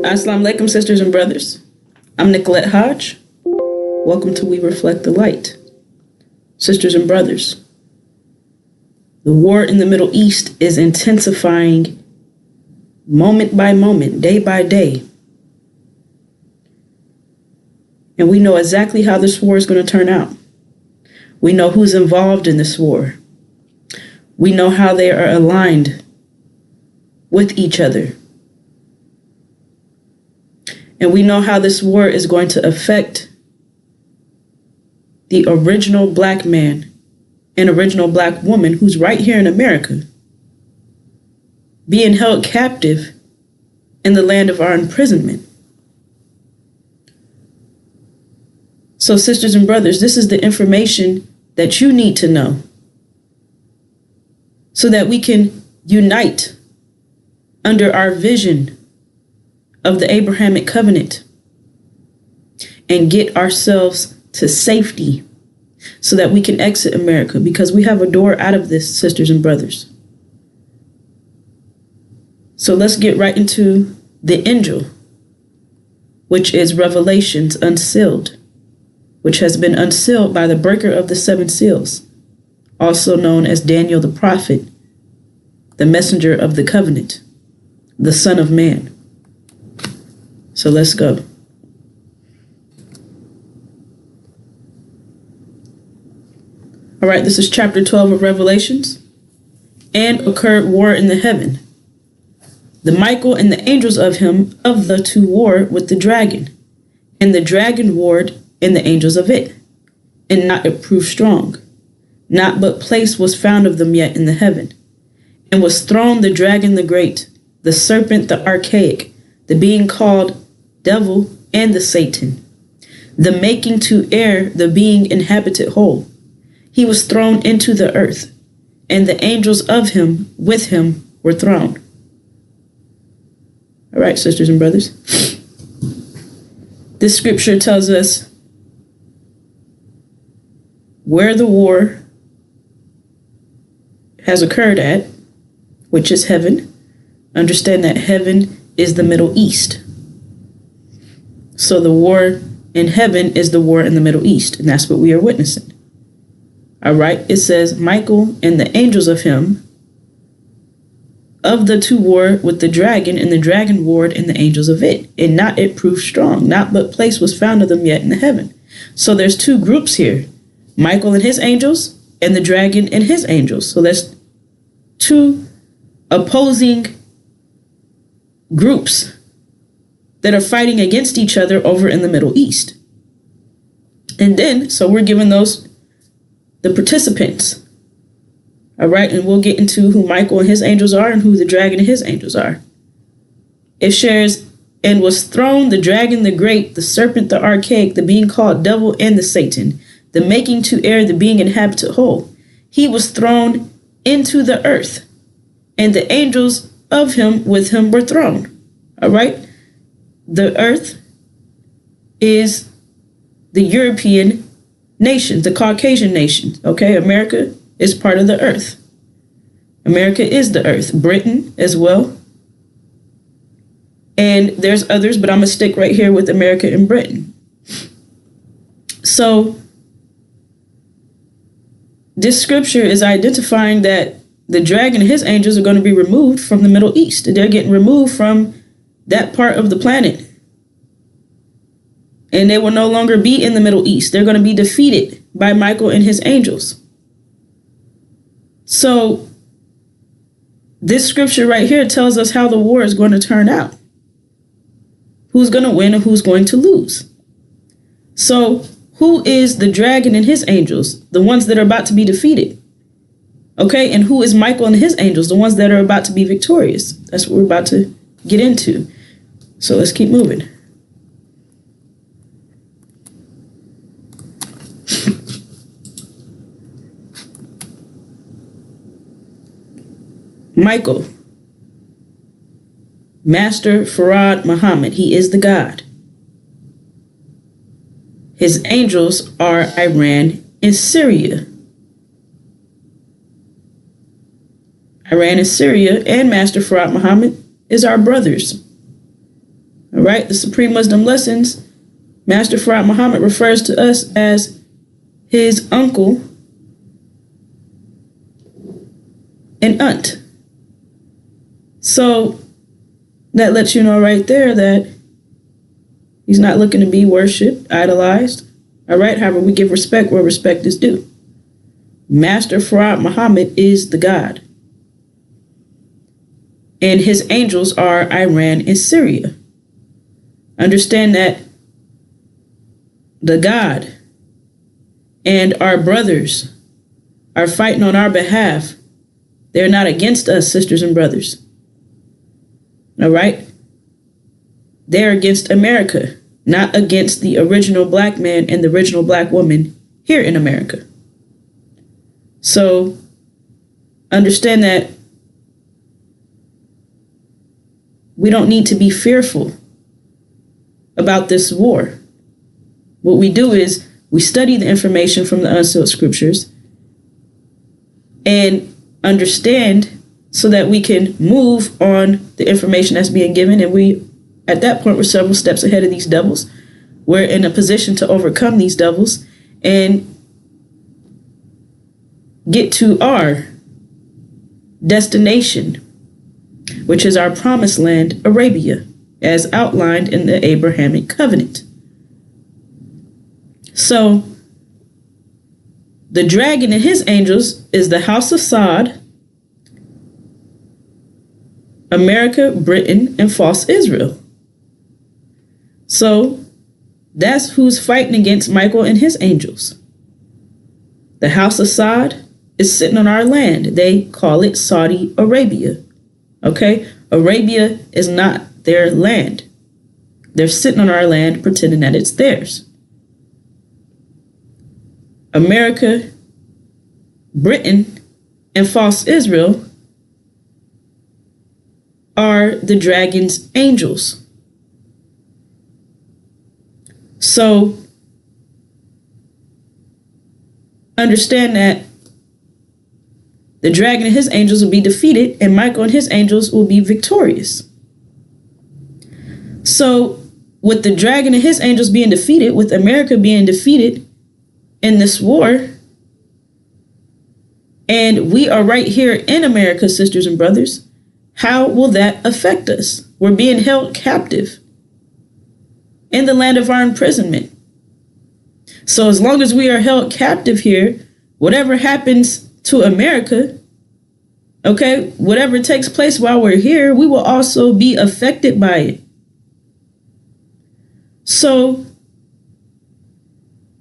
Assalamu alaikum, sisters and brothers. I'm Nicolette Hodge. Welcome to We Reflect the Light. Sisters and brothers, the war in the Middle East is intensifying moment by moment, day by day. And we know exactly how this war is going to turn out. We know who's involved in this war. We know how they are aligned with each other. And we know how this war is going to affect the original black man and original black woman who's right here in America, being held captive in the land of our imprisonment. So, sisters and brothers, this is the information that you need to know so that we can unite under our vision of the Abrahamic covenant and get ourselves to safety so that we can exit America, because we have a door out of this, sisters and brothers. So let's get right into the angel, which is Revelations unsealed, which has been unsealed by the breaker of the seven seals, also known as Daniel the prophet, the messenger of the covenant, the Son of Man. So let's go. All right, this is chapter 12 of Revelations. And occurred war in the heaven. The Michael and the angels of him of the two war with the dragon. And the dragon warred and the angels of it. And not it proved strong. Not but place was found of them yet in the heaven. And was thrown the dragon the great, the serpent the archaic, the being called devil and the Satan, the making to err the being inhabited whole. He was thrown into the earth, and the angels of him with him were thrown. All right, sisters and brothers. This scripture tells us where the war has occurred at, which is heaven. Understand that heaven is the Middle East. So the war in heaven is the war in the Middle East, and that's what we are witnessing. All right, it says, Michael and the angels of him, of the two war with the dragon, and the dragon warred and the angels of it, and not it proved strong, not but place was found of them yet in the heaven. So there's two groups here, Michael and his angels, and the dragon and his angels. So there's two opposing groups that are fighting against each other over in the Middle East. And then, so we're given those the participants. All right, and we'll get into who Michael and his angels are and who the dragon and his angels are. It shares, and was thrown the dragon the great, the serpent the archaic, the being called devil and the Satan, the making to err the being inhabited whole. He was thrown into the earth, and the angels of him with him were thrown. All right, the earth is the European nations, the Caucasian nations. Okay, America is part of the earth. America is the earth. Britain as well. And there's others, but I'm going to stick right here with America and Britain. So this scripture is identifying that the dragon and his angels are going to be removed from the Middle East. They're getting removed from that part of the planet. And they will no longer be in the Middle East. They're going to be defeated by Michael and his angels. So this scripture right here tells us how the war is going to turn out. Who's going to win and who's going to lose. So who is the dragon and his angels? The ones that are about to be defeated. Okay, and who is Michael and his angels? The ones that are about to be victorious. That's what we're about to get into. So let's keep moving. Michael, Master Farad Muhammad, he is the God. His angels are Iran and Syria. Iran and Syria and Master Farad Muhammad is our brothers. All right, the Supreme Wisdom Lessons, Master Farad Muhammad refers to us as his uncle and aunt. So that lets you know right there that he's not looking to be worshipped, idolized. All right, however, we give respect where respect is due. Master Farad Muhammad is the God. And his angels are Iran and Syria. Understand that the God and our brothers are fighting on our behalf. They're not against us, sisters and brothers. All right? They're against America, not against the original black man and the original black woman here in America. So understand that we don't need to be fearful about this war. What we do is we study the information from the unsealed scriptures and understand so that we can move on the information that's being given. And we, at that point, we're several steps ahead of these devils. We're in a position to overcome these devils and get to our destination, which is our promised land, Arabia, as outlined in the Abrahamic covenant. So, the dragon and his angels is the House of Saud, America, Britain, and false Israel. So, that's who's fighting against Michael and his angels. The House of Saud is sitting on our land. They call it Saudi Arabia. Okay? Arabia is not their land. They're sitting on our land pretending that it's theirs. America, Britain, and false Israel are the dragon's angels. So understand that the dragon and his angels will be defeated, and Michael and his angels will be victorious. So with the dragon and his angels being defeated, with America being defeated in this war, and we are right here in America, sisters and brothers, how will that affect us? We're being held captive in the land of our imprisonment. So as long as we are held captive here, whatever happens to America, okay, whatever takes place while we're here, we will also be affected by it. So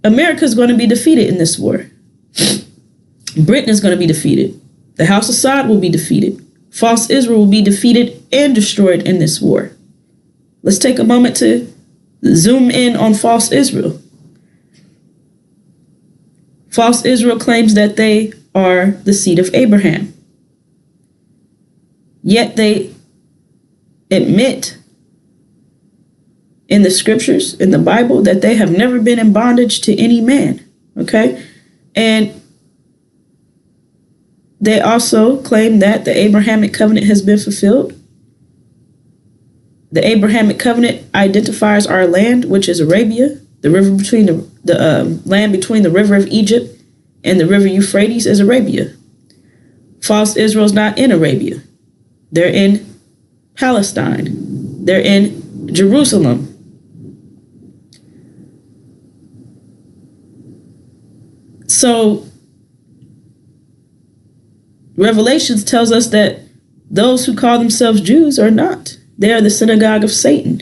America is going to be defeated in this war. Britain is going to be defeated. The House of Saud will be defeated. False Israel will be defeated and destroyed in this war. Let's take a moment to zoom in on false Israel. False Israel claims that they are the seed of Abraham. Yet they admit in the scriptures, in the Bible, that they have never been in bondage to any man. Okay? And they also claim that the Abrahamic covenant has been fulfilled. The Abrahamic covenant identifies our land, which is Arabia. The river between the land between the river of Egypt and the river Euphrates is Arabia. False Israel's not in Arabia. They're in Palestine. They're in Jerusalem. So Revelations tells us that those who call themselves Jews are not. They are the synagogue of Satan.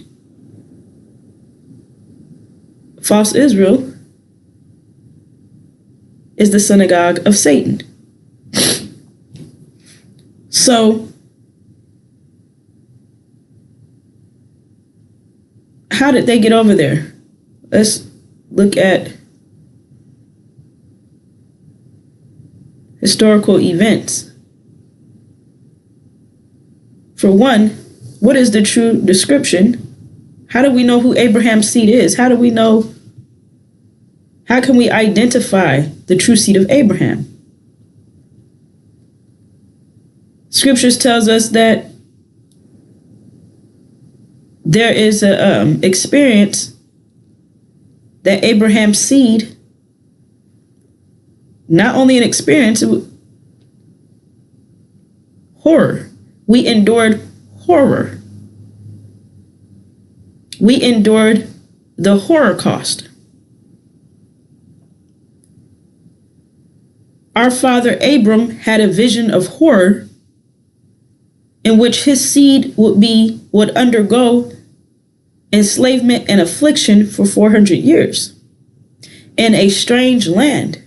False Israel is the synagogue of Satan. So how did they get over there? Let's look at historical events. For one, what is the true description? How do we know who Abraham's seed is? How can we identify the true seed of Abraham? Scriptures tells us that there is a experience that Abraham's seed, not only an experience, horror. We endured horror. We endured the Holocaust. Our father Abram had a vision of horror in which his seed would undergo enslavement and affliction for 400 years in a strange land.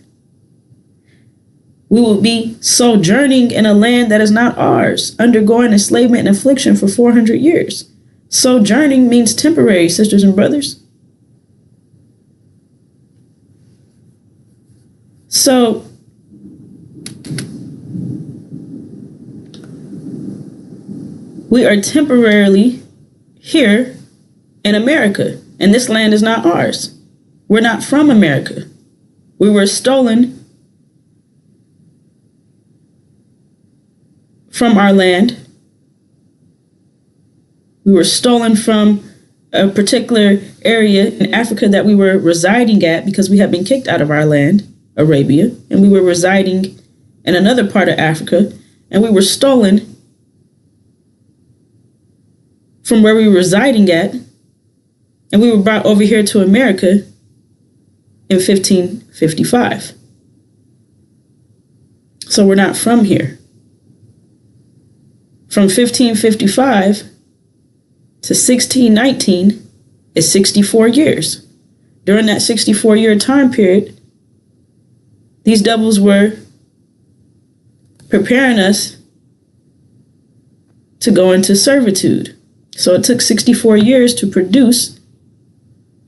We will be sojourning in a land that is not ours, undergoing enslavement and affliction for 400 years. Sojourning means temporary, sisters and brothers. So, we are temporarily here in America, and this land is not ours. We're not from America. We were stolen from our land. We were stolen from a particular area in Africa that we were residing at because we had been kicked out of our land, Arabia, and we were residing in another part of Africa, and we were stolen from where we were residing at, and we were brought over here to America in 1555. So we're not from here. From 1555 to 1619 is 64 years. During that 64-year time period, these devils were preparing us to go into servitude. So it took 64 years to produce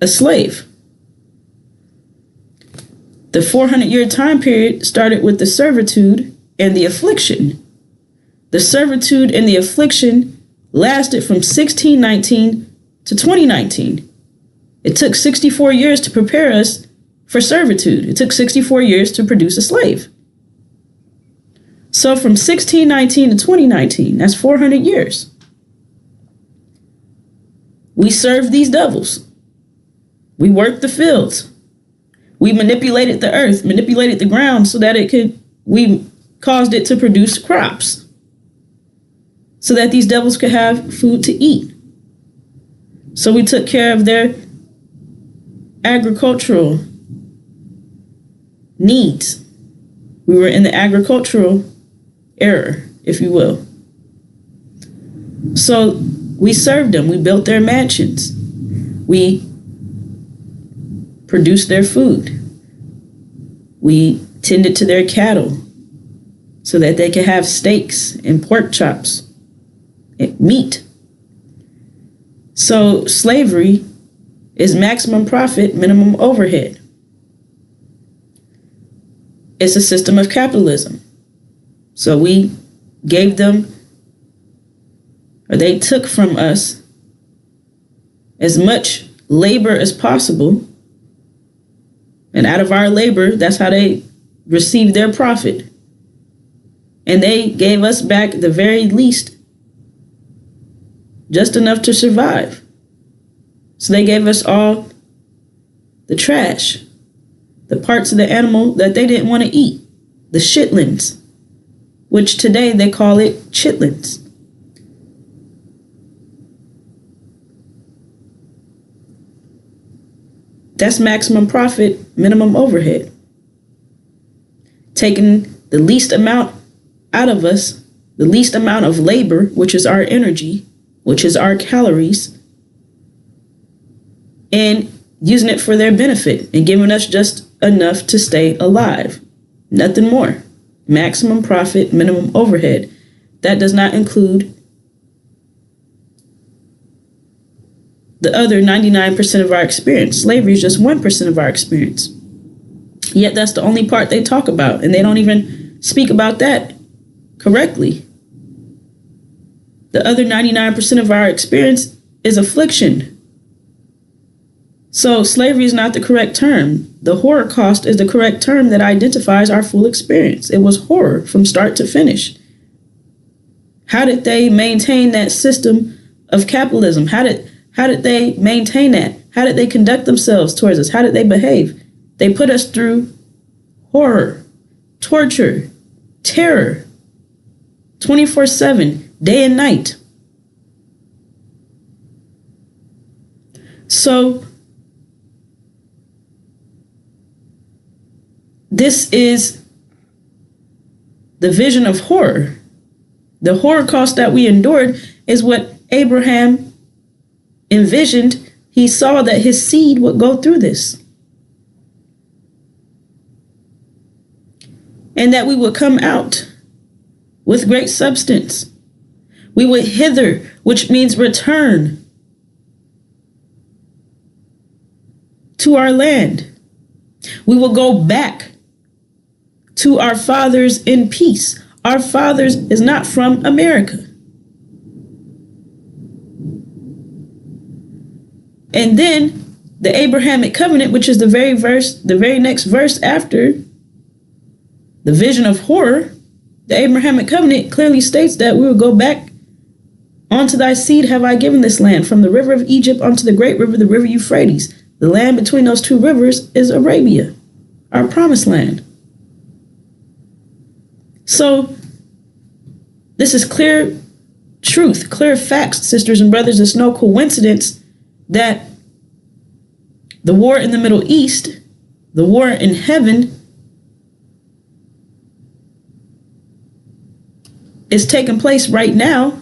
a slave. The 400-year time period started with the servitude and the affliction. The servitude and the affliction lasted from 1619 to 2019. It took 64 years to prepare us for servitude. It took 64 years to produce a slave. So from 1619 to 2019, that's 400 years. We served these devils. We worked the fields. We manipulated the earth, manipulated the ground so that we caused it to produce crops, so that these devils could have food to eat. So we took care of their agricultural needs. We were in the agricultural era, if you will. So we served them. We built their mansions. We produced their food. We tended to their cattle so that they could have steaks and pork chops. Meat. So slavery is maximum profit, minimum overhead. It's a system of capitalism. So we gave them, or they took from us, as much labor as possible. And out of our labor, that's how they received their profit. And they gave us back the very least, just enough to survive. So they gave us all the trash, the parts of the animal that they didn't want to eat, the shitlins, which today they call it chitlins. That's maximum profit, minimum overhead. Taking the least amount out of us, the least amount of labor, which is our energy, which is our calories, and using it for their benefit and giving us just enough to stay alive. Nothing more. Maximum profit, minimum overhead. That does not include the other 99% of our experience. Slavery is just 1% of our experience. Yet that's the only part they talk about, and they don't even speak about that correctly. The other 99% of our experience is affliction. So slavery is not the correct term. The Holocaust is the correct term that identifies our full experience. It was horror from start to finish. How did they maintain that system of capitalism? How did How did they maintain that? How did they conduct themselves towards us? How did they behave? They put us through horror, torture, terror, 24/7, day and night. So this is the vision of horror. The Holocaust that we endured is what Abraham envisioned. He saw that his seed would go through this. And that we would come out with great substance. We would hither, which means return to our land. We will go back to our fathers in peace. Our fathers is not from America. And then the Abrahamic covenant, which is the very next verse after the vision of horror, the Abrahamic covenant clearly states that we will go back. Unto thy seed have I given this land, from the river of Egypt unto the great river, the river Euphrates. The land between those two rivers is Arabia, our promised land. So this is clear truth, clear facts, sisters and brothers. It's no coincidence that the war in the Middle East, the war in heaven, is taking place right now,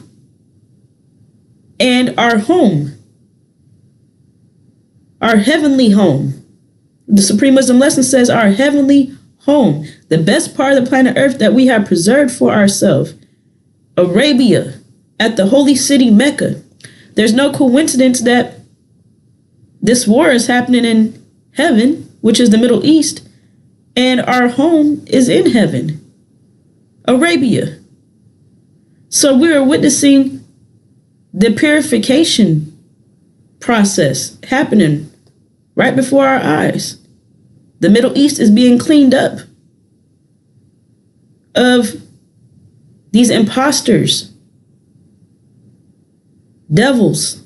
and our home, our heavenly home. The Supreme Wisdom Lesson says our heavenly home, the best part of the planet Earth that we have preserved for ourselves, Arabia, at the holy city Mecca. There's no coincidence that this war is happening in heaven, which is the Middle East, and our home is in heaven, Arabia. So we are witnessing the purification process happening right before our eyes. The Middle East is being cleaned up of these imposters, devils,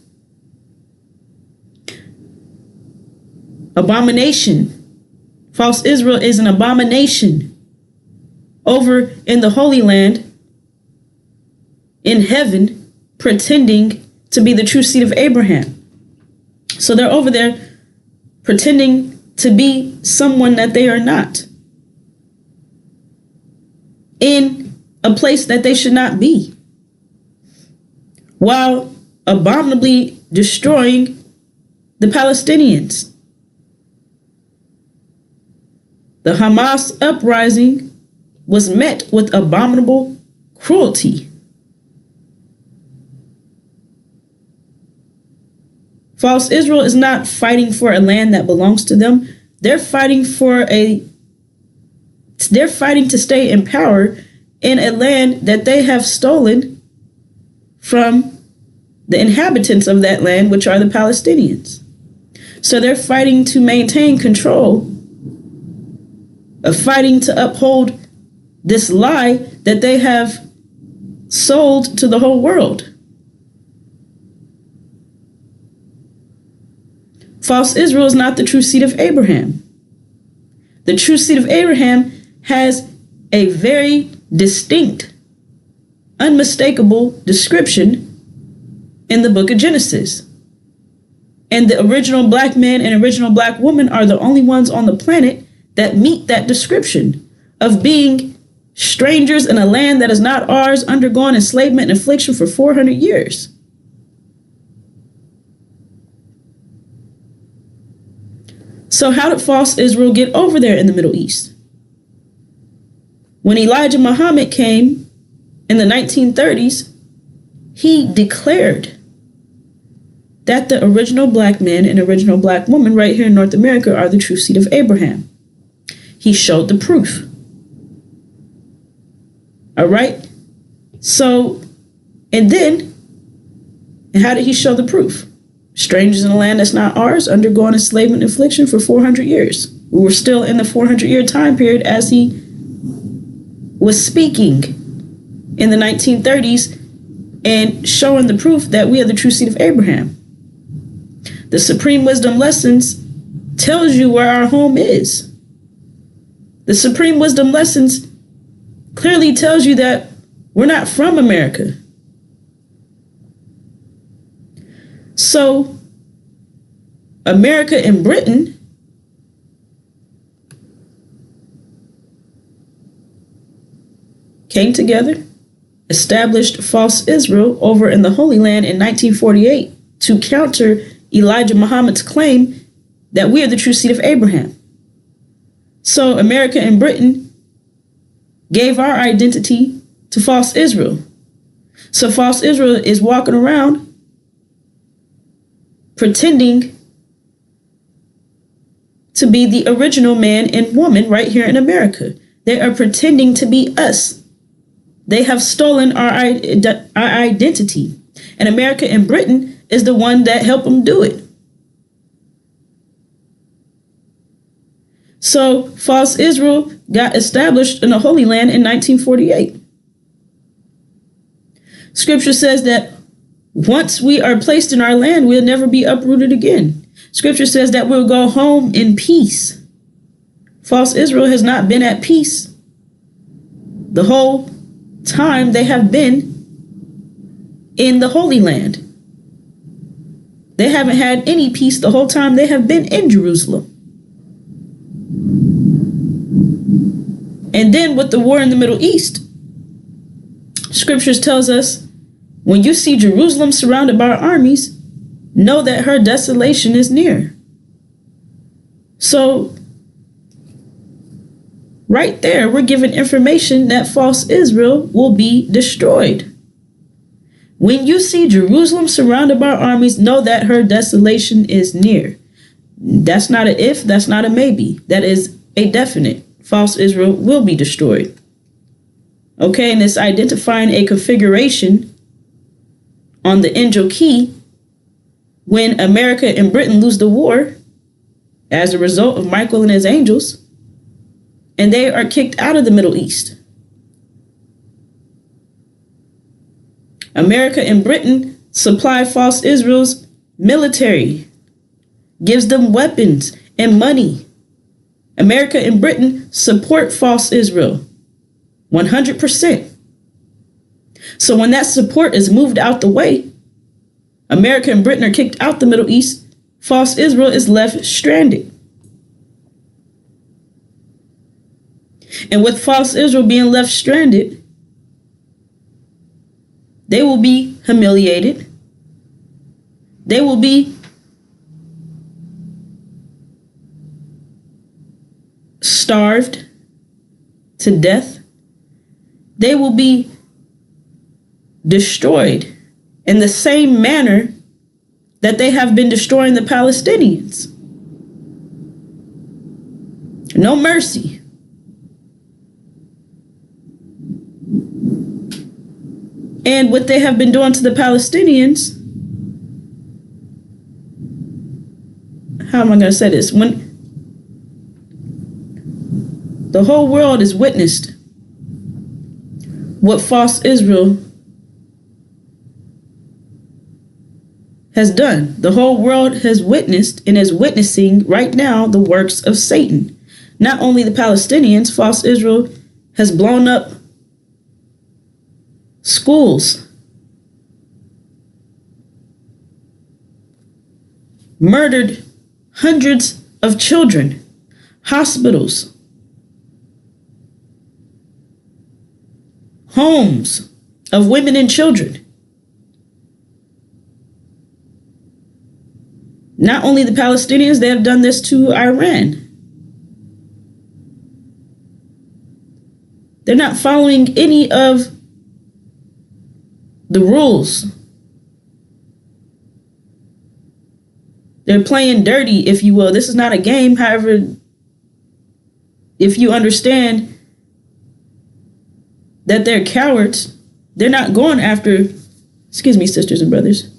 abomination. False Israel is an abomination over in the Holy Land, in heaven, pretending to be the true seed of Abraham. So they're over there pretending to be someone that they are not, in a place that they should not be, while abominably destroying the Palestinians. The Hamas uprising was met with abominable cruelty. False Israel is not fighting for a land that belongs to them. They're fighting to stay in power in a land that they have stolen from the inhabitants of that land, which are the Palestinians. So they're fighting to maintain control, fighting to uphold this lie that they have sold to the whole world. False Israel is not the true seed of Abraham. The true seed of Abraham has a very distinct, unmistakable description in the book of Genesis. And the original black man and original black woman are the only ones on the planet that meet that description of being strangers in a land that is not ours, undergoing enslavement and affliction for 400 years. So how did false Israel get over there in the Middle East? When Elijah Muhammad came in the 1930s, he declared that the original black man and original black woman right here in North America are the true seed of Abraham. He showed the proof. All right? So, and how did he show the proof? Strangers in a land that's not ours, undergoing enslavement and affliction for 400 years. We were still in the 400-year time period as he was speaking in the 1930s and showing the proof that we are the true seed of Abraham. The Supreme Wisdom Lessons tells you where our home is. The Supreme Wisdom Lessons clearly tells you that we're not from America. So, America and Britain came together, established false Israel over in the Holy Land in 1948 to counter Elijah Muhammad's claim that we are the true seed of Abraham. So America and Britain gave our identity to false Israel. So false Israel is walking around pretending to be the original man and woman right here in America. They are pretending to be us. They have stolen our identity. And America and Britain is the one that helped them do it. So false Israel got established in the Holy Land in 1948. Scripture says that once we are placed in our land, we'll never be uprooted again. Scripture says that we'll go home in peace. False Israel has not been at peace the whole time they have been in the Holy Land. They haven't had any peace the whole time they have been in Jerusalem. And then with the war in the Middle East, Scriptures tells us, when you see Jerusalem surrounded by armies, know that her desolation is near. So, right there, we're given information that false Israel will be destroyed. When you see Jerusalem surrounded by armies, know that her desolation is near. That's not an if, that's not a maybe. That is a definite. False Israel will be destroyed. Okay, and it's identifying a configuration on the angel key when America and Britain lose the war as a result of Michael and his angels, and they are kicked out of the Middle East. America and Britain supply false Israel's military, gives them weapons and money. America and Britain support false Israel 100%. So when that support is moved out the way, America and Britain are kicked out the Middle East, false Israel is left stranded. And with false Israel being left stranded, they will be humiliated. They will be starved to death. They will be destroyed in the same manner that they have been destroying the Palestinians. No mercy. And what they have been doing to the Palestinians, how am I going to say this? When the whole world has witnessed what false Israel has done. The whole world has witnessed and is witnessing right now the works of Satan. Not only the Palestinians, false Israel has blown up schools, murdered hundreds of children, hospitals, homes of women and children. Not only the Palestinians, they have done this to Iran. They're not following any of the rules. They're playing dirty, if you will. This is not a game. However, if you understand that they're cowards, they're not going after, excuse me, sisters and brothers.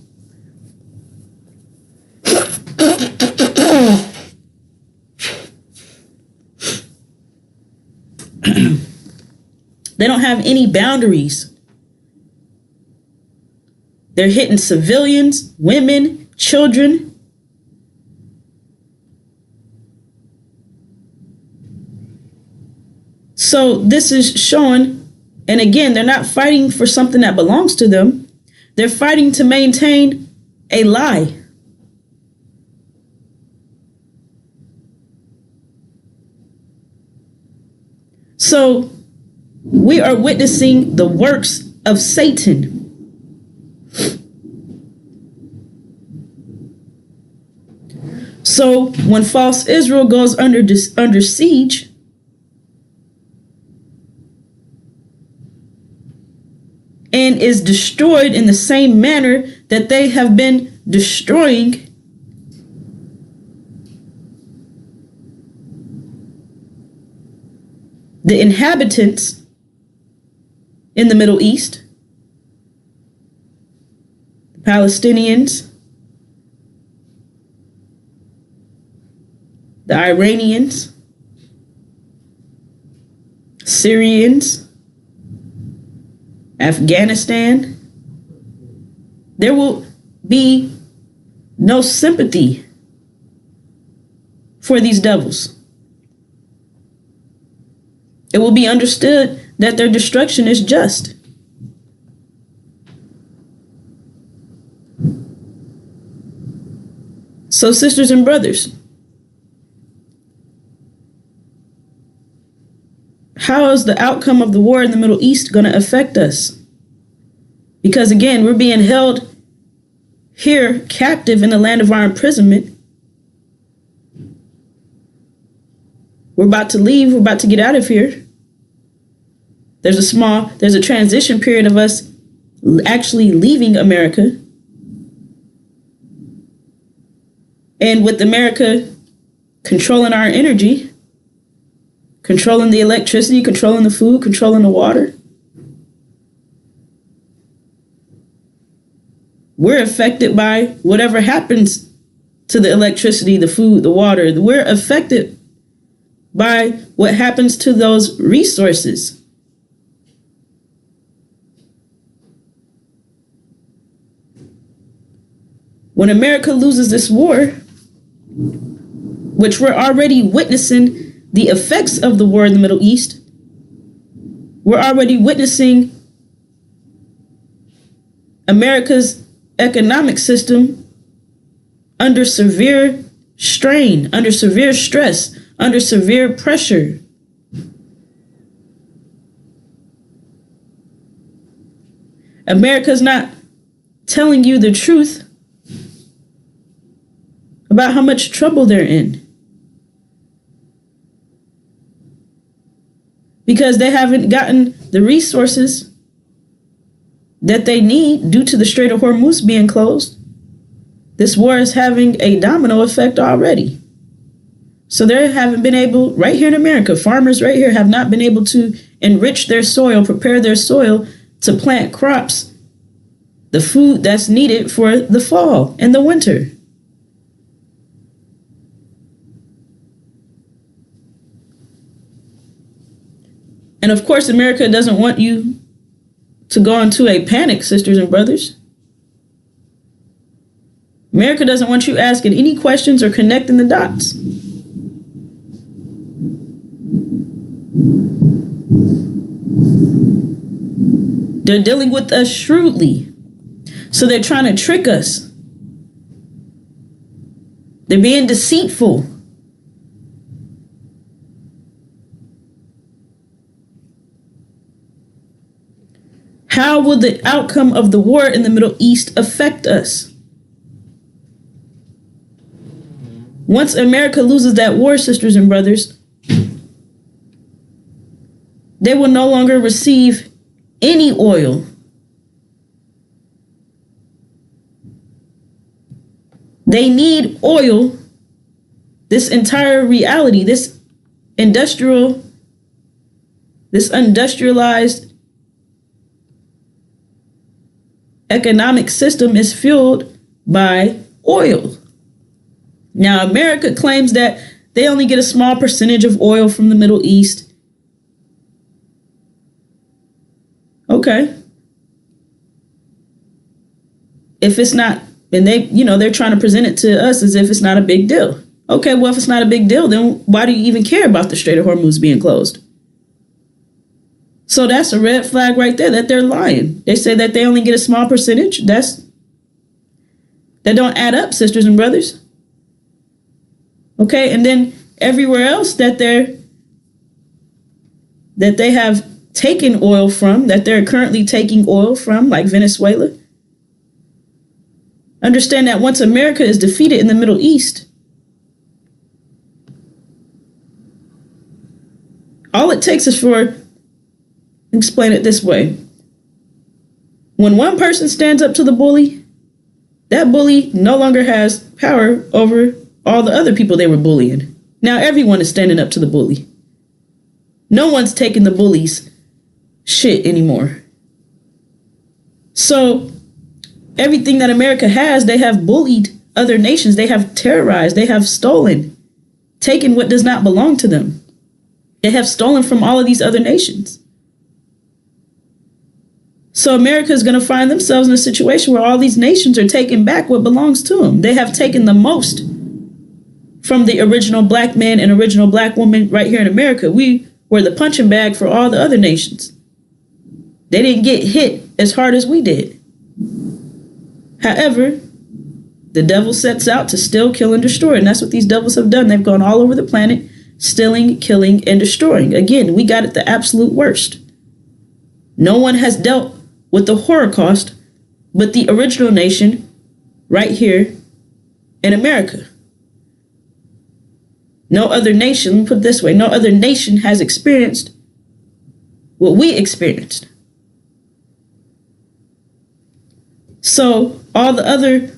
They don't have any boundaries. They're hitting civilians, women, children. So this is showing, and again, they're not fighting for something that belongs to them. They're fighting to maintain a lie. So we are witnessing the works of Satan. So when false Israel goes under siege, and is destroyed in the same manner that they have been destroying the inhabitants in the Middle East, the Palestinians, the Iranians, Syrians, Afghanistan, there will be no sympathy for these devils. It will be understood that their destruction is just. So, sisters and brothers, how is the outcome of the war in the Middle East going to affect us? Because again, we're being held here captive in the land of our imprisonment. We're about to leave. We're about to get out of here. There's a transition period of us actually leaving America. And with America controlling our energy, controlling the electricity, controlling the food, controlling the water, we're affected by whatever happens to the electricity, the food, the water. We're affected by what happens to those resources. When America loses this war, which we're already witnessing the effects of the war in the Middle East, we're already witnessing America's economic system under severe strain, under severe stress, under severe pressure. America's not telling you the truth about how much trouble they're in, because they haven't gotten the resources that they need due to the Strait of Hormuz being closed. This war is having a domino effect already. So they haven't been able, right here in America, farmers right here have not been able to enrich their soil, prepare their soil to plant crops, the food that's needed for the fall and the winter. And of course, America doesn't want you to go into a panic, sisters and brothers. America doesn't want you asking any questions or connecting the dots. They're dealing with us shrewdly. So they're trying to trick us. They're being deceitful. How will the outcome of the war in the Middle East affect us? Once America loses that war, sisters and brothers, they will no longer receive any oil. They need oil. This entire reality, this industrialized economic system is fueled by oil. Now, America claims that they only get a small percentage of oil from the Middle East. Okay. If it's not, and they're trying to present it to us as if it's not a big deal. Okay, well, if it's not a big deal, then why do you even care about the Strait of Hormuz being closed? So that's a red flag right there that they're lying. They say that they only get a small percentage. That don't add up, sisters and brothers. Okay, and then everywhere else that they have taken oil from, that they're currently taking oil from, like Venezuela. Understand that once America is defeated in the Middle East, all it takes is for, explain it this way. When one person stands up to the bully, that bully no longer has power over all the other people they were bullying. Now everyone is standing up to the bully. No one's taking the bully's shit anymore. So everything that America has, they have bullied other nations. They have terrorized. They have stolen, taken what does not belong to them. They have stolen from all of these other nations. So America is going to find themselves in a situation where all these nations are taking back what belongs to them. They have taken the most from the original black man and original black woman right here in America. We were the punching bag for all the other nations. They didn't get hit as hard as we did. However, the devil sets out to steal, kill, and destroy. And that's what these devils have done. They've gone all over the planet, stealing, killing, and destroying. Again, we got it the absolute worst. No one has dealt with the Holocaust but the original nation right here in America. No other nation, let me put it this way, no other nation has experienced what we experienced. So all the other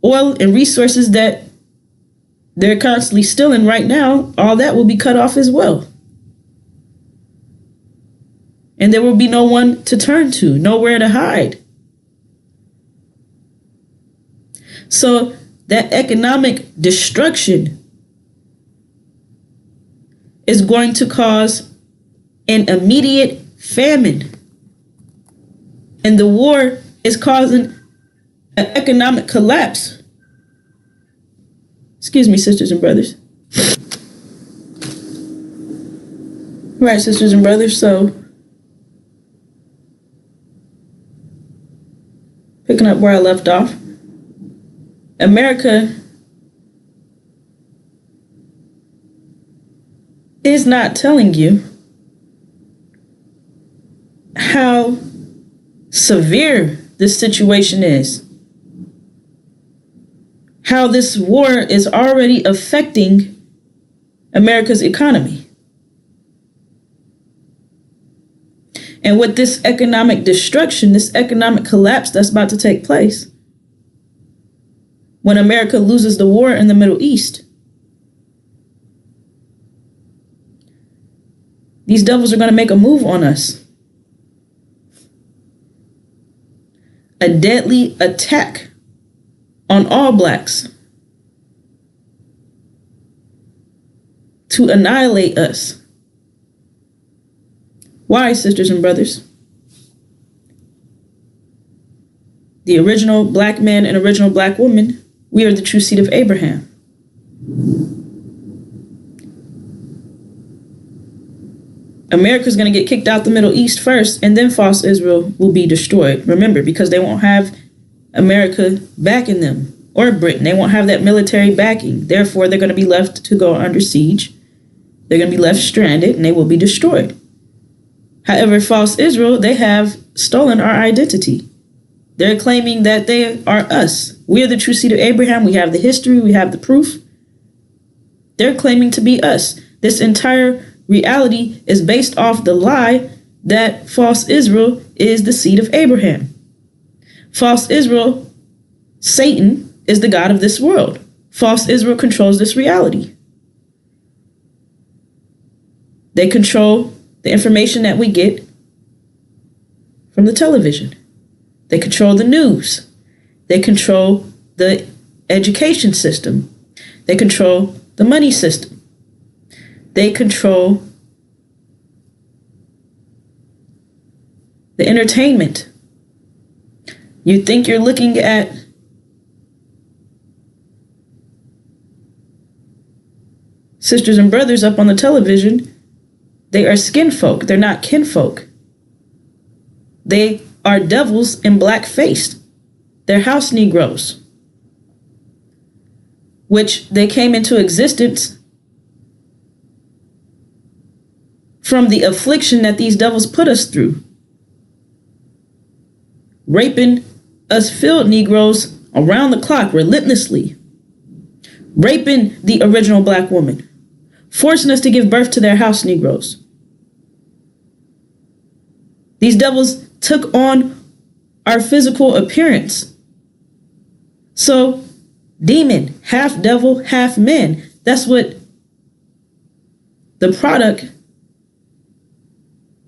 oil and resources that they're constantly stealing right now, all that will be cut off as well. And there will be no one to turn to, nowhere to hide. So that economic destruction is going to cause an immediate famine. And the war is causing an economic collapse. Excuse me, sisters and brothers. Right, sisters and brothers, so picking up where I left off, America is not telling you how severe this situation is, how this war is already affecting America's economy. And with this economic destruction, this economic collapse that's about to take place, when America loses the war in the Middle East, these devils are going to make a move on us. A deadly attack on all blacks to annihilate us. Why, sisters and brothers? The original black man and original black woman, we are the true seed of Abraham. America's going to get kicked out the Middle East first, and then false Israel will be destroyed. Remember, because they won't have America backing them, or Britain. They won't have that military backing. Therefore, they're going to be left to go under siege. They're going to be left stranded, and they will be destroyed. However, false Israel, they have stolen our identity. They're claiming that they are us. We are the true seed of Abraham. We have the history. We have the proof. They're claiming to be us. This entire reality is based off the lie that false Israel is the seed of Abraham. False Israel, Satan, is the god of this world. False Israel controls this reality. They control the information that we get from the television. They control the news. They control the education system. They control the money system. They control the entertainment. You think you're looking at sisters and brothers up on the television. They are skin folk. They're not kinfolk. They are devils in black-faced. They're house Negroes, which they came into existence from the affliction that these devils put us through, raping us field Negroes around the clock relentlessly, raping the original black woman, forcing us to give birth to their house Negroes. These devils took on our physical appearance. So, demon, half devil, half man. That's what the product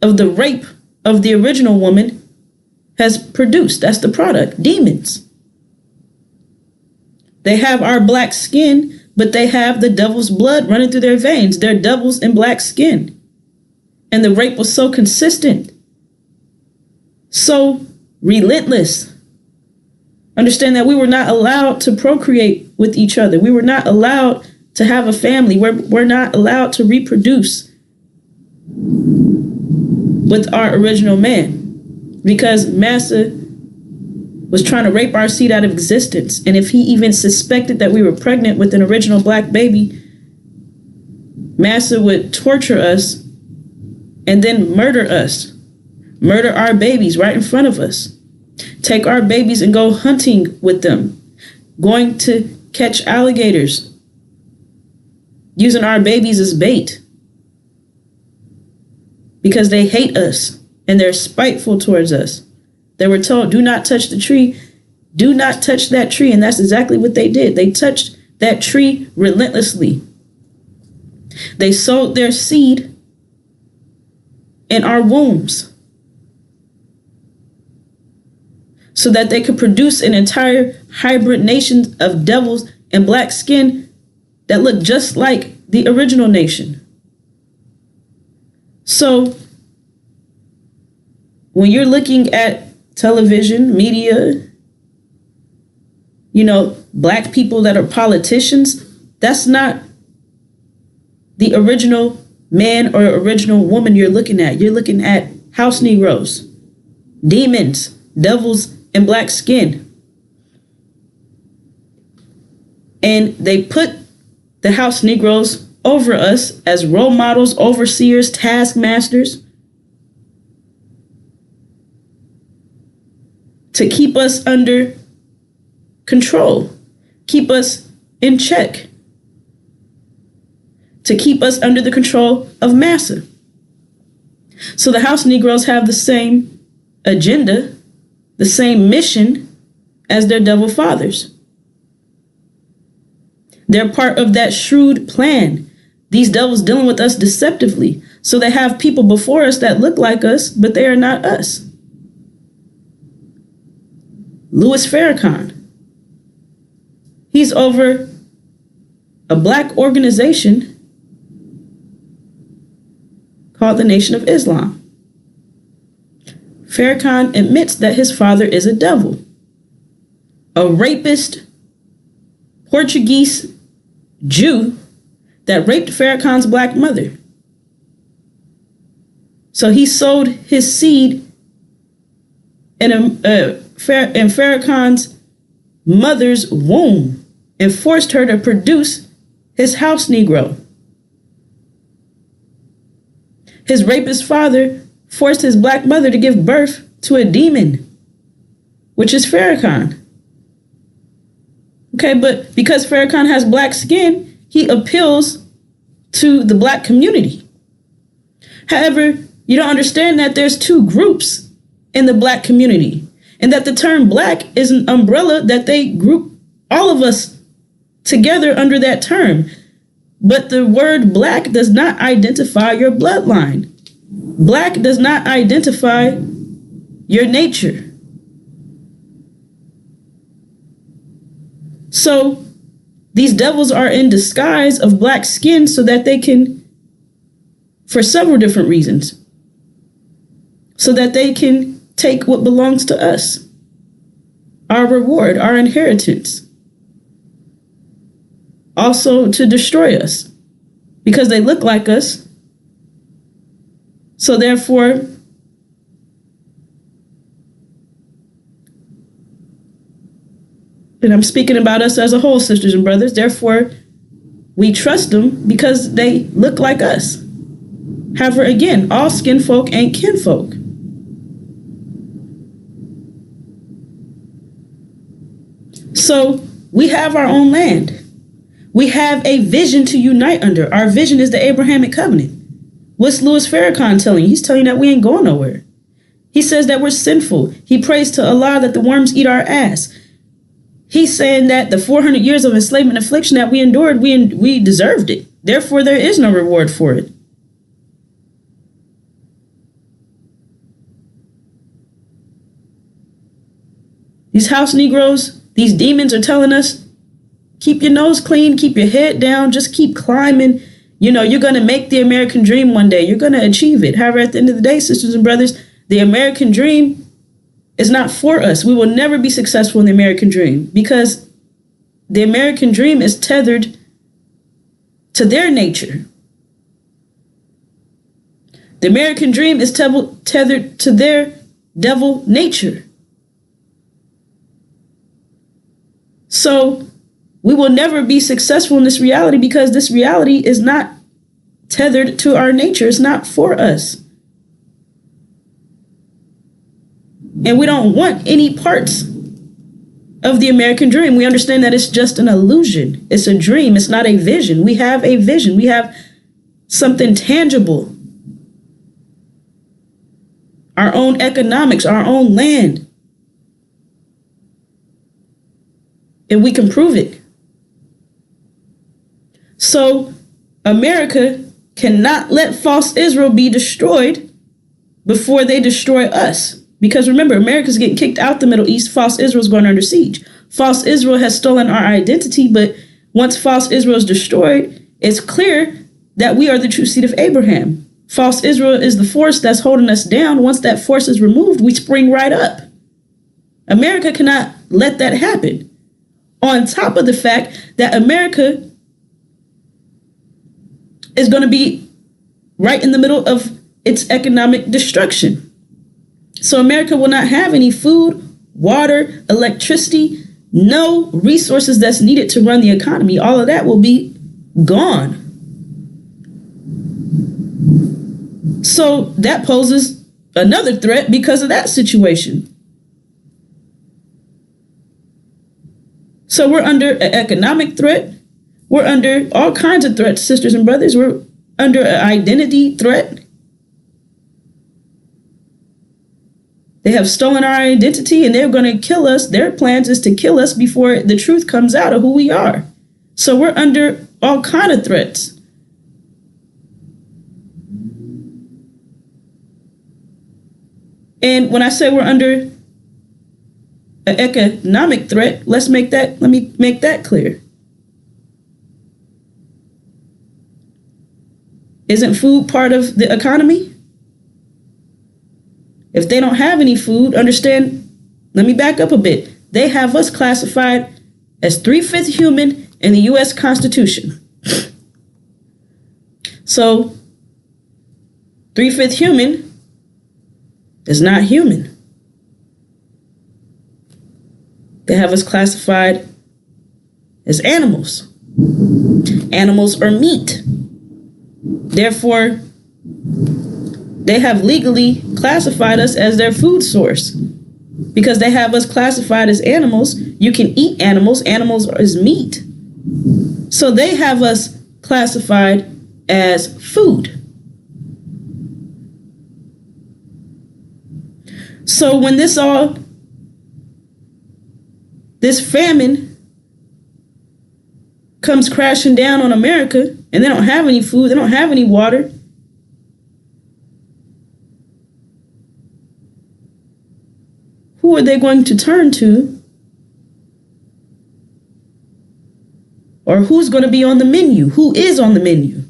of the rape of the original woman has produced. That's the product. Demons. They have our black skin, but they have the devil's blood running through their veins. They're devils in black skin. And the rape was so consistent, so relentless. Understand that we were not allowed to procreate with each other. We were not allowed to have a family. We're not allowed to reproduce with our original man, because Massa was trying to rape our seed out of existence. And if he even suspected that we were pregnant with an original black baby, Massa would torture us and then murder us, murder our babies right in front of us, take our babies and go hunting with them, going to catch alligators, using our babies as bait, because they hate us and they're spiteful towards us. They were told, do not touch the tree. Do not touch that tree. And that's exactly what they did. They touched that tree relentlessly. They sowed their seed in our wombs so that they could produce an entire hybrid nation of devils and black skin that looked just like the original nation. So when you're looking at television, media, black people that are politicians, that's not the original man or original woman you're looking at. You're looking at house Negroes, demons, devils in black skin. And they put the house Negroes over us as role models, overseers, taskmasters, to keep us under control, keep us in check, to keep us under the control of Massa. So the house Negroes have the same agenda, the same mission as their devil fathers. They're part of that shrewd plan. These devils dealing with us deceptively. So they have people before us that look like us, but they are not us. Louis Farrakhan. He's over a black organization called the Nation of Islam. Farrakhan admits that his father is a devil, a rapist Portuguese Jew that raped Farrakhan's black mother. So he sowed his seed in Farrakhan's mother's womb and forced her to produce his house Negro. His rapist father forced his black mother to give birth to a demon, which is Farrakhan. Okay, but because Farrakhan has black skin, he appeals to the black community. However, you don't understand that there's two groups in the black community, and that the term black is an umbrella that they group all of us together under that term. But the word black does not identify your bloodline. Black does not identify your nature. So these devils are in disguise of black skin so that they can, for several different reasons, so that they can take what belongs to us, our reward, our inheritance. Also to destroy us because they look like us. So therefore, And I'm speaking about us as a whole, sisters and brothers. Therefore, we trust them because they look like us. However, again, all skin folk ain't kinfolk. So we have our own land. We have a vision to unite under. Our vision is the Abrahamic covenant. What's Louis Farrakhan telling you? He's telling you that we ain't going nowhere. He says that we're sinful. He prays to Allah that the worms eat our ass. He's saying that the 400 years of enslavement and affliction that we endured, we deserved it. Therefore, there is no reward for it. These house Negroes, these demons are telling us, keep your nose clean, keep your head down, just keep climbing. You know, you're going to make the American dream one day. You're going to achieve it. However, at the end of the day, sisters and brothers, the American dream is not for us. We will never be successful in the American dream because the American dream is tethered to their nature. The American dream is tethered to their devil nature. So we will never be successful in this reality because this reality is not tethered to our nature. It's not for us. And we don't want any parts of the American dream. We understand that it's just an illusion. It's a dream. It's not a vision. We have a vision. We have something tangible. Our own economics, our own land. And we can prove it. So America cannot let false Israel be destroyed before they destroy us. Because remember, America's getting kicked out the Middle East. False Israel's going under siege. False Israel has stolen our identity, but once false Israel is destroyed, it's clear that we are the true seed of Abraham. False Israel is the force that's holding us down. Once that force is removed, we spring right up. America cannot let that happen. On top of the fact that America is going to be right in the middle of its economic destruction. So America will not have any food, water, electricity, no resources that's needed to run the economy. All of that will be gone. So that poses another threat because of that situation. So we're under an economic threat. We're under all kinds of threats, sisters and brothers. We're under an identity threat. They have stolen our identity and they're going to kill us. Their plans is to kill us before the truth comes out of who we are. So we're under all kinds of threats. And when I say we're under an economic threat, let me make that clear. Isn't food part of the economy? If they don't have any food, understand, let me back up a bit. They have us classified as 3/5 human in the U.S. Constitution. So 3/5 human is not human. They have us classified as animals. Animals are meat. Therefore, they have legally classified us as their food source. Because they have us classified as animals, you can eat animals. Animals is meat. So they have us classified as food. So when this famine comes crashing down on America, and they don't have any food, they don't have any water, who are they going to turn to? Or who's going to be on the menu? Who is on the menu?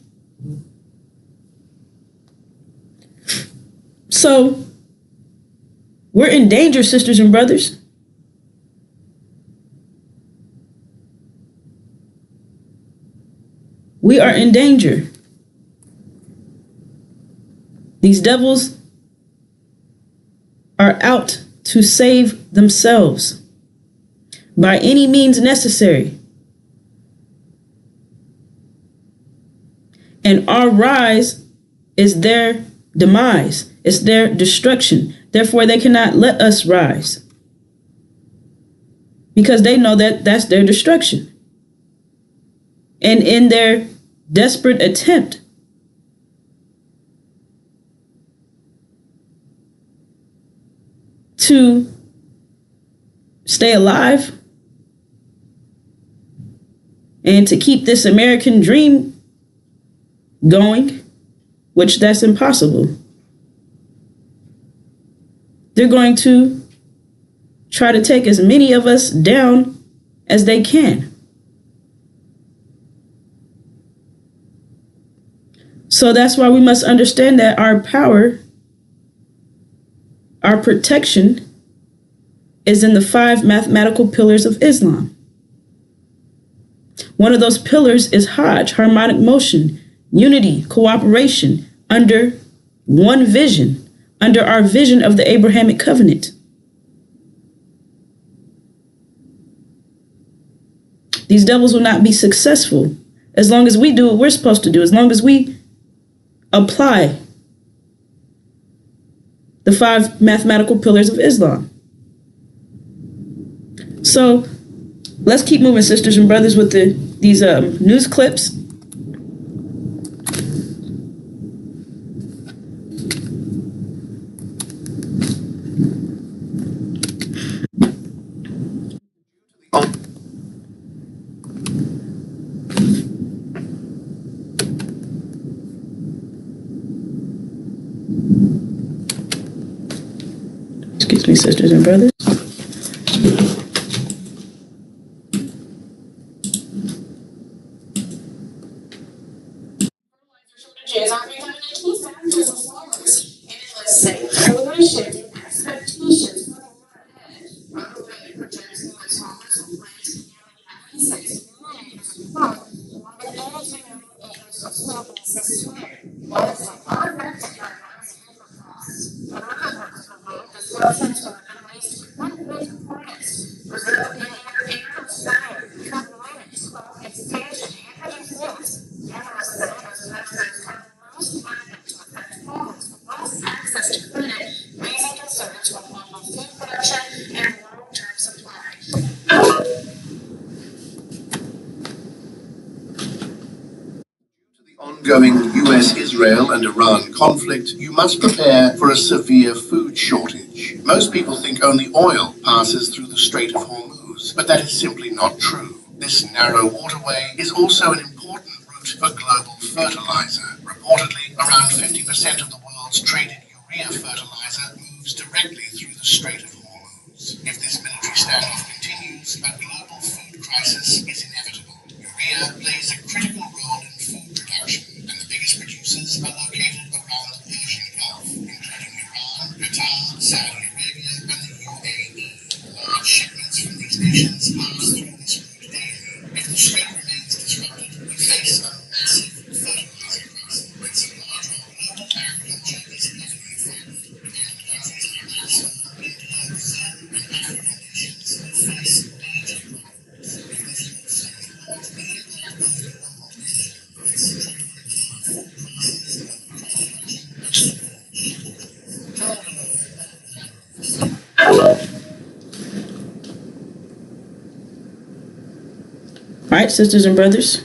So, we're in danger, sisters and brothers. We are in danger. These devils are out to save themselves. by any means necessary. And our rise is their demise. It's their destruction. Therefore, they cannot let us rise, because they know that that's their destruction. And in their desperate attempt to stay alive and to keep this American dream going, which that's impossible, they're going to try to take as many of us down as they can. So that's why we must understand that our power, our protection, is in the 5 mathematical pillars of Islam. One of those pillars is Hajj, harmonic motion, unity, cooperation, under one vision, under our vision of the Abrahamic covenant. These devils will not be successful as long as we do what we're supposed to do, as long as we apply the 5 mathematical pillars of Islam. So let's keep moving, sisters and brothers, with these news clips. Excuse me, sisters and brothers. Shortages are becoming a key factor for farmers, and analysts say earlier shifting expectations for the year ahead. Robert Ray projects U.S. farmers will plant nearly 96 million acres of crop, more than 82 million acres of soybeans this year. While it's unaffected by rising input costs, American workers believe the solutions will at least one big component. Brazil and India inspired Trump limits crop expansion and produce yields. Analysts say those measures are most likely to affect farmers with less access to credit, raising concerns for global food production and long-term supply. Ongoing US, Israel and Iran conflict, you must prepare for a severe food shortage. Most people think only oil passes through the Strait of Hormuz, but that is simply not true. This narrow waterway is also an important route for global fertilizer. Reportedly, around 50% of the world's traded urea fertilizer moves directly through the Strait of Hormuz. If this military standoff continues, a global food crisis is inevitable. Urea plays a critical role in food production, and the biggest producers are located around the Persian Gulf, including Iran, Qatar, Saudi Arabia, and the UAE. Large shipments from these nations pass through this route daily. If the strait remains disrupted, we face a massive fertilizer crisis. When supply from global agriculture is heavily affected, dependent countries like Pakistan, India, Brazil, and African nations will face major problems. If this route stays blocked, the impact on the global is All right, sisters and brothers.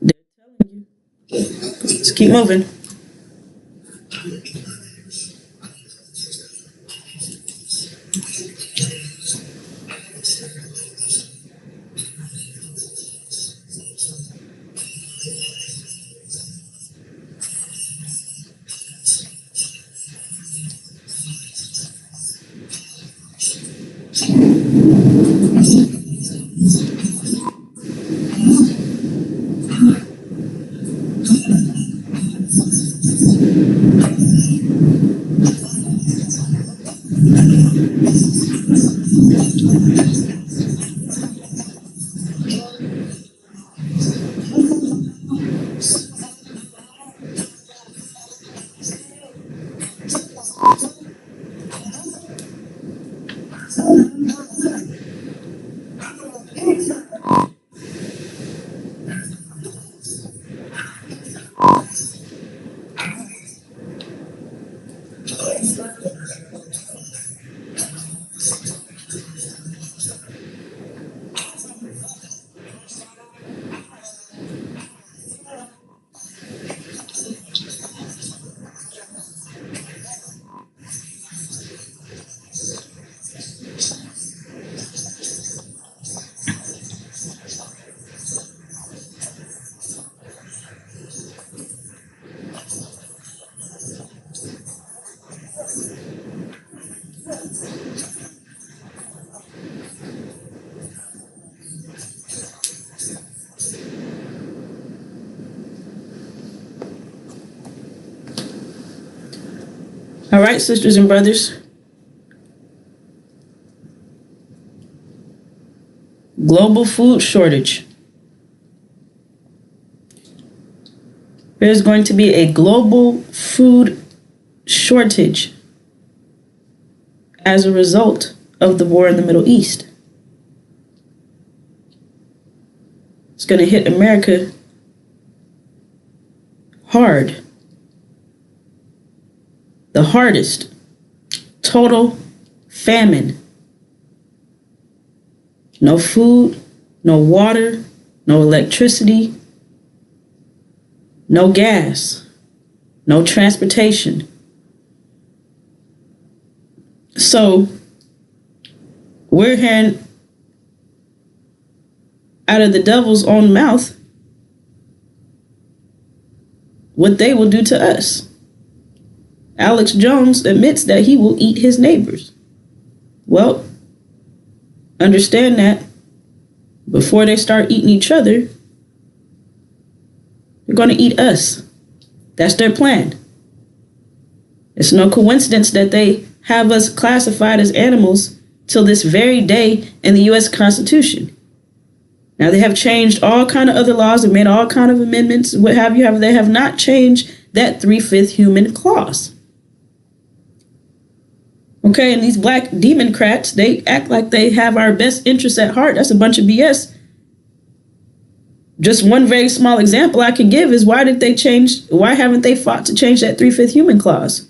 They're telling you. Let's keep moving. All right, sisters and brothers. Global food shortage. There's going to be a global food shortage as a result of the war in the Middle East. It's going to hit America hard. The hardest. Total famine. No food, no water, no electricity, no gas, no transportation. So we're hearing out of the devil's own mouth what they will do to us. Alex Jones admits that he will eat his neighbors. Well, understand that before they start eating each other, they're going to eat us. That's their plan. It's no coincidence that they have us classified as animals till this very day in the U.S. Constitution. Now, they have changed all kind of other laws and made all kind of amendments, what have you. They have not changed that 3/5 human clause. Okay, and these black Democrats, they act like they have our best interests at heart. That's a bunch of BS. Just one very small example I can give is why haven't they fought to change that 3/5 human clause?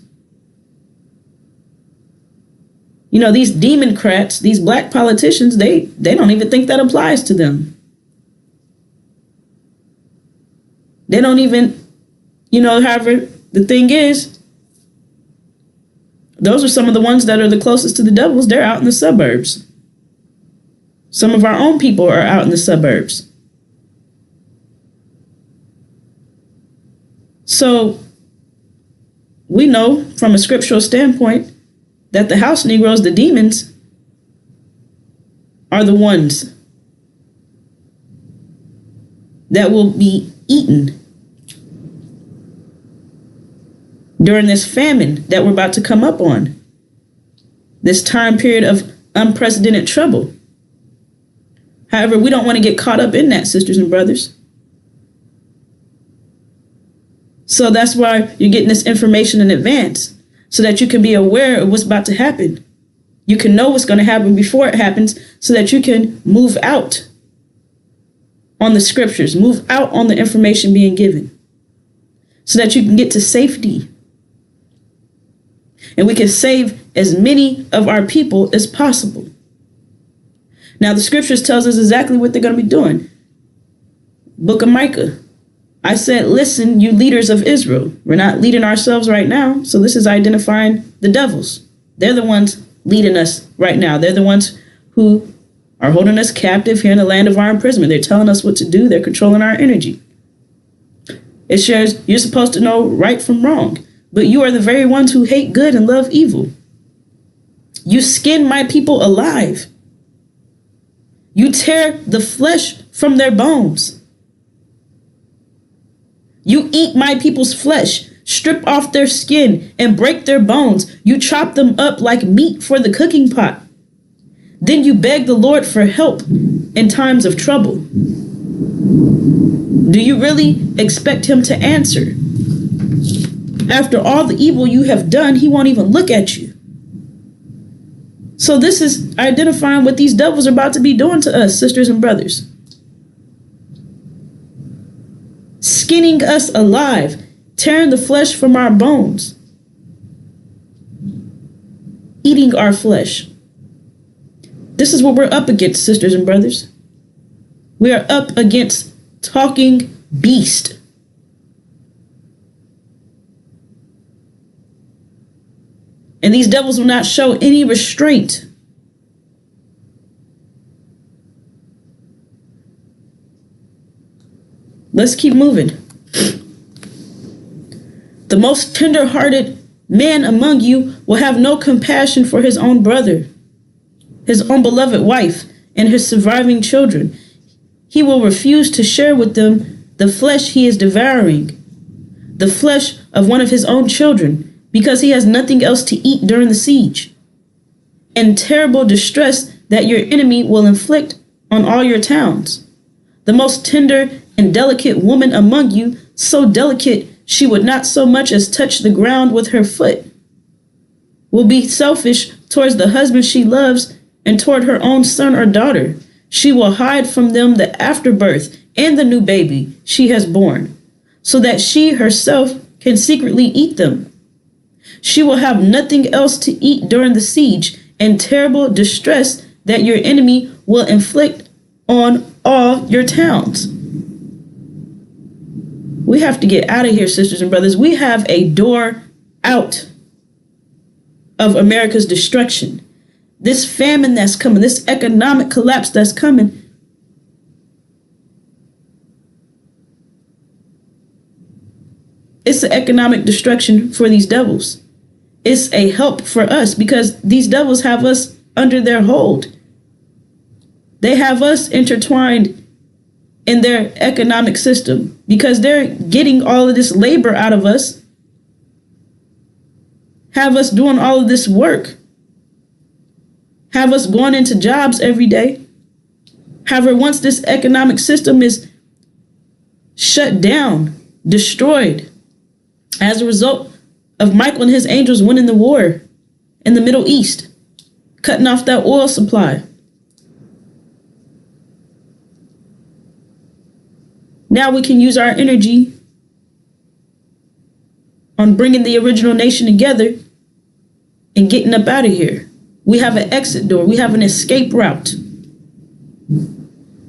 You know, these Democrats, these black politicians, they don't even think that applies to them. They don't even, however, the thing is, those are some of the ones that are the closest to the devils. They're out in the suburbs. Some of our own people are out in the suburbs. So we know from a scriptural standpoint that the house Negroes, the demons, are the ones that will be eaten during this famine that we're about to come up on. This time period of unprecedented trouble. However, we don't want to get caught up in that, sisters and brothers. So that's why you're getting this information in advance, so that you can be aware of what's about to happen. You can know what's going to happen before it happens, so that you can move out on the scriptures, move out on the information being given, so that you can get to safety. And we can save as many of our people as possible. Now, the scriptures tells us exactly what they're going to be doing. Book of Micah. I said, listen, you leaders of Israel. We're not leading ourselves right now. So this is identifying the devils. They're the ones leading us right now. They're the ones who are holding us captive here in the land of our imprisonment. They're telling us what to do. They're controlling our energy. It shares you're supposed to know right from wrong, but you are the very ones who hate good and love evil. You skin my people alive. You tear the flesh from their bones. You eat my people's flesh, strip off their skin, and break their bones. You chop them up like meat for the cooking pot. Then you beg the Lord for help in times of trouble. Do you really expect him to answer? After all the evil you have done, he won't even look at you. So this is identifying what these devils are about to be doing to us, sisters and brothers. Skinning us alive, tearing the flesh from our bones, eating our flesh. This is what we're up against, sisters and brothers. We are up against talking beast. And these devils will not show any restraint. Let's keep moving. The most tender-hearted man among you will have no compassion for his own brother, his own beloved wife, and his surviving children. He will refuse to share with them the flesh he is devouring, the flesh of one of his own children, because he has nothing else to eat during the siege, and terrible distress that your enemy will inflict on all your towns. The most tender and delicate woman among you, so delicate she would not so much as touch the ground with her foot, will be selfish towards the husband she loves and toward her own son or daughter. She will hide from them the afterbirth and the new baby she has born, so that she herself can secretly eat them. She will have nothing else to eat during the siege and terrible distress that your enemy will inflict on all your towns. We have to get out of here, sisters and brothers. We have a door out of America's destruction. This famine that's coming, this economic collapse that's coming, it's an economic destruction for these devils. It's a help for us because these devils have us under their hold. They have us intertwined in their economic system because they're getting all of this labor out of us, have us doing all of this work, have us going into jobs every day. However, once this economic system is shut down, destroyed, as a result of Michael and his angels winning the war in the Middle East, cutting off that oil supply. Now we can use our energy on bringing the original nation together and getting up out of here. We have an exit door. We have an escape route.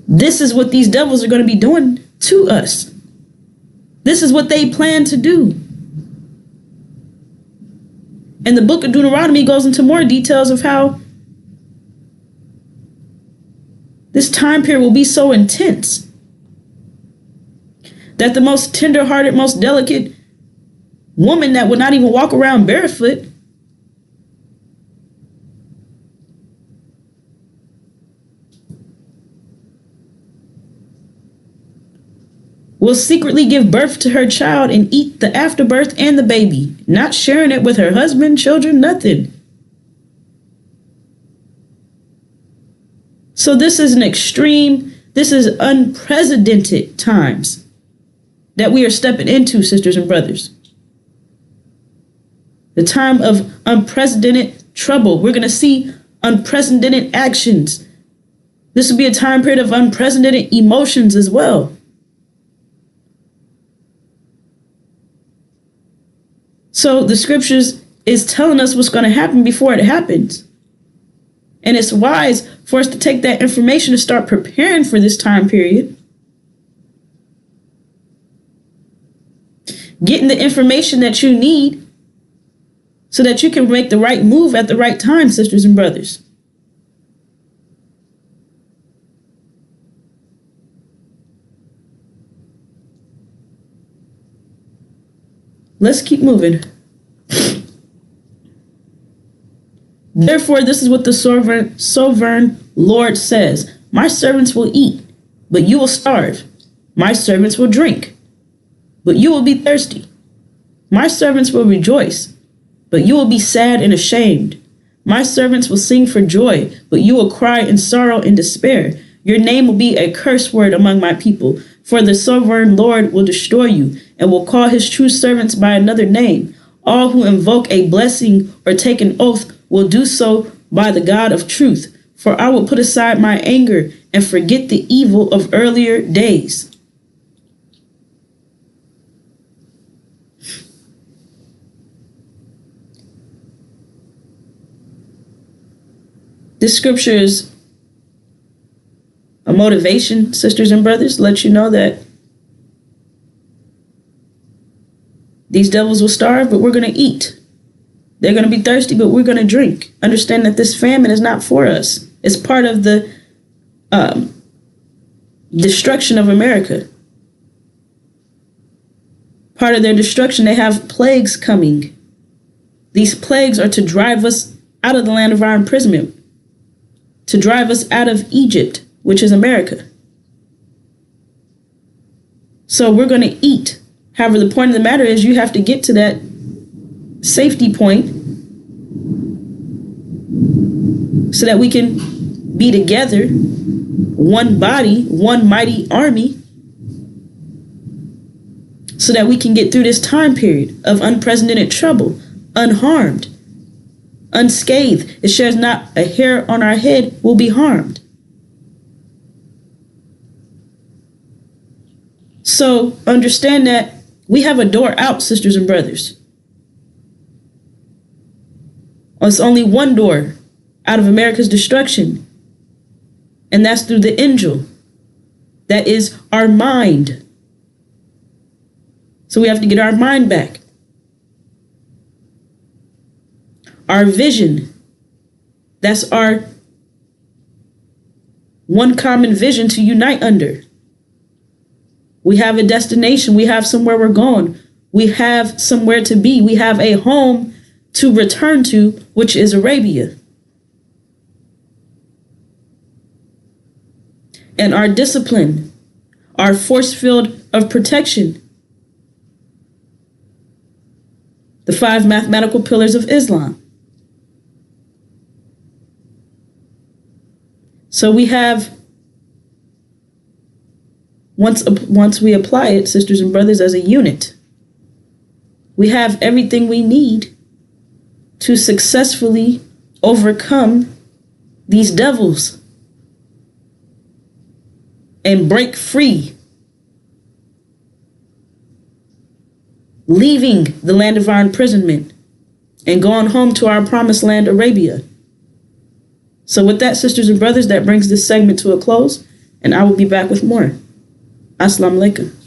This is what these devils are going to be doing to us. This is what they plan to do. And the book of Deuteronomy goes into more details of how this time period will be so intense that the most tender-hearted, most delicate woman that would not even walk around barefoot will secretly give birth to her child and eat the afterbirth and the baby, not sharing it with her husband, children, nothing. So this is an extreme, this is unprecedented times that we are stepping into, sisters and brothers. The time of unprecedented trouble. We're going to see unprecedented actions. This will be a time period of unprecedented emotions as well. So the scriptures is telling us what's going to happen before it happens. And it's wise for us to take that information and start preparing for this time period. Getting the information that you need so that you can make the right move at the right time, sisters and brothers. Let's keep moving. Therefore, this is what the sovereign Lord says. My servants will eat, but you will starve. My servants will drink, but you will be thirsty. My servants will rejoice, but you will be sad and ashamed. My servants will sing for joy, but you will cry in sorrow and despair. Your name will be a curse word among my people, for the sovereign Lord will destroy you and will call his true servants by another name. All who invoke a blessing or take an oath will do so by the God of truth. For I will put aside my anger and forget the evil of earlier days. This scripture is a motivation, sisters and brothers, to let you know that these devils will starve, but we're going to eat. They're going to be thirsty, but we're going to drink. Understand that this famine is not for us. It's part of the destruction of America. Part of their destruction, they have plagues coming. These plagues are to drive us out of the land of our imprisonment, to drive us out of Egypt, which is America. So we're going to eat. However, the point of the matter is you have to get to that safety point so that we can be together, one body, one mighty army, so that we can get through this time period of unprecedented trouble, unharmed, unscathed. It shares not a hair on our head will be harmed. So understand that we have a door out, sisters and brothers. It's only one door out of America's destruction, and that's through the angel. That is our mind. So we have to get our mind back. Our vision. That's our one common vision to unite under. We have a destination. We have somewhere we're going. We have somewhere to be. We have a home to return to, which is Arabia. And our discipline, our force field of protection, the 5 mathematical pillars of Islam. So we have, once we apply it, sisters and brothers, as a unit, we have everything we need to successfully overcome these devils and break free, leaving the land of our imprisonment and going home to our promised land, Arabia. So with that, sisters and brothers, that brings this segment to a close, and I will be back with more. Assalamu alaikum.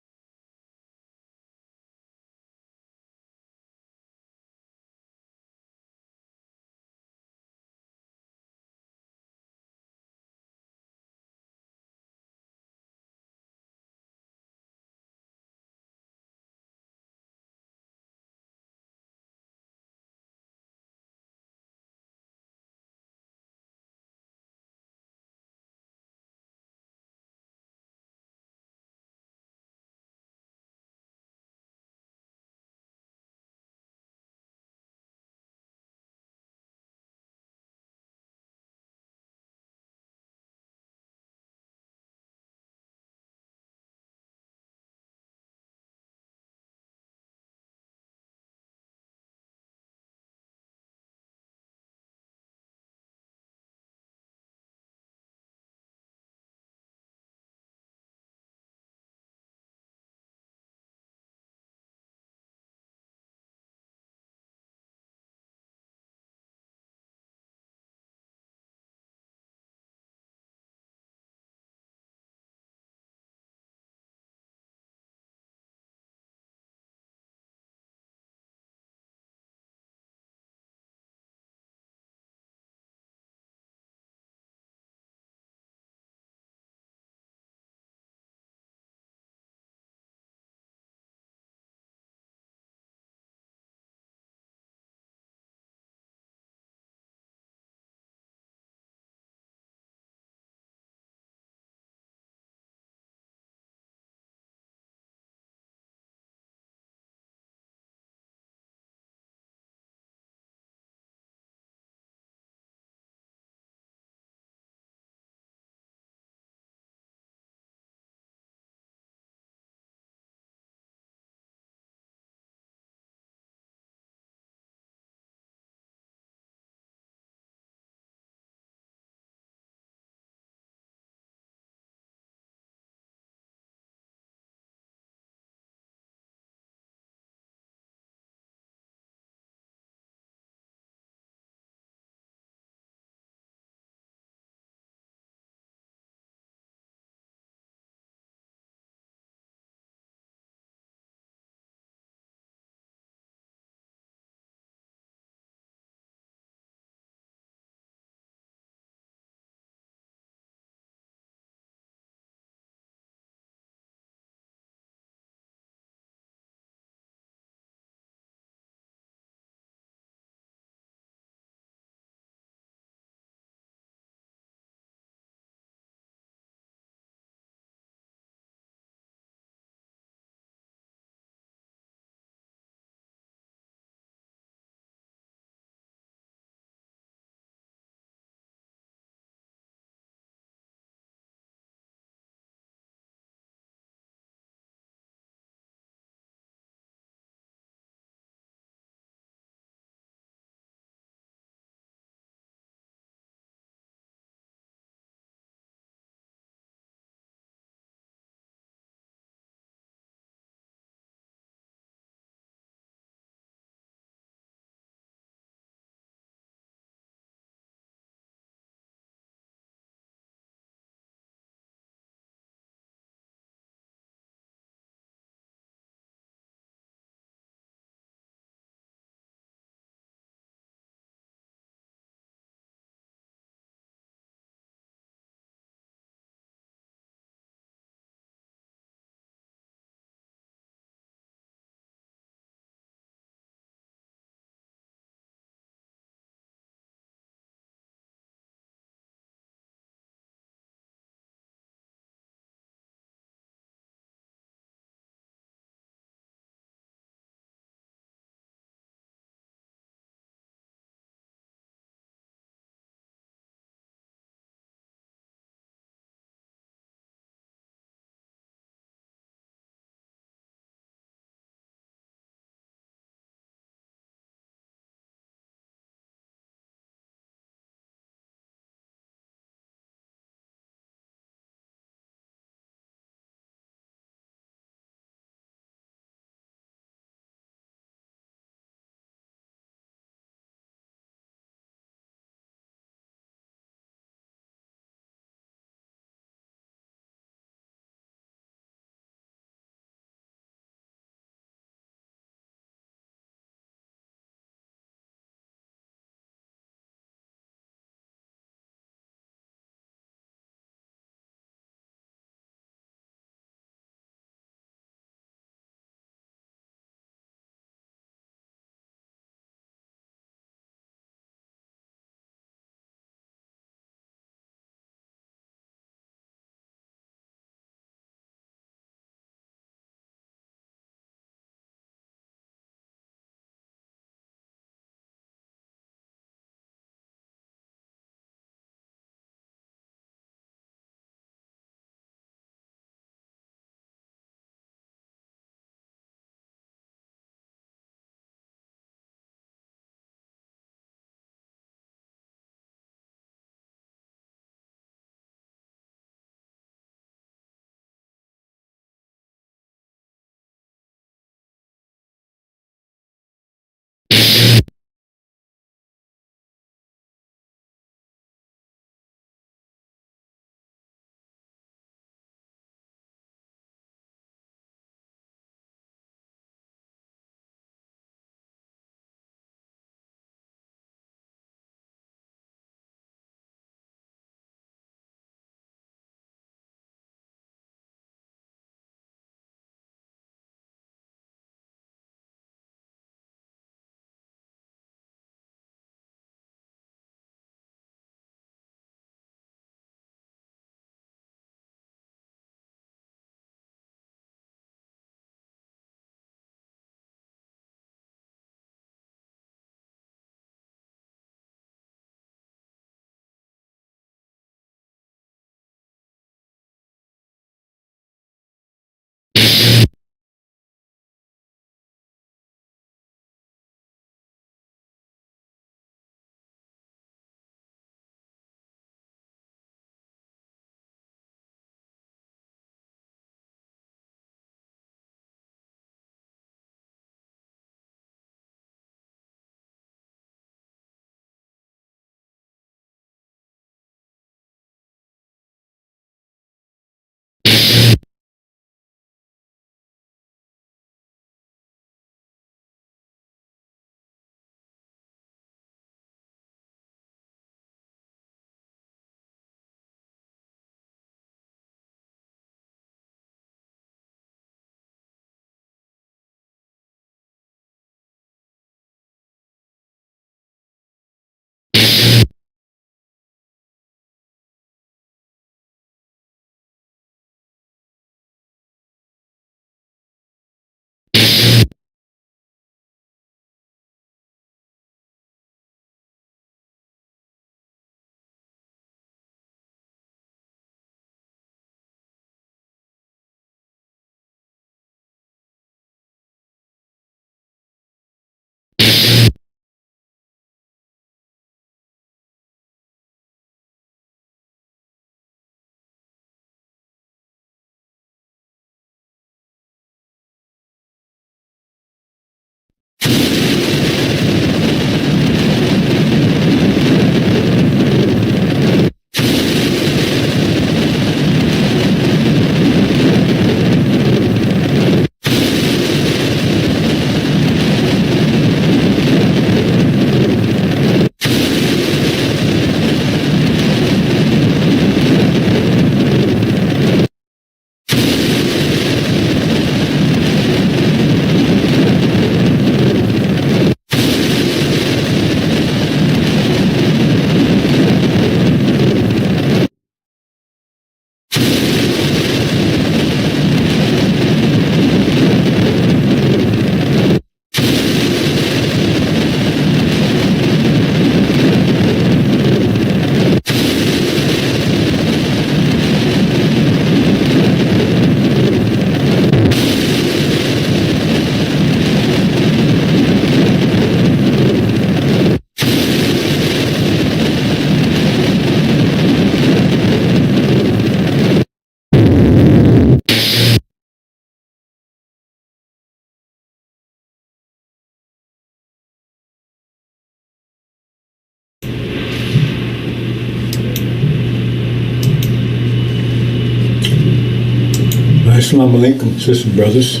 Assalamu alaikum, sisters and brothers.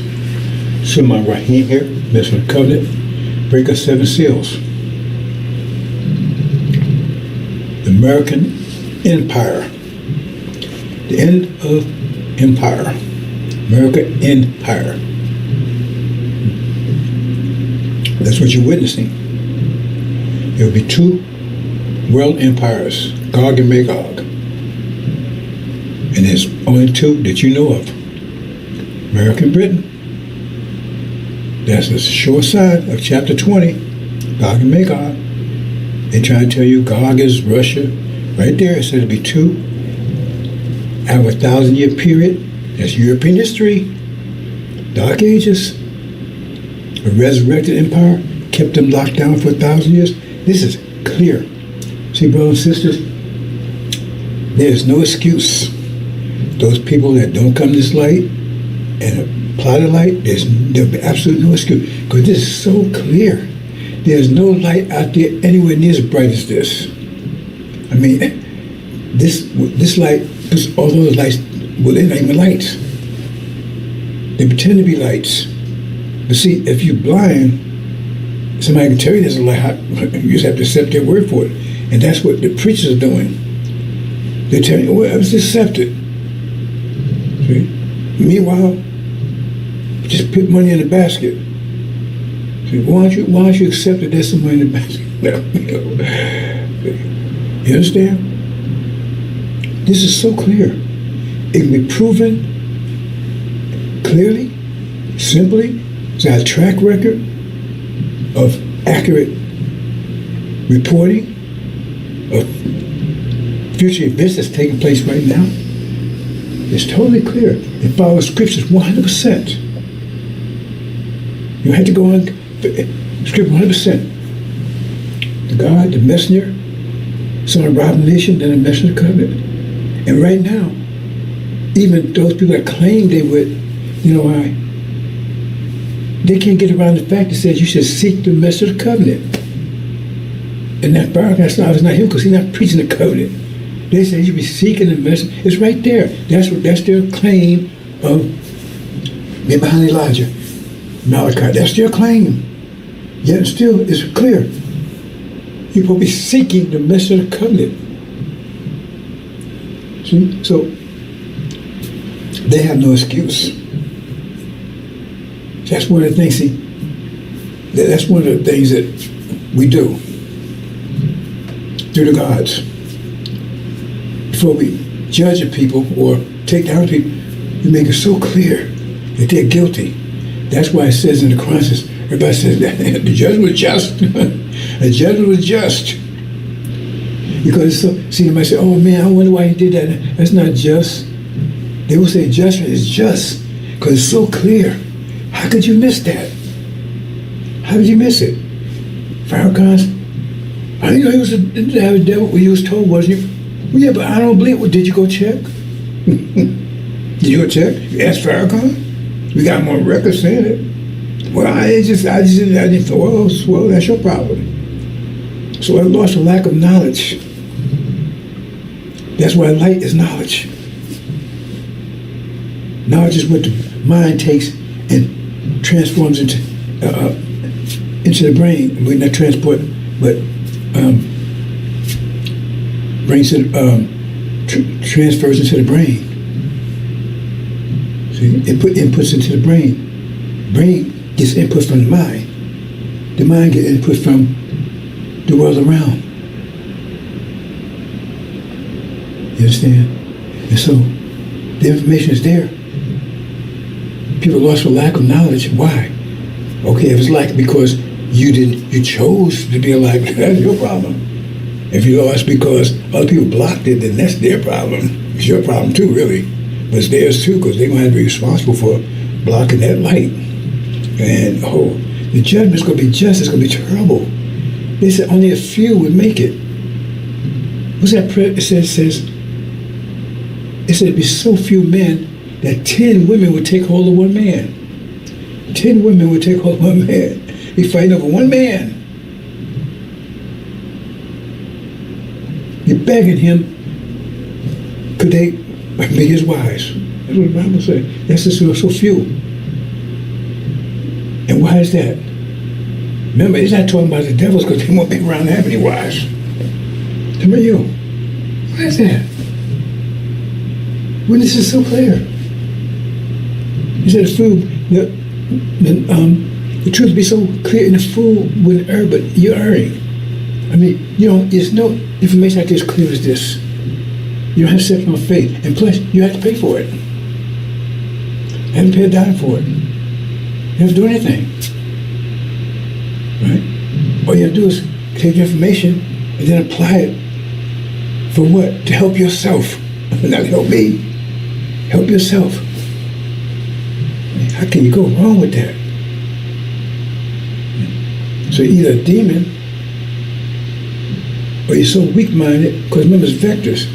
Shema Rahim here, Minister of the Covenant, Breaker of Seven Seals. The American Empire. The end of empire. America Empire. That's what you're witnessing. There will be two world empires, Gog and Magog. And there's only two that you know of. America and Britain. That's the short side of chapter 20, Gog and Magog. They try to tell you Gog is Russia. Right there, it says it'll be two out of a 1,000-year period. That's European history. Dark Ages. A resurrected empire kept them locked down for 1,000 years. This is clear. See, brothers and sisters, there's no excuse. Those people that don't come to this light and apply the light, there'll be absolutely no excuse. Because this is so clear. There's no light out there anywhere near as bright as this. I mean, this light puts all those lights, well, they're not even lights. They pretend to be lights. But see, if you're blind, somebody can tell you there's a light. You just have to accept their word for it. And that's what the preachers are doing. They're telling you, well, I was accepted. See? Meanwhile, just put money in the basket. See, why don't you accept that there's some money in the basket? You understand? This is so clear. It can be proven clearly, simply. It's our track record of accurate reporting of future events that's taking place right now. It's totally clear. It follows scriptures 100%. You have to go on scripture 100%. The God, the messenger, son of Revelation, then the messenger of the covenant. And right now, even those people that claim they would, you know why? They can't get around the fact that says you should seek the message of the covenant. And that Baruch is not him because he's not preaching the covenant. They say you should be seeking the message. It's right there. That's their claim of being behind Elijah. Malachi, that's their claim. Yet still, it's clear. You're supposed to be seeking the message of the covenant. See? So, they have no excuse. That's one of the things, see, that's one of the things that we do through the gods. Before we judge a people or take down people, we make it so clear that they're guilty. That's why it says in the Quran, everybody says that the judgment was just. The judgment was just. Because see, somebody say, oh man, I wonder why he did that. That's not just. They will say judgment is just because it's so clear. How could you miss that? How did you miss it? Farrakhan's, I didn't know he was the devil when he was told, wasn't he? Well, yeah, but I don't believe it. Well, did you go check? Did you go check? You asked Farrakhan? We got more records saying it. Well, I didn't thought, well, that's your problem. So I lost a lack of knowledge. That's why light is knowledge. Knowledge is what the mind takes and transforms into the brain. We're not transport, but brain transfers into the brain. See, inputs into the brain. Brain gets input from the mind. The mind gets input from the world around. You understand? And so the information is there. People lost for lack of knowledge. Why? Okay, if it's lack because you chose to be a lack, that's your problem. If you lost because other people blocked it, then that's their problem. It's your problem too, really. But it's theirs too, because they're going to have to be responsible for blocking that light. And the judgment's going to be just, it's going to be terrible. They said only a few would make it. What's that prayer? It said it'd be so few men that 10 women would take hold of one man. 10 women would take hold of one man. Be fighting over one man. You're begging him, could they be his wives? That's what the Bible says. That's just so few. And why is that? Remember, he's not talking about the devils because they won't be around to have any wives. Tell me you. Why is that? When this is so clear. He said the truth be so clear in the fool wouldn't err, but you're erring. I mean, there's no information like this clear as this. You don't have exceptional faith. And plus, you have to pay for it. You haven't paid a dime for it. You have to do anything. Right? All you have to do is take the information and then apply it for what? To help yourself. Not help me. Help yourself. How can you go wrong with that? So you're either a demon or you're so weak-minded, because remember, it's vectors.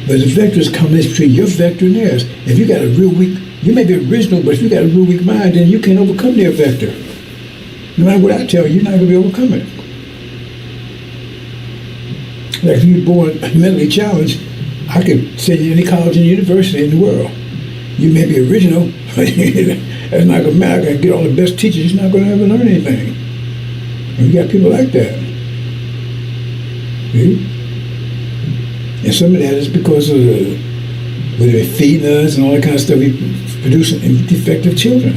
But the vectors come in between your vector and theirs. If you got a real weak, you may be original, but if you got a real weak mind, then you can't overcome their vector. No matter what I tell you, you're not going to be able to overcome it. Like if you're born mentally challenged, I could send you to any college and university in the world. You may be original, that's not going to matter. I can get all the best teachers, you're not going to ever learn anything. And we got people like that. See? And some of that is because of whether they're feeding us and all that kind of stuff, we producing defective children.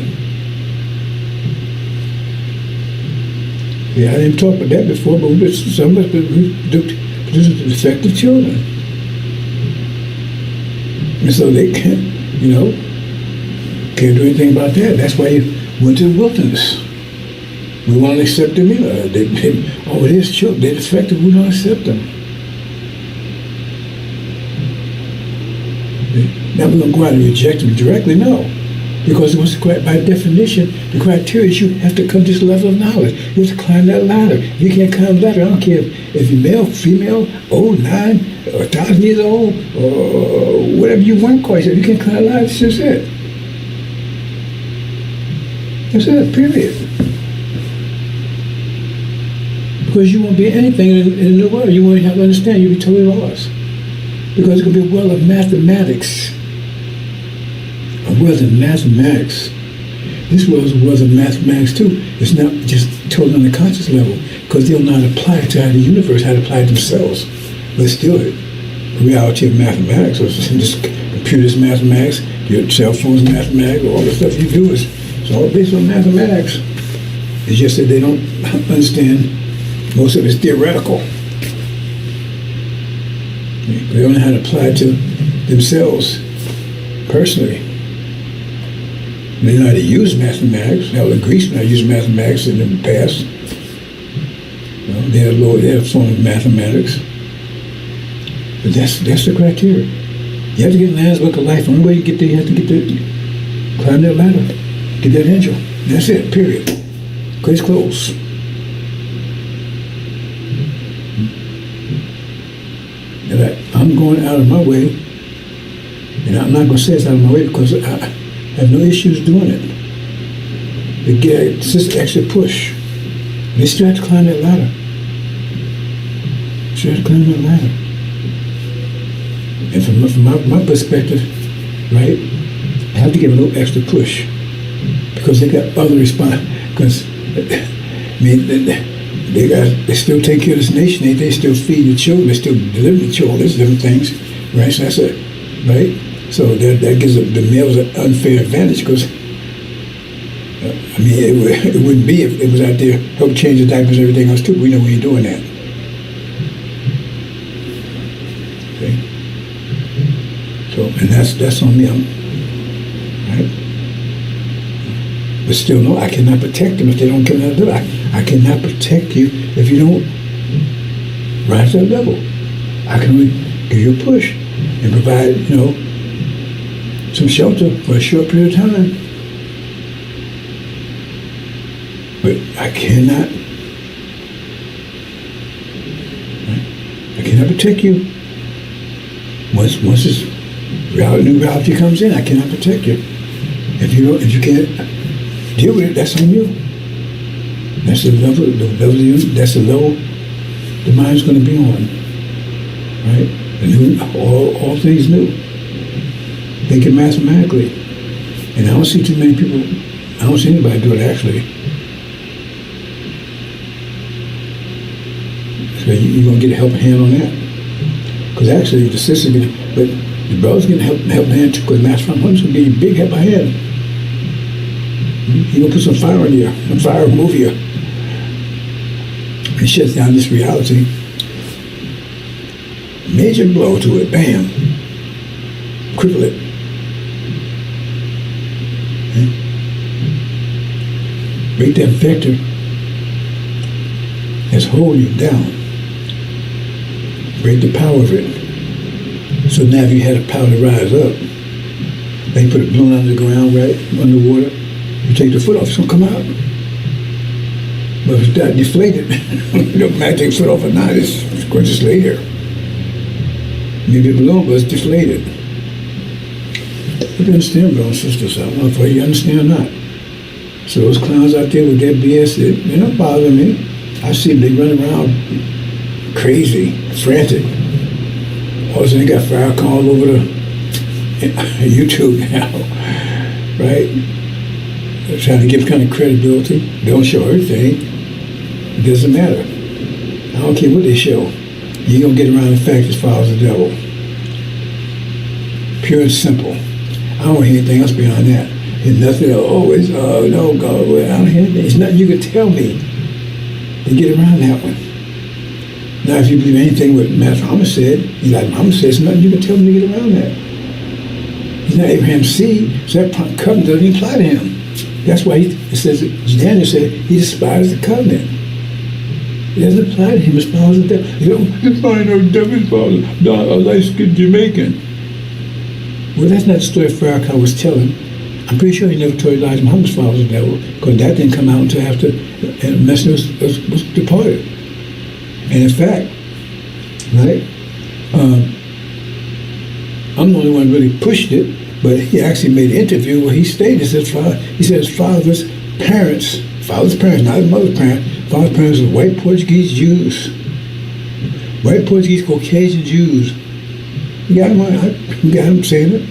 Yeah, I didn't talk about that before, but some of us producing defective children. And so they can't do anything about that. That's why you went to the wilderness. We won't accept them either. It is children. They're defective. We don't accept them. Now we're going to go out and reject them directly? No. Because by definition, the criteria is you have to come to this level of knowledge. You have to climb that ladder. If you can't climb the ladder, I don't care if you're male, female, old, 9, or 1,000 years old, or whatever you want to call yourself. You can't climb the ladder, that's just it. That's it, period. Because you won't be anything in the world. You won't have to understand. You'll be totally lost. Because it's going to be a world of mathematics. A world of mathematics. This world is a world of mathematics too. It's not just totally on the conscious level, because they'll not apply it to how the universe, how to apply it themselves. But still, the reality of mathematics, or just computers mathematics, your cell phones mathematics, all the stuff you do is it's all based on mathematics. It's just that they don't understand. Most of it's theoretical. They don't know how to apply it to themselves personally. They know how to use mathematics. Hell, the Greeks know how to use mathematics in the past. They had a form of mathematics. But that's the criteria. You have to get in the Lamb's Book of Life. The only way you get there, you have to climb that ladder. Get that angel. That's it, period. Case closed. And I'm going out of my way, and I'm not going to say it's out of my way because I have no issues doing it. It's just an extra push. They still have to climb that ladder. Still have to climb that ladder. And from my perspective, right, I have to give a little extra push because they got other because they still take care of this nation. They still feed the children. They still deliver the children. There's different things, right? So that's it, right? So that gives the males an unfair advantage because, it wouldn't be if it was out there help change the diapers and everything else too. We know we ain't doing that. Okay. So, and that's on me, right? But still, no, I cannot protect them if they don't come out of the door. I cannot protect you if you don't rise to that level. I can only give you a push and provide, some shelter for a short period of time. But I cannot protect you. Once this new reality comes in, I cannot protect you. If you can't deal with it, that's on you. That's the level that's the level the mind's going to be on, right? All things new. They can mathematically. And I don't see too many people, I don't see anybody do it actually. So you're going to get a helping hand on that. Because actually the sister's going to, but the brother's going to help hand too, because Master from Home's going to give you a big helping hand. He's going to put some fire in you, some fire will move you. And shuts down this reality. Major blow to it, bam. Cripple it. Break that vector that's holding you down. Break the power of it. So now if you had a power to rise up, they put a balloon under the ground, right? Underwater. You take the foot off, it's gonna come out. But if it's not deflated, it don't matter, take the foot off or not, it's going to just lay there. Maybe a balloon, but it's deflated. You understand, brothers and sisters? I don't know if you understand or not. So those clowns out there with their BS, they're not bothering me. I see them, they run around crazy, frantic. All of a sudden they got Farrakhan all over the YouTube now, right? They're trying to give kind of credibility. They don't show everything. It doesn't matter. I don't care what they show. You ain't gonna get around the fact as far as the devil. Pure and simple. I don't hear anything else beyond that. There's nothing else. Oh, it's, no, God, well, I don't hear anything. It's nothing you can tell me to get around that one. Now, if you believe anything what Master Muhammad said, Elijah Muhammad said, there's nothing you can tell me to get around that. He's not Abraham's seed, so that covenant doesn't even apply to him. That's why it says, Daniel said, he despised the covenant. It doesn't apply to him as far as the devil. You know, it's fine, no devil's father, not a light-skinned Jamaican. Well, that's not the story Farrakhan was telling. I'm pretty sure he never told Elijah Muhammad's father was the devil, because that didn't come out until after the messenger was departed. And in fact, right, I'm the only one who really pushed it, but he actually made an interview where he stated, he said his father's parents, not his mother's parents, father's parents were white Portuguese Jews. White Portuguese Caucasian Jews. You got him saying it.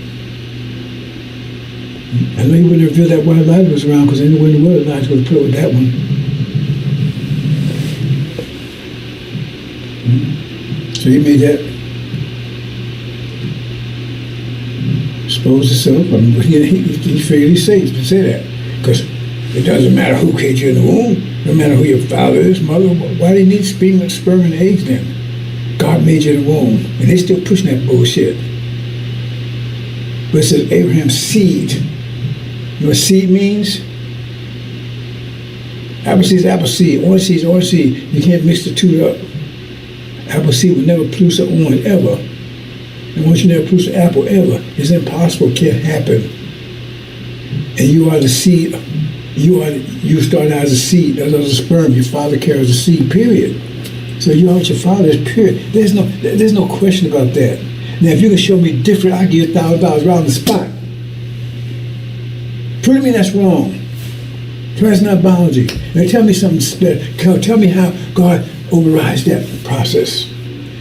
I know he wouldn't reveal that while Elijah was around, because anywhere in the world Elijah would have put up with that one. So he made that expose himself. I mean, he figured he's safe to say that, because it doesn't matter who created you in the womb, no matter who your father is, mother. Why do you need sperm and eggs then? God made you in the womb, and they still pushing that bullshit. But it says Abraham's seed. You know what seed means? Apple seed is apple seed. Orange seed is orange seed. You can't mix the two up. Apple seed will never produce an orange ever. And once you never produce an apple ever, it's impossible. It can't happen. And you are the seed. You start out as a seed, as a sperm. Your father carries the seed, period. So you are what your father is, period. There's no question about that. Now, if you can show me different, I'll give you $1,000 right on the spot. Prove to me that's wrong. That's not biology. Now tell me something better. Tell me how God overrides that process.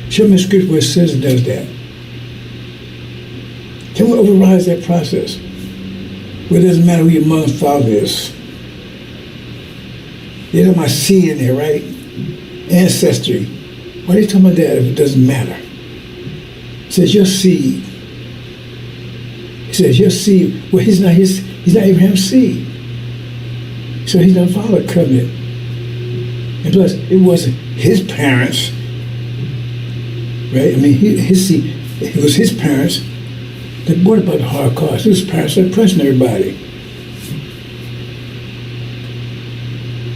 Show me a scripture where it says it does that. Tell me what overrides that process. Where it doesn't matter who your mother and father is. There's my seed in there, right? Ancestry. Why are you talking about that if it doesn't matter? It says your seed. It says your seed. Well, he's not Abraham's seed. So he's not following the covenant. And plus, it wasn't his parents, right? I mean, his seed, it was his parents that brought about the Holocaust. His parents that oppressing everybody.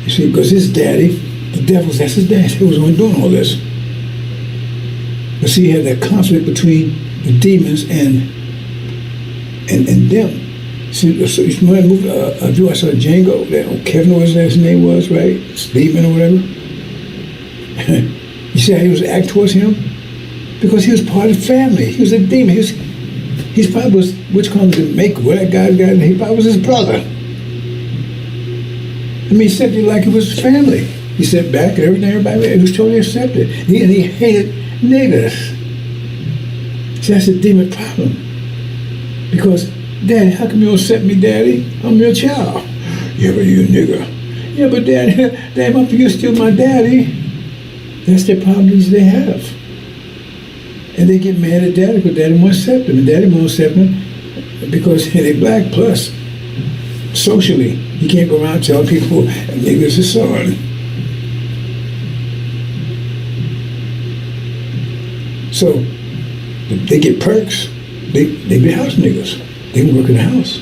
You see, because his daddy, the devil's, that's his dad. He was the one doing all this. But see, you had that conflict between the demons and them. See, so you remember the movie, I saw Django, that Kevin, what his name was, right? Steven or whatever. You see how he was act towards him? Because he was part of the family. He was a demon. He's probably was, which comes to make what that guy, he probably was his brother. I mean, he said it like it was his family. He sat back and everybody, he was totally accepted. And he hated niggas. See, that's a demon problem. Because, Daddy, how come you don't accept me, Daddy? I'm your child. Yeah, but you a nigga. Yeah, but Daddy, you're still my daddy. That's the problems they have. And they get mad at Daddy because Daddy won't accept them. And Daddy won't accept them because they're black. Plus, socially, you can't go around telling people niggas a son. So they get perks. They be house niggas. They can work in the house.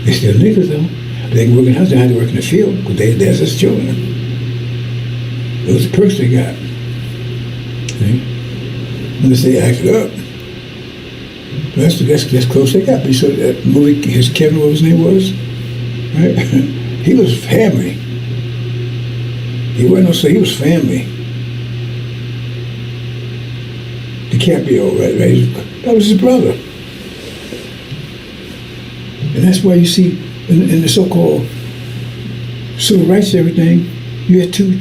They still niggas though. But they can work in the house. They don't have to work in the field because there's his children. Those are the perks they got. Unless they acted up. But that's close they got. But you saw that movie, his Kevin, what his name was? Right? He was family. He wasn't no say he was family. DiCaprio, right? That was his brother. And that's why you see in the so-called civil rights and everything, you had two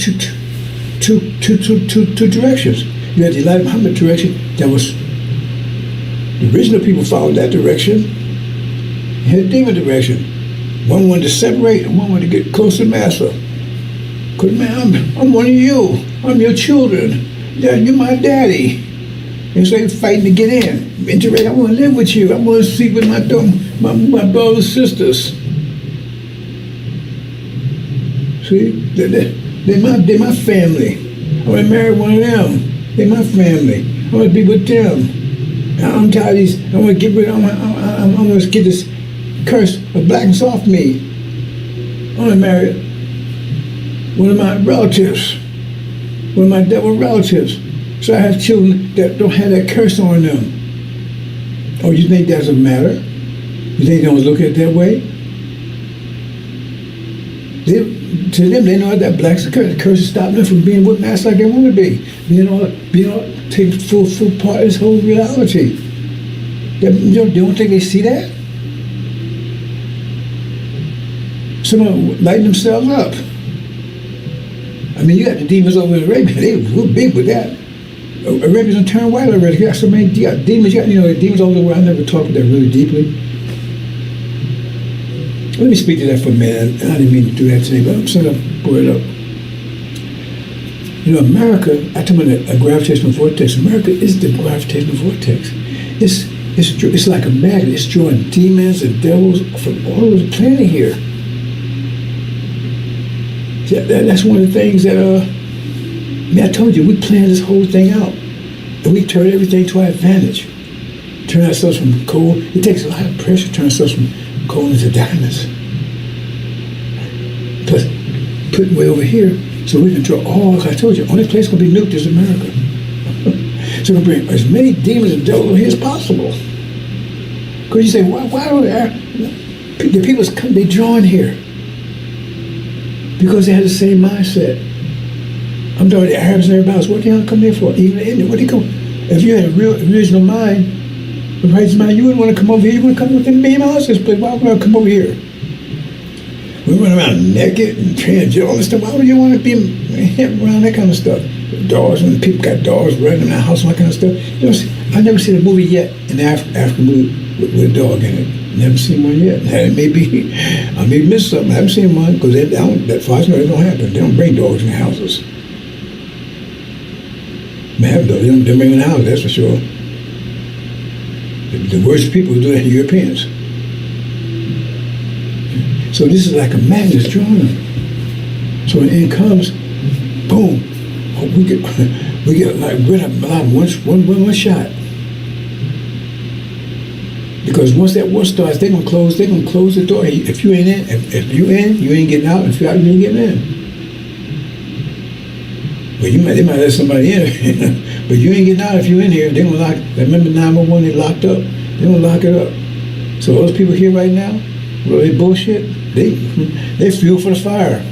directions. You had the Elijah Muhammad direction that was the original people followed that direction. You had a demon direction. One wanted to separate and one wanted to get close to Master. Because man, I'm one of you. I'm your children. Yeah, you're my daddy. And so they're fighting to get in. Interact. I want to live with you. I want to sleep with my brothers and sisters. See, they're my family. I want to marry one of them. They're my family. I want to be with them. I'm tired of these. I want to get rid of. I want to get this curse of blackness off me. I want to marry one of my relatives, one of my devil relatives. So I have children that don't have that curse on them. Oh, you think that doesn't matter? You think they don't look at it that way? To them, they know that black's a curse. The curse is stopping them from being what mass like they want to be. Being all take full part of this whole reality. You don't think they see that? Some of them lighting themselves up. I mean, you got the demons over in Arabia. They were big with that. Arabians done turned white already. You got so many demons. You got, demons all over the world. I never talked about that really deeply. Let me speak to that for a minute. I didn't mean to do that today, but I'm sort of brought it up. America, I talk about a gravitational vortex. America is the gravitational vortex. It's like a magnet. It's drawing demons and devils from all over the planet here. That's one of the things that, I told you, we planned this whole thing out. And we turned everything to our advantage. Turn ourselves from coal. It takes a lot of pressure to turn ourselves from coal into diamonds. Plus, putting way over here, so we can draw all, I told you, only place going to be nuked is America. So we're going to bring as many demons and devils over here as possible. Because you say, why don't the people come, they drawn here? Because they had the same mindset. I'm talking the Arabs and everybody else. What do y'all come here for? Even the Indian, what do you come? If you had a real original mind, the righteous mind, you wouldn't want to come over here. You want to come within me and my this place. Why would I come over here? We run around naked and transgender, all this stuff. Why would you want to be around that kind of stuff? Dogs, when people got dogs running in the house, all that kind of stuff. I've never seen a movie yet, an African movie with a dog in it. Never seen one yet. I may miss something. I haven't seen one because that far as I know, it don't happen. They don't bring dogs in the houses. They have dogs. They don't bring them in the house, that's for sure. The worst people who do that are Europeans. So this is like a magnet drawing them. So when it comes, boom, we get like rid of a lot of one shot. Because once that war starts, they're gonna close the door. If you ain't in, if you in, you ain't getting out. If you're out, you ain't getting in. Well, they might let somebody in, but you ain't getting out if you're in here. They're gonna lock. Remember 911? They locked up. They're gonna lock it up. So those people here right now, well, they bullshit. They fuel for the fire.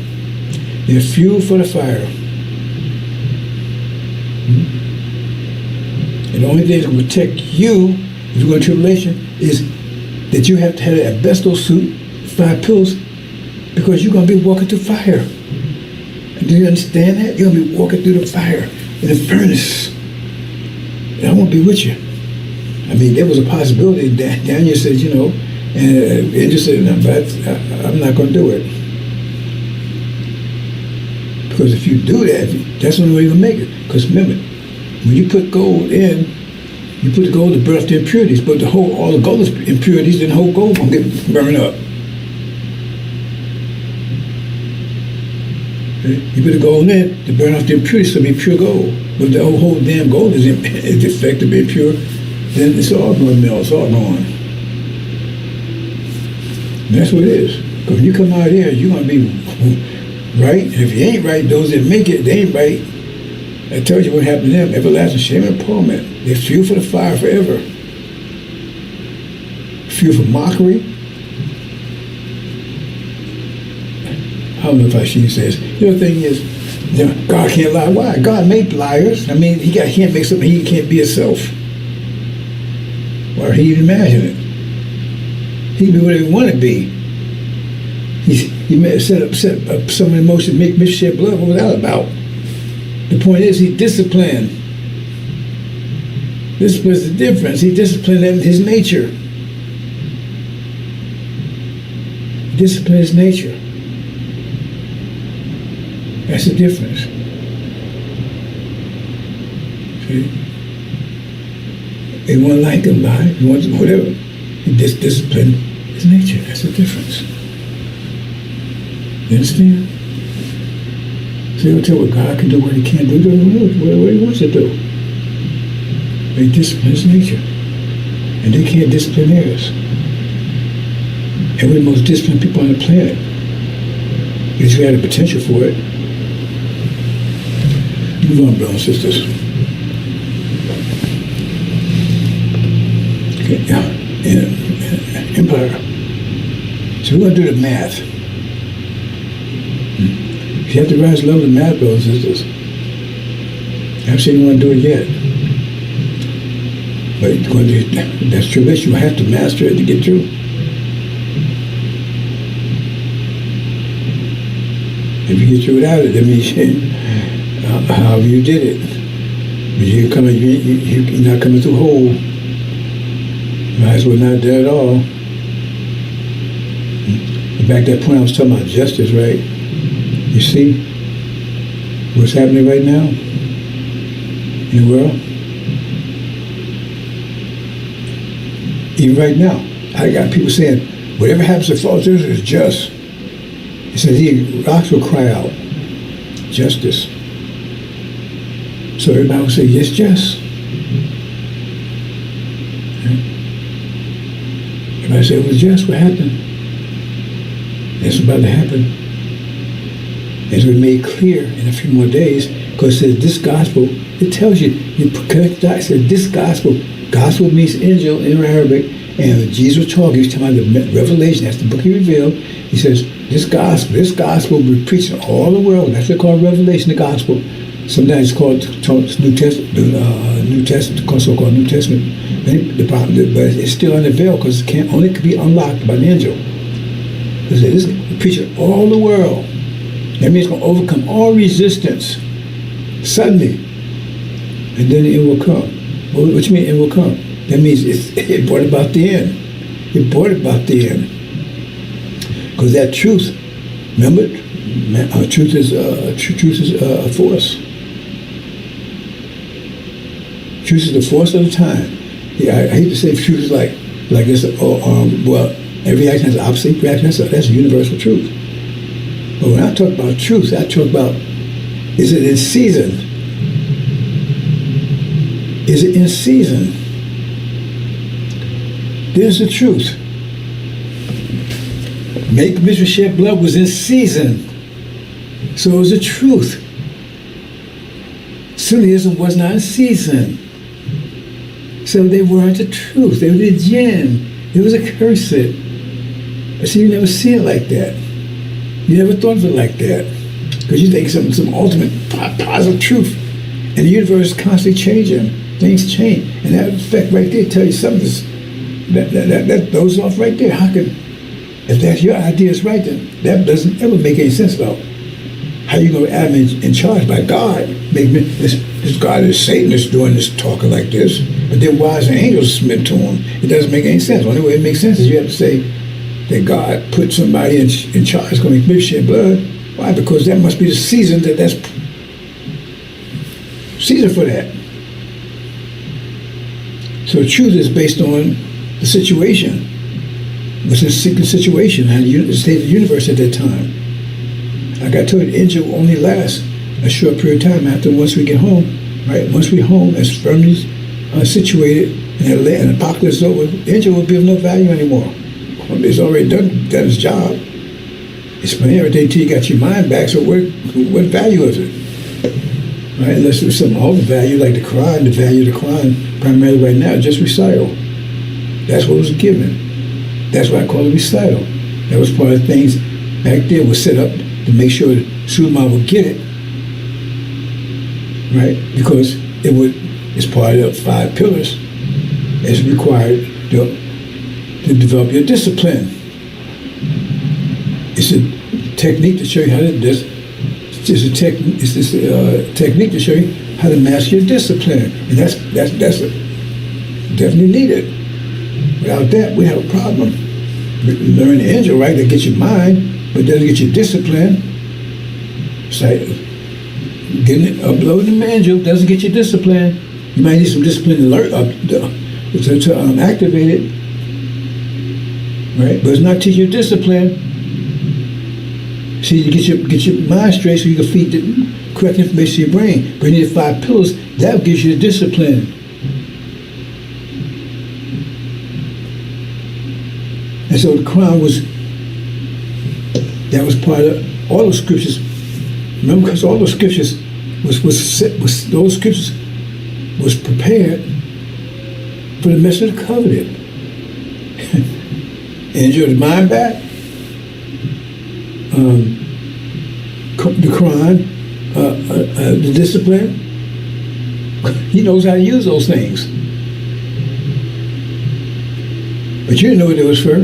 They're fuel for the fire. And the only thing that will protect you if you go into tribulation is that you have to have an asbestos suit, 5 pills, because you're going to be walking through fire. Do you understand that? You're going to be walking through the fire in the furnace. And I want to be with you. I mean, there was a possibility. Daniel said, you know, and interested in them, but I'm not going to do it. Because if you do that, that's the only way you're going to make it. Because remember, when you put gold in, you put the gold to burn up the impurities, but all the gold is impurities, then the whole gold won't get burned up. Okay? You put the gold in to burn off the impurities, so it'll be pure gold. But the whole damn gold is defective, impure, then it's all going to melt, it's all gone. And that's what it is. Because when you come out here, you're going to be right. And if you ain't right, those that make it, they ain't right. I told you what happened to them. Everlasting shame and torment. They're fuel for the fire forever. Fuel for mockery. I don't know if I should say this. The other thing is, you know, God can't lie. Why? God made liars. I mean, he can't make something he can't be himself. Or he can imagine it. He can be whatever he want to be. He set up some emotion, make me shed blood. What was that about? The point is, he disciplined. This was the difference. He disciplined his nature. He disciplined his nature. That's the difference. See? They want like him, lie. He wants whatever. He disciplined his nature. That's the difference. You understand? So he'll tell what God can do, what he can't do, what he wants to do. They discipline his nature. And they can't discipline theirs. And we're the most disciplined people on the planet. Because we had the potential for it. Move on, brothers and sisters. Okay, yeah. Empire. So we're going to do the math. You have to rise level in math, brothers and sisters. I'm saying you want to do it yet. But that's true. You have to master it to get through. If you get through without it, that means however you did it. But you're not coming through whole. Might as well not do it at all. Back to that point I was talking about justice, right? You see what's happening right now in the world? Even right now, I got people saying, whatever happens to false justice is just. He said, rocks will cry out, justice. So everybody will say, yes, just. Everybody said, it was just. What happened? That's about to happen. As we made clear in a few more days, because it says this gospel, it tells you, it says this gospel means angel in Arabic, and when Jesus was talking, he was talking about the revelation, that's the book he revealed. He says, this gospel will be preached in all the world. That's what they call revelation, the gospel. Sometimes it's called New Testament, so-called New Testament. But it's still under veil because it only could be unlocked by an angel. This is preached in all the world. That means it's going to overcome all resistance suddenly. And then it will come. What you mean it will come? That means it brought about the end. It brought about the end. Because that truth, remember, truth is a force. Truth is the force of the time. Yeah, I hate to say truth is like this. Well, every action has an opposite reaction. That's universal truth. But when I talk about truth, I talk about, is it in season? Is it in season? There's the truth. Make Mr. Shed Blood was in season. So it was the truth. Sunnism was not in season. So they weren't the truth. They were the jinn. It was a curse. But see, you never see it like that. You never thought of it like that. Because you think some ultimate positive truth. And the universe is constantly changing. Things change. And that effect right there tell you something that throws off right there. How can, if that's your idea is right, then that doesn't ever make any sense about how how you know I'm in charge by God? Make me this God is Satan is doing this talking like this, but then why is the angels submit to him? It doesn't make any sense. The only way it makes sense is you have to say that God put somebody in charge is going to make shed blood. Why? Because that must be the season that's season for that. So the truth is based on the situation. What's the situation and the state of the universe at that time. Like I told you, the angel only lasts a short period of time after once we get home, right? Once we're home, as firmly situated, and the apocalypse is over, the angel will be of no value anymore. It's already done its job. It's been everything till you got your mind back, so what value is it? Right? Unless there's some other value like the Quran, the value of the Quran, primarily right now, just recital. That's what was given. That's why I call it recital. That was part of the things back then was set up to make sure that Suleiman would get it. Right? Because it's part of the 5 pillars. It's required to develop your discipline. It's a technique to show you how to technique to show you how to master your discipline, and that's definitely needed. Without that, we have a problem. Learn the angel, right? That gets your mind, but doesn't get your discipline. It's like uploading the angel doesn't get your discipline. You might need some discipline to activate it, right? But it's not teaching you discipline. See, you get your mind straight so you can feed the correct information to your brain. But you need 5 pillars, that gives you the discipline. And so the Quran was part of all those scriptures. Remember, because all those scriptures those scriptures was prepared for the message of the covenant. Angel the mind back. The Quran, the discipline. He knows how to use those things. But you didn't know what it was for.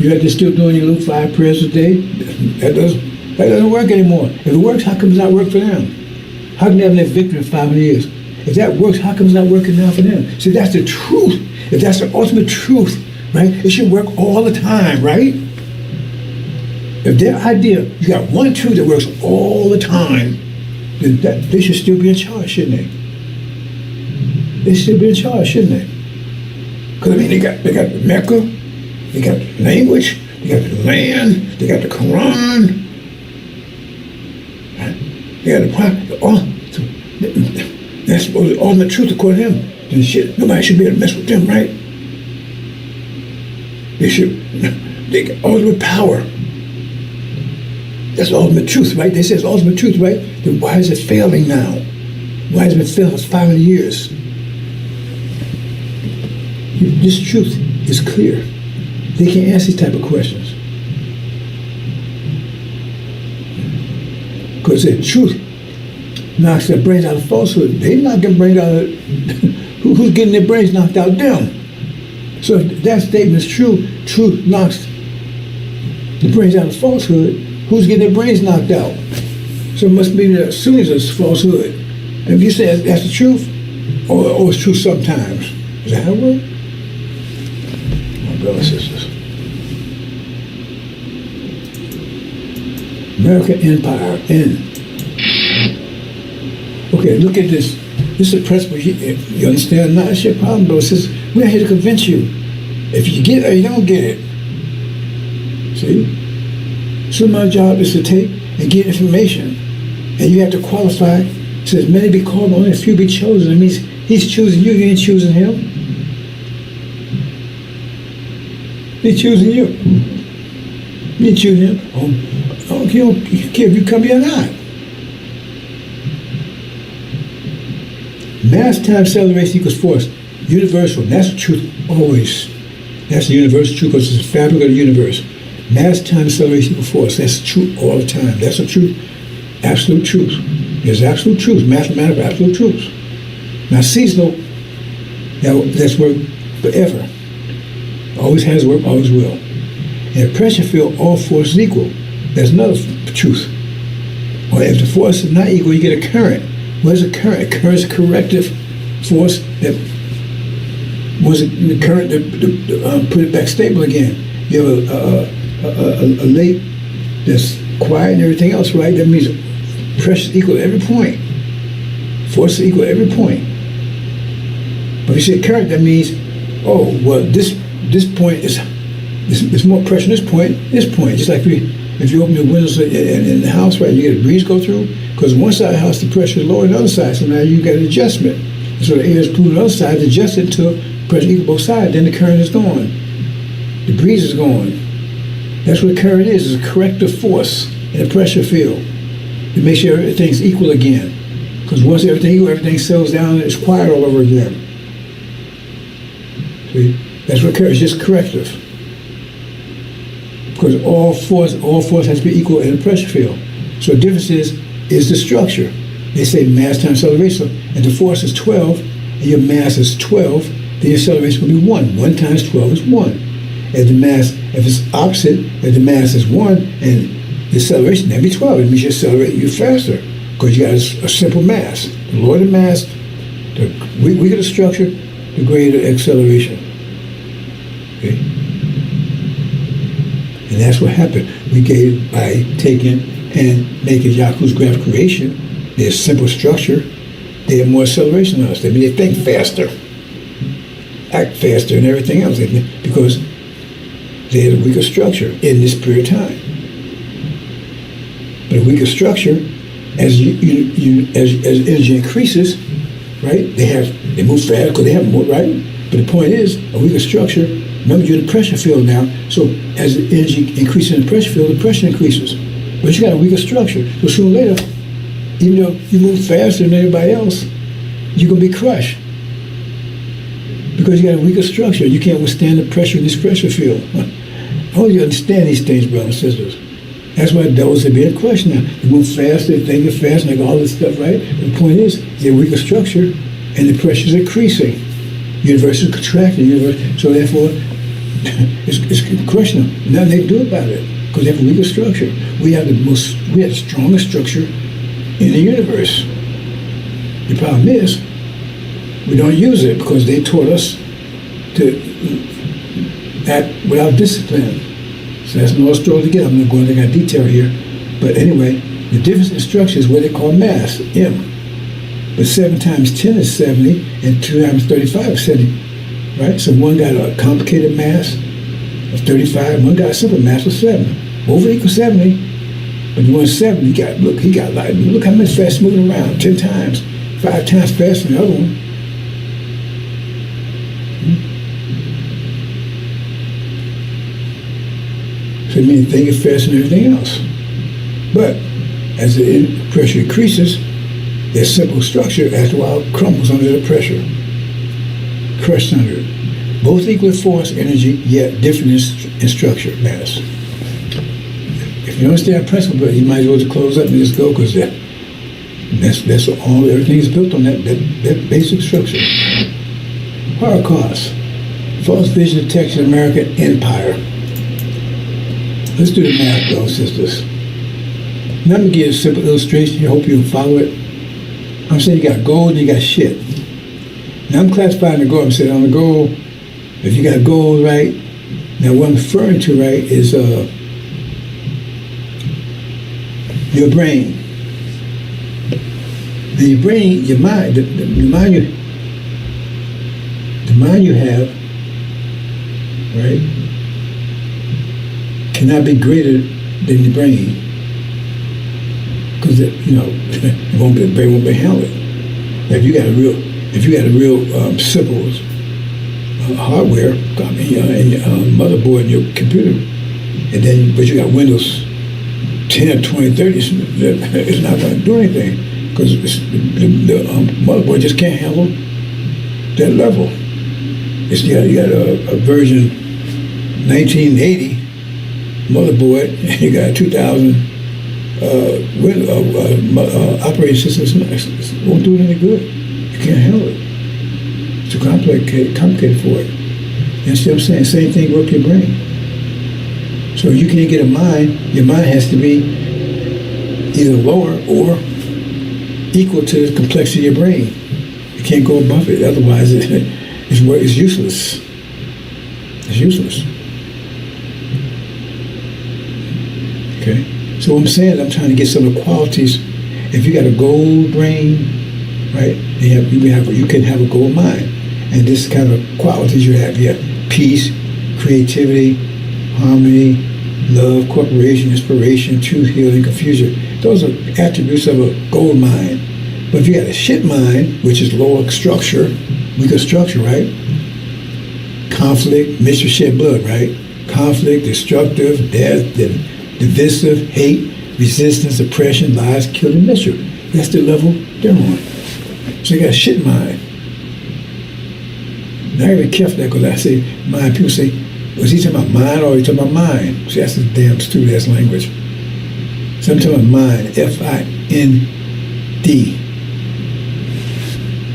You had to still doing your little 5 prayers a day. That doesn't work anymore. If it works, how come it's not work for them? How can they have that victory in 500 years? If that works, how come it's not working now for them? See, that's the truth. If that's the ultimate truth, right? It should work all the time, right? If their idea, you got one truth that works all the time, then they should still be in charge, shouldn't they? They should be in charge, shouldn't they? Because I mean, they got Mecca, they got the language, they got the land, they got the Quran, right? They got the Prophet. That's supposed to be the ultimate truth according to him. Then shit, nobody should be able to mess with them, right? They got ultimate power. That's the ultimate truth, right? They say it's ultimate truth, right? Then why is it failing now? Why has it been failing for 500 years? This truth is clear. They can't answer these type of questions. Because the truth knocks their brains out of falsehood. They knock their brains out of who's getting their brains knocked out? Them. So if that statement is true, truth knocks the brains out of falsehood. Who's getting their brains knocked out? So it must be that as soon as it's falsehood. And if you say that's the truth, or it's true sometimes, is that how it works? My brothers and sisters. American Empire, N. Okay, look at this. This is a principle. You understand? Not it's your problem, bro. It says, we're here to convince you. If you get it or you don't get it. See? So my job is to take and get information. And you have to qualify. It says, many be called, only a few be chosen. It means he's choosing you, you ain't choosing him. He's choosing you. You ain't choosing him. You don't care if you come here or not. Mass time acceleration equals force. Universal. That's the truth always. That's the universal truth because it's the fabric of the universe. Mass time acceleration equals force. That's the truth all the time. That's the truth. Absolute truth. There's absolute truth. Mathematical absolute truth. Now seasonal, that's worked forever. Always has worked, always will. In a pressure field, all force is equal. There's another truth. Well, if the force is not equal, you get a current. What is a current? A current is a corrective force that was the current that put it back stable again. You have a lake that's quiet and everything else, right? That means pressure is equal at every point. Force is equal at every point. But if you say current, that means, oh, well, this point is, there's more pressure in this point. Just like if you open the windows in the house, right, you get a breeze go through, because one side of the house, the pressure is lower than the other side, so now you got an adjustment. And so the air is cooling the other side, adjust it to pressure equal both sides, then the current is gone. The breeze is gone. That's what a current is. It's a corrective force in a pressure field. It makes sure everything's equal again. Because once everything settles down, it's quiet all over again. See? That's what current is, just corrective. Because all force has to be equal in a pressure field. So the difference is the structure. They say mass times acceleration. And the force is 12, and your mass is 12, then your acceleration will be 1. 1 times 12 is 1. If it's opposite, if the mass is 1 and the acceleration, that'd be 12. It means you accelerate you faster because you got a simple mass. The lower the mass, the weaker the structure, the greater the acceleration. Okay? And that's what happened. We gave, by taking and making Yaku's graph creation, their simple structure, they have more acceleration than us. That means they think faster, act faster, and everything else because they had a weaker structure in this period of time. But a weaker structure, as energy increases, right? They move fast because they have more, right? But the point is, a weaker structure. Remember, you're in a pressure field now. So as the energy increases in the pressure field, the pressure increases. But you got a weaker structure. So sooner or later, even though you move faster than everybody else, you're gonna be crushed because you got a weaker structure. You can't withstand the pressure in this pressure field. I want you to understand these things, brothers and sisters. That's why those are being crushed now. They move faster, they think fast, and all this stuff, right? But the point is, they're weaker structure, and the pressure is increasing. Universe is contracting, so therefore, it's crushing them. Nothing they can do about it because they have a weaker structure. We have the strongest structure in the universe. The problem is, we don't use it because they taught us to act without discipline. So that's another story together. I'm not going into that detail here. But anyway, the difference in structure is what they call mass, M. But 7 times 10 is 70, and 2 times 35 is 70. Right? So one got a complicated mass of 35, one got a simple mass of 7. Over equals 70. But the one 7, look how much fast moving around, 10 times, 5 times faster than the other one. So it means they get faster than everything else. But as the pressure increases, their simple structure after a while crumbles under the pressure, crushed under it. Both equal force, energy, yet different in structure, mass. If you understand principle, you might as well just close up and just go because that's all. Everything is built on that basic structure. Holocaust, false vision of Texas American empire. Let's do the math, brothers and sisters. Now I'm going to give you a simple illustration. I hope you can follow it. I'm saying you got gold and you got shit. Now I'm classifying the gold. I'm saying on the gold, if you got gold, right, now what I'm referring to, right, is your brain. And your brain, your mind, the mind you have, right, cannot be greater than the brain, because the brain won't be handled. If you got a real simple hardware, in your motherboard in your computer, but you got Windows 10, 20, 30, it's not going to do anything because the motherboard just can't handle that level. You got a version 1980 motherboard, and you got a 2000 operating system. It won't do it any good. You can't handle it. It's too complicated for it. And see what I'm saying? Same thing work your brain. So you can't get a mind. Your mind has to be either lower or equal to the complexity of your brain. You can't go above it. Otherwise, it's useless. It's useless. Okay? So what I'm saying, I'm trying to get some of the qualities. If you got a gold brain, right, you can have a gold mind. And this kind of qualities you have. You have peace, creativity, harmony, love, cooperation, inspiration, truth, healing, confusion. Those are attributes of a gold mind. But if you got a shit mind, which is lower structure, weaker structure, right? Conflict, mischief, shed blood, right? Conflict, destructive, death, divisive, hate, resistance, oppression, lies, killing, mischief. That's the level they're on. So you got a shit mind. Now I gotta be careful that because I say mind. People say, was he talking about mind or he talking about mind? See, that's the damn stupid ass language. So I'm talking about mind, F-I-N-D.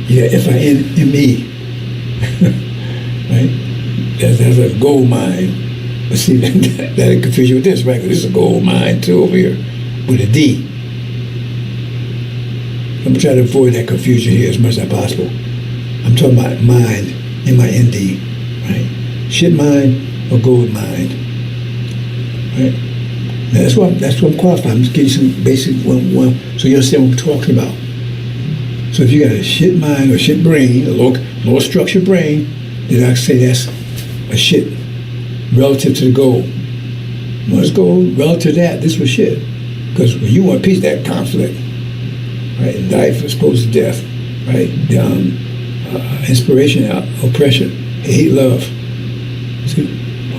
Yeah, F-I-N-M-E. Right? That's a gold mine. But see, that'll confuse you with this, right? Because this is a gold mine too over here with a D. I'm trying to avoid that confusion here as much as possible. I'm talking about mind, M-I-N-D, right? Shit mind or gold mind, right? Now that's what I'm qualified. I'm just giving you some basic one, so you understand what we're talking about. So if you got a shit mind or shit brain, a low structured brain, then I say that's a shit relative to the gold. What's gold relative to that? This was shit. Because when you want peace, that conflict, right? Life is opposed to death, right? Inspiration, oppression, hate, love. See?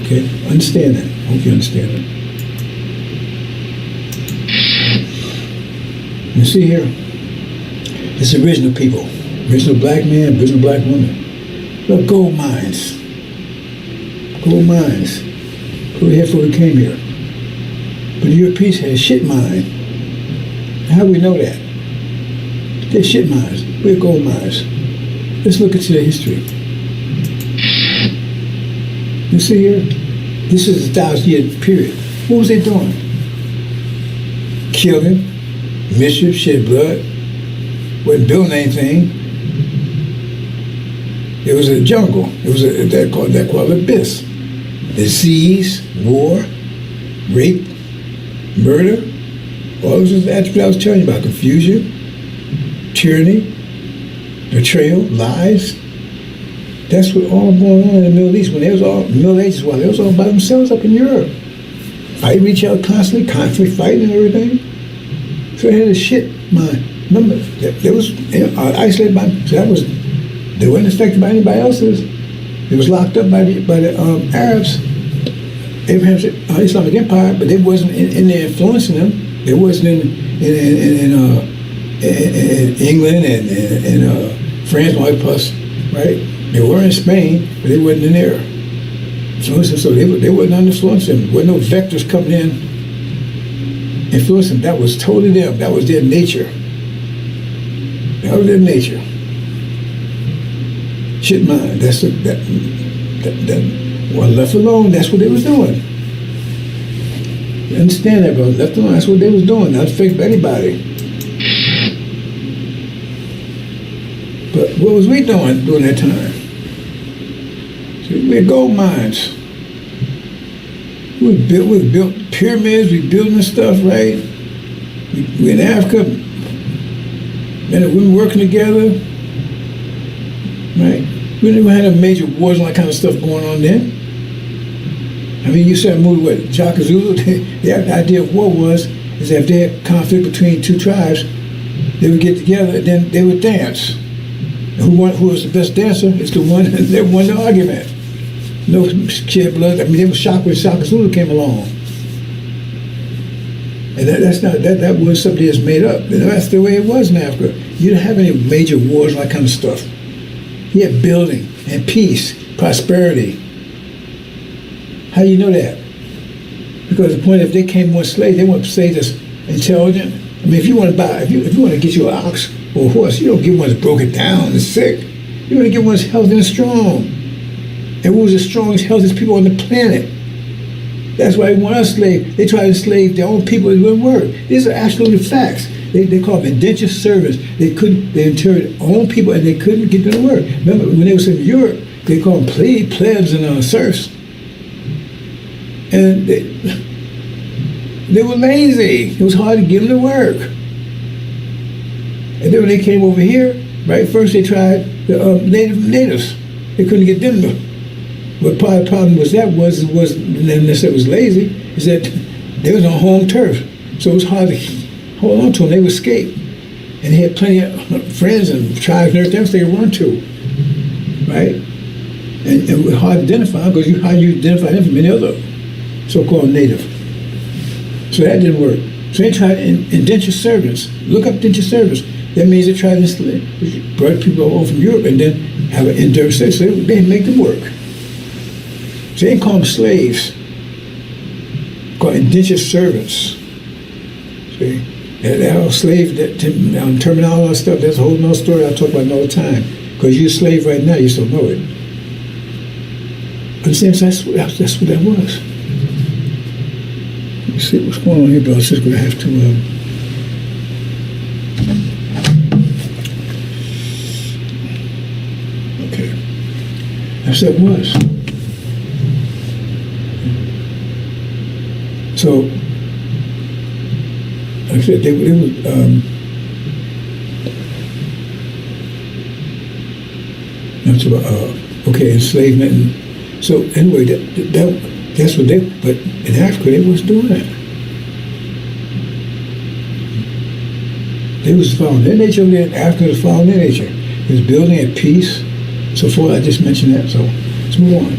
Okay, understand that. I hope you understand that. You see here, it's original people, original black man, original black woman. Look, gold mines. Gold mines. We were here before we came here. But the Europeans had a shit mine. How do we know that? They're shit mines. We're gold mines. Let's look into their history. You see here? This is a 1,000-year period. What was they doing? Killing, mischief, shed blood. Wasn't building anything. It was a jungle. It was that called abyss. Disease, war, rape, murder. All those attributes I was telling you about. Confusion, tyranny, betrayal, lies. That's what all going on in the Middle East. When they was all Middle Ages, while they was all by themselves up in Europe, fighting each other constantly, fighting and everything. So they had a shit mind. Remember, they was isolated by. So that was. They weren't affected by anybody else's. They was locked up by the Arabs, Abraham's Islamic Empire, but they wasn't in there influencing them. They wasn't in England and France and all that plus, right? They were in Spain, but they wasn't in there. So they wasn't under influencing them. There were no vectors coming in influencing them. That was totally them. That was their nature. That was their nature. Shit mind. That's well, left alone, that's what they was doing. You understand that, bro? Left alone, that's what they was doing. Not affected by anybody. But what was we doing during that time? See, we had gold mines. We built pyramids, we building stuff, right? We in Africa, men and women working together, right? We didn't have no major wars and all that kind of stuff going on then. I mean, you saw a movie with Shaka Zulu. The idea of war is that if they had conflict between two tribes, they would get together and then they would dance. And who was the best dancer is the one that won the argument. No shed blood. I mean, they were shocked when Shaka Zulu came along. And that was something that's made up. That's the way it was in Africa. You didn't have any major wars and that kind of stuff. You had building and peace, prosperity. How do you know that? Because the point, if they came one slave, they want slaves that's intelligent. I mean, if you want to if you want to get you an ox or a horse, you don't get one that's broken down and sick. You want to get one that's healthy and strong. And who's the strongest, healthiest people on the planet? That's why they want us slaves. They try to enslave their own people. It wouldn't work. These are absolutely facts. They call them indentured servants. They interred their own people and they couldn't get them to work. Remember when they was in Europe, they called them plebs and serfs. And they were lazy. It was hard to get them to work. And then when they came over here, right, first they tried the natives. They couldn't get them to. But part of the problem was it was lazy, is that they was on home turf. So it was hard to hold on to them. They would escape. And they had plenty of friends and tribes and everything else they could run to. Right? And it was hard to identify them because how do you identify them from any other so-called native? So that didn't work. So they tried indentured servants. Look up indentured servants. That means they tried to enslave, brought people over from Europe and then have an indentured servant. So they make them work. So they didn't call them slaves. Called indentured servants. See? That whole slave, that terminology, all that stuff, that's a whole nother story I'll talk about another time. Because you're a slave right now, you still know it. Understand? So that's what that was. Let me see what's going on here, but I was just going to have to... Okay. That's what it was. So, like I said, they was, okay, enslavement. And so anyway, that's what they. But in Africa, they was doing that. They was following their nature over there. Africa was following their nature. It was building at peace. So forth. I just mentioned that. So let's move on.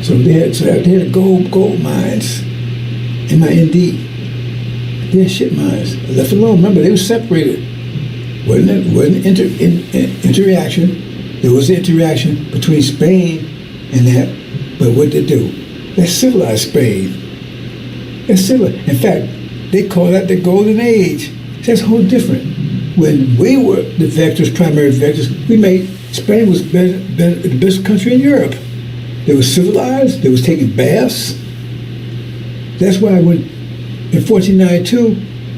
So they had gold mines. MIND. They had shit mines. Left alone. Remember, they were separated. Wasn't interaction. There was an interaction between Spain and that. But what did they do? They civilized Spain. That's civilized. In fact, they call that the Golden Age. That's whole different. When we were the vectors, primary vectors, we made Spain was the best country in Europe. They were civilized. They was taking baths. That's why when in 1492,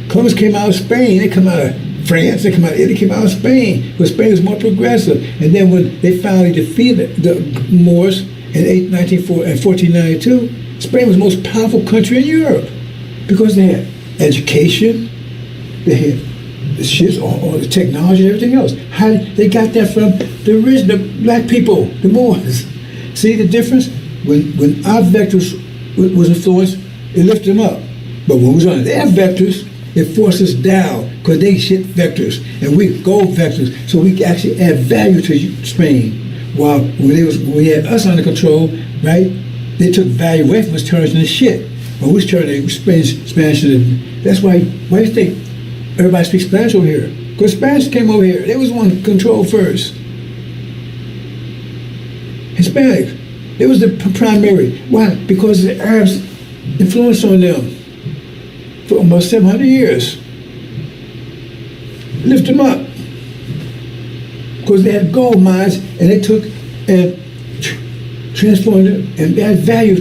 Columbus came out of Spain. They come out of France. They come out of Italy. Came out of Spain. Because Spain was more progressive. And then when they finally defeated the Moors in 1492, Spain was the most powerful country in Europe because they had education. They had the shit, all the technology and everything else. How they got that from the original black people, the Moors. See the difference? When our vectors was influenced, it lifted them up. But when we was on their vectors, it forced us down because they shit vectors and we gold vectors. So we actually add value to Spain. While when we had us under control, right, they took value away from us, turned us into shit. But we was turning Spanish into, that's why do you think everybody speaks Spanish over here? Because Spanish came over here. They was one control first. Hispanics, they was the primary. Why? Because the Arabs influence on them for almost 700 years. Lift them up. Because they had gold mines and they took and transformed it and added value.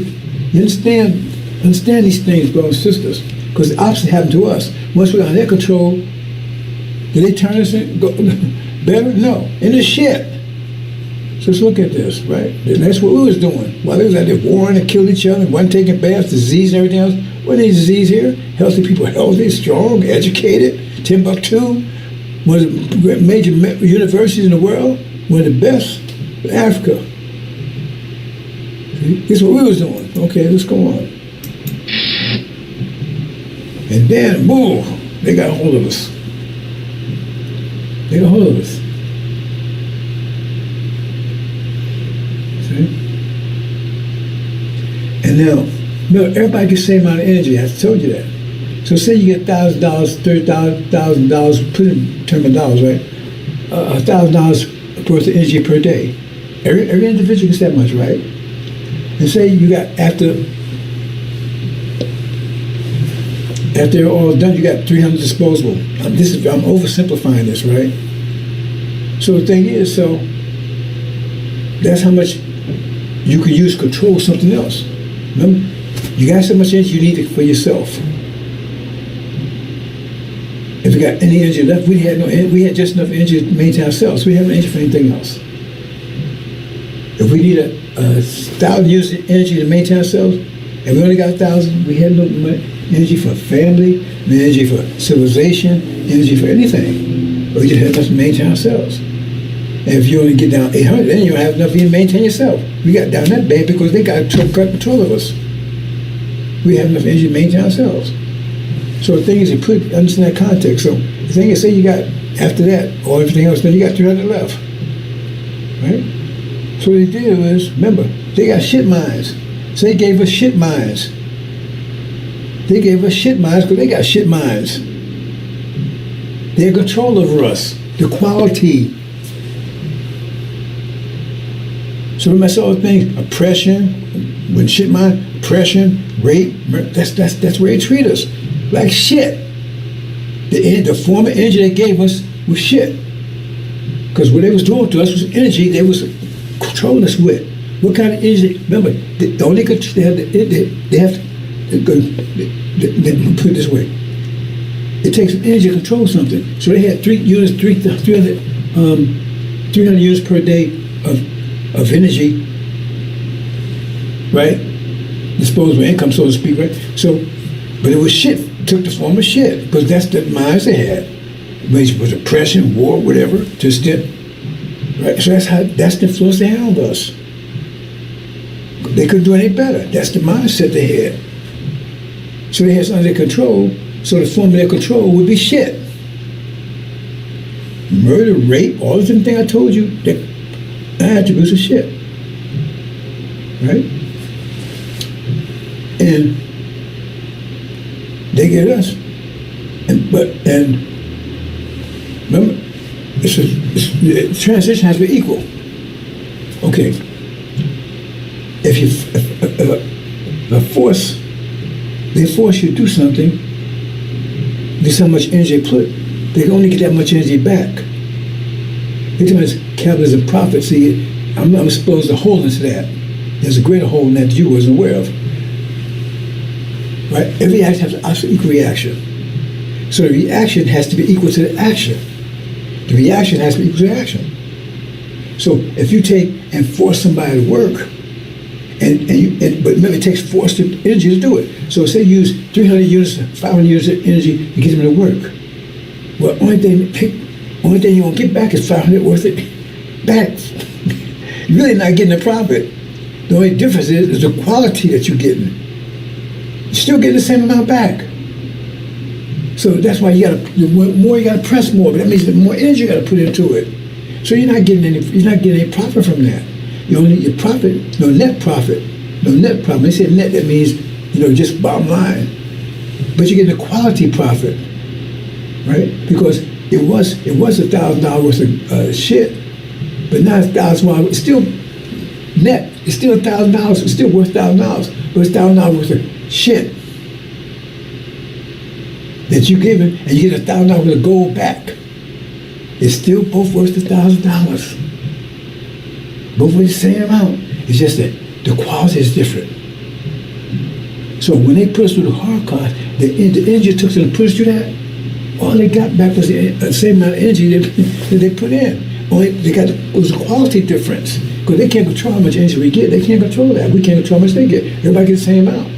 You understand these things, brothers and sisters. Because the opposite happened to us. Once we were under their control, did they turn us better? No. Into shit. So let's look at this, right? And that's what we was doing. While they was out there warring and killing each other, one taking baths, disease and everything else. What is disease here? Healthy people, healthy, strong, educated. Timbuktu, one of the major universities in the world, one of the best in Africa. See? This is what we was doing. Okay, let's go on. And then, boom, they got a hold of us. They got a hold of us. See? And now, remember, everybody gets the same amount of energy. I told you that. So say you get $1,000, $30,000, put in terms of dollars, right? $1,000 worth of energy per day. Every individual gets that much, right? And say you got, after they're all done, you got 300 disposable. I'm oversimplifying this, right? So the thing is, so that's how much you can use to control something else. Remember, You got so much energy you need it for yourself. If we got any energy left, we had just enough energy to maintain ourselves. We have no energy for anything else. If we need a 1,000 units of energy to maintain ourselves, and we only got 1,000, we had no energy for family, no energy for civilization, energy for anything. But we just had enough to maintain ourselves. And if you only get down 800, then you don't have enough to even maintain yourself. We got down that bad because they got control of us. We have enough energy to maintain ourselves. So the thing is, you understand that context. So the thing is, say you got, after that, or everything else, then you got 300 left. Right? So what they did was, remember, they got shit minds. So they gave us shit minds. They gave us shit minds because they got shit minds. They have control over us. The quality. So remember I saw the things, oppression, when shit mind, oppression, rape, that's the way they treat us. Like shit. The form of energy they gave us was shit. Because what they was doing to us was energy they was controlling us with. What kind of energy? Remember, the only they have to put it this way. It takes energy to control something. So they had 300 units per day of energy, right? Disposable income, so to speak, right? So, but it was shit. It took the form of shit because that's the minds they had. It was oppression, war, whatever. Just did, right? So that's the influence they had on us. They couldn't do any better. That's the mindset they had. So they had something they control. So the form of their control would be shit. Murder, rape, all the different things I told you, that attributes of shit. Right? And they get us. And remember, the transition has to be equal. Okay. If they force you to do something, there's how much energy they put, they can only get that much energy back. They tell me it's capitalism profit. See, I'm supposed to hold into that. There's a greater hole in that you wasn't aware of. Right? Every action has an equal reaction. So the reaction has to be equal to the action. The reaction has to be equal to the action. So if you take and force somebody to work, but remember, it takes force energy to do it. So say you use 300 units, 500 units of energy to get them to work. Well, only thing you're gonna get back is 500 worth it back. You're really not getting a profit. The only difference is the quality that you're getting. You're still getting the same amount back. So that's why you gotta press more, but that means the more energy you gotta put into it. So you're not getting any profit from that. Your profit, no net profit. They say net, that means, just bottom line. But you're getting a quality profit, right? Because it was $1,000 worth of shit, but now it's $1,000. It's still net. It's still $1,000. It's still worth $1,000, but it's $1,000 worth of shit that you give it, and you get $1,000 worth of gold back. It's still both worth $1,000. Both with the same amount. It's just that the quality is different. So when they put us through the Holocaust, the energy took them to put us through that. All they got back was the same amount of energy that they put in. Only it was a quality difference because they can't control how much energy we get. They can't control that. We can't control how much they get. Everybody gets the same amount,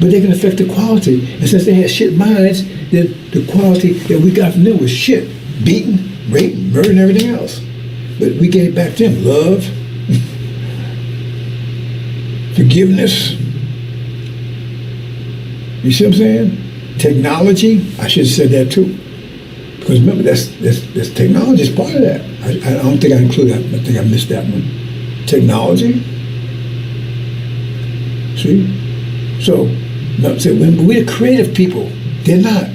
but they can affect the quality. And since they had shit minds, then the quality that we got from them was shit, beaten, rape, murder, and everything else. But we gave back to them love, forgiveness. You see what I'm saying? Technology. I should have said that too. Because remember, that's technology is part of that. I don't think I included that. I think I missed that one. Technology. See? So, when we're creative people, they're not.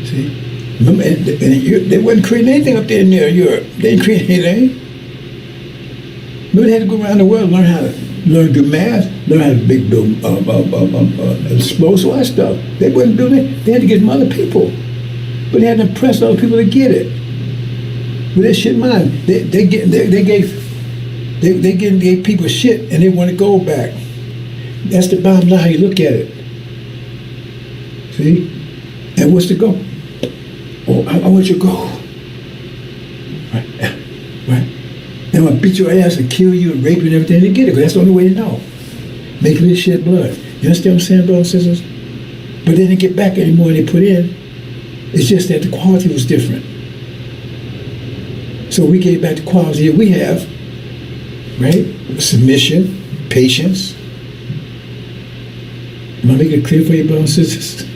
See? Remember, they wasn't creating anything up there near Europe. They didn't create anything. Remember, they had to go around the world and learn to do math, learn how to build explosives, all that stuff. They wasn't doing it. They had to get from other people. But they had to impress other people to get it. With their shit mind, they gave They gave people shit and they want to go back. That's the bottom line. How you look at it. See? And what's the goal? Oh, I want you to go. Right? They want to beat your ass and kill you and rape you and everything to get it, because that's the only way to know. Make you shed blood. You understand what I'm saying, brothers and sisters? But they didn't get back any more than they put in. It's just that the quality was different. So we gave back the quality that we have, right? Submission, patience. Am I making it clear for you, brothers and sisters?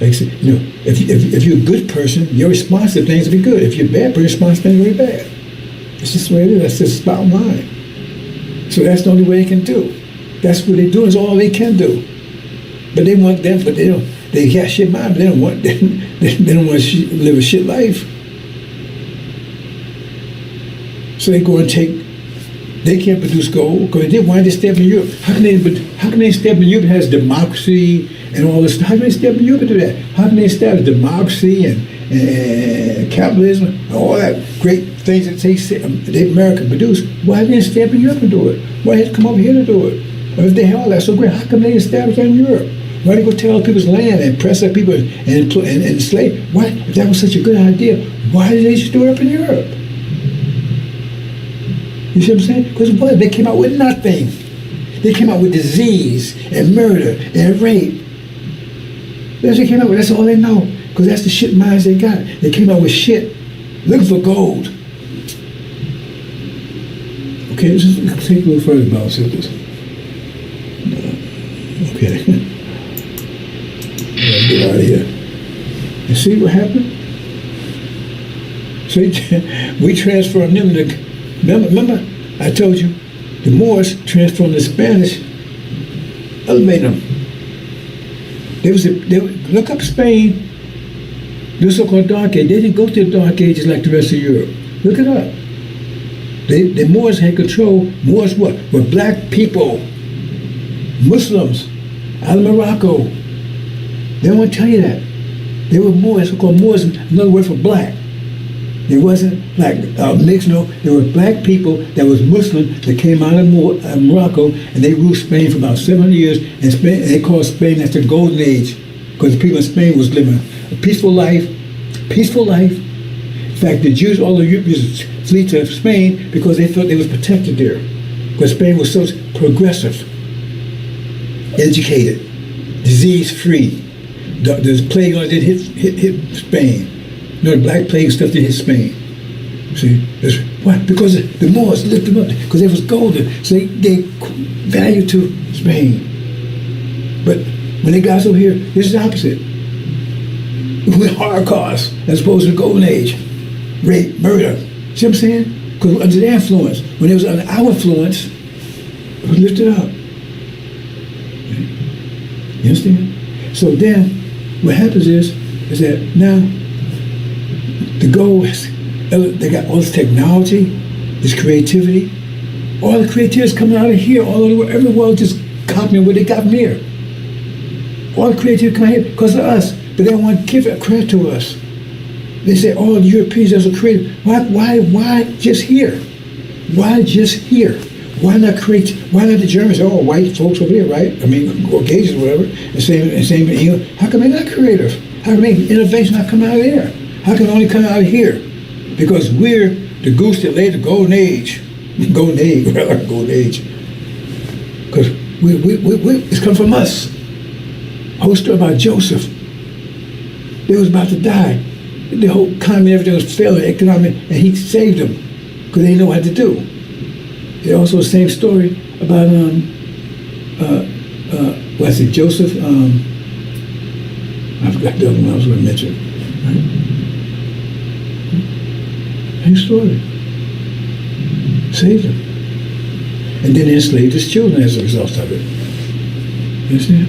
Like I said, if you're a good person, your response to things will be good. If you're a bad person, your response to things will be bad. It's just the way it is. That's just the bottom line. So that's the only way they can do. That's what they do. Is all they can do. But they want them, but they don't. They got shit mind, but they don't want. They don't want to live a shit life. So they go and take. They can't produce gold because why they step in Europe? How can they step in Europe? It has democracy and all this. How can they step in Europe and do that? How can they establish democracy and capitalism and all that great things that they America produce? Why didn't they step in Europe and do it? Why did they come over here to do it? Or if they had all that so great, how come they establish that in Europe? Why did they go take all people's land and press up people and enslave? Why, if that was such a good idea, why did they just do it up in Europe? You see what I'm saying? Because what? They came out with nothing. They came out with disease and murder and rape. That's what they came out with. That's all they know. Because that's the shit minds they got. They came out with shit, looking for gold. Okay, let's take a little further about this. Okay. Get out of here. You see what happened? So we transformed them to. Remember, I told you, the Moors transformed the Spanish, elevated them. Look up Spain, the so-called Dark Age. They didn't go to the Dark Ages like the rest of Europe. Look it up. The Moors had control. Moors what? Were black people, Muslims, out of Morocco. They don't want to tell you that. They were Moors, so-called Moors, another word for black. It wasn't like mixed, no. There were black people that was Muslim that came out of Morocco, and they ruled Spain for about 700 years, and they called Spain that's the golden age, because the people in Spain was living a peaceful life. In fact, the Jews, all the Europeans flee to Spain because they thought they was protected there, because Spain was so progressive, educated, disease-free. The plague on it hit Spain. The Black Plague stuff that hit Spain. See, why? Because the Moors lifted them up because they was golden, so they gave value to Spain. But when they got over here, this is the opposite. With Holocaust as opposed to the Golden Age, rape, murder. See what I'm saying? Because under their influence, when it was under our influence, it was lifted up. You understand? So then, what happens is that now. The goal is, they got all this technology, this creativity. All the creativity is coming out of here, all over the world. Every world just copying what they got from here. All the creativity coming here because of us, but they don't want to give it credit to us. They say, oh, the Europeans are so creative. Why just here? Why just here? Why not the Germans? Oh, white folks over here, right? I mean, Caucasians, whatever. The same in England. How come they're not creative? How come innovation not come out of there? How can it only come out of here? Because we're the goose that laid the golden age. Golden age. Because it's come from us. Whole story about Joseph. They was about to die. The whole economy, everything was failing, economic, and he saved them because they didn't know what to do. There's also the same story about Joseph. I forgot the other one I was going to mention. Right? Same story. Saved him. And then they enslaved his children as a result of it. You understand?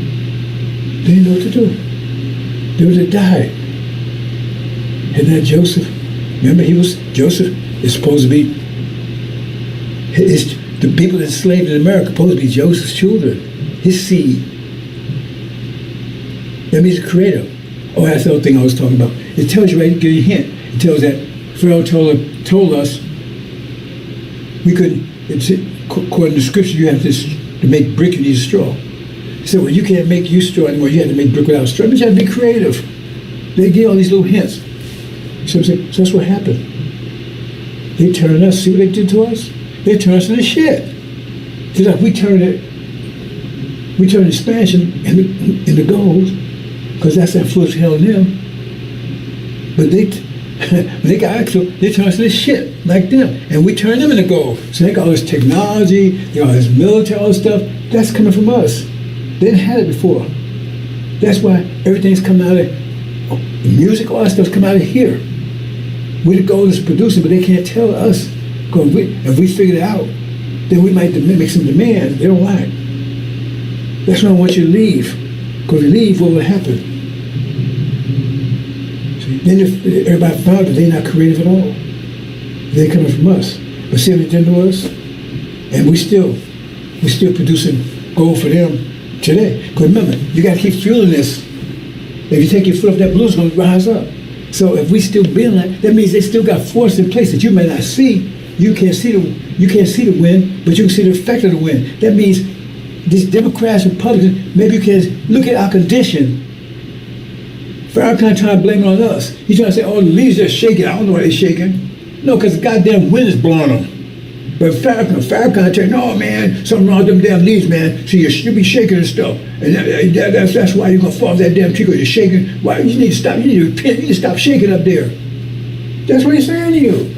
They didn't know what to do. They would have died. Isn't that Joseph? Remember, Joseph is supposed to be, the people enslaved in America supposed to be Joseph's children, his seed. That means the creator. Oh, that's the other thing I was talking about. It tells you, right, give you a hint. It tells that Pharaoh told us we couldn't It's according to scripture, you have to make brick, you need straw. He said, well, you can't make you straw anymore. You have to make brick without straw. But you have to be creative. They give all these little hints. So that's what happened. They turned us. See what they did to us? They turned us into shit. Just like we turned the Spanish into gold, because that's the influence held them. But when they got actual, they turned us into shit like them, and we turned them into gold. So they got all this technology, they got all this military, all this stuff. That's coming from us. They didn't have it before. That's why everything's coming out of music, all that stuff's coming out of here. We're the gold is producing, but they can't tell us. Because if we figure it out, then we might make some demands they don't like. That's why I want you to leave. Because if you leave, what will happen? See, then if everybody found that they're not creative at all. They're coming from us. But see what they did to us? And we're still producing gold for them today. Because remember, you got to keep fueling this. If you take your foot off that balloon, it's going to rise up. So if we still being like, that means they still got force in place that you may not see. You can't see the wind, but you can see the effect of the wind. That means these Democrats and Republicans, maybe you can look at our condition. Farrakhan trying to blame it on us. He's trying to say, oh, the leaves are shaking. I don't know why they're shaking. No, because the goddamn wind is blowing them. But Farrakhan tell you, no, man, something wrong with them damn leaves, man. See, you be shaking and stuff. And that's why you're going to fall off that damn tree, because you're shaking. Why? You need to stop. You need to repent. You need to stop shaking up there. That's what he's saying to you.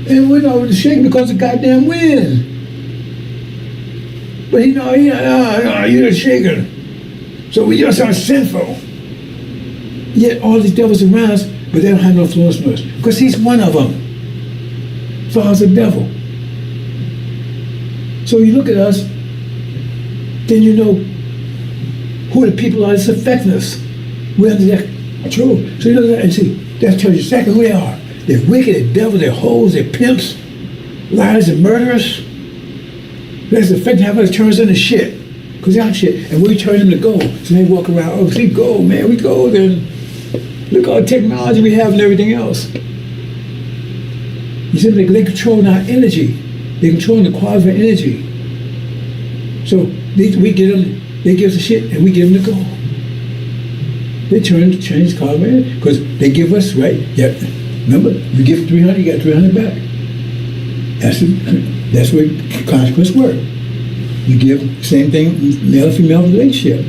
And we're not shaking because of the goddamn wind. But you're not shaking. So we just are sinful. Yet all these devils around us, but they don't have no influence on us. Because he's one of them. Father's the devil. So you look at us, then you know who the people are that's affecting us. We're under that control. So you look at that and see, that tells you exactly who they are. They're wicked, they're devils, they're hoes, they're pimps, liars and murderers. That's affecting how much turns into shit. Because they're shit. And we turn them to gold. So they walk around, oh, see, gold, man, we gold. And look at all the technology we have and everything else. You see, they control our energy. They control the quality of our energy. So we give them, they give us the shit and we give them the gold. They change the quality of our energy because they give us, right? Yeah. Remember, you give 300, you got 300 back. That's where consequence work. You give same thing, male and female relationship.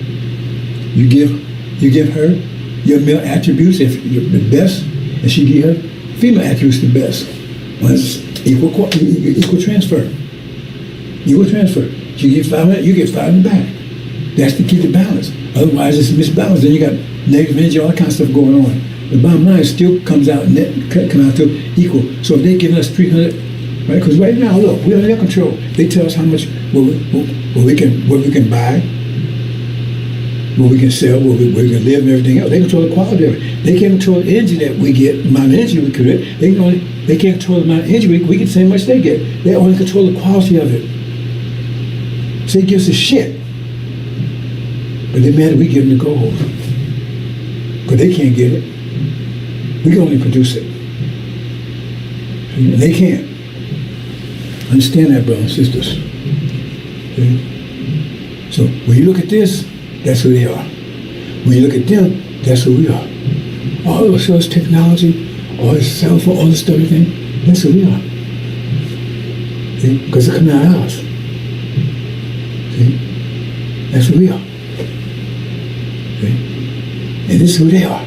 You give her your male attributes, if you're the best, and she give her female attributes the best. Once equal transfer. Equal transfer. She gives 500, you get 500 back. That's to keep the balance. Otherwise, it's misbalanced. Then you got negative energy, all that kind of stuff going on. The bottom line still comes out to equal. So if they're giving us 300, right? Because right now, look, we're under their control. They tell us how much what we can buy, what we can sell, what we can live, and everything else. They control the quality of it. They can't control the energy that we get, the amount of energy we create. They can't control the amount of energy we get the same much they get. They only control the quality of it. So it gives us shit. But they mad that we give them the gold. Because they can't get it. We can only produce it. And they can't. Understand that, brothers and sisters. Okay? So when you look at this, that's who they are. When you look at them, that's who we are. All this technology, all this cell phone, all this stuff, everything, that's who we are. See? Because they're coming out of ours. See? That's who we are. See? And this is who they are.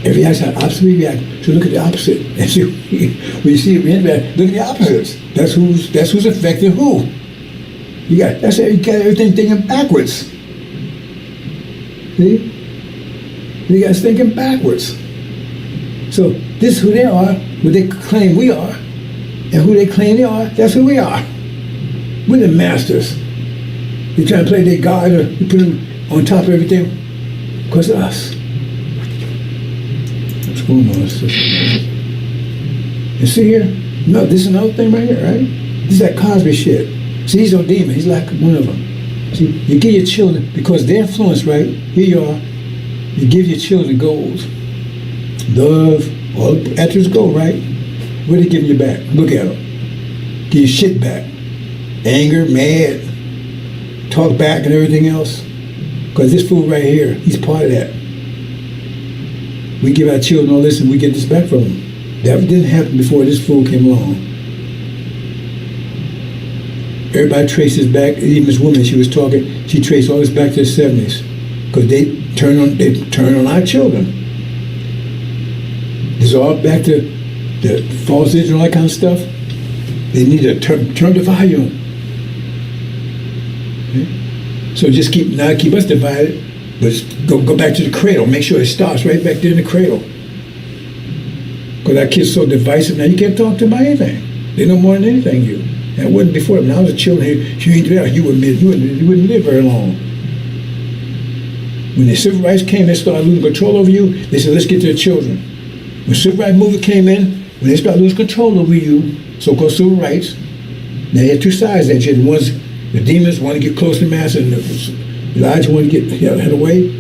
Every action opposite we react. So look at the opposite. And see, when you see it react, look at the opposites. That's who's affecting who. You got everything thinking backwards. See? You guys thinking backwards. So this is who they are, what they claim we are, and who they claim they are, that's who we are. We're the masters. They try to play their God, or you put them on top of everything because of us. What's going on, sister? You see here? No, this is another thing right here, right? This is that Cosby shit. See, he's no demon. He's like one of them. See, you give your children, because they're influenced, right? Here you are. You give your children gold. Love, all the attributes gold, right? What are they giving you back? Look at them. Get your shit back. Anger, mad, talk back and everything else. Because this fool right here, he's part of that. We give our children all this and we get this back from them. That didn't happen before this fool came along. Everybody traces back, even this woman, she was talking, she traced all this back to the 70s. Because they turn on our children. It's all back to the falsehoods and all that kind of stuff. They need to turn the volume. Okay? So just keep us divided, but go back to the cradle. Make sure it starts right back there in the cradle. Because our kids are so divisive now, you can't talk to them about anything. They know more than anything you. And it wasn't before. When I was a child, you ain't there, you wouldn't live very long. When the civil rights came, they started losing control over you. They said, let's get to the children. When civil rights movement came in, when they started losing control over you, so-called civil rights, they had two sides. That you had the demons want to get close to master, and Elijah wanted to get head away.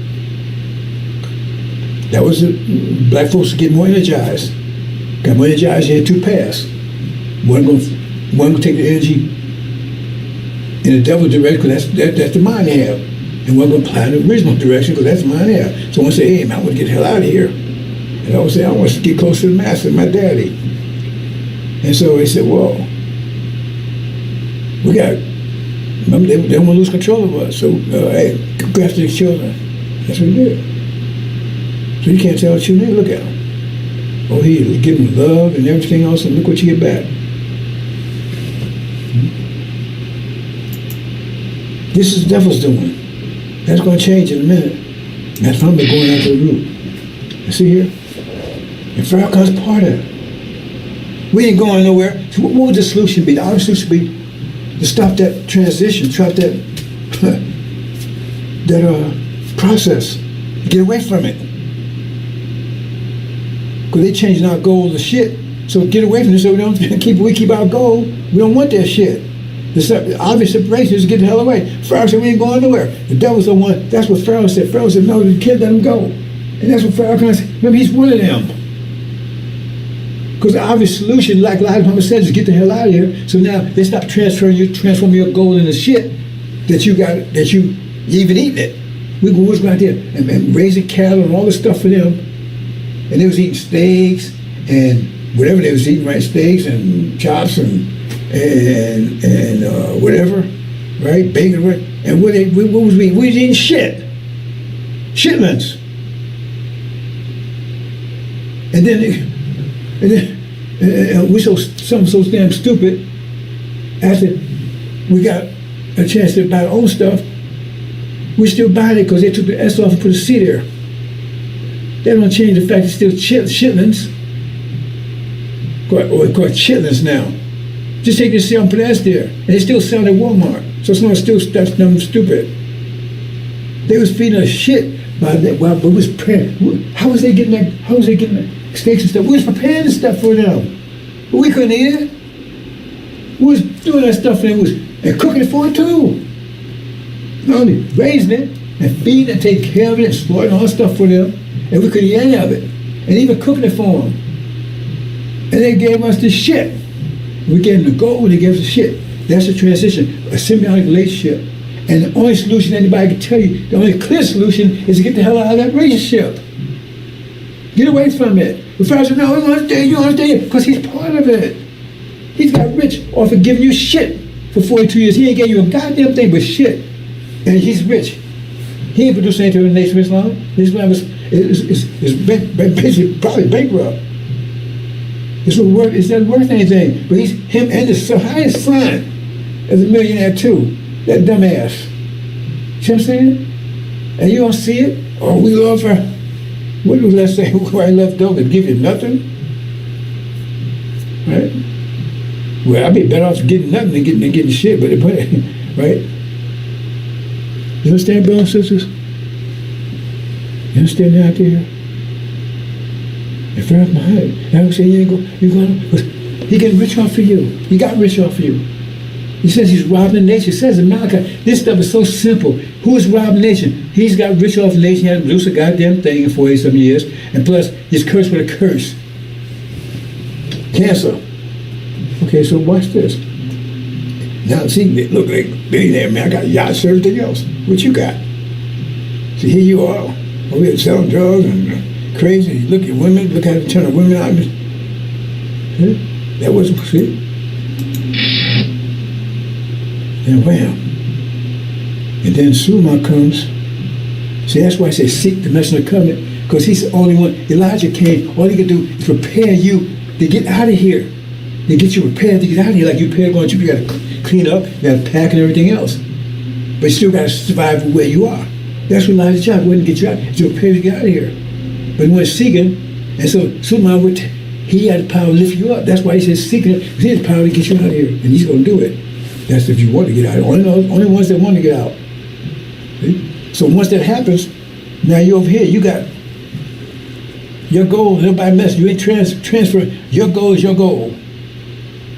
That was black folks get more energized. Got more energized. You had two paths. One going to take the energy in the devil's direction, because that's the mind they have. And one going to apply in the original direction, because that's the mind they have. So one say, hey, man, I want to get the hell out of here. And I would say, I want to get close to the master, my daddy. And so they said, well, remember, they don't want to lose control of us. So, hey, go after the children. That's what we did. So you can't tell the children, hey, look at them. Oh, he give them love and everything else, and look what you get back. This is the devil's doing. That's going to change in a minute. That's why I'm going after the root. You see here? And Farrakhan's part of it. We ain't going nowhere. So what would the solution be? The only solution would be to stop that transition, stop that process, get away from it. Because they changing our goal to shit. So get away from it so we keep our goal. We don't want that shit. The obvious separation is to get the hell away. Pharaoh said we ain't going nowhere. The devil's the one. That's what Pharaoh said. Pharaoh said no, you can't let him go. And that's what Pharaoh said. Remember, he's one of them. Because the obvious solution, like Elijah Muhammad said, is get the hell out of here. So now they stop transforming your gold into shit that you even eating it. We was going out there and raising cattle and all this stuff for them. And they was eating steaks and whatever they was eating, right? Steaks and chops and whatever, right? Bacon, right? And what was we? We was eating shit. Shitlings. And then we so damn stupid. After we got a chance to buy our own stuff, we still buying it because they took the S off and put a C there. That don't change the fact it's still shitlings. Or called chitlins now. Just take the C off and put an S there, and they still sell at Walmart. So it's not still stuff stupid. They was feeding us shit by that. Well, we was preparing. How was they getting that? How was they getting that steaks and stuff? We was preparing the stuff for them, but we couldn't eat it. We was doing that stuff and cooking it for them too. Not only raising it and feeding it and taking care of it and exploiting all that stuff for them, and we couldn't eat any of it, and even cooking it for them. And they gave us the shit. We gave them the gold and they gave us the shit. That's a transition, a symbiotic relationship. And the only solution anybody can tell you, the only clear solution is to get the hell out of that relationship. Get away from it. The father said, no, you understand, because he's part of it. He's got rich off of giving you shit for 42 years. He ain't gave you a goddamn thing but shit. And he's rich. He ain't produced anything in the Nation of Islam. Islam is basically probably bankrupt. It's not worth anything. But him and his highest son is a millionaire too. That dumbass. See what I'm saying? And you don't see it? Oh, we love her. What do let's say? Why love don't give you nothing? Right? Well, I'd be better off getting nothing than getting shit, but right? You understand, brothers and sisters? You understand that out there? And Pharaoh's behind. And I would say, you're going to, he getting rich off of you. He got rich off of you. He says he's robbing the nation. He says in Malachi, this stuff is so simple. Who is robbing the nation? He's got rich off the nation. He hasn't produced a goddamn thing in 40-some years. And plus, he's cursed with a curse. Cancer. Okay, so watch this. Now, see, they look like billionaire, man. I got yachts, everything else. What you got? See, here you are, over here selling drugs and crazy. You look at women, look how they turn the women out. That wasn't, see? And wham. And then Suleiman comes. See, that's why I say seek the messenger of the covenant, because he's the only one. Elijah came, all he could do is prepare you to get out of here. To get you prepared to get out of here. Like you prepared going to, you got to clean up, you got to pack and everything else. But you still got to survive where you are. That's what Elijah's job, wasn't to get you out, to prepare to get out of here. But he went seeking, and so Suleiman, he had the power to lift you up. That's why he says seeking, because he has the power to get you out of here. And he's going to do it. That's if you want to get out. Only ones that want to get out. See? So once that happens, now you're over here. You got your goal. Nobody mess. You ain't transferring. Your goal is your goal.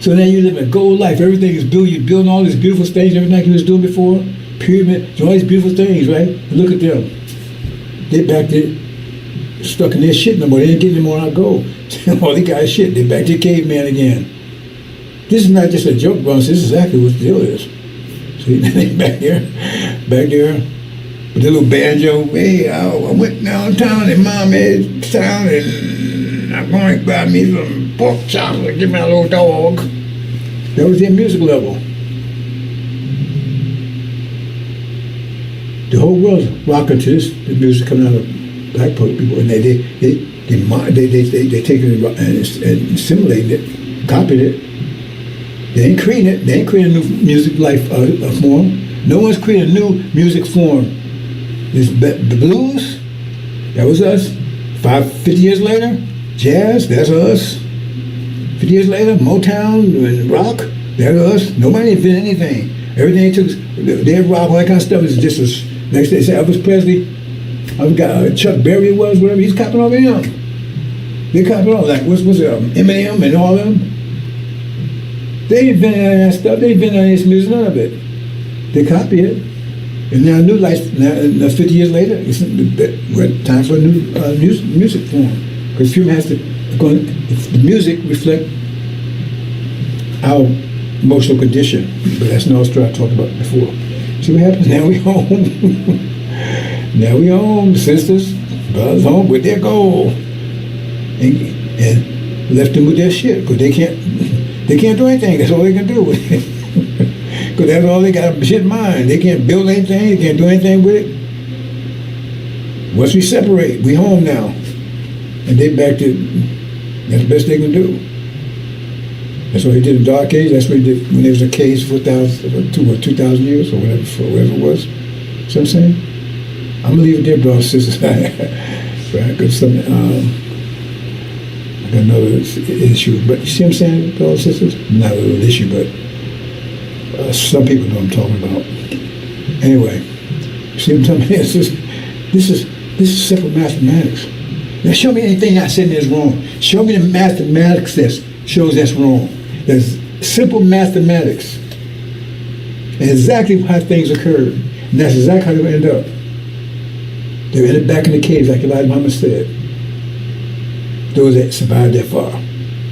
So now you live a goal life. Everything is built. You're building all these beautiful things, everything like you was doing before. Pyramid, all these beautiful things, right? Look at them. They back there stuck in their shit no more. They ain't getting them on our goal. All they got is shit. They back to caveman again. This is not just a joke, bro. This is exactly what the deal is. See, they back there with the little banjo. Hey, I went downtown in Mommy's town and I'm going to buy me some pork chops and give me a little dog. That was their music level. The whole world's rocking to this. The music coming out of black people, and they take it and assimilating it, copying it. They ain't creating it. They ain't creating a new music form. No one's creating a new music form. The blues, that was us. 50 years later, jazz, that's us. 50 years later, Motown and rock, that's us. Nobody invented anything. Everything they took, their rock, all that kind of stuff is just as, next day, say Elvis Presley, I forgot Chuck Berry was, whatever, he's copying over him. They copying all, like, what's it, Eminem and all them? They invented any of that stuff. They invented any of this music, none of it. They copy it. And now new life, now 50 years later, it's time for a new music form. Because film has to, the music reflect our emotional condition. But that's another story I talked about before. See what happens? Now we home. Now we home, sisters, brothers home with their goal. And left them with their shit, because they can't do anything. That's all they can do. Because that's all they got, shit in mind. They can't build anything. They can't do anything with it. Once we separate, we home now. And they back to, that's the best they can do. That's what he did in Dark Age. That's what he did when there was a cage for 2,000 years or whatever it was. See what I'm saying? I'm going to leave it there, brothers and sisters. Right? Because I got another issue. But you see what I'm saying, brothers and sisters? Not a little issue, but some people know what I'm talking about. Anyway, you see what I'm talking about? This is simple mathematics. Now show me anything I said that's wrong. Show me the mathematics that shows that's wrong. That's simple mathematics. And exactly how things occurred. And that's exactly how they end up. They ended back in the caves, like Elijah Muhammad said. Those that survived that far,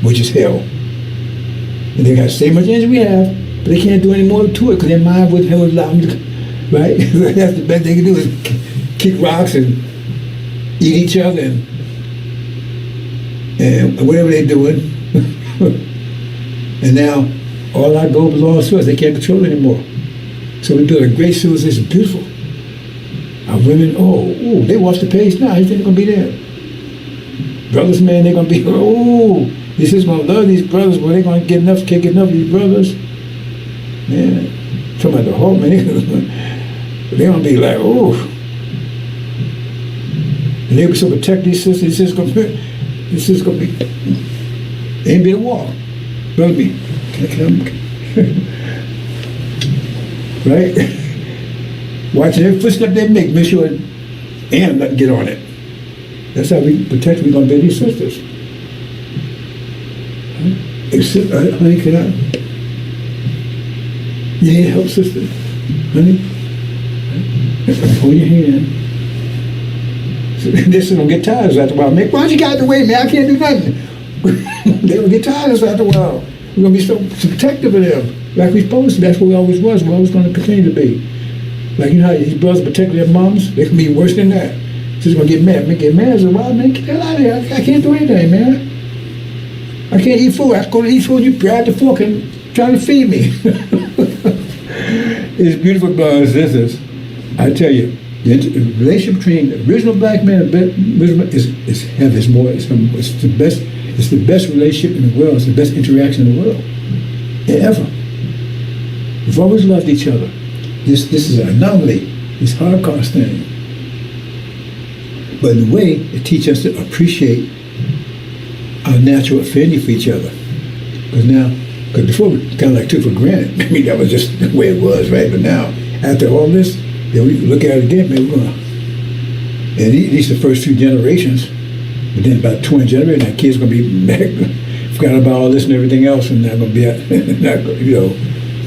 which is hell. And they got the same much energy we have, but they can't do any more to it because their mind wouldn't allow them to, right? That's the best they can do is kick rocks and eat each other and whatever they're doing. And now all our gold belongs to us. They can't control it anymore. So we built a great civilization, beautiful. Our women, they watch the page now. You think they're going to be there? Brothers, man, they're going to be, this is going to love these brothers, but they're going to can't get enough of these brothers. Man, talking about the whole, man, they're going to be like, And they'll be so protect these sisters, this is going to be, they ain't be a war. Brother me, right? Watching every footstep they make sure and not get on it. That's how we protect, we're going to be these sisters. Honey, can I? You need help, sister? Honey? Hold your hand. This is going to get tired after a while. Why don't you get out of the way, man? I can't do nothing. They're going to get tired after a while. We're going to be so protective of them. like we're supposed to. That's what we always was. We're always going to continue to be. Like, you know how these brothers protect their moms? They can be worse than that. Just going to get mad. Man, get mad as a wild man. Get the hell out of here. I can't do anything, man. I can't eat food. I go to eat food, you grab the fork and try to feed me. It's beautiful, brothers and sisters. I tell you, the relationship between the original black man and is heaven. It's the best relationship in the world. It's the best interaction in the world. Ever. We've always loved each other. This is an anomaly. This Holocaust thing. But in a way, it teaches us to appreciate our natural affinity for each other. Because before we kind of like took for granted. I mean, that was just the way it was, right? But now, after all this, then we look at it again, man, we're going to, and at least the first few generations, but then about 20 generations, that kids going to be back, forgot about all this and everything else, and not going to be,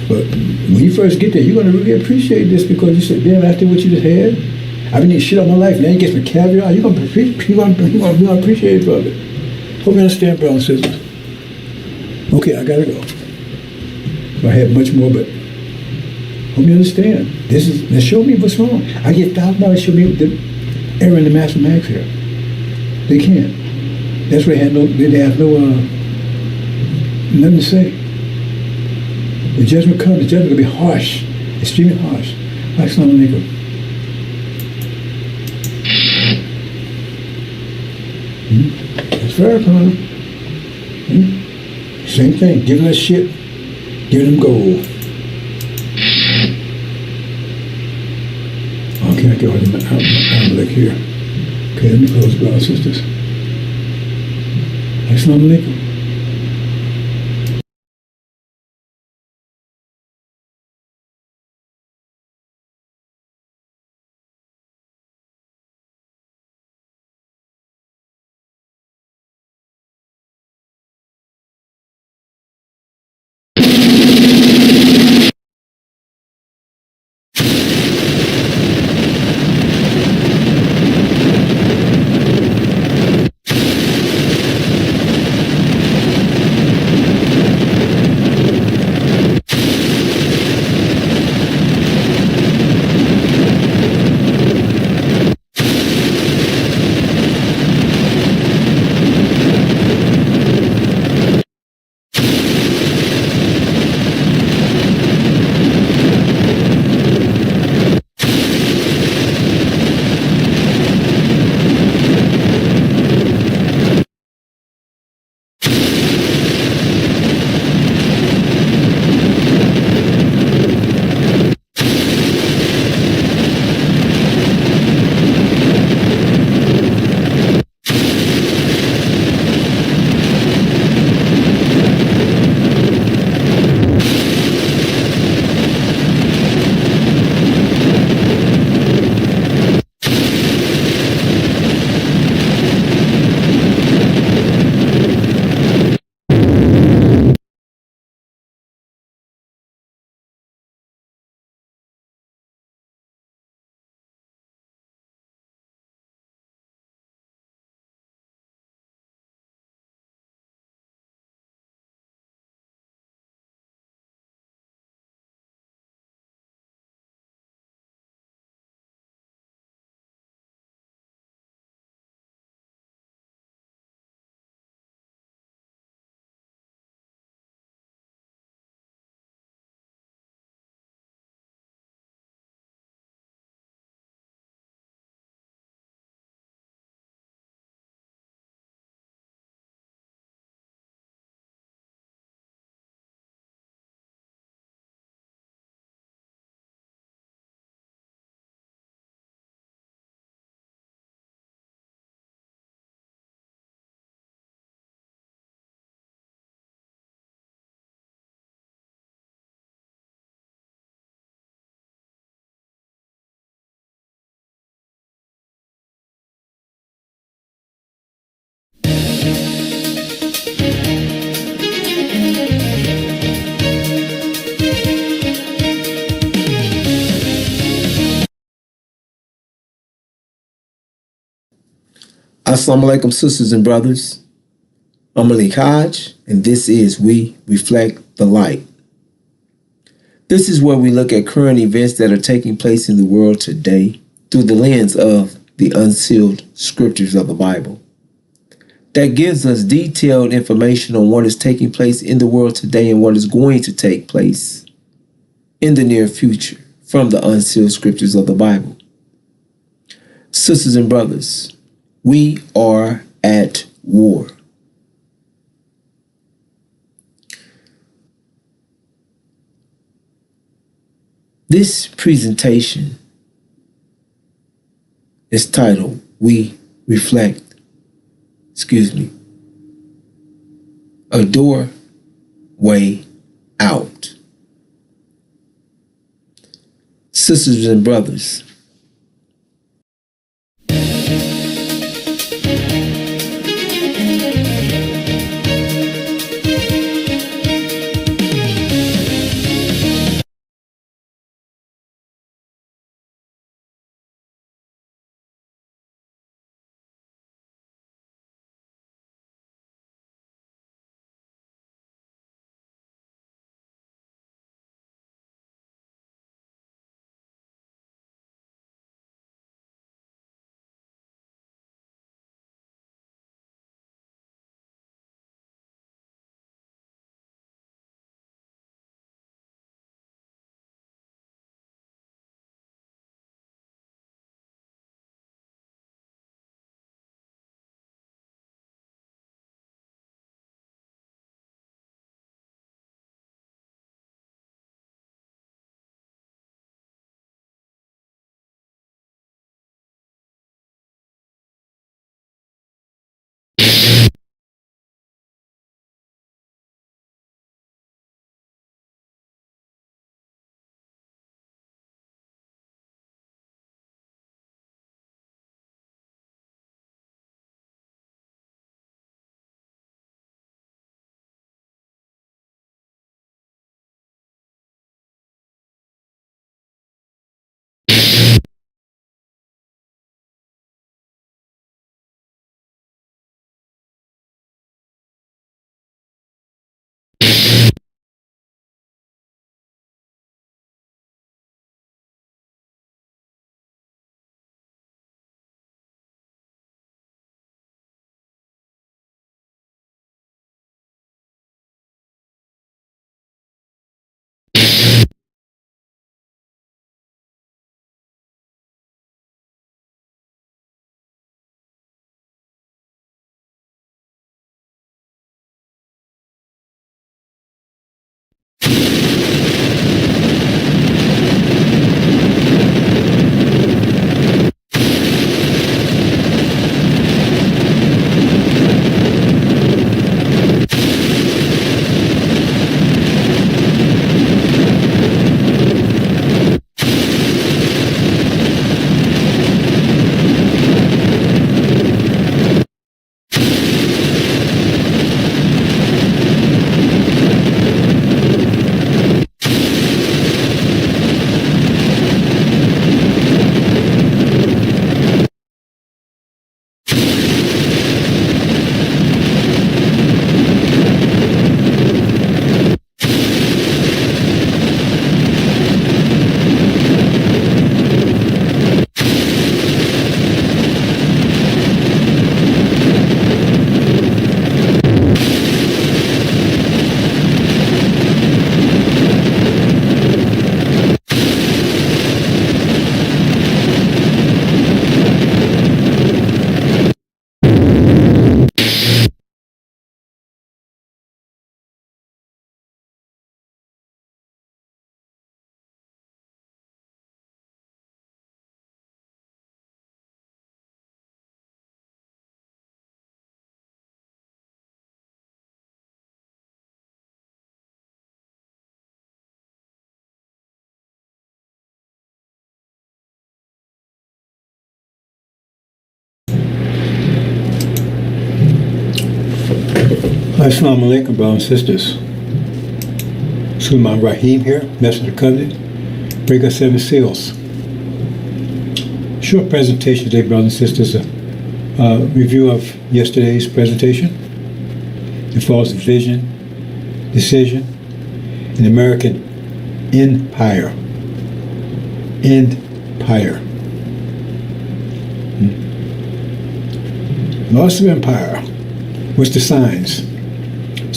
but when you first get there, you're going to really appreciate this because you said, damn, after what you just had, I've been eating shit all my life, now you get some caviar, you're going to appreciate it, brother. Hope you understand, brothers and sisters. Okay, I got to go. I had much more, but hope you understand. Now show me what's wrong. I get $1,000, show me the error in the master max here. They can't. That's why they have nothing to say. The judgment comes, the judgment will be harsh, extremely harsh. Assalamu alaikum. That's Farrakhan. Same thing, giving us shit, giving them gold. Okay, I get all I'm like here. Okay, let me close, brothers and sisters. Assalamu alaikum. Assalamu alaikum, sisters and brothers. I'm Malik Hodge, and this is We Reflect the Light. This is where we look at current events that are taking place in the world today through the lens of the unsealed scriptures of the Bible. That gives us detailed information on what is taking place in the world today and what is going to take place in the near future from the unsealed scriptures of the Bible. Sisters and brothers, we are at war. This presentation is titled, A Doorway Out. Sisters and brothers, Assalamu alaikum, brothers and sisters. Sulaiman Rahim here, Messenger of the Covenant, Breaker 7 Seals. Short presentation today, brothers and sisters. A review of yesterday's presentation. The false vision, decision, and American Empire. Empire. Loss of empire. What's the signs?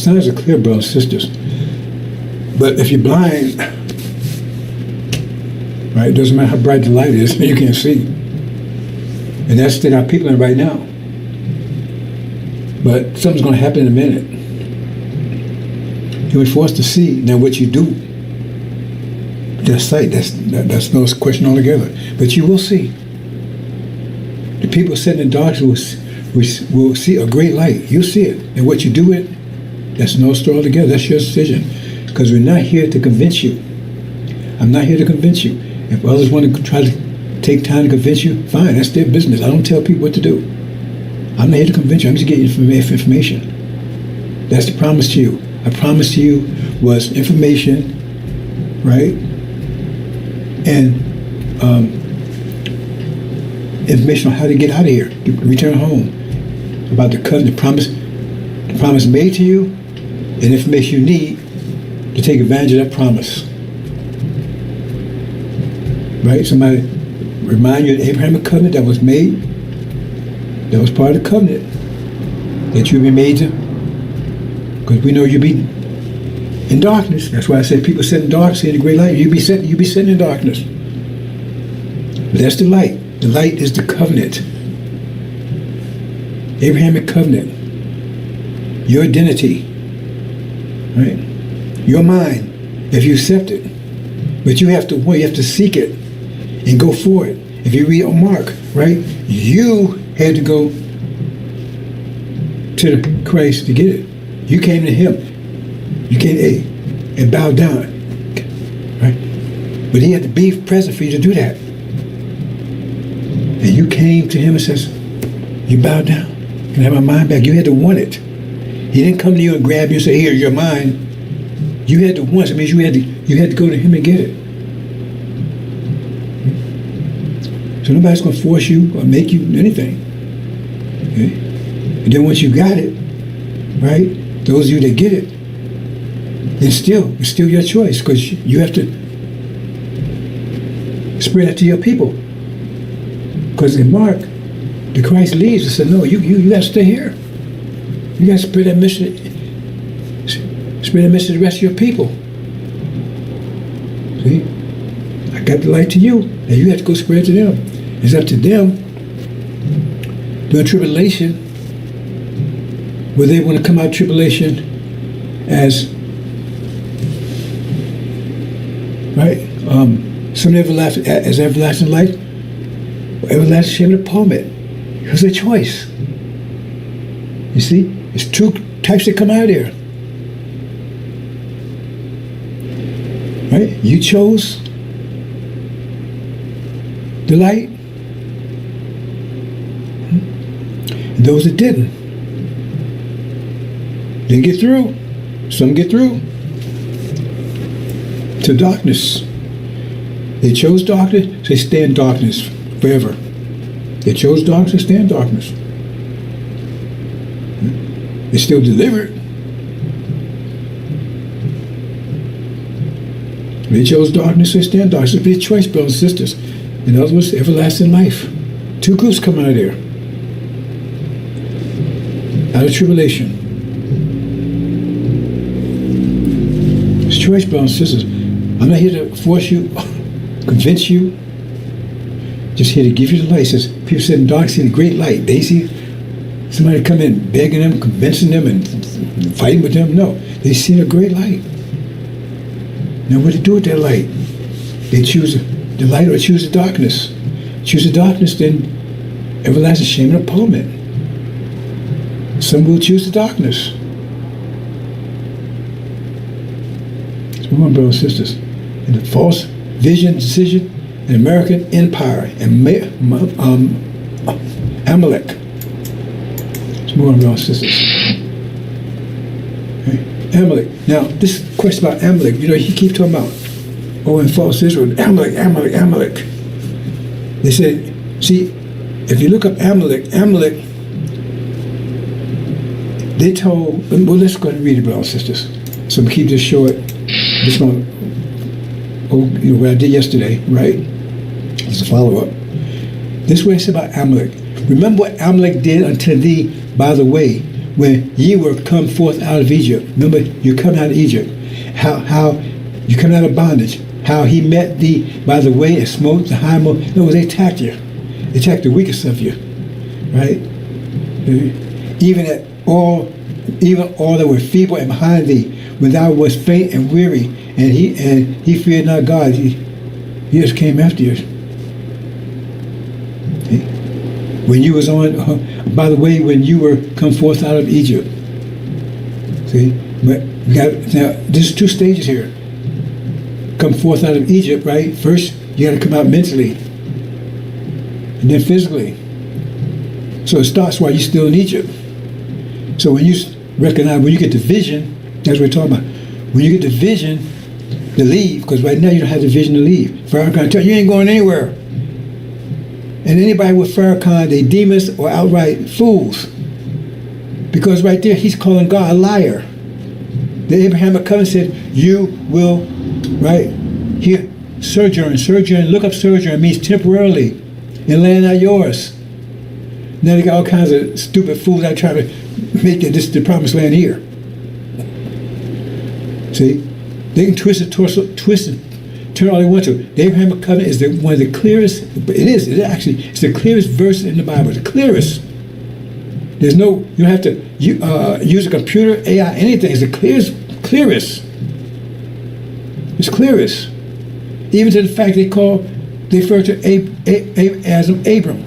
Signs are clear, brothers and sisters. But if you're blind, right, it doesn't matter how bright the light is, you can't see. And that's the state our people in right now. But something's going to happen in a minute. You were forced to see. Now what you do, that's sight. That's no question altogether. But you will see. The people sitting in darkness will see a great light. You'll see it. And what you do with it, that's no story altogether. That's your decision. Because we're not here to convince you. I'm not here to convince you. If others want to try to take time to convince you, fine, that's their business. I don't tell people what to do. I'm not here to convince you. I'm just getting information. That's the promise to you. I promise to you was information, right? And information on how to get out of here, return home, about the covenant, the promise made to you, and information you need to take advantage of that promise. Right? Somebody remind you of the Abrahamic covenant that was made. That was part of the covenant that you'll be made to. Because we know you'll be in darkness. That's why I said people sit in dark, see the great light. You'll be sitting in darkness. But that's the light. The light is the covenant. Abrahamic covenant. Your identity. Right? Your mind. If you accept it. But you have to seek it and go for it. If you read on Mark, right? You had to go to Christ to get it. You came to him. You came and bowed down. Right? But he had to be present for you to do that. And you came to him and says, you bowed down. Can I have my mind back? You had to want it. He didn't come to you and grab you and say, here, you're mine. You had to want it. It means you had to go to him and get it. So nobody's going to force you or make you anything. Okay? And then once you got it, right, those of you that get it, it's still your choice, because you have to spread it to your people. Because in Mark, the Christ leaves and said, no, you got to stay here. You got to spread that mission to the rest of your people. See? I got the light to you, and you have to go spread it to them. It's up to them during tribulation, where they want to come out of tribulation as right, some everlasting life, or everlasting shame and atonement. It was a choice. You see, it's two types that come out of there. Right? You chose the light. And those that didn't get through. Some get through to darkness. They chose darkness, so they stay in darkness forever. They chose darkness, they stay in darkness. They still delivered. They chose darkness, they stay in darkness. It's a choice, brothers and sisters. In other words, everlasting life. Two groups come out of there. Out of tribulation. It's choice, brothers and sisters. I'm not here to force you, convince you. Just here to give you the light. It says, people sit in dark, see the great light. They see somebody come in begging them, convincing them, and fighting with them. No, they see the great light. Now what do they do with that light? They choose the light or choose the darkness. Choose the darkness, then everlasting shame and atonement. Some will choose the darkness. Come on, brothers and sisters. And the false vision, decision, and American empire, and Amalek. Let's move on, brothers and sisters. Okay. Amalek. Now, this question about Amalek, he keeps talking about, in false Israel, Amalek. They said, see, if you look up Amalek, they told, well, let's go ahead and read it, brothers and sisters. So I'm keep this short. This one, what I did yesterday, right? It's a follow-up. This is what it said about Amalek. Remember what Amalek did unto thee by the way, when ye were come forth out of Egypt. Remember, you come out of Egypt. How you come out of bondage. How he met thee by the way and smote the highmost. No, they attacked you. They attacked the weakest of you, right? Even all that were feeble and behind thee, when thou wast faint and weary, and he feared not God. He just came after you. When you was on, by the way, when you were come forth out of Egypt. See, but now there's 2 stages here. Come forth out of Egypt, right? First, you got to come out mentally, and then physically. So it starts while you're still in Egypt. So when you recognize, when you get the vision, that's what we're talking about. When you get the vision to leave, because right now you don't have the vision to leave. Farrakhan tell you ain't going anywhere. And anybody with Farrakhan, they demons or outright fools. Because right there, he's calling God a liar. The Abrahamic covenant said, you will, right, here, sojourn, look up sojourn, means temporarily, in land not yours. Now they got all kinds of stupid fools out trying to make this the promised land here. See? They can twist it, turn all they want to. The Abrahamic covenant is one of the clearest, it's the clearest verse in the Bible, the clearest. There's no, you don't have to use a computer, AI, anything. It's the clearest. It's clearest. Even to the fact they refer to as Abram.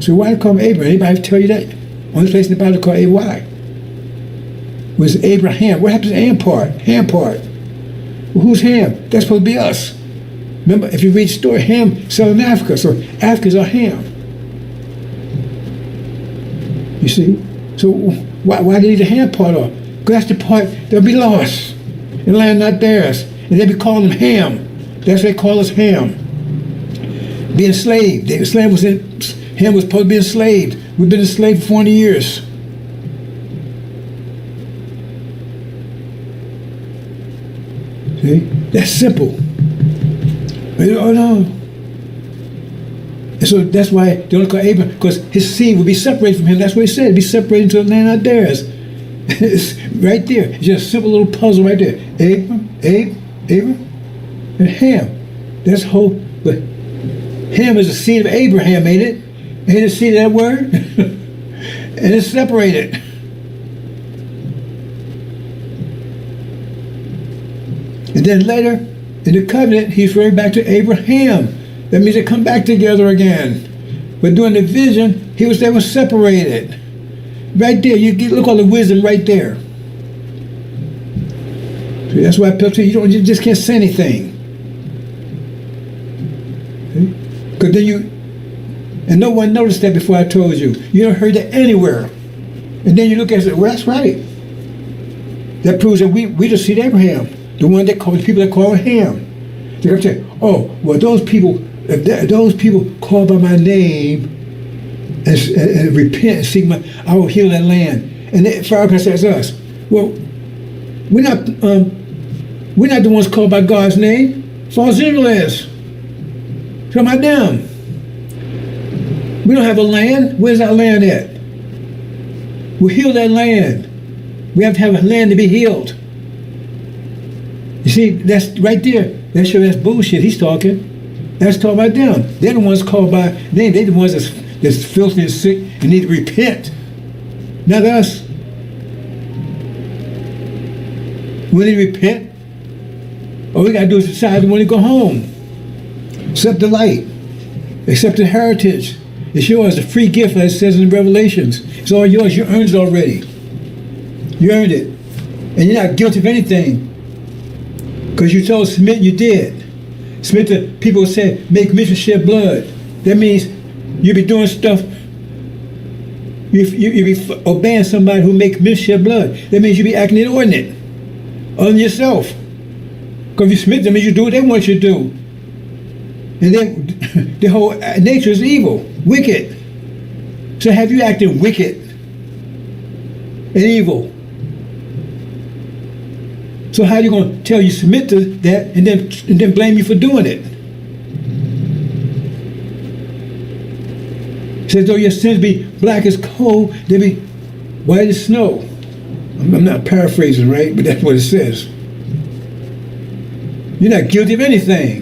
So why do they call him Abram? Anybody tell you that? Only place in the Bible called A-Y. Was Abraham. What happens to Ham part? Ham part. Well, who's Ham? That's supposed to be us. Remember, if you read the story, Ham, Southern Africa. So Africa's our Ham. You see? So why do they leave the Ham part off? Because that's the part that'll be lost. And land not theirs. And they be calling them Ham. That's what they call us Ham. Being enslaved. Ham was supposed to be enslaved. We've been enslaved for 40 years. See? That's simple. Oh no. And so that's why they don't call Abraham, because his seed would be separated from him. That's what he said. Be separated to the land not theirs. It's right there. It's just a simple little puzzle right there. Abram, and Ham. That's whole. But Ham is the seed of Abraham, ain't it? Ain't it the seed of that word? And it's separated. And then later, in the covenant, he's referring back to Abraham. That means they come back together again. But during the vision, they were separated. Right there, look all the wisdom right there. So that's why I tell you, you just can't say anything. Because and no one noticed that before I told you. You don't heard that anywhere. And then you look at it and say, well, that's right. That proves that we just see Abraham. The one that called the people that call him. They're going to say, oh, well, those people call by my name and repent and seek I will heal that land. And Farrakhan says us. Well, we're not the ones called by God's name. False Israel is. Talking about them. We don't have a land. Where's our land at? We'll heal that land. We have to have a land to be healed. You see, that's right there. That's bullshit he's talking. That's talking about them. They're the ones called by name. They're the ones that's filthy and sick and need to repent. Not us. We need to repent. All we got to do is decide we want to go home. Accept the light. Accept the heritage. It's yours, a free gift, as it says in the Revelations. It's all yours. You earned it already. You earned it. And you're not guilty of anything. Because you told submit, you did. Submit to people who said, make mission, shed blood. That means you be doing stuff, you be obeying somebody who makes mission, shed blood. That means you be acting inordinate on yourself. Because if you submit, that means you do what they want you to do. And then the whole nature is evil, wicked. So have you acted wicked and evil? So how you going to tell you submit to that and then blame you for doing it? It says, though your sins be black as coal, they be white as snow. I'm not paraphrasing, right? But that's what it says. You're not guilty of anything.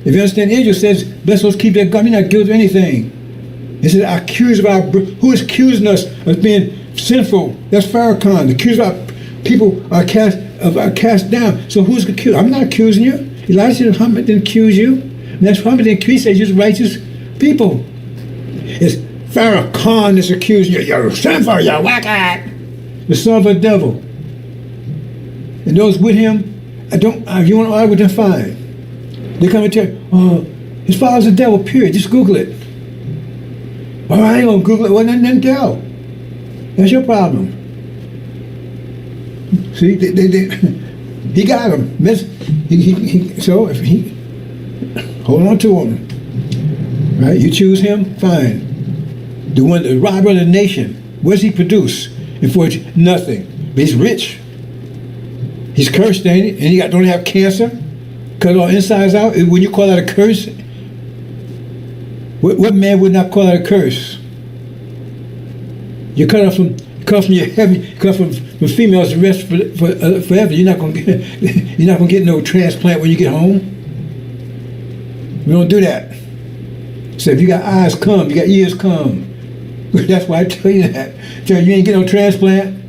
If you understand, Israel says, bless those keep their God. You're not guilty of anything. It says, accused of our, who is accusing us of being sinful? That's Farrakhan. The accused of our people are cast down. So who's accused? I'm not accusing you. Elijah Muhammad didn't accuse you. And that's Muhammad didn't accuse you. He says you're righteous people. It's Farrakhan that's accusing you. You're sinful. You're wicked. The son of a devil. And those with him, if you want to argue with them, fine. They come and tell you, his father's a devil, period. Just Google it. Well, I ain't going to Google it. Well, then tell. That's your problem. See, he got him. So if he, hold on to him. Right? You choose him, fine. The robber of the nation. What does he produce? Unfortunately, nothing. But he's rich. He's cursed, ain't it? And he don't have cancer. Cut all insides out. When you call that a curse, what man would not call that a curse? You cut off from your heaven. You cut from females the rest forever. You're not gonna get no transplant when you get home. We don't do that. So if you got eyes, come. You got ears, come. That's why I tell you that. Tell you ain't get no transplant.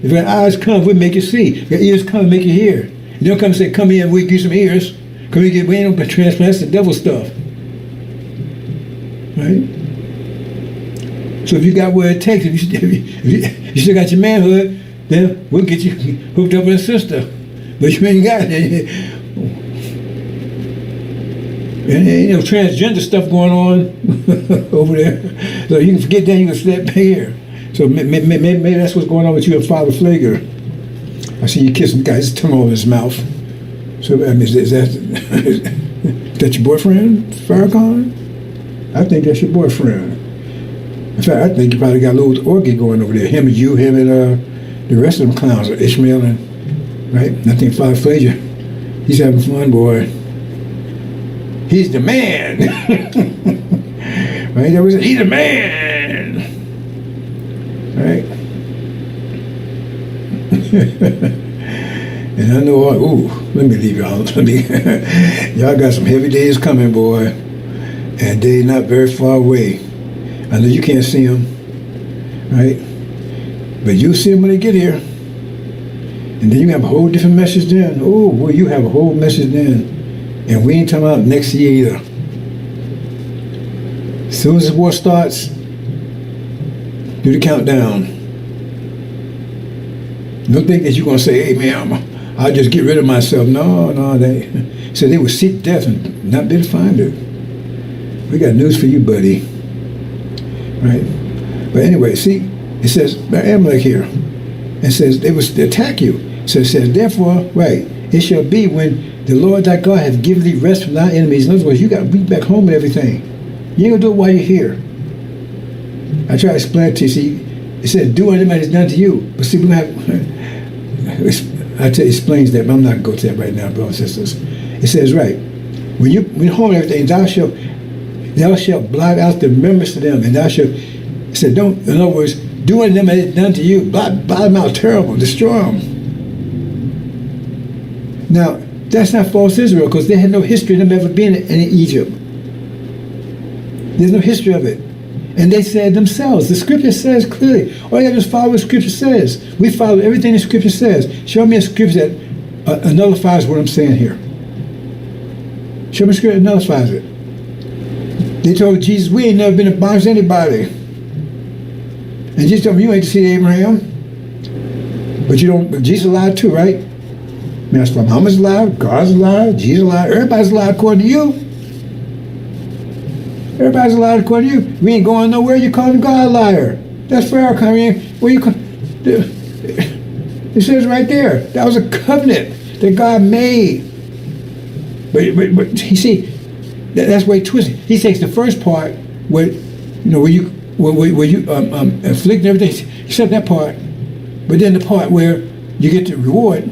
If you got eyes, come, we'll make you see. If you got ears, come, make you hear. You don't come and say, come here and we'll give you some ears. We ain't no transplant. That's the devil stuff. Right? So if you got what it takes, if you still got your manhood, then we'll get you hooked up with a sister. But you ain't got it. And ain't no transgender stuff going on over there. So you can forget that, you can slip here. So maybe that's what's going on with you and Father Flager. I see you kissing the guy, just tongue over his mouth. So I mean, is that your boyfriend, Farrakhan? I think that's your boyfriend. In fact, I think you probably got a little orgy going over there. Him and the rest of them clowns, Ishmael and, right? I think Father Flager, he's having fun, boy. He's the man. Right? He's the man. Right? And I know, let me leave y'all. Y'all got some heavy days coming, boy. And they're not very far away. I know you can't see them, right? But you'll see them when they get here. And then you have a whole different message then. Oh, boy, you have a whole message then. And we ain't talking about next year either. As soon as the war starts, do the countdown. Don't think that you're going to say, hey, man, I'll just get rid of myself. No, they said they would seek death and not be able to find it. We got news for you, buddy. Right? But anyway, see, it says, Amalek here, it says they would attack you. So it says, therefore, right, it shall be when the Lord thy God hath given thee rest from thy enemies. In other words, you got to be back home and everything. You ain't going to do it while you're here. I try to explain it to you. See, it says, do what anybody has done to you. But see, we have, I tell you, it explains that, but I'm not going to go to that right now, brothers and sisters. It says, right, when you're home and everything, thou shalt blot out the remembrance of them, and thou shalt, it said, don't, in other words, do what them has done to you, blot them out terrible, destroy them. Now, that's not false Israel, because they had no history of them ever being in Egypt. There's no history of it. And they said themselves, the scripture says clearly, all you have to do is follow what scripture says. We follow everything the scripture says. Show me a scripture that nullifies what I'm saying here. Show me a scripture that nullifies it. They told Jesus, we ain't never been in bondage to anybody. And Jesus told me, you ain't to see Abraham. But you don't, but Jesus lied too, right? That's why Muhammad's alive, God's alive, Jesus alive, everybody's alive according to you. Everybody's alive according to you. We ain't going nowhere, you're calling God a liar. That's Farrakhan. Where you it says right there, that was a covenant that God made. But you see, that's where he twisted. He takes the first part where you afflict everything, except that part. But then the part where you get the reward,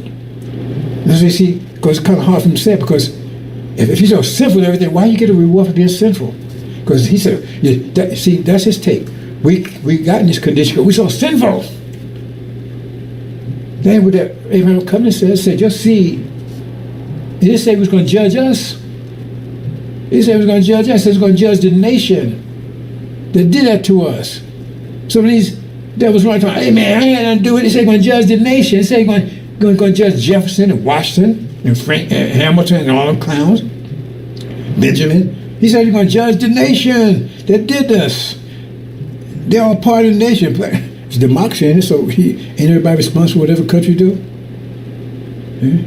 That's what you see, because it's kind of hard for him to say, because if you're so sinful and everything, why you get a reward for being sinful? Because he said, see, that's his take. We got in this condition because we're so sinful. Then what that Abraham covenant said, your seed, he didn't say he was going to judge us. He said he was going to judge us. He said he was going to judge the nation that did that to us. Some of these devils running around, hey man, I ain't got nothing to do with it. He said he's going to judge the nation. He said he's going to judge Jefferson and Washington and Frank and Hamilton and all them clowns. Benjamin. He said he's going to judge the nation that did this. They're all part of the nation. It's democracy, ain't it? So ain't everybody responsible for whatever country do? Yeah.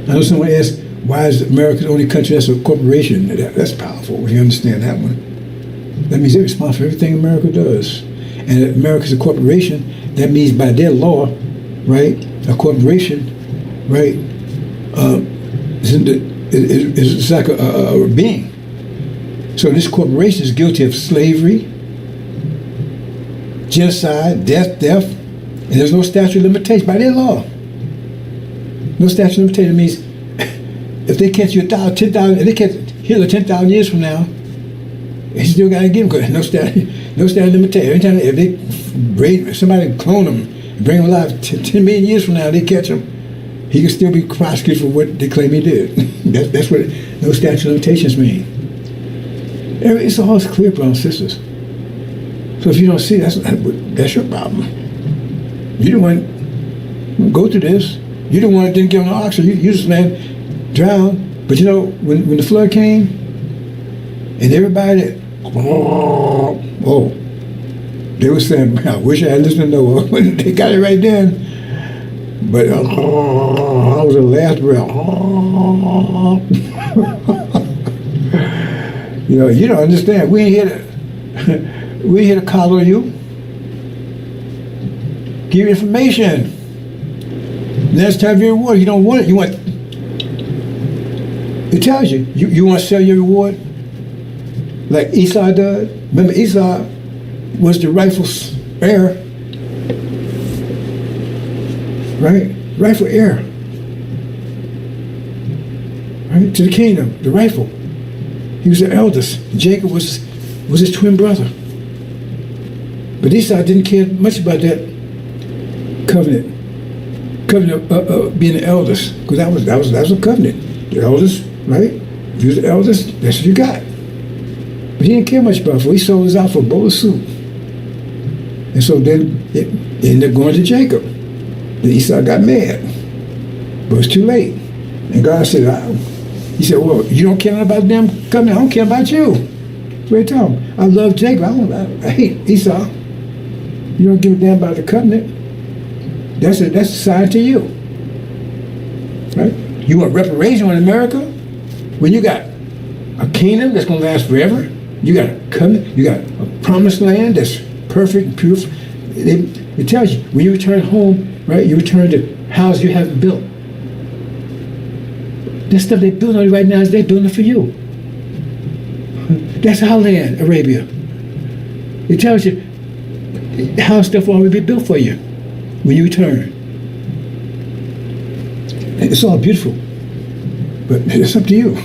I know someone asked, why is America the only country that's a corporation? That's powerful, if you understand that one. That means they're responsible for everything America does. And if America's a corporation, that means by their law, right, a corporation, right, it's like a being. So this corporation is guilty of slavery, genocide, death, and there's no statute of limitation by their law. No statute of limitation means if they catch you 10,000, if they catch Hitler 10,000 years from now, they still got to give him because no statute of limitation. Every time if somebody clone him and bring him alive 10 million years from now, they catch him, he can still be prosecuted for what they claim he did. That's what no statute of limitations mean. It's all clear, brothers and sisters. So if you don't see, that's your problem. You don't want to go through this. You don't want to didn't get on the oxygen. You just man drown. But you know when the flood came, and everybody, they were saying, I wish I had listened to Noah when they got it right then. But I was the last breath. You don't understand. We ain't here to collar you. Give you information. Next time your reward, you don't want it. You want. It tells you. You want to sell your reward, like Esau does. Remember, Esau was the rightful heir, right? Rightful heir, right, to the kingdom. The rightful. He was the eldest. Jacob was his twin brother. But Esau didn't care much about that covenant of being the eldest, because that was a covenant. The eldest, right? If you was the eldest, that's what you got. But he didn't care much about it. He sold us out for a bowl of soup. And so then it ended up going to Jacob. Then Esau got mad. But it was too late. And God said, he said, well, you don't care about them covenant. I don't care about you. That's what he told him. I love Jacob. I hate Esau. You don't give a damn about the covenant. That's a sign to you. Right? You want reparation on America? When you got a kingdom that's going to last forever, you got a covenant, you got a promised land that's perfect and pure. It tells you, when you return home, right, you return to houses you haven't built. That stuff they build on you right now, they're building it for you. That's our land, Arabia. It tells you how stuff will already be built for you when you return. It's all beautiful, but it's up to you.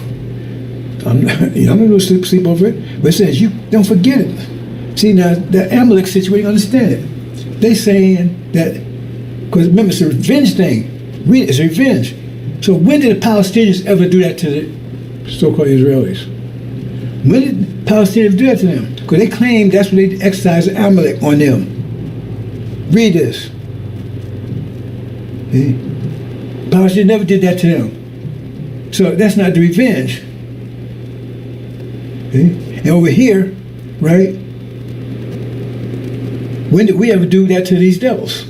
I'm not going to sleep over it, but it says you don't forget it. See, now the Amalek situation, you understand it. They saying that, because remember, it's a revenge thing. It's a revenge. So when did the Palestinians ever do that to the so-called Israelis? When did the Palestinians do that to them? Because they claim that's when they exercised Amalek on them. Read this. Okay? Palestinians never did that to them. So that's not the revenge. Okay? And over here, right? When did we ever do that to these devils?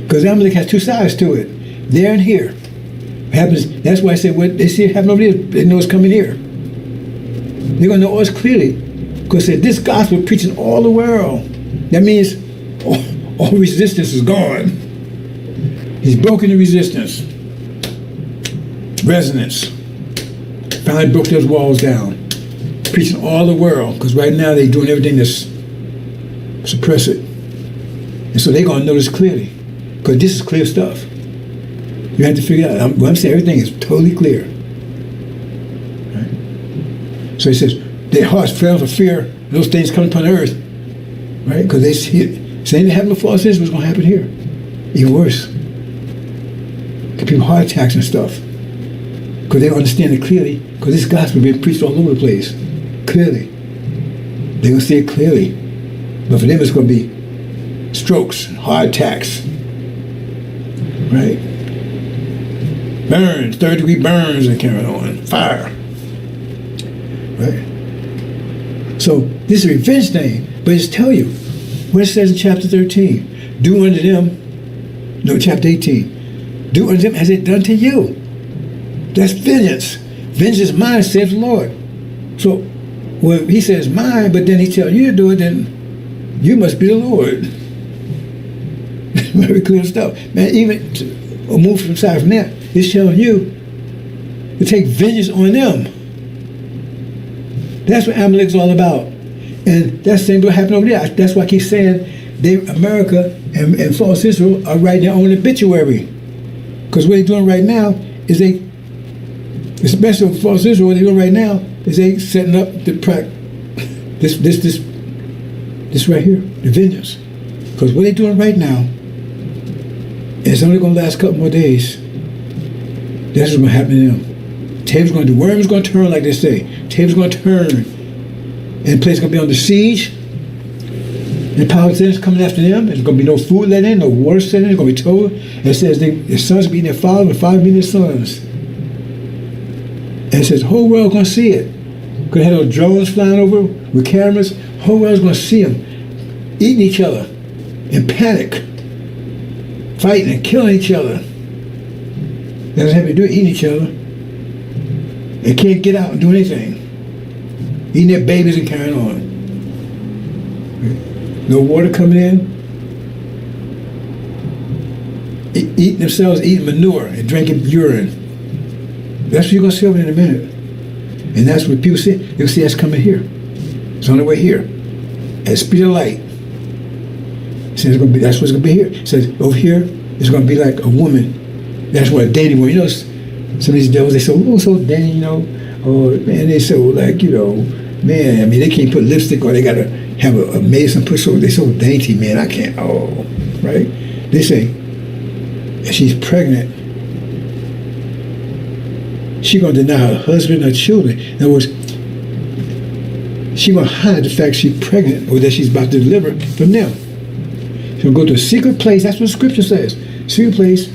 Because Amalek has two sides to it. There and here. It happens. That's why I say what they see it happen over there, they know it's coming here. They're going to know us clearly. Because this gospel preaching all the world. That means all resistance is gone. He's broken the resistance. Resonance. Finally broke those walls down. Preaching all the world. Because right now they're doing everything to suppress it. And so they're going to know this clearly. Because this is clear stuff. You have to figure it out. I'm saying everything is totally clear. Right? So he says, their hearts fell for fear, those things come upon earth. Right? Because they see it. Same thing happened before, this was going to happen here. Even worse. Get people heart attacks and stuff. Because they don't understand it clearly. Because this gospel is being preached all over the place. Clearly. They're going to see it clearly. But for them, it's going to be strokes, heart attacks. Right? Burns, 3rd-degree burns and carrying on. Fire. Right? So, this is a revenge thing. But it's tell you. What it says in chapter 13. Do unto them, no, chapter 18. Do unto them as it done to you. That's vengeance. Vengeance is mine, says the Lord. So, when he says mine, but then he tells you to do it, then you must be the Lord. Very clear stuff. Man, even a move from side from that, it's telling you to take vengeance on them. That's what Amalek's all about. And that same will happen over there. That's why I keep saying America and false Israel are writing their own obituary. Because what they're doing right now is especially with false Israel, what they're doing right now is they setting up this right here, the vengeance. Because what they're doing right now is only going to last a couple more days. That's what's going to happen to them. The worm is going to turn, like they say. Table's going to turn. And the place is going to be under siege. And politicians coming after them. There's going to be no food let in, no water set in. It's going to be told. And it says their sons beating their father, and father beating their sons. And it says the whole world going to see it. Going to have those drones flying over with cameras. The whole world's going to see them eating each other in panic, fighting and killing each other. That's what they do, eating each other. They can't get out and do anything. Eating their babies and carrying on. No water coming in. Eating themselves, eating manure and drinking urine. That's what you're going to see over in a minute. And that's what people see. They'll see us coming here. It's on the way here. At the speed of light. It says that's what's going to be here. It says over here, it's going to be like a woman. That's what a dating woman. You know, some of these devils, they say, oh, so dating, you know. Oh, man, they so like, you know, man, I mean, they can't put lipstick on. They got to have a mason put so, they're so dainty, man. I can't, right? They say, if she's pregnant, she's going to deny her husband or children. In other words, she's going to hide the fact she's pregnant or that she's about to deliver from them. She's going to go to a secret place. That's what Scripture says. Secret place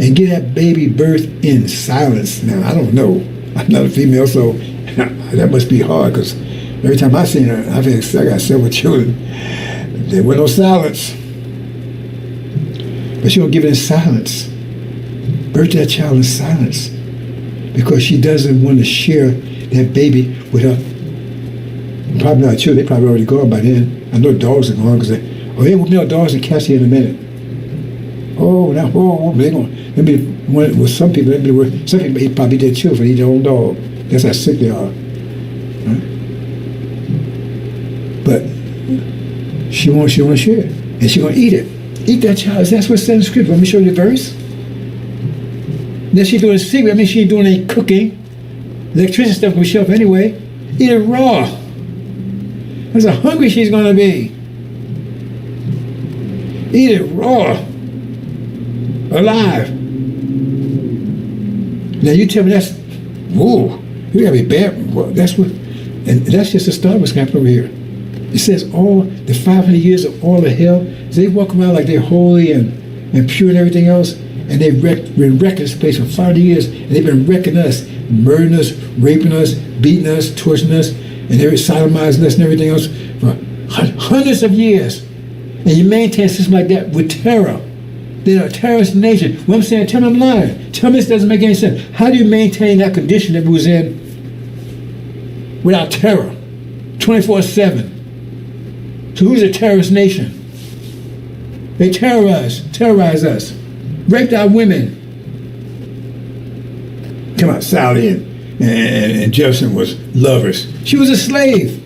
and get that baby birth in silence. Now, I don't know. I'm not a female, so that must be hard because every time I seen her, I got several children. There was no silence. But she's going to give it in silence. Birth that child in silence. Because she doesn't want to share that baby with her. Probably not children. They probably already gone by then. I know dogs are gone because they will mail dogs and cats here in a minute. They're going. Maybe with some people, some people eat probably their children, eat their own dog. That's how sick they are. Right? But she won't share it, and she's gonna eat it. Eat that child. That's what's said in the scripture. Let me show you the verse. Then she's doing it secret. I mean, she ain't doing any cooking. Electricity stuff will show up anyway. Eat it raw. That's how hungry she's gonna be. Eat it raw. Alive. Now you tell me that's, whoa, you gotta be bad. Well, that's just the start of what's happening over here. It says all the 500 years of all the hell, they walk around like they're holy and pure and everything else, and they've been wrecking this place for 500 years, and they've been wrecking us, murdering us, raping us, beating us, torturing us, and they're sodomizing us and everything else for hundreds of years. And you maintain a system like that with terror. They're a terrorist nation. What I'm saying, tell me I'm lying. Tell me this doesn't make any sense. How do you maintain that condition that we was in without terror, 24/7? So who's a terrorist nation? They terrorize us, raped our women. Come on, Sally and Jefferson was lovers. She was a slave.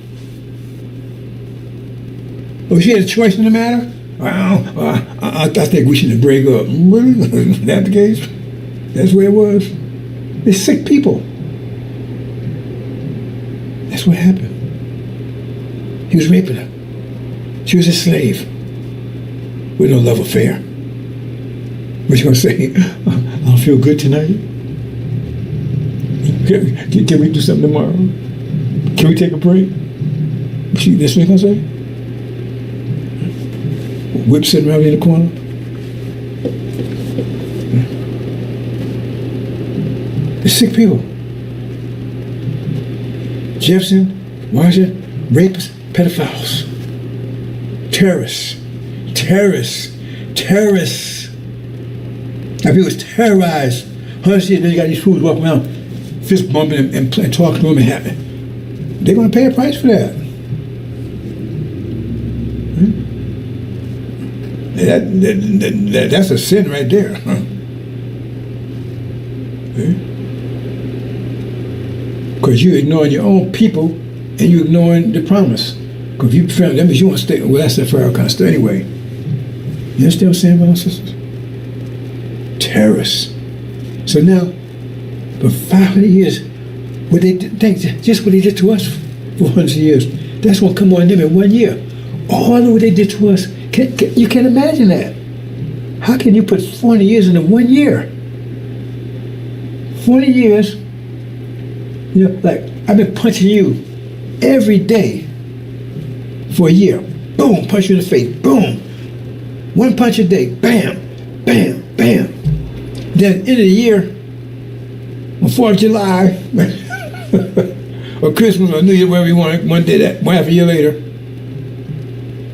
Oh, she had a choice in the matter? I think we should break up. Really? Is that the case? That's where it was. They're sick people. That's what happened. He was raping her. She was a slave with no love affair. What you gonna say? I don't feel good tonight. Can we do something tomorrow? Can we take a break? See, this what you gonna say? Whip sitting around in the corner. The sick people. Jefferson, Washington, rapists, pedophiles, terrorists. Now people was terrorized. 100 years, then you got these fools walking around, fist bumping and talking to them and having. They're going to pay a price for that. That's a sin right there. Because you're ignoring your own people and you're ignoring the promise. Because if you found that means you want to stay. Well, that's the Pharaoh kind of stuff anyway. You understand what I'm saying, brothers and sisters? Terrorists. So now, for 500 years, what they did, just what they did to us for hundreds of years, that's what come on them in 1 year. All of what they did to us, you can't imagine that. How can you put 40 years into 1 year? 40 years, you know, like I've been punching you every day for a year. Boom, punch you in the face. Boom. One punch a day. Bam, bam, bam. Then end of the year, on 4th of July, or Christmas or New Year, wherever you want, one day that, half a year later,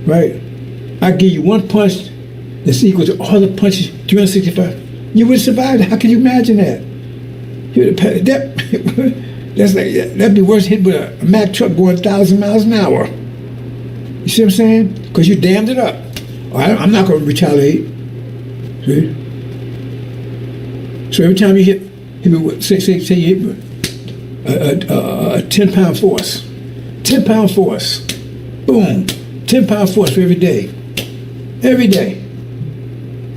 right? I give you one punch that's equal to all the punches, 365. You would survive. How can you imagine that? That'd be worse hit with a Mack truck going 1,000 miles an hour. You see what I'm saying? Because you dammed it up. I'm not going to retaliate. See? So every time you hit me with, say you hit me a 10-pound force. 10-pound force. Boom. 10-pound force for every day. Every day.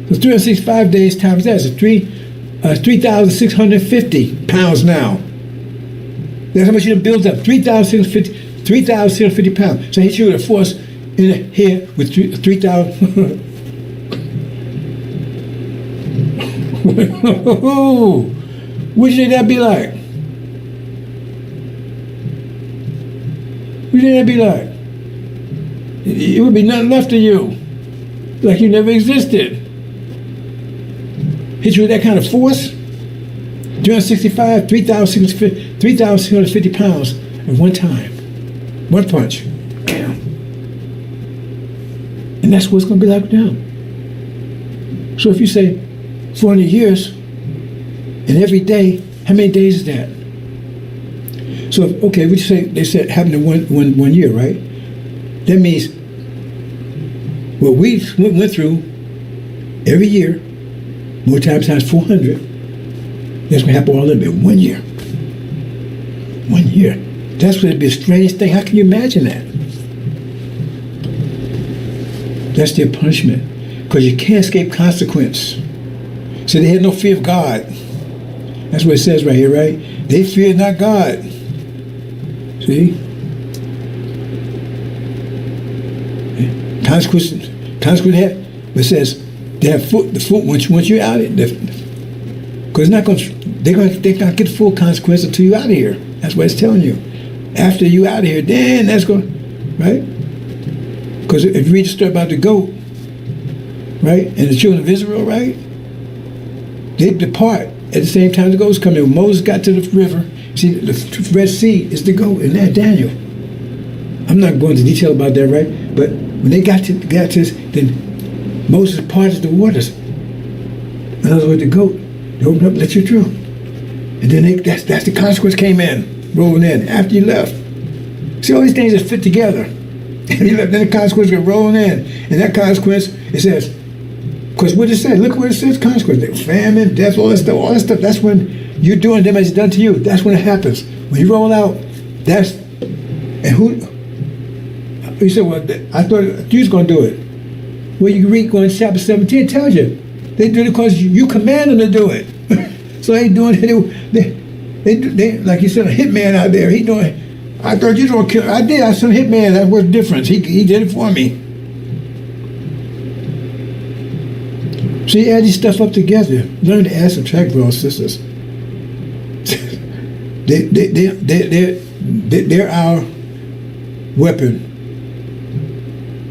So 365 days times that is 3,650 pounds now. That's how much you build up. 3,650 pounds. So I hit you with a force in here with 3,000. What do you think that'd be like? What do you think that'd be like? It would be nothing left of you. Like you never existed. Hit you with that kind of force? 365, 3,650 pounds at one time. One punch. Bam. And that's what it's going to be like now. So if you say 400 years, and every day, how many days is that? So, okay, we say they said happened in one year, right? That means what we went through every year, more times 400, that's going to happen all of it in 1 year. 1 year. That's going to be a strange thing. How can you imagine that? That's their punishment. Because you can't escape consequence. So they had no fear of God. That's what it says right here, right? They feared not God. See? Consequence have, it says they have the foot once you're out of it. Because they're not going to get full consequence until you're out of here. That's what it's telling you. After you out of here, then that's going, right? Because if you read the story about the goat, right, and the children of Israel, right, they depart at the same time the goats come in. When Moses got to the river, see, the Red Sea is the goat, and that Daniel. I'm not going into detail about that, right? But when they got to this, then Moses parted the waters. In other words, the goat, they opened up, let you through. And then that's the consequence came in, rolling in, after you left. See, all these things just fit together. And you left, then the consequence was rolling in. And that consequence, it says, because what it says, look what it says, consequence. Famine, death, all that stuff, that's when you're doing them as it's done to you. That's when it happens. When you roll out, and you said, well, I thought you was going to do it. Well, you read going to chapter 17, it tells you. They do it because you command them to do it. So they doing it. They like you said, a hitman out there. He doing. I thought you don't kill. I did. I said hitman. That was the difference. He did it for me. So you add these stuff up together. Learn to add, subtract, brothers and sisters. They're our weapon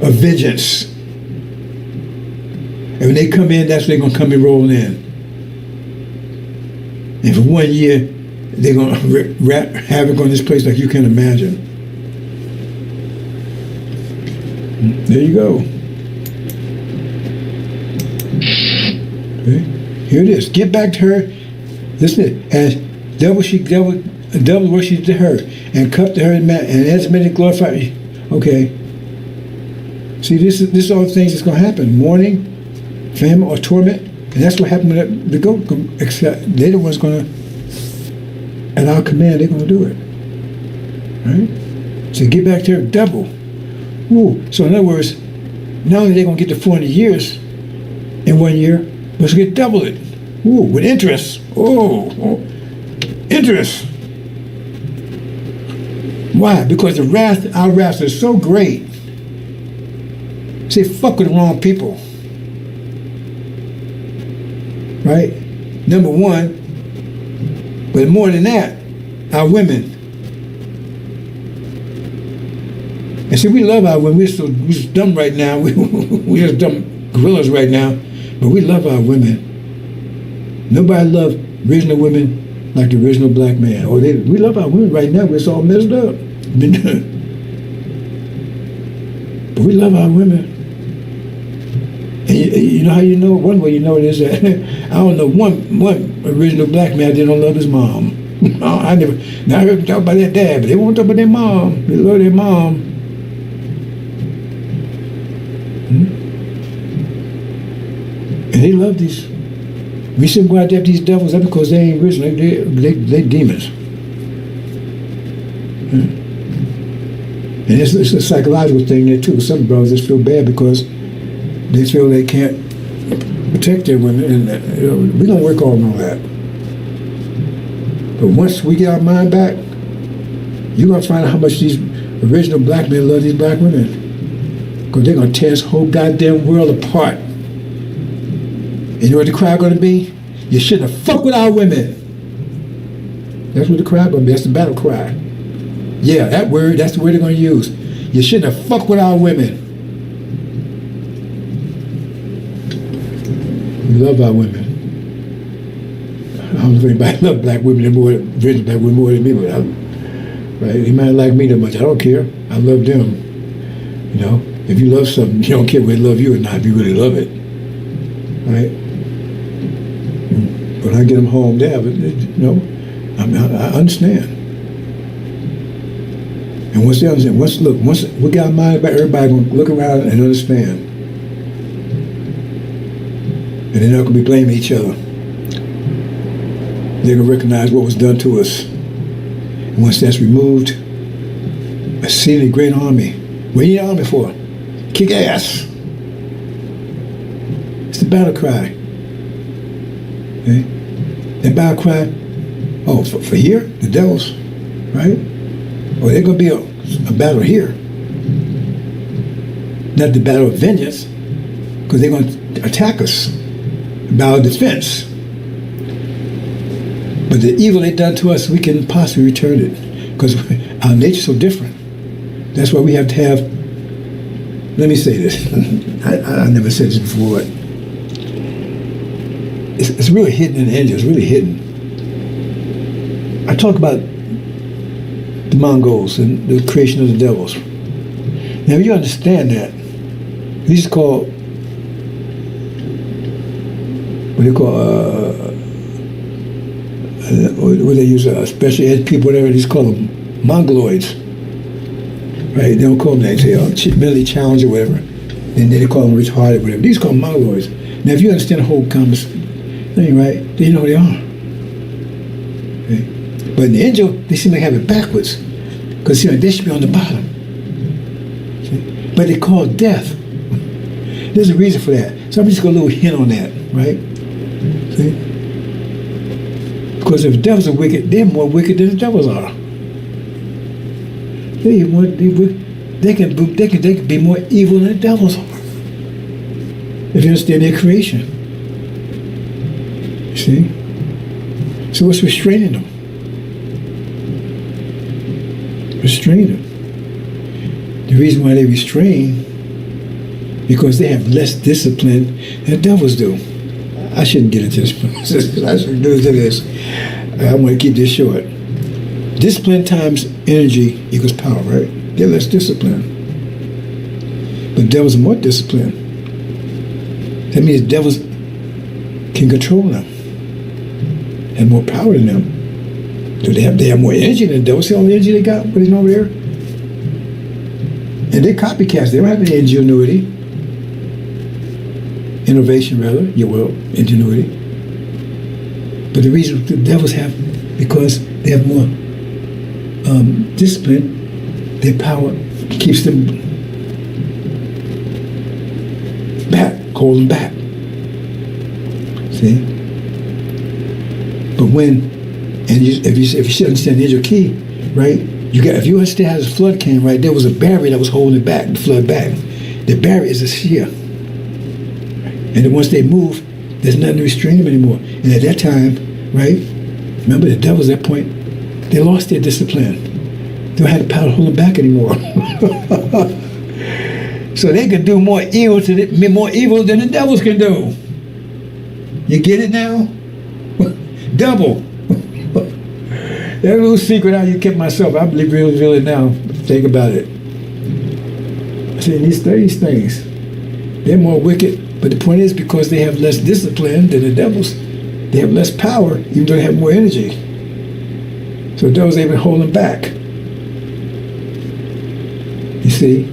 of vengeance. And when they come in, that's when they're going to come and roll in. And for 1 year, they're going to wreak havoc on this place like you can imagine. There you go. Okay. Here it is. Get back to her. Listen, as double what she did to her, and cup to her and as many glorify. Okay. See, this is all the things that's going to happen. Mourning, famine, or torment, and that's what happened when the goat. Except they're the ones going to, at our command, they're going to do it. Right? So get back to her double. Ooh. So in other words, not only they're going to get the 400 years in 1 year, but it's going to get double it. Ooh, with interest. Oh, interest. Why? Because our wrath is so great. Say, fuck with the wrong people. Right? Number one, but more than that, our women. And see, we love our women. We're so dumb right now. We're just dumb gorillas right now. But we love our women. Nobody loves original women like the original black man. We love our women right now. We're all messed up. But we love our women. And you know how you know? One way you know it is that I don't know one original black man that don't love his mom. I heard them talk about their dad, but they won't talk about their mom. They love their mom. And they love these. We shouldn't go out there with these devils. That's because they ain't original. They demons. And it's a psychological thing there too. Some brothers just feel bad because they feel they can't protect their women, and we don't work on all that. But once we get our mind back, you're gonna find out how much these original black men love these black women, because they're gonna tear this whole goddamn world apart. And you know what the cry gonna be? You shouldn't have fucked with our women. That's what the cry gonna be. That's the battle cry. Yeah, that's the word they're gonna use. You shouldn't have fucked with our women. We love our women. I don't know if anybody loves black women more than me, but right? They might like me that much. I don't care. I love them. You know, if you love something, you don't care whether they love you or not. If you really love it, right? When I get them home, I understand. And once they understand, once we got our mind back, everybody gonna look around and understand. And they're not going to be blaming each other. They're going to recognize what was done to us. And once that's removed, a exceedingly great army. What do you need an army for? Kick ass. It's the battle cry. Okay? That battle cry, for here, the devils, right? Or there's going to be a battle here. Not the battle of vengeance, because they're going to attack us. About defense. But the evil they've done to us, we can possibly return it. Because our nature's so different. That's why we have to have, let me say this. I never said this before, but it's really hidden in the angel. It's really hidden. I talk about the Mongols and the creation of the devils. Now, you understand that. These are called what they use, special ed people, whatever, these call them Mongoloids. Right? They don't call them that. They say mentally challenged or whatever. And then they call them retarded, whatever. These call them Mongoloids. Now, if you understand the whole thing, right, then you know who they are. Okay? But in the angel, they seem to have it backwards. Because, they should be on the bottom. See? But they call death. There's a reason for that. So I'm just going to a little hint on that, right? See? Because if the devils are wicked, they're more wicked than the devils are. They can be more evil than the devils are. If you understand their creation. You see? So what's restraining them? Restrain them. The reason why they restrain, because they have less discipline than the devils do. I shouldn't get into this. I shouldn't do this. I want to keep this short. Discipline times energy equals power, right? They're less disciplined. But devils are more disciplined. That means devils can control them. Have more power than them. So they have more energy than the devils. See all the energy they got putting over there? And they're copycats. They don't have any ingenuity. Innovation, rather, ingenuity. But the reason the devils have, because they have more discipline, their power keeps them back, hold them back. See? But if you understand the angel key, right? If you understand how this flood came, right? There was a barrier that was holding it back, the flood back. The barrier is a sphere. And then once they move, there's nothing to restrain them anymore. And at that time, right? Remember the devils at that point, they lost their discipline. They don't have the power to hold them back anymore. So they could do more evil than the devils can do. You get it now? Double. That little secret how you kept myself. I believe really now. Think about it. See, these things, they're more wicked. But the point is, because they have less discipline than the devils, they have less power, even though they have more energy. So the devils ain't even hold them back. You see?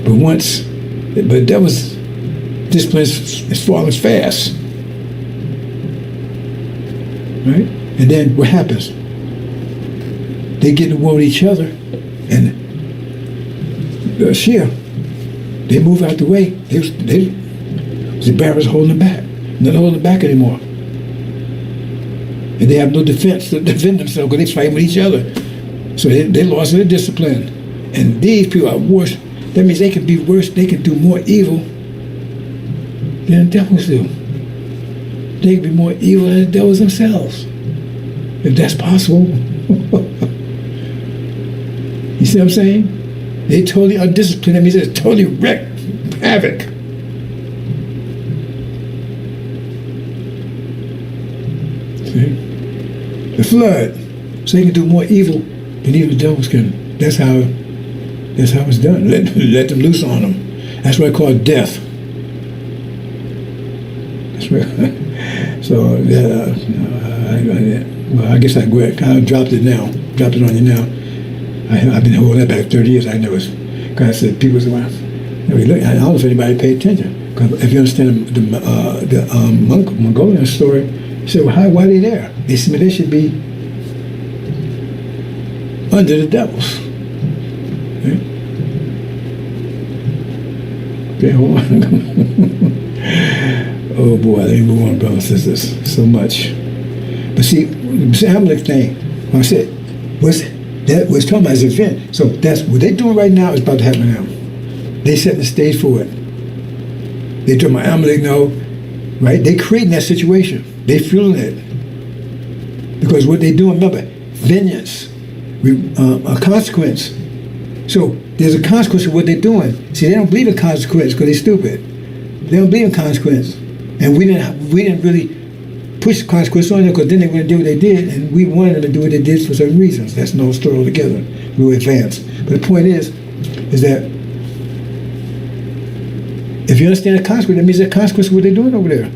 But the devil's discipline is falling fast. Right? And then what happens? They get in war with each other, and they move out the way. The barriers holding them back. They're not holding them back anymore. And they have no defense to defend themselves because they fight with each other. So they lost their discipline. And these people are worse. That means they can be worse. They can do more evil than the devils do. They can be more evil than the devils themselves. If that's possible. You see what I'm saying? They totally undisciplined. That means they're totally wrecked, havoc. See? The flood. So they can do more evil than even the devils can. That's how it's done. Let them loose on them. That's what I call death. That's right. So, I guess I kind of dropped it now. Dropped it on you now. I've been holding that back 30 years. I know it's because I said people say, well, I don't know if anybody paid attention. Because if you understand the Mongolian story, you say, well, why are they there? They should be under the devils. Okay, hold on. Oh boy, let me move on, brothers and sisters. So much. But see, the Amalek thing, when I said, that was talking about his event. So that's what they're doing right now is about to happen now. They set the stage for it. They talking about Amalek now, right? They creating that situation. They feeling it. Because what they doing, remember, vengeance, a consequence. So there's a consequence of what they're doing. See, they don't believe in consequence because they're stupid. They don't believe in consequence. And we didn't really push consequence on them because then they were going to do what they did, and we wanted them to do what they did for certain reasons. That's no story altogether. We were advanced. But the point is that if you understand the consequence, that means there's a consequence of what they're doing over there.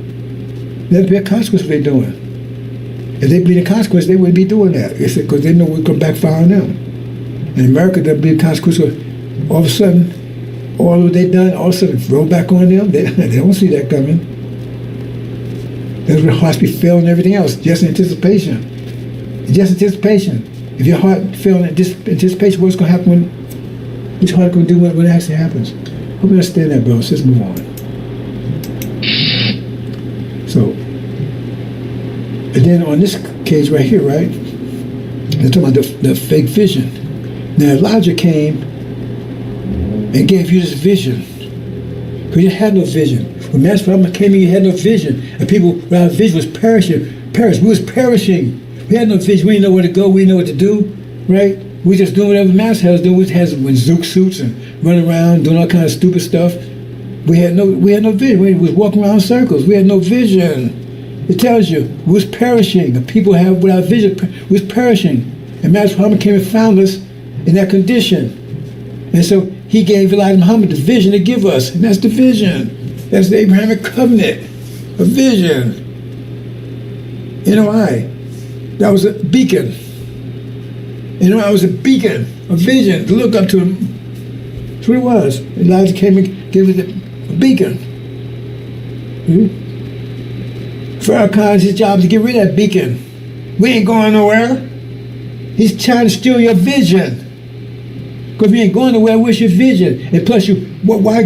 There's a consequence of what they're doing. If they believe in consequence, they wouldn't be doing that. It's because they know we're going to backfire on them. In America, there'll be a consequence of all of a sudden, all of what they've done, all of a sudden roll back on them. They don't see that coming. That's where hearts be failing and everything else. Just anticipation. Just anticipation. If your heart failing in anticipation, what's going to happen What your heart going to do when it actually happens? Hope you understand that, bro. Let's just move on. So, and then on this case right here, right? They're talking about the fake vision. Now Elijah came and gave you this vision. Because you had no vision. When Master Prophet came in, you had no vision. And people without vision was perishing. We was perishing. We had no vision. We didn't know where to go. We didn't know what to do. Right? We just doing whatever Master had us doing. We had Zook suits and running around doing all kinds of stupid stuff. We had no vision. We was walking around in circles. We had no vision. It tells you we was perishing. The people have without vision was perishing. And Master Muhammad came and found us in that condition. And so he gave Elijah Muhammad the vision to give us. And that's the vision. That's the Abrahamic covenant. A vision. NOI. That was a beacon. NOI was a beacon. A vision to look up to him. That's what it was. Elijah came and gave us a beacon. Farrakhan's his job is to get rid of that beacon. We ain't going nowhere. He's trying to steal your vision. Because we ain't going nowhere, where's your vision? And plus why,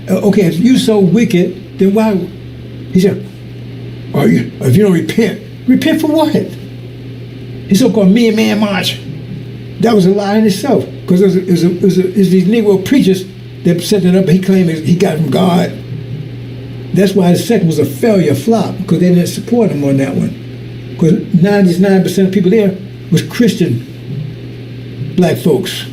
okay, if you so wicked, then why, he said, if you don't repent for what? His so-called man march. That was a lie in itself. Because it was these Negro preachers that set that up, he claimed he got from God. That's why the second was a failure, flop, because they didn't support him on that one. Because 99% of people there was Christian black folks.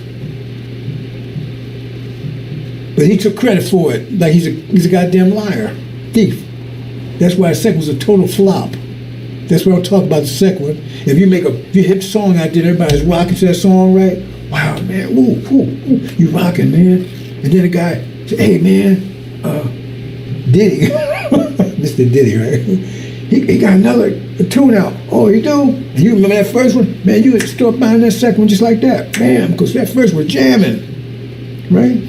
But he took credit for it, like he's a goddamn liar, thief. That's why the second was a total flop. That's what I'll talk about the second one. If you hit the song out there, everybody's rocking to that song, right? Wow, man, ooh, you rocking, man. And then the guy said, hey, man, Diddy, Mr. Diddy, right? He got another tune out. Oh, you do? And you remember that first one? Man, you would start buying that second one just like that. Bam, because that first one was jamming, right?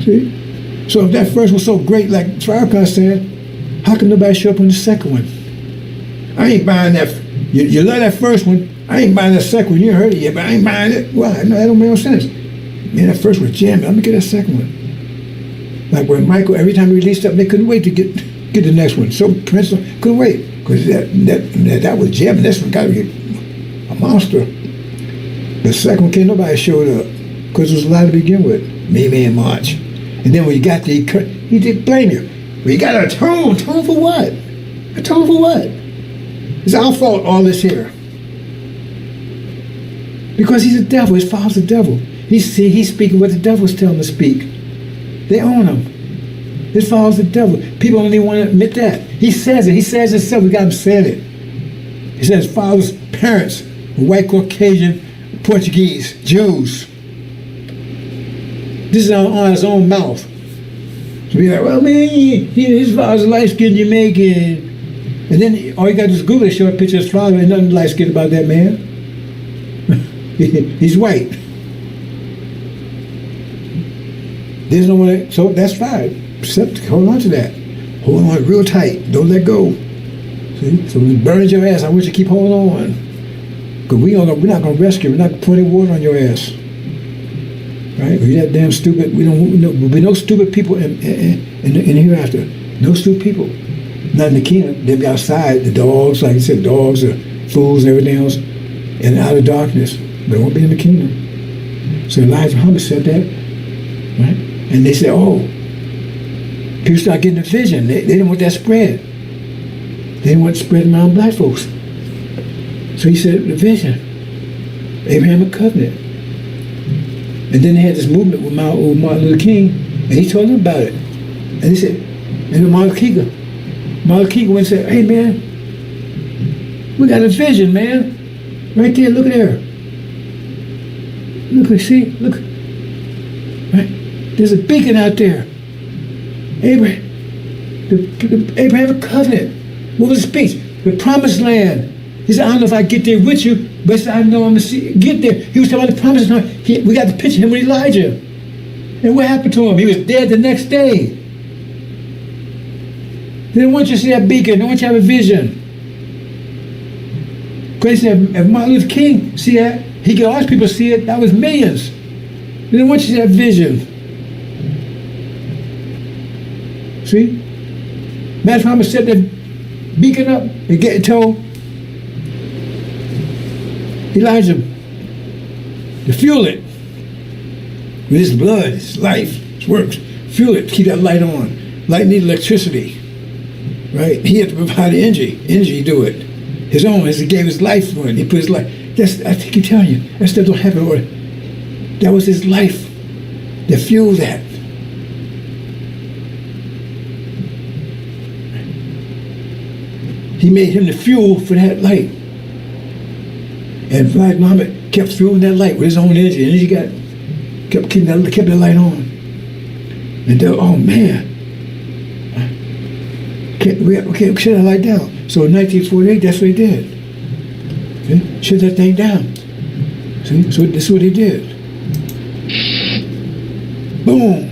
See? So if that first was so great, like Farrakhan said, how come nobody show up on the second one? I ain't buying that. You love that first one. I ain't buying that second one. You ain't heard it yet, but I ain't buying it. Why? No, that don't make no sense. Man, that first one was jamming. I'm going to get that second one. Like when Michael, every time he released something, they couldn't wait to get the next one. So Prince couldn't wait because that was jamming. This one got to be a monster. The second one, can't nobody showed up because it was a lot to begin with. Maybe in March. And then when you got there, he did blame you. Well, you got a tone. Tone for what? A tone for what? It's our fault, all this here. Because he's a devil. His father's the devil. He's speaking what the devil's telling him to speak. They own him. His father's the devil. People don't even want to admit that. He says it. He says it himself. We got him saying it. He says his father's parents were white, Caucasian, Portuguese, Jews. This is on his own mouth. To be like, well, man, his father's light-skinned Jamaican. And then all you got to do is Google it, show a picture of his father, and nothing light-skinned about that man. He's white. There's no one, so that's fine. Hold on to that. Hold on real tight. Don't let go. See? So when it burns your ass, I want you to keep holding on. Because we're not going to rescue you. We're not putting water on your ass. Right? You're that damn stupid. There'll be no stupid people in hereafter. No stupid people. Not in the kingdom. They'll be outside. The dogs, like I said, dogs are fools and everything else. And out of darkness. But it won't be in the kingdom. So Elijah Muhammad said that. Right? And they said, oh, people start getting the vision. They didn't want that spread. They didn't want it spread around black folks. So he said, the vision. Abrahamic covenant. And then they had this movement with Martin Luther King, and he told them about it. And he said, and Martin Luther King went and said, hey, man, we got a vision, man. Right there, look at there. Look, see, look. Right? There's a beacon out there. Abraham, the Abrahamic covenant. What was the speech? The promised land. He said, I don't know if I get there with you, but he said, I know I'm going to get there. He was talking about the promised land. We got the picture of him with Elijah. And what happened to him? He was dead the next day. They didn't want you to see that beacon. They didn't want you to have a vision. Because he said, if Martin Luther King see that, He get all his people to see it. That was millions. They didn't want you to see that vision. See? Imagine how much set that beacon up and get told Elijah to fuel it with his blood, his life, his works. Fuel it, keep that light on. Light needs electricity, right? He had to provide the energy to do it. His own, as he gave his life for it. He put his life. I keep telling you, that stuff don't happen. Or that was his life that fueled that. He made him the fuel for that light. And Elijah Muhammad kept fueling that light with his own energy. And he kept that light on. And then, oh man, we shut that light down. So in 1948, that's what he did. See? Shut that thing down. See? So this is what he did. Boom.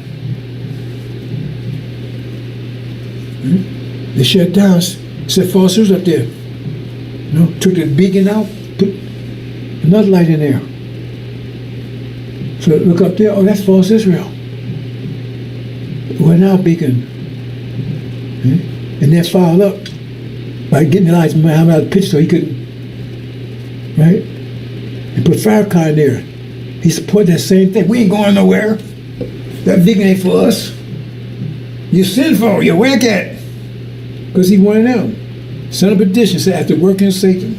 They shut down, set false up there. You know, took the beacon out, put another light in there. So look up there, oh, that's false Israel. We're now beacon. And then followed up by getting Elijah Muhammad out of the picture so he couldn't, right? And put Farrakhan in there. He supported that same thing. We ain't going nowhere. That beacon ain't for us. You're sinful, you're wicked. Because he wanted them. Son of perdition said, after working Satan,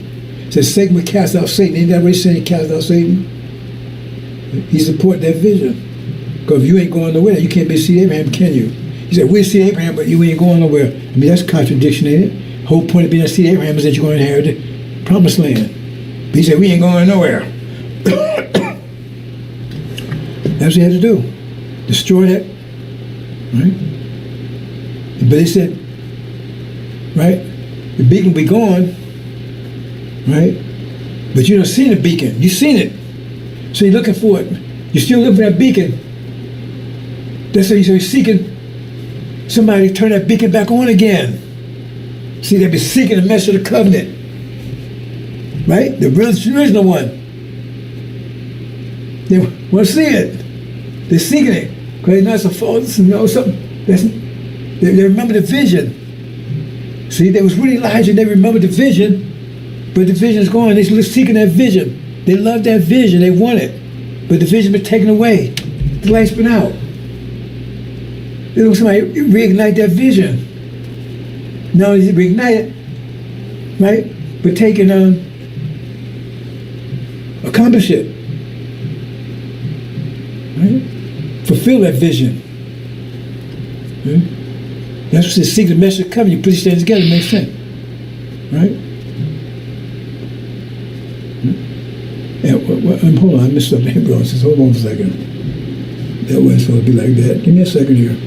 said Satan would cast out Satan. Ain't that what he said, he cast out Satan? He supported that vision. Because if you ain't going nowhere, you can't be seed Abraham, can you? He said, we'll see Abraham, but you ain't going nowhere. I mean, that's a contradiction, ain't it? The whole point of being a seed Abraham is that you're going to inherit the promised land. But he said, we ain't going nowhere. That's what he had to do. Destroy that. Right? But he said, right, the beacon will be gone, right? But you don't see the beacon. You've seen it. So you're looking for it. You're still looking for that beacon. That's why you're seeking somebody to turn that beacon back on again. See, they've been seeking the message of the covenant. Right? The original one. They want to see it. They're seeking it. Because they know it's a false, you know, something. They remember the vision. See, there was really Elijah, they remember the vision, but the vision's gone. They're seeking that vision. They love that vision. They want it. But the vision's been taken away. The light's been out. They want somebody to reignite that vision. Not only reignite it, right? But take and accomplish it. Right? Fulfill that vision. Right? That's what the secret message coming. You put these things together, it makes sense. Right? And hold on, I missed something, bro. Just hold on for a second. That wasn't supposed to be like that. Give me a second here.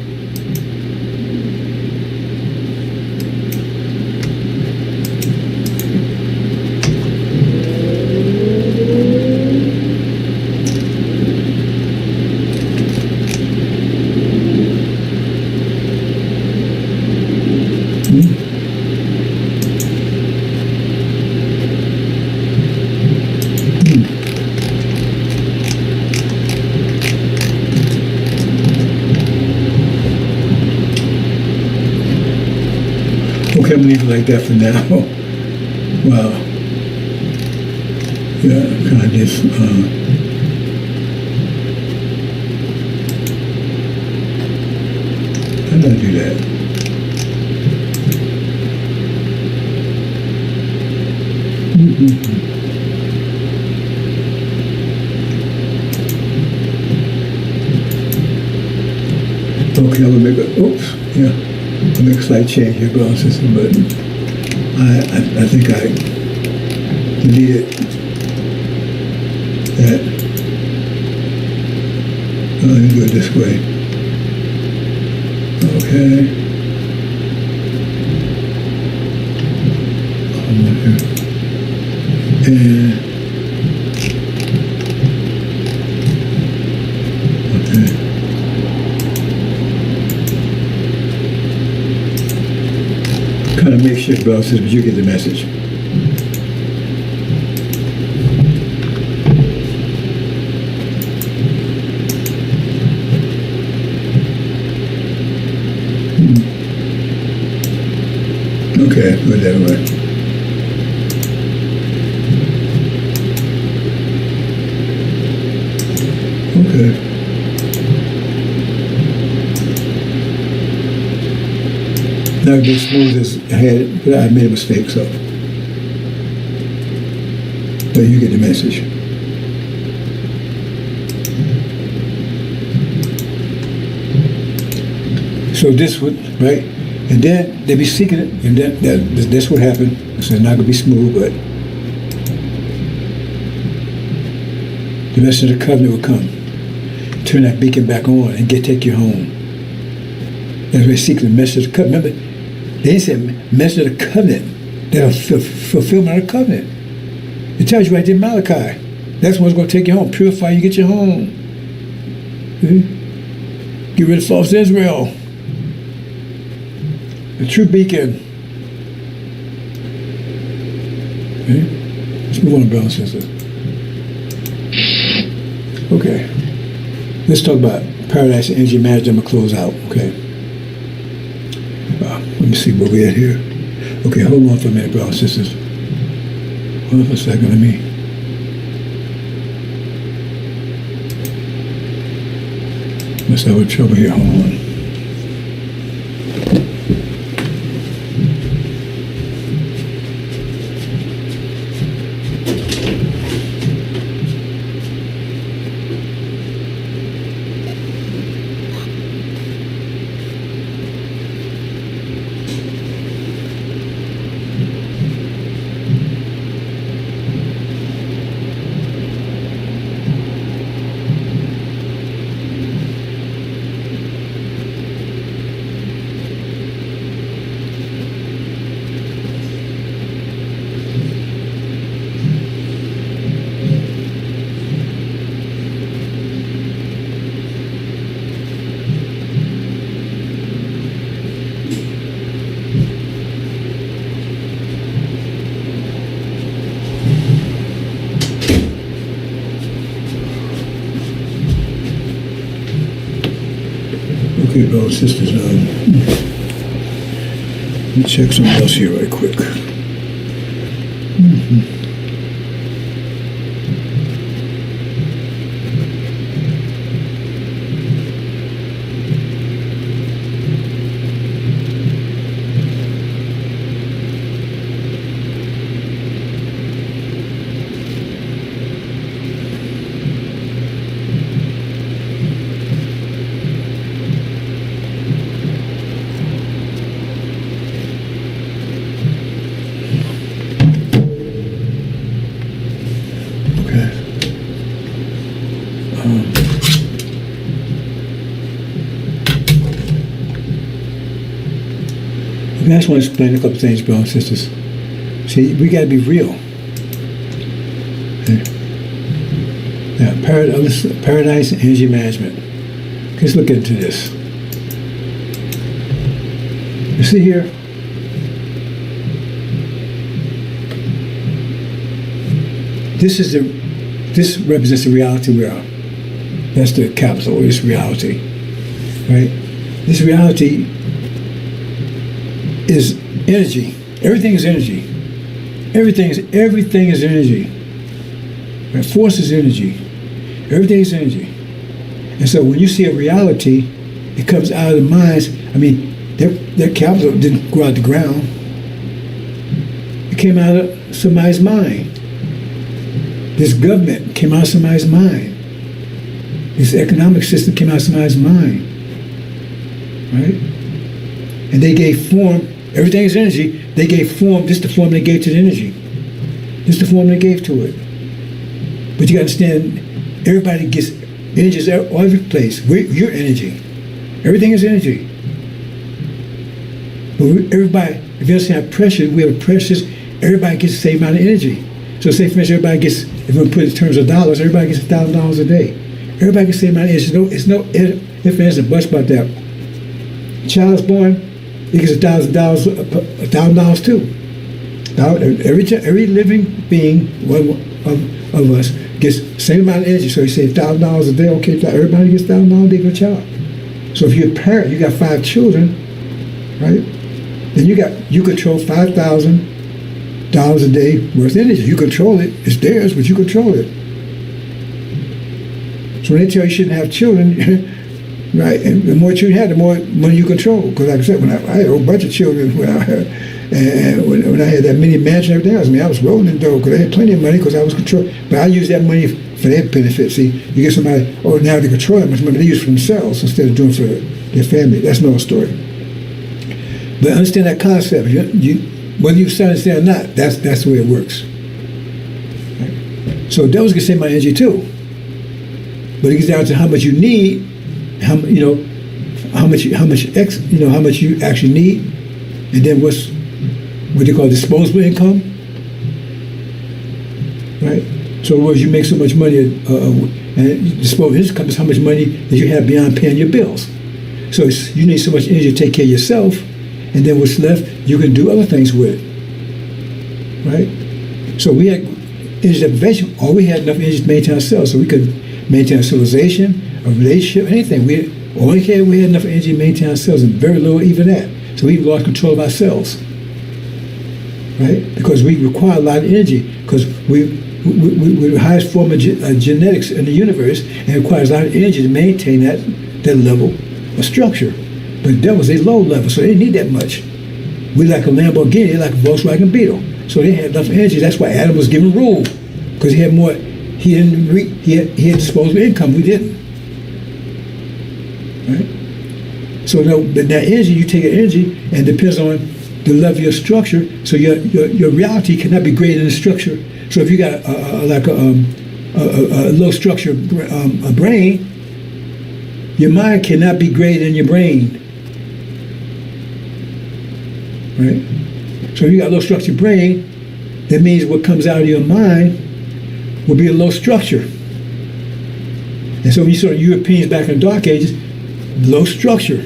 Okay, I'm gonna leave it like that for now. Wow. Yeah, kind of just, how did I do that? Okay, I'm gonna make a, oops, yeah. I'll make a slight change here, go on system, but I think I deleted that. Let me do it this way. Okay. And okay. Kind of makeshift process, but you get the message. with that, right? Okay. Not as smooth as I had it, but I made a mistake, so. But you get the message. So this would, right? And then they be seeking it, and that's what happened. So it's not gonna be smooth, but the message of the covenant will come. Turn that beacon back on and take you home. That's why they seek the message of the covenant. Remember, they said message of the covenant. That'll fulfillment of the covenant. It tells you right there in Malachi. That's what's going to take you home. Purify you, get you home. Get rid of false Israel. The true beacon. Let's move on, brothers and sisters. Okay. Let's talk about paradise and energy management. I'm going to close out, okay? Let me see where we're at here. Okay, hold on for a minute, brothers and sisters. Hold on for a second, let me. Must have a trouble here, hold on. Okay, brothers and sisters, let me check something else here right quick. I just want to explain a couple things, brothers and sisters. See, we got to be real. Okay. Now, paradise and energy management. Let's look into this. You see here? This represents the reality we are. That's the capital, this reality. Right? This reality is energy. Everything is energy. Everything is energy. Right? Force is energy. Everything is energy. And so when you see a reality, it comes out of the minds. I mean, their capital didn't go out the ground. It came out of somebody's mind. This government came out of somebody's mind. This economic system came out of somebody's mind. Right? And they gave form. Everything is energy. They gave form. This is the form they gave to the energy. This is the form they gave to it. But you got to understand, everybody gets energy all over the place. Your energy. Everything is energy. But everybody, if you understand pressure, we have pressures. Everybody gets the same amount of energy. So say, for instance, everybody gets, if we put it in terms of dollars, everybody gets $1,000 a day. Everybody gets the same amount of energy. It's no if there's a bunch about that. Child's born, he gets $1,000 too. Every living being of us gets the same amount of energy. So you say $1,000 a day, okay, everybody gets $1,000 a day for a child. So if you're a parent, you got 5 children, right? Then you control $5,000 a day worth of energy. You control it. It's theirs, but you control it. So when they tell you shouldn't have children, right? And the more children you have, the more money you control. Because like I said, when I had a whole bunch of children, when I had that mini mansion and everything else, I was rolling in dough because I had plenty of money because I was controlling. But I used that money for their benefit. See, you get somebody, now they control that much money, they use it for themselves instead of doing it for their family. That's another story. But understand that concept. Whether you understand or not, that's the way it works. Right? So devils can save my energy too. But it gets down to how much you need, how much you actually need, and then what they call disposable income, right? So in other words, you make so much money, and disposable income is how much money that you have beyond paying your bills. So you need so much energy to take care of yourself, and then what's left, you can do other things with, right? So we had energy deprivation, all we had enough energy to maintain ourselves, so we could maintain a civilization, a relationship, anything. We had enough energy to maintain ourselves, and very little even that. So we lost control of ourselves, right? Because we require a lot of energy, because we're the highest form of genetics in the universe, and it requires a lot of energy to maintain that level of structure. But devils, they low level, so they didn't need that much. We like a Lamborghini, they like a Volkswagen Beetle. So they had enough energy. That's why Adam was given rule, because he had more. He had disposable income. We didn't. Right? So that energy, you take energy, and it depends on the level of your structure. So your reality cannot be greater than the structure. So if you got a low structure a brain, your mind cannot be greater than your brain. Right? So if you got a low structure brain, that means what comes out of your mind will be a low structure. And so when you saw Europeans back in the Dark Ages, low structure.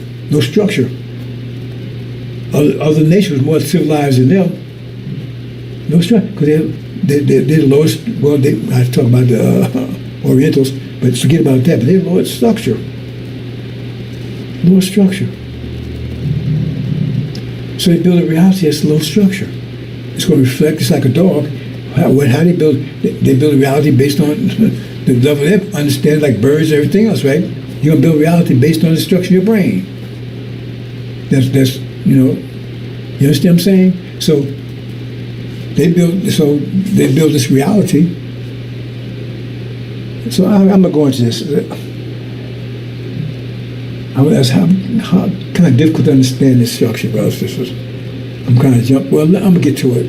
Other nations were more civilized than them. No structure, because they're the lowest. Well, I talk about the Orientals, but forget about that. But they're low structure. Low structure. So they build a reality that's low structure. It's going to reflect. It's like a dog. How they build? They build a reality based on the level they understand, like birds and everything else, right? You're gonna build reality based on the structure of your brain. That's you understand what I'm saying? So they build this reality. So I'm gonna go into this. That's how kind of difficult to understand this structure, brothers and sisters. I'm kind of jump. Well, I'm gonna get to it.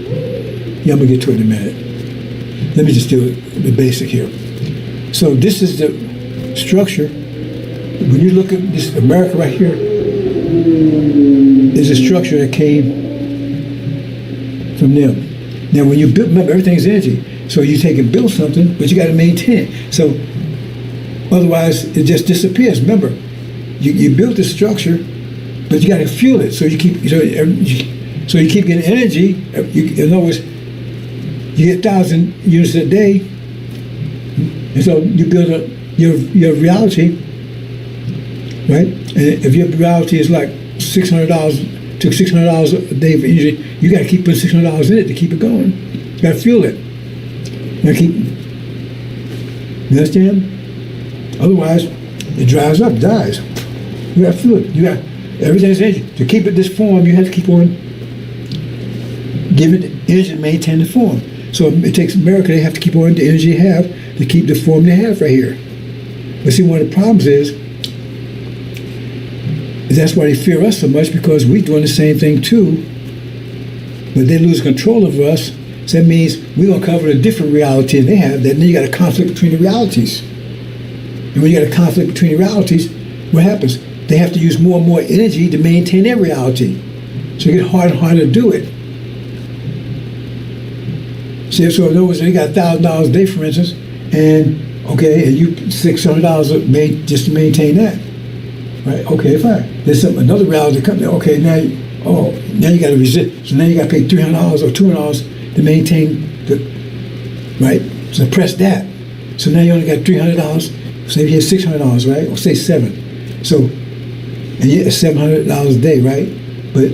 Yeah, I'm gonna get to it in a minute. Let me just do the basic here. So this is the structure. When you look at this America right here, is a structure that came from them. Now, when you build, remember, everything's energy. So you take and build something, but you got to maintain it. So otherwise, it just disappears. Remember, you built the structure, but you got to fuel it. So you keep getting energy. In other words, you get 1,000 units a day, and so you build your reality, right? And if your reality is like $600, took $600 a day for energy, you got to keep putting $600 in it to keep it going. You got to fuel it. You understand? Otherwise, it dries up, dies. You got to fuel it. You got everything's energy. To keep it this form, you have to keep on giving it energy to maintain the form. So it takes America, they have to keep on the energy they have to keep the form they have right here. But see, one of the problems is that's why they fear us so much, because we're doing the same thing too. But they lose control of us. So that means we're going to cover a different reality than they have. Then you got a conflict between the realities. And when you got a conflict between the realities, what happens? They have to use more and more energy to maintain their reality. So it gets harder and harder to do it. See, so in other words, they got $1,000 a day, for instance, and you $600 made just to maintain that, right? Okay, fine. There's another reality comes. Okay, now you got to resist. So now you got to pay $300 or $200 to maintain right? Suppress that. So now you only got $300. Say you had $600, right? Or say $7. So, and you get $700 a day, right? But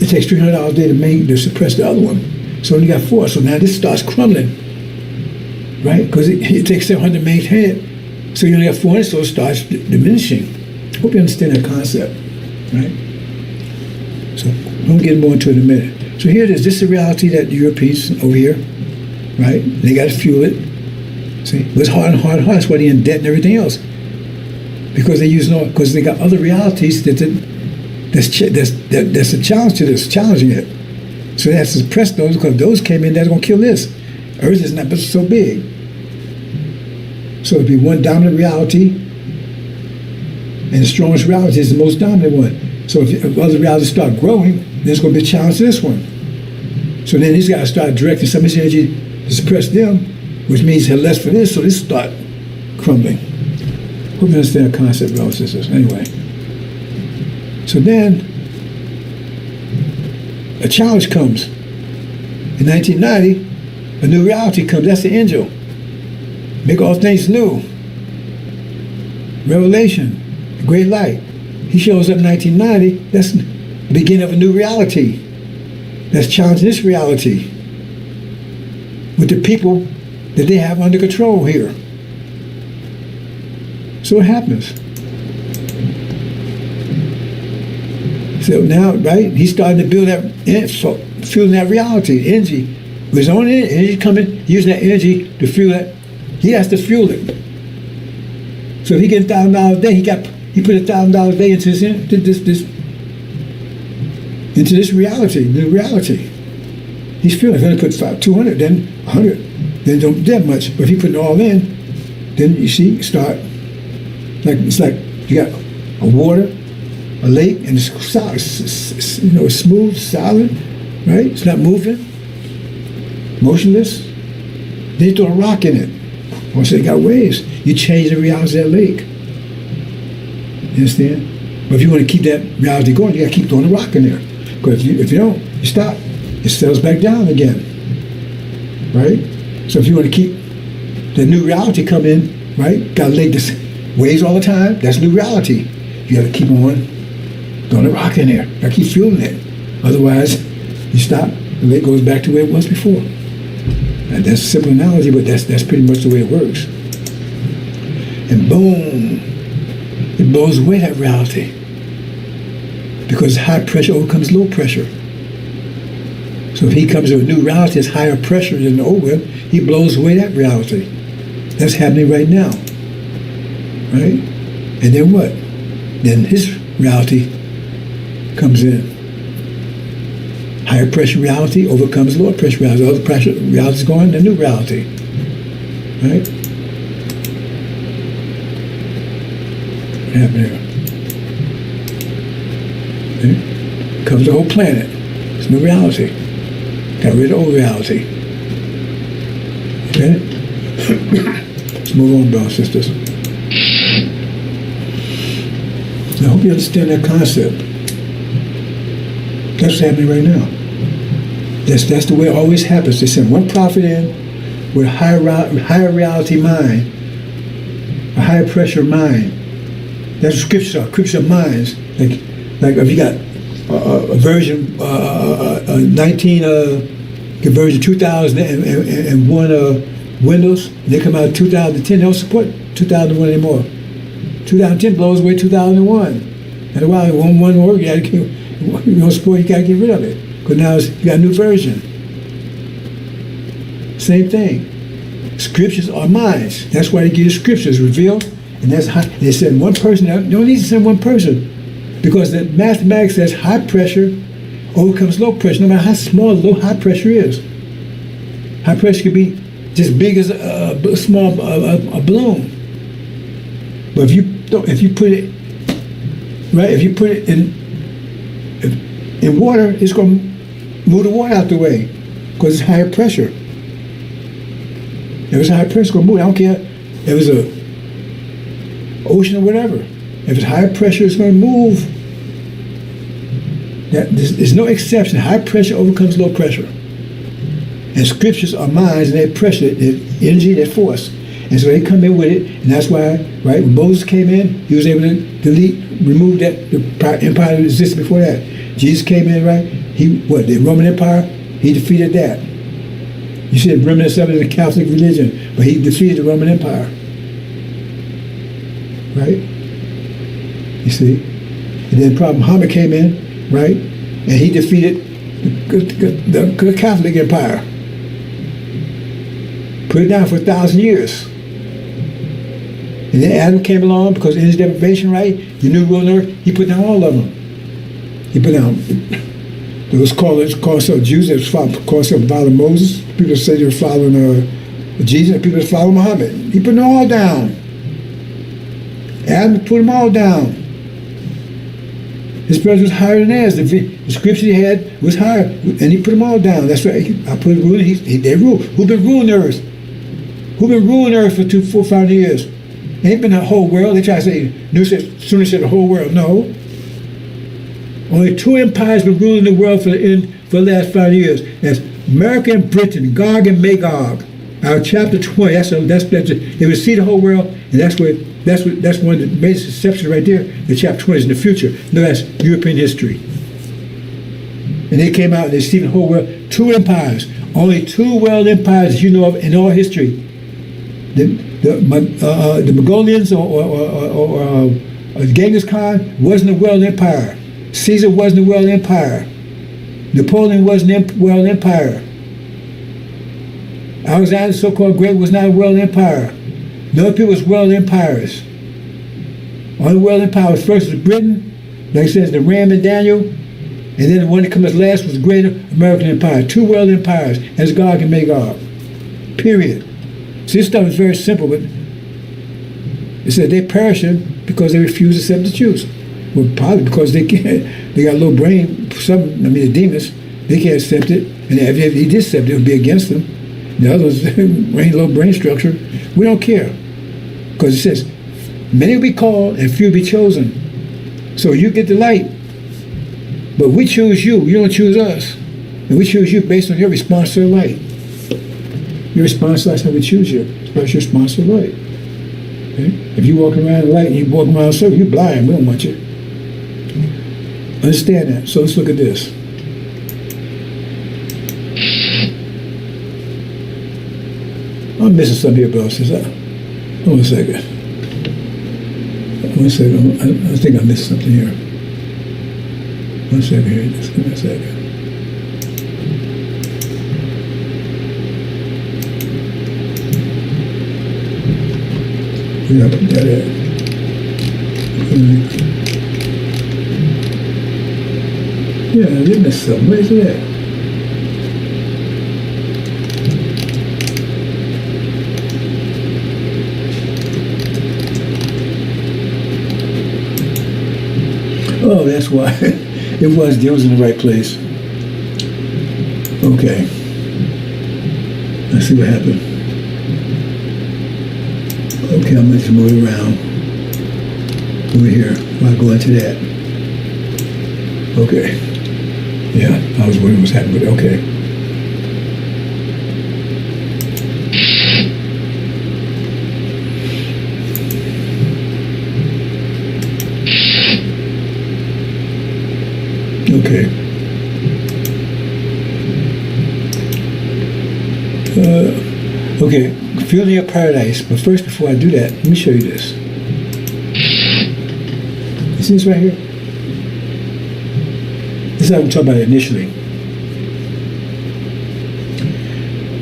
it takes $300 a day to suppress the other one. So you got 4. So now this starts crumbling, right? Because it takes 700 to maintain it. So you only got 400, so it starts diminishing. Hope you understand that concept, right? So I'm getting more into it in a minute. So here it is. This is the reality that the Europeans over here, right? They got to fuel it. See, but it's hard and hard and hard. That's why they're in debt and everything else. Because because they got other realities that's a challenge to this, challenging it. So they have to suppress those because those came in, that's going to kill this. Earth is not so big. So it'd be one dominant reality, and the strongest reality is the most dominant one. So if other realities start growing, then it's going to be a challenge to this one. So then these guys start directing some of this energy to suppress them, which means have less for this, so this start crumbling. Hope you understand the concept, brothers and sisters. Anyway. So then, a challenge comes. In 1990, a new reality comes. That's the angel. Make all things new. Revelation, the great light. He shows up in 1990. That's the beginning of a new reality. That's challenging this reality with the people that they have under control here. So what happens? So now, right, he's starting to build that, fueling that reality, energy. With his own energy coming, using that energy to fuel that. He has to fuel it. So if he gets $1,000 a day, he put $1,000 a day into this reality, new reality. He's fueling. If he only put 200, then 100, then don't that much. But if he put it all in, then you see, start it's like you got a water, a lake, and it's solid, it's smooth, solid, right? It's not moving, motionless. Then you throw a rock in it. Once it got waves, you change the reality of that lake. You understand? But if you want to keep that reality going, you got to keep throwing a rock in there. Because if you don't, you stop. It settles back down again, right? So if you want to keep the new reality come in, right? Got a lake that's waves all the time. That's new reality. You got to keep on throwing a rock in there. You got to keep fueling it. Otherwise, you stop. The lake goes back to where it was before. And that's a simple analogy, but that's pretty much the way it works. And boom, it blows away that reality. Because high pressure overcomes low pressure. So if he comes to a new reality that's higher pressure than the old one, he blows away that reality. That's happening right now. Right? And then what? Then his reality comes in. Higher pressure reality overcomes lower pressure reality. Other pressure reality is going to new reality. Right? What happened here? Okay? Covers the whole planet. It's new reality. Got rid of old reality. Okay? Let's move on, brothers and sisters. I hope you understand that concept. That's what's happening right now. That's the way it always happens. They send one prophet in with a higher reality mind, a higher pressure mind. That's what scriptures are. Scriptures are minds. Like if you got a version version 2001 Windows, they come out 2010. They don't support 2001 anymore. 2010 blows away 2001. And while it won't work, you don't support. You gotta get rid of it because now you got a new version. Same thing. Scriptures are minds. That's why they give you scriptures revealed, and that's how they send one person. They don't need to send one person because the mathematics says high pressure overcomes low pressure, no matter how small high pressure is. High pressure could be just big as a small a balloon. But if you put it right, if you put it in water, it's going to move the water out the way because it's higher pressure. If it's higher pressure, it's going to move. I don't care if it's a ocean or whatever. If it's higher pressure, it's going to move. There's no exception. High pressure overcomes low pressure. And scriptures are minds, and they're pressure, they're energy, they're force. And so they come in with it, and that's why, right, when Moses came in, he was able to remove the empire that existed before that. Jesus came in, right, The Roman Empire, he defeated that. You see the remnants of it in the Catholic religion, but he defeated the Roman Empire. Right? You see? And then Prophet Muhammad came in, right? And he defeated the Catholic Empire. Put it down for 1,000 years. And then Adam came along because in his deprivation, right? The new world earth, he put down all of them. He put down, there was called some Jews that was called following Moses. People say they were following Jesus, and people that following Muhammad. He put them all down. Adam put them all down. His presence was higher than theirs. The scripture he had was higher, and he put them all down. That's right. I put it ruling. They rule. Who been ruling the earth? Who been ruling the earth for 400 years? It ain't been the whole world. They try to say, Sunni said the whole world. No. Only 2 empires been ruling the world for the last 5 years. That's America and Britain, Gog and Magog. Our chapter 20. That's they would see the whole world, and that's one of the major exceptions right there. The chapter 20 is in the future. No, that's European history. And they came out and they see the whole world. 2 empires. Only 2 world empires you know of in all history. The Mongolians or Genghis Khan wasn't a world empire. Caesar wasn't a world empire. Napoleon wasn't a world empire. Alexander, so-called Great, was not a world empire. No people was world empires. Only world empire was first was Britain, like it says, the Ram and Daniel, and then the one that comes last was Greater American Empire. 2 world empires, as Gog and Magog. Period. So this stuff is very simple, but it said they're perishing because they refuse to accept the truth. Well, probably because they got low brain. The demons, they can't accept it, and if they did accept it, it would be against them. The others, low brain structure. We don't care, because it says, many will be called and few will be chosen. So you get the light, but we choose you. You don't choose us, and we choose you based on your response to the light. Your response to that's how we choose you. It's your response to the light. Okay? If you walk around the light and you walk around in a circle, you're blind. We don't want you. Understand that. So let's look at this. I'm missing something here, bro. Hold on a second. One second. I think I missed something here. One second here. Just give me a second. Yeah, put that in. Yeah, I did miss something. Where's it at? Oh, that's why. It was in the right place. Okay. Let's see what happened. Okay, I'm going to move it around. Over here. I'll go into that. Okay. Yeah, I was wondering what's happening with it. Okay. Okay. Okay, feeling of paradise. But first, before I do that, let me show you this. You see this right here? This is what I'm talking about initially.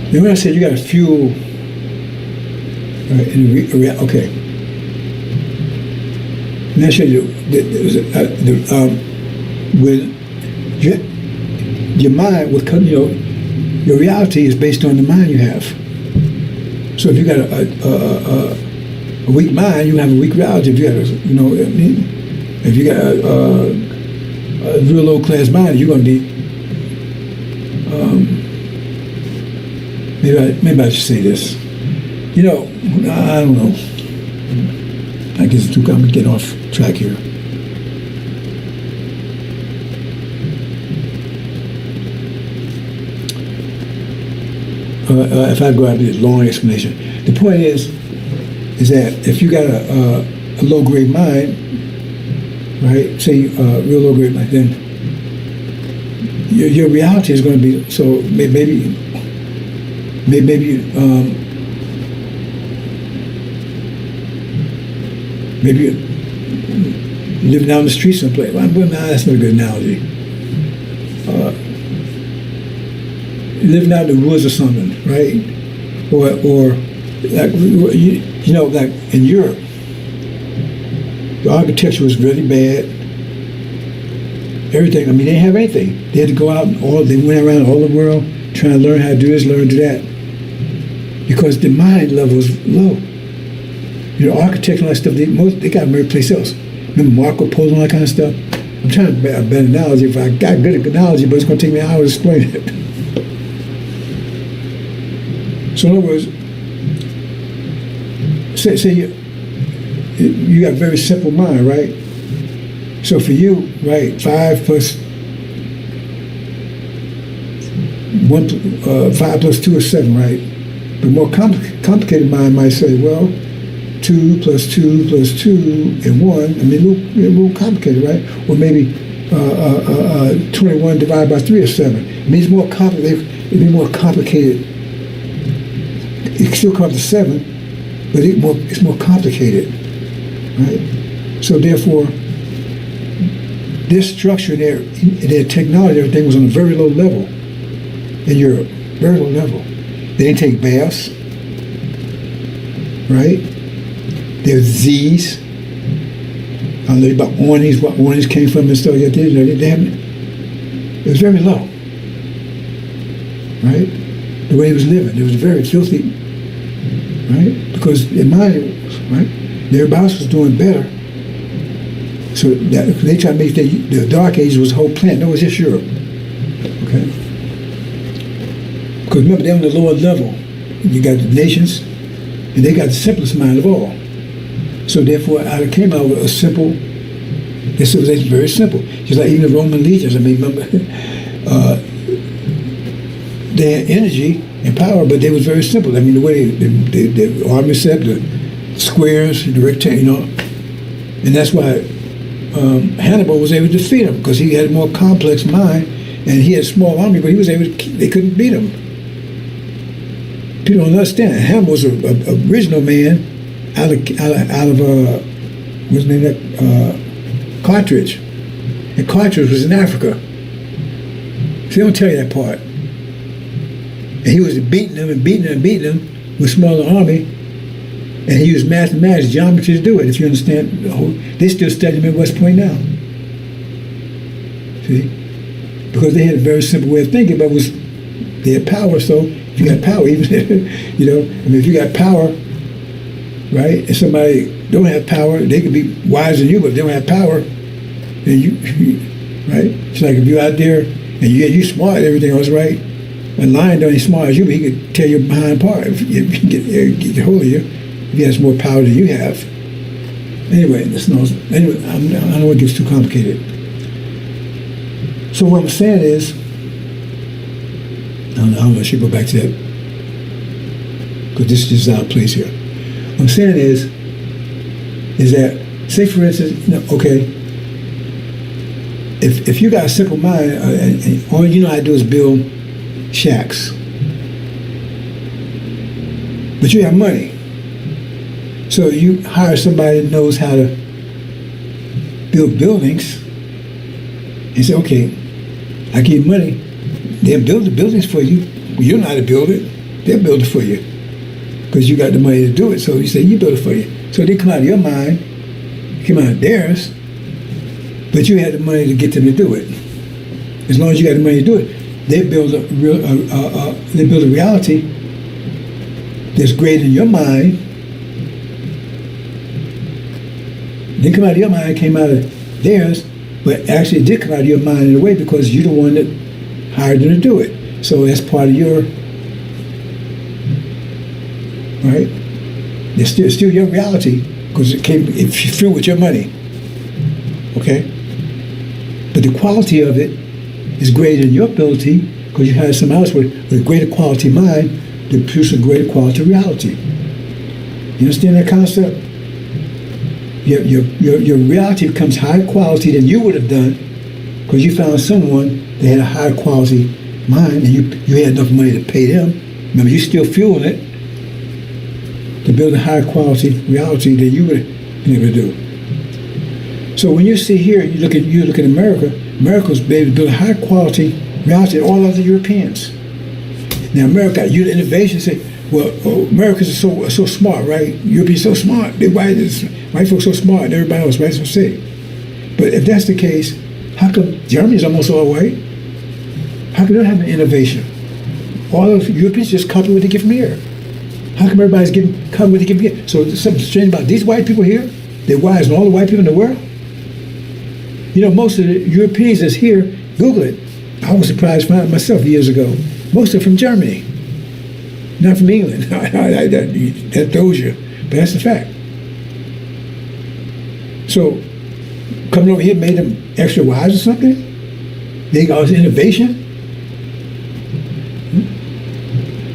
Remember I said you got to fuel. Okay. Let me show you. When your mind will come, your reality is based on the mind you have. So if you got a weak mind, you have a weak reality. If you got if you got a real low class mind, you're going to be. Maybe I should say this. I don't know. I guess I'm going to get off track here. If I go out with a long explanation, the point is that if you got a low grade mind, right? Say real low grade mind, then your reality is going to be, so maybe you live down the street someplace. Well, that's not a good analogy. Living out in the woods or something, right? Or like like in Europe, the architecture was really bad. Everything. I mean, they didn't have anything. They had to go out and they went around all the world trying to learn how to do this, learn to do that, because the mind level was low. Architecture and all that stuff. They got them every place else. Remember Marco Polo and all that kind of stuff. I'm trying to a better analogy. If I got good analogy, but it's going to take me an hour to explain it. So in other words, say you got a very simple mind, right? So for you, right, 5 plus 2 is 7, right? But more complicated mind might say, well, 2 plus 2 plus 2 and 1. I mean, a little complicated, right? Or maybe 21 divided by 3 is 7. It means more complicated. It'd be more complicated. It can still come up to 7, but it's more complicated, right? So therefore, this structure, their technology, everything was on a very low level in Europe, very low level. They didn't take baths, right? There's disease. I don't know about warnings, what warnings came from and stuff like that. It was very low, right? The way he was living, it was very filthy, right? Because in mind, right, everybody else was doing better. So they try to make the Dark Ages was the whole planet. No, it was just Europe, okay? Because remember, they're on the lower level. You got the nations, and they got the simplest mind of all. So therefore, I came out with a simple. Their civilization very simple. Just like even the Roman legions. I mean, remember, they had energy and power, but they was very simple. I mean, the way the army set, the squares, the rectangle, and that's why Hannibal was able to defeat him, because he had a more complex mind, and he had a small army, but he was able to. They couldn't beat him. People don't understand. Hannibal was an original man out of what's his name? Carthage, and Carthage was in Africa. So they don't tell you that part. And he was beating them with a smaller army, and he used mathematics, geometry to do it. If you understand, they still study him at West Point now. See, because they had a very simple way of thinking, but they had power. So if you got power, even if you got power, right, and somebody don't have power, they could be wiser than you, but if they don't have power, then you right? It's like if you're out there and you smart, everything else right. A lion don't ain't smart as you, but he could tear your behind apart if he can get a hold of you. If he has more power than you have. Anyway, I don't want to get too complicated. So what I'm saying is, I don't know, I should go back to that, because this is out of place here. What I'm saying is that, say for instance, okay, if you got a simple mind, and all you know how to do is build shacks, but you have money, so you hire somebody that knows how to build buildings, and say, okay, I give you money, they'll build the buildings for you. You don't know how to build it, they'll build it for you, because you got the money to do it. So you say, you build it for you. So they come out of your mind, come out of theirs, but you had the money to get them to do it. As long as you got the money to do it, they build a reality that's greater in your mind. Didn't come out of your mind, it came out of theirs, but actually it did come out of your mind in a way, because you're the one that hired them to do it. So that's part of your, right? It's still your reality, because it's filled with your money. Okay? But the quality of it is greater than your ability, because you have somebody else with a greater quality mind to produce a greater quality reality. You understand that concept? Your reality becomes higher quality than you would have done, because you found someone they had a higher quality mind, and you had enough money to pay them. Remember, you're still fueling it to build a higher quality reality than you would never do. So when you see here, you look at America. America's been able to build a high quality reality than all other Europeans. Now America, you the innovation say, well, Americans are so smart, right? Europeans so smart. White folks so smart, and everybody else, right? So say. But if that's the case, how come Germany's almost all white? How come they don't have an innovation? All of Europeans just copy what they get from here. How come everybody's copy what they get from here? So there's something strange about these white people here. They're wise than all the white people in the world. You know, most of the Europeans that's here, Google it. I was surprised to find it myself years ago. Most are from Germany, not from England. That throws you, but that's the fact. So coming over here made them extra wise or something? They got this innovation?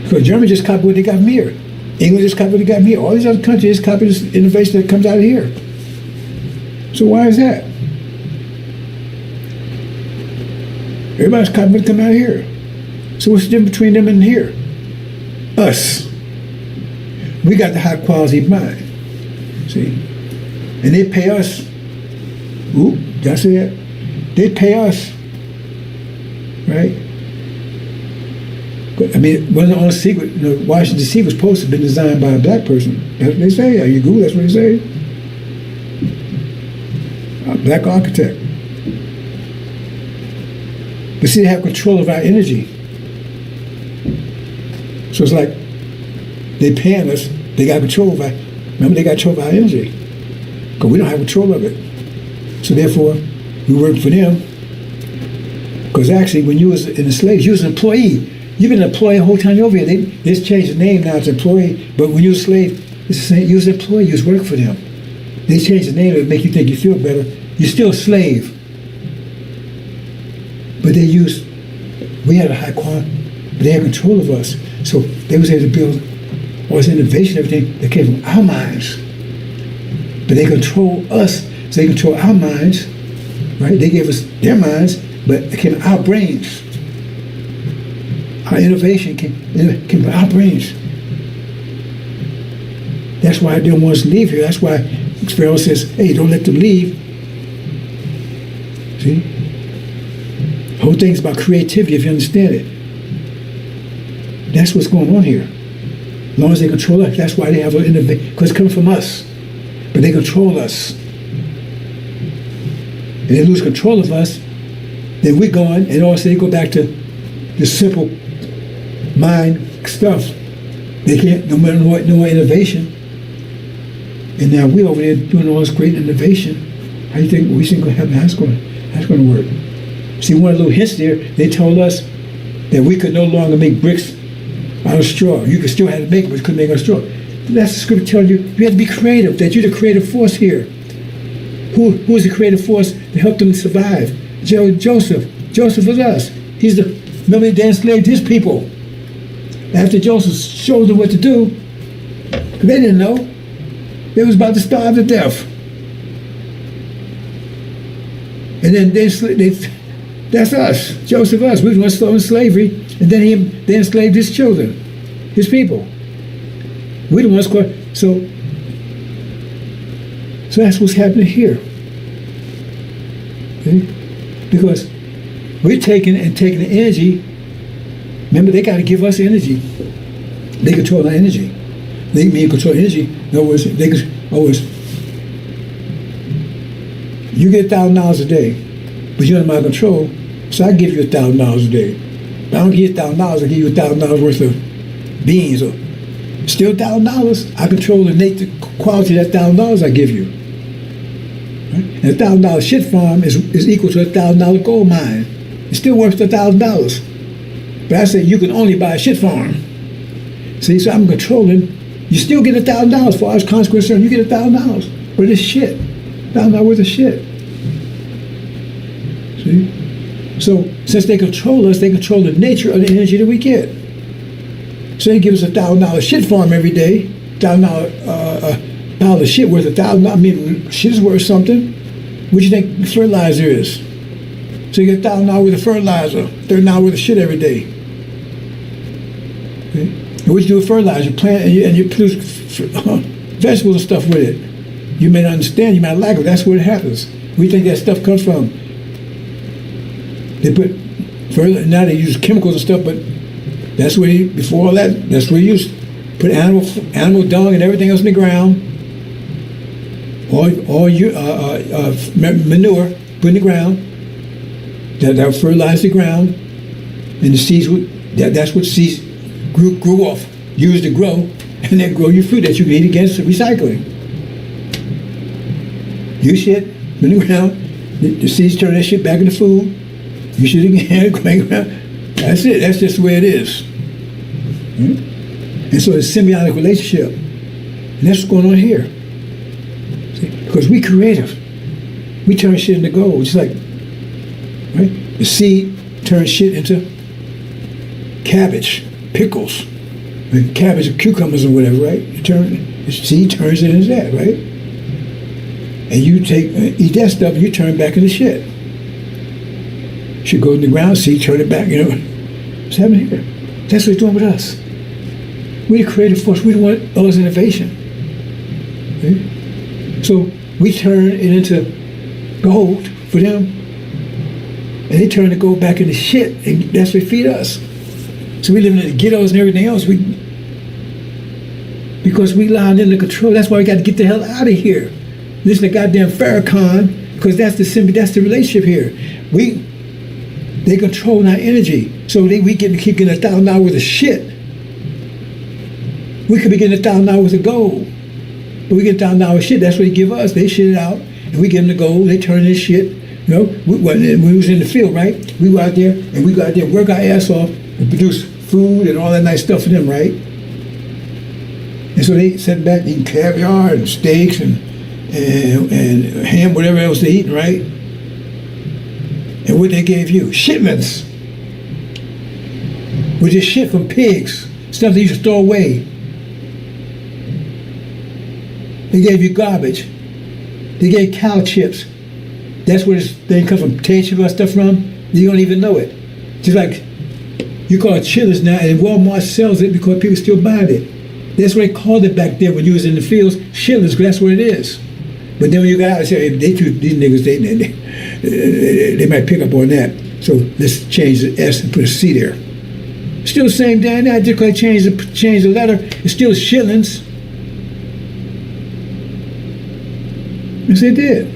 Because Germany just copied what they got from here. England just copied what they got from here. All these other countries just copy this innovation that comes out of here. So why is that? Everybody's copying what comes out of here. So what's the difference between them and here? Us. We got the high quality mind. See? And they pay us. Oop, did I say that? They pay us. Right? I mean, one of the only secret, Washington D.C. was supposed to have been designed by a black person. That's what they say. Are you Google? That's what they say. A black architect. But see, they have control of our energy. So it's like they paying us, they got control of our, remember they got control of our energy. Because we don't have control of it. So therefore, we work for them. Because actually, when you was in the slaves, you was an employee. You've been an employee the whole time you're over here. They just changed the name now to employee. But when you was a slave, it's the same. You was an employee. You was working for them. They changed the name to make you think you feel better. You're still a slave. But we had a high quality, but they had control of us. So they was able to build all this innovation, everything that came from our minds. But they control us, so they control our minds, right? They gave us their minds, but it came from our brains. Our innovation came from our brains. That's why they don't want us to leave here. That's why Pharaoh says, hey, don't let them leave. See? The whole thing's about creativity, if you understand it. That's what's going on here. As long as they control us, that's why they have an innovation, because it's coming from us. But they control us. And they lose control of us, then we're gone, and also they go back to the simple mind stuff. They can't, no more innovation. And now we're over there doing all this great innovation. How do you think we think that's going to work? See, one of the little hints there, they told us that we could no longer make bricks out of straw. You could still have to make it, but you couldn't make it out of straw. That's the scripture telling you, you have to be creative, that you're the creative force here. Who is the creative force to help them survive? Joseph. Joseph was us. Remember they enslaved his people. After Joseph showed them what to do, because they didn't know. They was about to starve to death. And then that's us, Joseph, us. We were still in slavery, and then they enslaved his children, his people. We the ones so that's what's happening here. Okay? Because we're taking the energy. Remember, they got to give us energy. They control our energy. They mean control energy. In other words, you get $1,000 a day, but you're under my control, so I give you $1,000 a day. But I don't give you $1,000, I give you $1,000 worth of beans, or still $1,000. I control the quality of that $1,000 I give you. Right? And $1,000 shit farm is equal to $1,000 gold mine. It's still worth $1,000. But I say you can only buy a shit farm. See, so I'm controlling. You still get $1,000 for as consequence. You get $1,000 for this shit. $1,000 worth of shit. See? So since they control us, they control the nature of the energy that we get. So they give us $1,000 shit farm every day. $1,000 pile of shit worth $1,000. I mean, shit is worth something. What do you think fertilizer is? So you get $1,000 worth of fertilizer, $30 worth of shit every day. Okay? And what you do with fertilizer, you plant and you produce vegetables and stuff with it. You may not understand, you might like it, that's where it happens. We think that stuff comes from. They put fertilizer, now they use chemicals and stuff, but that's where before all that, that's where you used put animal dung and everything else in the ground. All your manure put in the ground. That would fertilize the ground, and the seeds that's what seeds grew off, used to grow, and then grow your fruit that you can eat against recycling. You shit in the ground, the seeds turn that shit back into food. You shit again, going around. That's it. That's just the way it is. And so it's a symbiotic relationship, and that's what's going on here. See? Because we creative, we turn shit into gold. It's like, right? The seed turns shit into cabbage, pickles, like cabbage or cucumbers or whatever, right? The seed turns it into that, right? And you eat that stuff and you turn it back into shit. Shit goes in the ground, seed turn it back, you know. What's happening here? That's what he's doing with us. We're the creative force. We don't want all this innovation. Okay? So we turn it into gold for them, and they turn the gold back into shit, and that's what feed us. So we live in the ghettos and everything else. Because we allowed them to control. That's why we got to get the hell out of here. Listen to goddamn Farrakhan, because that's the relationship here. They control our energy, so we keep getting $1,000 worth of shit. We could be getting $1,000 worth of gold, but we get $1,000 worth of shit. That's what they give us. They shit it out, and we give them the gold. They turn this shit. You know, when we was in the field, right? We go out there and work our ass off and produce food and all that nice stuff for them, right? And so they sit back eating caviar and steaks and ham, whatever else they eating, right? And what they gave you? Shipments. With this shit from pigs, stuff they used to throw away. They gave you garbage. They gave cow chips. That's where this thing comes from. Taste you stuff from, you don't even know it. Just like you call it chillers now, and Walmart sells it because people still buying it. That's what they called it back then when you was in the fields, shillers, because that's what it is. But then when you got out, these niggas, they might pick up on that. So let's change the S and put a C there. Still the same damn now, just because I changed the letter, it's still shillings. Yes, they did.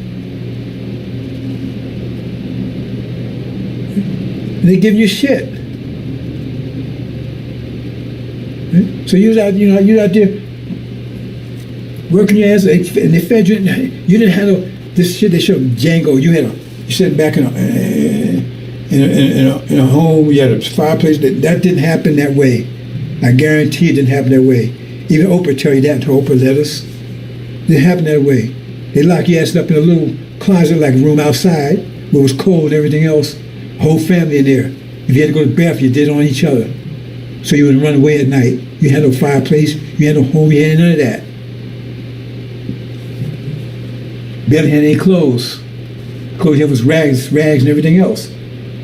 And they give you shit. So you was out there working your ass, and they fed you. You didn't handle this shit. They showed Django. You sitting back in a home. You had a fireplace. That didn't happen that way. I guarantee it didn't happen that way. Even Oprah tell you that to Oprah letters. It didn't happen that way. They lock your ass up in a little closet like room outside where it was cold and everything else. Whole family in there. If you had to go to the bathroom, you did it on each other. So you wouldn't run away at night. You had no fireplace. You had no home. You had none of that. Barely had any clothes. Clothes you had was rags and everything else.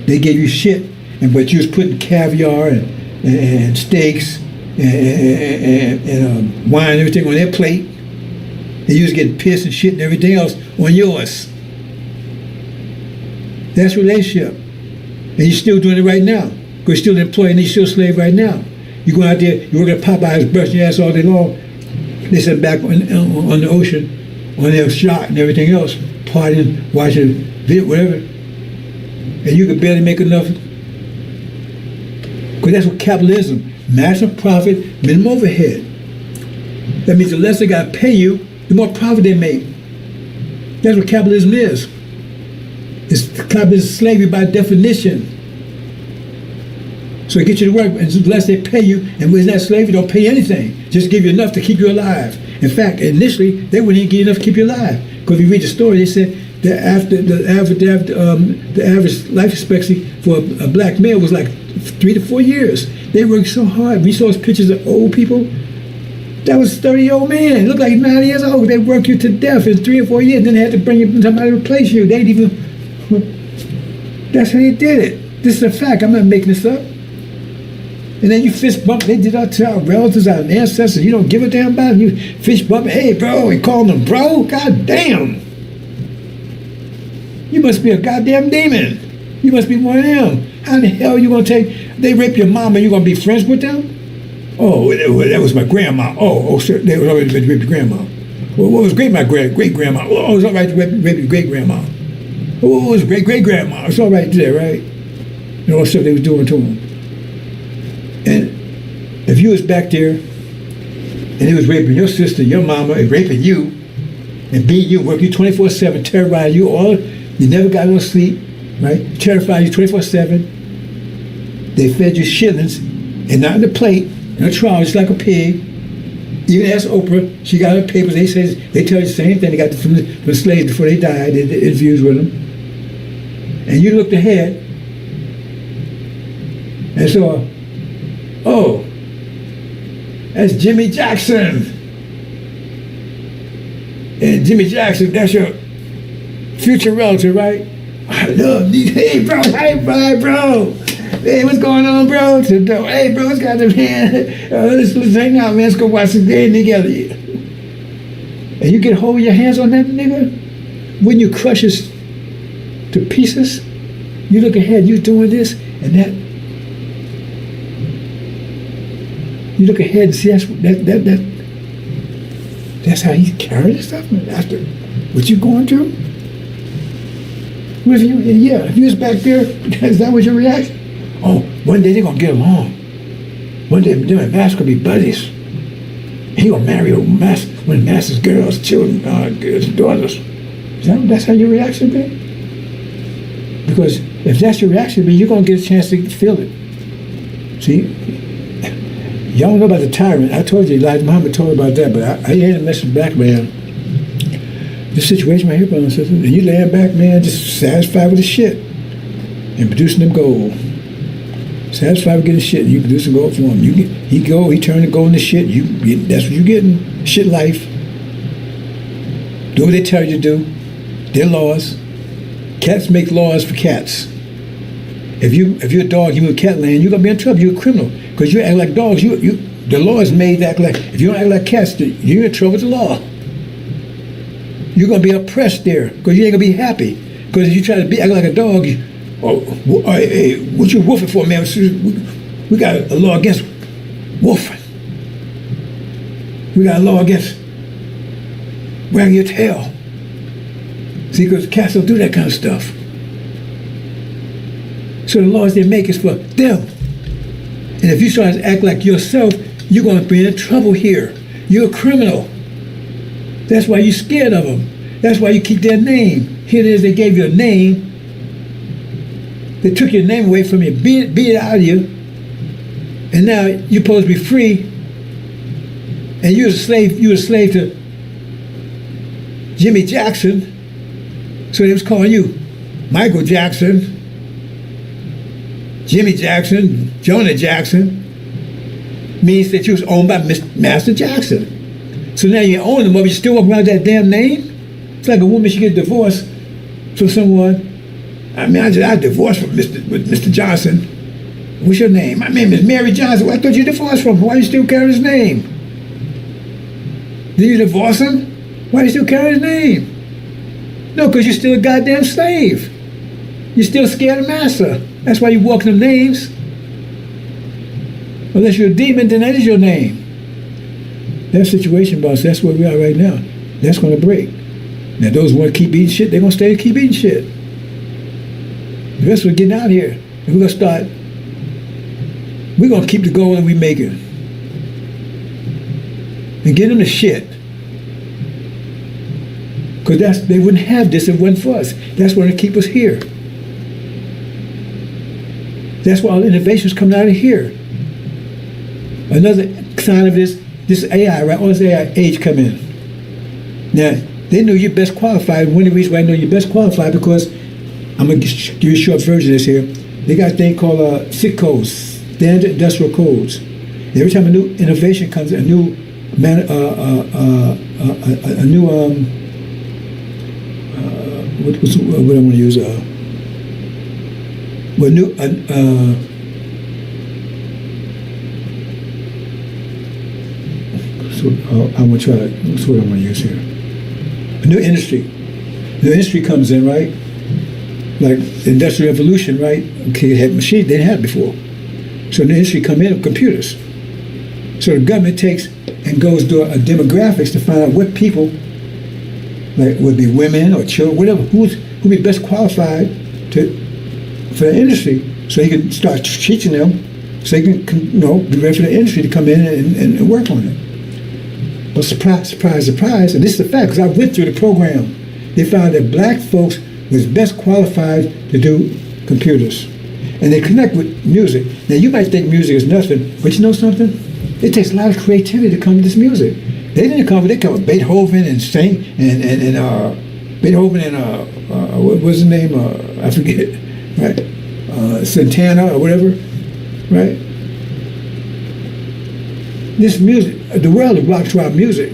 They gave you shit, but you was putting caviar and steaks and wine and everything on their plate. And you was getting pissed and shit and everything else on yours. That's relationship. And you're still doing it right now. Because you're still an employee and you're still a slave right now. You go out there, you work at Popeyes, brushing your ass all day long. They sit back on the ocean, on their yacht and everything else, partying, watching video, whatever. And you could barely make enough. Because that's what capitalism, maximum profit, minimum overhead. That means the less they got to pay you, the more profit they make. That's what capitalism is. Capitalism is slavery by definition. So they get you to work, and the less they pay you, and when that slavery, don't pay anything. Just give you enough to keep you alive. In fact, initially, they wouldn't even give you enough to keep you alive. Because if you read the story, they said that the average life expectancy for a black male was like 3 to 4 years. They worked so hard. We saw those pictures of old people. That was 30-year-old man. Looked like 90 years old. They worked you to death in 3 or 4 years. Then they had to bring you somebody to replace you. They didn't even. That's how they did it. This is a fact. I'm not making this up. And then you fist bump. They did that to our relatives, our ancestors. You don't give a damn about them. You fist bump. Hey, bro. And calling them bro. God damn. You must be a goddamn demon. You must be one of them. How the hell you going to take... They rape your mom and you going to be friends with them? Oh, that was my grandma. Oh, sir. They was already rape your grandma. Well, what was my great-grandma? Oh, it was all right to rape your great-grandma. Oh, it was great-great-grandma. It's all right to do that, right? And all the stuff they was doing to them. And if you was back there and they was raping your sister, your mama, and raping you, and beating you, working you 24/7, terrorizing you all, you never got no sleep, right? Terrified you 24/7. They fed you shillings, and not in a plate, in a trough, just like a pig. Even ask Oprah, she got her papers, they tell you the same thing they got from the slaves before they died, they did interviews with them. And you looked ahead, and saw, oh, that's Jimmy Jackson. And Jimmy Jackson, that's your future relative, right? I love these. Hey, bro. Hey, what's going on, bro? Hey, bro, what's got them man? Let's hang out, man. Let's go watch the game together. And you get hold of your hands on that nigga? When you crush us to pieces, you look ahead, you doing this and that. You look ahead and see that's how he's carrying this stuff after what you going through. What if if you was back there, is that was your reaction? Oh, one day they're gonna get along. One day them and Master gonna be buddies. He gonna marry one of Master's girls, children, girls, daughters. That's how your reaction be? Because if that's your reaction, you're gonna get a chance to feel it. See? Y'all don't know about the tyrant. I told you, Elijah Muhammad told me about that, but I ain't a message back, man. This situation right here, brother and sister, and you laying back, man, just satisfied with the shit and producing them gold. Satisfied with getting shit, and you producing gold for him. He turn the gold into shit. That's what you getting. Shit life. Do what they tell you to do. Their laws. Cats make laws for cats. If you're a dog, you in cat land, you're gonna be in trouble. You're a criminal because you act like dogs. The law is made to act like. If you don't act like cats, you're in trouble with the law. You're gonna be oppressed there because you ain't gonna be happy. Because if you try to act like a dog, hey, what you woofing for, man? We got a law against woofing. We got a law against wagging your tail. See, because cats don't do that kind of stuff. So the laws they make is for them. And if you start to act like yourself, you're going to be in trouble here. You're a criminal. That's why you're scared of them. That's why you keep their name. Here it is, they gave you a name. They took your name away from you, beat it out of you. And now you're supposed to be free. And you're a slave to Jimmy Jackson. So they was calling you Michael Jackson, Jimmy Jackson, Jonah Jackson. Means that you was owned by Master Jackson. So now you own them, but you still walk around with that damn name? It's like a woman should get divorced from someone. I mean, I divorced from Mr. Johnson. What's your name? My name is Mary Johnson. Well, I thought you divorced from him. Why you still carry his name? Did you divorce him? Why you still carry his name? No, because you're still a goddamn slave. You're still scared of master. That's why you walk them names. Unless you're a demon, then that is your name. That situation, boss, that's where we are right now. That's going to break. Now, those who want to keep eating shit, they're going to stay and keep eating shit. The rest of us getting out here. And we're going to keep the goal that we're making. And get them the shit. Because they wouldn't have this if it wasn't for us. That's what's going to keep us here. That's why all innovations coming out of here. Another sign of this AI, right? All this AI age come in. Now, they know you're best qualified. One of the reasons why I know you're best qualified because I'm going to give you a short version of this here. They got a thing called SIC codes, Standard Industrial Codes. And every time a new innovation comes, what I want to use, Well, so I'm gonna try. That's what I'm gonna use here. A new industry. New industry comes in, right? Like the Industrial Revolution, right? Okay, had machines they didn't have before. So the industry come in with computers. So the government takes and goes to a demographics to find out what people, like would be women or children, whatever, who'd be best qualified for the industry, so he can start teaching them, so he can be ready for the industry to come in and work on it. But surprise, surprise, surprise, and this is a fact because I went through the program. They found that black folks was best qualified to do computers, and they connect with music. Now you might think music is nothing, but you know something? It takes a lot of creativity to come to this music. They didn't come with Beethoven and sing and Beethoven and what was his name? I forget. Right, Santana or whatever. Right. This music, the world is blocked to our music.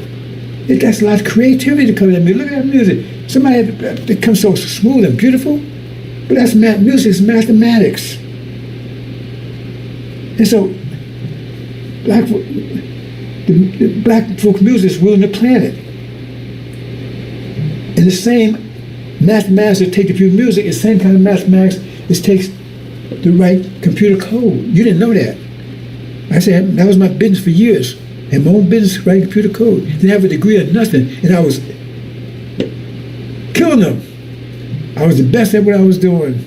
It takes a lot of creativity to come to that music. Look at that music. Somebody that comes so smooth and beautiful, but that's music is mathematics. And so, the black folk music is ruling the planet. And the same mathematics that take the pure music is the same kind of mathematics that takes the right computer code. You didn't know that. I said that was my business for years. I had my own business writing computer code. Didn't have a degree of nothing, and I was killing them. I was the best at what I was doing.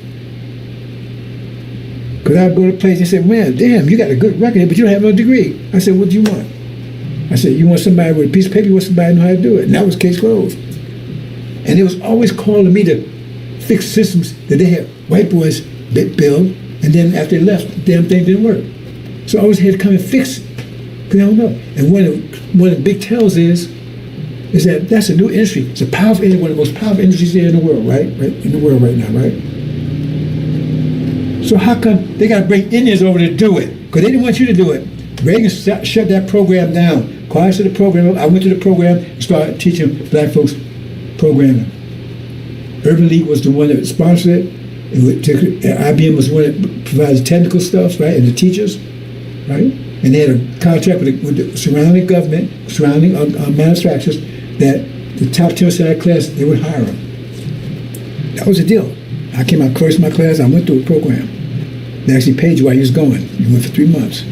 Because I'd go to a place and say, man, damn, you got a good record, but you don't have no degree. I said, what do you want? I said, you want somebody with a piece of paper, you want somebody to know how to do it. And that was case closed. And it was always calling me to fix systems that they had white boys build, and then after they left, the damn thing didn't work. So I always had to come and fix it, because I don't know. And one of the big tells is that that's a new industry. It's a powerful industry, one of the most powerful industries there in the world, right? In the world right now, right? So how come they got to bring Indians over to do it? Because they didn't want you to do it. Reagan shut that program down. Quiet to the program. I went to the program and started teaching black folks programming. Urban League was the one that sponsored it. IBM was the one that provided the technical stuff, right, and the teachers, right? And they had a contract with the surrounding government, surrounding manufacturers, that the top 10% of that class, they would hire them. That was the deal. I came out first in my class, I went through a program. They actually paid you while you was going. You went for 3 months.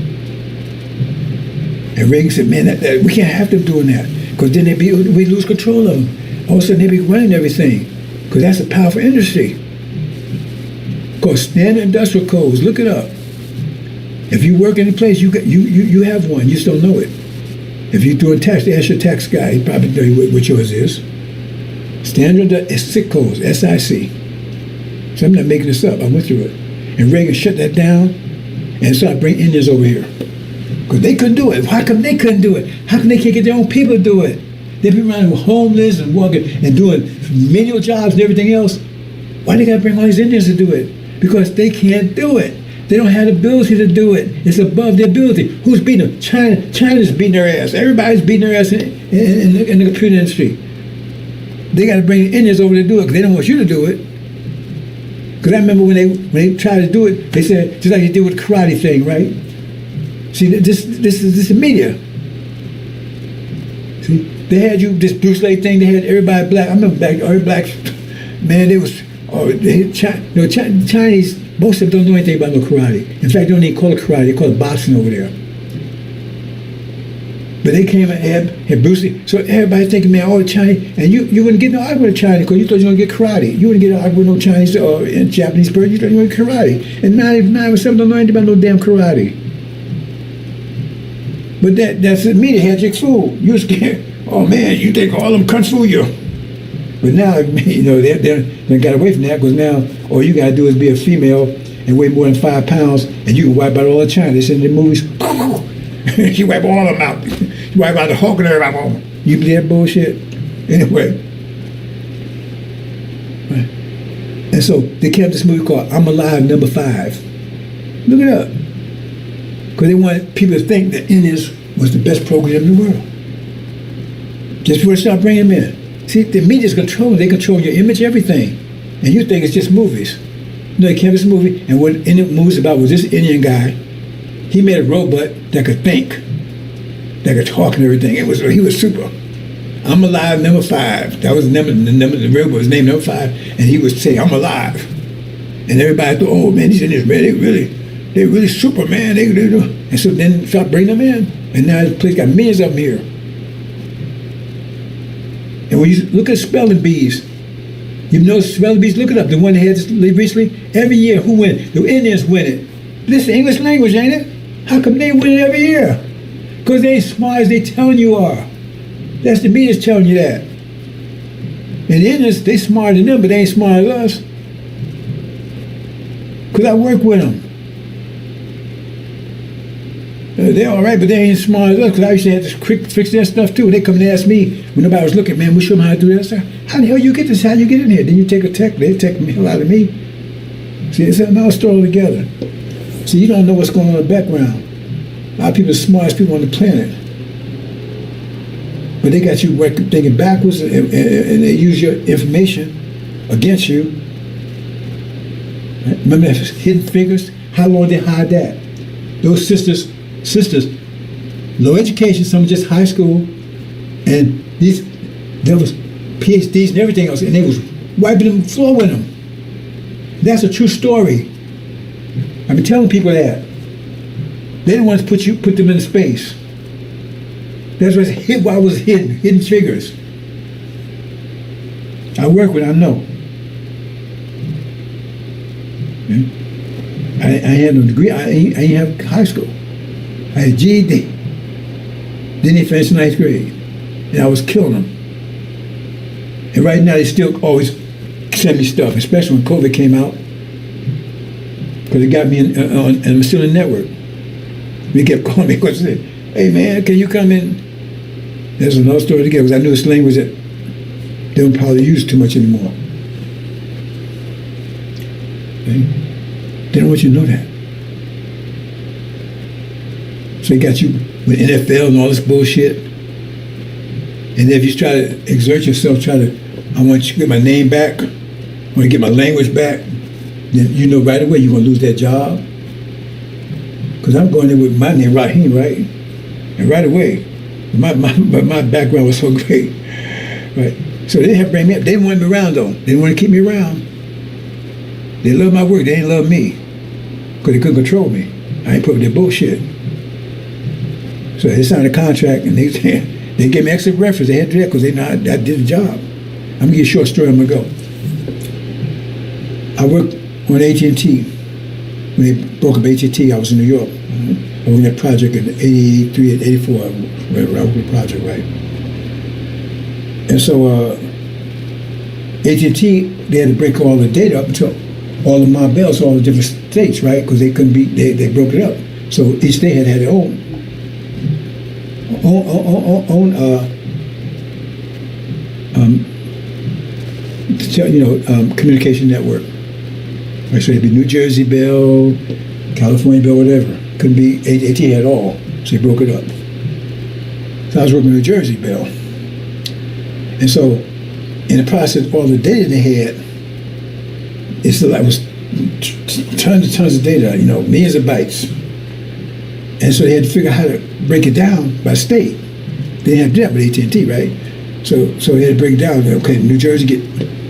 And Reagan said, man, we can't have them doing that, because then we lose control of them. All of a sudden, they be running everything, because that's a powerful industry. Called standard industrial codes. Look it up. If you work in a place, you have one. You just don't know it. If you're doing tax, ask your tax guy. He probably know what yours is. Standard SIC codes, SIC. So I'm not making this up. I went through it. And Reagan shut that down and started bringing Indians over here. Because they couldn't do it. How come they couldn't do it? How come they can't get their own people to do it? They've been running homeless and working and doing menial jobs and everything else. Why they got to bring all these Indians to do it? Because they can't do it. They don't have the ability to do it. It's above their ability. Who's beating them? China's beating their ass. Everybody's beating their ass in the computer industry. They got to bring Indians over to do it because they don't want you to do it. Because I remember when they tried to do it, they said, just like they did with the karate thing, right? See, this is the media. See, they had you, this Bruce Lee thing, they had everybody black. I remember back, every black, man, they was, Chinese, most of them don't know anything about no karate. In fact, they don't even call it karate, they call it boxing over there. But they came and had Bruce Lee. So everybody thinking, man, all the Chinese, and you wouldn't get no argument with Chinese because you thought you were going to get karate. You wouldn't get no argument with no Chinese or Japanese person, you thought you were going to get karate. And 9% don't know anything about no damn karate. But that's the media had you fooled. You were scared. Oh man, you think all them cunts fool you. But now, they got away from that because now all you got to do is be a female and weigh more than 5 pounds and you can wipe out all the China. They said in the movies, you wipe all of them out. You wipe out the Hulk and everybody. You believe that bullshit? Anyway. And so they kept this movie called I'm Alive #5. Look it up. Because they wanted people to think that Indians was the best program in the world. Just before they start bringing them in. See, the media's controlling. They control your image, everything. And you think it's just movies. they came this movie, and what the movie was about was this Indian guy. He made a robot that could think, that could talk and everything. He was super. I'm alive, number 5. That was the robot was named number 5, and he would say, I'm alive. And everybody thought, oh man, these Indians, man, they really super, man. And so then start bringing them in, and now this place got millions of them here. And when you look at spelling bees, you know spelling bees, look it up. The one they had recently, every year, who win it? The Indians win it. This is English language, ain't it? How come they win it every year? Because they ain't smart as they telling you are. That's the media's telling you that. And the Indians, they smarter than them, but they ain't smart as us. Because I work with them. They're all right, but they ain't as smart as us, because I used to have to fix their stuff too. They come and ask me when nobody was looking, man, we show them how to do this. How the hell you get this? How you get in here? Then you take a tech, they take the hell out of me. See, it's something else all together. See, you don't know what's going on in the background. A lot of people are the smartest people on the planet. But they got you thinking backwards, and they use your information against you. Right? Remember that Hidden Figures? How long did they hide that? Those sisters, low education, some just high school, and there was PhDs and everything else, and they was wiping the floor with them. That's a true story. I've been telling people that. They didn't want to put them in space. That's why it was hidden figures. I work with, I know. I had no degree. I didn't have high school. I had a GED. Then they finished 9th grade. And I was killing them. And right now they still always send me stuff, especially when COVID came out. Because it got me and I'm still in the network. They kept calling me because they said, hey man, can you come in? There's another story to get, because I knew this language that they don't probably use too much anymore. Okay? They don't want you to know that. So they got you with NFL and all this bullshit. And if you try to exert yourself, I want you to get my name back, I want to get my language back, then you know right away you're going to lose that job. Because I'm going there with my name, Raheem, right? And right away, my background was so great, right? So they didn't have to bring me up. They didn't want me around, though. They didn't want to keep me around. They loved my work. They didn't love me because they couldn't control me. I ain't put with their bullshit. So they signed a contract, and they gave me extra reference. They had to do that because they know I did the job. I'm going to give you a short story. I'm going to go. I worked on AT&T. When they broke up AT&T, I was in New York. I was in that project in 83 and 84. I worked the project, right? And so AT&T, they had to break all the data up until all of my bells, all the different states, right? Because they couldn't be, they broke it up. So each state had their own communication network. Right, so it'd be New Jersey Bell, California Bell, whatever. Couldn't be AT&T at all, so they broke it up. So I was working New Jersey Bell. And so in the process of all the data they had, it was tons of data, millions of bytes. And so they had to figure out how to break it down by state. They didn't have to do that with AT&T, right? So they had to break it down. Okay, New Jersey, get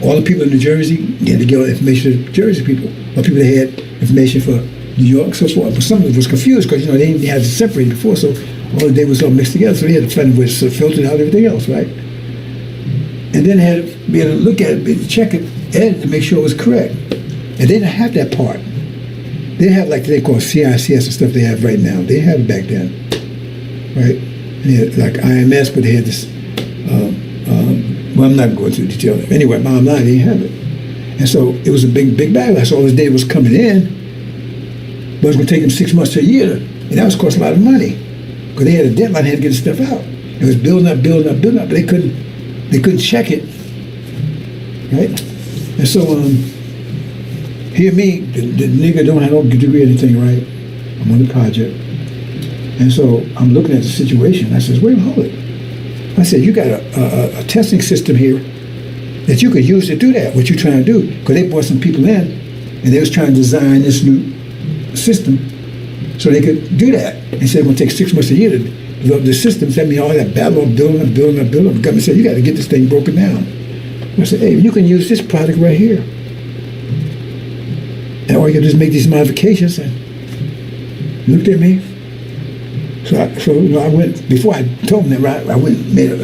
all the people in New Jersey, they had to get all the information to Jersey people. All the people that had information for New York, so forth. But some of them was confused because, they didn't have to separate it before, so all the data was all mixed together. So they had to find ways to filter out everything else, right? And then they had to be able to look at it, be able to check it, edit to make sure it was correct. And they didn't have that part. They didn't have like they call CICS and stuff they have right now. They had it back then, right? They had like IMS, but they had this. Well, I'm not going to detail it. Anyway, bottom line, they didn't have it. And so it was a big backlash. All this data was coming in, but it was going to take them 6 months to a year. And that was cost a lot of money because they had a deadline, they had to get the stuff out. It was building up, but they couldn't check it, right? And so, hear me, the nigga don't have no degree or anything, right? I'm on the project. And so I'm looking at the situation. I says, wait, hold it. I said, you got a testing system here that you could use to do that, what you're trying to do. Because they brought some people in And they was trying to design this new system so they could do that. They said it would take 6 months a year to develop the system. So that means all that battle of building. The government said, you got to get this thing broken down. I said, hey, you can use this product right here. And all you got to do is make these modifications. And looked at me. So I went, before I told them that, right, I went and made I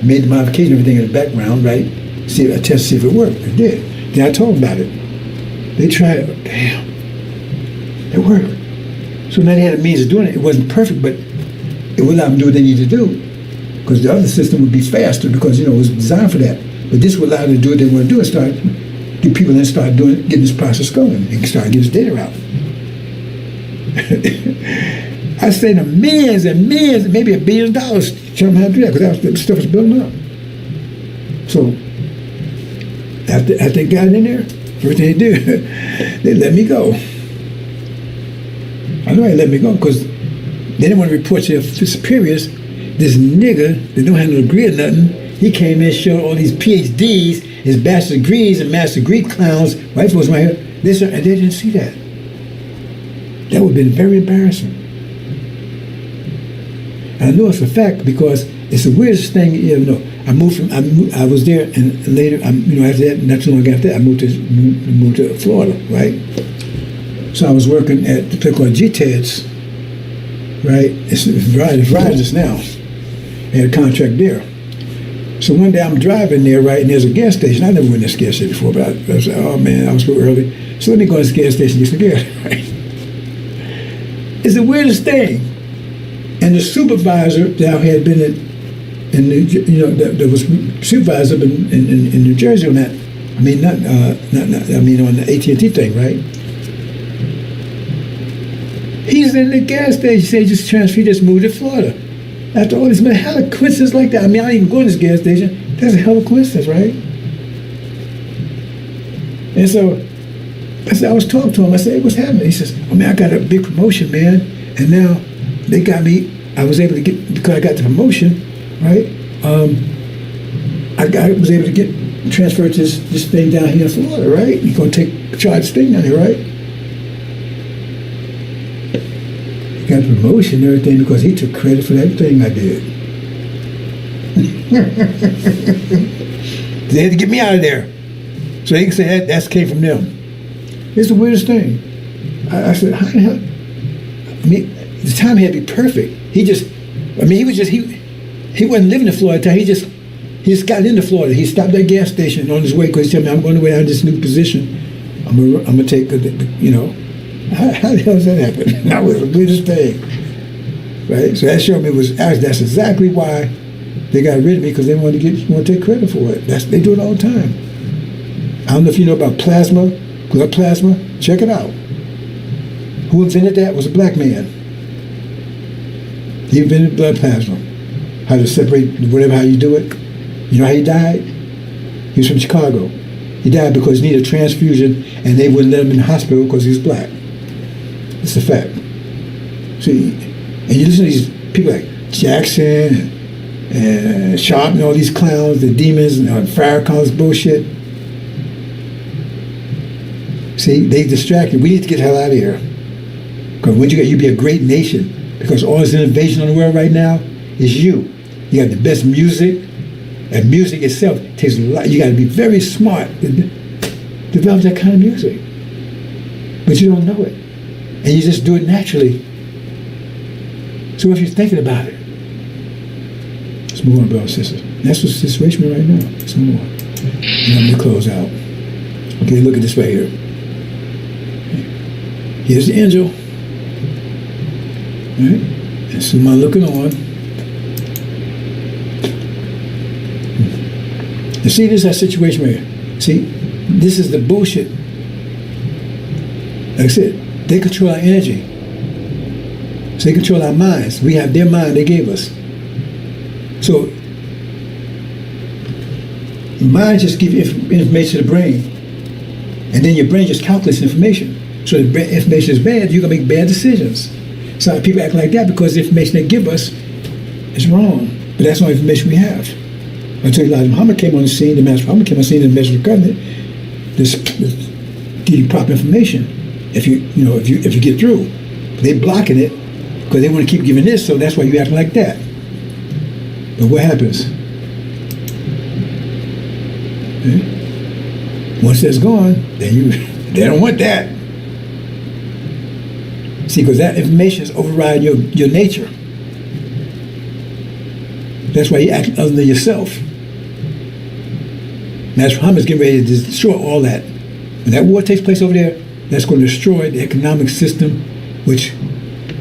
made the modification, everything in the background, right? I tested to see if it worked. It did. Then I told them about it. They tried it. Damn. It worked. So now they had a means of doing it. It wasn't perfect, but it would allow them to do what they needed to do. Because the other system would be faster because, it was designed for that. But this would allow them to do what they want to do and start, get people then start getting this process going and start getting this data out. I say the millions and millions, maybe $1 billion, show them how to do that because that stuff was building up. So after they got in there, first thing they did, they let me go. I know they let me go because they didn't want to report to their superiors. This nigga that don't have no degree or nothing, he came in, showed all these PhDs, his bachelor's degrees and master's degree clowns, white folks right here, and they didn't see that. That would have been very embarrassing. I know it's a fact because it's the weirdest thing you ever know. I was there, and later, after that, not too long after that, I moved to Florida, right? So I was working at the place called GTEDS, right? It's Verizon now. I had a contract there. So one day I'm driving there, right, and there's a gas station. I never went to this gas station before, but I was like, oh man, I was so early. So let me go to this gas station and get some gas, right? It's the weirdest thing. And the supervisor that I had been that was supervisor up in New Jersey on that. I mean, on the AT&T thing, right? He's in the gas station. He said, he just moved to Florida. After all this, man, hell of coincidence like that. I mean, I don't even go to this gas station. That's a hell of a coincidence, right? And so I was talking to him. I said, hey, what's happening? He says, oh man, I got a big promotion, man. And now they got me, I was able to get, because I got the promotion, right? I was able to get transferred to this thing down here in Florida, right? You're going to charge this thing down here, right? Got the promotion and everything because he took credit for that thing I did. They had to get me out of there. So they can say that came from them. It's the weirdest thing. I said, how the hell? I mean, the time had to be perfect. He wasn't living in Florida at the time. He just got into Florida. He stopped at a gas station on his way because he told me, I'm going to down this new position. I'm going to take, How the hell does that happen? That was the weirdest thing, right? So that showed me that's exactly why they got rid of me because they want to take credit for it. They do it all the time. I don't know if you know about plasma, blood plasma. Check it out. Who invented that was a black man. He invented blood plasma. How to separate how you do it. You know how he died? He was from Chicago. He died because he needed a transfusion, and they wouldn't let him in the hospital because he was black. It's a fact. See, and you listen to these people like Jackson and Sharp and all these clowns, the demons and Farrakhan's bullshit. See, they distracted. We need to get the hell out of here. Because when you be a great nation, because all this innovation in the world right now is you. You got the best music, and music itself takes a lot. You got to be very smart to develop that kind of music. But you don't know it. And you just do it naturally. So if you're thinking about it, let's move on, brothers and sisters. That's what's the situation right now. Let's move on. And I'm going to close out. Okay, look at this right here. Here's the angel. All right? And so I'm looking on. And see, this is our situation right here. See, this is the bullshit. Like I said, they control our energy. So they control our minds. We have their mind they gave us. So mind just gives information to the brain. And then your brain just calculates information. So if the information is bad, you're going to make bad decisions. So people act like that because the information they give us is wrong. But that's all information we have. Until Elijah Muhammad came on the scene, the Master Muhammad came on the scene in the Measure of Covenant, this give you proper information. If you get through, they blocking it because they want to keep giving this. So that's why you acting like that. But what happens? Once that's gone, then they don't want that. See, because that information is overriding your nature. That's why you act other than yourself. And that's Muhammad's getting ready to destroy all that. When that war takes place over there, that's going to destroy the economic system, which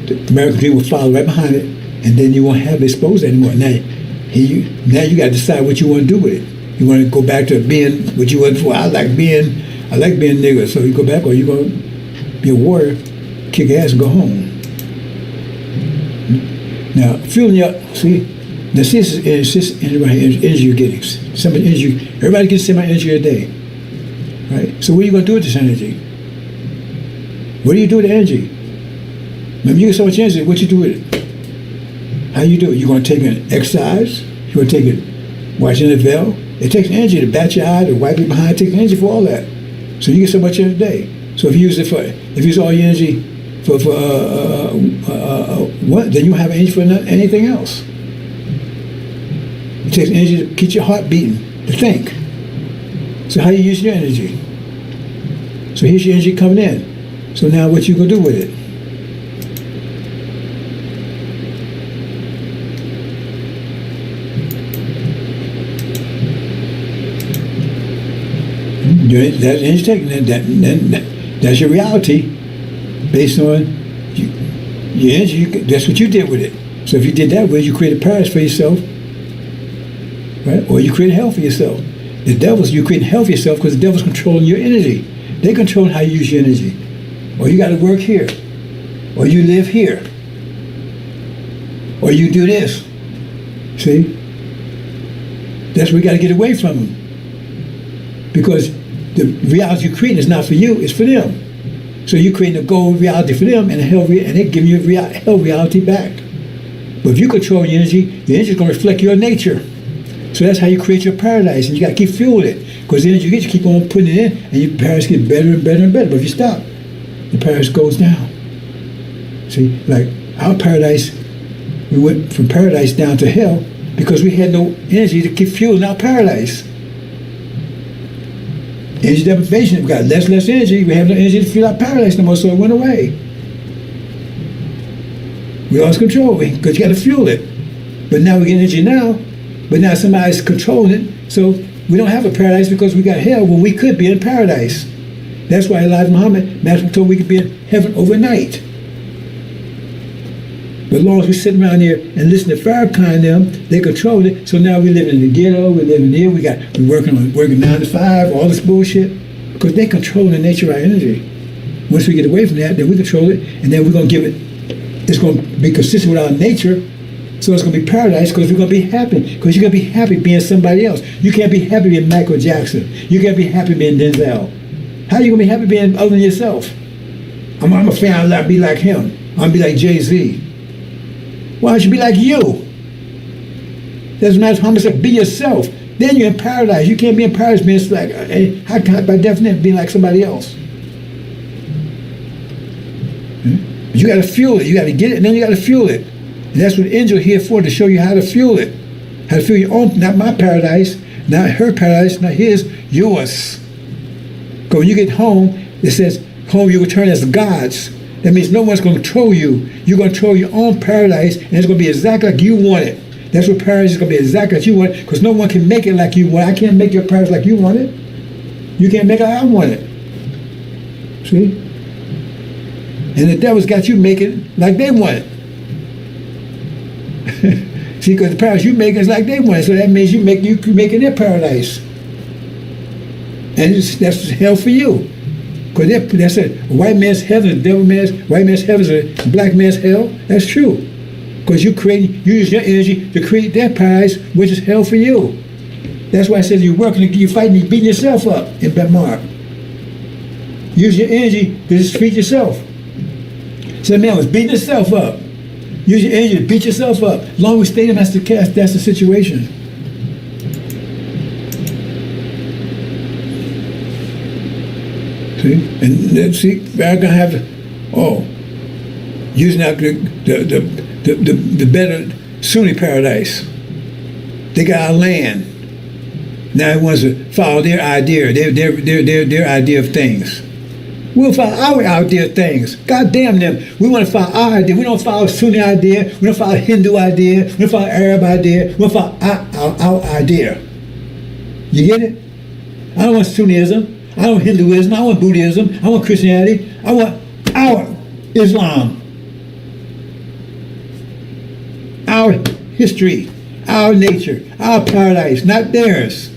the American people will follow right behind it, and then you won't have it exposed anymore. Now you got to decide what you want to do with it. You want to go back to being what you were before. I like being nigger, so you go back, or you going to be a warrior, kick ass, and go home. Now, feeling this is energy you're getting. Some energy. Everybody gets some energy a day, right? So what are you going to do with this energy? What do you do with the energy? Remember, you get so much energy. What you do with it? How you do it? You're going to take an exercise. You're going to take it watching the veil. It takes energy to bat your eye, to wipe it behind. It takes energy for all that. So you get so much every day. So if you use all your energy for what, then you won't have energy for anything else. It takes energy to keep your heart beating, to think. So how you use your energy? So here's your energy coming in. So now what you gonna do with it? That energy taking, that's your reality, based on your energy. That's what you did with it. So if you did that way, you created paradise for yourself, right? Or you create hell for yourself. You create hell for yourself because the devil's controlling your energy. They control how you use your energy. Or you got to work here, or you live here, or you do this. See, that's where we got to get away from them, because the reality you're creating is not for you; it's for them. So you're creating a gold reality for them, and they're giving you hell reality back. But if you control your energy is going to reflect your nature. So that's how you create your paradise, and you got to keep fueling it, because the energy you get, you keep on putting it in, and your paradise gets better and better and better. But if you stop, the paradise goes down. See, like our paradise, we went from paradise down to hell because we had no energy to keep fueling our paradise. Energy deprivation, we got less energy, we have no energy to fuel our paradise no more, so it went away. We lost control, because you got to fuel it. But now we get energy now, but now somebody's controlling it, so we don't have a paradise because we got hell when we could be in paradise. That's why Elijah Muhammad, Master told we could be in heaven overnight. But as long as we sit around here and listen to Farrakhan and them, they control it. So now we live in the ghetto, we live in here, we're working 9 to 5, all this bullshit, because they control the nature of our energy. Once we get away from that, then we control it, and then we're going to give it, it's going to be consistent with our nature, so it's going to be paradise, because we're going to be happy, because you're going to be happy being somebody else. You can't be happy being Michael Jackson. You can't be happy being Denzel. How are you going to be happy being other than yourself? I'm a fan, I'll be like him. I'll be like Jay-Z. Why don't you be like you? Doesn't matter how much, be yourself. Then you're in paradise. You can't be in paradise being like, how can I, by definition, be like somebody else? But you got to fuel it. You got to get it, and then you got to fuel it. And that's what angels are here for, to show you how to fuel it. How to fuel your own, not my paradise, not her paradise, not his, yours. Because when you get home, it says, home you return as gods. That means no one's going to control you. You're going to control your own paradise, and it's going to be exactly like you want it. That's what paradise is going to be, exactly like you want it, because no one can make it like you want it. I can't make your paradise like you want it. You can't make it like I want it. See? And the devil's got you making like they want it. See, because the paradise you make is like they want it, so that means you making their paradise. And that's hell for you. Because that's a white man's heaven, white man's heaven is a black man's hell. That's true. Because you use your energy to create that paradise, which is hell for you. That's why I said you're working, you're fighting, you're beating yourself up in Bamar. Use your energy to just feed yourself. So that man was beating himself up. Use your energy to beat yourself up. As long as we stay in, that's the situation. See? And then, see, Farrakhan have to, using out the better Sunni paradise. They got our land. Now it wants to follow their idea, their idea of things. We'll follow our idea of things. God damn them. We want to follow our idea. We don't follow Sunni idea. We don't follow Hindu idea. We don't follow Arab idea. We don't follow our idea. You get it? I don't want Sunnism. I don't want Hinduism. I don't want Buddhism. I want Christianity. I want our Islam. Our history. Our nature. Our paradise. Not theirs.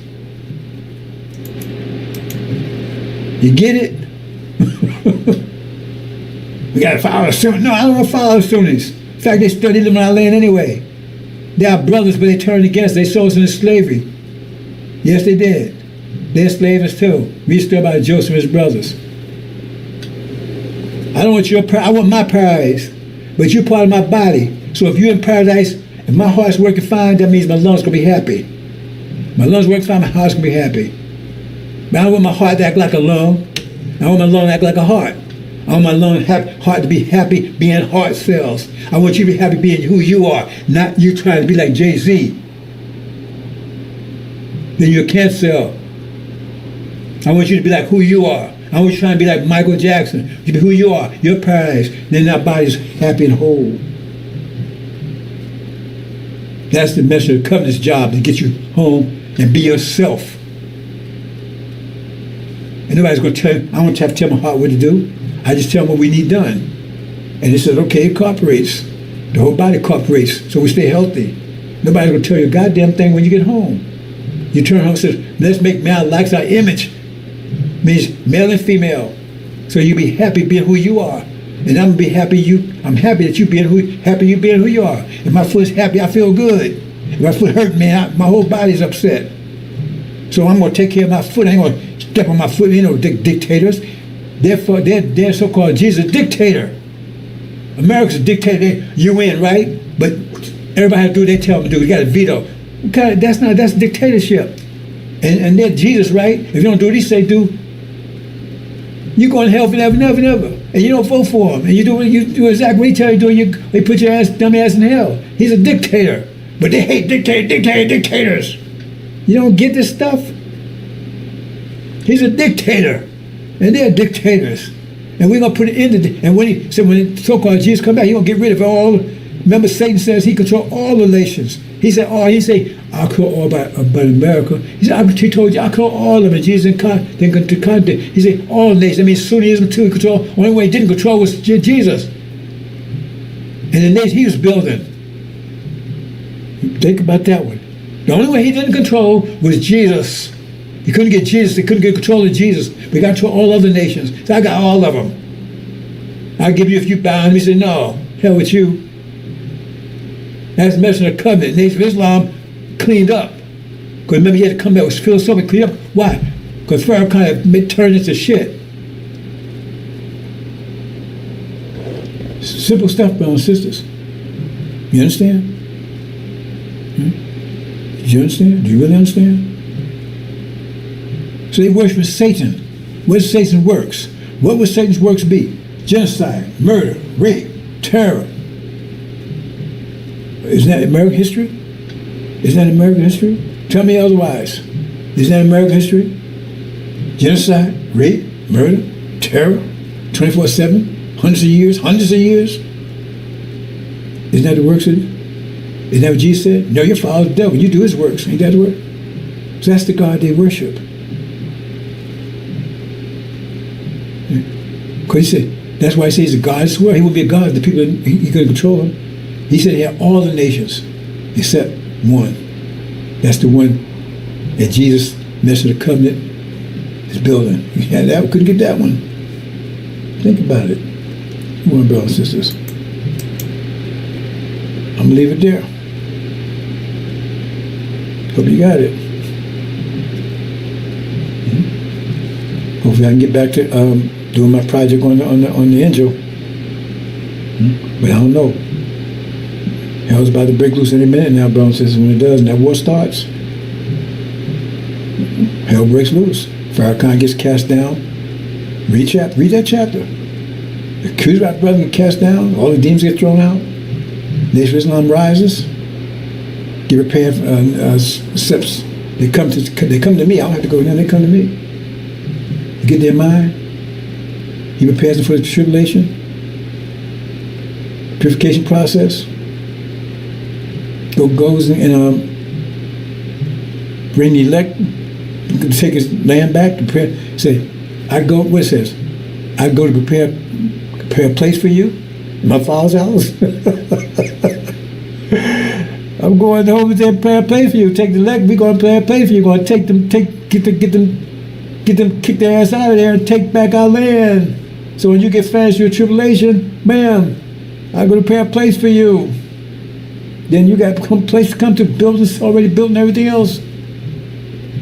You get it? We got to follow the Sunnis. No, I don't want to follow the Sunnis. In fact, they live on our land anyway. They are brothers, but they turned against us. They sold us into slavery. Yes, they did. They enslaved us too. We stood by Joseph and his brothers. I don't want your I want my paradise, but you're part of my body. So if you're in paradise, if my heart's working fine, that means my lungs gonna be happy. My lungs working fine, my heart's gonna be happy. But I don't want my heart to act like a lung. I want my lung to act like a heart. I want my heart to be happy being heart cells. I want you to be happy being who you are, not you trying to be like Jay-Z. Then you're a cancer cell. I want you to be like who you are. I want you trying to be like Michael Jackson. You be who you are. Your paradise. Then our body's happy and whole. That's the message of the covenant's job, to get you home and be yourself. And nobody's going to tell you, I don't have to tell my heart what to do. I just tell them what we need done. And it says, okay, it cooperates. The whole body cooperates, so we stay healthy. Nobody's going to tell you a goddamn thing when you get home. You turn home and say, let's make man likes our image. Means male and female. So you be happy being who you are. And I'm going to be happy I'm happy that you being who you are. If my foot's happy, I feel good. If my foot hurt, man, my whole body's upset. So I'm going to take care of my foot. I ain't going to step on my foot, dictators. Therefore, they're so-called Jesus dictator. America's a dictator. You win, right? But everybody has to do what they tell them to do. You got a veto. That's dictatorship. And they're Jesus, right? If you don't do what he say do, you're going to hell forever, never, never. And you don't vote for him. And you do exactly what he tell you to do. They put your dumb ass in hell. He's a dictator. But they hate dictators. You don't get this stuff? He's a dictator. And they're dictators. And we're going to put it in and when so-called Jesus come back, he's going to get rid of all. Remember, Satan says he control all the nations. He said, I'll control all about America. He said, he told you, I'll control all of them. Jesus didn't control. He said, all nations. I mean, Sunnism too, he control. Only way he didn't control was Jesus. And the nation he was building. Think about that one. The only way he didn't control was Jesus. He couldn't get Jesus. He couldn't get control of Jesus. But he got control of all other nations. So I got all of them. I'll give you a few bound. He said, no, hell with you. That's the message of the covenant. The Nation of Islam cleaned up. Because remember, he had to come back with philosophic clean up. Why? Because Farrakhan had turned into shit. Simple stuff, brothers and sisters. You understand? Do you understand? Do you really understand? So they worship Satan. What is Satan's works? What would Satan's works be? Genocide, murder, rape, terror. Isn't that American history? Isn't that American history? Tell me otherwise. Isn't that American history? Genocide, rape, murder, terror, 24/7, hundreds of years. Isn't that the works of it? Isn't that what Jesus said? No, your father's the devil. You do his works. Ain't that the work? So that's the God they worship. Because he said, that's why he says he's a God. I swear he would be a God. The people, he couldn't control them. He said he had all the nations except one. That's the one that Jesus, message of the covenant, is building. He had that, couldn't get that one. Think about it. Come on, brothers and sisters. I'm going to leave it there. Hope you got it. Hopefully I can get back to doing my project on the angel. But I don't know. Hell's about to break loose any minute now, brothers and sisters. When it does, and that war starts, hell breaks loose. Farrakhan gets cast down. Read that chapter. The accused of brother cast down, all the demons get thrown out, Nation of Islam rises, get prepared for steps. They come to me. I don't have to go to them, they come to me. Get their mind. He prepares them for the tribulation, purification process. Goes and bring the elect, take his land back to prepare. Say, I go. What it says? I go to prepare a place for you, my Father's house. I'm going over there to prepare a place for you. Take the elect. We're going to prepare a place for you. We're going to take them, get them, kick their ass out of there and take back our land. So when you get finished with your tribulation, bam, I'm going to prepare a place for you. Then you got a place to come to, buildings already built and everything else.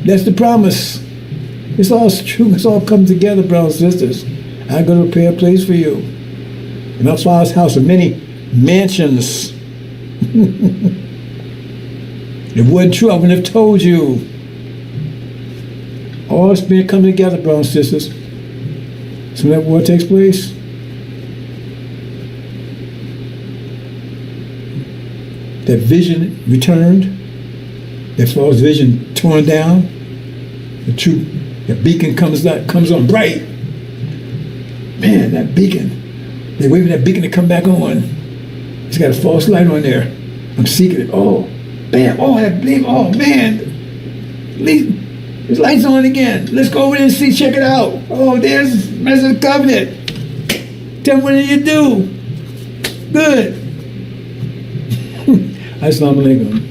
That's the promise. It's all true. It's all come together, brothers and sisters. I'm going to prepare a place for you. In my Father's house are many mansions. If it wasn't true, I wouldn't have told you. All it's been coming together, brothers and sisters. So when that war takes place, that vision returned, that false vision torn down, the truth, the beacon comes on bright. Man, that beacon, they're waiting for that beacon to come back on. It's got a false light on there. I'm seeking it. Oh, bam, oh, that beam, oh man. His light's on again. Let's go over there and see, check it out. Oh, there's the covenant. Tell me, what did you do? Good. Assalamu alaikum.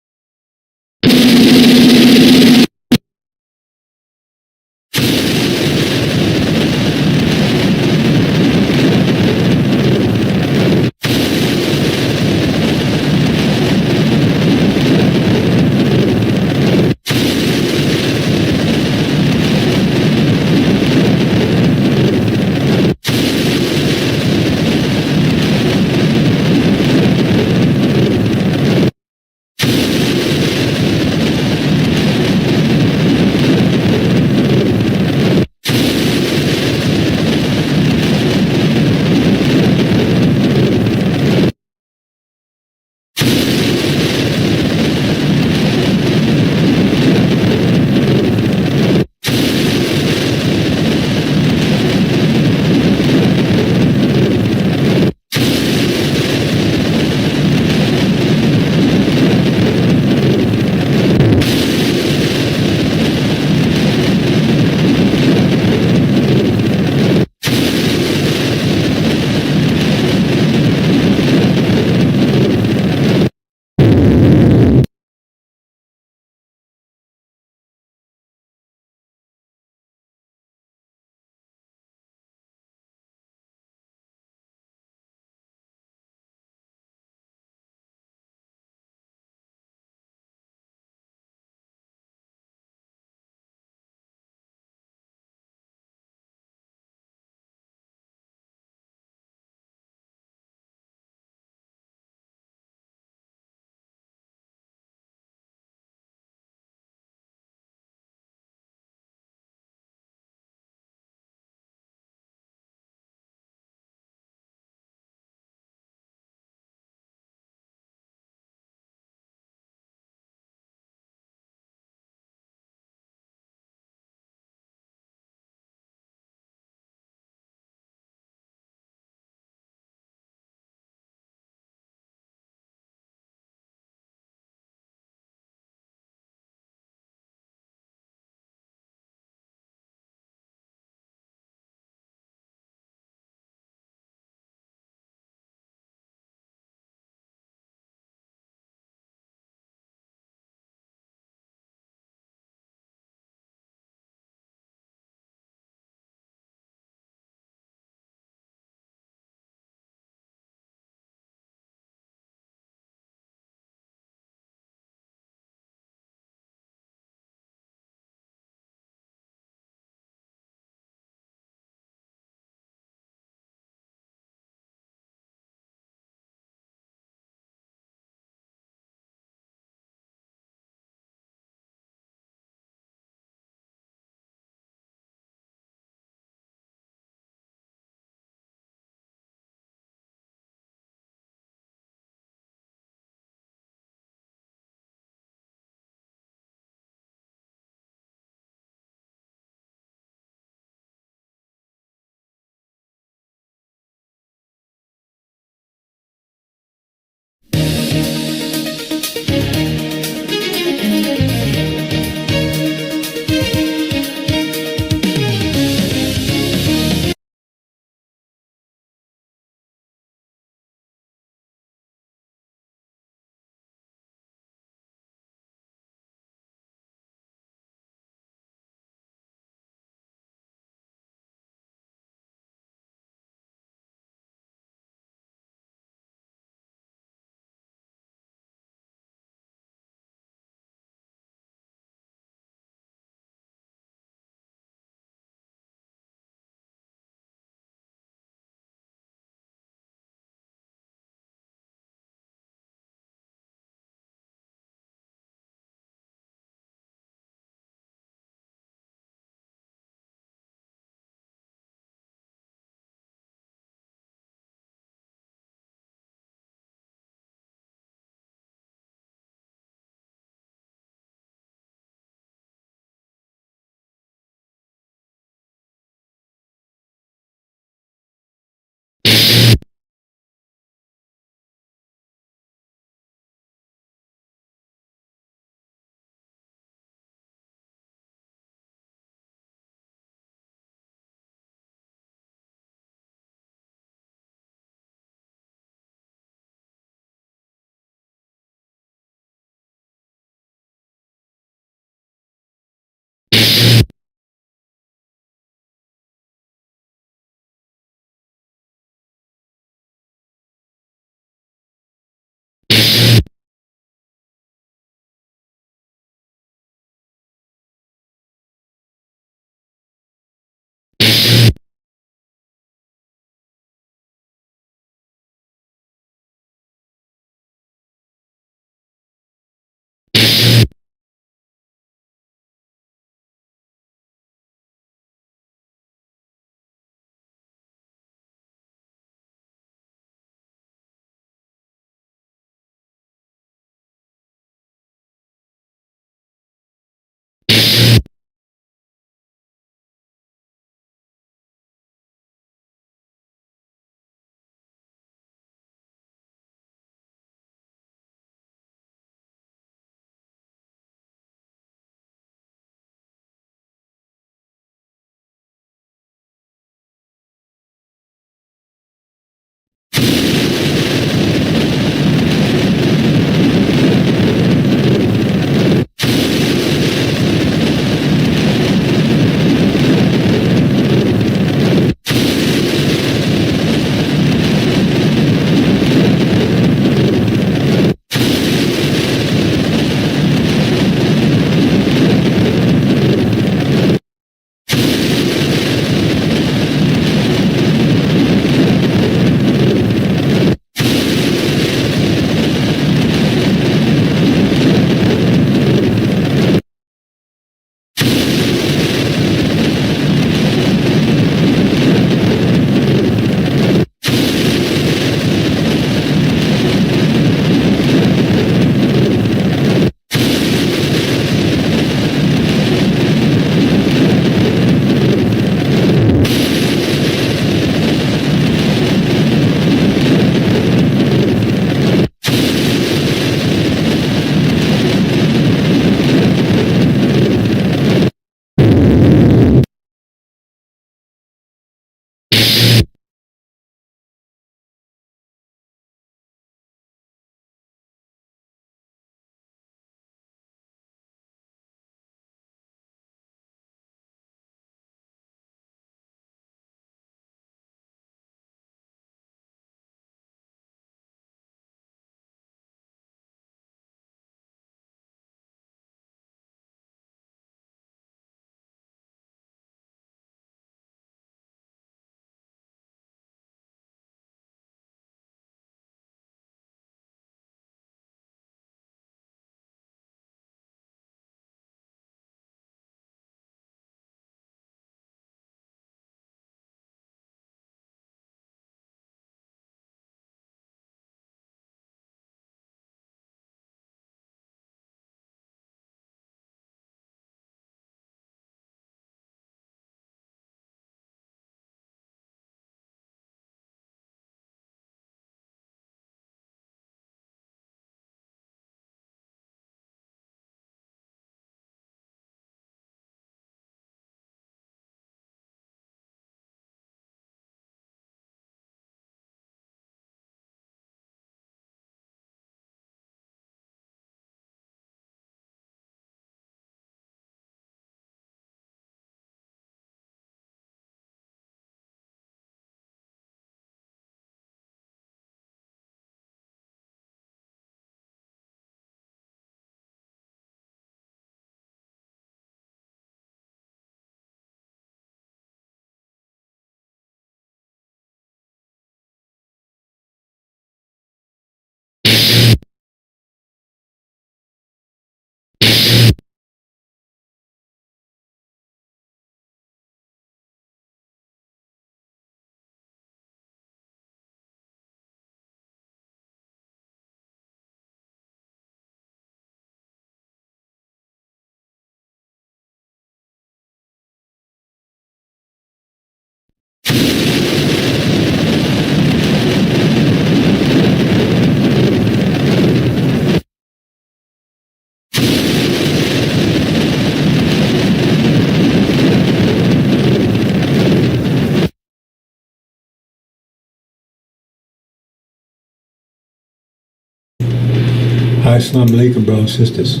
Assalamu alaikum, brothers and sisters.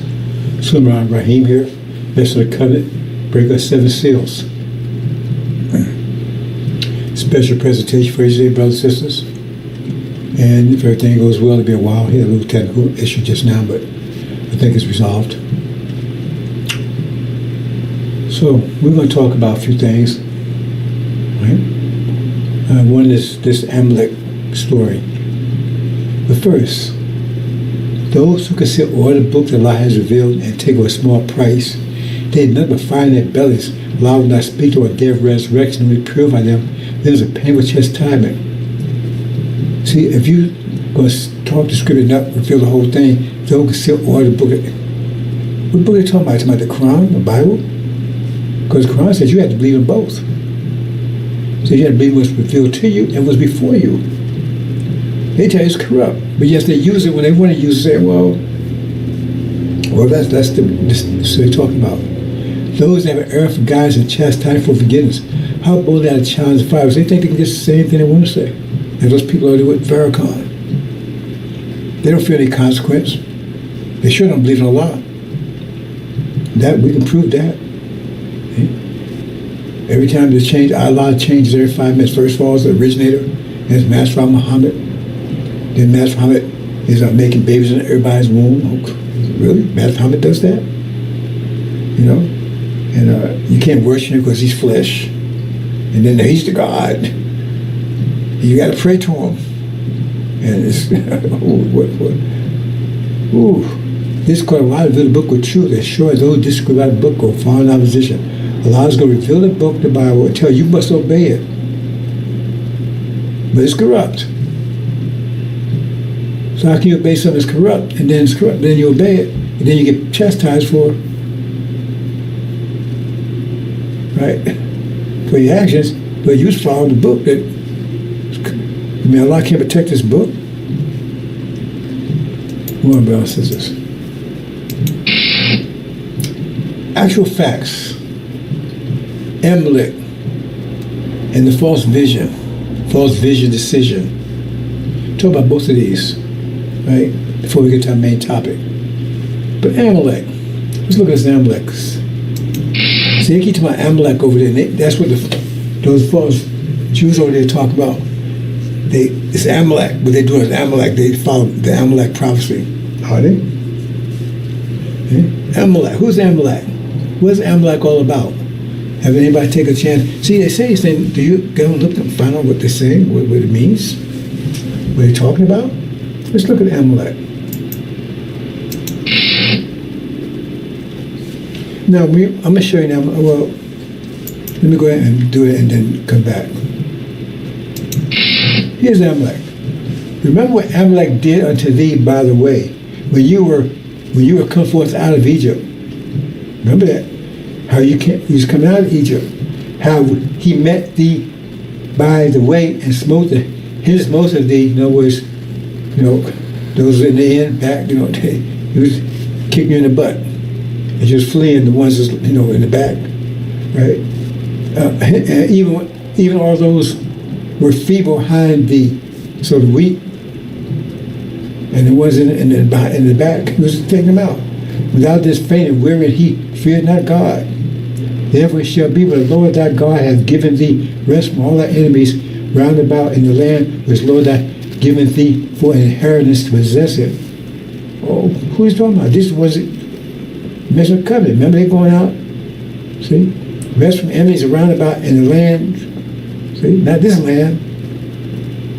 Sulaiman Rahim here. Mr. Covenant, break us 7 seals. Special presentation for you today, brothers and sisters. And if everything goes well, it'll be a while. Here, a little technical issue just now, but I think it's resolved. So we're going to talk about a few things. Right? One is this Amalek story. But first, those who consider all the books that Allah has revealed and take a small price, they had nothing but fire in their bellies. Allah will not speak to a day of resurrection and purify them. There's a painful chastisement. See, if you going to talk the scripture and not reveal the whole thing, they'll consider all the book. What book are they talking about? Talking about the Quran, the Bible? Because the Quran says you have to believe in both. So you have to believe what's revealed to you and what's before you. They tell you it's corrupt, but yes, they use it when they want to use it. Say, well, that's what they're talking about. Those that have erred from guidance and chastised for forgiveness. How bold they are to challenge the fire? They think they can just say anything they want to say. And those people are with Farrakhan. They don't feel any consequence. They sure don't believe in Allah. That we can prove that. Every time there's change, Allah changes every 5 minutes. First of all, it's the originator, and it's Master Muhammad. Then Master Muhammad is making babies in everybody's womb. Really? Master Muhammad does that? You know? And you can't worship him because he's flesh. And then he's the God. You got to pray to him. And it's, this is called Allah reveal the book with truth. As sure as those disagree about the book go far in opposition. Allah is going to reveal the book, the Bible, and tell you must obey it. But it's corrupt. So how can you obey something that's corrupt, and then it's corrupt, then you obey it, and then you get chastised for right? For your actions, but you was following the book that, I mean, Allah can't protect this book. One brothers and sisters. Actual facts. Amalek and the false vision decision. Talk about both of these, right? Before we get to our main topic. But Amalek, let's look at this Amalek. See, they keep talking about Amalek over there. That's what those false Jews over there talk about. It's Amalek. What they do is Amalek. They follow the Amalek prophecy. Are they? Amalek. Who's Amalek? What's Amalek all about? Have anybody take a chance? See, they say things. Do you go and look and find out what they're saying, what it means? What they're talking about? Let's look at Amalek. Now, I'm going to show you now. Well, let me go ahead and do it and then come back. Here's Amalek. Remember what Amalek did unto thee, by the way, when you were come forth out of Egypt. Remember that? How you was coming out of Egypt. How he met thee by the way and smote his most of thee. In other words, those in the end, back, he was kicking you in the butt. And just fleeing the ones that's, in the back, right? And even all those were feeble behind thee, so the weak, and the ones in the back, he was taking them out. Without this fainting, wherein he feared not God. Therefore it shall be, when the Lord thy God hath given thee rest from all thy enemies round about in the land which the Lord hath given thee for an inheritance to possess it. Oh, who is talking about? This was Mr. Covenant. Remember they going out? See? Rest from enemies around about in the land. See? Not this land.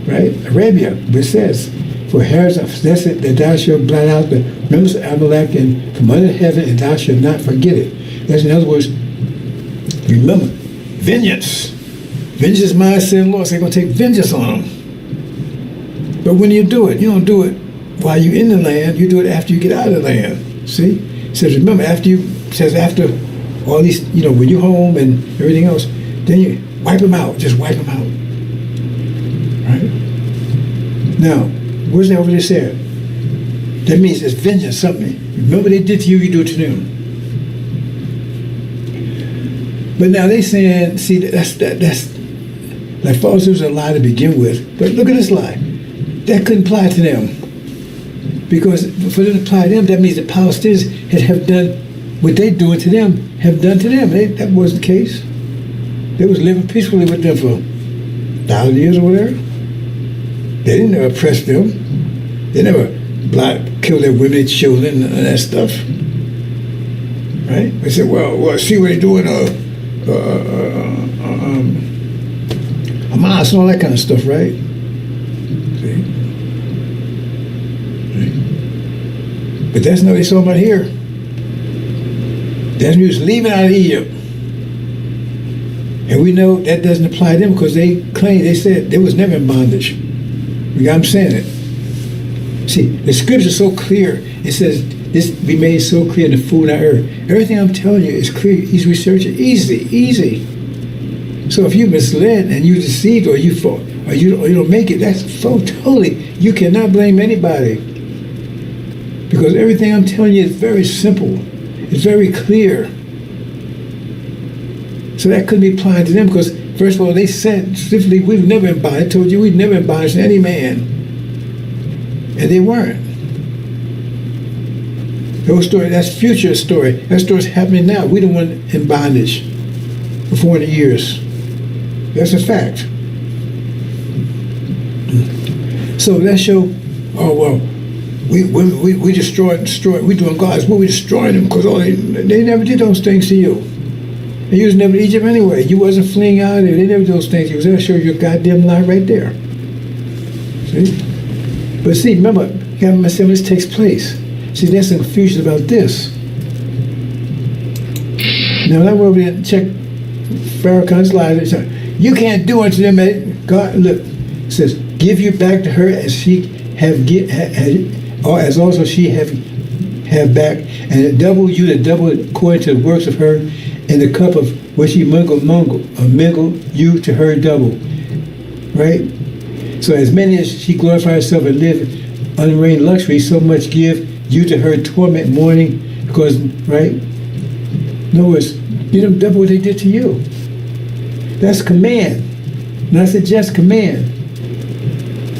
Right? Arabia. But it says, for inheritance possess it, that thou shalt blot out the remembrance of Amalek and from under heaven, and thou shalt not forget it. That's, in other words, remember, vengeance. Vengeance is mine, said the Lord. So they're going to take vengeance on them. But when you do it, you don't do it while you're in the land. You do it after you get out of the land. See? It says, remember, after all these, when you're home and everything else, then you wipe them out. Just wipe them out. Right? Now, what's that over there said? That means it's vengeance, something. Remember they did to you, you do it to them. But now they saying, see, that's like falsehood was a lie to begin with. But look at this lie. That couldn't apply to them. Because for them to apply to them, that means the Palestinians have done what they're doing to them, have done to them. That wasn't the case. They was living peacefully with them for 1,000 years or whatever. They didn't ever oppress them. They never killed their women and children and that stuff. Right? They said, well, see what they're doing, Hamas and all that kind of stuff, right? See? Right. But that's not what they saw about here. That's when he was leaving out of Egypt. And we know that doesn't apply to them because they said they was never in bondage. I'm saying it. See, the scripture is so clear. It says, this be made so clear in the food and earth. Everything I'm telling you is clear. He's researching easy. So if you misled and you deceived or you fought, or you don't make it, that's so totally, you cannot blame anybody. Because everything I'm telling you is very simple. It's very clear. So that couldn't be applied to them because, first of all, they said specifically, we've never embodied. I told you we've never embodied any man. And they weren't. Those story, that's future story. That story's happening now. We don't want in bondage for 400 years. That's a fact. So that show, oh well, we destroyed. We doing God's will. We destroying them because they never did those things to you. And you was never in Egypt anyway. You wasn't fleeing out of there. They never did those things. You was there to show your goddamn lie right there. See? But see, remember, you got to this takes place. See, there's some confusion about this. Now, that where we check Farrakhan's lies. You can't do unto them. God, look, it says, give you back to her as she or as also she have back, and double you the double according to the works of her, in the cup of which she mingle you to her double. Right? So as many as she glorified herself and lived unreigned luxury, so much give you to her torment mourning, because, right? In other words, give them double what they did to you. That's command. Not suggest command.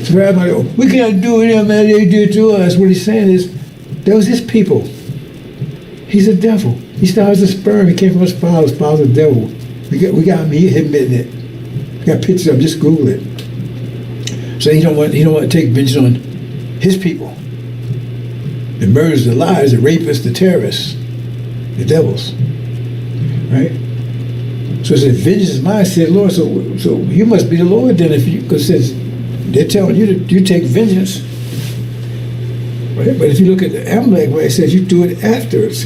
So everybody, we can't do it, man, they did to us. What he's saying is, that was his people. He's a devil. He started as a sperm. He came from his father's a devil. We got him here admitting it. We got pictures of him, just Google it. So he don't want to take vengeance on his people. The murderers, the liars, the rapists, the terrorists, the devils. Right? So it says, vengeance is mine, said Lord. So you must be the Lord then, because it says they're telling you you take vengeance. Right? But if you look at the Amalek, where it says you do it afterwards.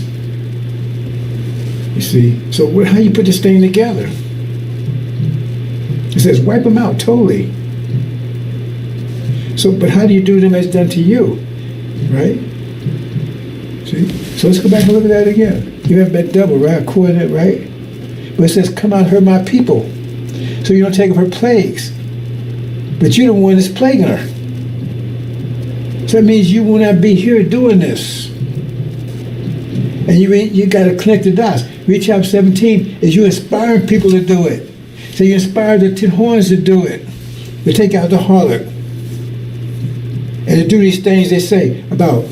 You see? So how you put this thing together? It says wipe them out totally. So, but how do you do them as done to you? Right? See? So let's go back and look at that again. You have that double, right? Coordinate, right? But it says, come out, her my people. So you don't take of her plagues. But you're the one that's plaguing her. So that means you will not be here doing this. And you got to connect the dots. Read chapter 17 is you inspiring people to do it. So you inspire the 10 horns to do it. To take out the harlot. And to do these things they say about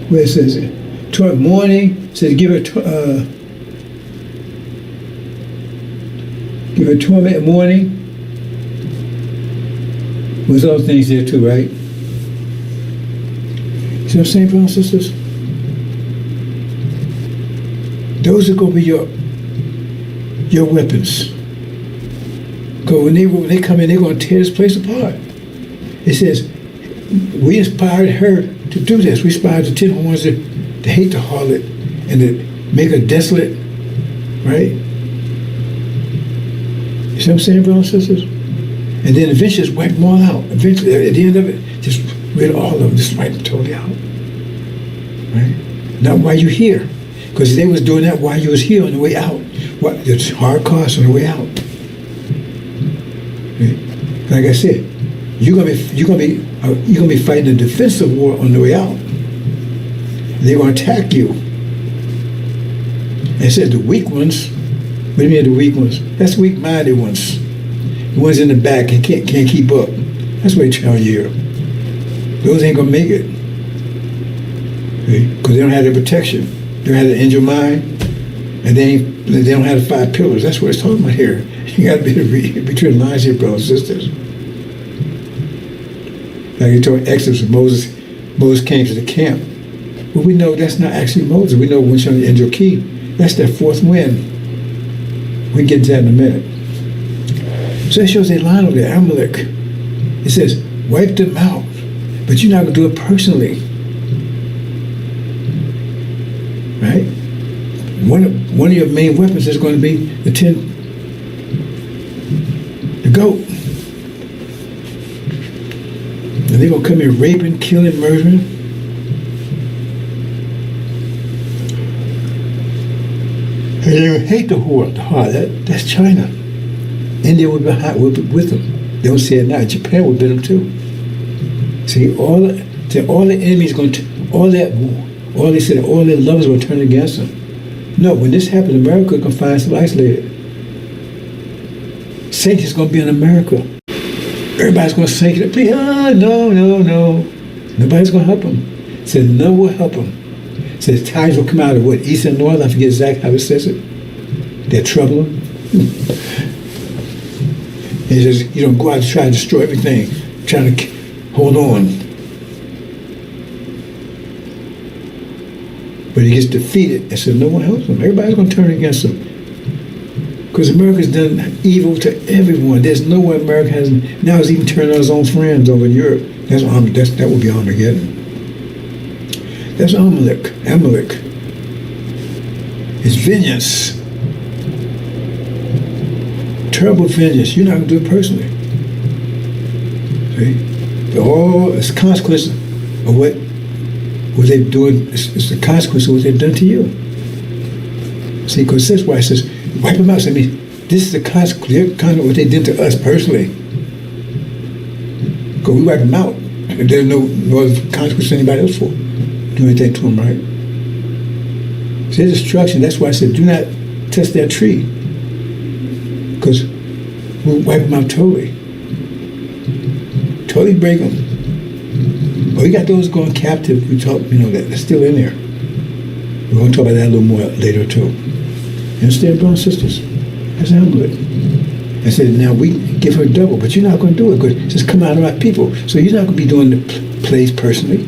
where it says toward morning, it says give her torment in morning. There's other things there too, right? See what I'm saying, brothers and sisters? Those are going to be your weapons. Because when they come in, they're going to tear this place apart. It says, we inspired her to do this. We inspired the 10 horns to hate the harlot and to make her desolate, right? You see what I'm saying, brothers and sisters? And then eventually just wipe them all out. Eventually, at the end of it, just rid of all of them, just wipe them totally out. Right? Not while you're here. Because they was doing that while you was here on the way out. It's hard costs on the way out. Right? Like I said, you're gonna be fighting a defensive war on the way out. They're gonna attack you. And it says the weak ones. What do you mean the weak ones? That's weak-minded ones. The ones in the back and can't keep up. That's what they tell you. Those ain't gonna make it. Because they don't have the protection. They don't have the angel mind, and they don't have the 5 pillars. That's what it's talking about here. You got to be able to read between the lines here, brothers and sisters. Like you told Exodus, Moses came to the camp. Well, we know that's not actually Moses. We know when showing the angel key, that's that 4th wind. We can get to that in a minute. So that shows a line over there, Amalek. It says, wipe them out. But you're not going to do it personally. Right? One of your main weapons is going to be the goat. And they're going to come here raping, killing, murdering. And they hate the heart. That's China. India will be with them. They don't see it now. Japan will beat them too. See, all the enemies going to all their lovers will turn against them. No, when this happens, America can find some isolated. Satan is going to be in America. Everybody's going to sink it. No. Nobody's going to help them. Said no will help them. Says tides will come out of what, east and north. I forget exactly how it says it. They're troubling. He says, you don't go out to try to destroy everything, trying to hold on. But he gets defeated and says no one helps him. Everybody's going to turn against him. Because America's done evil to everyone. There's no way America has. Now it's even turning on his own friends over in Europe. That would be Armageddon. That's Amalek. It's vengeance. Terrible vengeance. You're not going to do it personally. See? It's the consequence of what they're doing. It's the consequence of what they've done to you. See, because that's why it says, wipe them out. So, I mean, this is the consequence of what they did to us personally. Because we wipe them out. And there's no other consequence to anybody else for do anything to them, right? So there's destruction. That's why I said, do not touch that tree. Because we'll wipe them out totally. Totally break them. But we got those going captive. We talk, they're still in there. We're going to talk about that a little more later too. You understand, brothers and sisters? That's Amalek. I said, now we give her double, but you're not going to do it because it's just come out of my people. So you're not going to be doing the plays personally.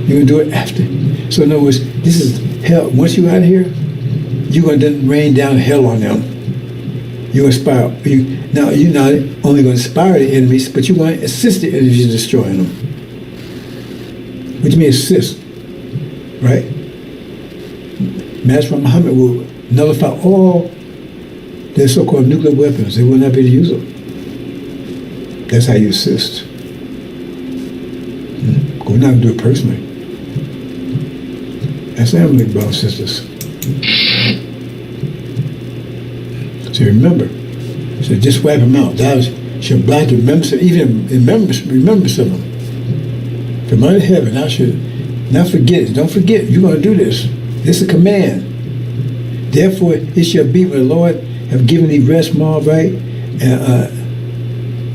You're going to do it after. So in other words, this is hell. Once you're out of here, you're going to then rain down hell on them. You're going to spiral. Now, you're not only going to inspire the enemies, but you're going to assist the enemies in destroying them. What do you mean assist? Right? Master Muhammad will nullify all their so-called nuclear weapons. They will not be able to use them. That's how you assist. We're not going to do it personally. That's Amalek, brothers and sisters. So remember, so just wipe them out. Thou shalt blot the remembrance of even remembrance of them. From under heaven, thou shalt not forget it. Don't forget, you're going to do this. This is a command. Therefore, it shall be when the Lord have given thee rest, small right, and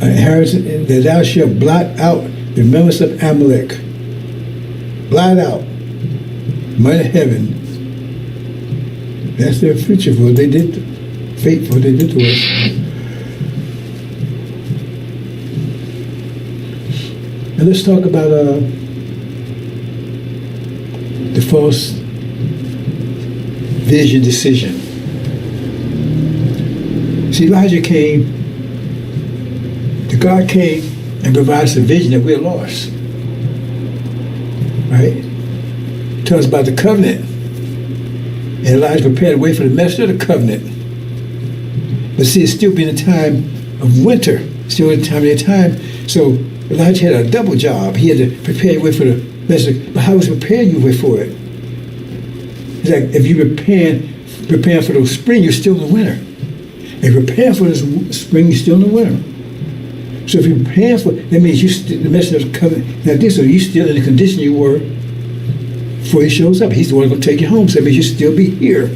inheritance, that thou shalt blot out the remembrance of Amalek. Blot out. Mother heaven. That's their future for what they did, fate for what they did to us. And let's talk about the false vision decision. See, Elijah came, the God came and provided us a vision that we're lost. Right? Tell us about the covenant. And Elijah prepared a way for the message of the covenant. But see, it's still been a time of winter. Still a time. So Elijah had a double job. He had to prepare a way for the message. But how was he preparing you way for it? It's like if you're preparing for the spring, you're still in the winter. If you're preparing for the spring, you're still in the winter. So if you're preparing for it, that means the message of the covenant. Now this, so you're still in the condition you were before he shows up. He's the one going to take you home. So that means you'll still be here.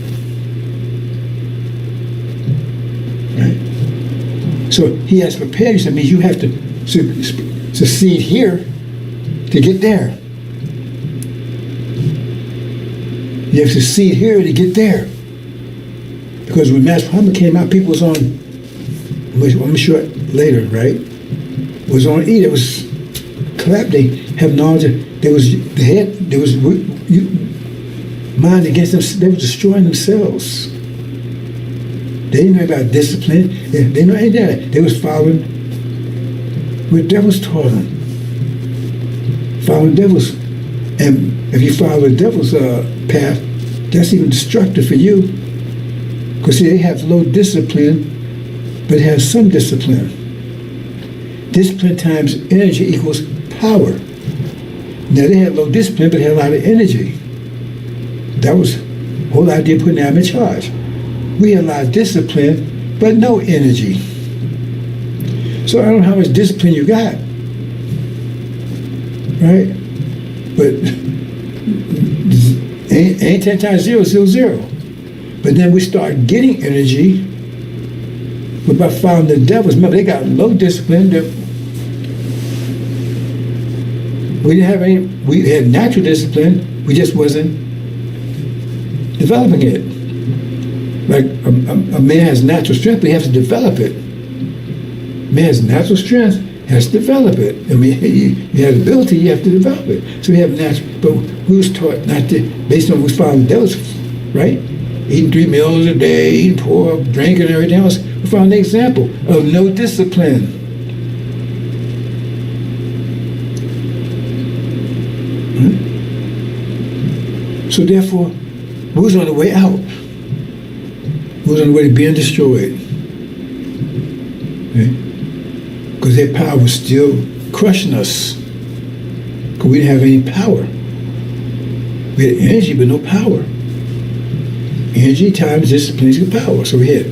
Right? So he has prepared you. So that means you have to succeed here to get there. You have to succeed here to get there. Because when Master Muhammad came out, people was on, I'm sure later, right? Was on E. It was collapsed. They have knowledge. There was mind against them. They were destroying themselves. They didn't know about discipline. They didn't know anything of that. They was following what devils taught them. Following devils. And if you follow the devil's path, that's even destructive for you. Because see, they have low discipline, but it has some discipline. Discipline times energy equals power. Now they had low discipline, but they had a lot of energy. That was the whole idea of putting them in charge. We had a lot of discipline, but no energy. So I don't know how much discipline you got, right? But ain't 10 times 0 is still 0. But then we start getting energy by following the devils. Remember, they got low discipline. We didn't have any. We had natural discipline. We just wasn't developing it. Like a man has natural strength, but he has to develop it. Man has natural strength, has to develop it. I mean, you have ability, you have to develop it. So we have natural, but we was taught not to, based on we following the devils, right? Eating 3 meals a day, eating pork, drinking, and everything else. We found an example of no discipline. So therefore, we was on the way out. We was on the way to being destroyed. Because their power was still crushing us. Because we didn't have any power. We had energy, but no power. Energy times discipline is power. So we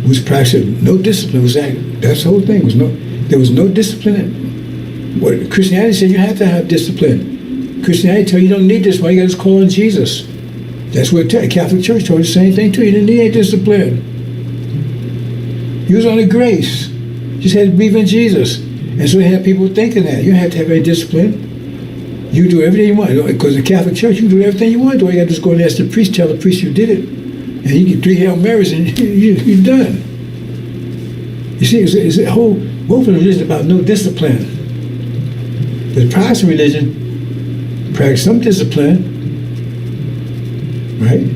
was practicing no discipline. That's the whole thing. There was no discipline. What Christianity said, you have to have discipline. Christianity tell you don't need this. Why you got to call on Jesus? That's what the Catholic Church told you the same thing too. You didn't need any discipline. You was on the grace. You just had to believe in Jesus. And so you had people thinking that. You don't have to have any discipline. You do everything you want. Because in the Catholic Church, you can do everything you want. All you got to just go and ask the priest, tell the priest you did it. And you get 3 Hail Marys and you're done. You see, it's a whole movement of religion about no discipline. The Protestant religion practice some discipline, right?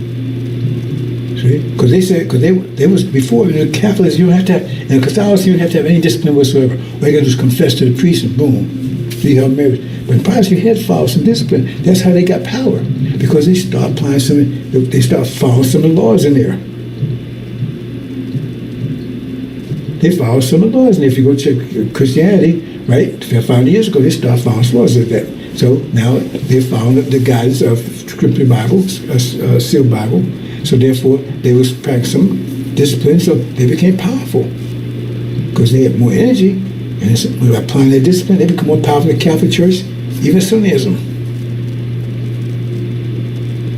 See, because they said, because they was before in the Catholics, you don't have to have, in Catholicism, you don't have to have any discipline whatsoever. All you got to do is confess to the priest and boom, 3 Hail Marys. But in Protestant, you had to follow some discipline. That's how they got power, because they start applying they start following some of the laws in there. They follow some of the laws, and if you go check Christianity, right, 500 years ago, they start following laws like that. So now they found the guidance of Scripture Bible, sealed Bible. So therefore, they was practicing discipline, so they became powerful because they had more energy, and by applying their discipline, they become more powerful in the Catholic Church, even Sunnism.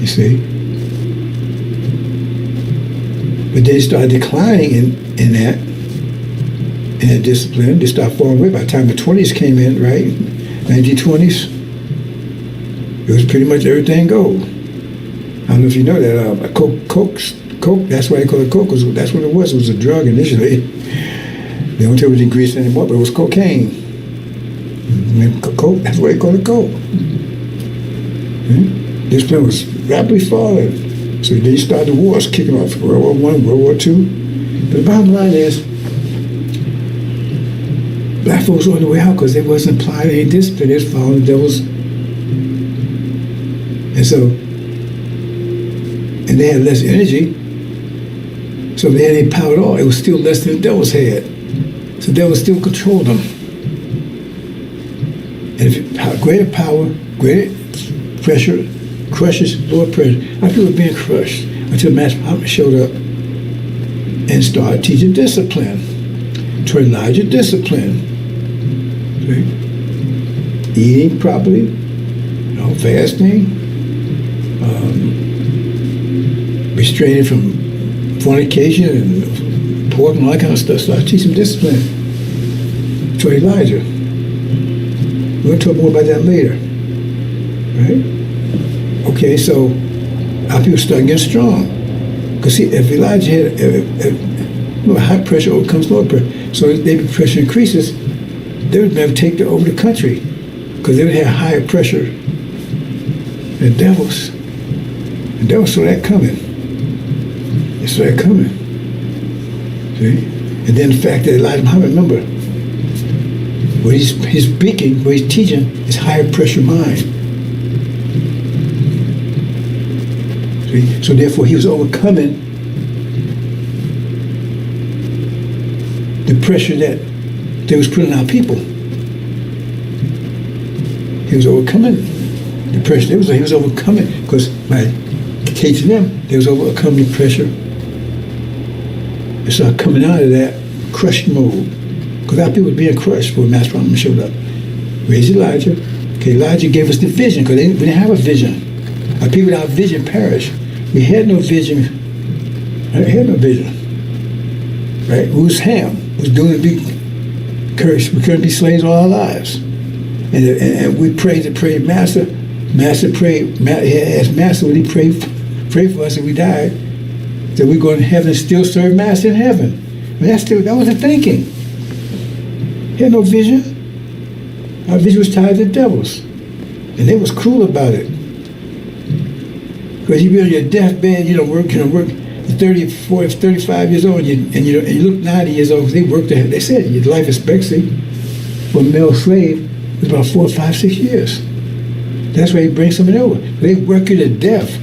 You see, but they started declining in that discipline. They started falling away. By the time the 20s came in, right, 1920s. It was pretty much everything gold. I don't know if you know that Coke. That's why they call it Coke. That's what it was. It was a drug initially. They don't tell me the ingredients anymore, but it was cocaine. Coke. That's why they call it Coke. This plan was rapidly falling. So then you started the wars kicking off. World War I, World War II. But the bottom line is, black folks were on the way out because they wasn't applying any discipline. They was following the devil's. And so, and they had less energy, so if they had any power at all, it was still less than the devil's had. So the devil still controlled them. And if greater power, greater pressure, crushes lower pressure. Our people were being crushed until Master Muhammad showed up and started teaching discipline, to Elijah discipline. See? Eating properly, fasting. Restraining from fornication and pork and all that kind of stuff. Start teaching discipline. to Elijah. We'll talk more about that later. Right? Okay, so our people start getting strong. Because see, if Elijah had high pressure overcomes low pressure, so if the pressure increases, they would never take over the country because they would have higher pressure than devils. The devils saw that coming. They saw that coming. See? And then the fact that Elijah Muhammad, remember, what he's speaking, what he's teaching is higher pressure mind. See? So therefore he was overcoming the pressure that they was putting on our people. He was overcoming the pressure. He was overcoming because by teaching them, they was overcoming the pressure. They started coming out of that crushing mode. Because our people were being crushed before Master Muhammad showed up. Raised Elijah. Okay, Elijah gave us the vision because we didn't have a vision. Our people without vision perished. We had no vision. I had no vision. Right? It was Ham. It was doomed to be cursed. We couldn't be slaves all our lives. And we prayed to pray, Master prayed, asked Master would he pray for us if we died, that we go to heaven and still serve Master in heaven. And that was the thinking. He had no vision. Our vision was tied to devils. And they was cruel about it. Because you be on your deathbed, you don't work 34, 35 years old, and you look 90 years old, because they said your life expectancy for a male slave was about 4, 5, 6 years. That's why he brings somebody over. They work you to death.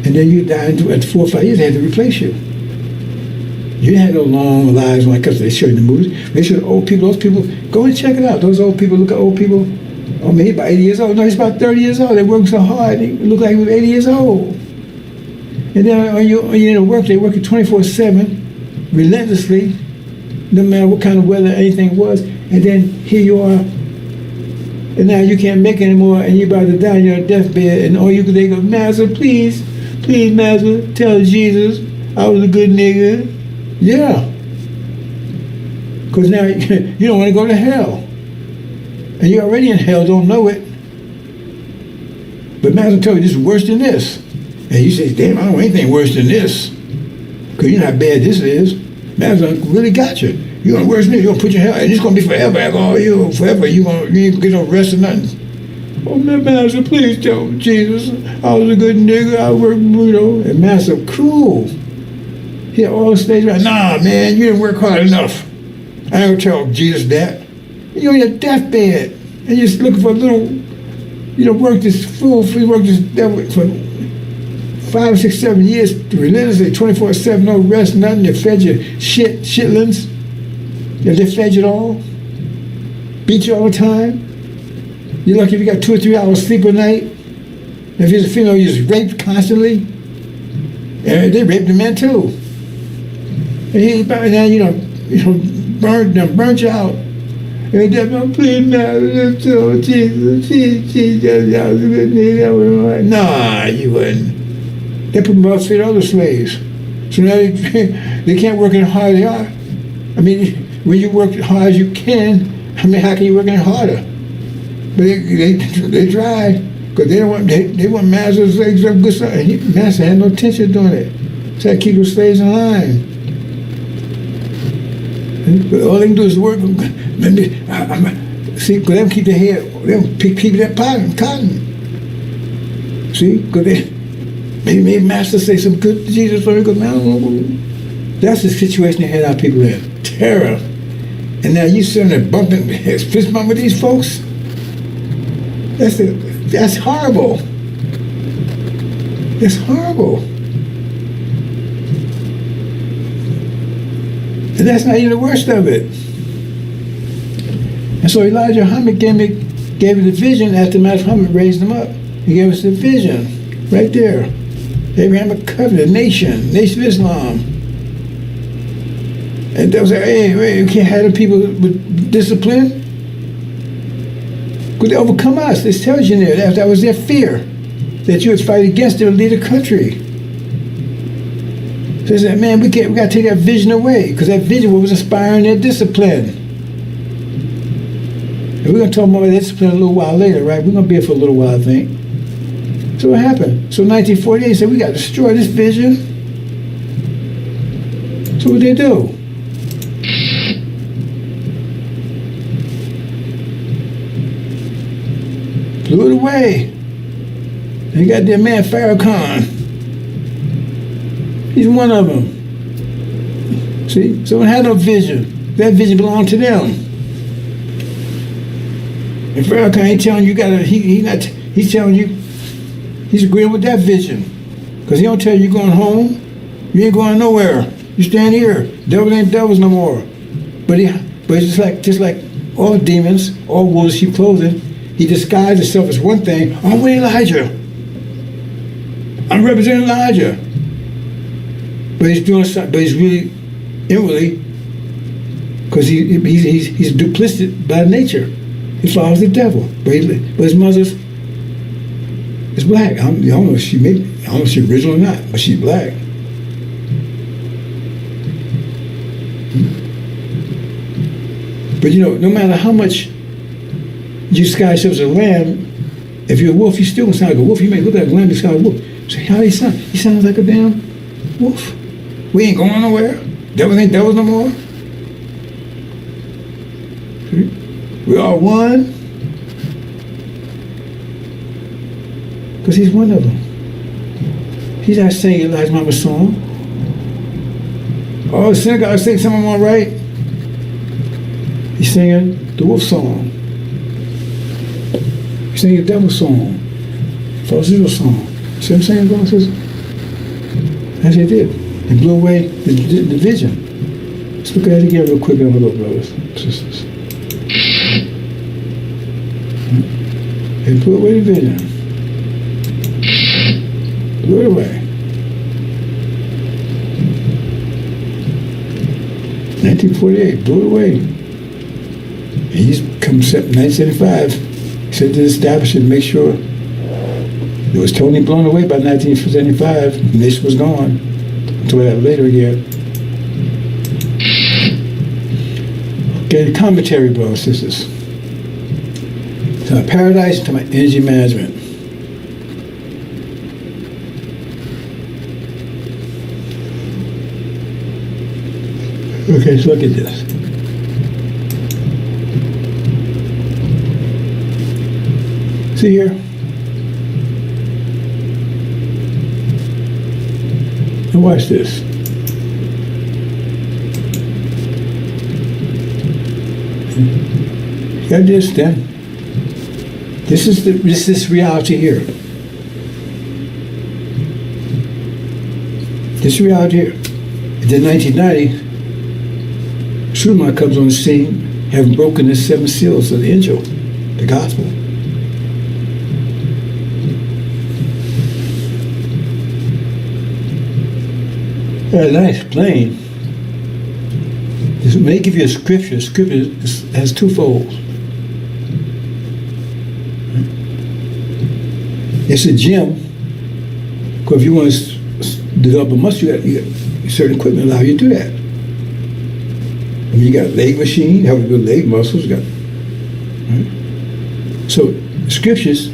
And then you die at 4 or 5 years, they had to replace you. You didn't have no long lives when it comes to they show you the movies. They show old people, those people, go and check it out. Those old people, look at old people. Oh, maybe about 80 years old. No, he's about 30 years old. They work so hard, they look like he was 80 years old. And then when you're in work, they work 24/7, relentlessly, no matter what kind of weather anything was. And then here you are, and now you can't make it anymore, and you're about to die on your deathbed, and all you can think of, Master, please, Master, tell Jesus I was a good nigga. Yeah. Because now you don't want to go to hell. And you're already in hell, don't know it. But Master told you this is worse than this. And you say, damn, I don't want anything worse than this. Because you know how bad this is. Master really got you. You're going to worse than this. You're going to put your hell, and it's going to be forever. Forever. You ain't get no rest or nothing. Oh, man, Master, please tell me, Jesus, I was a good nigga. I worked, And Master, cruel. He had all the stage right. Nah, man, you didn't work hard enough. I ain't going to tell Jesus that. You're on your deathbed. And you're just looking for a little, work this fool, work this devil for 5, 6, 7 years, relentlessly, 24/7, no rest, nothing. They fed you shitlings. They fed you it all. Beat you all the time. You're lucky if you got 2 or 3 hours sleep a night. If you're a female, you're just raped constantly. And they raped the men too. And now burnt you out. And then, please, Master, Jesus, I was a good nigga. Nah, you wouldn't. They put them up to other slaves. So now they can't work as hard as they are. I mean, when you work as hard as you can, how can you work any harder? But they tried, because they want Master's legs up good stuff. And Master had no intention of doing it. So I keep the slaves in line. But all they can do is work. See, because they don't keep their head, they don't keep their cotton. See, because maybe Master say some good Jesus for me, because that's the situation they had our people in. Terror. And now you sitting there bumping, fist bump with these folks? That's horrible. It's horrible. And that's not even the worst of it. And so Elijah Muhammad gave me the vision after Master Muhammad raised him up. He gave us the vision right there. Abrahamic covenant, nation of Islam. And they was like, hey, you can't have the people with discipline. Because they overcome us. This tells you there. That was their fear. That you would fight against them and lead a country. So they said, man, we got to take that vision away. Because that vision was inspiring their discipline. And we're going to talk more about discipline a little while later, right? We're going to be here for a little while, I think. So what happened? So 1948 said, we got to destroy this vision. So what they do? Blew it away. They got their man Farrakhan. He's one of them. See? So it had no vision. That vision belonged to them. And Farrakhan ain't telling you he's telling you he's agreeing with that vision. Because he don't tell you you're going home. You ain't going nowhere. You stand here. Devil ain't devils no more. But it's just like all demons, all wolves sheep clothing, he disguised himself as one thing. I'm with Elijah. I'm representing Elijah. But he's doing something, but he's really inwardly, because he's duplicit by nature. He follows the devil. But his mother is black. I don't know if she's original or not, but she's black. But no matter how much you disguise yourself as a lamb, if you're a wolf, you still gonna sound like a wolf. You may look like a lamb, you sound like a wolf. So how do he sound? He sounds like a damn wolf. We ain't going nowhere. Devils ain't devils no more. We are one. Because he's one of them. He's not singing Elijah Mama's song. Oh, the synagogue sing something all right. He's singing the wolf song. He's singing the devil song. False Israel song. See what I'm saying, brothers and sisters? As they did. They blew away the vision. Let's look at it again real quick and have a look, brothers and sisters. They blew away the vision. Blew it away. 1948, blew it away. And he's come 1975. He said to establish it, make sure it was totally blown away by 1975. The nation was gone. Until that later again. Okay, the commentary, brothers and sisters. So paradise to my energy management. Okay, so look at this. See here? And watch this. You got this then. This is reality here. This reality here. In the 1990s, Schumann comes on the scene, having broken the 7 seals of the angel, the gospel. Nice, plain. This may give you a scripture. Scripture has 2 folds. It's a gym. Because if you want to develop a muscle, you got certain equipment allow you to do that. I mean, you got a leg machine, how to build leg muscles. Right? So scriptures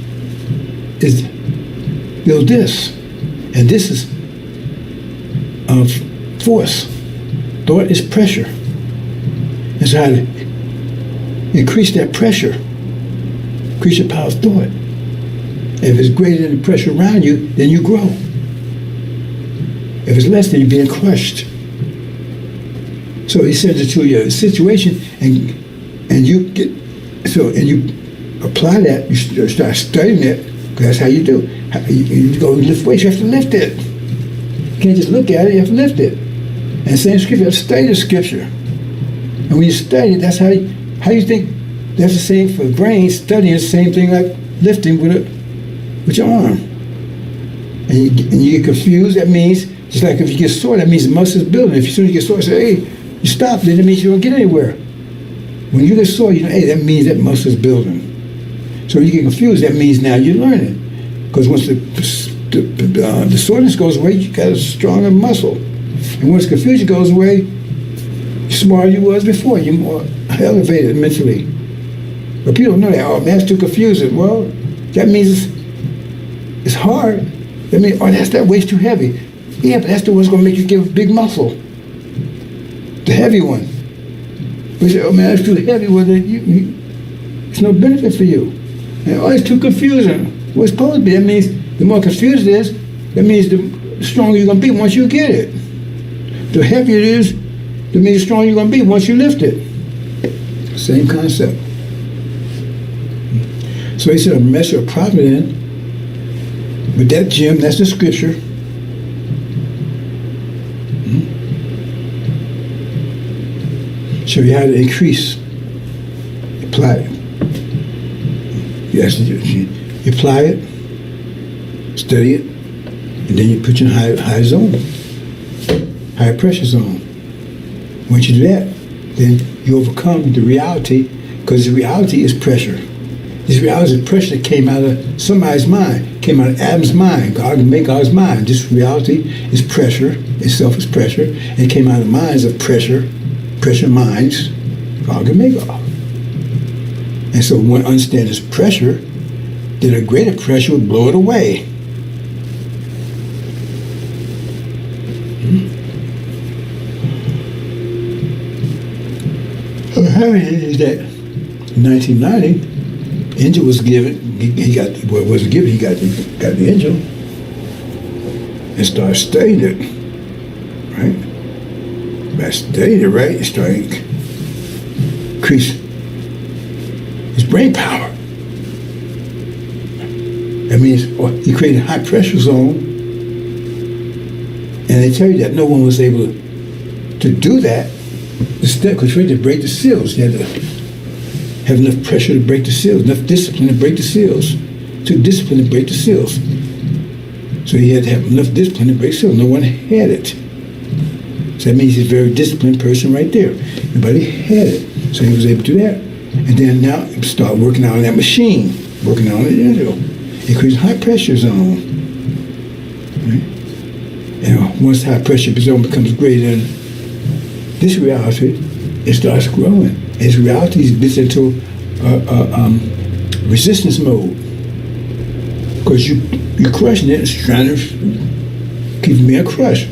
is build this, and this is force. Thought is pressure. And so how to increase that pressure, increase your power of thought. If it's greater than the pressure around you, then you grow. If it's less, then you're being crushed. So he sends it to your situation, and you apply that. You start studying it, because that's how you do. You go lift weights. You have to lift it. You can't just look at it. You have to lift it. And same scripture. You have to study the scripture. And when you study it, that's how you think. That's the same for the brain. Studying is the same thing like lifting with your arm. And you get confused. That means just like if you get sore, that means the muscle's building. If as soon as you get sore, say, hey. You stop, then it means you don't get anywhere. When you get sore, hey, that means that muscle's building. So when you get confused, that means now you're learning. Because once the soreness goes away, you got a stronger muscle. And once confusion goes away, the smarter you was before. You're more elevated mentally. But people don't know that. Oh, man, it's too confusing. Well, that means it's hard. That means, oh, that weight's too heavy. Yeah, but that's the one that's going to make you give a big muscle. The heavy one. We say, oh, man, that's too heavy. Well, it's no benefit for you. And, oh, it's too confusing. Well, it's supposed to be. That means the more confused it is, that means the stronger you're going to be once you get it. The heavier it is, that means the stronger you're going to be once you lift it. Same concept. So he said a measure of profit in. But that gem, that's the scripture. Show you how to increase. Apply it. Yes, you apply it, study it, and then you put you in high zone, high pressure zone. Once you do that, then you overcome the reality, because the reality is pressure. This reality is pressure that came out of somebody's mind, came out of Adam's mind. God made God's mind. This reality is pressure, itself is pressure, and it came out of the minds of pressure minds. God can make God. And so when one understands this pressure, then a greater pressure would blow it away. So how is that in 1990, angel was given, he got the angel and started studying it, right? By studying it, right, he started increase his brain power. That means he created a high pressure zone, and they tell you that no one was able to do that. Because you had to break the seals. You had to have enough pressure to break the seals, enough discipline to break the seals. Too disciplined to break the seals. So he had to have enough discipline to break seals. No one had it. So that means he's a very disciplined person right there. Nobody had it. So he was able to do that. And then now start working out on that machine, working on it, It creates high pressure zone. Right? And once high pressure zone becomes greater than this reality, it starts growing. As reality is built into resistance mode, because you're crushing it, it's trying to keep it being crushed.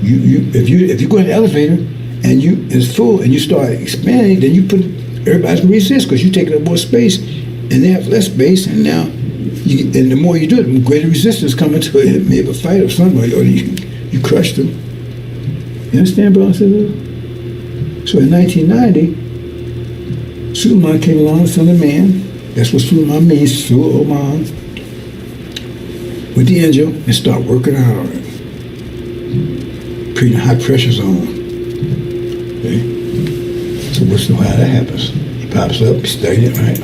If you go in the elevator and it's full and you start expanding, then everybody's gonna resist because you're taking up more space, and they have less space, and now and the more you do it, the greater resistance coming to it. Maybe a fight or somebody, or you crush them. You understand, brother? So in 1990, Suleiman came along, the son of man. That's what Suleiman means, Suleiman. With the angel and start working out on it. Creating a high pressure zone. Okay? So how that happens? He pops up, he studied it, right?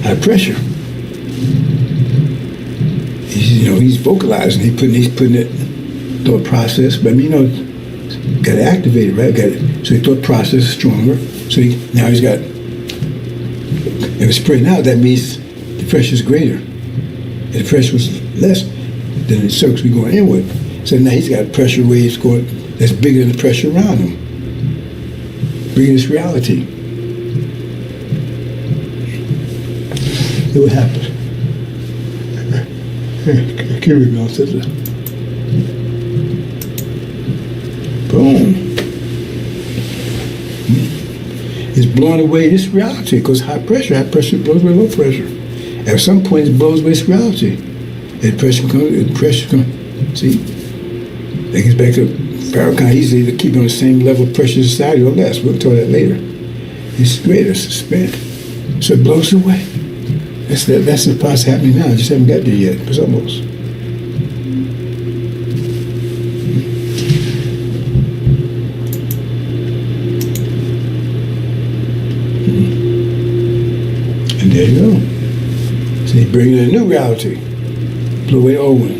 High pressure. He's vocalizing. He's putting it thought process. But got to activate it, right? So he thought process is stronger. So now he's got. If it's spreading out, that means the pressure is greater. If the pressure was less, then the circuits be going inward. So now he's got pressure waves going that's bigger than the pressure around him. Bigger than this reality. Look what happens. Here we go, sister. Boom. It's blowing away this reality because high pressure blows away low pressure. At some point, it blows away this reality. And pressure comes. See, that gets back to Farrakhan. He's either keeping on the same level of pressure as society or less. We'll talk about that later. It's greater, it's spent. So it blows away. That's the process happening now. I just haven't got there yet. It's almost. And there you go. So he brings in a new reality. Blow away the old one.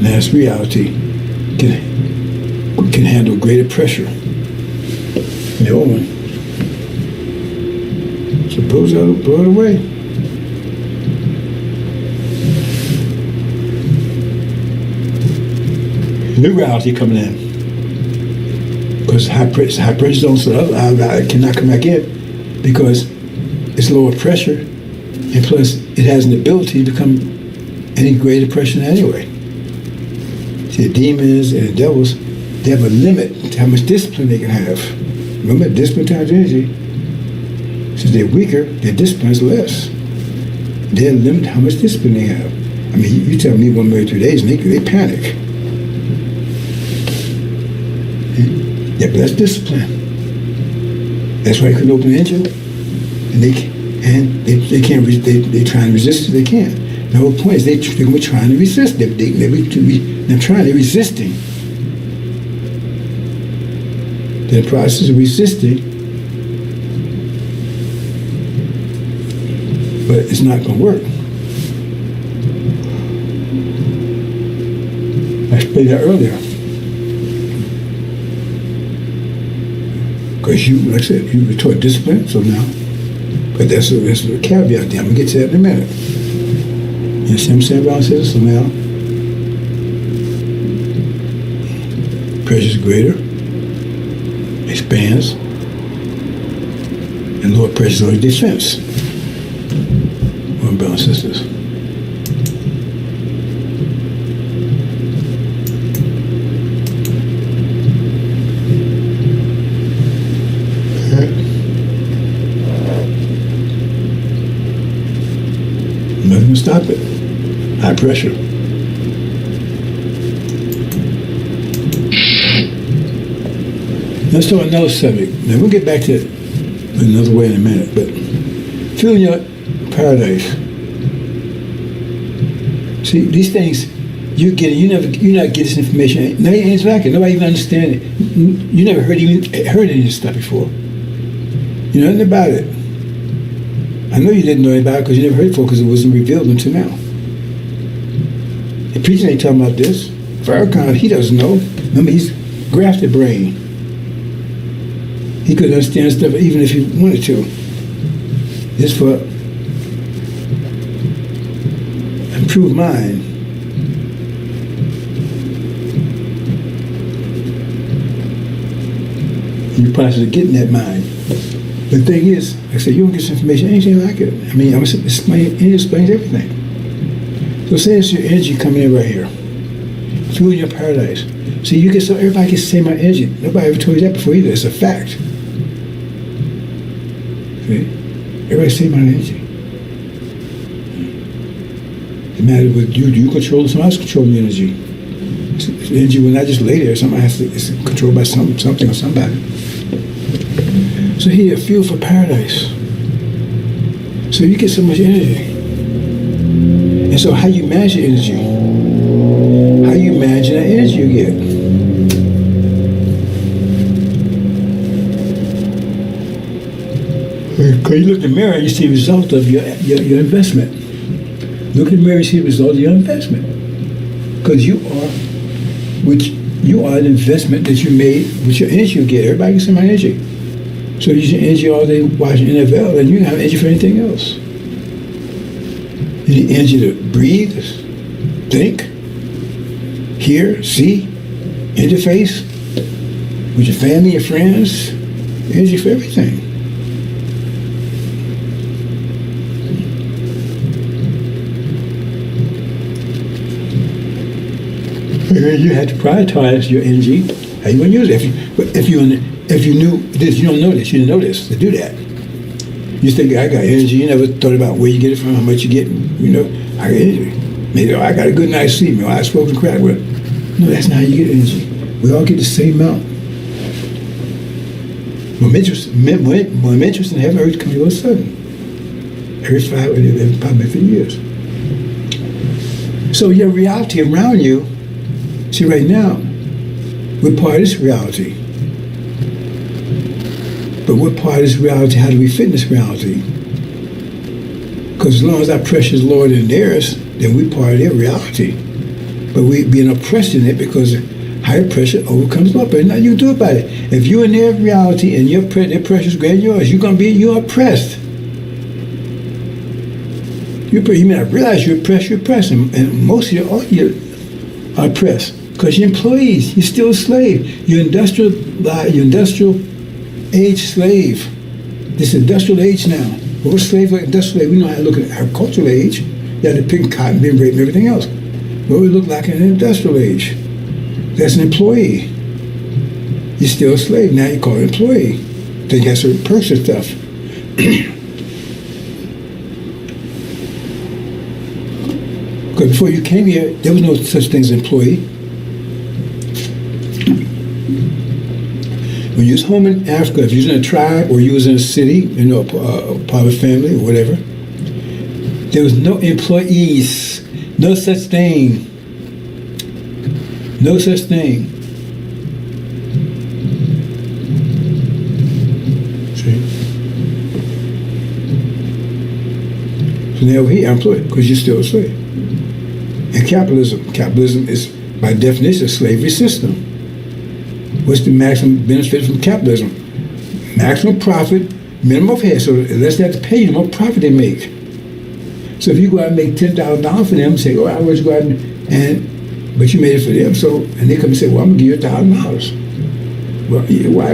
Now this reality can handle greater pressure than the old one. So blow it away. New reality coming in. because high pressure zone, so I cannot come back in because it's lower pressure, and plus it has an ability to become any greater pressure anyway. See, the demons and the devils, they have a limit to how much discipline they can have. Remember, discipline times energy. Since they're weaker, their discipline is less. They're limited how much discipline they have. I mean, you tell me 1 million 3 days, and they panic. Yeah, but that's discipline. That's why you couldn't open the engine, and they can't. They try and resist it. They can't. The whole point is they're trying to resist. They're trying. They're resisting. The process of resisting, but it's not going to work. I explained that earlier. Because you, like I said, you were taught discipline, so now, but that's a caveat there. I'm going to get to that in a minute. You see what I'm saying, Brown says? So now, pressure is greater, expands, and lower pressure is always defense. One Brown sisters. Nothing can stop it. High pressure. Let's talk another subject. Now we'll get back to it another way in a minute, but feeling your paradise. See, these things you're not getting this information. No, it's like it. Nobody even understands it. You never heard any of this stuff before. You know nothing about it. I know you didn't know about it because you never heard it before because it wasn't revealed until now. The preacher ain't talking about this. Farrakhan, he doesn't know. Remember, he's grafted brain. He could understand stuff even if he wanted to. It's for improved mind. In the process of getting that mind. The thing is, like I said, you don't get this information, anything like it. I mean, it explains everything. So say it's your energy coming in right here. Fuel your paradise. See, everybody gets the same amount of energy. Nobody ever told you that before either. It's a fact. See? Everybody's the same amount of energy. It matters with you. Do you control it? Someone else controlling the energy. The energy will not just lay there. Somebody it's controlled by something or somebody. So here, fuel for paradise. So you get so much energy. And so how you manage your energy? How you manage the energy you get? Because you look in the mirror and you see the result of your investment. Look in the mirror and see the result of your investment. Because you are an investment that you made with your energy you get. Everybody gets some energy. So you use your energy all day watching NFL and you don't have energy for anything else. You need energy to breathe, think, hear, see, interface with your family, your friends, energy for everything. You had to prioritize your energy. How you going to use it? If you knew this, you don't know this. You didn't know this to do that. You think I got energy. You never thought about where you get it from, how much you get. You know, I got energy. Maybe I got a good night's sleep. Maybe I smoking crack. Well, no, that's not how you get energy. We all get the same amount. More interesting in heaven, earth comes all of a sudden. Every probably 50 years. So your reality around you. See, right now, we're part of this reality. But what part of this reality, how do we fit in this reality? Because as long as our pressure is lower than theirs, then we're part of their reality. But we're being oppressed in it because higher pressure overcomes lower pressure. Nothing you can do about it. If you're in their reality and their pressure is greater than yours, you're oppressed. You may not realize you're oppressed, and most of you are oppressed. Because you're employees. You're still a slave. You're industrial age slave. This industrial age now. We're slaves like industrial age. We know how to look at agricultural age. You have to pick cotton, being rape, and everything else. What we look like in an industrial age. That's an employee. You're still a slave. Now you call it an employee. Then you got certain perks and stuff. Because before you came here, there was no such thing as employee. When you was home in Africa, if you was in a tribe or you was in a city, you know, a part of a family or whatever, there was no employees. No such thing. No such thing. See? So now over here, I'm employed because you're still a slave. And capitalism is, by definition, a slavery system. What's the maximum benefit from capitalism? Maximum profit, minimum of head. So unless they have to pay you, the more profit they make. So if you go out and make $10,000 for them, say, oh, I want you to go out but you made it for them. So, and they come and say, well, I'm going to give you $1,000. Well,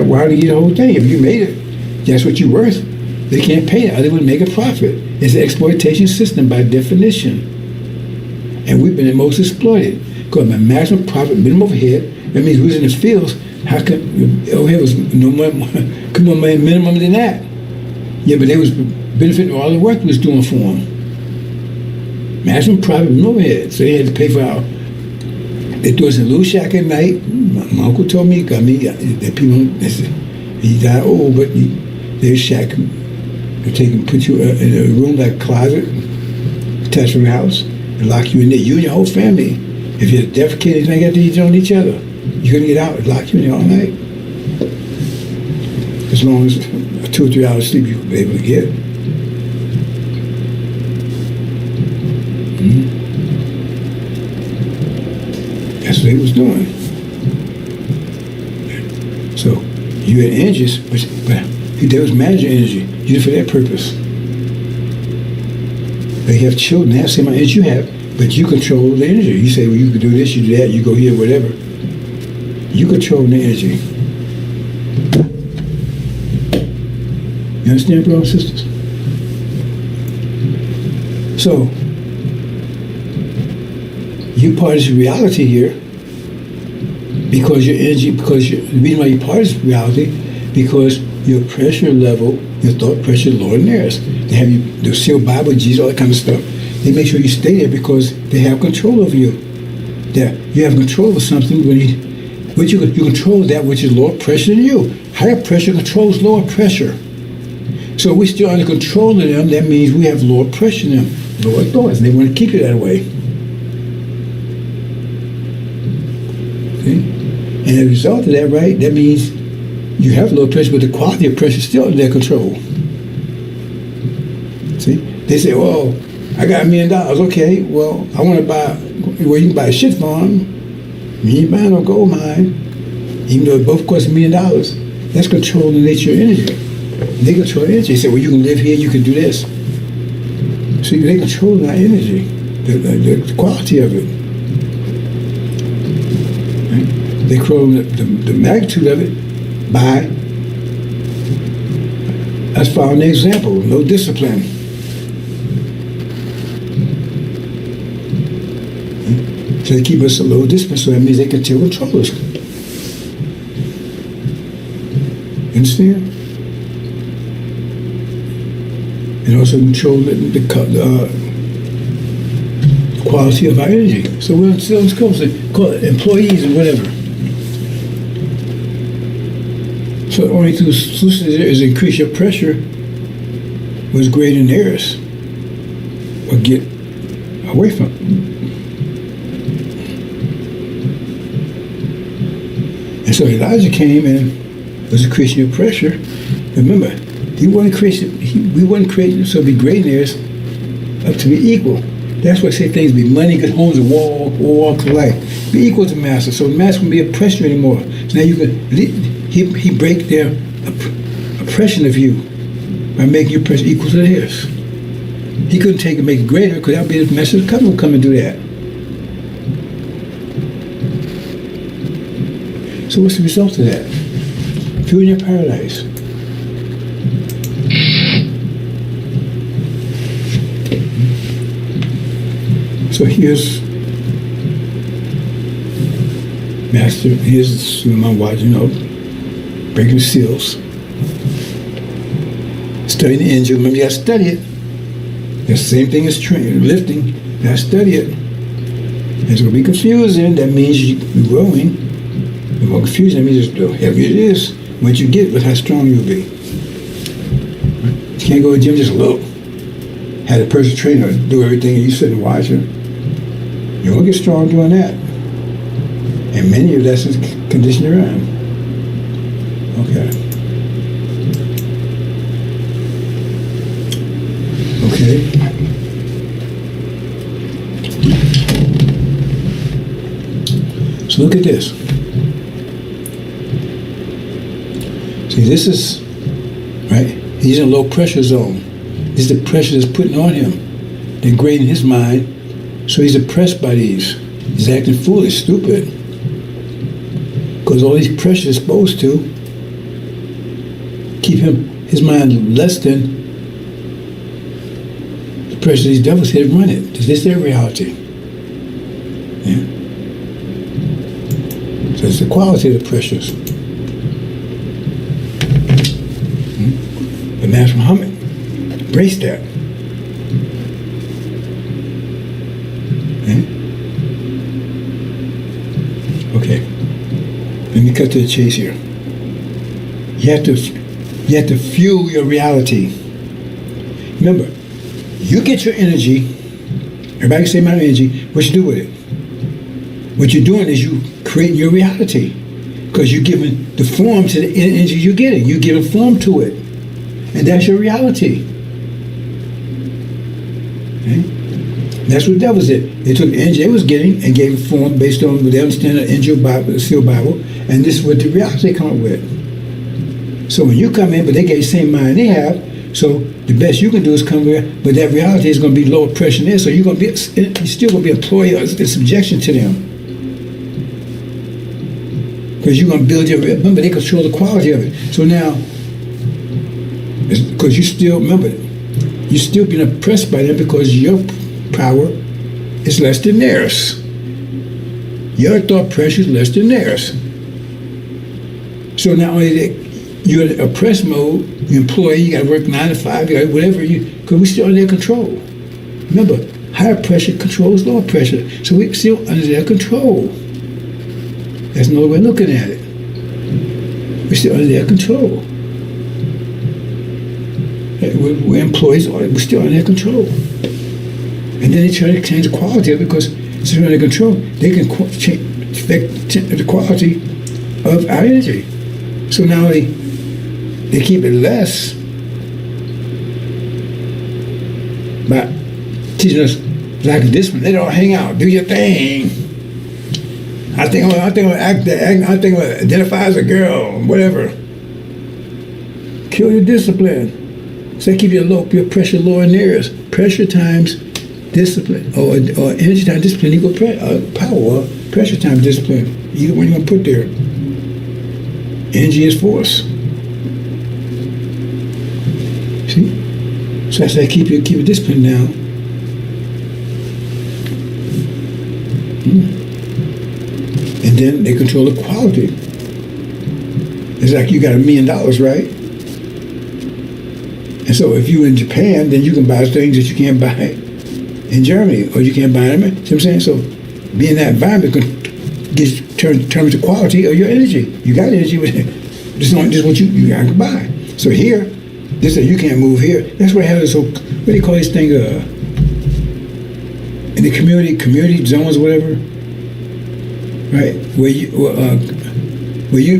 why do you get the whole thing? If you made it, that's what you're worth. They can't pay it. They wouldn't make a profit. It's an exploitation system by definition. And we've been the most exploited. Because my maximum profit, minimum overhead, that means we was in the fields. How come overhead was no more, come on, man, minimum than that? Yeah, but they was benefiting all the work we was doing for them. Maximum profit, minimum overhead. So they had to pay for our. They threw us in a little shack at night. My uncle told me, that people, he got old, but their shack, they take and put you in a room like a closet, attached to the house, and lock you in there. You and your whole family. If you're defecating, they got to eat on each other. You couldn't get out. It'd lock you in there all night. As long as 2 or 3 hours sleep you could be able to get. Mm-hmm. That's what he was doing. So you had energies, but there was managing energy. You did it for that purpose. They have children, they have the same amount of energy you have, but you control the energy. You say, well, you can do this, you do that, you go here, whatever. You control the energy. You understand, brothers and sisters? So, you're part of this reality here because your energy, the reason why you're part of this reality, because your pressure level, your thought pressure is lower than theirs. They have you, the seal Bible, Jesus, all that kind of stuff. They make sure you stay there because they have control over you. That you have control over something when you control that which is lower pressure than you. Higher pressure controls lower pressure. So we're still under control of them. That means we have lower pressure in them, lower thoughts, and they want to keep it that way. Okay? And as a result of that, right, that means you have low pressure, but the quality of pressure is still under their control. See? They say, well, I got $1 million. Okay, well, I want to buy, well, you can buy a shit farm. You ain't buying no gold mine. Even though it both cost $1 million. That's controlling the nature of energy. They control energy. They say, well, you can live here, you can do this. See, they control our energy, the quality of it. Right? They control the magnitude of it by, let's follow an example, no discipline. So they keep us a low discipline, so that means they can still control us. You understand? And also control the quality of our energy. So we're still call it employees or whatever. So the only two solutions is increase your pressure was greater than theirs, or get away from it. And so Elijah came and was increasing your pressure. Remember, we wasn't created so be great in theirs, up to be equal. That's why I say things be money, good homes, and walk of life. Be equal to master, so the master won't be oppressed you anymore. So now you can he break their oppression of you by making your pressure equal to theirs. He couldn't take and make it greater because that would be the message of the covenant would come and do that. So what's the result of that? If you're in your paradise. So here's Master, here's my watch, breaking seals. Studying the angel, remember you gotta study it. The same thing as lifting, you gotta study it. It's gonna be confusing, that means you're growing. The more confusing, that means the heavier it is. Once you get it, look how strong you'll be. You can't go to the gym, just look. Have a personal trainer do everything and you sit and watch her. You won't get strong doing that. And many of lessons condition your mind. Okay. Okay. So look at this. See, this is, right? He's in a low pressure zone. This is the pressure that's putting on him. They're grading his mind. So he's oppressed by these. He's acting foolish, stupid. Because all these pressures exposed to keep his mind less than the pressure these devils here run it. This is their reality. Yeah. So it's the quality of the pressures. But Master Muhammad embraced that. Okay. Let me cut to the chase here. You have to fuel your reality. Remember, you get your energy. Everybody can say my energy. What you do with it? What you're doing is you creating your reality, because you're giving the form to the energy you're getting. You're giving form to it, and that's your reality. Okay? That's what the devils did. They took the energy they was getting and gave it form based on what they understand the angel Bible, the seal Bible, and this is what the reality they come up with. So when you come in, but they get the same mind they have, so the best you can do is come here, but that reality is going to be lower pressure there, so you're still going to be employed in subjection to them. Because you're going to build remember, they control the quality of it. So now, because you still, remember, you're still being oppressed by them because your power is less than theirs. Your thought pressure is less than theirs. So not only you're in oppressed mode, you're employee, you got to work 9 to 5, you got whatever because we're still under their control. Remember, higher pressure controls lower pressure, so we're still under their control. That's another way of looking at it. We're still under their control. We're employees, we're still under their control. And then they try to change the quality of it because it's under their control. They can affect the quality of our energy. So now they keep it less by teaching us lack of discipline. They don't hang out, do your thing. I think I'm gonna identify as a girl, whatever. Kill your discipline. So they keep your pressure lower than theirs. Pressure times discipline, or energy times discipline equal power, or pressure times discipline. Either one you're gonna put there. Energy is force. See? So that's how they keep your discipline down. And then they control the quality. It's like you got $1 million, right? And so if you're in Japan, then you can buy things that you can't buy in Germany, or you can't buy them. See what I'm saying? So being in that environment determines the quality of your energy. You got energy, but this is what you got to buy. So here, they say you can't move here. That's why I have this whole, what do you call this thing? In the community zones, whatever. Right, where you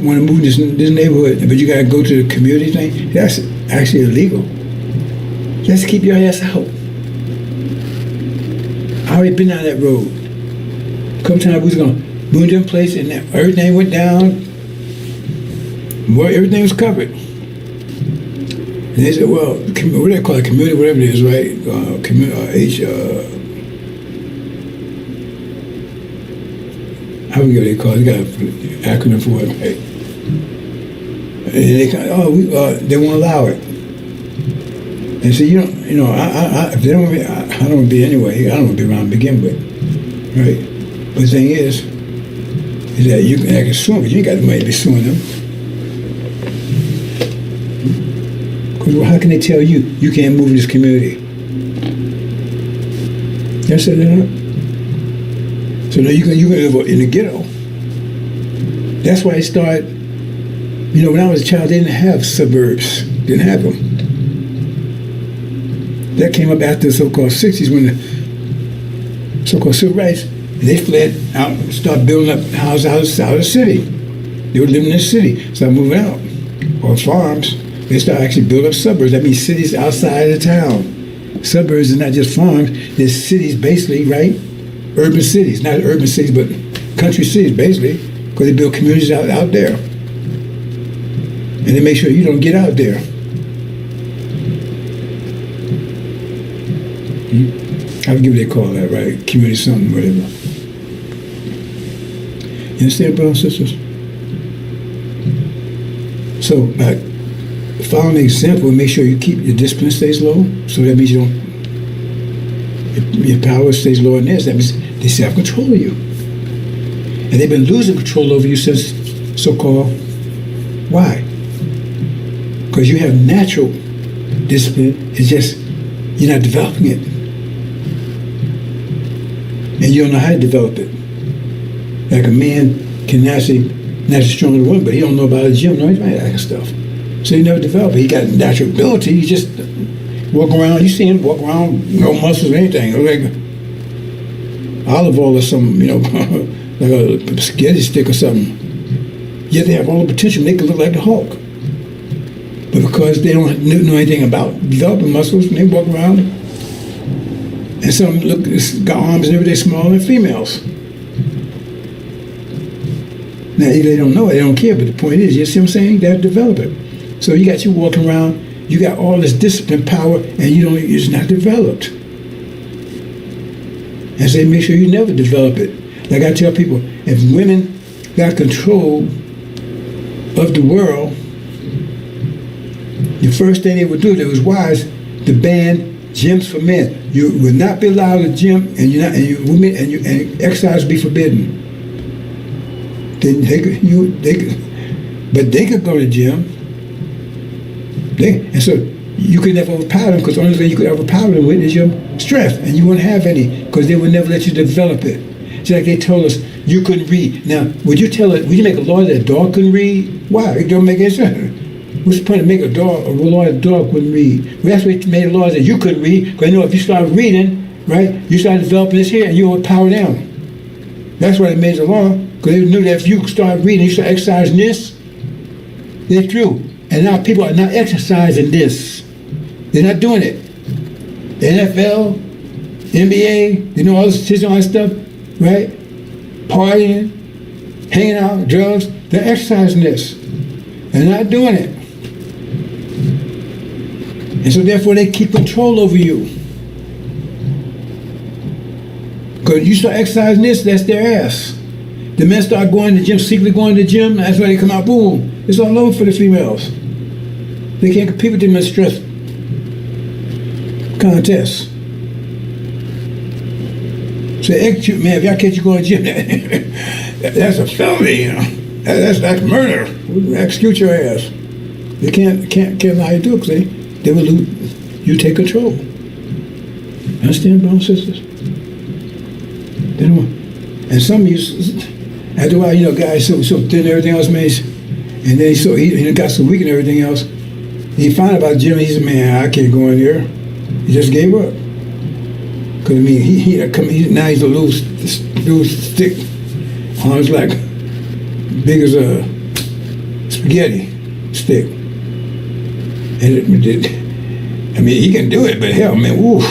want to move this neighborhood, but you got to go to the community thing. That's actually illegal. Just keep your ass out. I already been down that road. A couple times we was gonna move to different place, and everything went down. Boy, everything was covered. And they said, "Well, what do they call it? Community, whatever it is, right? I I forget what they call it. They got an acronym for it, right? And they kind of, they won't allow it. And so if they don't, I don't want to be anyway. I don't want to be around to begin with, right? But the thing is that you can sue them, but you ain't got the money to be suing them. Because how can they tell you can't move in this community? Yes, they're not. So now you can live in the ghetto. That's why they started. When I was a child, they didn't have suburbs. Didn't have them. That came up after the so-called 60s when the so-called civil rights, they fled out and started building up houses out of the city. They were living in the city, started moving out. Or farms. They started actually building up suburbs. That means cities outside of town. Suburbs is not just farms, they're cities basically, right? Urban cities. Not urban cities, but country cities basically, because they build communities out there. And they make sure you don't get out there. I forget what they call that, right? Community something, whatever. You understand, brothers and sisters? So, following the example, make sure you keep your discipline stays low. So that means your power stays low in this. That means they self-control you. And they've been losing control over you since so-called. Why? Because you have natural discipline. It's just you're not developing it. And you don't know how to develop it. Like a man can naturally stronger than a woman, but he don't know about the gym, no, that kind of stuff. So he never developed it. He got natural ability. You just walk around. You see him walk around, no muscles or anything. Like olive oil or something, like a spaghetti stick or something. Yet they have all the potential. They could look like the Hulk. But because they don't know anything about developing muscles, and they walk around, and some got arms and everything smaller than females. Now, they don't know it, they don't care, but the point is, you see what I'm saying? They have to develop it. So you got you walking around, you got all this discipline power, and it's not developed. And so make sure you never develop it. Like I tell people, if women got control of the world, the first thing they would do that was wise to ban gyms for men. You would not be allowed to gym, and exercise would be forbidden. Then but they could go to the gym. And so you could never overpower them, because the only thing you could overpower them with is your strength, and you wouldn't have any, because they would never let you develop it. Just like they told us you couldn't read. Now, would you make a law that a dog couldn't read? Why? It don't make any sense. What's the point of making a law that a dog couldn't read? Well, that's why they made laws that you couldn't read, because if you start reading, right, you start developing this here, and you overpower them. That's why they made the law, because they knew that if you start reading, you start exercising this, they're through. And now people are not exercising this. They're not doing it. The NFL, NBA, they know all this all that stuff, right? Partying, hanging out, drugs, they're exercising this. They're not doing it. And so therefore they keep control over you. Because you start exercising this, that's their ass. The men start going to the gym, secretly going to the gym, that's why they come out, boom. It's all over for the females. They can't compete with them in stress contests. So execute, man, if y'all catch you going to the gym, that's a felony, That's murder. We'll execute your ass. They can't allow you to do it, because they will lose. You take control. Understand, brothers and sisters? They don't. And some of you, after a while, guys so thin and everything else, man, and then he got so weak and everything else. He found about Jimmy. He said, "Man, I can't go in there." He just gave up. Because now he's a little stick, arms like big as a spaghetti stick. And he can do it, but hell, man, woo.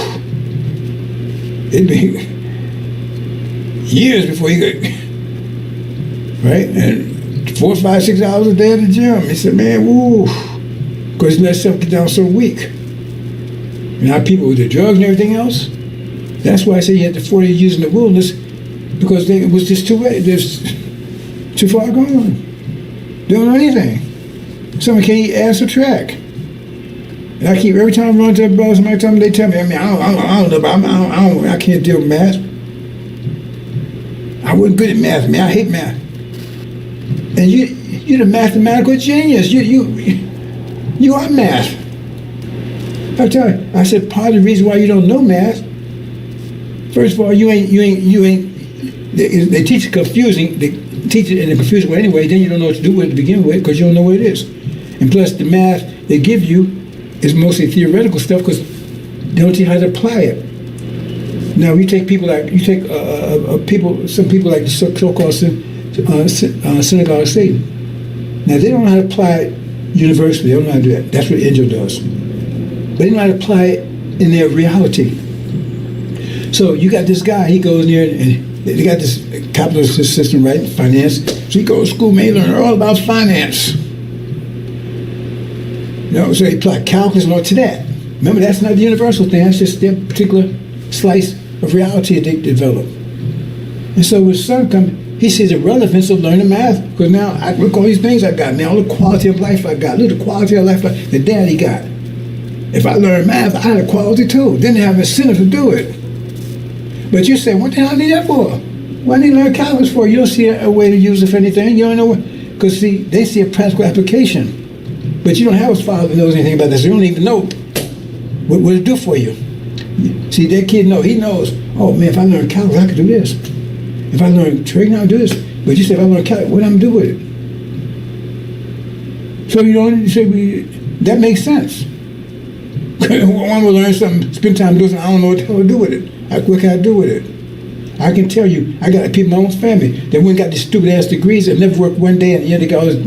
It'd be years before he could, right? And 4, 5, 6 hours a day at the gym. He said, man, woo. Because he let himself get down so weak. Now people with the drugs and everything else, that's why I say you had the 40 years in the wilderness, because it was just too late. Too far gone. They don't know anything. Someone can't add subtract. And I keep every time I run to a brother, somebody tell me, they tell me, I mean, I don't know, but I can't deal with math. I wasn't good at math, man. I hate math. And you're the mathematical genius. You are math. I tell you, I said part of the reason why you don't know math. First of all, you ain't. They teach it confusing. They teach it in a confusing way anyway. Then you don't know what to do with it to begin with because you don't know what it is. And plus, the math they give you is mostly theoretical stuff because they don't teach you how to apply it. Now, some people like the so-called synagogue of Satan. Now, they don't know how to apply it universally. They don't know how to do that. That's what Angel does. But they know how to apply it in their reality. So you got this guy, he goes in there and they got this capitalist system, right? Finance. So he goes to school, man, he learn all about finance. So they apply calculus and all to that. Remember, that's not the universal thing. That's just their particular slice of reality that they develop. And so when his son comes, he sees the relevance of learning math. Because now, look at all these things I got. Now, all the quality of life I got. Look at the quality of life that daddy got. If I learn math, I had a quality too. Didn't have incentive to do it. But you say, what the hell I need that for? What I need to learn calculus for? You don't see a way to use it for anything. You don't know what. Because, see, they see a practical application. But you don't have a father that knows anything about this. You don't even know what it do for you. See, that kid knows. He knows, oh, man, if I learn calculus, I can do this. If I learn trading, I'll do this. But you say, if I learn calculus, what am I going to do with it? So you say, that makes sense. One will learn something, spend time doing something, I don't know what the hell to do with it. What can I do with it? I can tell you, I got people in my own family that went and got these stupid ass degrees that never worked one day, and they got all this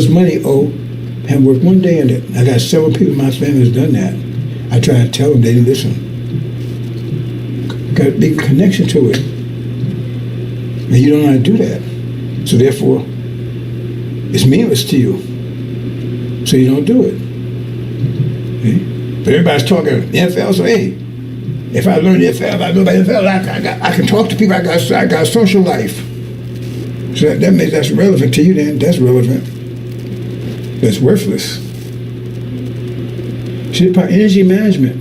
money, haven't worked one day in it. I got several people in my family that's done that. I try to tell them, they didn't listen. Got a big connection to it. And you don't know how to do that. So therefore, it's meaningless to you. So you don't do it. Okay? But everybody's talking NFL, so hey, if I learn the NFL, if I know about NFL, I can talk to people, I got a social life. So that's relevant to you then, that's relevant. But it's worthless. See, about energy management.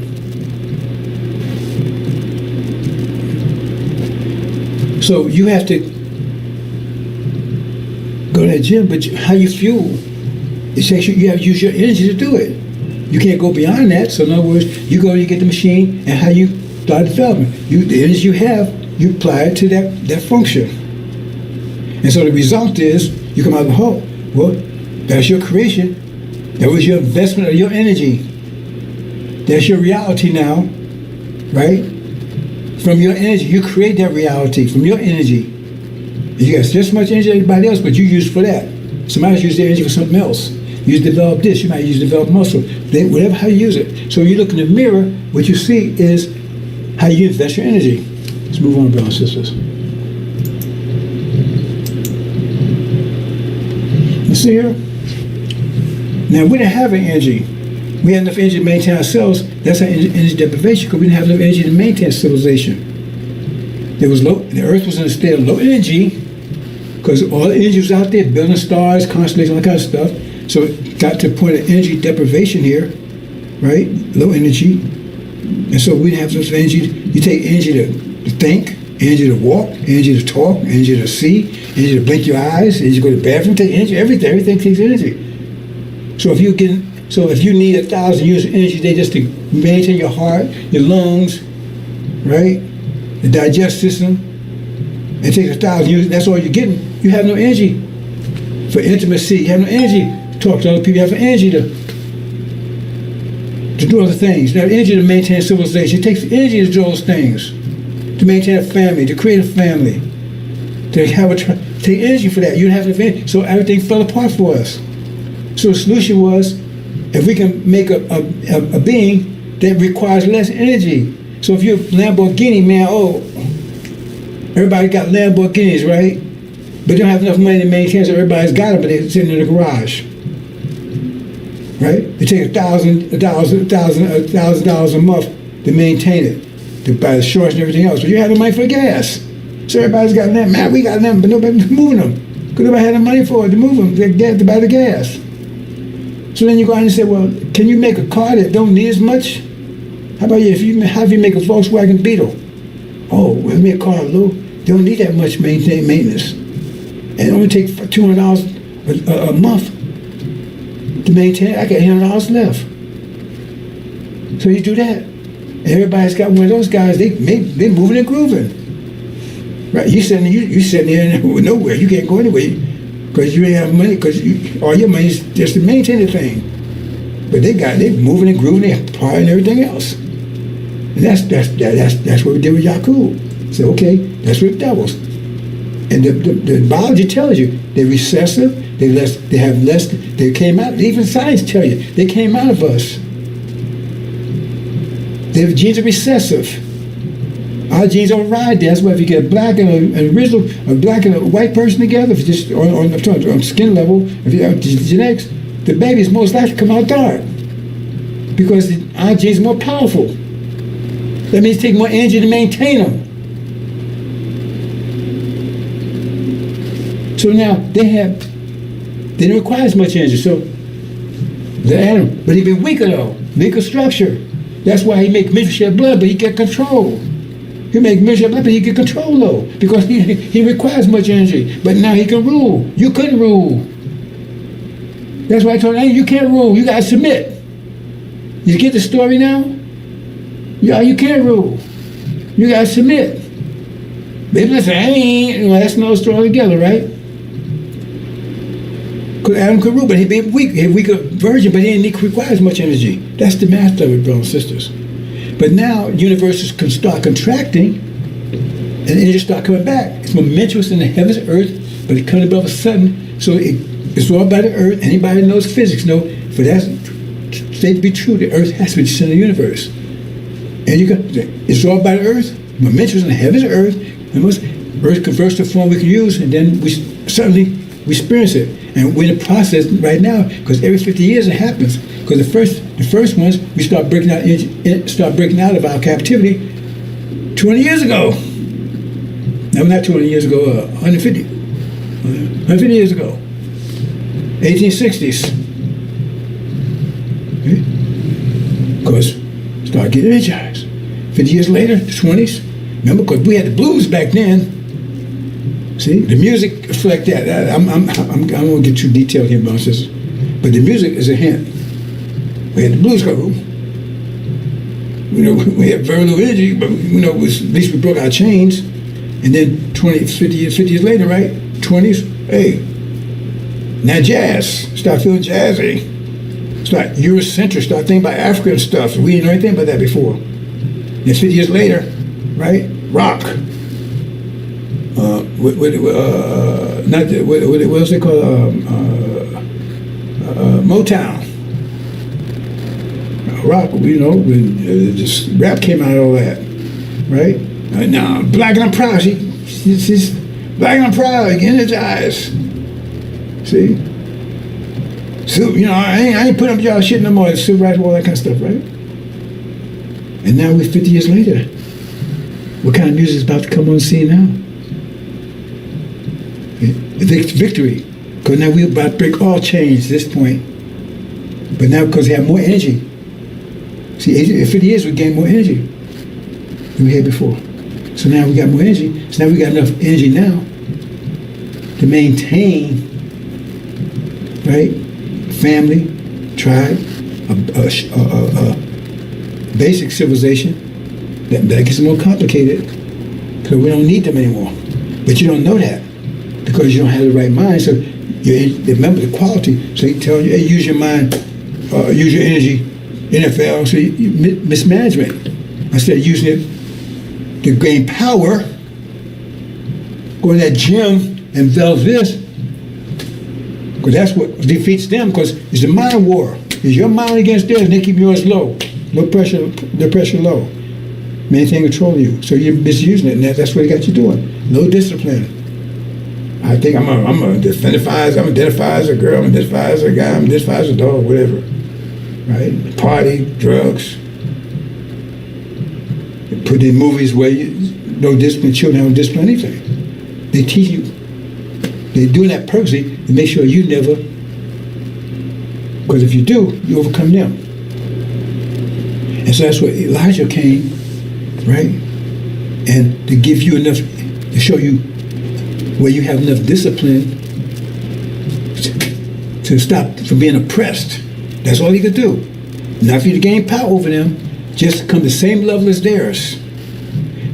So you have to go to the gym, but how you fuel, it takes you have to use your energy to do it. You can't go beyond that. So in other words, you go, you get the machine, and how you start development. The energy you have, you apply it to that function. And so the result is, you come out of the hole. Well, that's your creation. That was your investment of your energy. That's your reality now, right? From your energy, you create that reality from your energy. You got just as much energy as everybody else, but you use it for that. Somebody else use their energy for something else. You develop this, you might use develop muscle. Whatever, how you use it. So when you look in the mirror, what you see is how you invest your energy. Let's move on, brothers and sisters. You see here? Now, we didn't have any energy. We had enough energy to maintain ourselves. That's our energy deprivation, because we didn't have enough energy to maintain civilization. The earth was in a state of low energy, because all the energy was out there, building stars, constellations, all that kind of stuff. So it got to a point of energy deprivation here, right? Low energy. And so we didn't have enough energy. You take energy to think, energy to walk, energy to talk, energy to see, energy to blink your eyes, energy to go to the bathroom, take energy, everything takes energy. So if you need 1,000 units of energy a day just to maintain your heart, your lungs, right? The digestive system, it takes 1,000 units, that's all you're getting. You have no energy for intimacy, you have no energy to talk to other people, you have no energy to do other things. You have energy to maintain civilization. It takes energy to do those things. To maintain a family, to create a family, to take energy for that. You don't have enough energy, so everything fell apart for us. So the solution was, if we can make a being that requires less energy. So if you're a Lamborghini, man, everybody got Lamborghinis, right? But they don't have enough money to maintain, so everybody's got them, but they're sitting in the garage. Right? They take $1,000 a month to maintain it, to buy the shorts and everything else, but you have the money for gas. So everybody's got them. Man, we got them, but nobody's moving them. Because nobody had the money for it to move them, to buy the gas. So then you go out and say, well, can you make a car that don't need as much? How about how if you make a Volkswagen Beetle? Oh, we'll make a car low. Don't need that much maintenance. And it only take $200 a month to maintain. I got $100 left. So you do that. Everybody's got one of those guys. They moving and grooving. Right? You sitting there nowhere. You can't go anywhere because you ain't have money. Because all your money is just to maintain the thing. But they moving and grooving. They applying everything else. And that's what we did with Yakub. So okay, that's with devils. And the biology tells you they're recessive. They have less. They came out. Even science tell you they came out of us. Their genes are recessive. Our genes don't ride there. That's why if you get a black and a original, a black and a white person together, if it's just on skin level, if you have genetics, the babies most likely come out dark because our genes are more powerful. That means it takes more energy to maintain them. So now they don't require as much energy. So the Adam, but he been weaker though, weaker structure. That's why he make millions shed blood, but he get control. He make millions shed blood, but he get control though, because he requires much energy. But now he can rule. You couldn't rule. That's why I told him, hey, you can't rule. You gotta submit. You get the story now? Yeah, you can't rule. You gotta submit. People say, that's another story altogether, right? Because Adam could rule, but he'd be weak. He'd weaker virgin, but he didn't require as much energy. That's the math of it, brothers and sisters. But now universes can start contracting and energy start coming back. It's momentous in the heavens and earth, but it comes above a sudden. So it's all by the earth. Anybody that knows physics know for that state to be true, the earth has to be the center of the universe. And it's all by the earth, momentous in the heavens and earth. And once earth converts to a form we can use, and then we experience it. And we're in the process right now, because every 50 years it happens. Because the first ones, we start breaking out of our captivity 20 years ago. No, not 20 years ago, 150 years ago. 1860s. Okay? Because start getting energized. 50 years later, the 20s. Remember, because we had the blues back then. See, the music reflect that. I won't get too detailed here, but the music is a hint. We had the blues club. We had very little energy, but at least we broke our chains. And then 50 years later, right? 20s, hey, now jazz. Start feeling jazzy. Start Eurocentric. Start thinking about Africa and stuff. We didn't know anything about that before. Then 50 years later, right? Rock. What else they call Motown, rock. When just rap came out, all that, right? Now, black and I'm proud. She's black and I'm proud. Energized. See. So I ain't putting up y'all shit no more. Civil rights, all that kind of stuff, right? And now we're 50 years later. What kind of music is about to come on the scene now? Victory, because now we're about to break all chains at this point. But now because we have more energy. See, in 50 years we gained more energy than we had before. So now we got more energy. So now we got enough energy now to maintain, right? Family, tribe, a basic civilization that gets more complicated because we don't need them anymore. But you don't know that, because you don't have the right mind. So you remember the quality. So he tells you, hey, use your mind, use your energy. NFL, so mismanagement. Instead of using it to gain power, go in that gym and develop this, because that's what defeats them, because it's a mind war. It's your mind against theirs, and they keep yours low. Low pressure, their pressure low. Maintain control of you. So you're misusing it, and that's what they got you doing. No discipline. I think I'm identify as a girl, I'm identify as a guy, I'm identify as a dog, whatever. Right? Party, drugs, put in movies where no discipline, children don't discipline anything. They teach you. They're doing that purposely to make sure you never, because if you do, you overcome them. And so that's what Elijah came, right? And to give you enough, to show you where you have enough discipline to stop from being oppressed. That's all he could do. Not for you to gain power over them, just to come to the same level as theirs.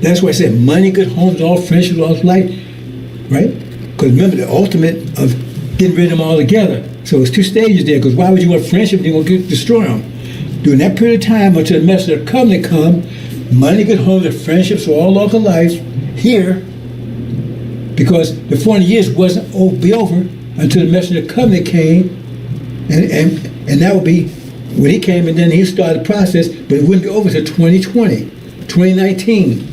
That's why I said money, good homes, all friendship, all life, right? Because remember the ultimate of getting rid of them all together. So it's two stages there, because why would you want friendship if you're going to destroy them? During that period of time until the message of the covenant come, money, good homes, and friendships, all local life here, because the 400 years wasn't be over until the message of the covenant came, and that would be when he came, and then he started the process, but it wouldn't be over until 2020, 2019.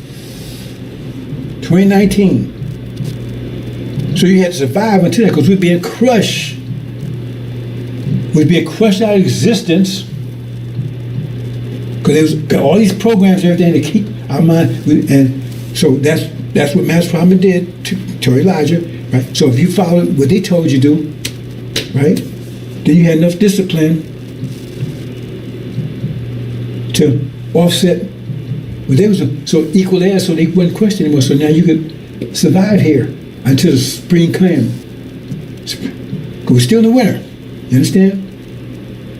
So you had to survive until that, because we're being crushed. We're being crushed out of existence, because there was all these programs and everything to keep our mind, and so that's what Master Prophet did to Elijah, right? So if you follow what they told you to do, right, then you had enough discipline to offset. Well, there was so equal there, so they wouldn't question anymore. So now you could survive here until the spring came. Because we're still in the winter. You understand?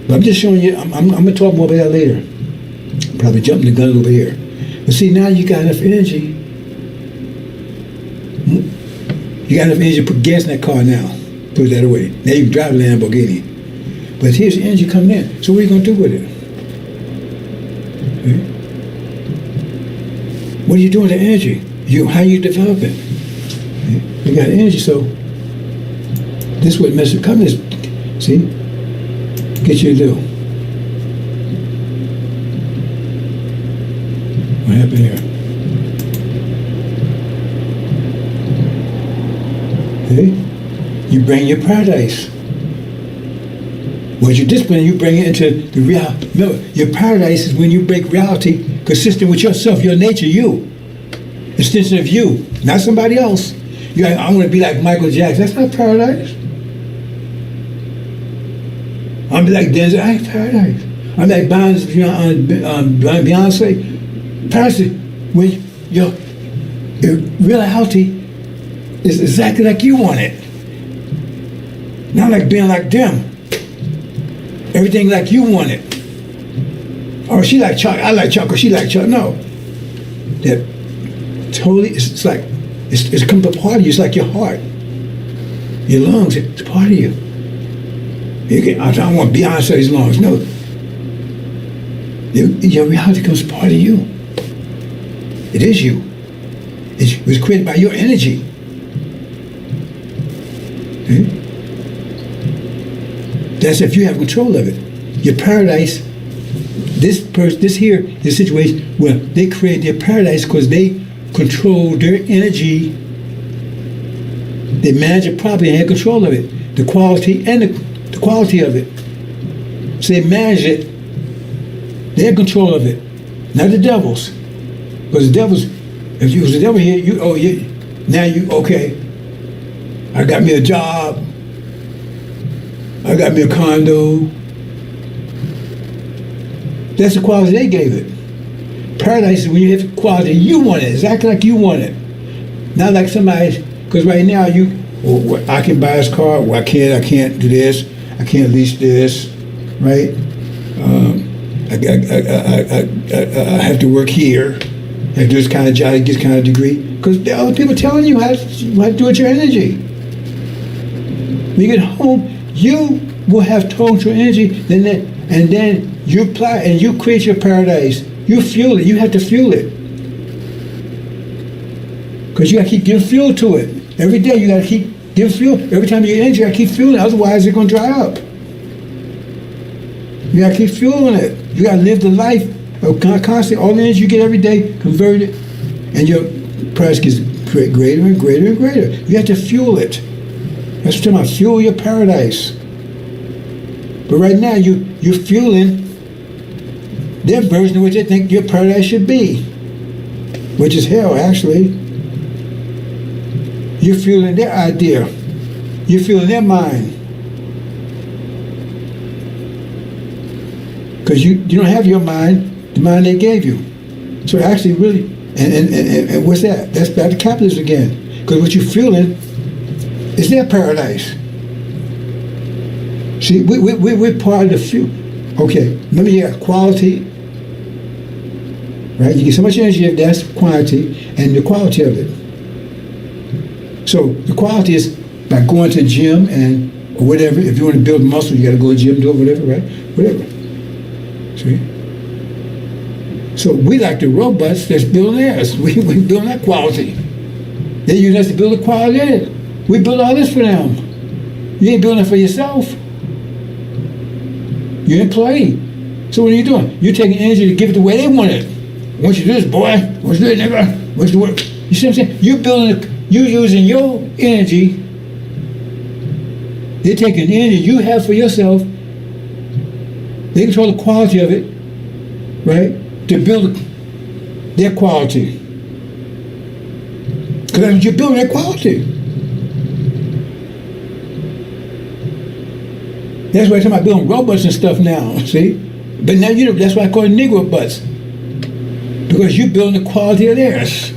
But I'm just showing you. I'm going to talk more about that later. Probably jumping the gun over here. But see, now you got enough energy. You got enough energy to put gas in that car now. Put that away. Now you can drive a Lamborghini. But here's the energy coming in. So what are you going to do with it? Okay? What are you doing with the energy? How you develop it? Okay? You got energy, so this is what message coming is. See? Get you to do. What happened here? See? You bring your paradise. When you discipline, you bring it into the reality. Remember, your paradise is when you break reality consistent with yourself, your nature, you. Extension of you, not somebody else. You're like, I want to be like Michael Jackson. That's not paradise. I'm like Denzel. I ain't paradise. I'm like Beyonce. Paradise, when your reality is exactly like you want it. Not like being like them. Everything like you want it. Or she like chocolate, I like chocolate, she like chocolate. No. That totally, it's like, it's come to part of you. It's like your heart. Your lungs, it's part of you. I don't want Beyonce's lungs. No. Your reality becomes part of you. It is you. It was created by your energy. Okay? That's if you have control of it. Your paradise, this here is a situation where they create their paradise because they control their energy. They manage it properly and have control of it. The quality and the quality of it. So they manage it. They have control of it. Not the devils. Because the devils, if you was the devil here, now you, okay, I got me a job. I got me a condo. That's the quality they gave it. Paradise is when you have the quality you want it, exactly like you want it. Not like somebody, because right now I can buy this car, well, I can't do this, I can't lease this, right? I have to work here, I have to do this kind of job, get this kind of degree, because there are other people telling you how to do it with your energy. When you get home, you will have total energy, and then you apply and you create your paradise. You fuel it. You have to fuel it. Because you got to keep giving fuel to it. Every day you got to keep giving fuel. Every time you get energy, you got to keep fueling it. Otherwise, it's going to dry up. You got to keep fueling it. You got to live the life of constantly. All the energy you get every day, convert it, and your price gets greater and greater and greater. You have to fuel it. That's what I'm talking about. Fuel your paradise. But right now, you're fueling their version of what they think your paradise should be. which is hell, actually. You're fueling their idea. You're fueling their mind. Because you don't have your mind, the mind they gave you. So actually, really, and what's that? That's back to capitalism again. Because what you're feeling is their paradise. See, we're part of the few. Okay, remember you got quality, right? You get so much energy of that's quantity, and the quality of it. So the quality is by going to the gym and or whatever. If you want to build muscle, you got to go to the gym, do it, whatever, right? Whatever. See? So we like the robots that's building theirs. We building that quality. They use us to build the quality of it. We build all this for them. You ain't building it for yourself. You're an employee. So what are you doing? You're taking energy to give it the way they want it. I want you to do this, boy. I want you to do it, nigga. I want you to work. You see what I'm saying? You're using your energy. They're taking the energy you have for yourself. They control the quality of it, right? To build their quality. Because you're building their quality. That's why I'm talking about building robots and stuff now, see? But now that's why I call it Negro butts. Because you're building the quality of theirs.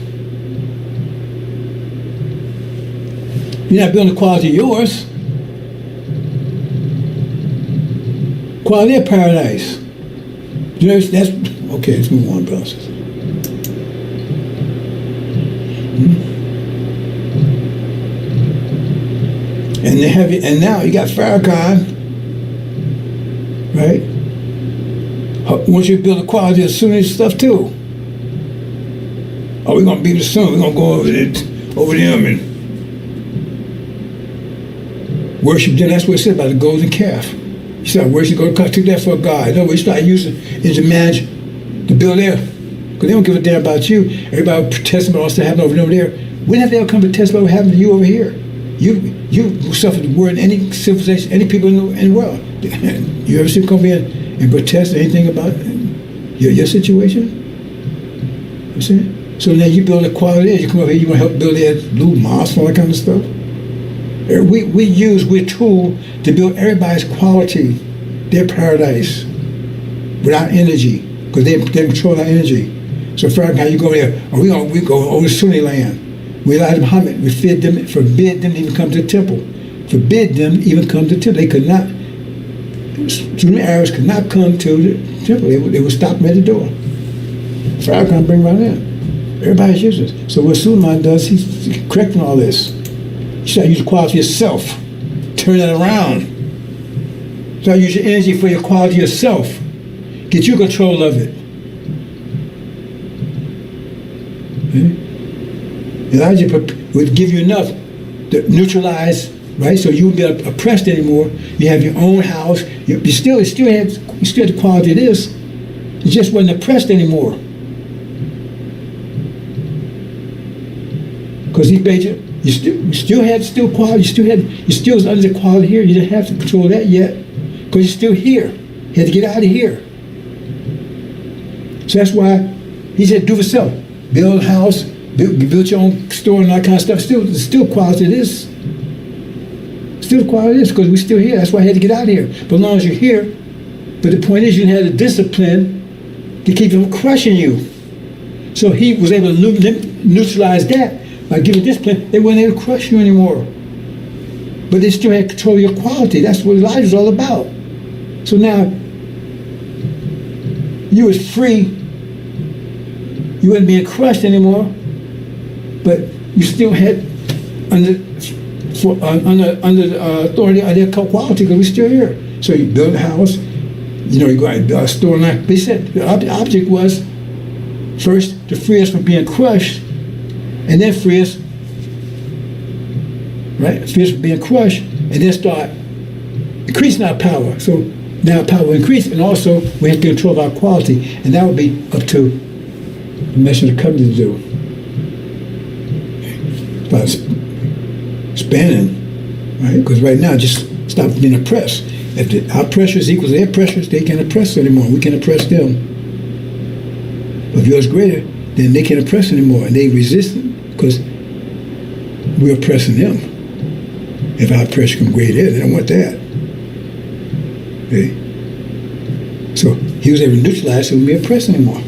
You're not building the quality of yours. Quality of paradise. You know, that's okay. Let's move on, brothers. And now you got Farrakhan, right? Once you build the quality of Sunni stuff too. Oh, we're gonna beat the Sunni. We're gonna go over them and worship them. That's what it said about the golden calf. You start worshiping, took that for a god. No, we start using it to manage to build there. Because they don't give a damn about you. Everybody protesting about all stuff happening over there. When have they ever come to protest about what happened to you over here? You suffered the word in any civilization, any people in the world. You ever see them come here and protest anything about your situation? You see? So now you build a quality there. You come over here, you want to help build their blue mosque and all that kind of stuff. We're a tool to build everybody's quality, their paradise, without energy, because they control our energy. So Farrakhan, you go there, or we go over Sunni land. We allowed Muhammad, we forbid them to even come to the temple. Forbid them to even come to the temple. They could not, Sunni Arabs could not come to the temple. They would stop them at the door. Farrakhan bring right in. Everybody's useless. So what Suleiman does, he's correcting all this. You start using quality yourself. Turn that around. Start using your energy for your quality yourself. Get you control of it. Okay? Elijah would give you enough to neutralize, right? So you won't be oppressed anymore. You have your own house. You still had the quality of this. You just wasn't oppressed anymore. Because he made you. You still had quality. You still was under the quality here. You didn't have to control that yet, because you're still here. You had to get out of here. So that's why he said, do it yourself. Build a house, build your own store and all that kind of stuff. Still quality of this. Still quality of this, because we're still here. That's why I had to get out of here. But as long as you're here, but the point is you didn't have the discipline to keep them crushing you. So he was able to neutralize that. By giving discipline, they weren't able to crush you anymore. But they still had control of your quality. That's what Elijah's all about. So now, you was free. You wasn't being crushed anymore. But you still had under the authority of their quality, because we're still here. So you build a house, you go out and build a store. But he said the object was first to free us from being crushed, and then free us, right? Free us from being crushed, and then start increasing our power. So now our power will increase, and also we have to control our quality, and that would be up to the mission of the covenant to do. Start spanning, right? Because right now, just stop being oppressed. If our pressure is equal to their pressures, they can't oppress us anymore. We can oppress them. But if yours greater, then they can't oppress anymore, and they resist because we're oppressing them. If our oppression can grade there, they don't want that. Okay? So he was able to neutralize, so we wouldn't be oppressed anymore.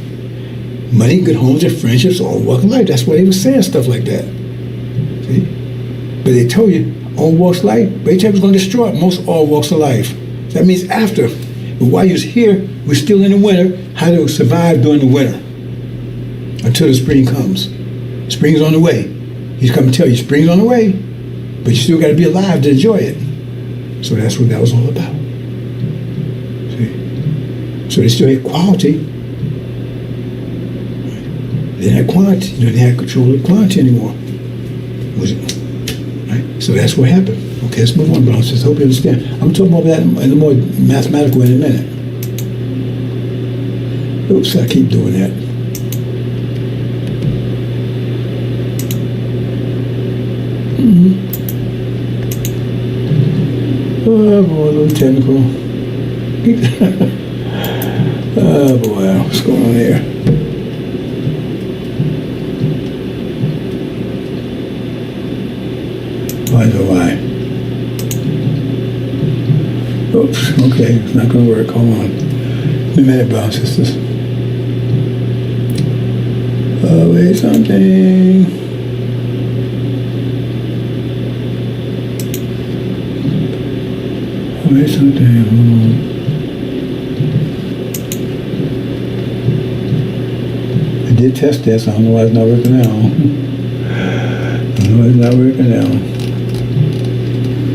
Money, good homes, and friendships, all walks of life. That's why they were saying stuff like that. See? But they told you, all walks of life, but they was going to destroy most all walks of life. That means after. But while you're here, we're still in the winter. How to survive during the winter until the spring comes. Spring's on the way. He's come to tell you spring's on the way, but you still got to be alive to enjoy it. So that's what that was all about. See? So they still had quality. They didn't have quantity. You know, they had control of quantity anymore. Was it? Right? So that's what happened. Okay, let's move on, brothers. I hope you understand. I'm talking about that in a more mathematical way in a minute. Oops, I keep doing that. Oh boy, a little technical. Oh boy, what's going on here? Why? Oops, okay, it's not going to work. Hold on. Wait a minute, brothers and sisters. Oh, wait, something. Wait, something. Hold on. I did test this. I don't know why it's not working now. I don't know why it's not working now.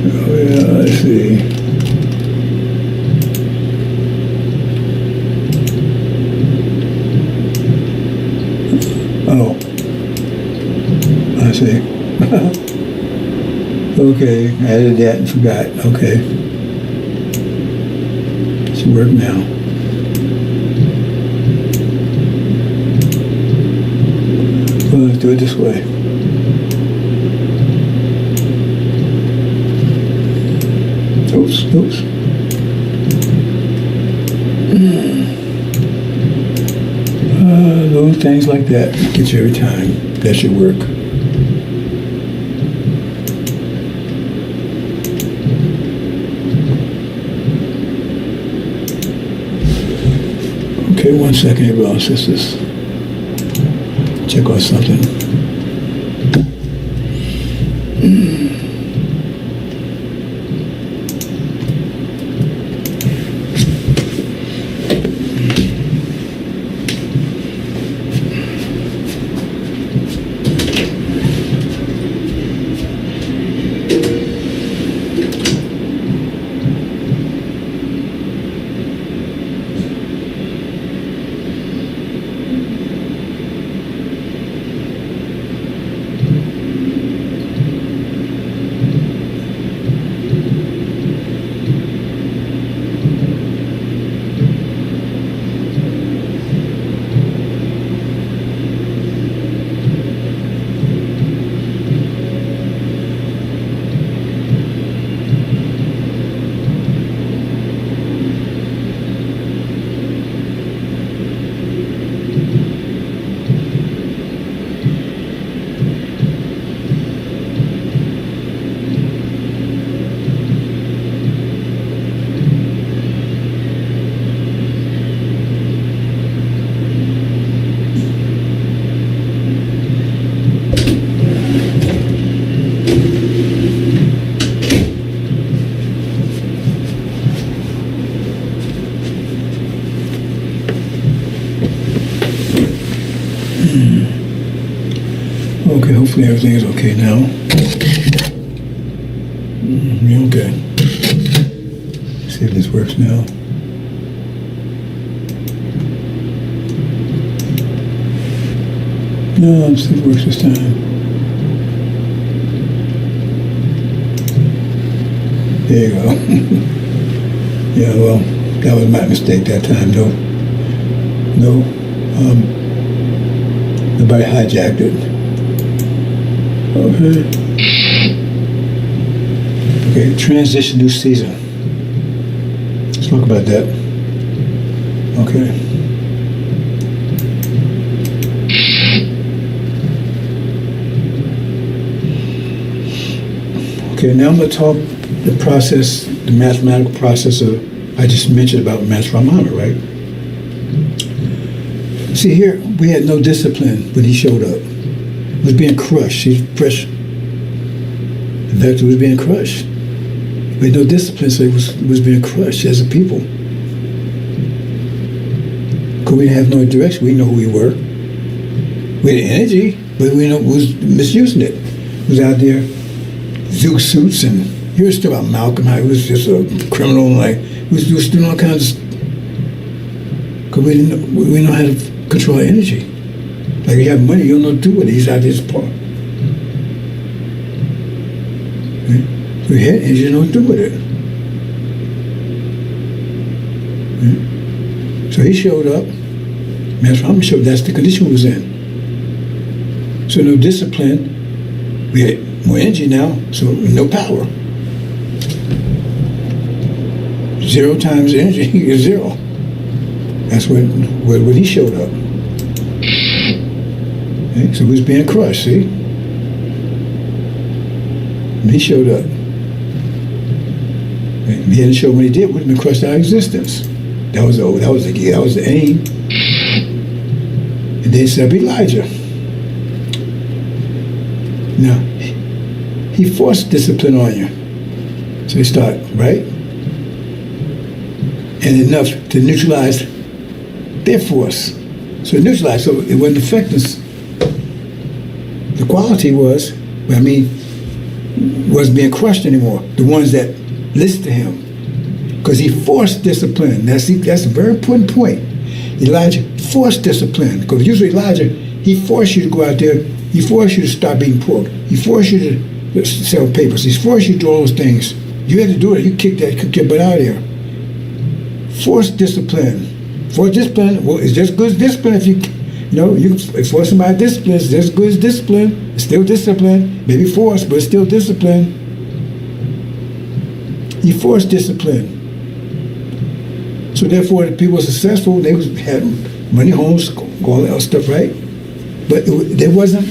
Oh, yeah, let's see. Oh, I see. Okay, I added that and forgot. Okay. It should work now. Well, let's do it this way. Oops. Little things like that get you every time. That should work. Okay, 1 second here, brothers and sisters. Check out something. Okay, hopefully everything is okay now. Okay. See if this works now. No, let's see if it works this time. There you go. Yeah, well, that was my mistake that time. Nobody hijacked it. Okay, transition new season. Let's talk about that. Okay. Okay, now I'm going to talk the process, the mathematical process of, I just mentioned about Master Ramana, right? See here, we had no discipline when he showed up. It was being crushed. He was fresh. In fact, it was being crushed. We had no discipline, so it was being crushed as a people. Because we didn't have no direction. We didn't know who we were. We had energy, but we was misusing it. It was out there, zoot suits, and he was still about Malcolm. He was just a criminal, like, he was doing all kinds of, because we didn't know how to control our energy. Like, you have money, you don't know what to do with it. He's out there just part. Right? So he had energy, you don't know what to do with it. Right? So he showed up. Master Muhammad showed that's the condition we was in. So no discipline. We had more energy now, so no power. 0 times energy is 0. That's when he showed up. Okay? So he was being crushed, see? When he showed up. Okay? He hadn't showed what he did, would have been crushed our existence. That was the aim. And then set up Elijah. Now, he forced discipline on you. So he started, right? And enough to neutralize their force. So it neutralized, so it wouldn't affect us. The quality was being crushed anymore. The ones that listened to him. Because he forced discipline. That's a very important point. Elijah forced discipline. Because usually Elijah, he forced you to go out there. He forced you to stop eating pork. He forced you to sell papers. He forced you to do all those things. You had to do it. You kick your butt out of there. Forced discipline. Forced discipline, well, it's just good as discipline if you force somebody discipline, it's just good as discipline. It's still discipline. Maybe forced, but it's still discipline. He forced discipline. So therefore, the people were successful. They had money, homes, all that stuff, right? But they wasn't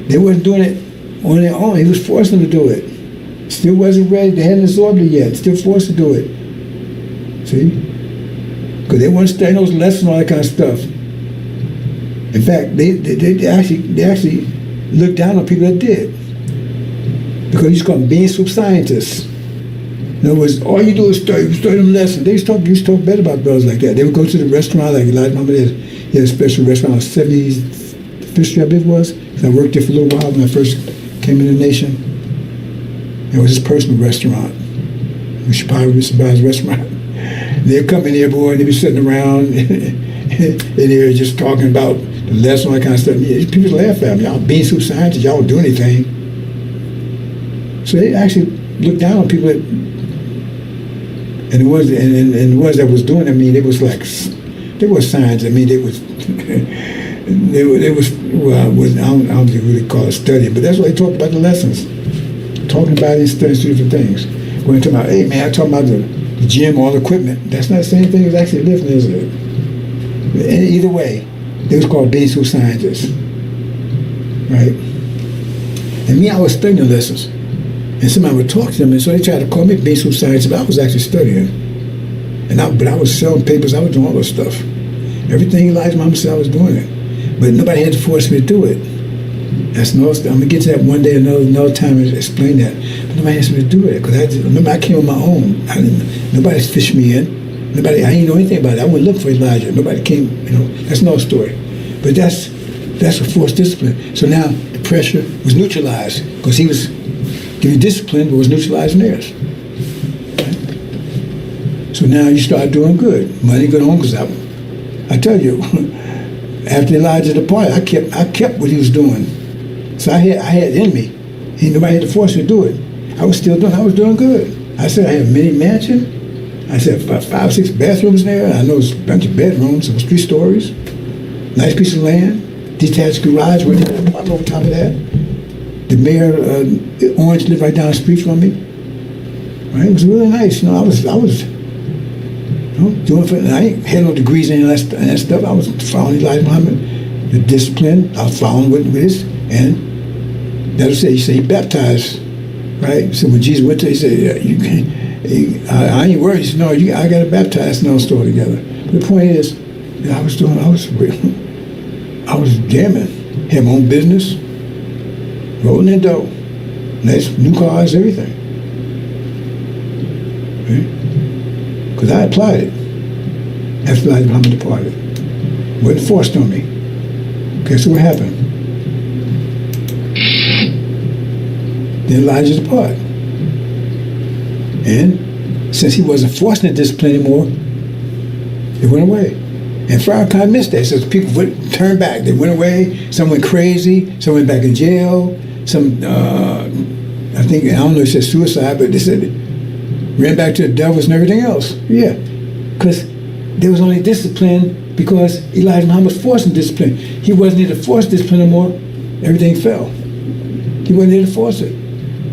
doing it on their own. He was forcing them to do it. Still wasn't ready. They hadn't absorbed it yet. Still forced to do it. See? Because they weren't studying those lessons and all that kind of stuff. In fact, they actually looked down on people that did. Because he's called being soup scientists. In other words, all you do is study them lessons. They used to talk bad about brothers like that. They would go to the restaurant, like Elijah Muhammad he had a special restaurant on 75th Street, I believe it was. I worked there for a little while when I first came in the nation. It was his personal restaurant. We should probably be surprised restaurant. They'd come in there, boy, and they'd be sitting around and they're just talking about the lesson, all that kind of stuff. Yeah, people laugh at me. Y'all being soup scientists, y'all don't do anything. So they actually looked down on people that, and the ones that was doing, they was like, they were science. They was, well, I don't think really call it studying, but that's what they talked about the lessons. Talking about it and studying 2 different things. When talking about, hey man, I talking about the gym, all the equipment. That's not the same thing as actually lifting, is it? Either way, they was called being soup scientists, right? And me, I was studying the lessons. And somebody would talk to them, and so they tried to call me being soup scientist, but I was actually studying. But I was selling papers, I was doing all this stuff. Everything Elijah Muhammad said, I was doing it. But nobody had to force me to do it. That's no. I'm gonna get to that one day, another time, and explain that. But nobody asked me to do it because I came on my own. Nobody fished me in. I didn't know anything about it. I wouldn't look for Elijah. Nobody came. That's no story. But that's a forced discipline. So now the pressure was neutralized because he was giving discipline, but was neutralizing theirs. Right? So now you start doing good. Money good on, because I tell you, after Elijah departed, I kept what he was doing. So I had in me. Nobody had to force me to do it. I was doing good. I said I had a mini mansion. I said 5, 6 bathrooms there. I know it's a bunch of bedrooms. It was 3 stories. Nice piece of land. Detached garage with a apartment over top of that. The mayor, Orange, lived right down the street from me. Right? It was really nice. I was doing for. I ain't had no degrees in that stuff. I was following Elijah Muhammad, the discipline. I was following with his, and that'll say he baptized right? So when Jesus went to, he said, yeah, you can. I ain't worried. He said, no, I got to baptize and all store together. But the point is, I was jamming. Had my own business, rolling in dough, nice new cars, everything. Because I applied it after Elijah Muhammad departed. It wasn't forced on me. Okay, so what happened? Then Elijah departed. And since he wasn't forcing the discipline anymore, it went away. And Farrakhan missed that. So people would turn back. They went away. Some went crazy. Some went back in jail. Some, I don't know if it said suicide, but they said ran back to the devils and everything else. Yeah, because there was only discipline because Elijah Muhammad was forcing discipline. He wasn't here to force discipline anymore. Everything fell. He wasn't here to force it.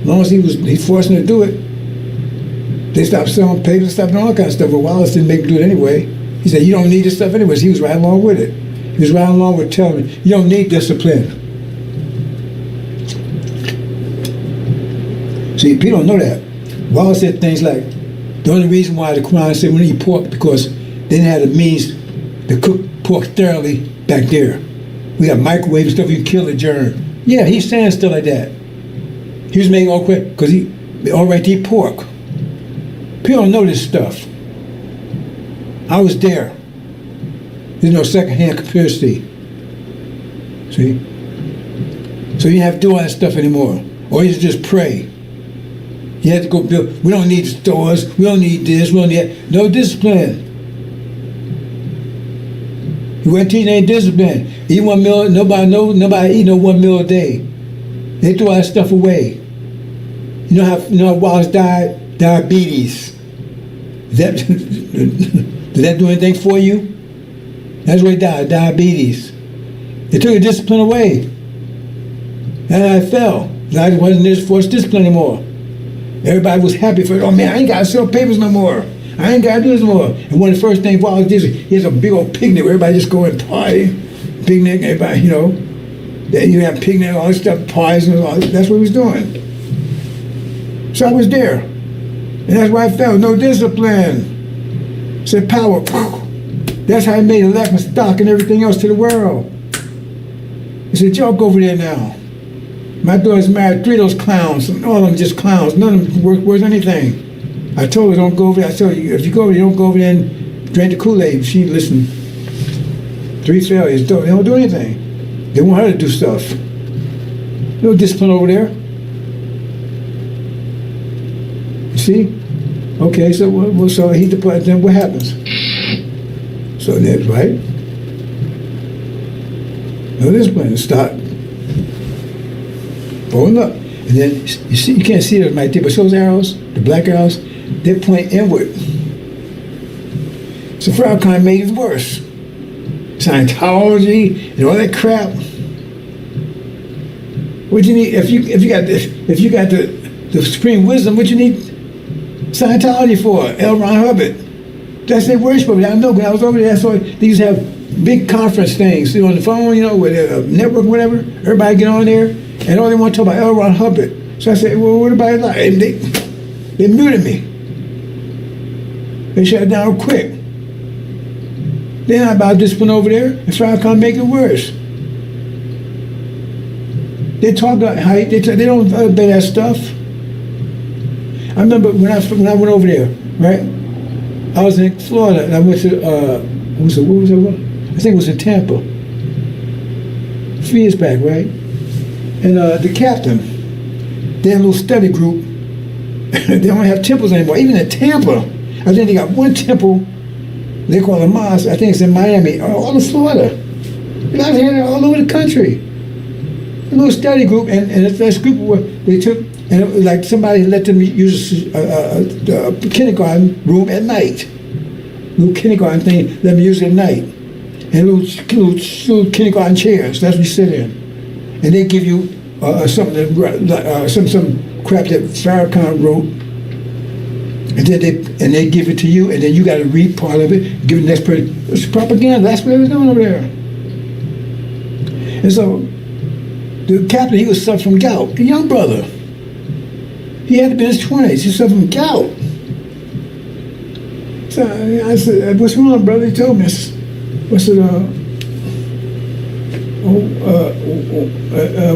As long as he forcing to do it, they stopped selling papers, stopped doing all kinds of stuff. But Wallace didn't make him do it anyway. He said, you don't need this stuff anyways. He was right along with it. He was right along with telling me, you don't need discipline. See, people don't know that. Wallace said things like, the only reason why the Quran said we don't eat pork because they didn't have the means to cook pork thoroughly back there. We got microwave and stuff, you can kill the germ. Yeah, he's saying stuff like that. He was making all quick because he all right to eat pork. People don't know this stuff. I was there. There's no secondhand conspiracy. See? So you don't have to do all that stuff anymore. Or you just pray. You have to go build. We don't need stores. We don't need this. We don't need that. No discipline. You went teaching ain't discipline. Eat 1 meal. Nobody eat no 1 meal a day. They threw all that stuff away. You know how Wallace died? Diabetes. Did that do anything for you? That's why he died, diabetes. They took the discipline away. And I fell. I wasn't there to force discipline anymore. Everybody was happy for it. Oh man, I ain't got to sell papers no more. I ain't got to do this no more. And one of the first things Wallace did, he has a big old picnic where everybody just go and party. Picnic, everybody, you have picnic, all this stuff, parties and all. That's what he was doing. So I was there. And that's why I fell. No discipline. Said power. That's how he made election stock and everything else to the world. He said, joke over there now. My daughter's married 3 of those clowns. All of them just clowns. None of them worth anything. I told her, don't go over there. I told you, if you go over there, don't go over there and drink the Kool-Aid. She listened. 3 failures. They don't do anything. They want her to do stuff. No discipline over there. You see? Okay, so he departed. Then what happens? So that's right. No discipline. Start rolling up, and then you see, you can't see them right there, but those arrows, the black arrows, they point inward. So Farrakhan made it worse. Scientology and all that crap. What you need if you got the supreme wisdom? What you need Scientology for? L. Ron Hubbard. That's their worship of it. I know, because I was over there. So they used to have big conference things on the phone, with a network, whatever. Everybody get on there, and all they want to talk about L. Ron Hubbard. So I said, well, what about it like? And they muted me. They shut it down quick. They're not about discipline over there. And Farrakhan make it worse. They talk about how they don't obey that stuff. I remember when I went over there, right? I was in Florida and I went to what was that one? I think it was in Tampa. A few years back, right? And the captain, they had a little study group. They don't have temples anymore. Even in Tampa, I think they got one temple. They call it a mosque. I think it's in Miami, all of Florida. They got it all over the country. A little study group, and this group where they took, and it was like somebody let them use the kindergarten room at night. Little kindergarten thing, let them use it at night. And little kindergarten chairs, that's what you sit in. And they give you some crap that Farrakhan wrote, and then they give it to you, and then you got to read part of it, give it the next person. It's propaganda. That's what they was doing over there. And so the captain, he was suffering from gout, a young brother. He had to be in his 20s. He suffered from gout. So I said, what's wrong, brother? He told me. I said,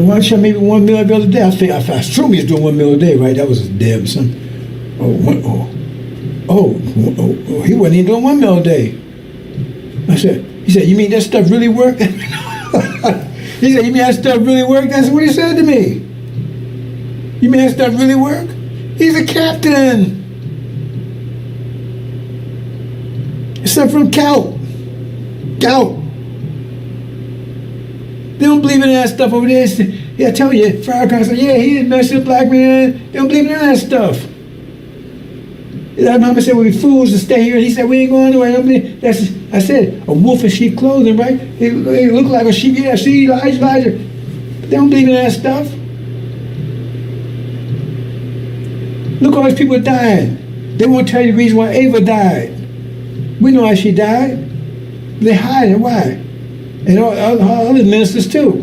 why don't you maybe 1 meal every other day? I assumed he was doing 1 meal a day, right? That was his damn son. He wasn't even doing 1 meal a day. He said, you mean that stuff really work? He said, you mean that stuff really work? That's what he said to me. You mean that stuff really work? He's a captain. Except from gout. They don't believe in that stuff over there. Yeah, I tell you, Farrakhan said, yeah, he didn't mess with black man. They don't believe in that stuff. That mama said, we'd be fools to stay here. He said, we ain't going anywhere. I said, a wolf in sheep clothing, right? It look like a sheep. Yeah, see, Elijah. But they don't believe in that stuff. Look, all these people dying. They won't tell you the reason why Ava died. We know how she died. They hide it. Why? And all other ministers too.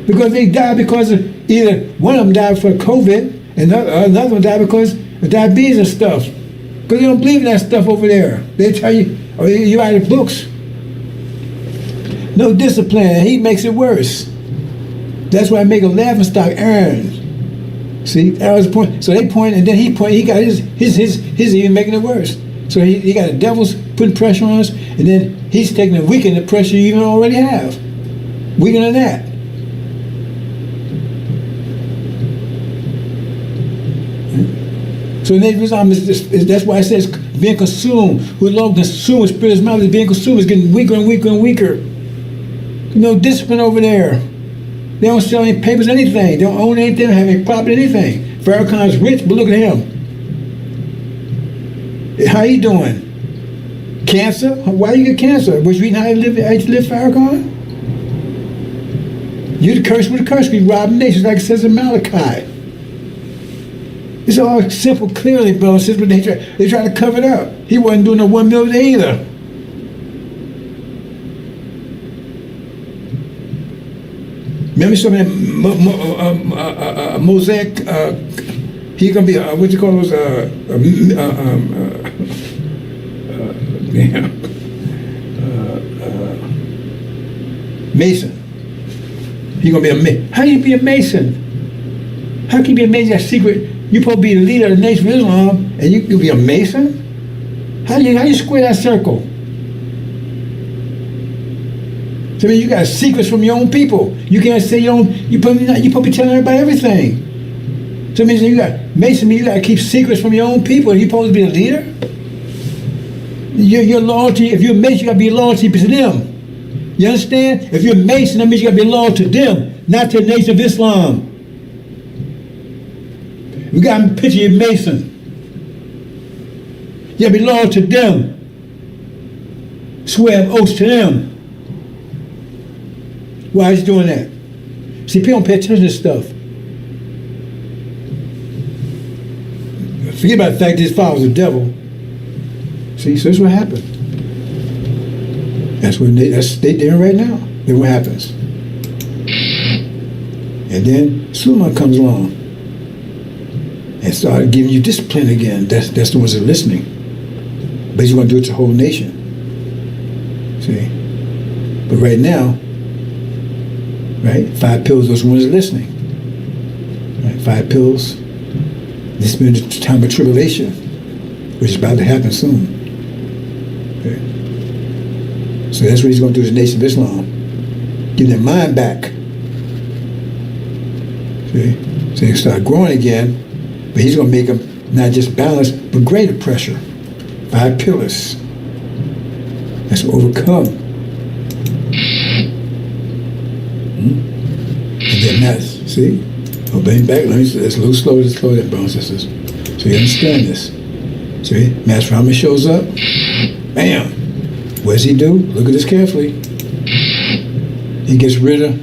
Because they died because of either one of them died for COVID and another one died because of diabetes and stuff. Because they don't believe in that stuff over there. They tell you, oh, you write the books. No discipline, and he makes it worse. That's why I make a laughing stock earn. See, that was the point. So they point, and then he got his even making it worse. So he got the devil's putting pressure on us, and then he's taking and weakening the pressure you even already have. Weakening that. So Islam that's why it says being consumed. With love consumed, with spirit is mouth is being consumed, is getting weaker and weaker and weaker. No discipline over there. They don't sell any papers, anything. They don't own anything, they don't have any property, anything. Farrakhan's rich, but look at him. How you doing? Cancer? Why you get cancer? Was you eating how you live Farrakhan? You the curse with the curse, we rob nations, like it says in Malachi. It's all simple, clearly, brothers and sisters, but they try to cover it up. He wasn't doing no 1 meal a day either. Remember some of that mosaic, he gonna be, what you call those, Mason. He gonna be a Mason. How you be a Mason? How can you be a Mason? That secret. You're supposed to be the leader of the Nation of Islam, and you can be a Mason? How you square that circle? So I mean, you got secrets from your own people. You can't say you supposed to be telling everybody everything. So it means you got Mason, you got to keep secrets from your own people. You're supposed to be a leader. Your loyalty, if you're a Mason, you got to be loyal to them. You understand? If you're a Mason, that means you got to be loyal to them, not to the Nation of Islam. We got a picture of Mason. You gotta be loyal to them. Swear oaths to them. Why is he doing that? See, people don't pay attention to this stuff. Forget about the fact that his father was the devil. See, so that's what happened. That's what they doing right now. That's what happens. And then Suleiman comes along and started giving you discipline again. That's the ones that are listening. But he's going to do it to the whole nation. See? But right now, right, 5 pills, those ones that are listening. Right, 5 pills. This has been the time of tribulation, which is about to happen soon. Okay. So that's what he's going to do to the Nation of Islam. Give their mind back. See? So they start growing again. But he's going to make them not just balanced, but greater pressure. 5 pillars. That's what overcome. And then that's, see? Obeying back, it's a little slower to slow that, brothers and sisters. So you understand this. See? Master Muhammad shows up. Bam! What does he do? Look at this carefully. He gets rid of...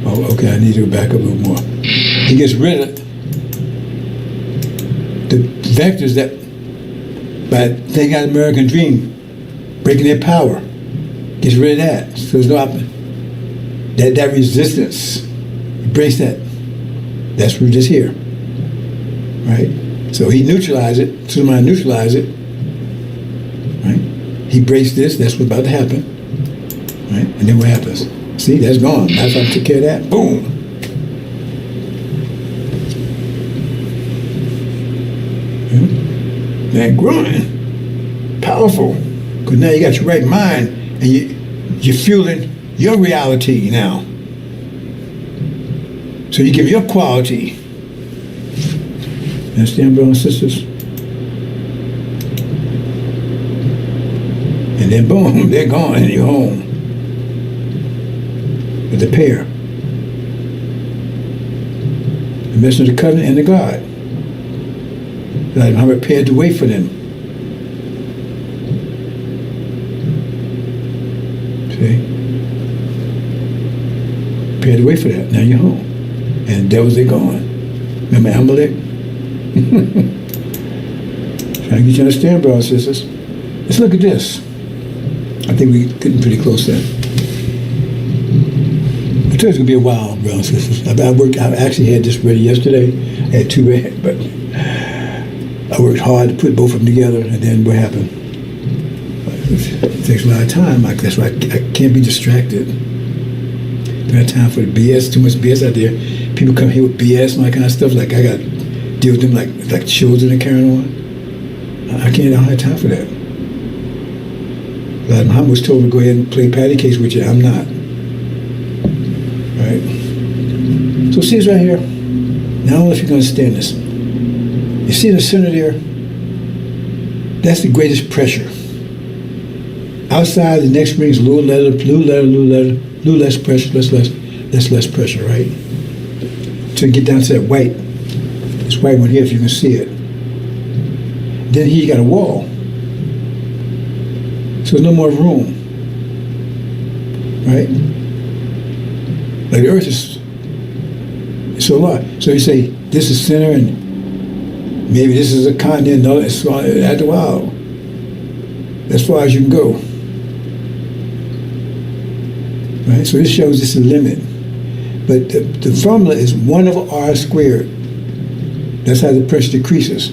Oh, okay, I need to go back up a little more. He gets rid of the vectors that, by taking out the American dream, breaking their power, gets rid of that. So there's no that resistance breaks that. That's what just here. Right? So he neutralized it. Somebody neutralized it. Right? He breaks this. That's what's about to happen. Right? And then what happens? See, that's gone. That's how I took care of that. Boom. Man, growing, powerful. Because now you got your right mind, and you're fueling your reality now. So you give your quality. Understand, brothers and sisters? And then boom, they're gone, and you're home with the pair. The messenger of the covenant and the God. Like I'm prepared to wait for them. See? Prepared to wait for that. Now you're home. And the devils are gone. Remember Amalek? Trying to get you to understand, brothers and sisters. Let's look at this. I think we're getting pretty close there. I told you it's going to be a while, brothers and sisters. I actually had this ready yesterday. I had two ready, but I worked hard to put both of them together, and then what happened? It takes a lot of time. That's why I can't be distracted. Don't have time for the BS. Too much BS out there. People come here with BS and all that kind of stuff. Like I got to deal with them like children and carrying on. I don't have time for that. Like Muhammad was told to go ahead and play patty cakes with you. I'm not. Right? So see this right here. Now I don't know if you can understand this. You see in the center there? That's the greatest pressure. Outside, the next ring is little letter, little less pressure, less pressure, right? So you get down to that white. This white one here, if you can see it. Then here you got a wall. So there's no more room, right? Like the earth is so large. So you say, this is center and maybe this is a continent, no, it's after a while. As far as you can go. Right? So this shows it's a limit. But the formula is 1 over r squared. That's how the pressure decreases.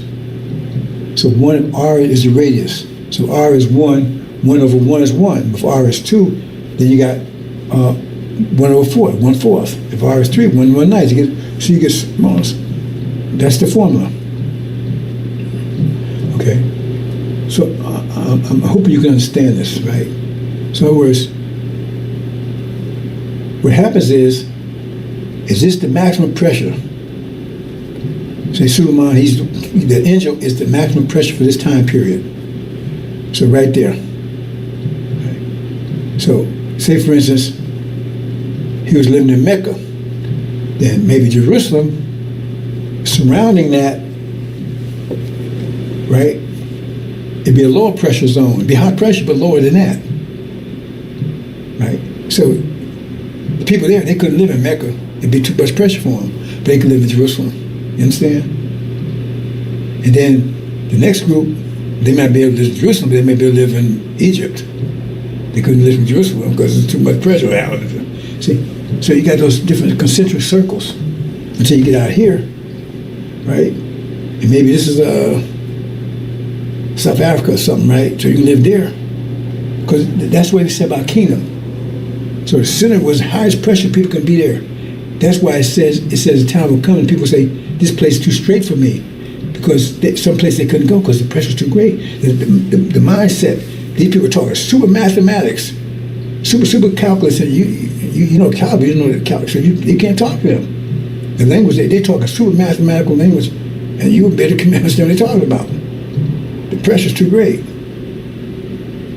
So 1 r is the radius. So r is 1, 1 over 1 is 1. If r is 2, then you got 1 over 4, 1/4. If r is 3, 1/9. So you get smaller. That's the formula. Okay, so I'm hoping you can understand this, right? So in other words, what happens is this the maximum pressure? Say Suleiman, the angel is the maximum pressure for this time period. So right there. Right. So say for instance, he was living in Mecca, then maybe Jerusalem, surrounding that, right? It'd be a lower pressure zone. It'd be high pressure, but lower than that, right? So the people there, they couldn't live in Mecca. It'd be too much pressure for them, but they could live in Jerusalem. You understand? And then the next group, they might be able to live in Jerusalem, but they may be able to live in Egypt. They couldn't live in Jerusalem because there's too much pressure around it. See? So you got those different concentric circles until you get out here, right? And maybe this is South Africa or something, right? So you can live there. Because that's what they said about kingdom. So the center was the highest pressure, people can be there. That's why it says the time will come and people say, this place is too straight for me. Because some place they couldn't go because the pressure's too great. The mindset, these people are talking super mathematics, super calculus, and you know calculus, you know the calculus, so you can't talk to them. The language, they talk a super mathematical language, and you better understand what they're talking about. The pressure's too great.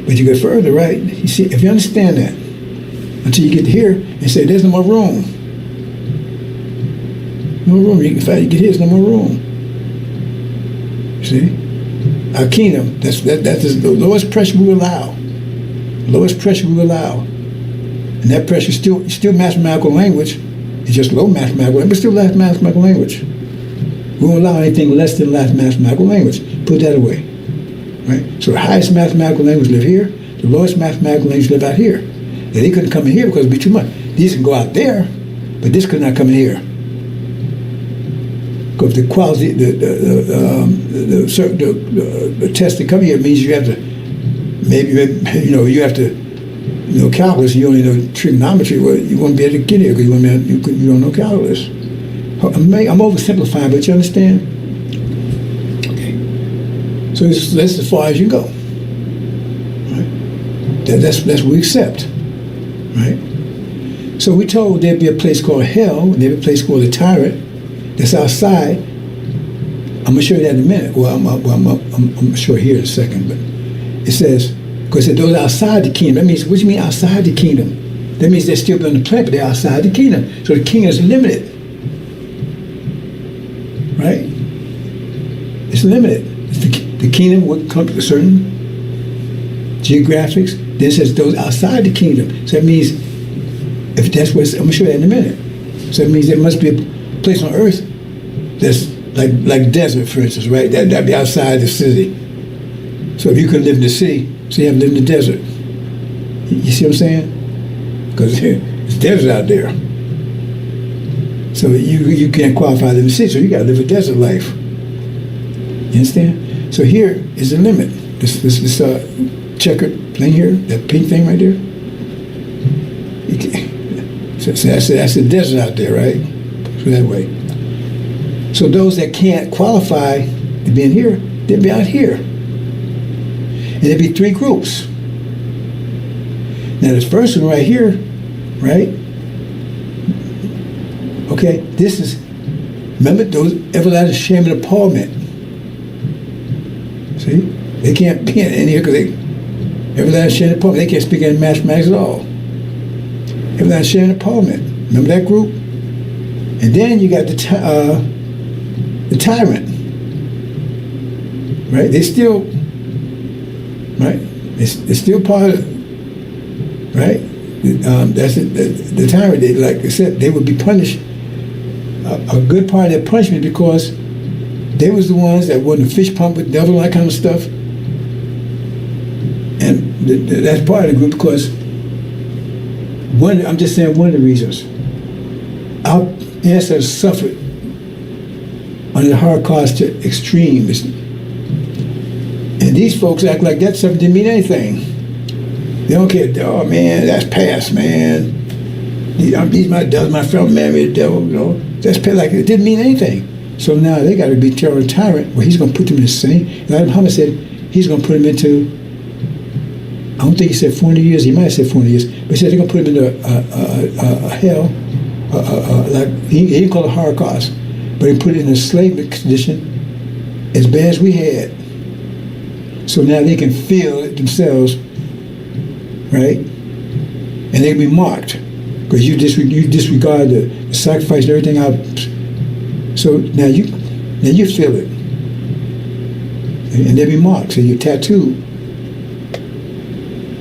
But you go further, right? You see, if you understand that, until you get here and say, there's no more room. No room. In fact, you get here, there's no more room. You see? Our kingdom, that's the lowest pressure we allow. Lowest pressure we allow. And that pressure is still mathematical language. It's just low mathematical language, but still mathematical language. We won't allow anything less than mathematical language. Put that away. Right? So the highest mathematical language live here, the lowest mathematical language live out here. And they couldn't come in here because it'd be too much. These can go out there, but this could not come in here. Because the quality, the test to come here means you have to, maybe you have to know calculus. You only know trigonometry. Well, you won't be able to get here because you don't know calculus. I'm oversimplifying, but you understand? Okay. So that's as far as you go. Right? That's what we accept. Right? So we told there'd be a place called hell, and there'd be a place called the tyrant. That's outside. I'm gonna show you that in a minute. Well, I'm sure here in a second, but it says, because those outside the kingdom. That means, what do you mean outside the kingdom? That means they're still on the planet, but they're outside the kingdom. So the kingdom is limited, right? It's limited. The kingdom would come to certain geographics. Then it says those outside the kingdom. So that means, if that's what I'm gonna show you that in a minute. So that means there must be a place on earth that's like desert, for instance, right? That'd be outside the city. So if you could live in the city, so you have to live in the desert. You see what I'm saying? Because it's desert out there. So you can't qualify to live in the city, so you got to live a desert life. You understand? So here is the limit. This checkered thing here, that pink thing right there. So that's the desert out there, right? So that way. So those that can't qualify to be in here, they'll be out here. And there'll be three groups. Now this first one right here, right? Okay, this is, remember those everlasting shame and appallment. See? They can't be in here because they, everlasting shame and appallment, they can't speak any mathematics at all. Everlasting shame and appallment. Remember that group? And then you got the tyrant, right? They still, right? It's still part of, right? That's it. The tyrant. They, like I said, they would be punished. A good part of their punishment because they was the ones that won the fish pump with the devil and that kind of stuff. And that's part of the group because I'm just saying one of the reasons. Our ancestors suffered under the Holocaust to extremes. And these folks act like that stuff didn't mean anything. They don't care. Oh man, that's past, man. These my fellow man with the devil, you know. That's past, like it didn't mean anything. So now they got to be terror tyrant. Well, he's going to put them in the same. Like Muhammad said, he's going to put them into. I don't think he said 400 years. He might have said 400 years, but he said they're going to put them into a hell. Like he didn't call it Holocaust, but he put it in a slave condition as bad as we had. So now they can feel it themselves, right? And they can be mocked because you disregard the sacrifice and everything out. So now you feel it, and they be mocked. So you're tattooed.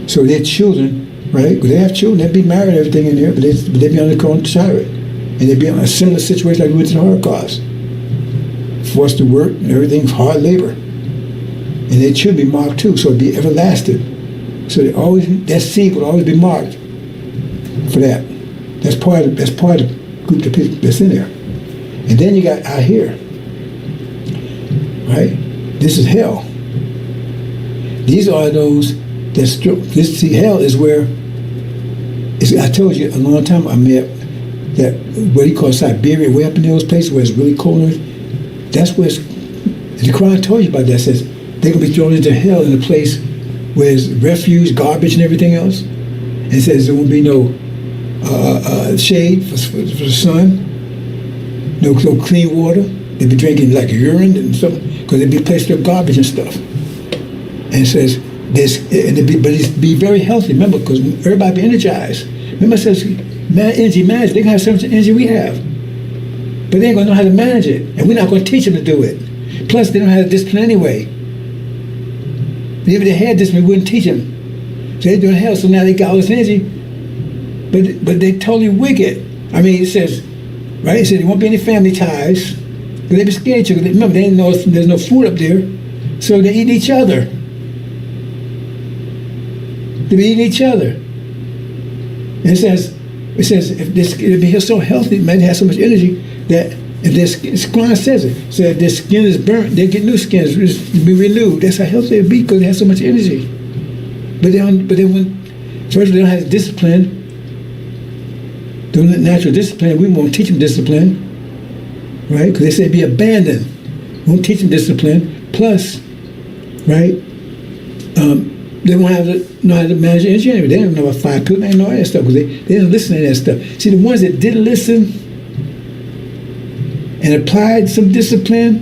So their children, right? Because they have children, they'd be married and everything in there, but they'd be on the current tyrant. And they'd be in a similar situation like we went to the Holocaust. Forced to work and everything, hard labor. And they should be marked too, so it'd be everlasting. So that seed would always be marked for that. That's part of the group of people that's in there. And then you got out here, right? This is hell. These are those hell is where, I told you a long time I met that what he calls Siberia, way up in those places where it's really cold. That's where the Quran told you about that. It says they're going to be thrown into hell in a place where there's refuse, garbage, and everything else. And it says there won't be no shade for the sun, no clean water. They'll be drinking like urine and stuff because they'll be placed with garbage and stuff. And it says, but it's be very healthy, remember, because everybody be energized. Remember it says, energy management, they can have so much energy we have. But they ain't going to know how to manage it. And we're not going to teach them to do it. Plus, they don't have discipline anyway. If they had discipline, we wouldn't teach them. So they're doing hell, so now they got all this energy. But they totally wicked. I mean, it says, right? It says there won't be any family ties. Because they be scared to. Remember, they didn't know there's no food up there. So they eat each other. They be eating each other. And it says, It says if it'll be so healthy, man, has so much energy that if their skin says it, so if their skin is burnt, they get new skin to be renewed. That's how healthy it'll be because it has so much energy. But first they don't have discipline. They don't have natural discipline. We won't teach them discipline, right? Because they say be abandoned. We won't teach them discipline. Plus, right? They won't know how to manage energy anyway. They don't know about 5 pillars. They don't know all that stuff because they didn't listen to that stuff. See, the ones that did listen and applied some discipline,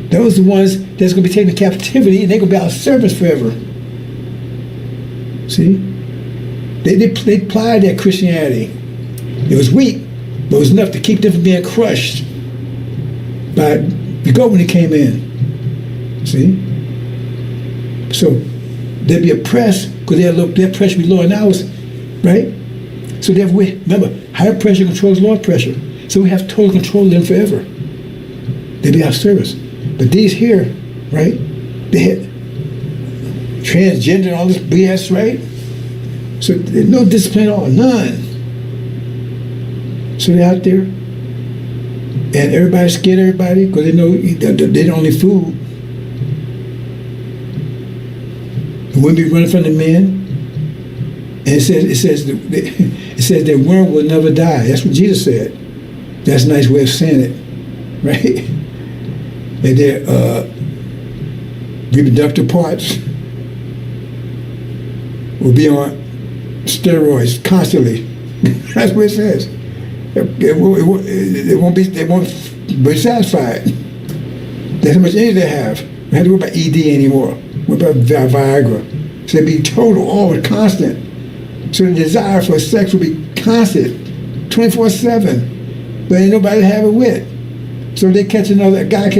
those are the ones that's going to be taken to captivity and they're going to be out of service forever. See? They applied that Christianity. It was weak, but it was enough to keep them from being crushed by the government that came in. See? So they'd be oppressed because their pressure would be lower than ours, right? So remember, high pressure controls lower pressure. So we have total control of them forever. They'd be our service. But these here, right? They had transgender and all this BS, right? So there's no discipline at all, none. So they're out there, and everybody's scared of everybody because they know they're the only food. The women be running from the men. And it says that worm will never die. That's what Jesus said. That's a nice way of saying it, right? And their reproductive parts will be on steroids constantly. That's what it says. They won't be satisfied. That's how much energy they have. They have to worry about ED anymore. What about Viagra? So it'd be total, always constant. So the desire for sex will be constant, 24/7. But ain't nobody to have it with. So they catch another guy.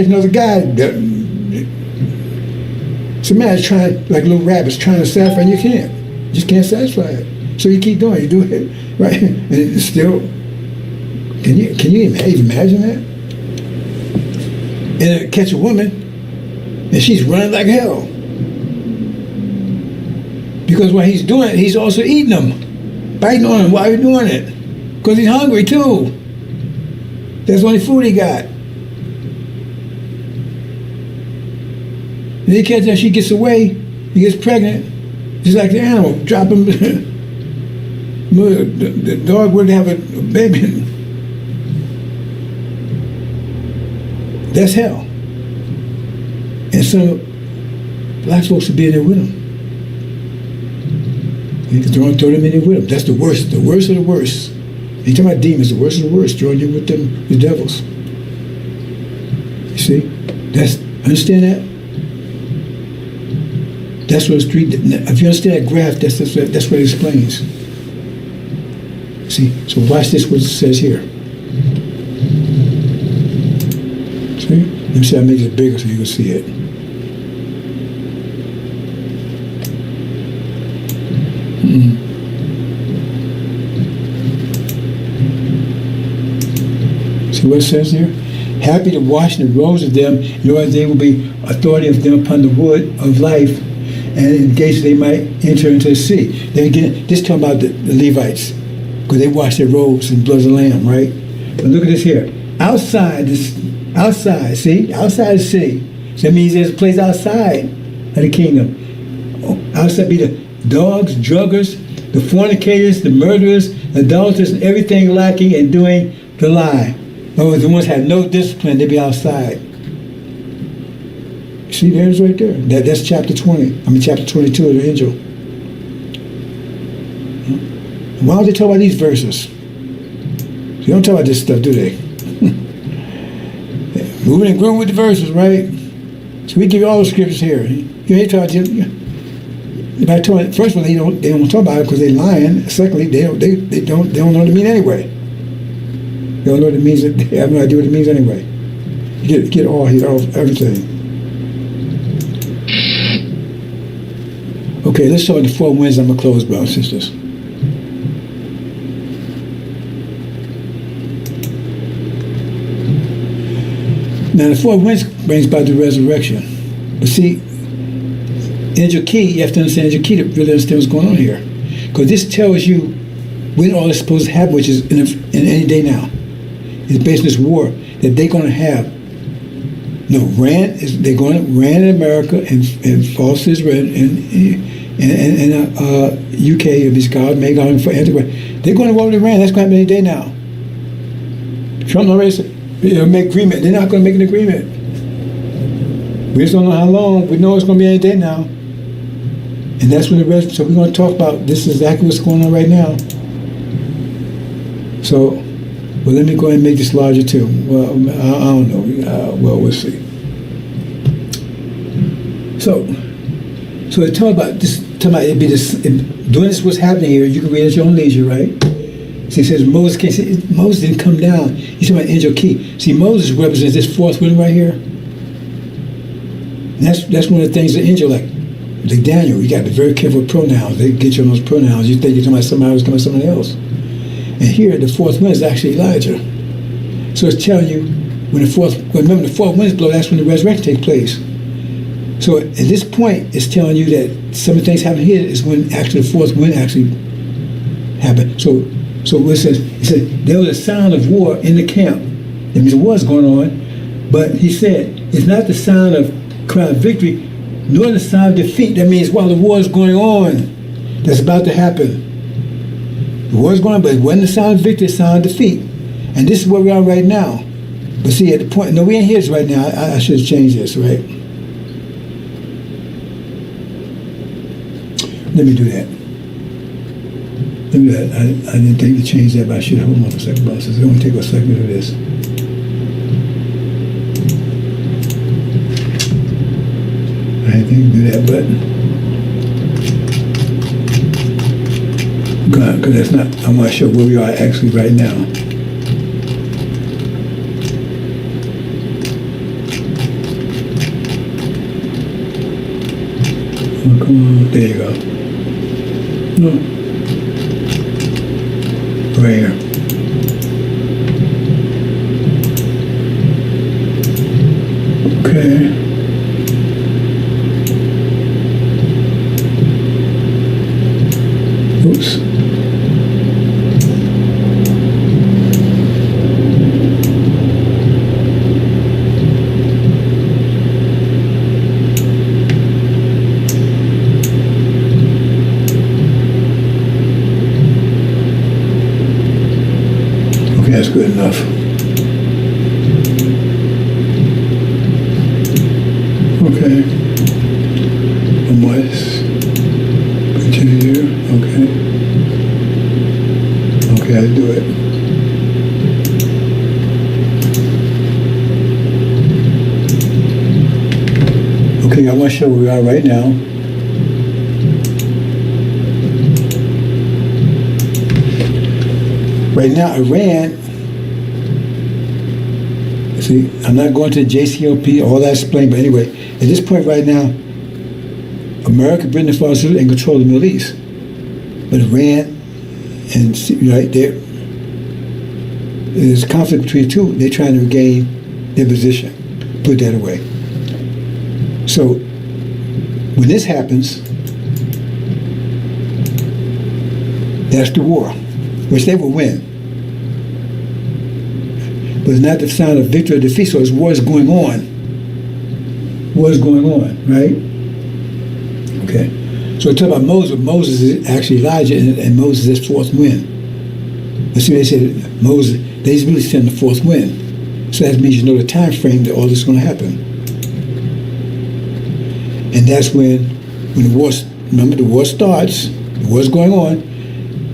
So man is trying, like little rabbits, trying to satisfy, and you can't. You just can't satisfy it. So you keep doing it. You do it, right? And it's still, can you imagine that? And catch a woman, and she's running like hell. Because while he's doing it, he's also eating them, biting on them while he's doing it. Because he's hungry too. That's the only food he got. And he catches her, she gets away, he gets pregnant, just like the animal, drop him. The dog wouldn't have a baby. That's hell. And some black folks would be in there with him. You can throw them in there with them. That's the worst of the worst. You talking about demons, the worst of the worst, throwing you with them, the devils. You see? Understand that? That's what it's treated. If you understand that graph, that's what it explains. See? So watch this, what it says here. See? Let me see, I make it bigger so you can see it. See what it says here? Happy to wash the robes of them, in order they will be authority of them upon the wood of life, and in case they might enter into the sea. Then again, this talking about the Levites, because they wash their robes in blood of the Lamb, right? But look at this here. Outside the city. So that means there's a place outside of the kingdom. Outside be the dogs, druggers, the fornicators, the murderers, adulterers, and everything lacking and doing the lie. In other words, the ones that have no discipline, they be outside. See, there's right there. That's chapter 20. Chapter 22 of the angel. Why don't they talk about these verses? They don't talk about this stuff, do they? Moving and growing with the verses, right? So we give you all the scriptures here. You ain't talking about. First of all, they don't talk about it because they're lying. Secondly, they don't know what it means anyway. They don't know what it means. They have no idea what it means anyway. You get all here, everything. Okay, let's start with the 4 winds. I'm gonna close, brothers and sisters. Now the 4 winds brings about the resurrection. But see, Angel Key, you have to understand Angel Key to really understand what's going on here. Because this tells you when all is supposed to happen, which is in any day now. It's based on this war that they're going to have. No, they're going to Rand in America and false Israel and UK, if it's God, may God for Antichrist. They're going to war with Iran. That's going to happen any day now. Trump already said, make agreement. They're not going to make an agreement. We just don't know how long. We know it's going to be any day now. And that's when so we're going to talk about this is exactly what's going on right now. So, well, let me go ahead and make this larger too. Well, I don't know. Well, we'll see. So it's talking about this. Talking about it be this. Doing this, what's happening here. You can read at your own leisure, right? See, it says Moses came. Moses didn't come down. He's talking about angel key. See, Moses represents this fourth wind right here. And that's one of the things the angel like Daniel. You got to be very careful with pronouns. They get you on those pronouns. You think you're talking about somebody else, talking about somebody else. And here, the fourth wind is actually Elijah. So it's telling you when the fourth winds blow, that's when the resurrection takes place. So at this point, it's telling you that some of the things happening here is when actually the fourth wind actually happened. So what it says there was a sound of war in the camp. That means war is going on. But he said it's not the sound of cry of victory, nor the sound of defeat. That means while the war is going on, that's about to happen. The war is going on, but it wasn't the sound of victory, it's the sound of defeat. And this is where we are right now. But see, at the point, no, we ain't here right now. I should have changed this, right? Let me do that. I didn't think to change that, but I should hold on for a second, boss. It's going to take a second to do this. I didn't think to do that button. Because that's not, I'm not sure where we are actually right now. Oh, come on, there you go. No. Right here. Okay. Oops. That's good enough. Okay. Unless continue. Okay. Okay, I do it. Okay, I want to show where we are right now. Right now, Iran. See, I'm not going to the JCOP, all that explained, but anyway, at this point right now, America, Britain, and France are in control of the Middle East. But Iran and right there's conflict between the two. They're trying to regain their position, put that away. So when this happens, that's the war, which they will win. But it's not the sound of victory or defeat, so it's war is going on. War is going on, right? Okay. So talk about Moses. Moses is actually Elijah, and Moses is fourth wind. But see, they said Moses, they really send the fourth wind. So that means you know the time frame that all this is going to happen. And that's when the war, remember the war starts, the war is going on,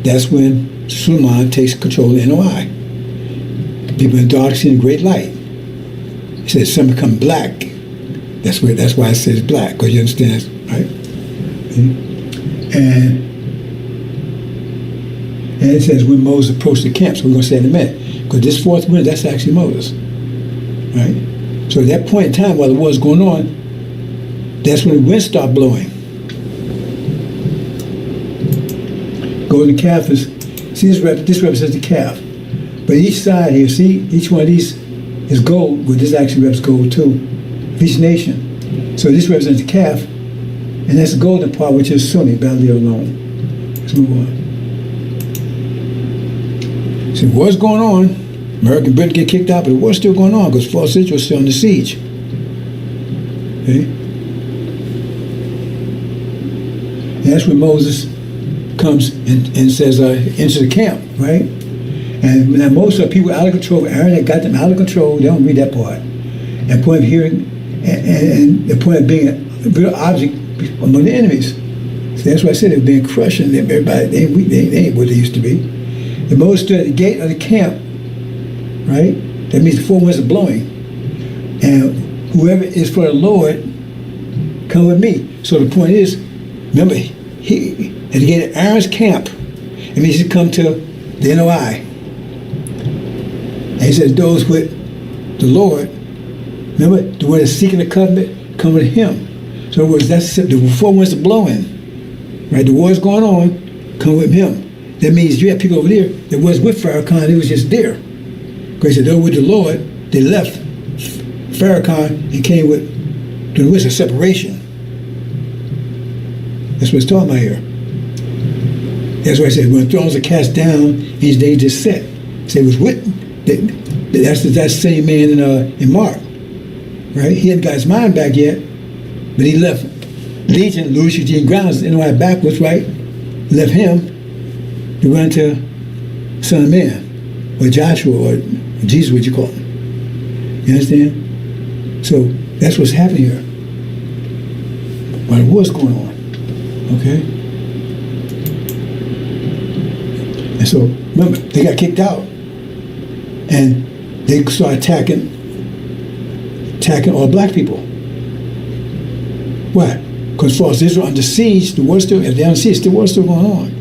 that's when Suleiman takes control of the NOI. People in dark see a great light. He says some become black. That's why it says black, because you understand, right? And it says when Moses approached the camp, so we're going to say in a minute, because this fourth wind, that's actually Moses, right? So at that point in time, while the war is going on, that's when the winds start blowing. Golden calf is, see this represents the calf. But each side here, see, each one of these is gold, but this actually represents gold too, of each nation. So this represents the calf, and that's the golden part, which is Sunni, Babylon alone. Let's move on. So what's going on? American Britain get kicked out, but the war's still going on because false Israel is still under siege. Okay? And that's when Moses comes and says, enter the camp, right? And now most of the people out of control, Aaron had got them out of control, they don't read that part. And point of hearing, and the point of being a real object among the enemies. So that's why I said they were being crushed, and everybody, they ain't what they used to be. And Moses stood at the gate of the camp, right? That means the four winds are blowing. And whoever is for the Lord, come with me. So the point is, remember, he at the gate of Aaron's camp, it means he come to the NOI. And he says, those with the Lord, remember, the one that's seeking the covenant, come with him. So in other words, that's the four winds are blowing, right? The war's going on, come with him. That means you have people over there that was with Farrakhan, they was just there. Because he said, those with the Lord, they left Farrakhan and came with the winds of separation. That's what it's talking about here. That's why I said, when thrones are cast down, they just set. So it was with, that's that same man in Mark, right? He hadn't got his mind back yet, but he left Legion, Louis Eugene Grounds, NOI backwards, right? Left him to run to Son of Man, or Joshua, or Jesus, what you call him. You understand? So that's what's happening here. While the war's going on. Okay? And so, remember, they got kicked out. And they started attacking all black people. Why? Because false Israel under siege, the war's still, if they're under siege, the war's still going on.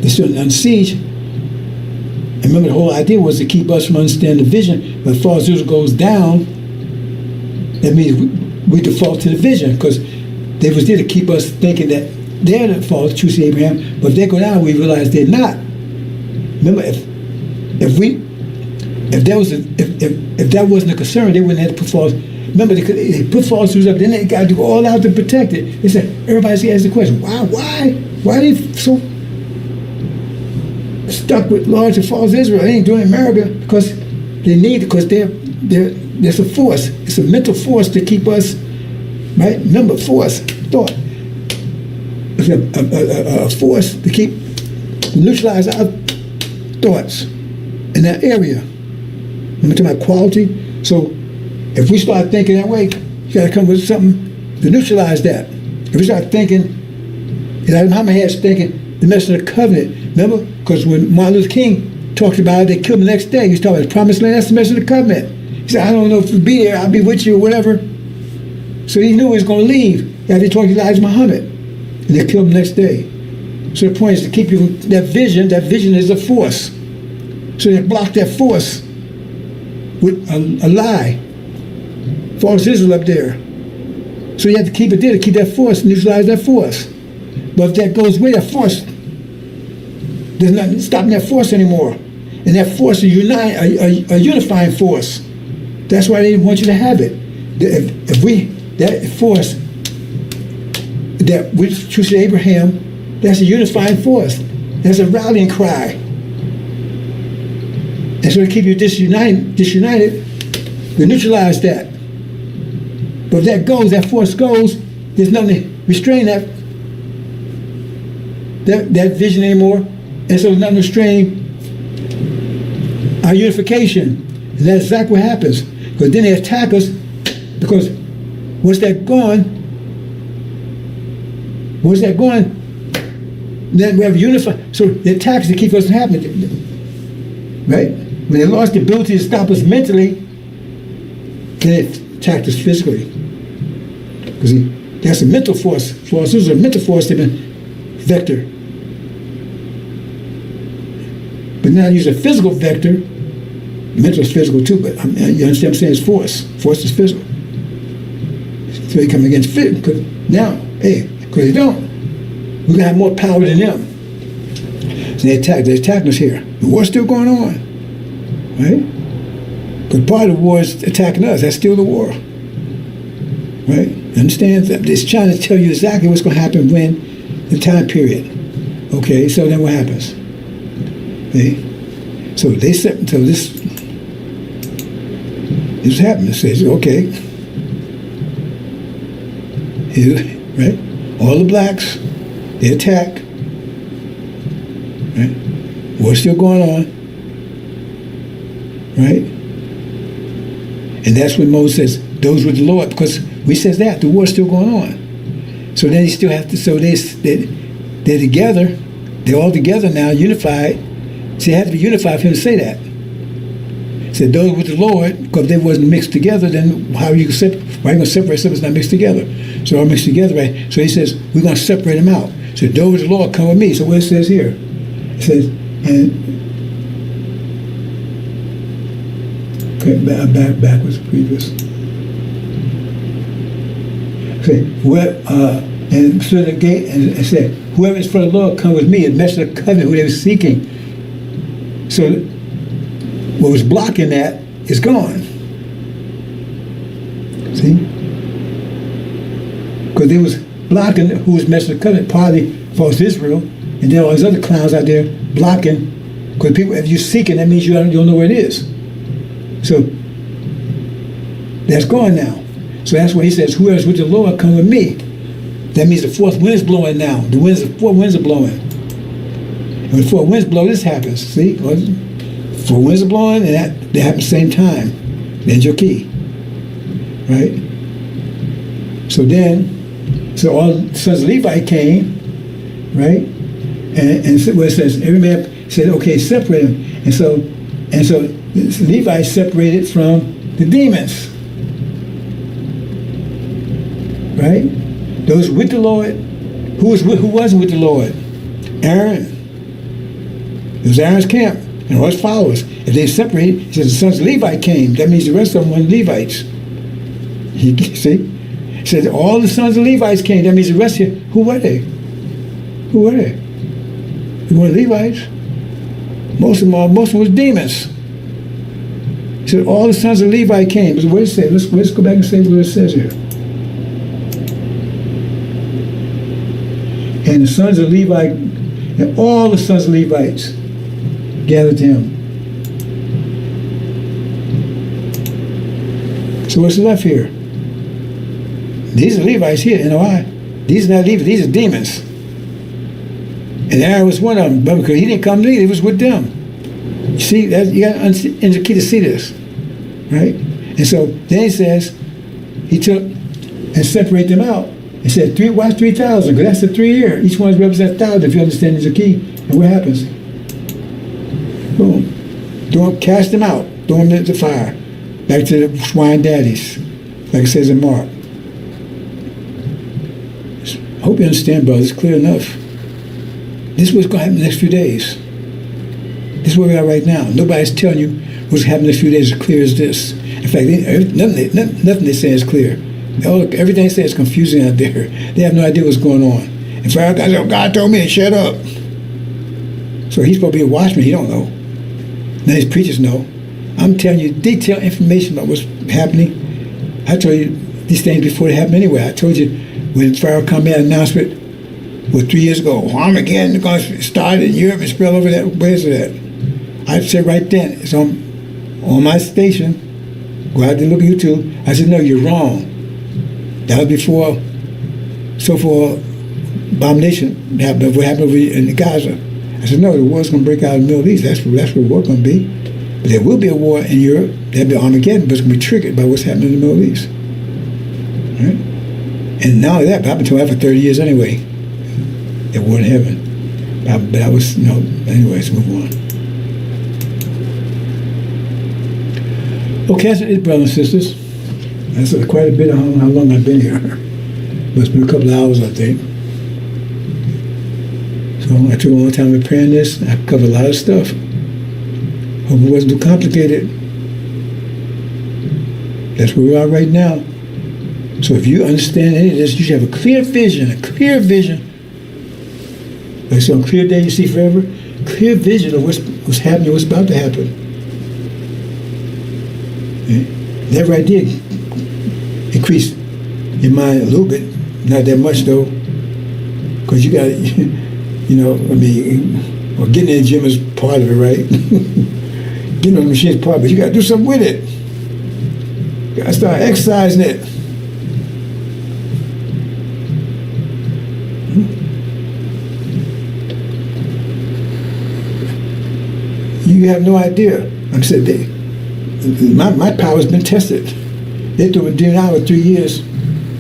They're still under siege. And remember, the whole idea was to keep us from understanding the vision. But if false Israel goes down, that means we default to the vision, because they was there to keep us thinking that they're the false, true seed Abraham. But if they go down, we realize they're not. Remember, if that wasn't a concern, they wouldn't have to put false. Remember, they put false Jews up, then they got to do all out to protect it. They said, everybody asks the question, why are they so stuck with large and false Israel? They ain't doing it in America because they need it, because there's a force. It's a mental force to keep us, right? Remember, force, thought. It's a force to keep, neutralize our thoughts in that area. I'm talking about quality. So if we start thinking that way, you got to come with something to neutralize that. If we start thinking, like my head's thinking, the message of the covenant. Remember? Because when Martin Luther King talked about it, they killed him the next day. He was talking about the promised land. That's the message of the covenant. He said, I don't know if you'll be there. I'll be with you or whatever. So he knew he was going to leave after he talked to Elijah Muhammad. And they killed him the next day. So the point is to keep you that vision. That vision is a force. So they block that force with a lie. False Israel up there. So you have to keep it there to keep that force, neutralize that force. But if that goes away, that force, there's nothing stopping that force anymore. And that force is a unifying force. That's why they didn't want you to have it. That force, that which chooses Abraham, that's a unifying force. That's a rallying cry. And so to keep you disunited, to neutralize that. But if that goes, that force goes, there's nothing to restrain that vision anymore. And so there's nothing to restrain our unification. And that's exactly what happens. Because then they attack us, because once they're gone, then we have unified. So the attacks to keep us from happening, right? When they lost the ability to stop us mentally, then they attacked us physically. Because that's a mental force. This is a mental force, they've been vector. But now use a physical vector. Mental is physical too, but you understand what I'm saying? It's force. Force is physical. So they come against fit, because now, because they don't, we're going to have more power than them. So they're attacking us here. The war's still going on, right? Because part of the war is attacking us. That's still the war, right? Understand? It's trying to tell you exactly what's going to happen when, the time period. Okay, so then what happens? Okay? So they said, so this happened. It says, okay, here, right? All the blacks, they attack. Right? War's still going on. Right? And that's when Moses says, those with the Lord, because we says that, the war's still going on. So then he still has to, so they're together, they're all together now, unified. So it had to be unified for him to say that. He said, those with the Lord, because they wasn't mixed together, then how are you why are you going to separate something that's not mixed together? So they're all mixed together, right? So he says, we're going to separate them out. So those with the Lord, come with me. So what it says here? It says, and okay, backwards, previous. Okay, and so the gate and said, whoever is for the Lord, come with me. It mentioned the covenant who they were seeking. So what was blocking that is gone. See? Because they was blocking who was messing the covenant, partly false Israel, and then all these other clowns out there blocking. Because people, if you're seeking, that means you don't know where it is. So that's gone now. So that's why he says, whoever's with the Lord, come with me. That means the fourth wind is blowing now. The four winds are blowing. And when the four winds blow, this happens. See? Four winds are blowing, and that happens at the same time. There's your key. Right? So all the sons of Levi came, right? And so where it says, every man said, okay, separate them. And so Levi separated from the demons. Right? Those with the Lord, who wasn't with the Lord? Aaron. It was Aaron's camp and all his followers. If they separated, he says the sons of Levi came. That means the rest of them weren't Levites. See? He said all the sons of Levites came. That means the rest of you, who were they? Who were they? They weren't Levites. Most of them was demons. He said all the sons of Levi came. But what did it say? Let's go back and say what it says here. And the sons of Levi, and all the sons of Levites gathered to him. So what's left here? These are Levites here, NOI. These are not Levites, these are demons. And Aaron was one of them, but because he didn't come to me, he was with them. You see, you got the key to see this, right? And so then he says, he took and separated them out. He said, why 3,000? Because that's the 3 year. Each one represents 1,000 if you understand there's a key. And what happens? Boom. Cast them out. Throw them into the fire. Back to the swine daddies. Like it says in Mark. I hope you understand, brother. It's clear enough. This is what's going to happen in the next few days. This is where we are right now. Nobody's telling you what's happening in the next few days as clear as this. In fact, nothing they say is clear. Everything they say is confusing out there. They have no idea what's going on. And Pharaoh guys, God told me to shut up. So he's supposed to be a watchman. He don't know. None of his preachers know. I'm telling you detailed information about what's happening. I told you these things before they happen anyway. I told you when Pharaoh come in, announcement 3 years ago, Armageddon is going to start in Europe and spread over that. Where's it at? I said right then, it's on my station. Go out there and look at YouTube. I said, no, you're wrong. That was before so-called abomination happened. What happened over in Gaza? I said, no, the war's going to break out in the Middle East. That's where the war's going to be. But there will be a war in Europe. There'll be Armageddon, but it's going to be triggered by what's happening in the Middle East. Right? And not only that, but I've been told that for 30 years anyway. There war in heaven. But I was, anyways, move on. Okay, that's it, brothers and sisters. That's quite a bit of how long I've been here. Must be a couple of hours, I think. So I took a long time preparing this. I covered a lot of stuff. Hope it wasn't too complicated. That's where we are right now. So if you understand any of this, you should have a clear vision. Like some clear day you see forever. Clear vision of what's happening, what's about to happen. Okay? That right there increase your mind a little bit, not that much though, because you got, getting in the gym is part of it, right? You know, the machine's part, but you got to do something with it. You got to start exercising it. You have no idea. Like I said, my power's been tested. They threw me down out for 3 years,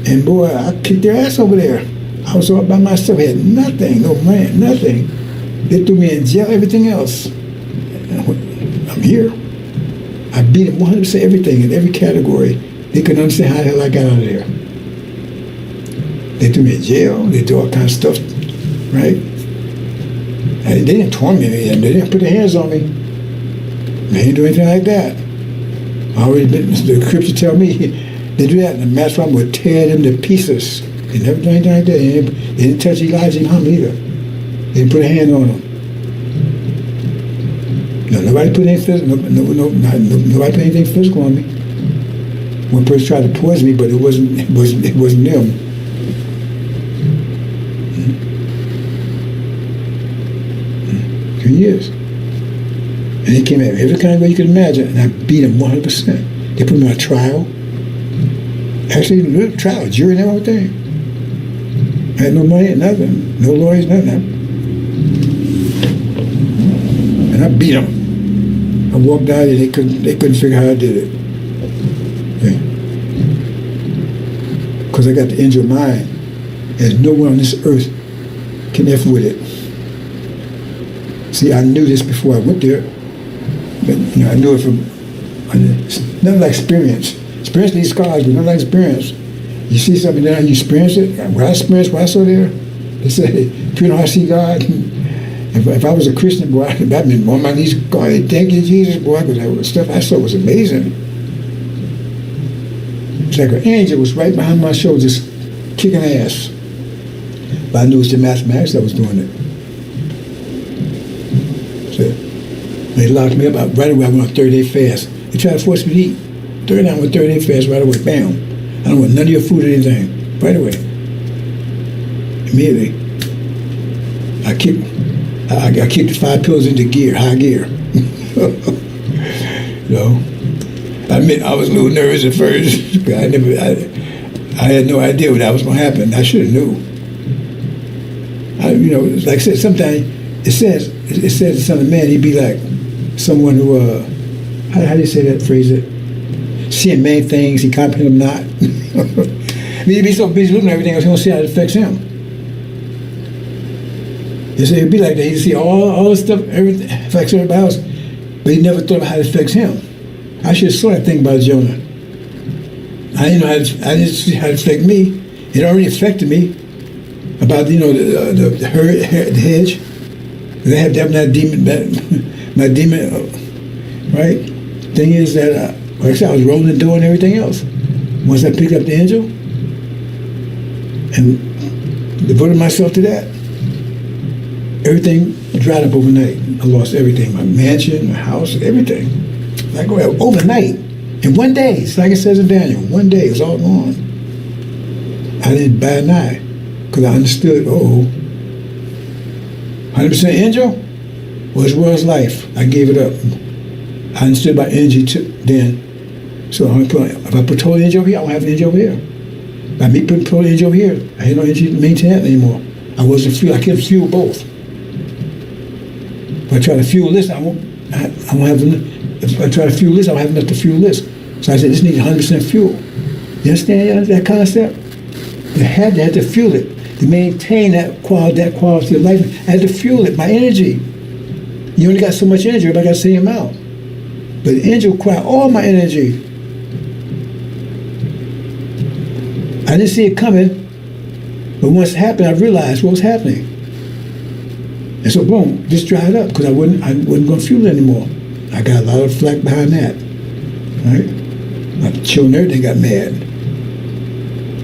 and boy, I kicked their ass over there. I was all by myself, had nothing, no man, nothing. They threw me in jail, everything else. I'm here. I beat them 100% everything in every category. They couldn't understand how the hell I got out of there. They threw me in jail. They did all kinds of stuff, right? And they didn't torment me, and they didn't put their hands on me. They didn't do anything like that. I already been, the scripture tell me they do that, and the master would tear them to pieces. They never done anything like that. They didn't touch Elijah and Muhammad either. They didn't put a hand on them. No, nobody put anything. Nobody put anything physical on me. One person tried to poison me, but it wasn't them. 3 years. And they came at me every kind of way you could imagine, and I beat them 100%. They put me on a trial. Actually, a trial, jury and everything. I had no money, nothing. No lawyers, nothing. And I beat them. I walked out and they couldn't figure how I did it. Because I got the angel mind. There's no one on this earth can F with it. See, I knew this before I went there. But, you know, I knew it from, nothing like experience. Experience these scars, but nothing like experience. You see something there and you experience it. What I experienced, what I saw there, they say, if you know I see God, if I was a Christian, boy, I'd been on my knees, God, thank you, Jesus, boy, because that stuff I saw was amazing. It's like an angel was right behind my shoulder, just kicking ass. But I knew it was the mathematics that was doing it. So they locked me up. Right away, I went on a 30-day fast. They tried to force me to eat. Third time, I went 30-day fast right away, bam. I don't want none of your food or anything. Right away. Immediately. I kicked the 5 pills into gear, high gear. You know? I admit I was a little nervous at first. I had no idea what that was going to happen. I should have knew. You know, like I said, sometimes it says the Son of Man, he'd be like someone who, how do you say that phrase? Seeing many things, he comprehend them not. I mean, he'd be so busy looking at everything else, he don't see how it affects him. You see, it'd be like that. He'd see all the stuff, everything affects everybody else, but he never thought about how it affects him. I should have saw that thing about Jonah. I didn't see how it affected me. It already affected me. About, you know, the hedge. They have that demon, right? Thing is that, like I said, I was rolling the door and everything else. Once I picked up the angel and devoted myself to that, everything dried up overnight. I lost everything, my mansion, my house, everything. Like overnight. In one day, it's like it says in Daniel, one day it was all gone. I didn't bat an eye. Because I understood, 100% angel was world's life. I gave it up. I understood about energy then. So if I put total energy over here, I don't have an energy over here. By me putting total energy over here, I had no energy to maintain that anymore. I couldn't fuel both. If I try to fuel this, I won't have enough. If I try to fuel this, I don't have enough to fuel this. So I said, this needs 100% fuel. You understand that concept? I had to fuel it. To maintain that quality of life, I had to fuel it, my energy. You only got so much energy, everybody got the same amount. But the angel required all my energy. I didn't see it coming, but once it happened, I realized what was happening. And so, boom, this dried up because I wasn't going to fuel it anymore. I got a lot of flack behind that, right? My children, everything got mad.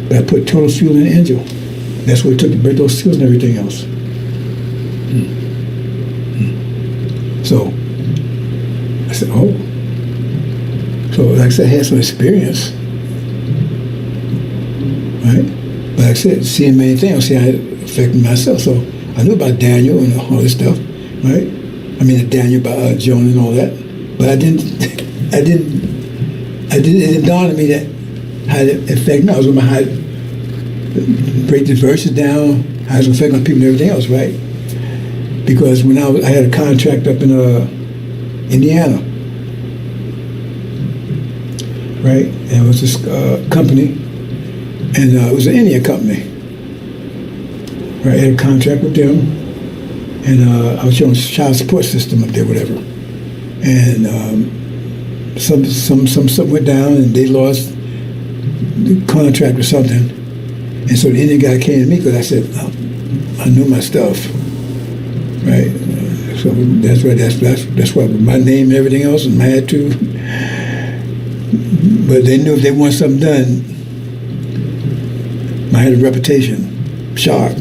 But I put total fuel in the angel. That's what it took to break those seals and everything else. So I said, So like I said, I had some experience. Right? But like I said, seeing many things, see how it affected myself. So I knew about Daniel and all this stuff, right? I mean, Daniel about Jonah and all that. But it didn't dawn on me that how it affect me. I was about how to break the verses down, how it's affecting people and everything else, right? Because when I had a contract up in Indiana, right? And it was this company, and it was an Indian company. Right, I had a contract with them, and I was on child support system up there, whatever. And some stuff went down, and they lost the contract or something. And so the Indian guy came to me because I said, I knew my stuff, right? So that's why my name and everything else and my attitude. But they knew if they want something done, I had a reputation, sharp.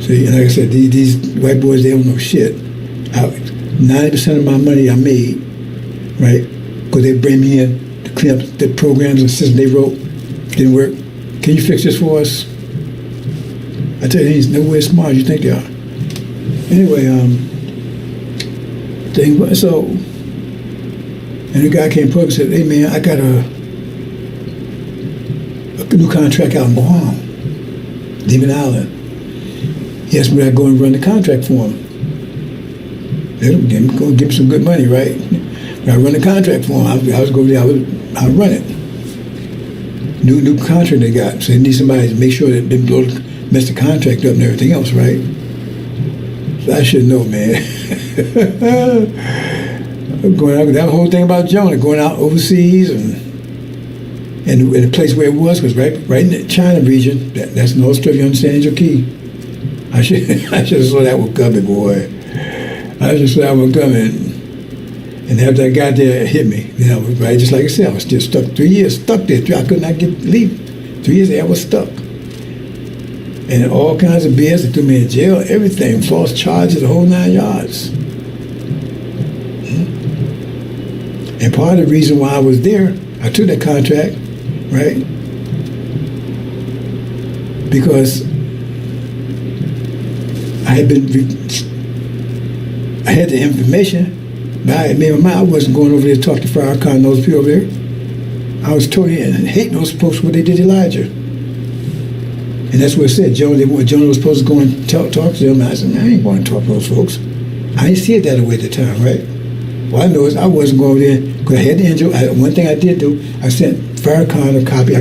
See, like I said, these white boys, they don't know shit. 90% of my money I made, right? Because they bring me in to clean up the programs and systems they wrote. Didn't work. Can you fix this for us? I tell you, he's nowhere as smart as you think they are. Anyway, so, and the guy came up and said, hey man, I got a new contract out in Guam, Demon Island. He asked me to go and run the contract for him. They're going to give him some good money, right? When I run the contract for him, I was going there, I would run it. New contract they got, so they need somebody to make sure that they don't mess the contract up and everything else, right? So I should know, man. Going out, that whole thing about Jonah, going out overseas and the place where it was right in the China region. That's North Strip, you understand, Angel Key. I should have saw that one coming, boy. I just saw that one coming. And after I got there, it hit me. You know, right, just like I said, I was still stuck 3 years, stuck there. I could not leave. 3 years there, I was stuck. And all kinds of BS, they threw me in jail, everything, false charges, the whole 9 yards. And part of the reason why I was there, I took that contract, right? Because I had the information, but I made my mind, I wasn't going over there to talk to Farrakhan and those people over there. I was totally hating those folks what they did Elijah. And that's what it said. Jonah was supposed to go and talk to them. And I said, man, I ain't going to talk to those folks. I didn't see it that way at the time, right? What I know is I wasn't going over there because I had the angel. One thing I did do, I sent Farrakhan a copy. I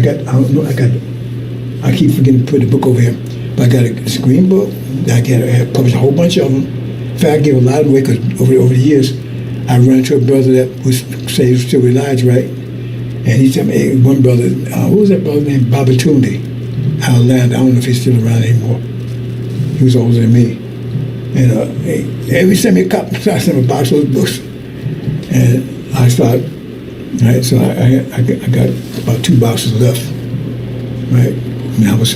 keep forgetting to put the book over here. But I got a screen book. I published a whole bunch of them. In fact, I gave a lot of them away because over the years, I run into a brother that was say he was still with Elijah, right? And he told me, hey, one brother, what was that brother named Babatunde? Out of land. I don't know if he's still around anymore. He was older than me. And he sent me a copy. So I sent him a box of those books. And I started, right? So I got about 2 boxes left, right? And I was,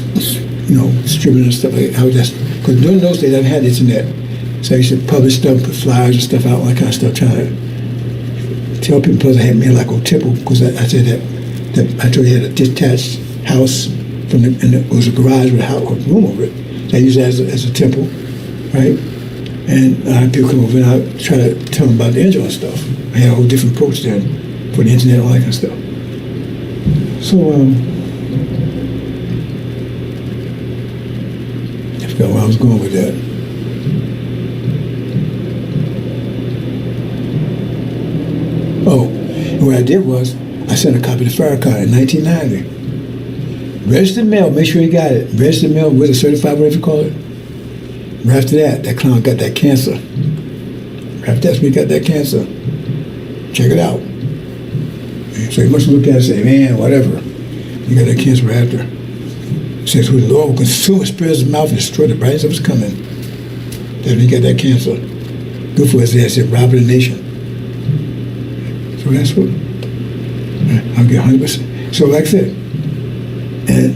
distributing and stuff like that. I was just, because during those days I didn't have the internet. So I used to publish stuff, put flyers and stuff out, all that kind of stuff, trying to tell people. Plus I had me like a tipple, because I said that I told you I had a detached house it was a garage with a room over it. So I used it as a temple, right? And people come over and I try to tell them about the angel and stuff. I had a whole different approach then for the internet and all that kind of stuff. So I forgot where I was going with that. Oh, and what I did was I sent a copy to Farrakhan in 1990. Registered mail, make sure you got it. Registered mail with a certified, whatever you call it. Right after that clown got that cancer. Right after that, he got that cancer. Check it out. So he must look at it and say, man, whatever. You got that cancer right after. It says, who the Lord will consume, spread his mouth, and destroy the brightness of his coming. That's when he got that cancer. Good for his ass, it robbed the nation. So that's what, I'll get 100%. So like I said, and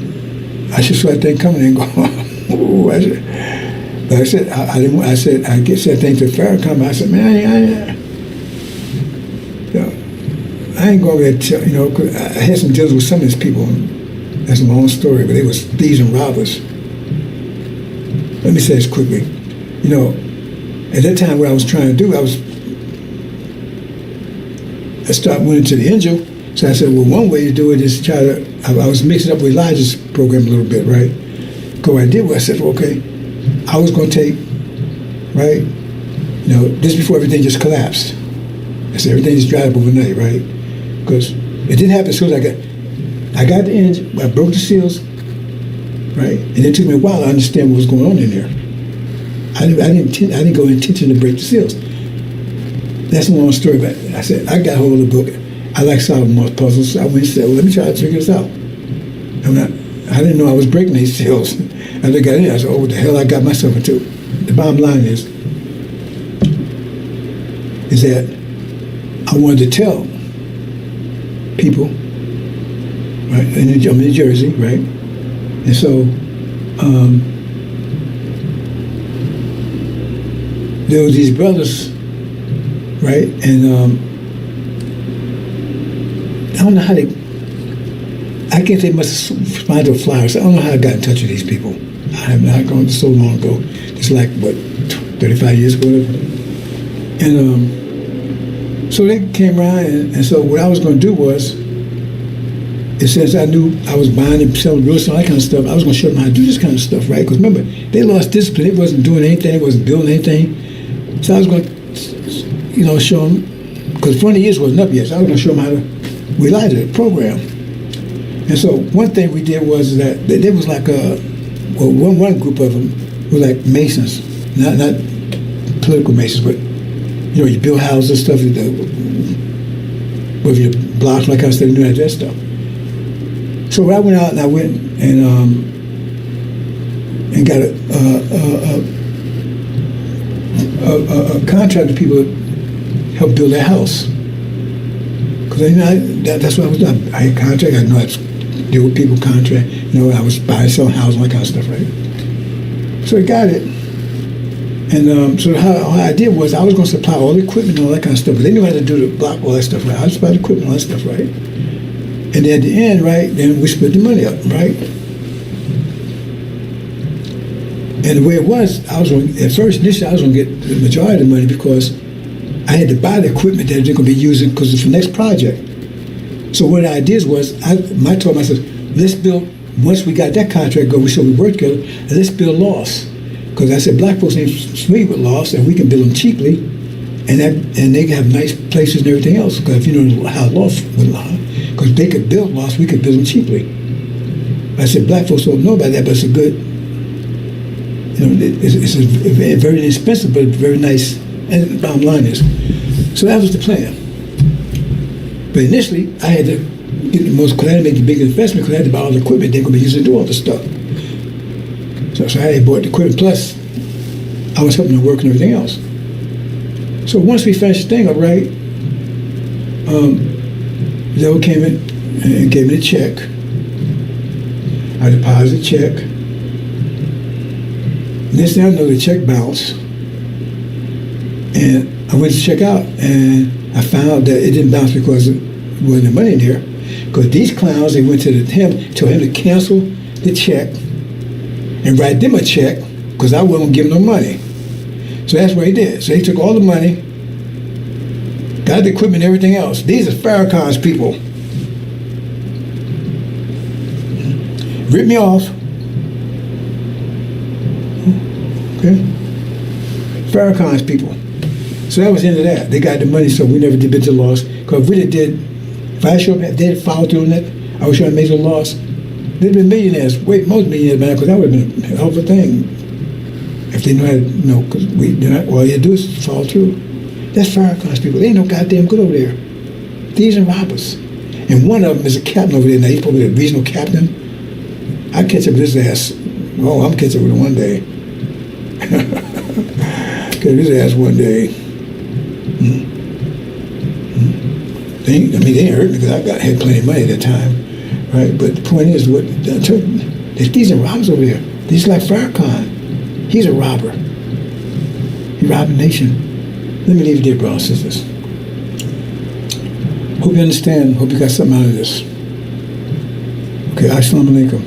I just saw that thing coming and go, oh, I said, but I said, I said that thing to Farrakhan. I said, man, I ain't going to tell, cause I had some deals with some of these people. That's a long story, but they was thieves and robbers. Let me say this quickly. At that time, what I was trying to do, I was went into the angel. So I said, well, one way to do it is try to. I was mixing up with Elijah's program a little bit, right? So what I did was I said, well, okay, I was going to take, right? This before everything just collapsed. I said everything just dried up overnight, right? Because it didn't happen as soon as I got the engine, I broke the seals, right? And it took me a while to understand what was going on in there. I didn't go intention to break the seals. That's a long story, but I said, I got hold of the book. I like solving most puzzles. So I went and said, well, let me try to figure this out. I didn't know I was breaking these seals. I looked at it, I said, oh, what the hell I got myself into? The bottom line is that I wanted to tell people, right, I'm in New Jersey, right? And so there were these brothers, right? And I don't know how I guess they must have responded to a flyer. So I don't know how I got in touch with these people. I have not gone so long ago. It's like, 35 years ago, whatever. And so they came around, and so what I was going to do was, since I knew I was buying and selling real estate, all that kind of stuff, I was going to show them how to do this kind of stuff, right? Because remember, they lost discipline. They wasn't doing anything. They wasn't building anything. So I was going to, show them, because 20 years wasn't up yet, so I was going to show them how to realize the program. And so one thing we did was that there was like one group of them were like masons, not political masons, but you build houses, stuff, with your blocks, like I was saying, doing that stuff. So I went out and I went and got a contract with people to help build their house. Because that's what I was doing. I had contract. I know how to deal with people contract. I was buying, selling houses, all that kind of stuff, right? So I got it. And so how I did was I was going to supply all the equipment and all that kind of stuff. But they knew how to do the block, all that stuff, right? I supplied the equipment, all that stuff, right? And then at the end, right, then we split the money up, right? And the way it was, initially I was going to get the majority of the money because I had to buy the equipment that they're going to be using because it's the next project. So what the idea was, I told myself, let's build, once we got that contract going, so we worked together, and let's build loss. Because I said, black folks ain't familiar with loss, and we can build them cheaply, and they can have nice places and everything else. Because if you know how loss would lie, because they could build loss, we could build them cheaply. I said, black folks don't know about that, but it's a good, it's a very inexpensive, but very nice. And the bottom line is, so that was the plan. But initially, I had to get the most, because I had to make the biggest investment, because I had to buy all the equipment they're going to be using to do all this stuff. So I had bought the equipment, plus I was helping them work and everything else. So once we finished the thing up, right, they came in and gave me the check. I deposited the check. Next thing I know, the check bounced. And I went to check out, and I found that it didn't bounce because there wasn't money in there. Because these clowns, they went to him, told him to cancel the check and write them a check because I wasn't giving them no money. So that's what he did. So he took all the money, got the equipment and everything else. These are Farrakhan's people. Ripped me off. Okay? Farrakhan's people. So that was the end of that. They got the money, so we never did business loss. Because if I showed up, they had followed through on that, I was showing a major loss. They'd been millionaires, most millionaires, man, because that would have been a hell of a thing. If they knew how to, because all you do is follow through. That's Farrakhan's people. They ain't no goddamn good over there. These are robbers. And one of them is a captain over there now. He's probably a regional captain. I catch up with his ass. Oh, I'm catching up with him one day. Catch his ass one day. They didn't hurt me because I had plenty of money at that time, right? But the point is, these are robbers over there. These like Farrakhan. He's a robber. He robbed a nation. Let me leave you there, brothers and sisters. Hope you understand. Hope you got something out of this. Okay, assalamu alaikum.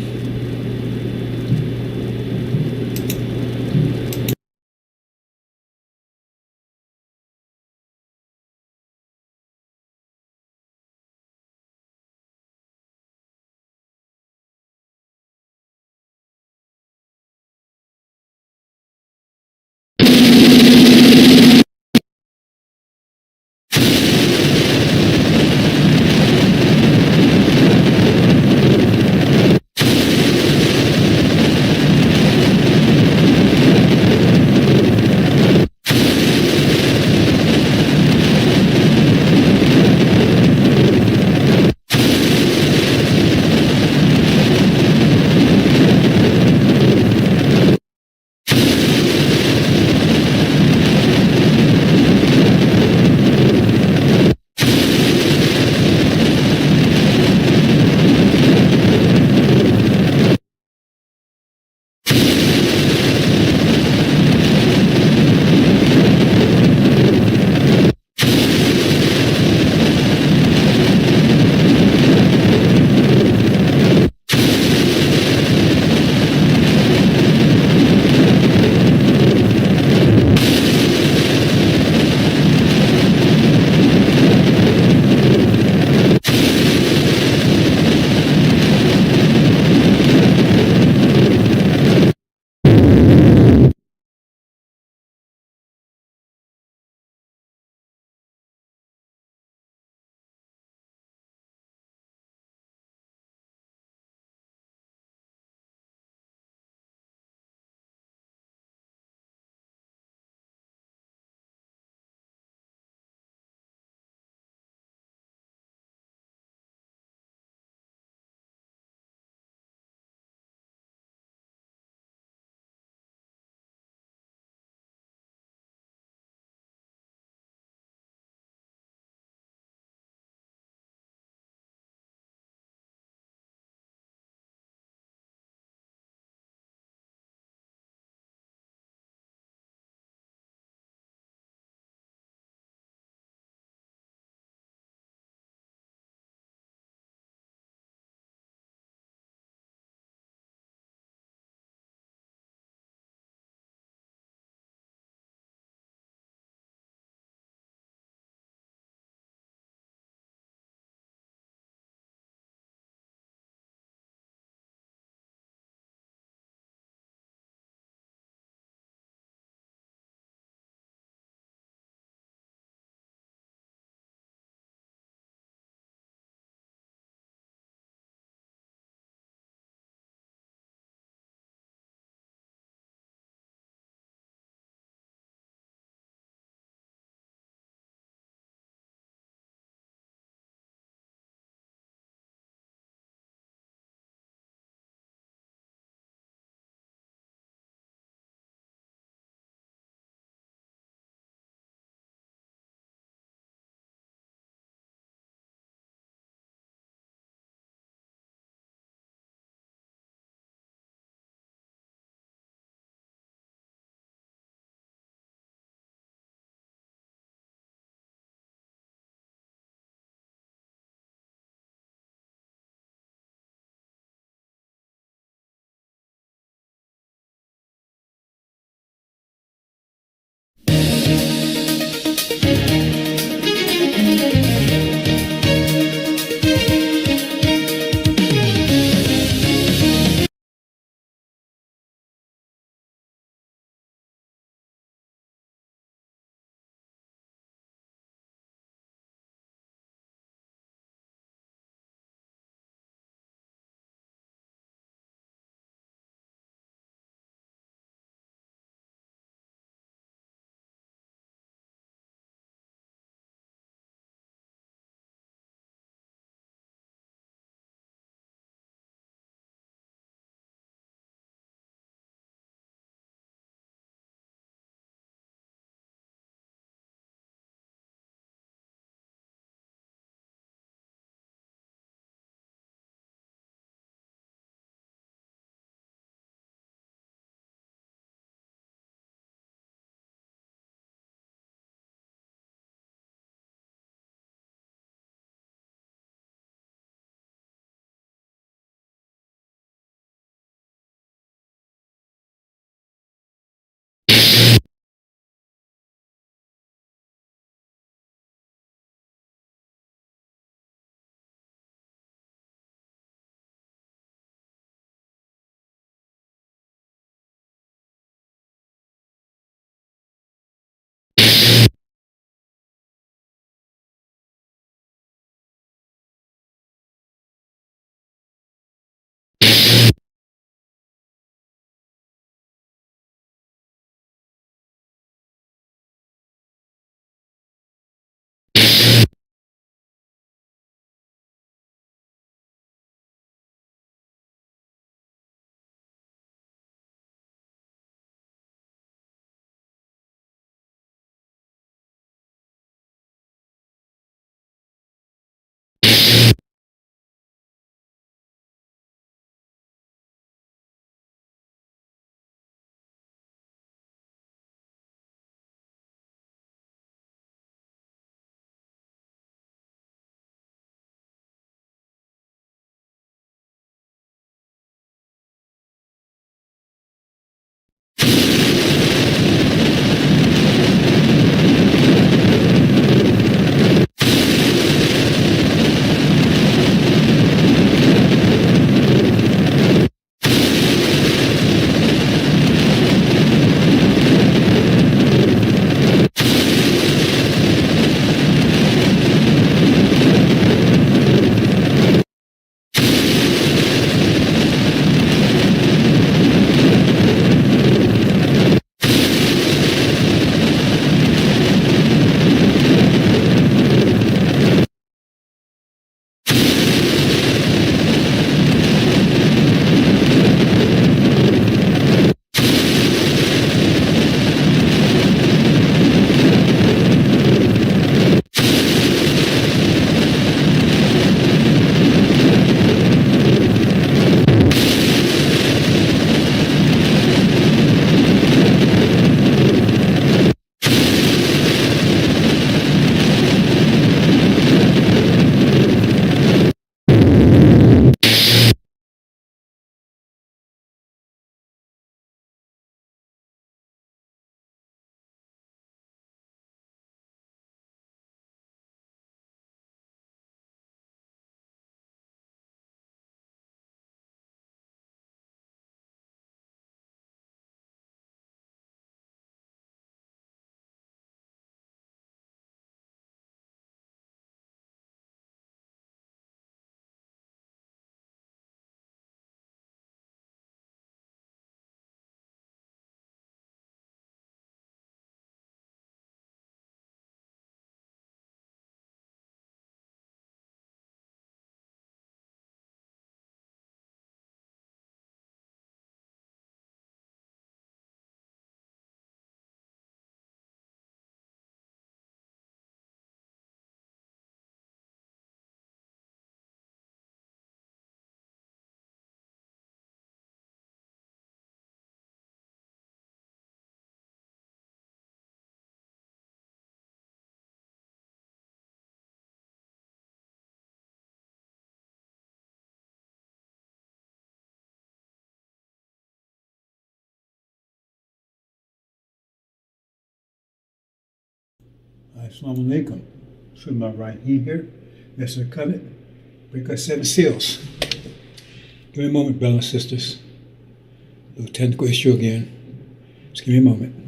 Assalamu alaikum. To my right here, Mr. Covenant. Break our 7 seals. Give me a moment, brothers and sisters. A little technical issue again. Just give me a moment.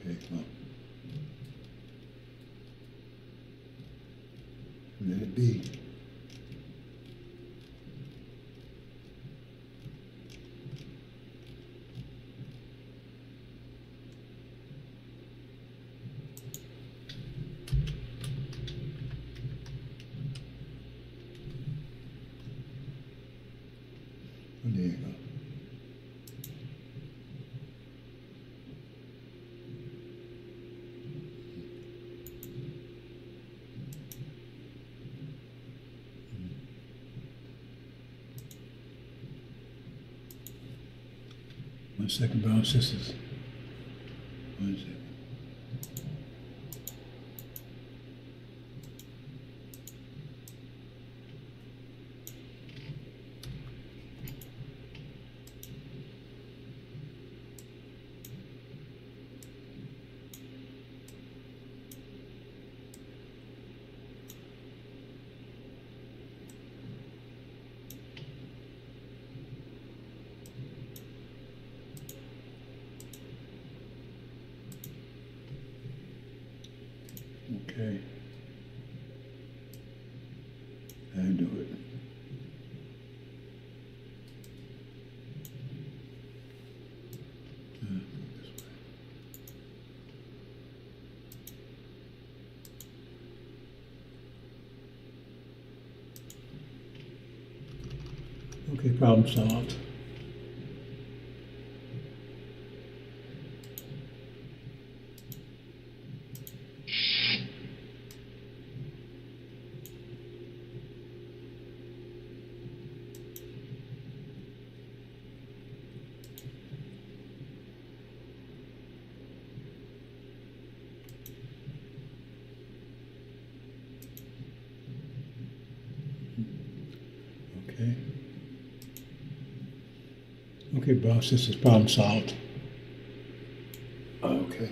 Okay, well. Let it be. Oh, there you go. One second, brown sisters. One second. Okay. I do it. This way. Okay, problem solved. Okay. Okay, boss, this is problem solved. Okay.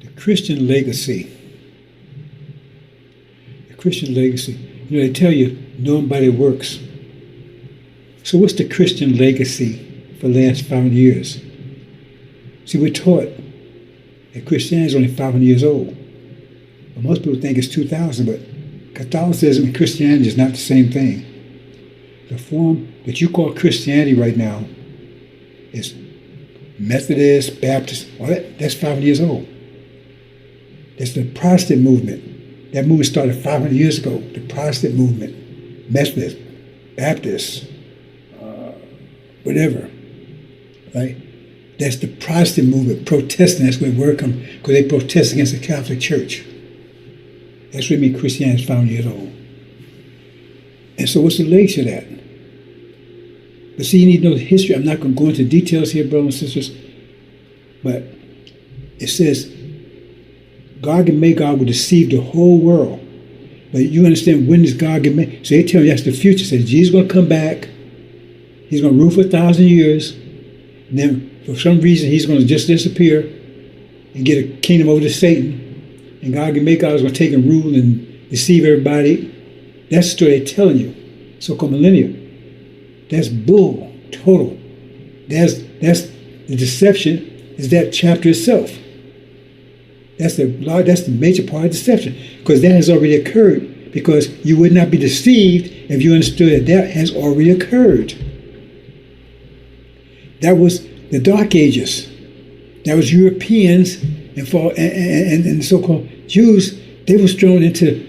The Christian legacy. The Christian legacy. You know, they tell you nobody works. So what's the Christian legacy for the last 500 years? See, we're taught that Christianity is only 500 years old. But most people think it's 2,000, but Catholicism and Christianity is not the same thing. The form that you call Christianity right now is Methodist, Baptist, all that's 500 years old. That's the Protestant movement. That movement started 500 years ago, the Protestant movement. Methodist, Baptist, whatever, right? That's the Protestant movement. Protestant, that's where the word comes, because they protest against the Catholic Church. That's what I mean Christianity is 500 years old. And so what's the legacy of that? But see, you need to know the history. I'm not going to go into details here, brothers and sisters, but it says Gog and Magog will deceive the whole world. But you understand, when does Gog and Magog? So they tell you that's the future. It says Jesus is going to come back. He's going to rule for 1,000 years. And then for some reason he's going to just disappear and get a kingdom over to Satan. And God can make is going to take and rule and deceive everybody. That's the story they're telling you. So-called millennium. That's bull, total. That's the deception is that chapter itself. That's the major part of deception, because that has already occurred. Because you would not be deceived if you understood that has already occurred. That was the Dark Ages. That was Europeans and so-called Jews. They was thrown into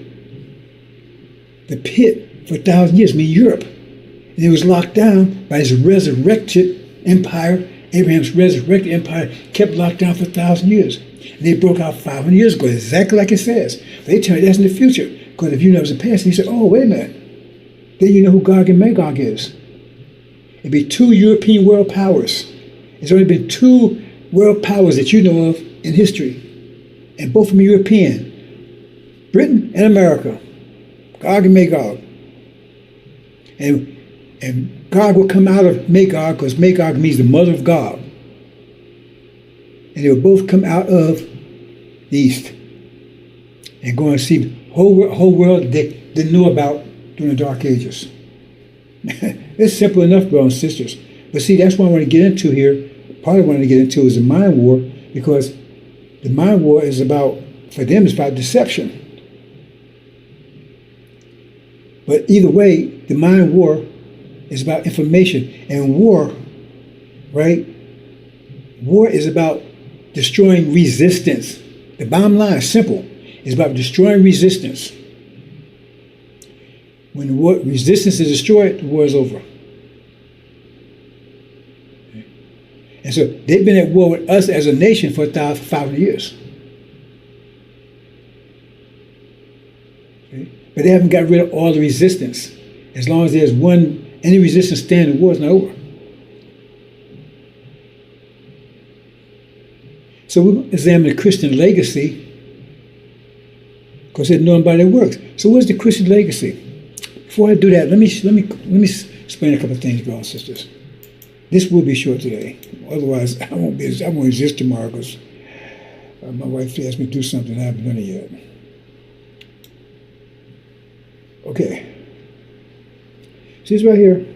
the pit for 1,000 years. I mean, Europe. And it was locked down by his resurrected empire. Abraham's resurrected empire kept locked down for 1,000 years. And they broke out 500 years ago, exactly like it says. But they tell you that's in the future. Because if you know it's the past, you say, oh, wait a minute. Then you know who Gog and Magog is. It'd be 2 European world powers. There's only been 2 world powers that you know of in history. And both of them European. Britain and America. Gog and Magog. And Gog will come out of Magog, because Magog means the mother of God. And they will both come out of the east and go and see the whole world they didn't know about during the Dark Ages. It's simple enough, brothers and sisters. But see, that's what I want to get into here. Part of what I want to get into is the mind war, because the mind war is about, for them, it's about deception. But either way, the mind war is about information. And war, right? War is about destroying resistance. The bottom line is simple. It's about destroying resistance. When the resistance is destroyed, the war is over. And so they've been at war with us as a nation for 1,500 years. Okay? But they haven't got rid of all the resistance. As long as there's any resistance standing, the war is not over. So we're going to examine the Christian legacy, because they're known by their works. So what's the Christian legacy? Before I do that, let me explain a couple of things, brothers and sisters. This will be short today. Otherwise, I won't exist tomorrow, because my wife asked me to do something and I haven't done it yet. Okay. See this right here?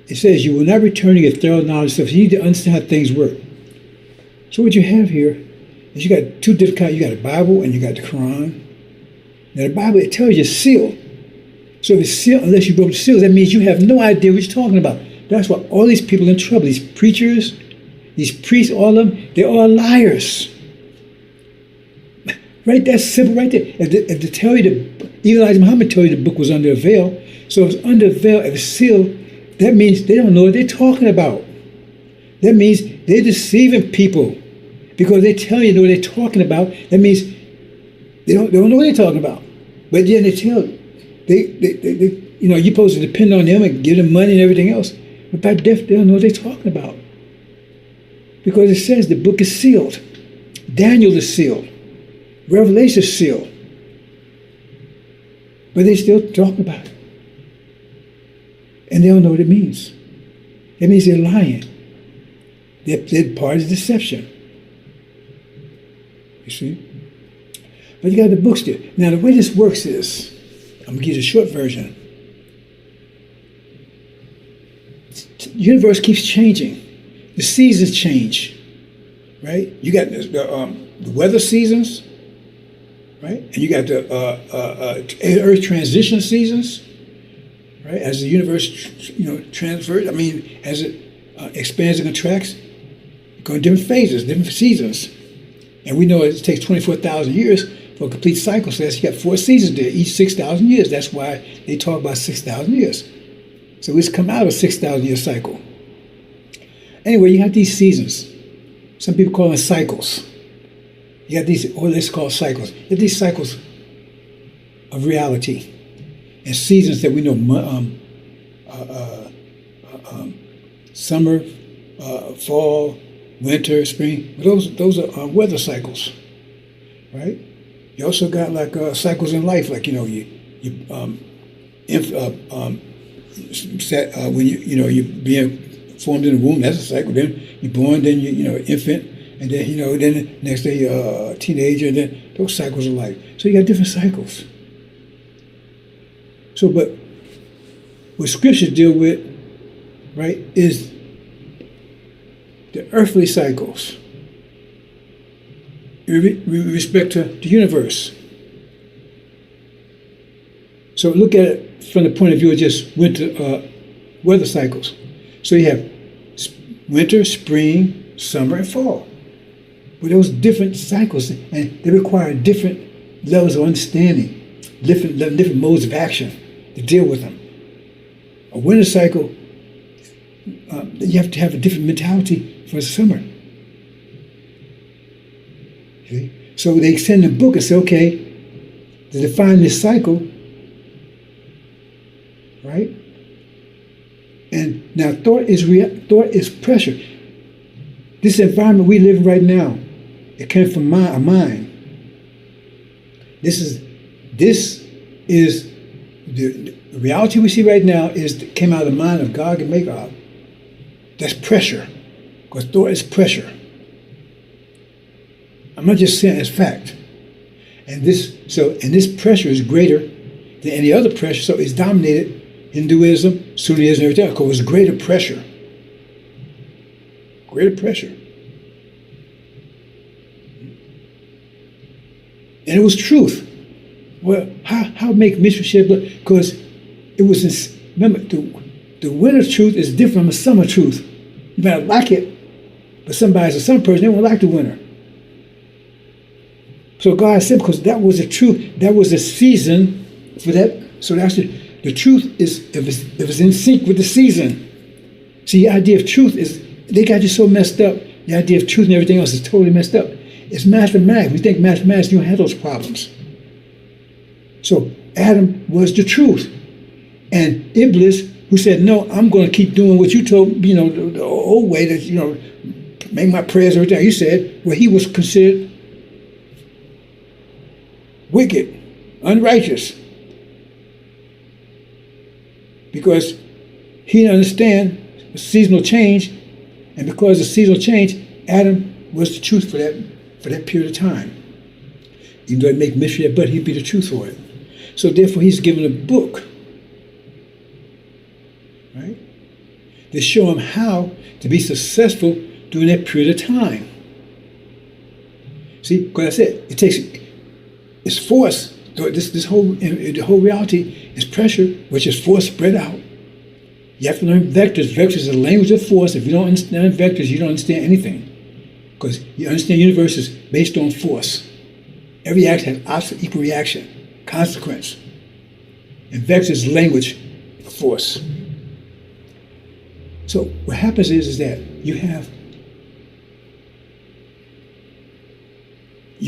It says, you will not return to get thorough knowledge of stuff. So you need to understand how things work. So what you have here is you got 2 different kinds. You got the Bible and you got the Quran. Now the Bible, it tells you it's sealed. So if it's sealed, unless you broke the seals, that means you have no idea what you're talking about. That's why all these people are in trouble. These preachers, these priests, all of them, they're all liars. Right? That's simple right there. If they tell you even Elijah Muhammad told you the book was under a veil. So if it's under a veil, if it's sealed, that means they don't know what they're talking about. That means they're deceiving people, because they tell you what they're talking about. That means they don't know what they're talking about. But then they tell you, you're supposed to depend on them and give them money and everything else. But by death, they don't know what they're talking about. Because it says the book is sealed. Daniel is sealed. Revelation is sealed. But they still talk about it. And they don't know what it means. It means they're lying. They're part of deception. You see? But you got the books there. Now, the way this works is, I'm going to give you the short version. The universe keeps changing. The seasons change. Right? You got the weather seasons. Right? And you got the Earth transition seasons. Right? As the universe, transfers, as it expands and contracts, you go in different phases, different seasons. And we know it takes 24,000 years for a complete cycle. So that's, you got 4 seasons there, each 6,000 years. That's why they talk about 6,000 years. So it's come out of a 6,000 year cycle. Anyway, you have these seasons. Some people call them cycles. You got these, or let's call cycles. You have these cycles of reality. And seasons that we know, summer, fall, winter, spring. Those are weather cycles, right? You also got like cycles in life, like when you're being formed in the womb. That's a cycle. Then you're born. Then you infant, and then then the next day you're a teenager. And then those cycles of life. So you got different cycles. So, but what scriptures deal with, right, is the earthly cycles in respect to the universe. So look at it from the point of view of just winter weather cycles. So you have winter, spring, summer, and fall. But those different cycles, and they require different levels of understanding, different modes of action to deal with them. A winter cycle, you have to have a different mentality for the summer. Okay? So they send a book and say, okay, to define this cycle, right? And now thought is pressure. This environment we live in right now, it came from a mind. This is the reality we see right now came out of the mind of Gog and Magog. That's pressure, because thought is pressure. I'm not just saying it's fact. And this pressure is greater than any other pressure, so it's dominated Hinduism, Sunnism, and everything, because it's greater pressure. Greater pressure. And it was truth. Well, how make Mishra blood? Because it was, remember, the winter truth is different from the summer truth. You might like it, but some person, they won't like the winter. So God said, because that was the truth, that was the season for that. So that's the truth is, if it's in sync with the season. See, the idea of truth is, they got you so messed up. The idea of truth and everything else is totally messed up. It's mathematics. We think mathematics, you don't have those problems. So Adam was the truth. And Iblis, who said, no, I'm going to keep doing what you told me, the old way that, make my prayers every time. He said, well, he was considered wicked, unrighteous. Because he didn't understand the seasonal change. And because of seasonal change, Adam was the truth for that period of time. Even though it make mystery, but he'd be the truth for it. So therefore, he's given a book, right, to show him how to be successful during that period of time. See, because I said, it's force. The whole reality is pressure, which is force spread out. You have to learn vectors. Vectors is the language of force. If you don't understand vectors, you don't understand anything. Because you understand the universe is based on force. Every action has opposite equal reaction, consequence. And vectors is language of force. So what happens is that you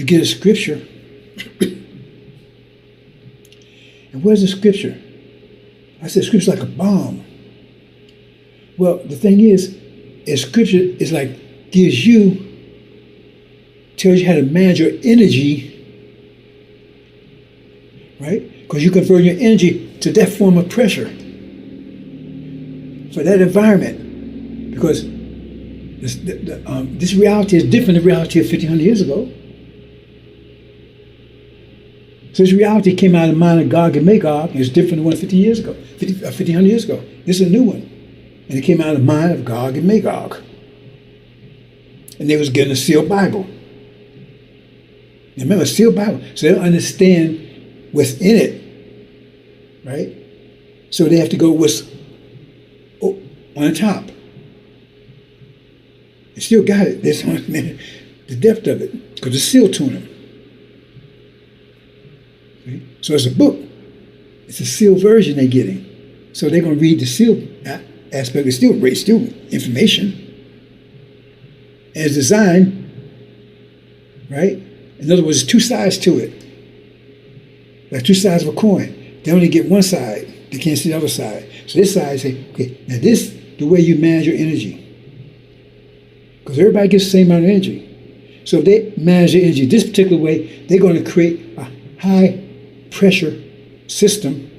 get a scripture. And where's the scripture? I said scripture's like a bomb. Well, the thing is scripture is like tells you how to manage your energy, right? Because you convert your energy to that form of pressure for that environment. Because this reality is different than the reality of 1,500 years ago. So this reality came out of the mind of Gog and Magog. It's different than one 1,500 years ago. This is a new one. And it came out of the mind of Gog and Magog. And they was getting a sealed Bible. And remember, a sealed Bible. So they don't understand what's in it, right? So they have to go what's on the top. They still got it. There's the depth of it, because it's sealed to them. Okay? So it's a book. It's a sealed version they're getting. So they're going to read the sealed aspect. It's still information. And it's designed, right? In other words, there's two sides to it. Like two sides of a coin. They only get one side. They can't see the other side. So this side say, okay, now this the way you manage your energy. Because everybody gets the same amount of energy. So if they manage their energy this particular way, they're going to create a high pressure system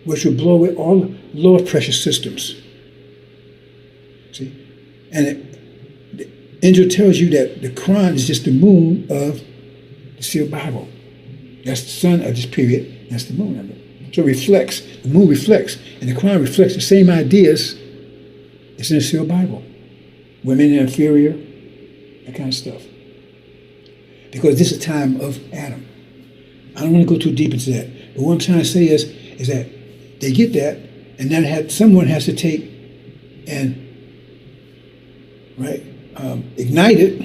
which will blow away all lower pressure systems. See? And the angel tells you that the Quran is just the moon of the sealed Bible. That's the sun of this period. That's the moon of it. So it reflects, the moon reflects, and the Quran reflects the same ideas as in the sealed Bible. Women are inferior, that kind of stuff. Because this is the time of Adam. I don't want to go too deep into that. But what I'm trying to say is that they get that, and then someone has to take and ignite it,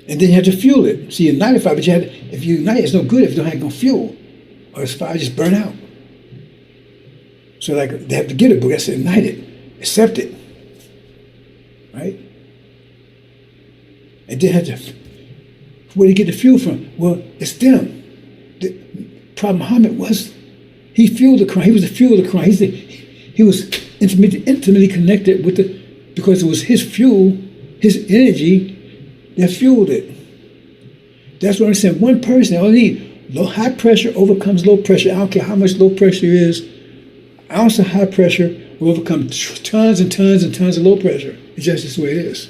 and then you have to fuel it. See, ignite a fire, but if you ignite it, it's no good if you don't have no fuel, or the fire just burn out. So like they have to get a book that's to ignite it, accept it, right? And then have to, where do you get the fuel from? Well, it's them. The Prophet Muhammad he fueled the Quran. He was the fuel of the Quran. He was intimately connected with because it was his fuel, his energy that fueled it. That's what I'm saying. One person, all need high pressure overcomes low pressure. I don't care how much low pressure is. An ounce of high pressure will overcome tons and tons and tons of low pressure. It's just the way it is.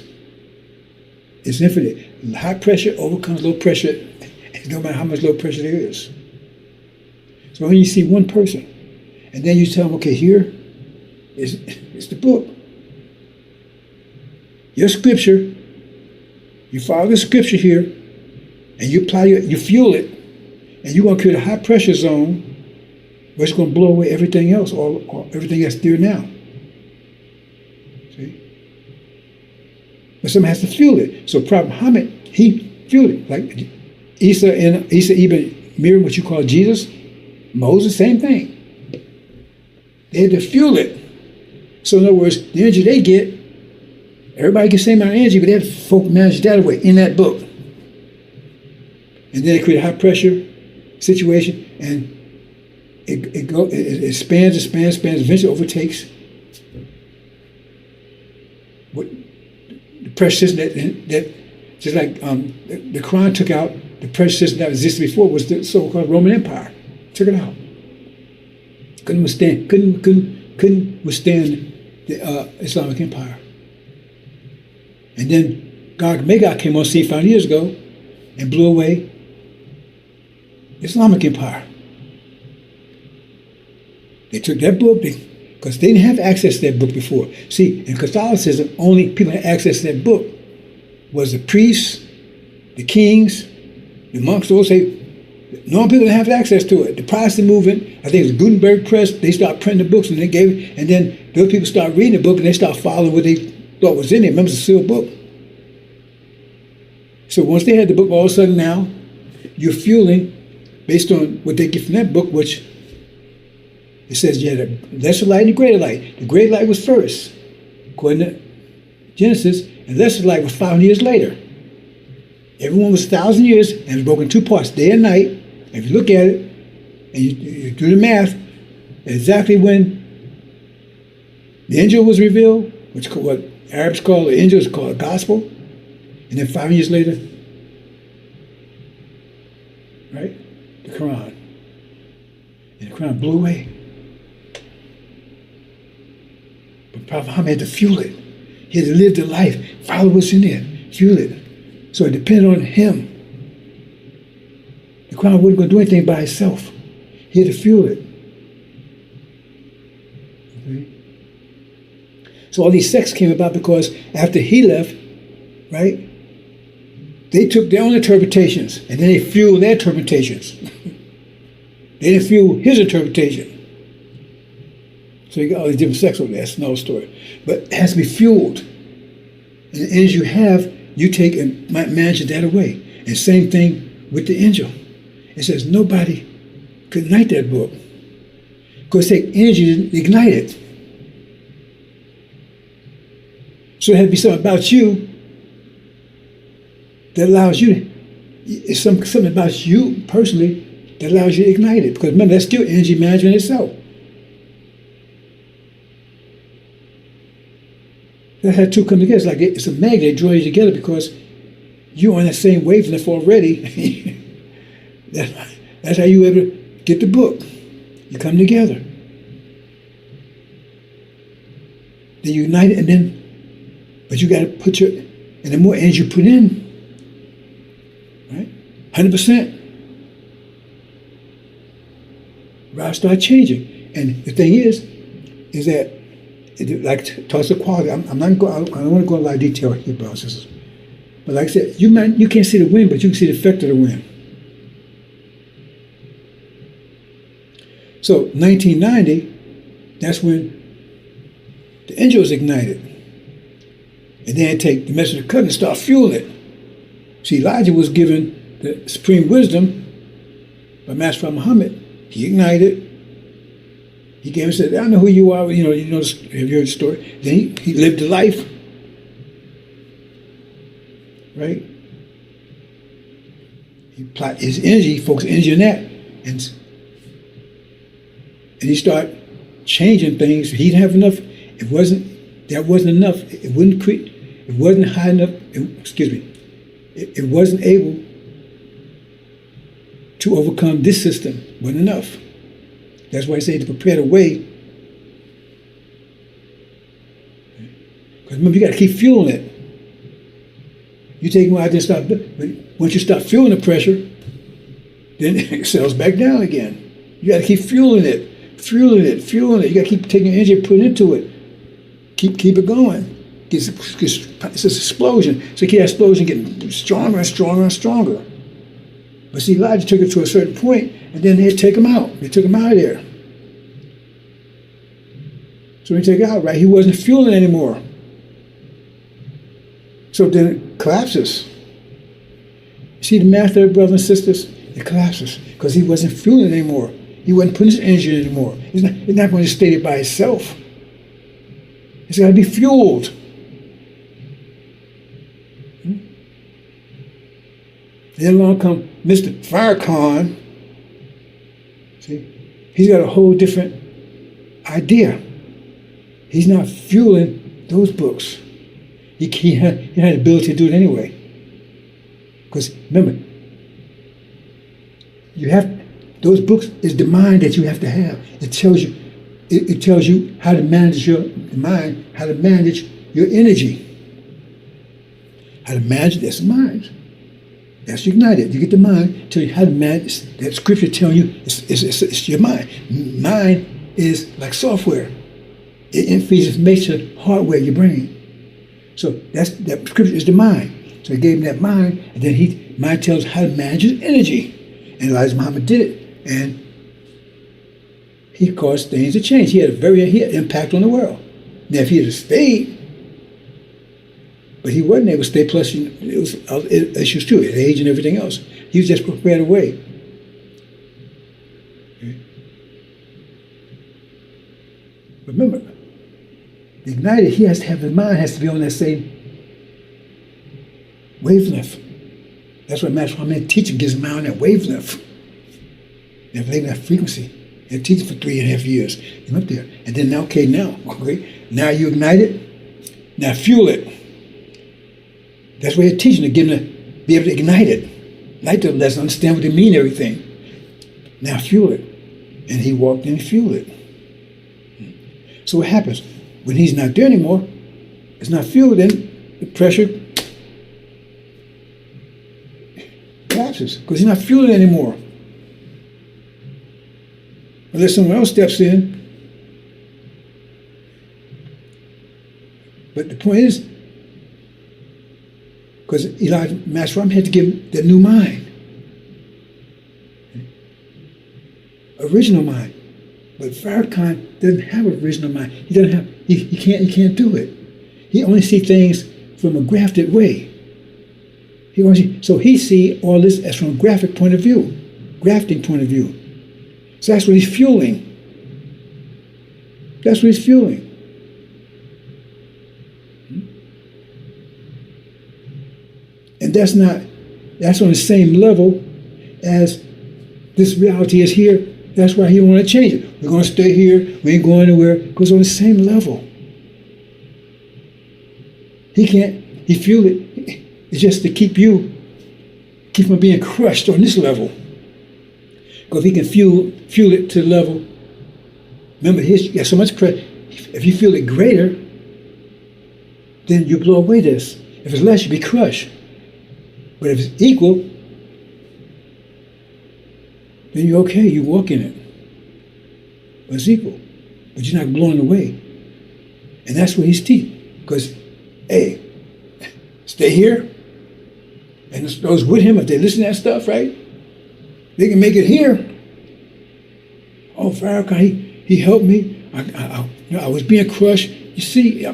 It's infinite. High pressure overcomes low pressure, no matter how much low pressure there is. So when you see one person, and then you tell them, okay, here is the book. Your scripture, you follow the scripture here, and you apply you fuel it, and you're going to create a high pressure zone where it's going to blow away everything else, or everything that's there now. See? But someone has to fuel it. So Prophet Muhammad, he fueled it. Like Isa ibn Miriam, what you call Jesus, Moses, same thing. They had to fuel it. So in other words, the energy they get, everybody gets the same amount of energy, but they have to manage that way in that book. And then they create a high pressure situation, and it expands, eventually overtakes what the pressure system that just like the Quran took out the pressure system that existed before was the so-called Roman Empire. Took it out. Couldn't withstand the Islamic Empire. And then Gog and Magog came on scene 5 years ago and blew away the Islamic Empire. They took that book because they didn't have access to that book before. See, in Catholicism, only people who had access to that book was the priests, the kings, the monks. Those say normal people didn't have access to it. The Protestant movement, I think it was Gutenberg Press, they started printing the books and they gave it, and then those people started reading the book and they started following what they thought was in it. Remember, it's a sealed book. So once they had the book, all of a sudden now, you're fueling based on what they get from that book, which it says you had a lesser light and a greater light. The greater light was first, according to Genesis, and lesser light was 500 years later. Everyone was 1,000 years and it was broken in 2 parts, day and night. And if you look at it and you do the math, exactly when the angel was revealed, which what Arabs call the angel is called a gospel, and then 5 years later, right, the Quran. And the Quran blew away. But Prophet Muhammad had to fuel it. He had to live the life, follow what's in there, fuel it. So it depended on him. The Quran wasn't going to do anything by itself. He had to fuel it. Okay? So all these sects came about because after he left, right, they took their own interpretations and then they fueled their interpretations. They didn't fuel his interpretation. So you got all these different sects over there. That's another story. But it has to be fueled. And the energy you have, you take and manage it that away. And same thing with the angel. It says nobody could ignite that book. Because it takes energy to ignite it. So it had to be something about you that allows you, it's something about you personally that allows you to ignite it. Because remember, that's still energy management itself. That had two come together. It's like it's a magnet that draws you together because you're on that same wavelength already. That's how you able to get the book. You come together. then you ignite it, and then, but you got to put and the more energy you put in, right, 100%, rods start changing. And the thing is that, like toss the quality. I don't want to go into a lot of detail here, brothers and sisters. But like I said, you can't see the wind, but you can see the effect of the wind. So 1990, that's when the engine was ignited. And then take the message of covenant and start fueling it. See, Elijah was given the supreme wisdom by Master Muhammad. He ignited. He came and said, I know who you are. Have you heard the story? Then he lived the life. Right? He applied his energy, focused energy on that. And he started changing things. He didn't have enough. That wasn't enough. It wouldn't create. It wasn't high enough. It wasn't able to overcome this system. It wasn't enough. That's why I say to prepare the way. Because remember, you got to keep fueling it. You take them out there and stop. But once you stop fueling the pressure, then it settles back down again. You got to keep fueling it, fueling it, fueling it. You got to keep taking energy and putting into it. Keep it going. It's this explosion. So you keep that explosion getting stronger and stronger and stronger. But see, Elijah took it to a certain point, and then they take him out. They took him out of there. So when he took it out, right, he wasn't fueling anymore. So then it collapses. See the math there, brothers and sisters? It collapses because he wasn't fueling anymore. He wasn't putting his energy in anymore. It's not going to stay there by itself. It's got to be fueled. Then along come Mr. Farrakhan. See, he's got a whole different idea. He's not fueling those books. He had the ability to do it anyway. Because remember, those books is the mind that you have to have. It tells you how to manage your mind, how to manage your energy. How to manage that's the mind. That's ignited. You get the mind, tell you how to manage. That scripture telling you it's your mind. Mind is like software. It feeds information, hardware, your brain. So that scripture is the mind. So he gave him that mind, and then mind tells how to manage his energy. And Elijah Muhammad did it, and he caused things to change. He had an impact on the world. Now, if he had stayed, but he wasn't able to stay. Plus, it was issues too, his age and everything else. He was just prepared away. Okay. Remember, the ignited, he has to have his mind has to be on that same wavelength. That's what Master Muhammad teaching gives him on that wavelength. That wavelength frequency. They're teaching for 3.5 years. You're up there. And then now you ignite it. Now fuel it. That's what they're teaching, to get them to be able to ignite it. Ignite the lesson, understand what they mean, everything. Now fuel it. And he walked in and fueled it. So what happens? When he's not there anymore, it's not fueled, then the pressure collapses because he's not fueling anymore. Unless someone else steps in. But the point is, because Elijah, Master Ram had to give him the new mind. Original mind. But Farrakhan doesn't have an original mind. He doesn't have, he can't do it. He only sees things from a grafted way. So he sees all this as from a grafting point of view. So that's what he's fueling. That's what he's fueling. And that's on the same level as this reality is here. That's why he don't want to change it. We're going to stay here. We ain't going anywhere. Because on the same level. He fueled it. It's just to keep from being crushed on this level. Because he can fuel it to the level. Remember, he has so much pressure. If you feel it greater, then you blow away this. If it's less, you be crushed. But if it's equal, then you're okay. You walk in it. But it's equal. But you're not blown away. And that's what he's teaching. Because, hey, stay here. And those with him, if they listen to that stuff, right, they can make it here. Oh, Farrakhan, he helped me. I was being crushed. You see, I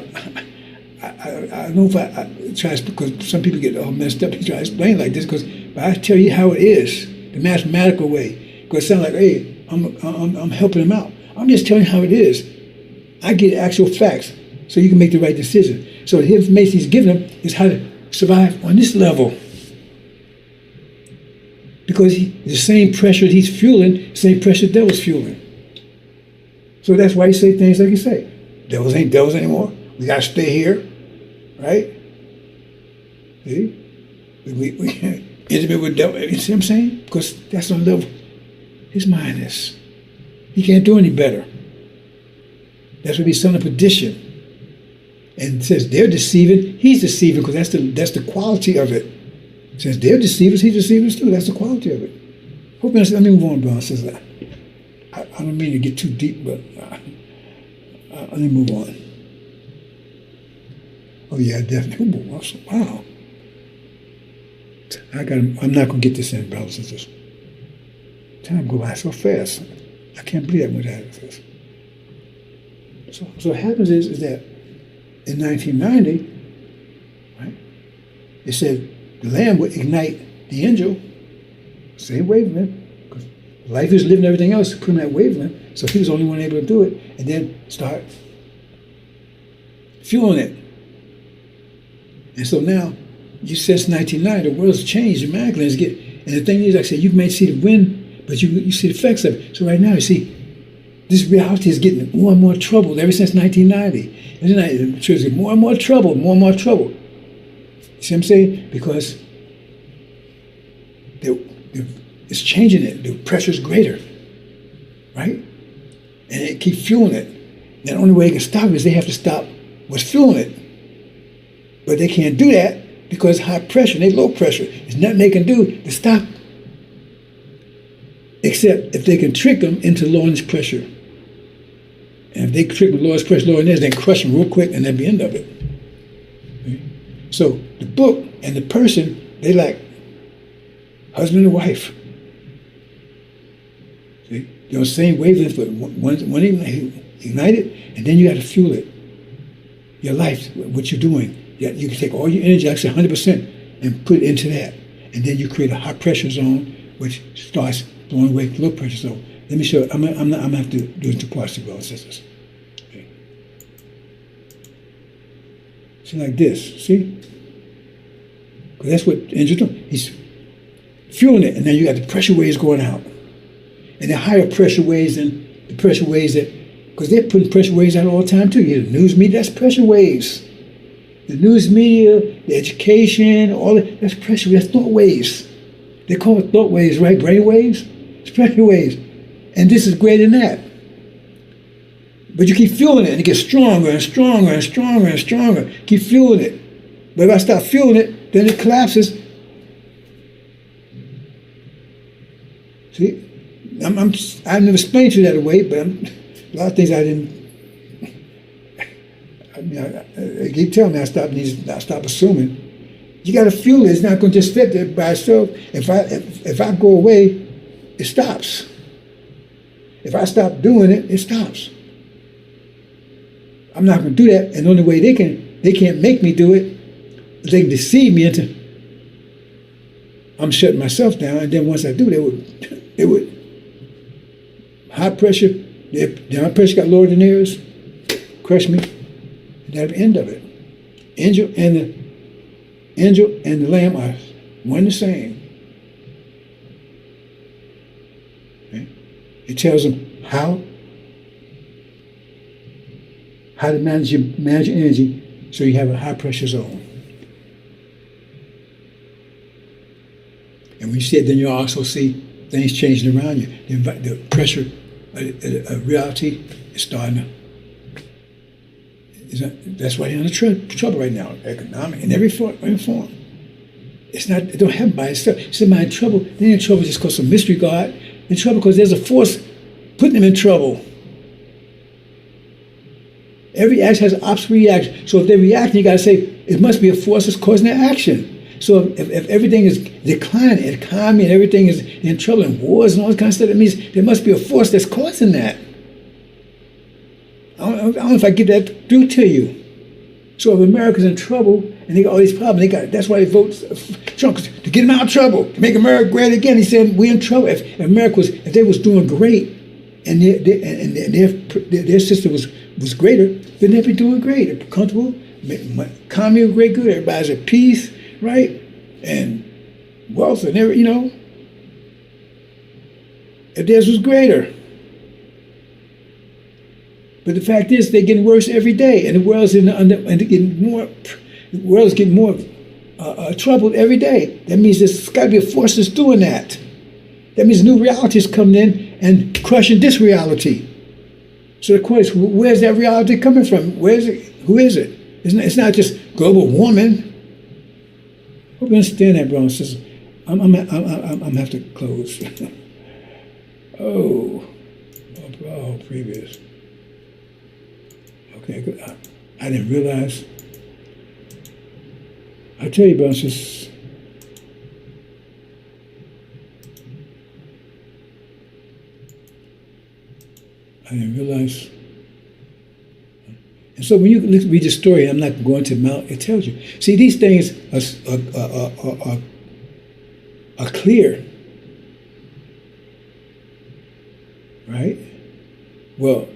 don't know if I try to, because some people get all messed up. They try to explain like this, but I tell you how it is, the mathematical way. Because it sounds like, hey, I'm helping them out. I'm just telling you how it is. I get actual facts so you can make the right decision. So the information he's giving them is how to survive on this level. Because the same pressure he's fueling, the same pressure the devil's fueling. So that's why he say things like he say. Devils ain't devils anymore. We got to stay here, right? See? We intimate with devil. You see what I'm saying? Because that's the level his mind is. He can't do any better. That's what he's son of perdition. And it says they're deceiving, he's deceiving, because that's the quality of it. It says they're deceivers, he's deceivers too. That's the quality of it. Let me move on, Brown says that. I don't mean to get too deep, but let me move on. Oh yeah, definitely. Wow. I'm not gonna get this in, brothers and sisters. Time go by so fast. I can't believe that went that fast. So what happens is that in 1990, right? It said the Lamb would ignite the angel, same wavelength, because life is living everything else, put him that wavelength. So he was the only one able to do it, and then start fueling it. And so now, since 1990, the world's changed dramatically. And the thing is, like I said, you may see the wind, but you see the effects of it. So right now, you see, this reality is getting more and more troubled ever since 1990. The church is getting more and more trouble, more and more trouble. You see what I'm saying? Because it's changing it. The pressure's greater, right? And they keep fueling it. And the only way they can stop it is they have to stop what's fueling it. But they can't do that because high pressure, they low pressure. There's nothing they can do to stop, except if they can trick them into lowering this pressure. And if they trick them to lower this pressure, lowering this, then crush them real quick, and that's the end of it. Okay? So the book and the person, they like husband and wife. See? They're on the same wavelength, but one ignited, and then you got to fuel it. Your life, what you're doing. You can take all your energy, actually 100%, and put it into that. And then you create a high pressure zone, which starts blowing away the low pressure zone. Let me show you. I'm going to have to do it in two parts, brothers and sisters. Okay. See, like this. See? Because that's what the engine's doing. He's fueling it, and then you got the pressure waves going out. And the higher pressure waves than the pressure waves that, because they're putting pressure waves out all the time too. You hear the news media, that's pressure waves. The news media, the education, all that, that's pressure waves, that's thought waves. They call it thought waves, right? Brain waves? It's pressure waves. And this is greater than that. But you keep fueling it, and it gets stronger and stronger and stronger and stronger. Keep fueling it. But if I stop fueling it, then it collapses. See? I've never explained to you that way, but a lot of things I didn't. I keep telling me I stop assuming. You got to fuel it. It's not going to just sit there by itself. If I go away, it stops. If I stop doing it, it stops. I'm not going to do that. And the only way they can't make me do it, they can deceive me into I'm shutting myself down. And then once I do, they would high pressure. The high pressure got lower than theirs, crush me. That's the end of it. Angel and the lamb are one and the same. Okay? It tells them how to manage your energy so you have a high pressure zone. And when you see it, then you also see things changing around you. The pressure, reality is starting to. That's why they're in trouble right now, economic in every form. It's not. It don't happen by itself. Somebody in trouble. They're in trouble just because of mystery God. In trouble because there's a force putting them in trouble. Every action has an opposite reaction. So if they're reacting, you got to say it must be a force that's causing their action. So if everything is declining, economy and everything is in trouble and wars and all that kind of stuff, that means there must be a force that's causing that. I don't know if I get that through to you. So if America's in trouble and they got all these problems, that's why they vote Trump, to get them out of trouble, to make America great again. He said we're in trouble. If they was doing great and their system was greater, then they'd be doing great. They're comfortable, economy was great, good. Everybody's at peace, right? And wealth and if theirs was greater. But the fact is, they're getting worse every day, and the world's getting more. The world's getting more troubled every day. That means there's got to be a force that's doing that. That means new reality is coming in and crushing this reality. So the question is, where's that reality coming from? Where is it? Who is it? It's not just global warming. Hope you understand that, brothers and sisters. I'm gonna have to close. Previous. Okay, good. I didn't realize. I tell you, brothers and sisters. I didn't realize. And so when you read the story, I'm not going to Mount, it tells you. See, these things are clear. Right? Well,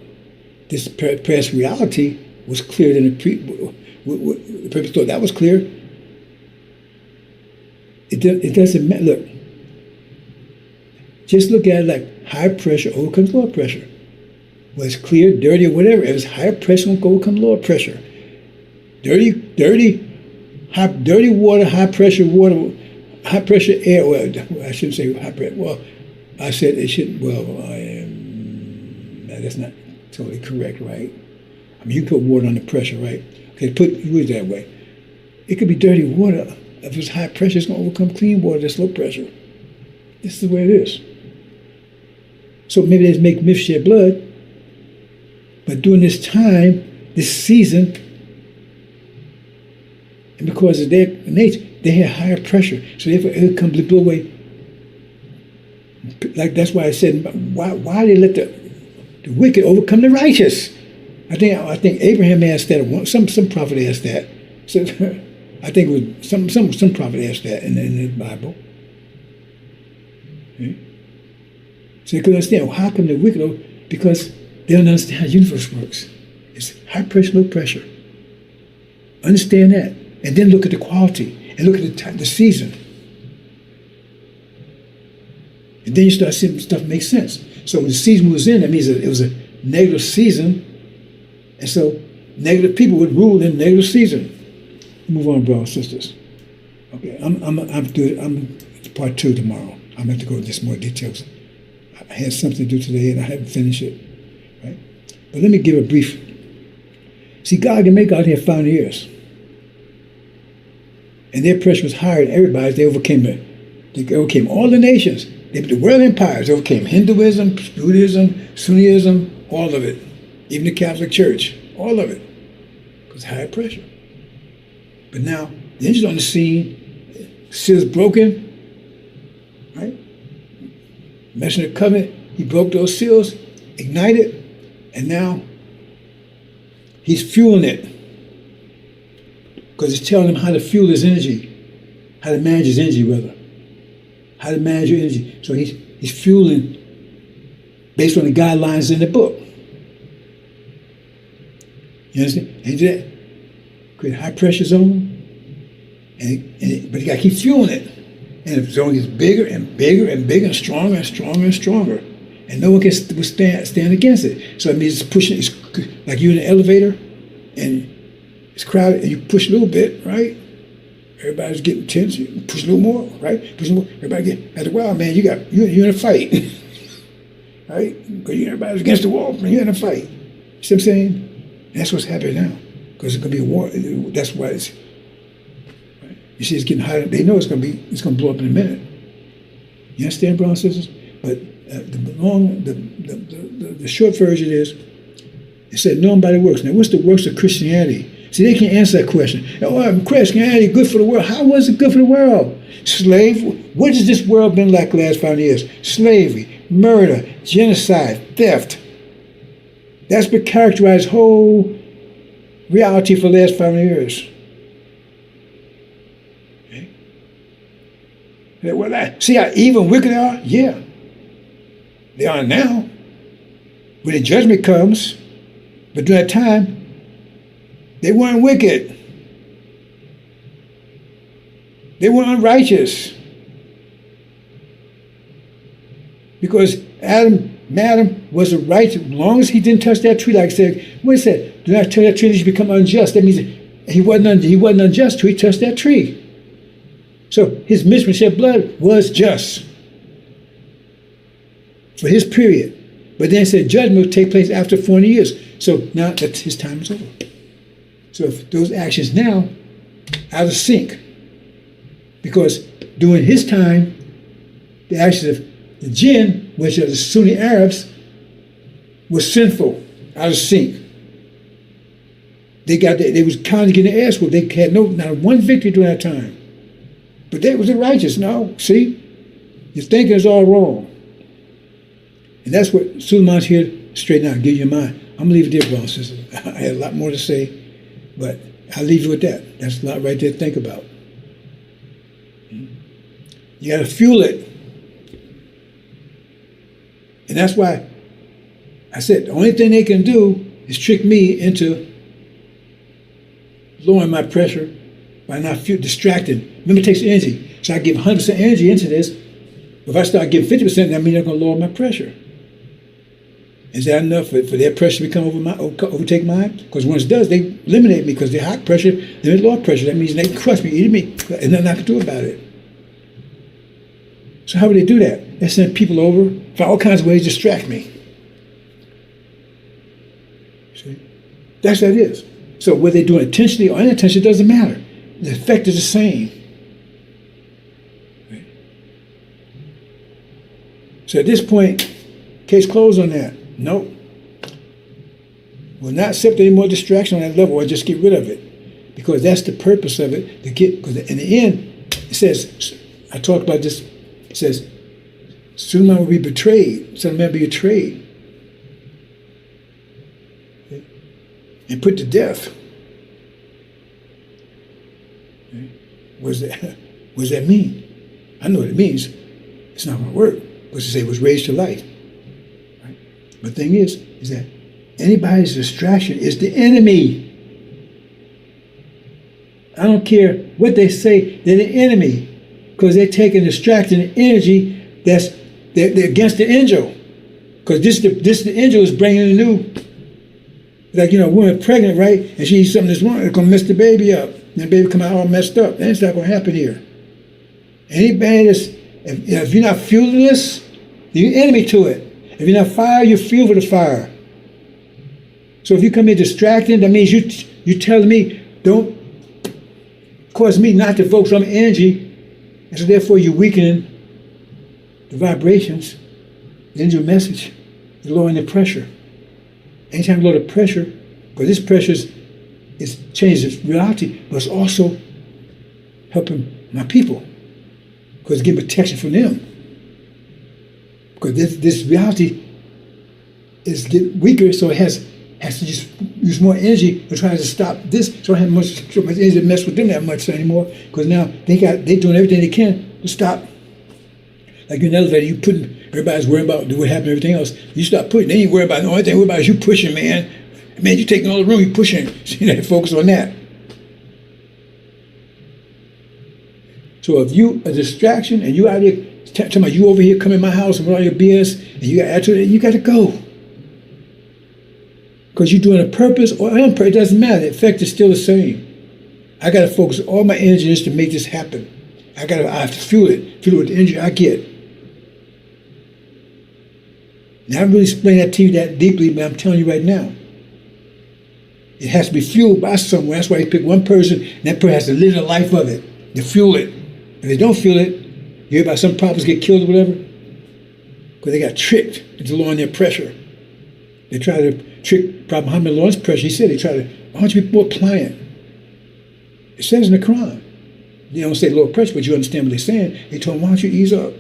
this past reality was clearer than the previous thought. That was clear. It doesn't matter. Look, just look at it like high pressure overcomes low pressure. Whether it's clear, dirty, or whatever, if it's high pressure, will overcome lower pressure. Dirty water, high pressure air. Well, I shouldn't say high pressure. Well, I said it shouldn't. Well, that's not totally correct, right? I mean, you put water under pressure, right? Okay, use it that way. It could be dirty water. If it's high pressure, it's going to overcome clean water that's low pressure. This is the way it is. So maybe they make myths shed blood, but during this time, this season, and because of their nature, they had higher pressure. So therefore, it would come to blow away. Like that's why I said, why they let the wicked overcome the righteous? I think Abraham asked that. Some prophet asked that. So I think it was some prophet asked that in the Bible. Okay? So they could understand how come the wicked, because they don't understand how the universe works. It's high pressure, low pressure. Understand that, and then look at the quality and look at the season, and then you start seeing stuff make sense. So when the season was in, that means that it was a negative season, and so negative people would rule in negative season. Move on, brothers and sisters. Okay, I'm part 2 tomorrow. I'm going to have to go into more details. I had something to do today, and I haven't finished it. Right? But let me give a brief. See, God can make out here 5 years. And their pressure was higher than everybody's. They overcame all the nations. The world empires overcame Hinduism, Buddhism, Sunnism, all of it. Even the Catholic Church, all of it. Because high pressure. But now, the engine's on the scene, seal's broken, right? Messenger of the Covenant, he broke those seals, ignited, and now he's fueling it. Because it's telling him how to fuel his energy, how to manage his energy, rather. How to manage your energy. So he's fueling based on the guidelines in the book. You understand? And he did that. Create a high pressure zone, but you got to keep fueling it. And the zone gets bigger and bigger and bigger and stronger and stronger and stronger. And no one can stand against it. So it means it's pushing, it's like you're in an elevator and it's crowded and you push a little bit, right? Everybody's getting tense, you push a little more, right? Push a little more. Everybody after a while, man, you're in a fight. Right? Because everybody's against the wall, you're in a fight. You see what I'm saying? That's what's happening now. because it's going to be a war. That's why it's. Right? You see, it's getting hotter. They know it's going to blow up in a minute. You understand, brothers and sisters? But the short version is, it said, known by the works. Now, what's the works of Christianity? See, they can't answer that question. Oh, Christianity good for the world. How was it good for the world? Slave. What has this world been like the last 5 years? Slavery, murder, genocide, theft. That's been characterized whole reality for the last 5 years. Okay. Well, see how evil and wicked they are? Yeah. They are now. When the judgment comes, but during that time, they weren't wicked. They were unrighteous. Because Adam was a righteous, as long as he didn't touch that tree, like I said, what is that? Do not touch that tree, that you become unjust. That means he wasn't unjust till he touched that tree. So his mission to shed blood was just for his period. But then it said judgment will take place after 40 years. So now that his time is over. So if those actions now out of sync, because during his time, the actions of the jinn, which are the Sunni Arabs, was sinful, out of sync. They was kind of getting their ass whooped. They had not one victory during that time. But they was righteous. No, see, your thinking is all wrong. And that's what Suleiman's here to straighten out, give you your mind. I'm gonna leave it there, brothers and sisters. I had a lot more to say, but I'll leave you with that. That's a lot right there to think about. You got to fuel it. And that's why I said the only thing they can do is trick me into lowering my pressure by not distracting. Remember, it takes energy. So I give 100% energy into this. If I start giving 50%, that means they're going to lower my pressure. Is that enough for their pressure to become overtake mine? Because once it does, they eliminate me because they're high pressure, they're low pressure. That means they crush me, eat me, and nothing I can do about it. So how would they do that? They send people over for all kinds of ways to distract me. See? That's what it is. So whether they do it intentionally or unintentionally, it doesn't matter. The effect is the same. Right? So at this point, case closed on that. Nope. We'll not accept any more distraction on that level or just get rid of it. Because that's the purpose of it. Because in the end, it says, I talked about this, it says, Suleiman will be betrayed. Son of man will be betrayed. And put to death. What does that mean? I know what it means. It's not going to work. But to say it was raised to life. Right? But the thing is that anybody's distraction is the enemy. I don't care what they say, they're the enemy. Because they're taking distracting energy they're against the angel. Because the angel is bringing the new, like, a woman pregnant, right? And she eats something that's wrong, it's going to mess the baby up. And the baby come out all messed up. That's not going to happen here. Anybody if you're not fueling this, you're enemy to it. If you're not fire, you're fuel for the fire. So if you come in distracting, that means you're telling me, don't cause me not to focus on energy. And so therefore you're weakening the vibrations, the angel message, you're lowering the pressure. Anytime you lower the pressure, because this pressure is changes reality, but it's also helping my people. Because it's getting protection from them. Because this reality is getting weaker, so it has to just use more energy to try to stop this. So I don't have so much energy to mess with them that much anymore. Because now they're doing everything they can to stop. Like in an elevator, everybody's worried about what happened to everything else. You stop pushing, they ain't worried about the only thing worried about is you pushing, man. Man, you're taking all the room, you're pushing. So you have to focus on that. So if you a distraction and you out here talking about you over here come in my house and with all your BS and you got attitude, you got to go. Because you're doing a purpose or unpurpose, it doesn't matter. The effect is still the same. I got to focus all my energy just to make this happen. I have to fuel it with the energy I get. Now, I haven't really explained that to you that deeply, but I'm telling you right now. It has to be fueled by someone. That's why you pick one person, and that person has to live the life of it, to fuel it. If they don't fuel it, you hear about some prophets get killed or whatever, because they got tricked into lowering their pressure. They try to trick Prophet Muhammad lowers pressure. He said they try to, why don't you be more pliant? It says in the Quran. They don't say lower pressure, but you understand what they're saying. They told him, why don't you ease up?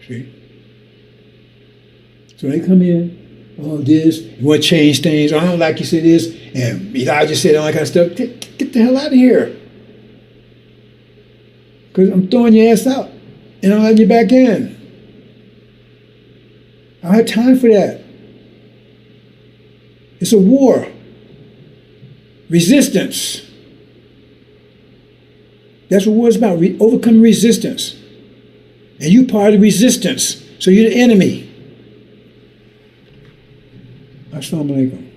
See? So they come in, oh, this, you want to change things, I don't like you said this, and Elijah said all that kind of stuff. Get the hell out of here. Because I'm throwing your ass out, and I'm letting you back in. I don't have time for that. It's a war. Resistance. That's what war is about, overcoming resistance. And you part of the resistance, so you're the enemy. Assalamu alaikum.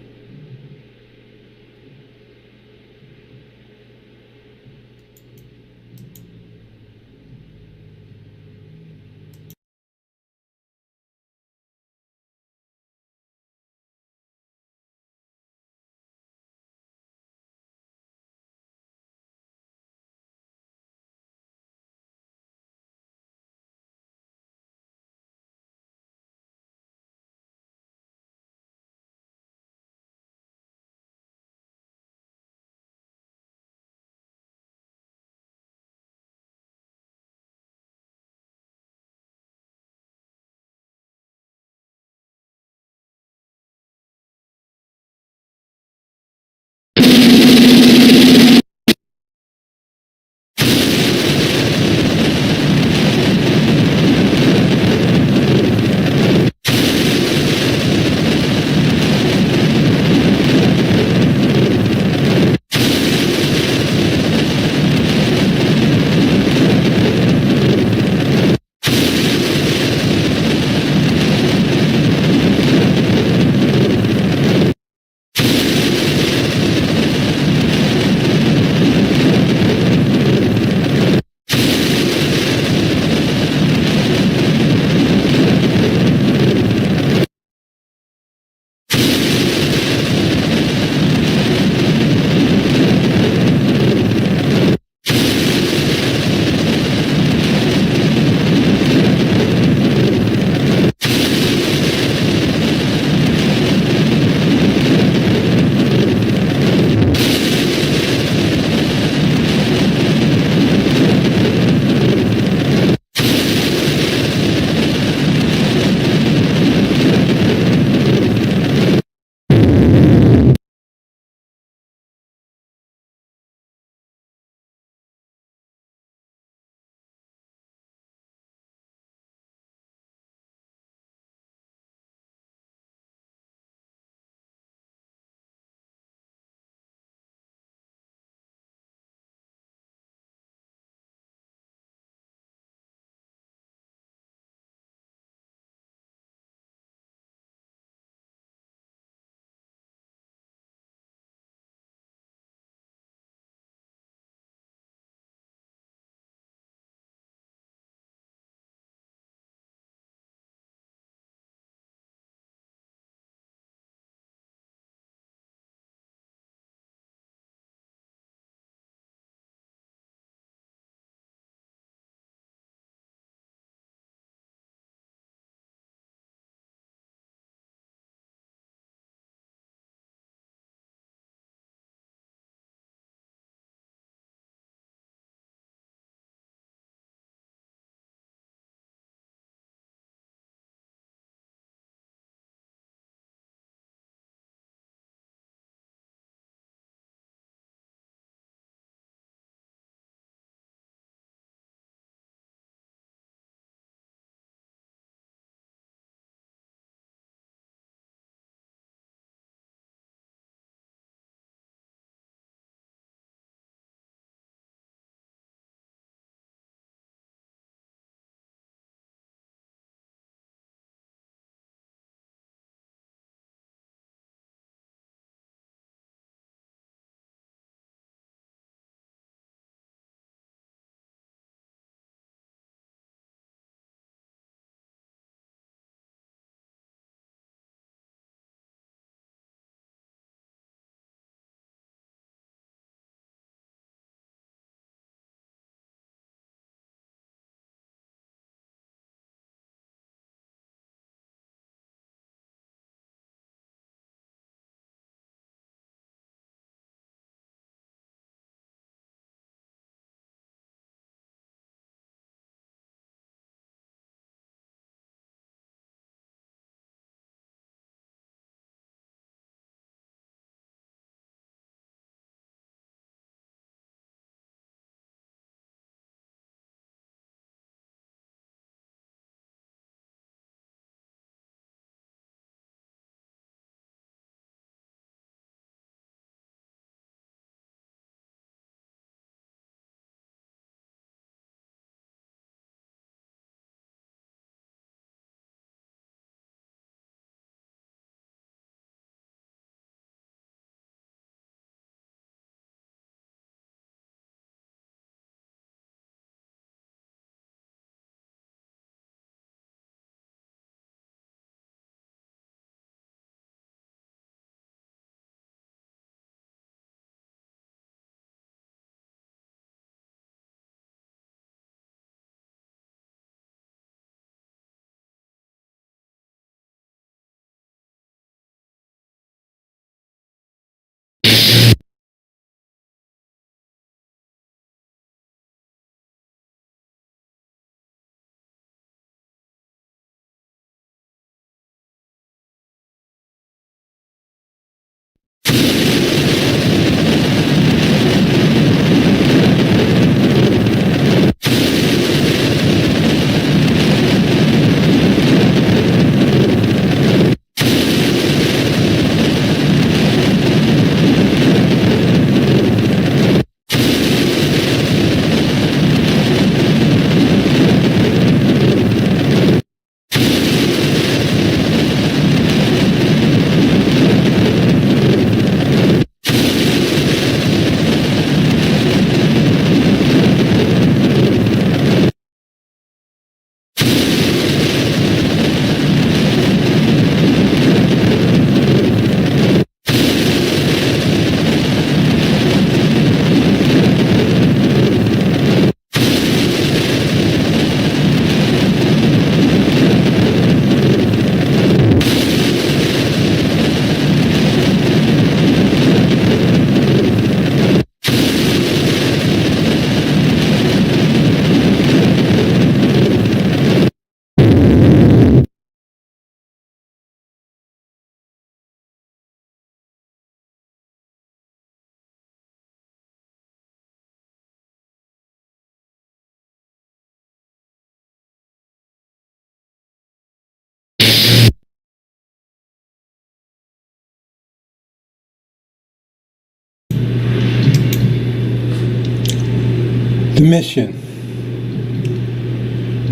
The mission.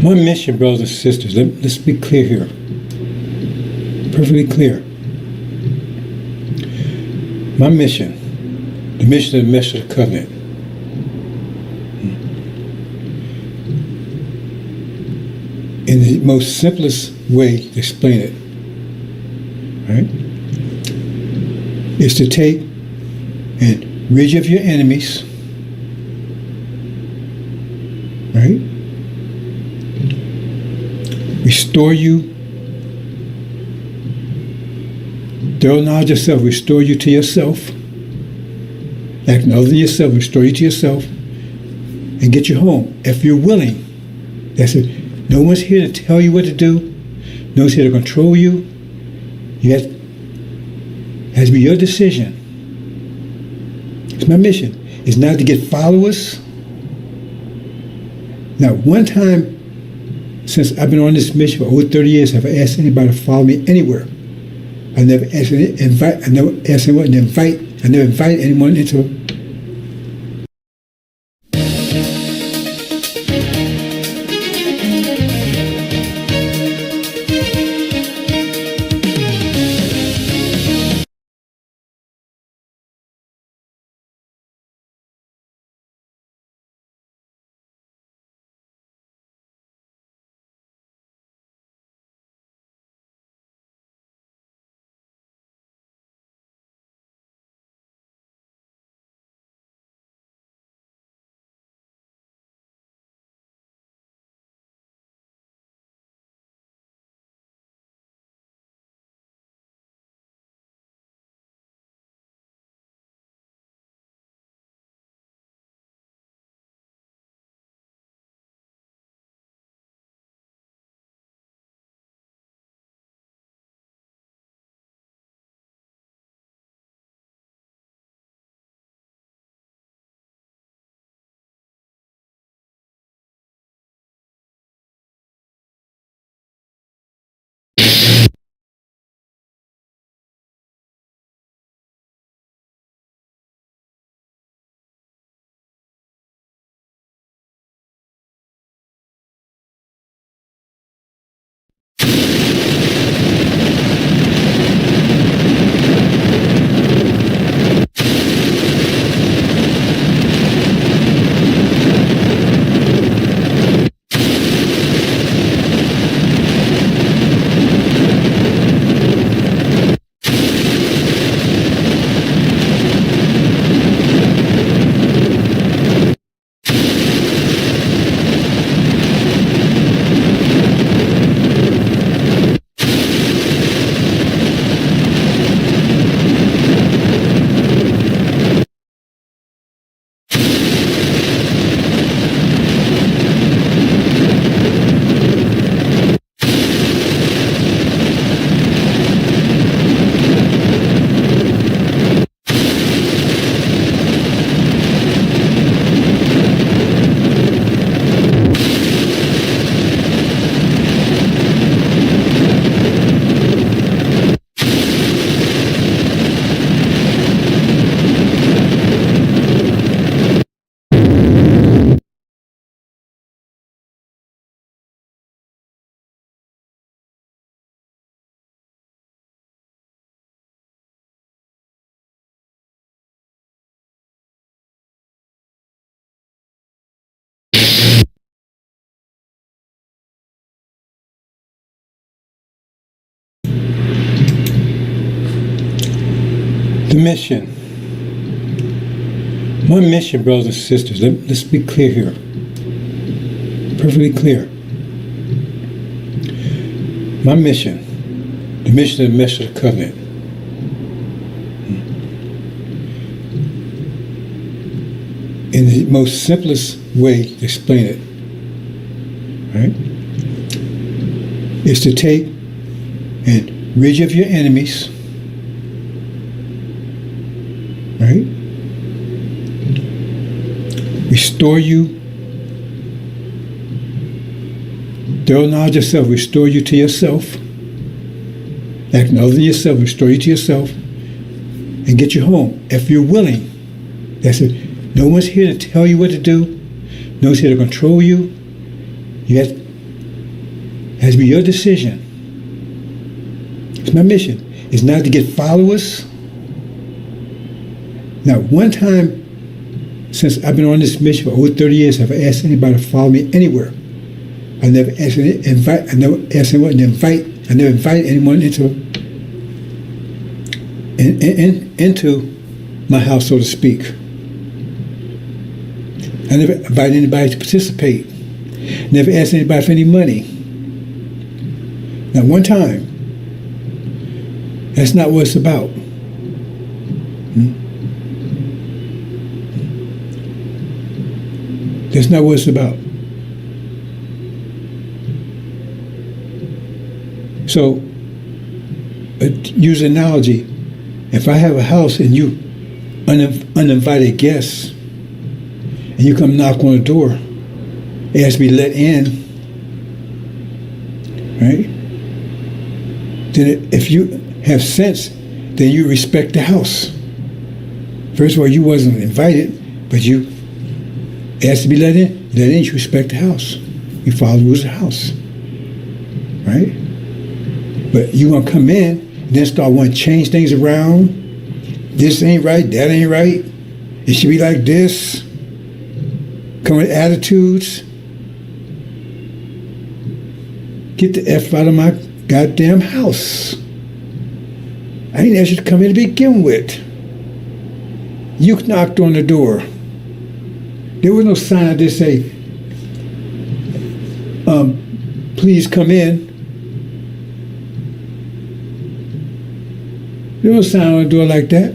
My mission, brothers and sisters, let's be clear here. Perfectly clear. My mission, the mission of the Message of the Covenant, in the most simplest way to explain it, right, is to take and rid you of your enemies, right, restore you, thorough knowledge of self, restore you to yourself, acting other than yourself, restore you to yourself, and get you home if you're willing. That's it. No one's here to tell you what to do. No one's here to control you. It has to be your decision. It's my mission. It's not to get followers. Not one time since I've been on this mission for over 30 years have I asked anybody to follow me anywhere. I never asked anyone to invite. I never invited anyone into it. The mission. My mission, brothers and sisters, let's be clear here. Perfectly clear. My mission, the mission of the Message of the Covenant, in the most simplest way to explain it, right, is to take and rid you of your enemies, right, restore you, thorough knowledge of self, restore you to yourself, acting other than yourself, restore you to yourself, and get you home if you're willing. That's it. No one's here to tell you what to do. Nobody's here to control you. It has to be your decision. It's my mission. It's not to get followers. Now, one time since I've been on this mission for over 30 years, have I asked anybody to follow me anywhere? I never asked invite. I never asked anyone to invite. I never invited anyone into my house, so to speak. I never invited anybody to participate. Never asked anybody for any money. Not one time. That's not what it's about. That's not what it's about. So, use an analogy. If I have a house and you uninvited guests, and you come knock on the door, it has to be let in, right? Then if you have sense, then you respect the house. First of all, you wasn't invited, but it has to be let in. Let in, you respect the house. You follow the rules of the house, right? But you gonna come in and then start wanting to change things around. This ain't right, that ain't right. It should be like this. Come with attitudes. Get the F out of my goddamn house. I didn't ask you to come in to begin with. You knocked on the door. There was no sign that say, please come in. There was no sign on the door like that.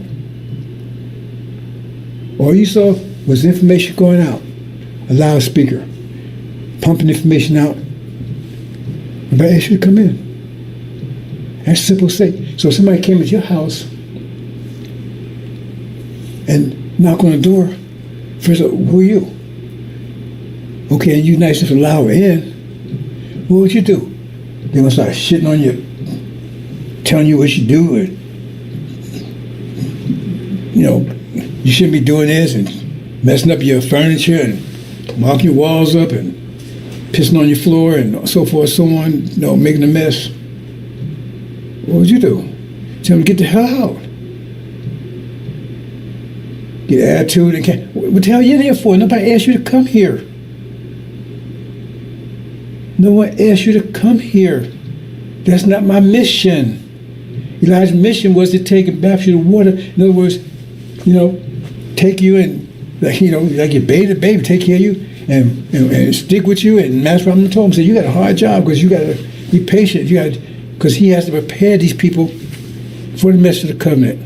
All you saw was information going out. A loudspeaker, pumping information out. But I asked you to come in. That's simple to say. So if somebody came into your house and knocked on the door, first of all, who are you? Okay, and you nice enough to allow her in, what would you do? They gonna start shitting on you, telling you what you do, and you shouldn't be doing this, and messing up your furniture, and marking your walls up, and pissing on your floor, and so forth, so on, making a mess. What would you do? Tell them to get the hell out. Get attitude and what the hell are you there for? Nobody asked you to come here. No one asked you to come here. That's not my mission. Elijah's mission was to take and baptize you in water. In other words, take you and like you bathe a baby, take care of you and stick with you. And Master Brahman told him, said, you got a hard job because you got to be patient. Because he has to prepare these people for the message of the covenant.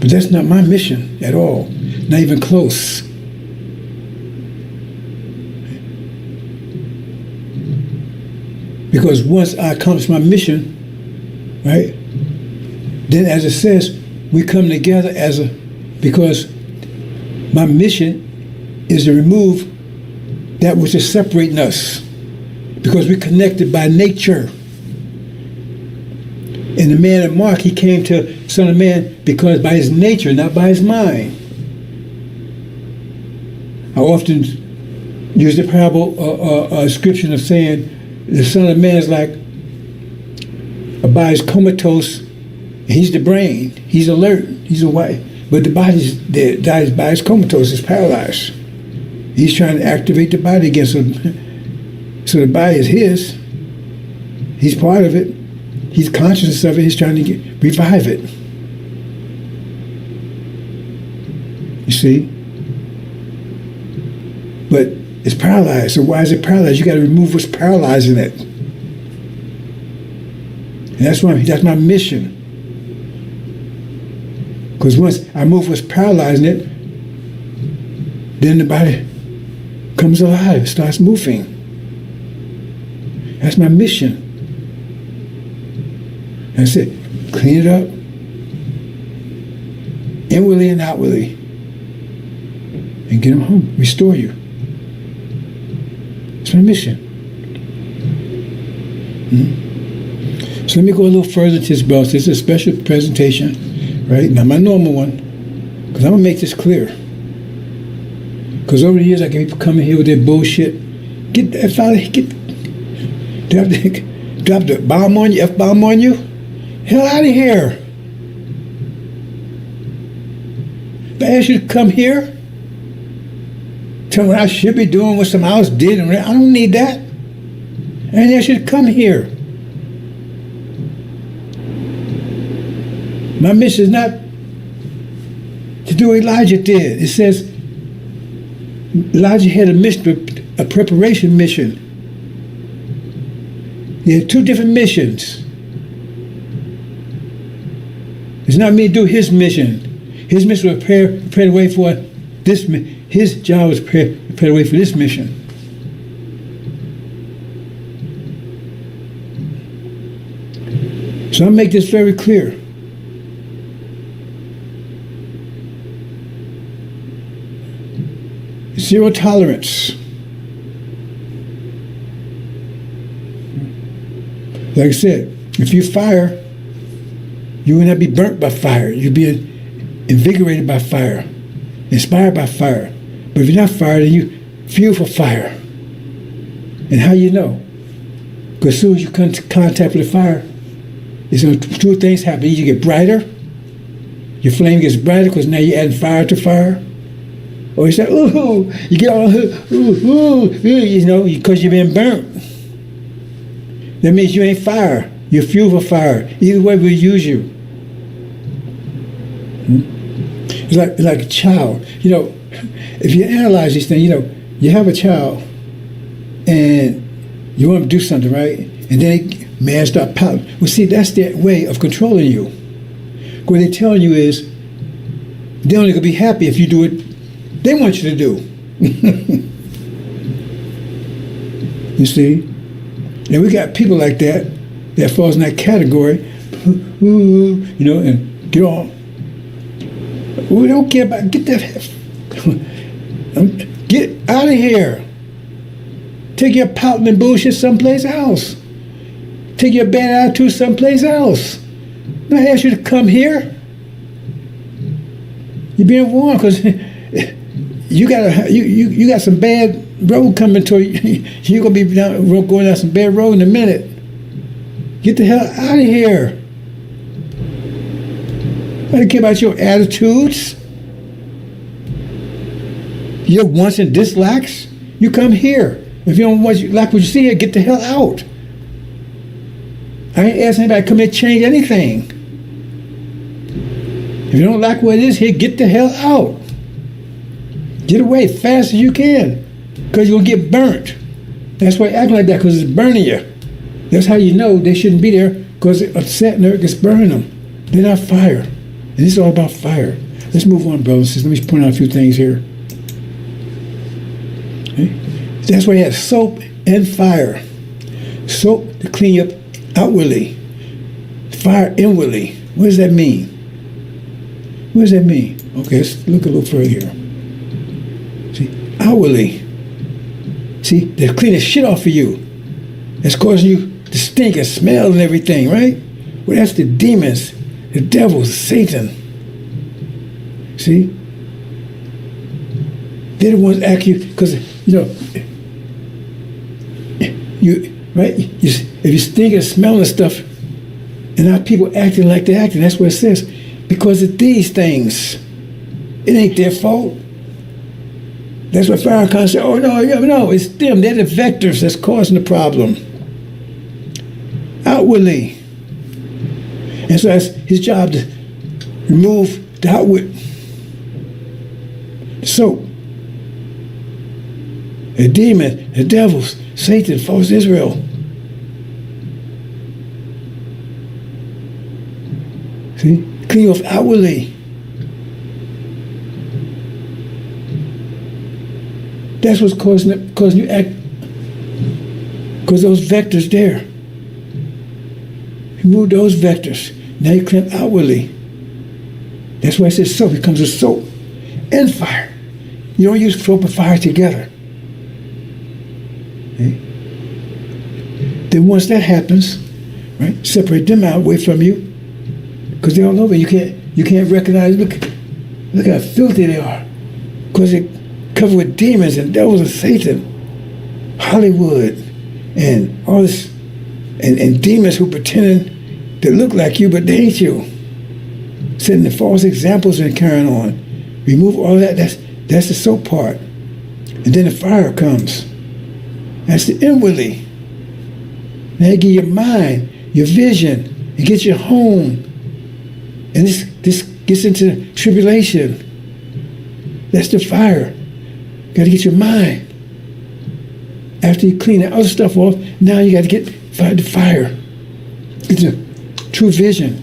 But that's not my mission at all. Not even close. Because once I accomplish my mission, right, then as it says, we come together because my mission is to remove that which is separating us. Because we're connected by nature. And the man of Mark, he came to Son of Man because by his nature, not by his mind. I often use the parable description of saying the Son of Man is like a body's comatose. He's the brain. He's alert. He's awake. But the body's dead. The body's comatose. It's paralyzed. He's trying to activate the body again. So the body is his. He's part of it. He's conscious of it. He's trying to revive it. You see? But it's paralyzed. So why is it paralyzed? You got to remove what's paralyzing it. And that's my mission. Because once I move what's paralyzing it, then the body comes alive, starts moving. That's my mission. That's it. Clean it up, inwardly and outwardly, and get them home. Restore you. It's my mission. So let me go a little further to this, brothers. This is a special presentation, right? Not my normal one, because I'm going to make this clear. Because Because over the years, I get people coming here with their bullshit. Get that father, drop the bomb on you, F-bomb on you. Hell out of here. If I ask you to come here, tell me what I should be doing, what somebody else did, and I don't need that. I didn't ask you to come here. My mission is not to do what Elijah did. It says Elijah had a mission, a preparation mission. He had two different missions. It's not me to do his mission. His mission was prepare the way for this. His job was prepare the way for this mission. So I'll make this very clear. Zero tolerance. Like I said, if you fire, you will not be burnt by fire. You'll be invigorated by fire, inspired by fire. But if you're not fired, then you fuel for fire. And how you know? Because as soon as you come into contact with the fire, two things happen. You get brighter, your flame gets brighter because now you're adding fire to fire. Or you say, ooh, you get all, ooh, you know, because you've been burnt. That means you ain't fire. You're fuel for fire. Either way, we'll use you. It's like a child. You know, if you analyze these things, you know, you have a child and you want them to do something, right? And then they may start pouting. Well, see, that's their way of controlling you. What they're telling you is they're only going to be happy if you do what they want you to do. You see? And we got people like that falls in that category, you know, and get on. We don't care about, get that, get out of here. Take your pouting and bullshit someplace else. Take your bad attitude someplace else. I ask you to come here. You're being warned because you got some bad road coming to you. You're gonna be going down some bad road in a minute. Get the hell out of here. I don't care about your attitudes, your wants and dislikes. You come here. If you don't like what you see here, get the hell out. I ain't asking anybody to come here and change anything. If you don't like what it is here, get the hell out. Get away as fast as you can, because you're going to get burnt. That's why acting like that, because it's burning you. That's how you know they shouldn't be there, because it's upset and it's burning them. They're not fire. And this is all about fire. Let's move on, brothers and sisters. Let me point out a few things here. Okay? That's why you have soap and fire. Soap to clean you up outwardly. Fire inwardly. What does that mean? What does that mean? Okay, let's look a little further here. See, outwardly. See, they're cleaning shit off of you. That's causing you to stink and smell and everything, right? Well, that's the demons, the devil, Satan. See? They're the ones act you, because, you know, right? If you stink and smelling stuff, and now people acting like they're acting, that's what it says. Because of these things. It ain't their fault. That's what Farrakhan said, oh no, it's them. They're the vectors that's causing the problem. Outwardly. And so that's his job to remove the outward soap. The demon, the devils, Satan, false Israel. See? Clean off outwardly. That's what's causing you act, because those vectors there. Remove those vectors. Now you clean outwardly. That's why it says soap. It comes with soap and fire. You don't use soap and fire together. Okay? Then once that happens, right, separate them out away from you, because they're all over. You can't recognize. Look how filthy they are, because covered with demons and devils and Satan, Hollywood, and all this, and demons who pretending to look like you, but they ain't you. Setting the false examples and carrying on. Remove all that. That's the soap part. And then the fire comes. That's the inwardly. Now you get your mind, your vision. It gets you home. And this gets into tribulation. That's the fire. You got to get your mind. After you clean that other stuff off, now you got to get the fire. It's a true vision.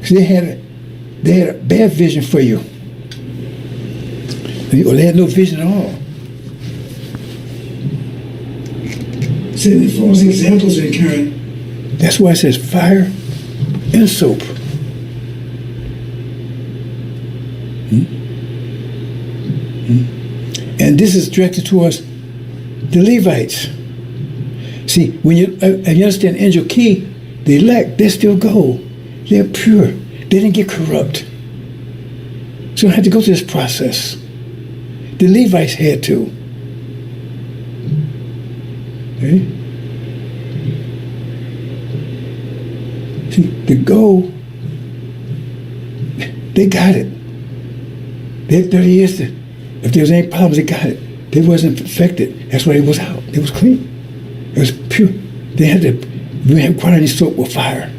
See, they had a bad vision for you. Or they had no vision at all. Setting false examples and carrying. That's why it says fire and soap. And this is directed towards the Levites. See, when you understand angel key, the elect, they still go. They're pure. They didn't get corrupt. So you don't have to go through this process. The Levites had to. Okay? See, the goal, they got it. They had 30 years to, if there was any problems, they got it. They wasn't affected. That's why it was out. It was clean. It was pure. They had to, we didn't have quite any soap with fire.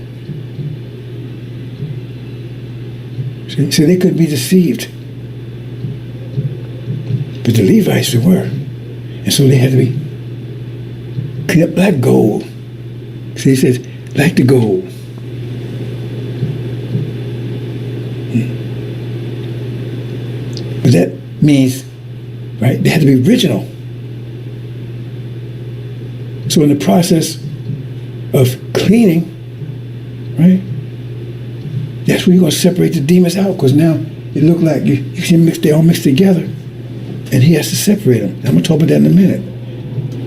See? So they couldn't be deceived. But the Levites, they were. And so they had to be clean up like gold. See, he says, like the gold. But that means, right, they had to be original. So in the process of cleaning, right, that's where you're going to separate the demons out, because now it look like you see they all mixed together, and he has to separate them. I'm going to talk about that in a minute.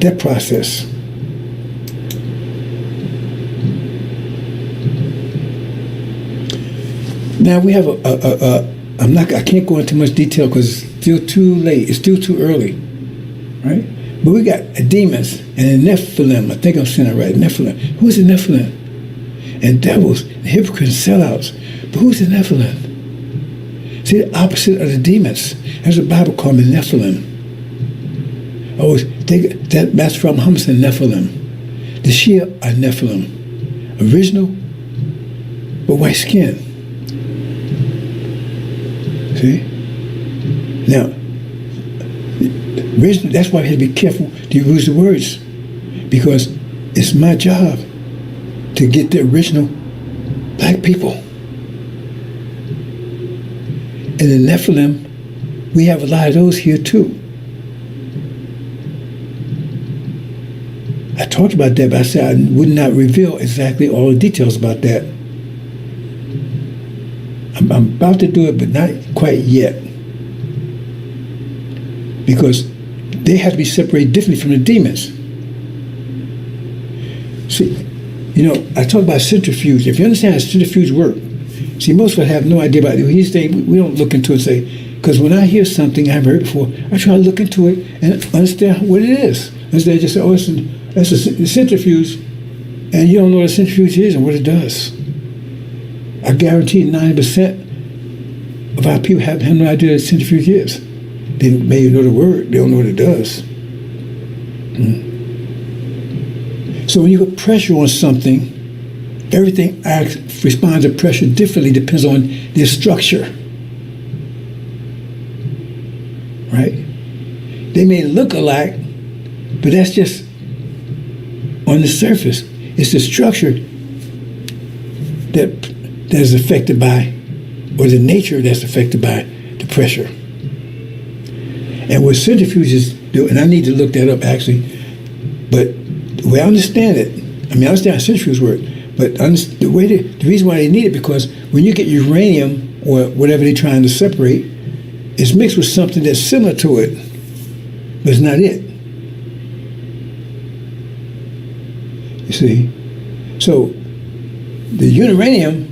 That process. Now we have I can't go into much detail because it's still too late. It's still too early, right? But we got demons and a Nephilim. I think I'm saying it right. Nephilim. Who's the Nephilim? And devils, and hypocrites, and sellouts. But who's the Nephilim? See, the opposite of the demons. That's what the Bible called them, Nephilim. Oh, that's from Hummus and Nephilim. The Shia are Nephilim. Original, but white skin. See? Now, that's why we have to be careful to use the words, because it's my job to get the original black people. And the Nephilim, we have a lot of those here too. I talked about that, but I said I would not reveal exactly all the details about that. I'm about to do it, but not quite yet. Because they have to be separated differently from the demons. See, I talk about centrifuge. If you understand how centrifuge work, see, most of us have no idea about it. We don't look into it and say, because when I hear something I haven't heard before, I try to look into it and understand what it is. Instead of just say, oh, that's a centrifuge, and you don't know what a centrifuge is and what it does. I guarantee 90% of our people have no idea what a centrifuge is. They may know the word, they don't know what it does. So when you put pressure on something, everything responds to pressure differently, depends on their structure. Right? They may look alike, but that's just on the surface. It's the structure that is affected by, or the nature that's affected by the pressure. And what centrifuges do, and I need to look that up actually, but the way I understand it, I understand how centrifuges work, but the reason why they need it, because when you get uranium or whatever they're trying to separate, it's mixed with something that's similar to it, but it's not it. You see? So the uranium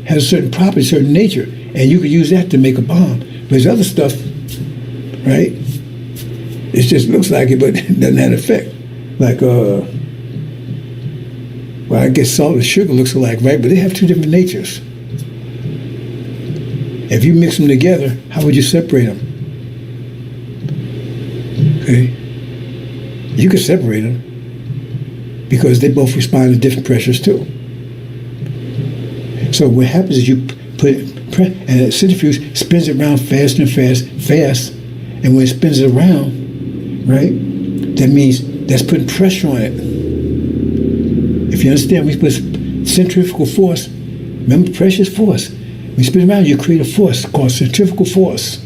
has a certain property, certain nature, and you could use that to make a bomb. But there's other stuff right? It just looks like it, but it doesn't have effect. Like, well, I guess salt and sugar looks alike, right? But they have two different natures. If you mix them together, how would you separate them? Okay? You could separate them because they both respond to different pressures too. So what happens is you put and a centrifuge spins it around fast, and when it spins it around, right, that means that's putting pressure on it. If you understand, we put centrifugal force. Remember, pressure is force. When you spin around, you create a force called centrifugal force,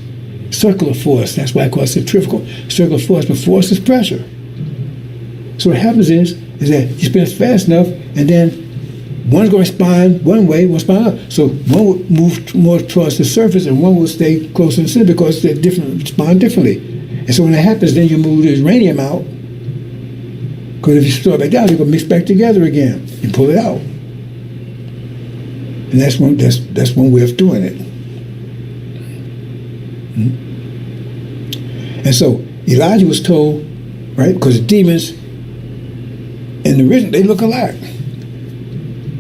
circular force. That's why I call it circular force. But force is pressure. So what happens is that you spin it fast enough, and then one's going to respond one way, one's respond out. So one will move more towards the surface, and one will stay closer to the center because they're different, respond differently. And so when that happens, then you move the uranium out. Because if you store it back down, they're going to mix back together again and pull it out. And that's one way of doing it. And so Elijah was told, right, because the demons and the original, they look alike.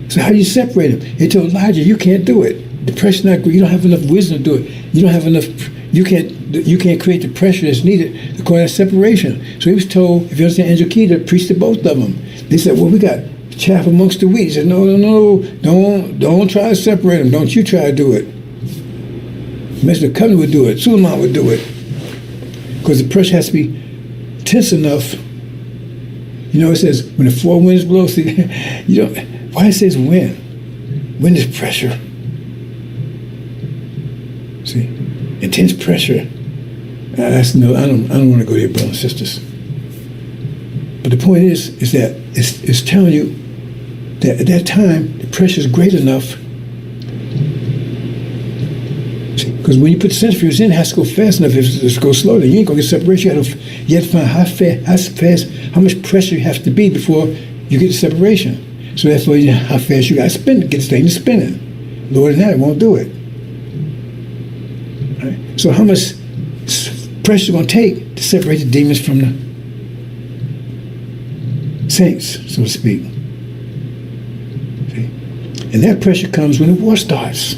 So how do you separate them? He told Elijah, you can't do it. The pressure's not good. You don't have enough wisdom to do it. You don't have enough. You can't create the pressure that's needed to cause that separation. So he was told, if you understand Angel Key, to preach to both of them. They said, well, we got chaff amongst the wheat. He said, no, don't try to separate them. Don't you try to do it. Mr. Covenant would do it. Suleiman would do it. Because the pressure has to be tense enough. You know, it says, when the four winds blow, see, why it says wind? Wind is pressure. See, intense pressure. I don't want to go there, brothers and sisters. But the point is that it's telling you that at that time the pressure is great enough. Because when you put the centrifuge in, it has to go fast enough. If it goes slowly, you ain't gonna get separation. You have to find how much pressure you have to be before you get the separation. So that's why how fast you got to spin to get this thing spinning. Lower than that, it won't do it. Right? So how much pressure is going to take to separate the demons from the saints, so to speak? See? And that pressure comes when the war starts.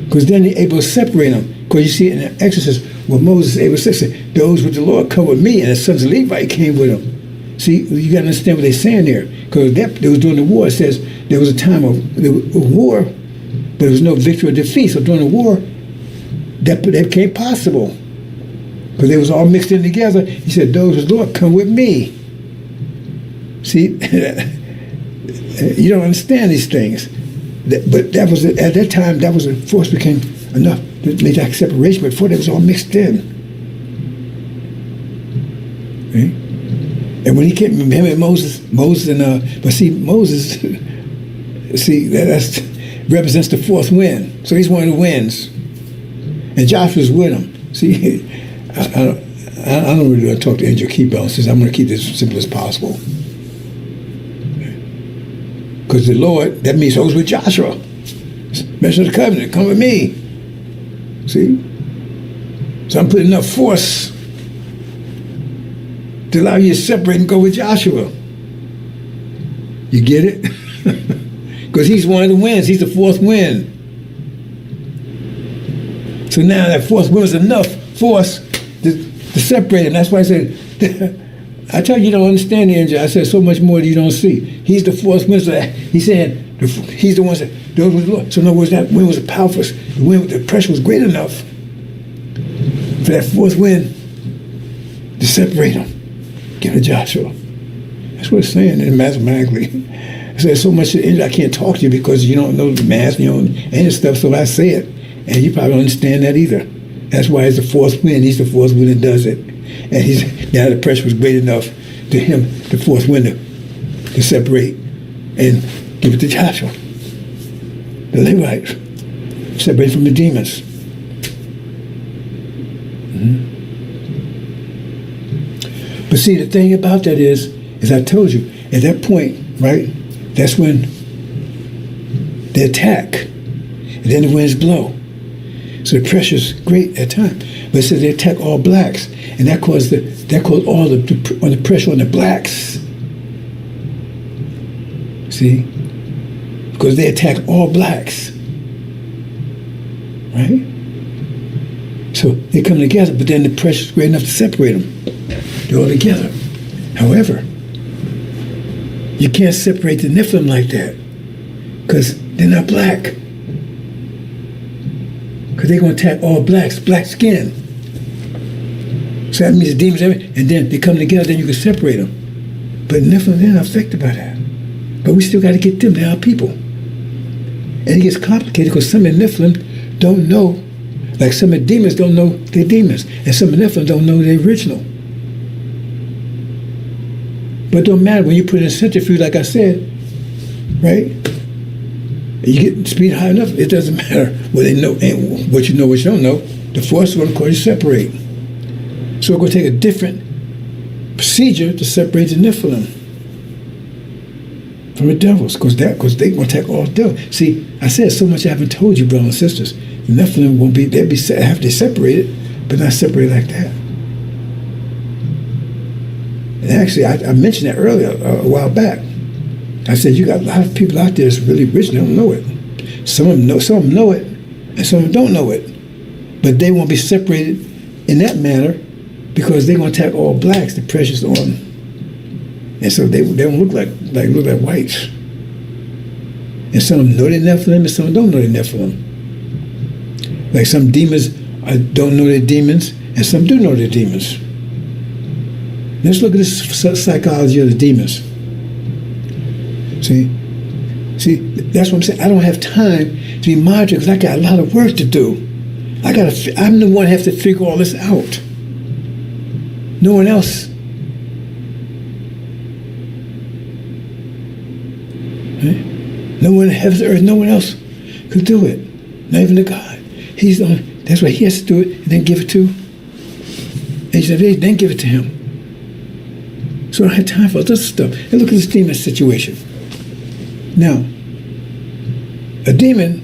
Because then they're able to separate them. Because you see it in the Exodus, where Moses is able to separate those with the Lord come with me, and the sons of Levi came with them. See, you got to understand what they're saying there. Because they was during the war. It says there was a time of war, but there was no victory or defeat. So during the war, that became possible. Because they was all mixed in together. He said, those with the Lord come with me. See, you don't understand these things. But that was at that time. That was a force became enough to make that separation. But before, they was all mixed in. Okay? And when he came, him and Moses, but see, Moses, see that represents the fourth wind. So he's one of the winds, and Joshua's with him. See, I don't really want to talk to Angel Key balances. I'm going to keep this as simple as possible. Because the Lord, that means those with Joshua. Mention the covenant, come with me. See? So I'm putting enough force to allow you to separate and go with Joshua. You get it? Because he's one of the winds. He's the fourth wind. So now that fourth wind is enough force to separate him. That's why I said, I tell you don't understand the angel. I said so much more that you don't see. He's the fourth wind. So he's saying he's the one that those was Lord. So in other words, that wind was a powerful. The wind, the pressure was great enough for that fourth wind to separate him. Give it to Joshua. That's what it's saying mathematically. I said so much I can't talk to you because you don't know the math, you don't any stuff. So I say it, and you probably don't understand that either. That's why it's the fourth wind. He's the fourth wind that does it. And now the pressure was great enough to him, the fourth wind, to separate and give it to Joshua. The Levites, separate from the demons. Mm-hmm. But see, the thing about that is, as I told you, at that point, right, that's when they attack, and then the winds blow. So the pressure is great at times. But it says they attack all blacks, and that caused all the pressure on the blacks. See, because they attack all blacks, right? So they come together, but then the pressure is great enough to separate them. They're all together. However, you can't separate the Nephilim like that because they're not black. Because they're going to attack all blacks, black skin. So that means the demons, and then they come together, then you can separate them. But Nephilim, they're not affected by that. But we still got to get them. They're our people. And it gets complicated because some of the Nephilim don't know, like some of the demons don't know they're demons, and some of the Nephilim don't know they're original. But it don't matter when you put it in a centrifuge, like I said, right? You get speed high enough, it doesn't matter what they know and what you know, what you don't know. The force will cause you separate. So we're going to take a different procedure to separate the Nephilim from the devils, because they're going to attack all devils. See, I said so much I haven't told you, brothers and sisters. The Nephilim won't be, they'll be have to separate it, but not separate like that. And actually, I mentioned that earlier, a while back. I said, you got a lot of people out there that's really rich and don't know it. Some of them know it, and some of them don't know it. But they won't be separated in that manner because they're going to attack all blacks, the precious on. And so they don't look like whites. And some of them know they're Nephilim, and some don't know they're Nephilim. Like some demons don't know they're demons, and some do know they're demons. Let's look at this psychology of the demons. See, that's what I'm saying. I don't have time to be monitored because I got a lot of work to do. I'm the one who have to figure all this out. No one else. Right? No one in heaven or earth, no one else could do it. Not even the God. He's the only, that's why he has to do it and then give it to. And he said, then give it to him. So I don't have time for this stuff. And look at this demon situation. Now, a demon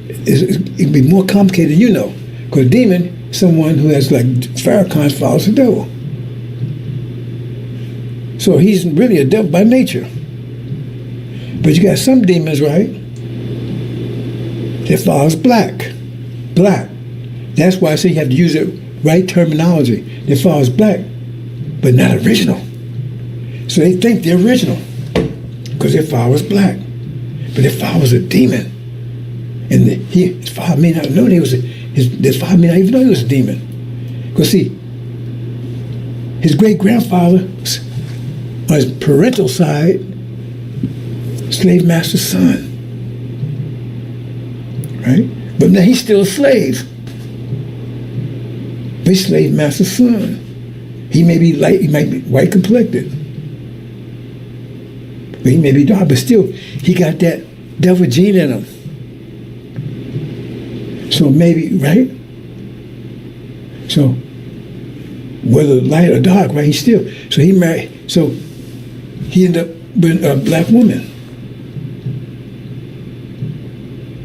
it can be more complicated than you know. Because a demon is someone who has, like Farrakhan follows the devil. So he's really a devil by nature. But you got some demons, right, that follows black. Black. That's why I say you have to use the right terminology. That follows black, but not original. So they think they're original because their father was black, but their father was a demon, and his father may not know his father may not even know he was a demon. Because see, his great grandfather on his parental side, slave master's son, right? But now he's still a slave, but he's slave master's son. He may be light, he might be white complected. But he may be dark, but still, he got that devil gene in him. So maybe, right? So, whether light or dark, right, he's still. So he married, so he ended up with a black woman.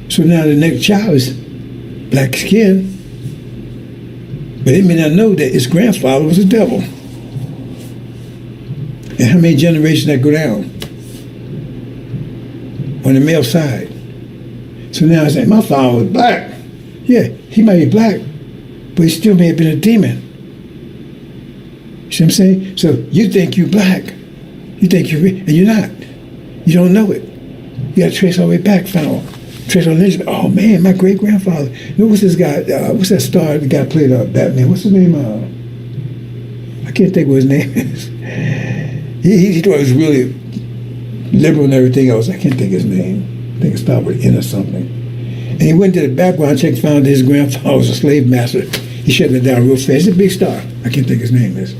So now the next child is black skin, but they may not know that his grandfather was a devil. And how many generations that go down? On the male side. So now I say, my father was black. Yeah, he might be black, but he still may have been a demon. You see what I'm saying? So you think you're black. You think you're, and you're not. You don't know it. You got to trace all the way back, trace all the lineage. Oh man, my great grandfather. What's this guy? What's that star? The guy played Batman. What's his name? I can't think what his name is. He thought it was really liberal and everything else. I can't think his name. I think it started with N or something. And he went to the background check, found his grandfather was a slave master. He shut it down real fast. He's a big star. I can't think his name is.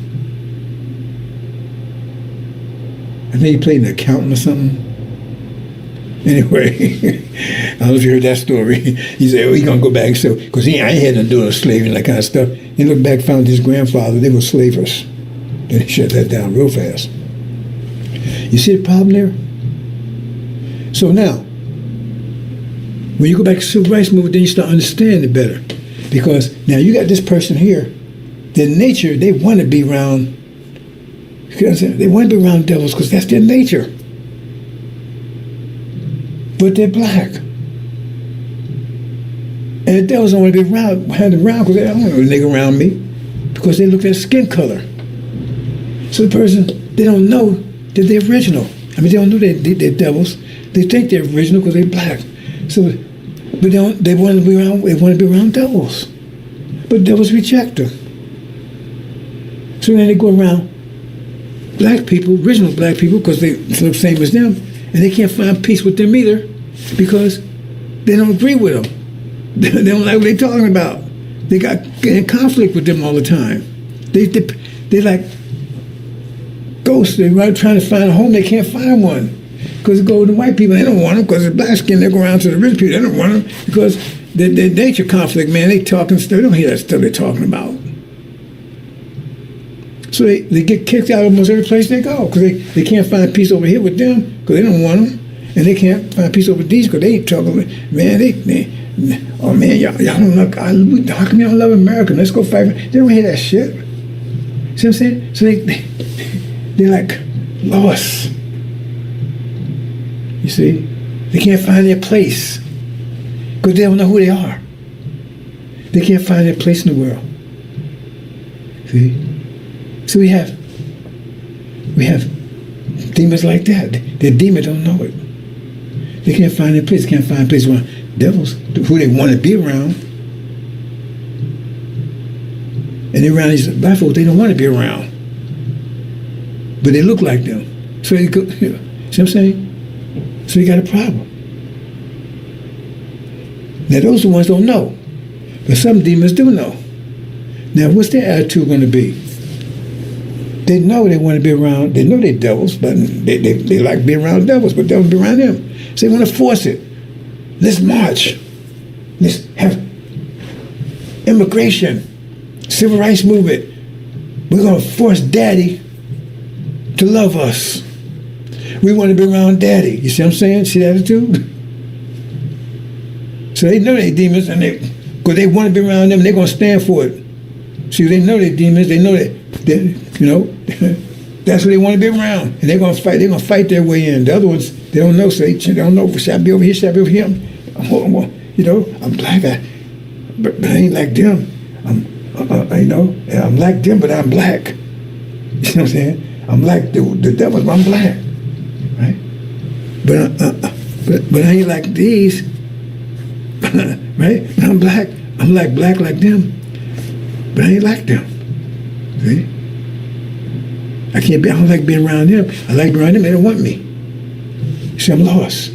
I think he played an accountant or something. Anyway, I don't know if you heard that story. He said, oh, he's going to go back. So, because I ain't had to do a slave and that kind of stuff. He looked back, found his grandfather. They were slavers. Then he shut that down real fast. You see the problem there? So now, when you go back to the civil rights movement, then you start understanding it better. Because now you got this person here, their nature, they want to be around, they want to be around devils because that's their nature. But they're black. And the devils don't want to be around because they don't want a nigga around me because they look at skin color. So the person, they don't know that they're original. I mean, they don't know they're devils. They think they're original because they're black. So, but they want to be around. They want to be around devils, but devils reject them. So then they go around black people, original black people, because they look the same as them, and they can't find peace with them either because they don't agree with them. They don't like what they're talking about. They got in conflict with them all the time. They like ghosts. They're right trying to find a home. They can't find one. Because they go to the white people, they don't want them. Because they're black skin, they go around to the rich people, they don't want them. Because their nature conflict, man, they talking stuff. They don't hear that stuff they're talking about. So they get kicked out of almost every place they go. Because they can't find peace over here with them. Because they don't want them. And they can't find peace over these because they ain't talking. Man, oh man, y'all don't look. How come y'all don't love America? Let's go fight. They don't hear that shit. See what I'm saying? So they're like lost. You see? They can't find their place because they don't know who they are. They can't find their place in the world. See? So we have demons like that. The demons don't know it. They can't find their place. They can't find a place around devils who they want to be around. And they're around these black folks they don't want to be around. But they look like them. So they go, see what I'm saying? So you got a problem. Now those are the ones don't know. But some demons do know. Now what's their attitude going to be? They know they want to be around, they know they're devils, but they like being around devils, but devils be around them. So they want to force it. Let's march. Let's have immigration, civil rights movement. We're going to force daddy to love us. We want to be around daddy. You see what I'm saying? See the attitude? So they know they're demons, and because they want to be around them, they're going to stand for it. See, they know they're demons. They know that that's what they want to be around, and they're going to fight. They're going to fight their way in. The other ones, they don't know. So they don't know. Should I be over here? Should I be over here? I'm black, but I ain't like them. I'm like them, but I'm black. You know what I'm saying? I'm like the devils, but I'm black, right? But I ain't like these, right? But I'm black. I'm like black like them, but I ain't like them. See? I don't like being around them. I like being around them. They don't want me. See, I'm lost.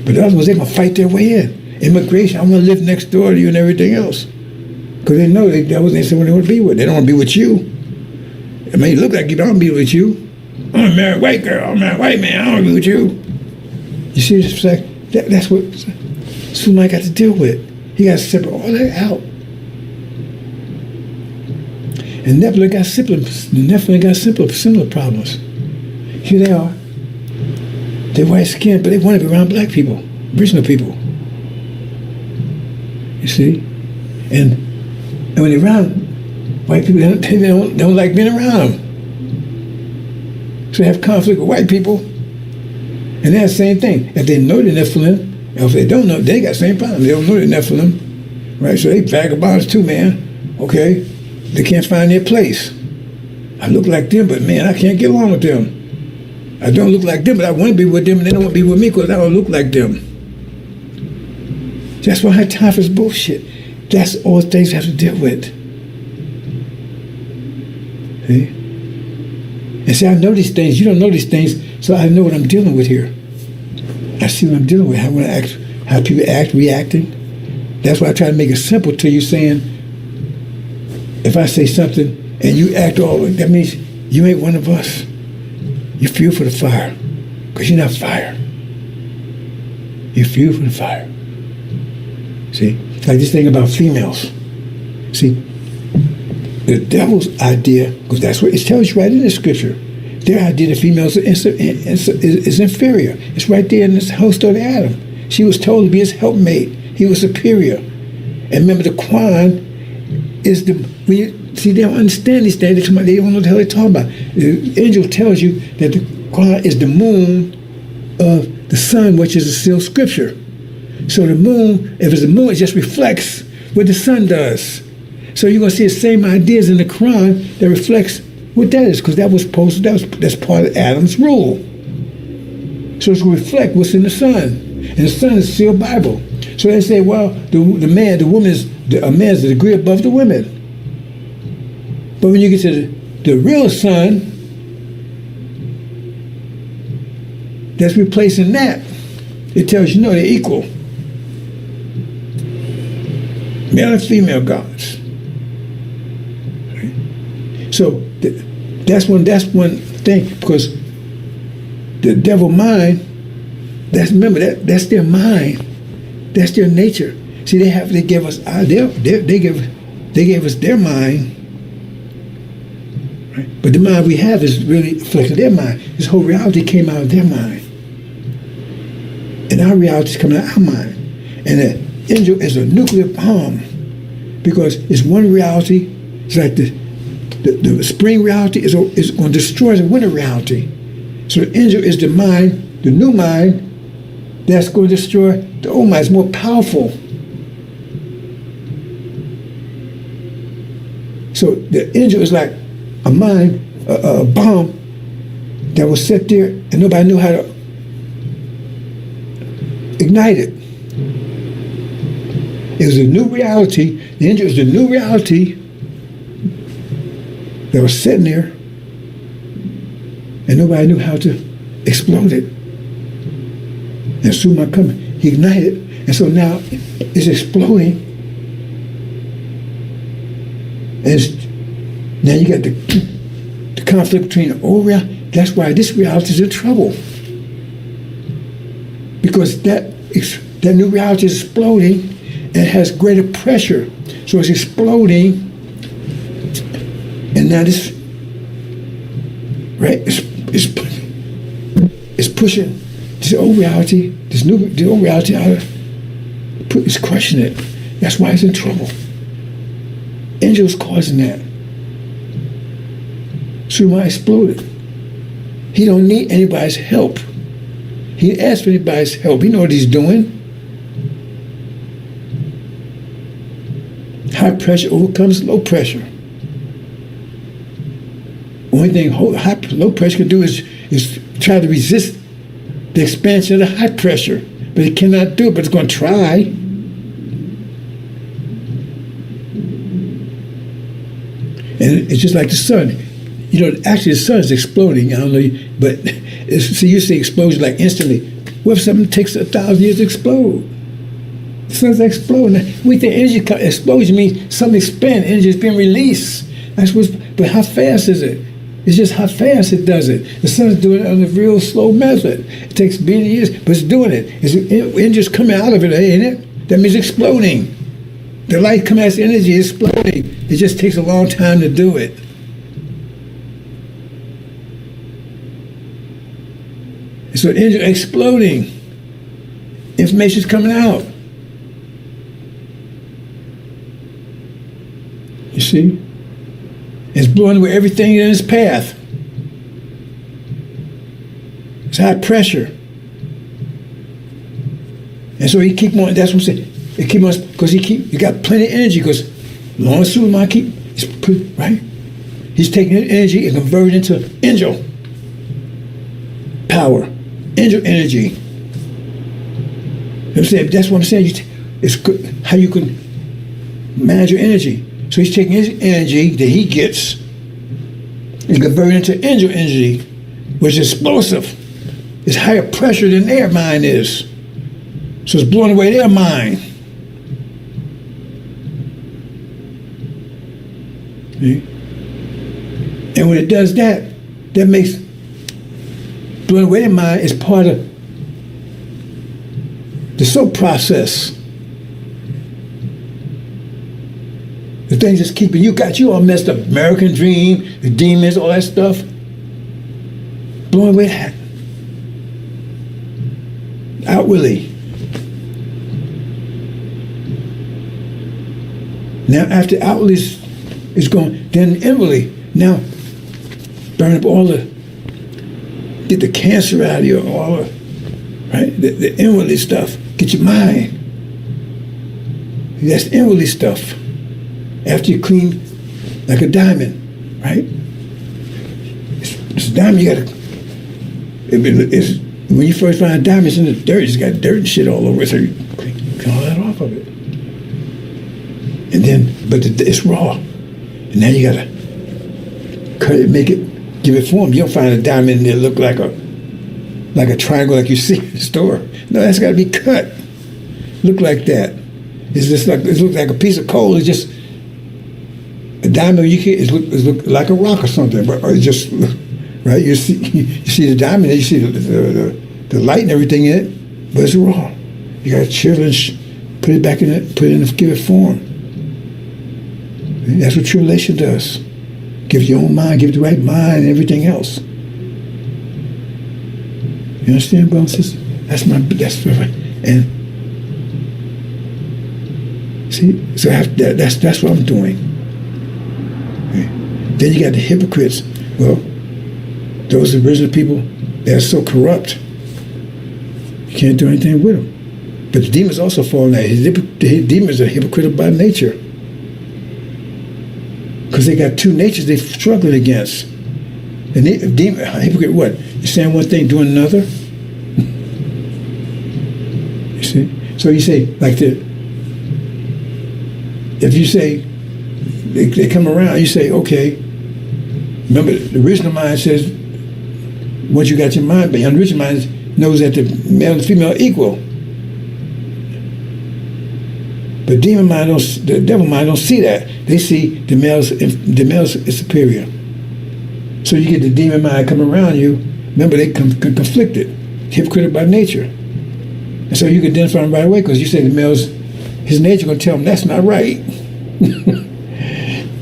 But the other ones, they're going to fight their way in. Immigration, I want to live next door to you and everything else. Because they know they say what they want to be with. They don't want to be with you. I mean, you look like you don't be with you. I'm a married white girl. I'm a married white man. I don't want to be with you. You see, it's like, that's what somebody got to deal with. He got to separate all that out. And Nephilim got similar problems. Here they are. They're white skinned, but they want to be around black people, original people. You see? And when they're around white people, they don't like being around them. So they have conflict with white people. And that's the same thing. If they know they're Nephilim, or if they don't know, they got the same problem. They don't know they're Nephilim. Right? So they vagabonds too, man. Okay? They can't find their place. I look like them, but man, I can't get along with them. I don't look like them, but I want to be with them, and they don't want to be with me because I don't look like them. That's why I have time for this bullshit. That's all things we have to deal with. See? And see, I know these things. You don't know these things, so I know what I'm dealing with here. I see what I'm dealing with, how people act, reacting. That's why I try to make it simple to you, saying, if I say something and you act all, that means you ain't one of us. You feel for the fire, because you're not fire. You feel for the fire. See, like this thing about females. See, the devil's idea, because that's what it tells you right in the scripture. Their idea that females is inferior. It's right there in this whole story of Adam. She was told to be his helpmate. He was superior. And remember the Quan, is the when you see they don't understand these things. They don't know what the hell they're talking about. The angel tells you that the Quran is the moon of the sun, which is a sealed scripture. So the moon, if it's the moon, it just reflects what the sun does. So you're gonna see the same ideas in the Quran that reflects what that is, because that's part of Adam's rule. So it's gonna reflect what's in the sun, and the sun is the sealed Bible. So they say, well, a man is a degree above the women. But when you get to the real sun, that's replacing that. It tells you, no, they're equal. Male and female gods. So that's one thing, because the devil mind, that's their mind. That's their nature. See, they gave us they gave us their mind, right? But the mind we have is really reflecting their mind. This whole reality came out of their mind, and our reality is coming out of our mind. And the angel is a nuclear bomb, because it's one reality. It's like the spring reality is going to destroy the winter reality. So the angel is the mind, the new mind, that's going to destroy the old mind. It's more powerful. So the angel is like a mind, a bomb that was set there and nobody knew how to ignite it. It was a new reality. The angel is the new reality that was sitting there and nobody knew how to explode it. And soon my coming, he ignited, and so now it's exploding. And now you got the conflict between the old reality. That's why this reality is in trouble, because that new reality is exploding and it has greater pressure. So it's exploding, and now this, right? It's pushing this old reality, the old reality out of, it's crushing it. That's why it's in trouble. Angels causing that. Suma exploded. He don't need anybody's help. He didn't ask for anybody's help. He know what he's doing. High pressure overcomes low pressure. Only thing low pressure can do is try to resist the expansion of the high pressure, but it cannot do it, but it's going to try. And it's just like the sun. Actually the sun is exploding. I don't know, but see, you see explosion like instantly. What if something takes 1,000 years to explode? The sun's exploding. We think energy explosion means something expand, energy is being released. But how fast is it? It's just how fast it does it. The sun's doing it on a real slow method. It takes billion years, but it's doing it. Energy's coming out of it, ain't it? That means exploding. The light coming out as energy is exploding. It just takes a long time to do it. So energy exploding. Information's coming out. You see? It's blowing away everything in its path. It's high pressure. And so he keep on, that's what I'm saying. It keep on, because you got plenty of energy, because long as Suleiman right? He's taking energy and converting it into angel power, angel energy. You know what I'm saying? That's what I'm saying. It's how you can manage your energy. So he's taking his energy that he gets and converting it into angel energy, which is explosive. It's higher pressure than their mind is. So it's blowing away their mind. See? And when it does that, that makes blowing away their mind is part of the soap process. The things that's keeping you all messed up. American dream, the demons, all that stuff. Blowing away that. Outwardly. Now, after outwardly is gone, then inwardly, now burn up all the, get the cancer out of you, all the, right? The inwardly stuff. Get your mind. That's inwardly stuff. After you clean like a diamond, right? It's a diamond, you gotta, when you first find a diamond, it's in the dirt, it's got dirt and shit all over it, so you clean all that off of it. And then, but it's raw. And now you gotta cut it, make it, give it form. You don't find a diamond that look like a triangle like you see in the store. No, that's gotta be cut. Look like that. It's just like, it looks like a piece of coal. It's just a diamond. You can't. It look like a rock or something. But or it's just right. You see the diamond. You see the light and everything in it. But it's raw. You got to chill and put it back in it. Put it in. Give it form. That's what tribulation does. Give your own mind. Give it the right mind and everything else. You understand, brother and sister? That's right. And see, so that's what I'm doing. Okay. Then you got the hypocrites. Well, those original people, they're so corrupt. You can't do anything with them. But the demons also fall in that. The demons are hypocritical by nature. Because they got two natures they're struggling against. And hypocrite what? You're saying one thing, doing another? You see? So you say, like if you say, they come around, you say, okay, remember the original mind says, once you got your mind, but the original mind knows that the male and the female are equal. But the devil mind don't see that. They see the males is superior. So you get the demon mind come around you, remember they conflicted, hypocritical by nature. And so you can identify them right away because you say the male's, his nature going to tell him that's not right.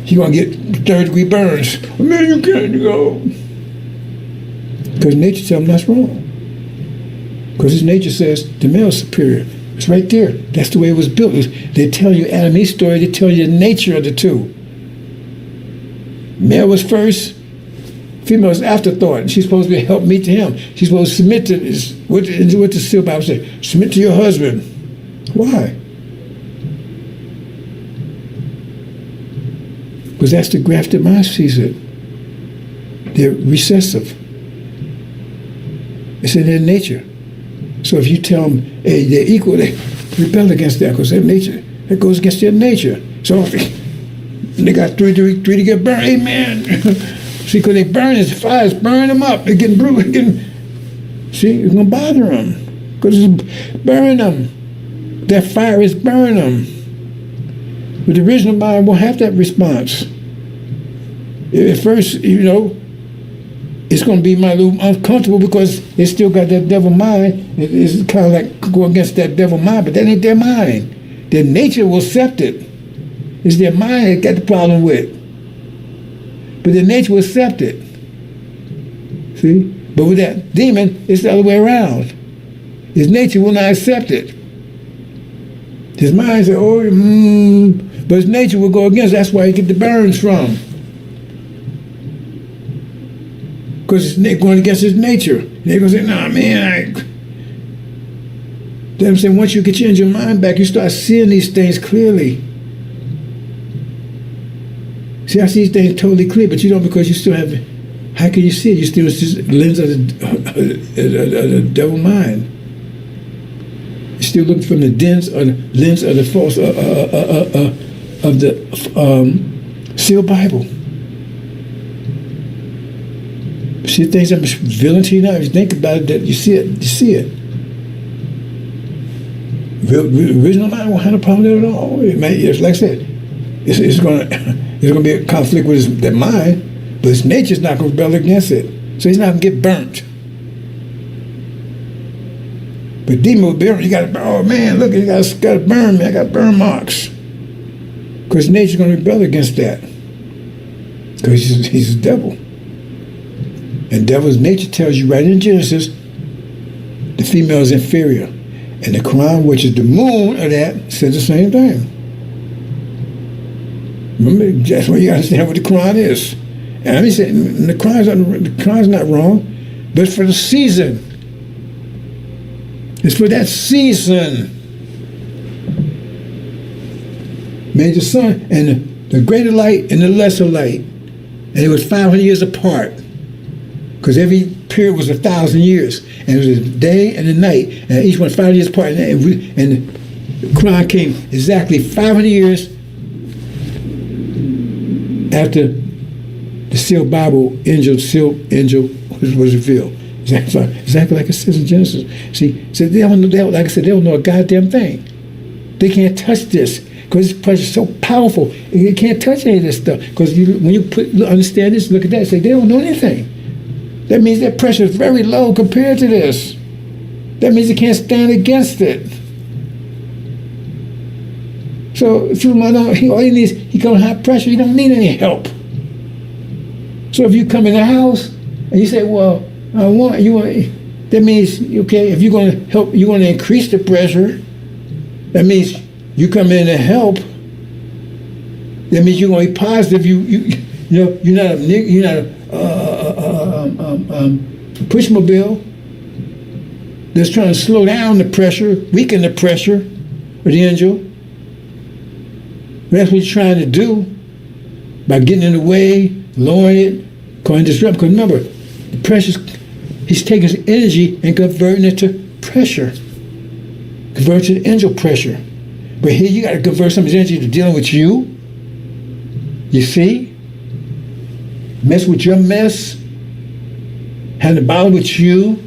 He's going to get third-degree burns. Man, you can't go. Because nature tells him that's wrong. Because his nature says the male's superior. It's right there. That's the way it was built. They tell you Adam and Eve story. They tell you the nature of the two. Male was first. Female was afterthought. She's supposed to be help meet to him. She's supposed to submit to this. What the Seal Bible say? Submit to your husband. Why? Because that's the grafted mind sees it. They're recessive. It's in their nature. So if you tell them, hey, they're equal, they rebel against that because their nature, that goes against their nature. So they got three to get burned. Amen. See, because they burn, the fire's burning them up. They're getting bruised. See, it's going to bother them because it's burning them. That fire is burning them. But the original mind won't have that response. At first, it's going to be a little uncomfortable because they still got that devil mind. It's kind of like go against that devil mind, but that ain't their mind. Their nature will accept it. It's their mind that got the problem with. But their nature will accept it. See? But with that demon, it's the other way around. His nature will not accept it. His mind says, but his nature will go against it. That's why he get the burns from. Because it's going against his nature. They're going to say, nah, man, Then I'm saying, once you get your mind back, you start seeing these things clearly. See, I see these things totally clear, but you don't because you still have, how can you see it? You still, it's just the lens of the devil mind. You're still looking from the lens of the false, of the sealed Bible. See things I'm revealing to you now. If you think about it, that you see it. You see it. The original mind won't have a problem with it at all. It may, like I said, it's going to be a conflict with their mind, but his nature's not going to rebel against it. So he's not going to get burnt. But demon will burn. You got to burn. Oh man, look, you got to burn. Man, I got burn marks. Because nature's going to rebel against that. Because he's the devil. And devil's nature tells you right in Genesis, the female is inferior. And the Quran, which is the moon of that, says the same thing. Remember, that's why you understand what the Quran is. And I'm saying the Quran's not wrong, but it's for the season. It's for that season. Made the sun and the greater light and the lesser light. And it was 500 years apart. Because every period was 1,000 years. And it was a day and a night. And each one 500 years apart. And the Quran came exactly 500 years after the sealed Bible angel was revealed. Exactly like it says in Genesis. See, so they don't know, like I said, they don't know a goddamn thing. They can't touch this because this pressure is so powerful. You can't touch any of this stuff because when you understand this, look at that, say they don't know anything. That means their pressure is very low compared to this. That means they can't stand against it. So if all he needs, he got high pressure. He don't need any help. So if you come in the house and you say, well, that means, okay, if you're going to help, you want to increase the pressure, that means you come in to help, that means you're going to be positive. You're not a pushmobile that's trying to slow down the pressure, weaken the pressure of the angel. That's what you're trying to do by getting in the way, lowering it, causing disruption. Because remember, the pressure, he's taking his energy and converting it to pressure. Convert to the angel pressure. But here you got to convert some of his energy to dealing with you. You see? Mess with your mess. Having to battle with you.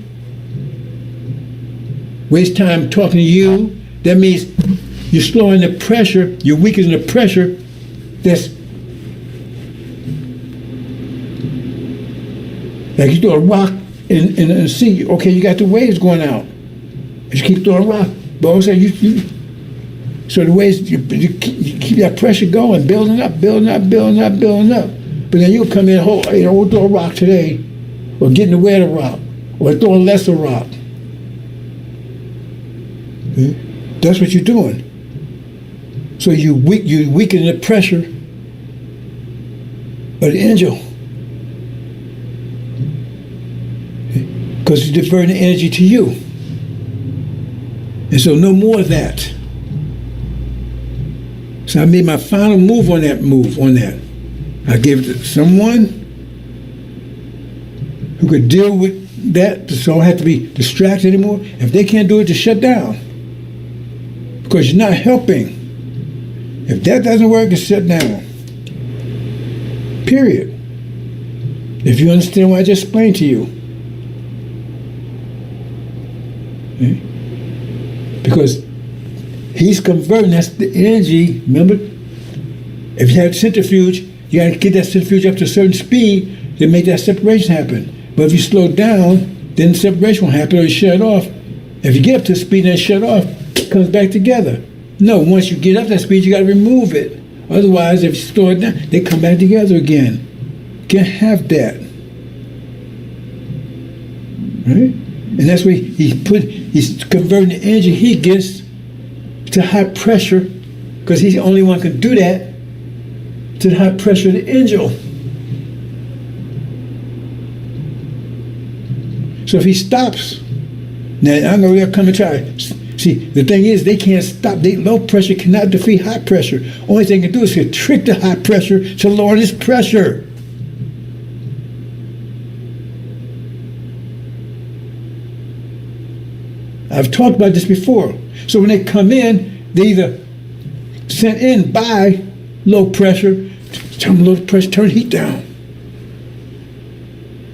Waste time talking to you. That means you're slowing the pressure, you're weakening the pressure that's like you throw a rock in the sea. Okay, you got the waves going out. And you keep throwing a rock. But also so the waves, you keep that pressure going, building up. But then you'll come in, we'll throw a rock today, or get in the way of the rock, or throw a lesser rock. That's what you're doing. So you weaken the pressure of the angel. Because it's diverting the energy to you. And so no more of that. So I made my final move on that. I gave it to someone who could deal with that, so I don't have to be distracted anymore. If they can't do it, just shut down. Because you're not helping. If that doesn't work, it's shut down. Period. If you understand what I just explained to you. Okay? Because he's converting, that's the energy. Remember, if you have centrifuge, you got to get that centrifuge up to a certain speed to make that separation happen. But if you slow down, then the separation won't happen or you shut off. If you get up to speed and shut off, it comes back together. No, once you get up that speed, you got to remove it. Otherwise, if you slow it down, they come back together again. Can't have that. Right? And that's why he's converting the energy he gets to high pressure, because he's the only one who can do that, to the high pressure of the angel. So if he stops, now I know they'll come and try. See, the thing is, they can't stop. Low pressure cannot defeat high pressure. Only thing they can do is to trick the high pressure to lower this pressure. I've talked about this before. So when they come in, they either sent in by low pressure, turn low pressure, turn heat down.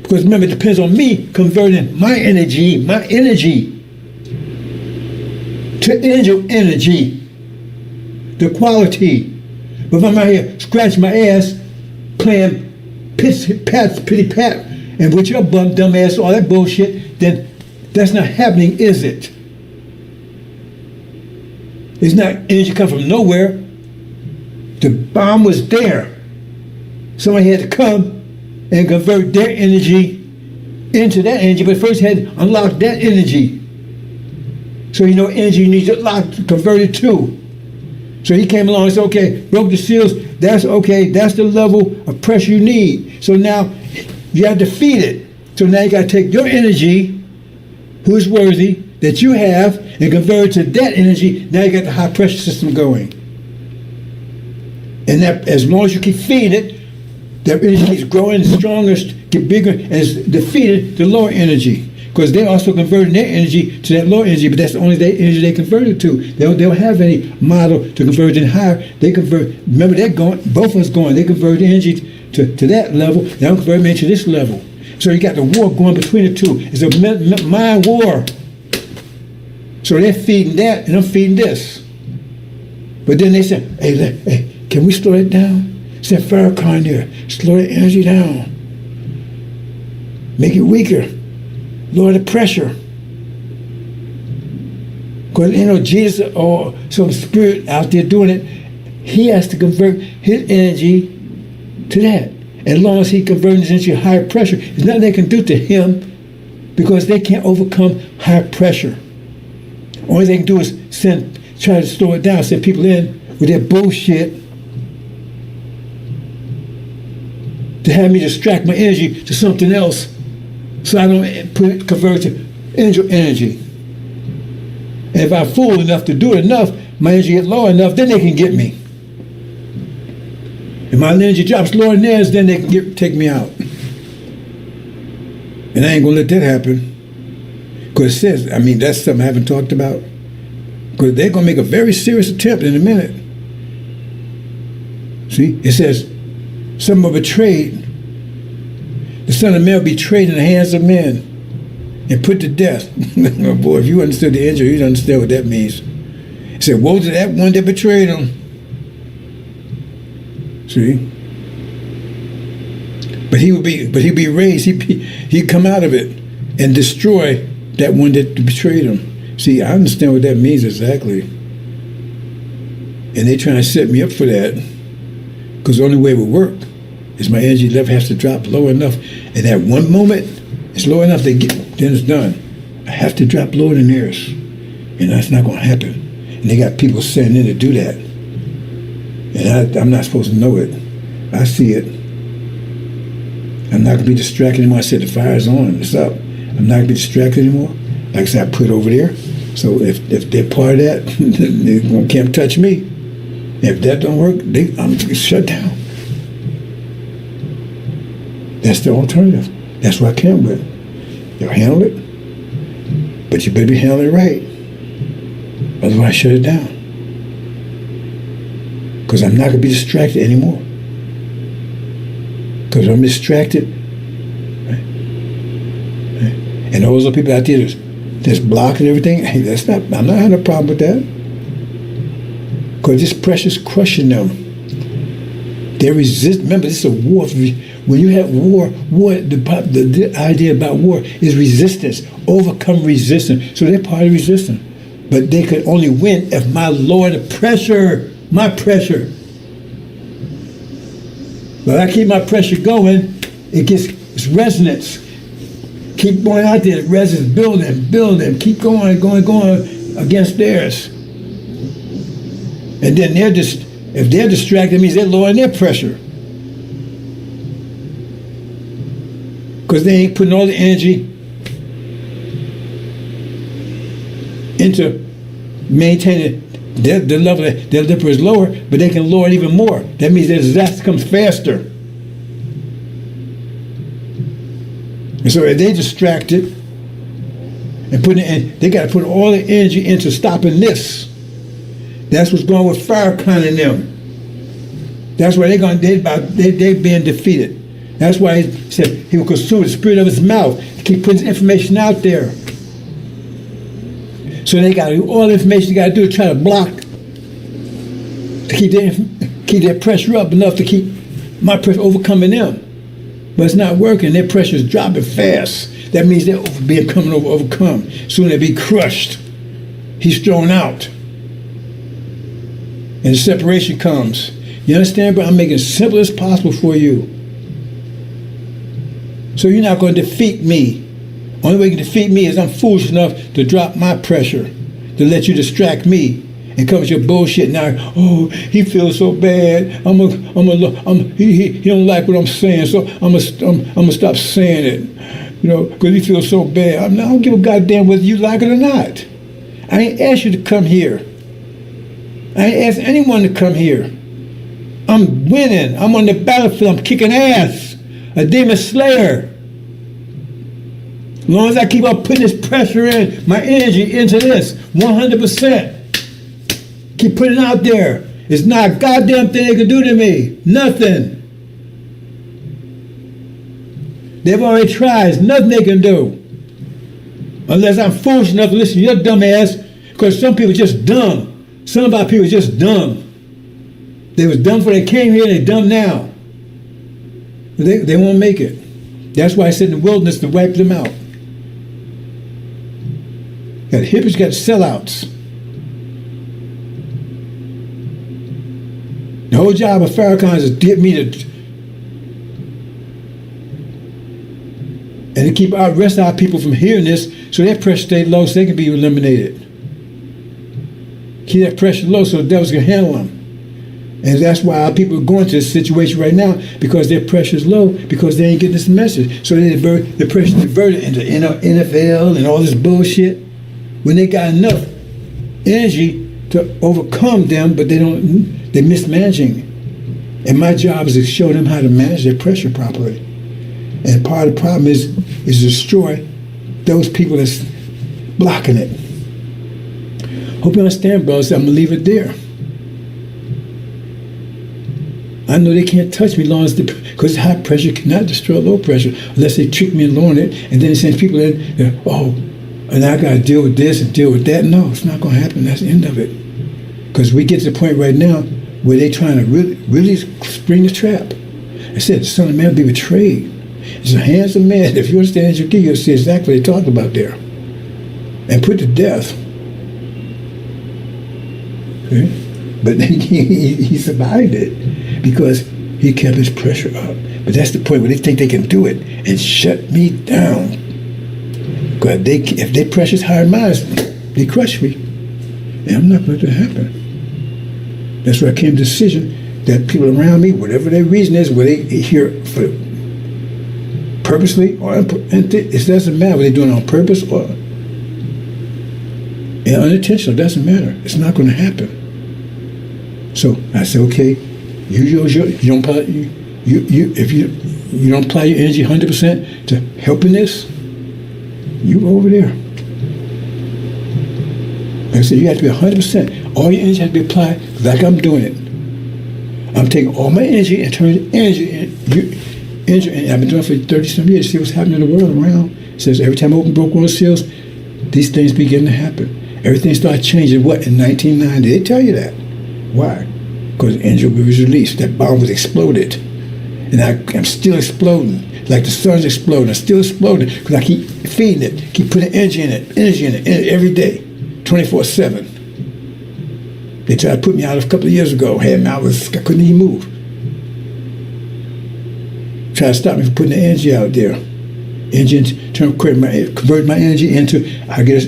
Because remember, it depends on me converting my energy to angel energy, the quality. But if I'm out here scratching my ass, playing pity pat, and with your bum, dumb ass, all that bullshit, then that's not happening, is it? It's not energy come from nowhere. The bomb was there. Somebody had to come and convert their energy into that energy, but first had to unlock that energy. So energy you need to convert it to. So he came along and said, okay, broke the seals, That's okay. That's the level of pressure you need. So now you have defeated. So now you got to take your energy, who is worthy, that you have, and convert it to that energy. Now you got the high pressure system going. And that, as long as you keep feeding it, that energy keeps growing stronger, get bigger, and it's defeated the lower energy. Because they also converting their energy to that lower energy, but that's the only energy they convert it to. They don't have any model to convert it higher. They convert, remember they're going, both of us going, they convert the energy to that level, they don't convert it to this level. So you got the war going between the two. It's a mind war. So they're feeding that, and I'm feeding this. But then they say, hey, can we slow it down? Send Farrakhan there. Slow the energy down. Make it weaker. Lower the pressure. Because, Jesus or some spirit out there doing it, he has to convert his energy to that. As long as he converts it into higher pressure, there's nothing they can do to him because they can't overcome high pressure. All they can do is try to slow it down, send people in with their bullshit to have me distract my energy to something else so I don't convert to angel energy. And if I'm fool enough to do it enough, my energy gets low enough, then they can get me. If my energy drops lower than theirs, then they can take me out. And I ain't gonna let that happen. Because it says, that's something I haven't talked about. Because they're gonna make a very serious attempt in a minute. See, it says, some are betrayed. The Son of Man will be betrayed in the hands of men and put to death. Oh boy, if you understood the injury, you'd understand what that means. It said, woe to that one that betrayed him. See? But he'll be raised. He'd come out of it and destroy that one that betrayed him. See, I understand what that means exactly. And they're trying to set me up for that. Because the only way it will work is my energy level has to drop low enough. And at one moment, it's low enough, then it's done. I have to drop lower than theirs. And that's not going to happen. And they got people sending in to do that. And I'm not supposed to know it. I see it. I'm not going to be distracted anymore. I said the fire's on. It's up. I'm not going to be distracted anymore. Like I said, I put it over there. So if they're part of that, they can't touch me. If that don't work, I'm going to get shut down. That's the alternative. That's what I came with. You'll handle it, but you better handle it right. Otherwise, shut it down. Because I'm not going to be distracted anymore. Because I'm distracted. Right? And those are people out there that's blocking everything. Hey, I'm not having a problem with that. Because this pressure's crushing them. They resist. Remember, this is a war. When you have war, the idea about war is resistance. Overcome resistance. So they're part of resistance. But they could only win if my lower the pressure. My pressure. But I keep my pressure going, it's resonance. Keep going out there, resonance, building, keep going against theirs. And then if they're distracted, it means they're lowering their pressure. Because they ain't putting all the energy into maintaining their level. Their lipper is lower, but they can lower it even more. That means their disaster comes faster. And so if they distracted and they got to put all the energy into stopping this. That's what's going with Farrakhan and them. That's why they're being defeated. That's why he said he will consume the spirit of his mouth to keep putting information out there. So they got to do all the information they got to do to try to block, to keep their pressure up enough to keep my pressure overcoming them. But it's not working. Their pressure is dropping fast. That means they're overcome. Soon they'll be crushed. He's thrown out. And the separation comes. You understand, bro? I'm making it as simple as possible for you. So you're not going to defeat me. Only way you can defeat me is I'm foolish enough to drop my pressure, to let you distract me, and come with your bullshit now. Oh, he feels so bad. He don't like what I'm saying, so I'm gonna stop saying it. You know, because he feels so bad. I don't give a goddamn whether you like it or not. I ain't asked you to come here. I ain't asked anyone to come here. I'm winning. I'm on the battlefield. I'm kicking ass. A demon slayer. As long as I keep on putting this pressure in, my energy into this, 100%. Keep putting it out there. It's not a goddamn thing they can do to me. Nothing. They've already tried. There's nothing they can do. Unless I'm foolish enough to listen to your dumb ass, because some people are just dumb. Some of our people are just dumb. They was dumb before they came here, and they're dumb now. They won't make it. That's why I said in the wilderness to wipe them out. Got hippies, got sellouts. The whole job of Farrakhan is to get me to, and to keep our rest of our people from hearing this, so their pressure stay low, so they can be eliminated. Keep that pressure low, so the devils can handle them. And that's why our people are going to this situation right now, because their pressure is low, because they ain't getting this message. So the pressure diverted into NFL and all this bullshit. When they got enough energy to overcome them, but they're mismanaging. And my job is to show them how to manage their pressure properly. And part of the problem is destroy those people that's blocking it. Hope you understand, brothers. I'm gonna leave it there. I know they can't touch me long as because high pressure cannot destroy low pressure unless they trick me and lowering it, and then they send people in. And I got to deal with this and deal with that. No, it's not going to happen. That's the end of it. Because we get to the point right now where they're trying to really spring the trap. I said, the Son of Man will be betrayed. It's a handsome man. If you understand your key, you'll see exactly what they talked about there. And put to death. Okay? But he survived it because he kept his pressure up. But that's the point where they think they can do it and shut me down. Because if their pressure's higher than mine, they crush me. And I'm not going to let that happen. That's why I came to the decision that people around me, whatever their reason is, whether they hear for purposely or it doesn't matter whether they're doing it on purpose or unintentional. It doesn't matter. It's not going to happen. So I said, okay, if you don't apply your energy 100% to helping this, you go over there. Like I said, you have to be 100%. All your energy has to be applied like I'm doing it. I'm taking all my energy and turning energy. I've been doing it for 30-some years. See what's happening in the world around. It says every time I open broke world seals, these things begin to happen. Everything started changing. What, in 1990? They tell you that. Why? Because the energy was released. That bomb was exploded. And I'm still exploding. Like the sun's exploding. I'm still exploding because I keep feeding it, keep putting energy in it every day, 24/7. They tried to put me out a couple of years ago. I couldn't even move. Tried to stop me from putting the energy out there. Convert my energy into, I get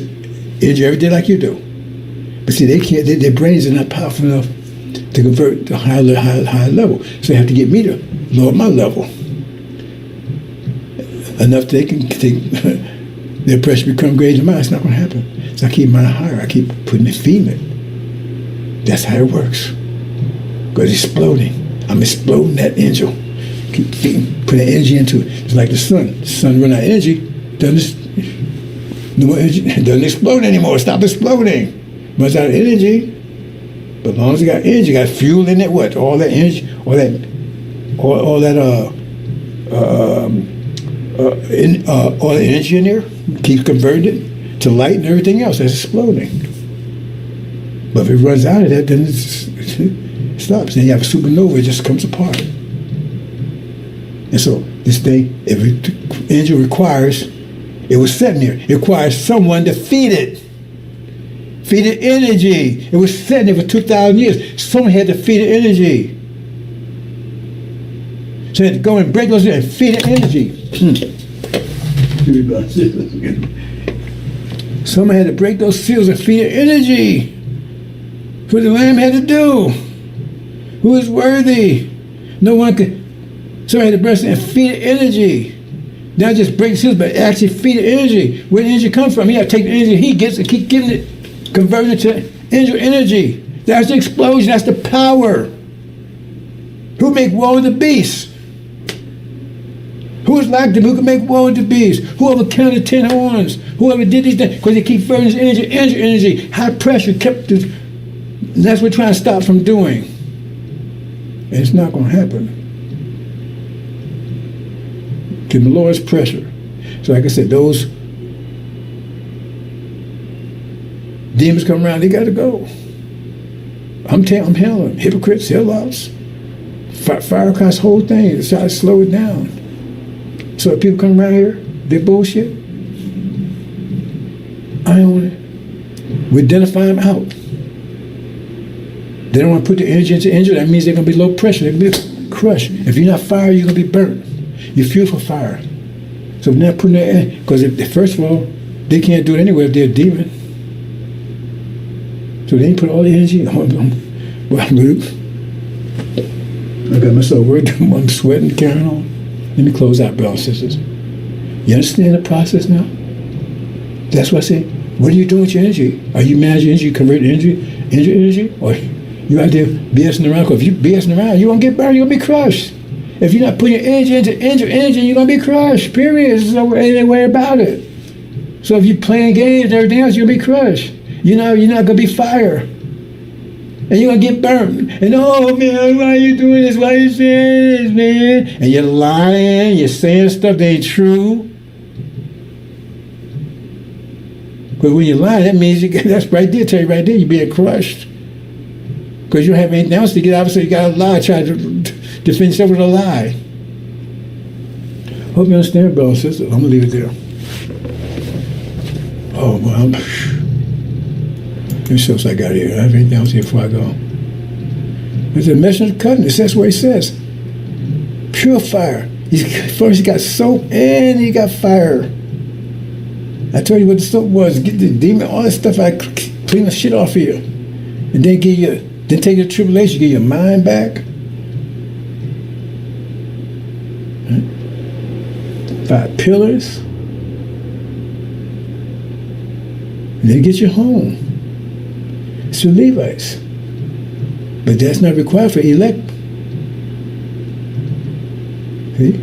energy every day like you do. But see, they can't, their brains are not powerful enough to convert to higher level. So they have to get me to lower my level. Enough they can take their pressure become greater than mine. It's not going to happen. So I keep mine higher. I keep putting it, feeding it. That's how it works. Because it's exploding. I'm exploding that angel. Keep feeding, putting energy into it. It's like the sun. The sun runs out of energy. No more energy. It doesn't explode anymore. Stop exploding. Runs out of energy. But as long as you got energy, you got fuel in it. What? All that energy, all that energy in there keeps converting it to light and everything else that's exploding. But if it runs out of that, then it stops. Then you have a supernova, it just comes apart. And so this thing, every energy requires, it was sitting there. It requires someone to feed it. Feed it energy. It was sitting there for 2,000 years. Someone had to feed it energy. So they had to go and break those and feed it energy. Someone had to break those seals and feed it energy. what the Lamb had to do. Who is worthy? No one could. Somebody had to burst and feed it energy. Not just break seals, but actually feed it energy. Where the energy comes from? He got to take the energy he gets and keep giving it, converting it to angel energy. That's the explosion. That's the power. Who make war with the beast? Who is like them? Who can make war with the beast? Whoever counted 10 horns? Whoever did these things? Because they keep burning this energy, energy. High pressure kept this. And that's what we're trying to stop from doing. And it's not going to happen. Give the Lord's pressure. So like I said, those demons come around, they got to go. I'm handling hypocrites, sellouts, fire across the whole thing to try to slow it down. So if people come around here, they bullshit, I own it. We identify them out. They don't want to put the energy into injury. That means they're going to be low pressure. They're going to be crushed. If you're not fire, you're going to be burnt. You're fuel for fire. So they're not putting that in. Because first of all, they can't do it anyway if they're a demon. So they ain't put all the energy on. Well, I got myself worried. I'm sweating, carrying on. Let me close out, brothers and sisters. You understand the process now? That's what I say. What are you doing with your energy? Are you managing energy, converting energy? Or you out there BSing around? Because if you BSing around, you're going to get burned, you're going to be crushed. If you're not putting your energy into energy, you're going to be crushed, period. There's no way about it. So if you're playing games and everything else, you're going to be crushed. You're not going to be fire. And you're going to get burnt. And oh, man, why are you doing this? Why are you saying this, man? And you're lying. You're saying stuff that ain't true. Because when you're lying, that means that's right there, tell you right there, you're being crushed. Because you don't have anything else to get out of, so you got to lie, try to defend yourself with a lie. Hope you understand, brothers and sisters. I'm going to leave it there. Oh, well, let me see what I got here. I have anything else here before I go. It's a message of covenant. That's what he says. Pure fire. First he got soap and he got fire. I told you what the soap was. Get the demon, all that stuff. I clean the shit off here. And then take your tribulation, get your mind back. 5 pillars. And then get you home. It's for Levites. But that's not required for elect. See?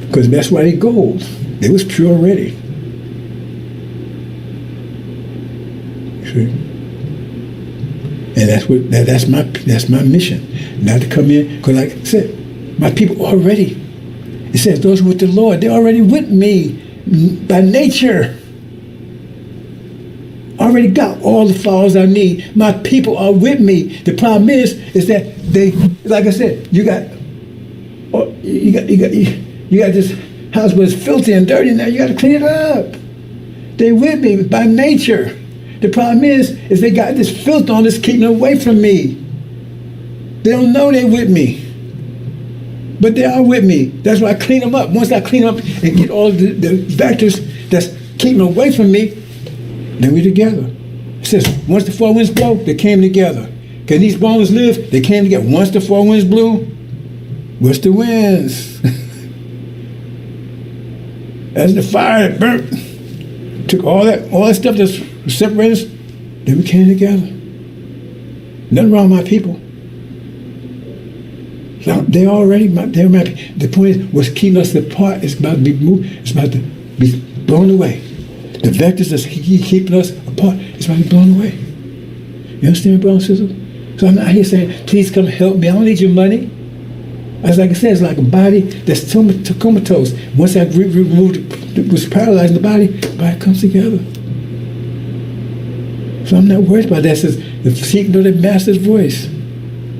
Because that's why they gold. It was pure already. See? And that's my mission. Not to come in, because like I said, my people already. It says those with the Lord, they're already with me by nature. Already got all the followers I need. My people are with me. The problem is that they, like I said, you got this house was filthy and dirty now. You got to clean it up. They're with me by nature. The problem is they got this filth on that's keeping them away from me. They don't know they're with me. But they are with me. That's why I clean them up. Once I clean up and get all the factors that's keeping them away from me, then we're together. It says, once the 4 winds blow, they came together. Can these bones live? They came together. Once the 4 winds blew, what's the winds? As the fire that burnt, took all that stuff that's separated us, then we came together. Nothing wrong with my people. So they're my people. The point is, what's keeping us apart is about to be moved. It's about to be blown away. The vectors that's keeping us apart is about to be blown away. You understand, brothers and sisters? So I'm not here saying, please come help me. I don't need your money. As like I said, it's like a body that's comatose. Once I removed, was paralyzed in the body comes together. So I'm not worried about that. It says, the sheep know their master's voice. I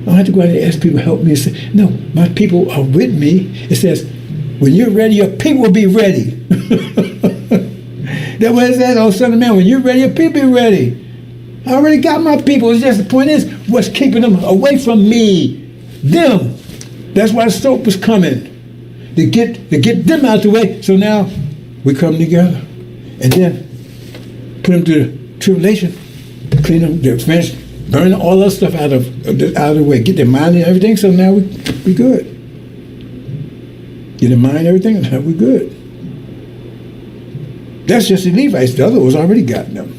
don't have to go out and ask people to help me and say, no, my people are with me. It says, when you're ready, your people will be ready. That's what it says, oh son of man, when you're ready, your people be ready. I already got my people. It's just the point is, what's keeping them away from me? Them. That's why the soap was coming. To get them out the way. So now we come together. And then put them through the tribulation. clean them, they're finished, burn all that stuff out of the way, get their mind and everything. So now we good. Get their mind and everything, and now we good. That's just the Levites. The other was already gotten them.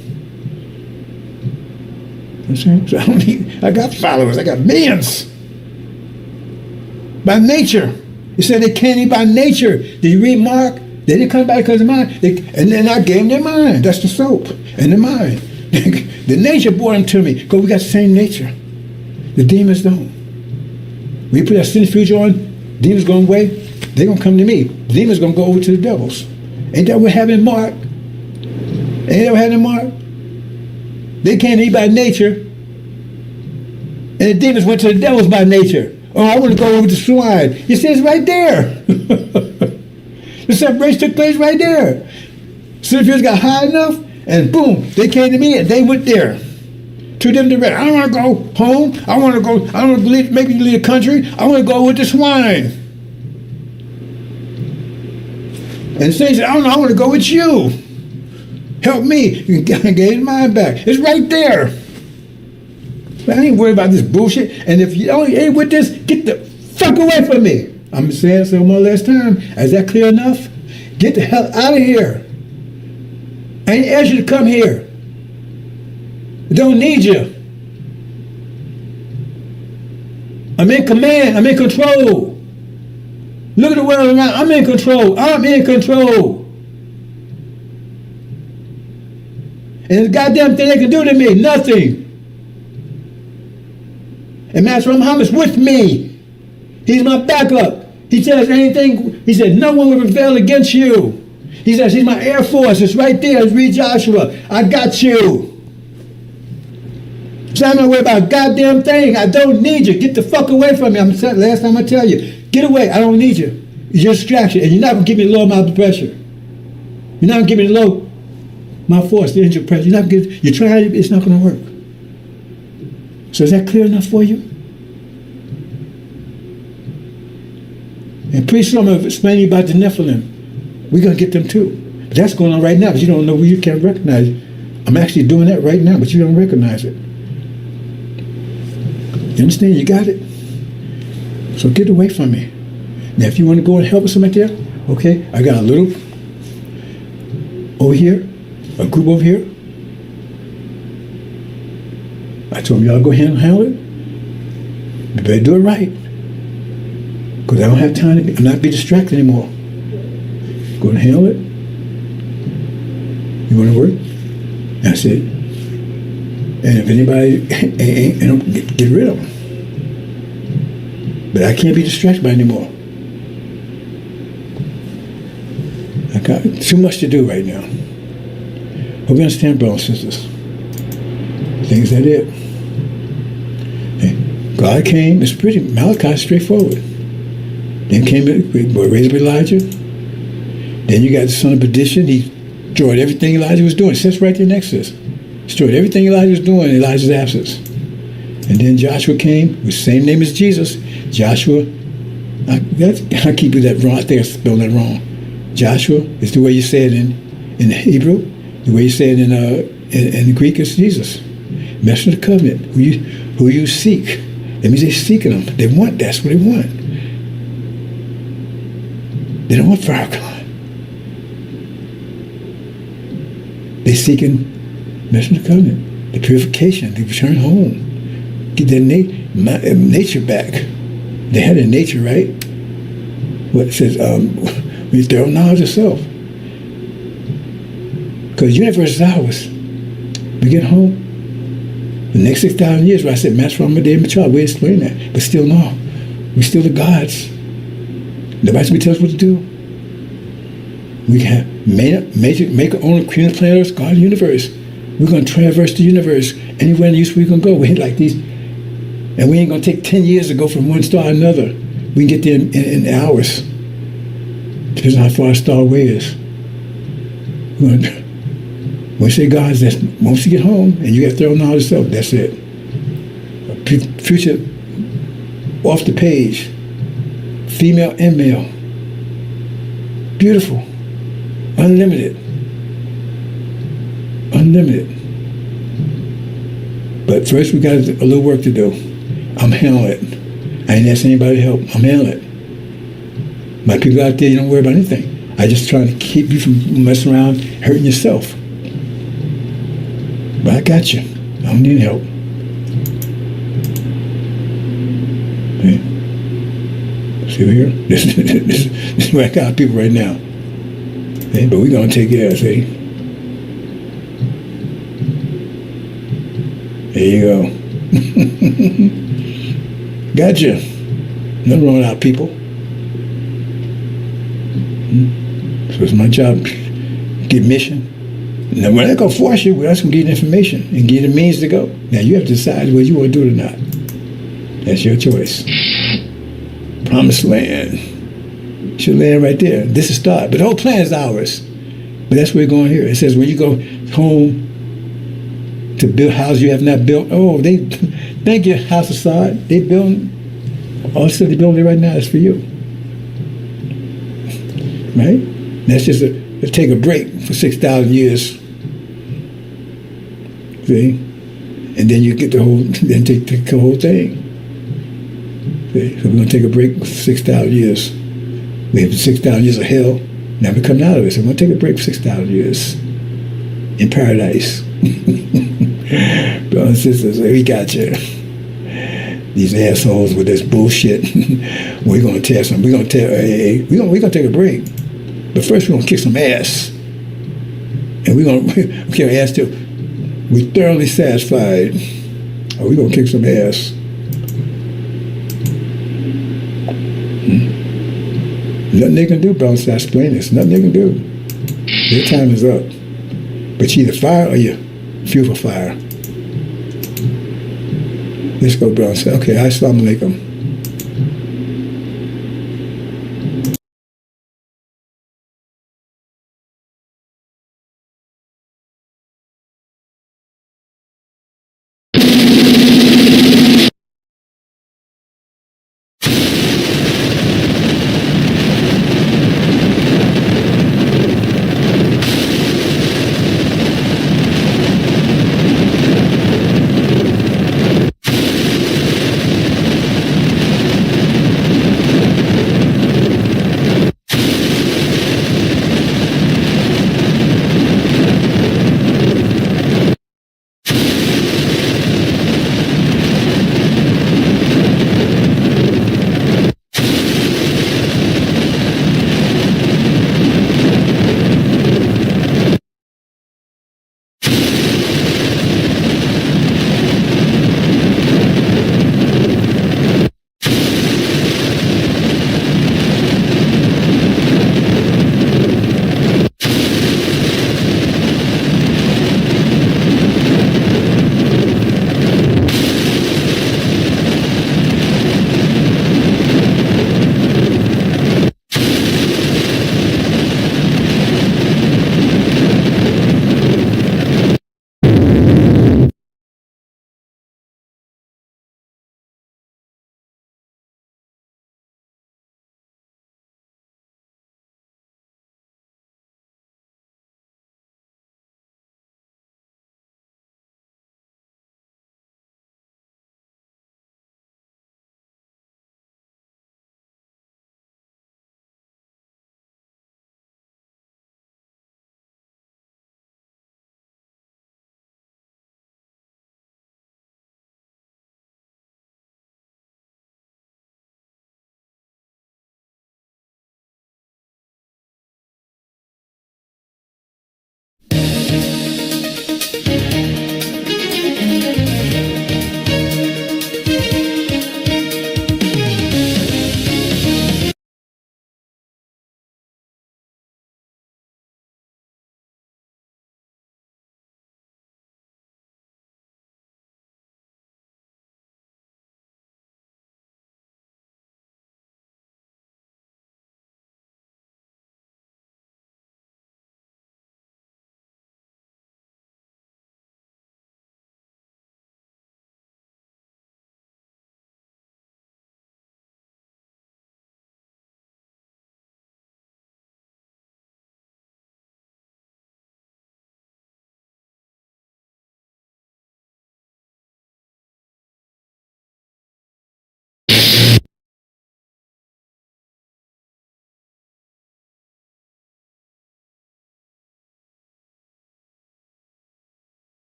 You know what I'm saying? So I don't need. I got followers. I got millions. By nature, he said they can't eat by nature. Did you read Mark? They didn't come back because of mine. And then I gave them their mind. That's the soap and the mind. The nature brought them to me because we got the same nature. The demons don't. When you put that sin future on, demons going away, they're going to come to me. The demons going to go over to the devils. Ain't that what happened in Mark? Ain't that what happened in Mark? They can't eat by nature. And the demons went to the devils by nature. Oh, I want to go over to swine. He says right there. The separation took place right there. Sinfulness got high enough, and boom, they came to me and they went there. To them direct. I don't want to go home. I want to go. I don't want to leave, maybe leave the country. I want to go with the swine. And Satan said, I don't know. I want to go with you. Help me. You can get his mind back. It's right there. But I ain't worried about this bullshit. And if you ain't with this, get the fuck away from me. I'm saying so one last time. Is that clear enough? Get the hell out of here. I ain't asked you to come here. I don't need you. I'm in command. I'm in control. Look at the world around. I'm in control. I'm in control. And the goddamn thing they can do to me, nothing. And Master Muhammad's with me. He's my backup. He says anything, he said, no one will prevail against you. He says, he's my Air Force. It's right there. Read Joshua. I got you. So I'm not worried about a goddamn thing. I don't need you. Get the fuck away from me. Last time I tell you. Get away. I don't need you. You're a distraction. And you're not going to give me low amount of pressure. You're not going to give me low my force, the engine pressure. You're trying, it's not going to work. So is that clear enough for you? And pretty soon I'm going to explain to you about the Nephilim. We're going to get them too. But that's going on right now, but you don't know who you can't recognize it. I'm actually doing that right now, but you don't recognize it. You understand? You got it? So get away from me. Now, if you want to go and help us somebody there, okay, I got a little over here, a group over here. I told them, y'all go ahead and handle it. You better do it right. Because I don't have time to not be distracted anymore. Go and handle it. You want to work? That's it. And if anybody ain't, get rid of them. But I can't be distracted by anymore. I got too much to do right now. Hope you understand, brothers and sisters. Things that it. And God came, it's pretty, Malachi is straightforward. Then came, raised up Elijah. Then you got the son of perdition. He destroyed everything Elijah was doing. It says right there in Exodus. Destroyed everything Elijah was doing in Elijah's absence. And then Joshua came with the same name as Jesus. Joshua, I keep that wrong. I think I spelled that wrong. Joshua is the way you say it in the Hebrew. The way you say it in the Greek is Jesus. Messenger of the covenant. Who you seek. That means they're seeking them. They want, that's what they want. They don't want Farrakhan. They're seeking messenger of the covenant. The purification. The return home. Get their nature back. They had their nature, right? What it says, when you throw knowledge of self. Because the universe is ours. We get home. The next 6,000 years, where I said, Master from a day child, we explain that. But still, no. We're still the gods. Nobody's going to tell us what to do. We can make our own queen of planet Earth, God of the universe. We're going to traverse the universe. Anywhere in the universe we're going to go. We hit like these. And we ain't going to take 10 years to go from one star to another. We can get there in hours. Depends on how far a star away is. Once you say God's, that's once you get home and you got thorough knowledge of self, that's it. Future off the page. Female and male. Beautiful. Unlimited. Unlimited. But first, we got a little work to do. I'm handling it. I ain't asking anybody to help. I'm handling it. My people out there, you don't worry about anything. I just trying to keep you from messing around, hurting yourself. But I got you. I don't need help. Okay. See here? This is where I got people right now. Okay? But we're going to take care of it, see? There you go. Gotcha. Nothing wrong with our people. So it's my job to get mission. Now, we're not going to force you. We're just going to get information and give you the means to go. Now, you have to decide whether you want to do it or not. That's your choice. Promised land. It's your land right there. This is start. But the whole plan is ours. But that's where we're going here. It says when you go home to build houses you have not built. Oh, they thank you, House of Sod. They building. All the stuff they're building right now is for you. Right? That's just let's take a break for 6,000 years. See? And then you get the whole, then take the whole thing. See? So we're going to take a break for 6,000 years. We have 6,000 years of hell. Now we're coming out of it. So we're going to take a break for 6,000 years in paradise. Brothers and sisters, we got you. These assholes with this bullshit. We're going to test them. We're going to we're going to take a break. But first we're going to kick some ass. And we're going to kick ass till we're thoroughly satisfied. Or we're going to kick some ass. Nothing they can do, brothers. I explain this. Nothing they can do. Their time is up. But you either fire or you fuel for fire. Let's go, brothers. Okay, assalamu alaikum.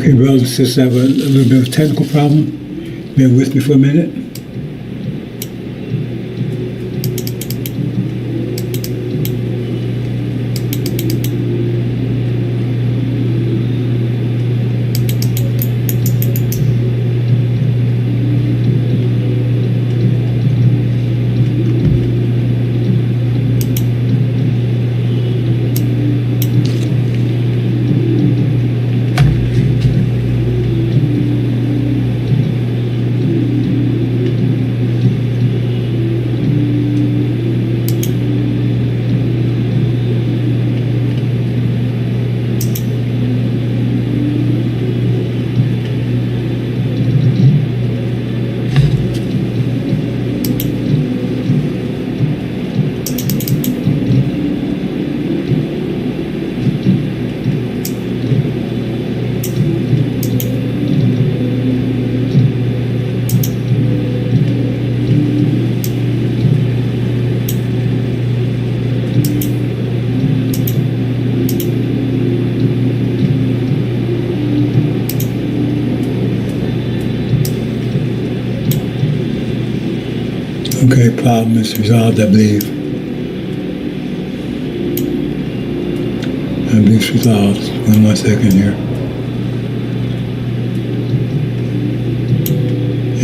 Okay, brothers and sisters, I have a little bit of a technical problem. Bear with me for a minute. Okay, problem is resolved, I believe. I believe it's resolved. 1 second here.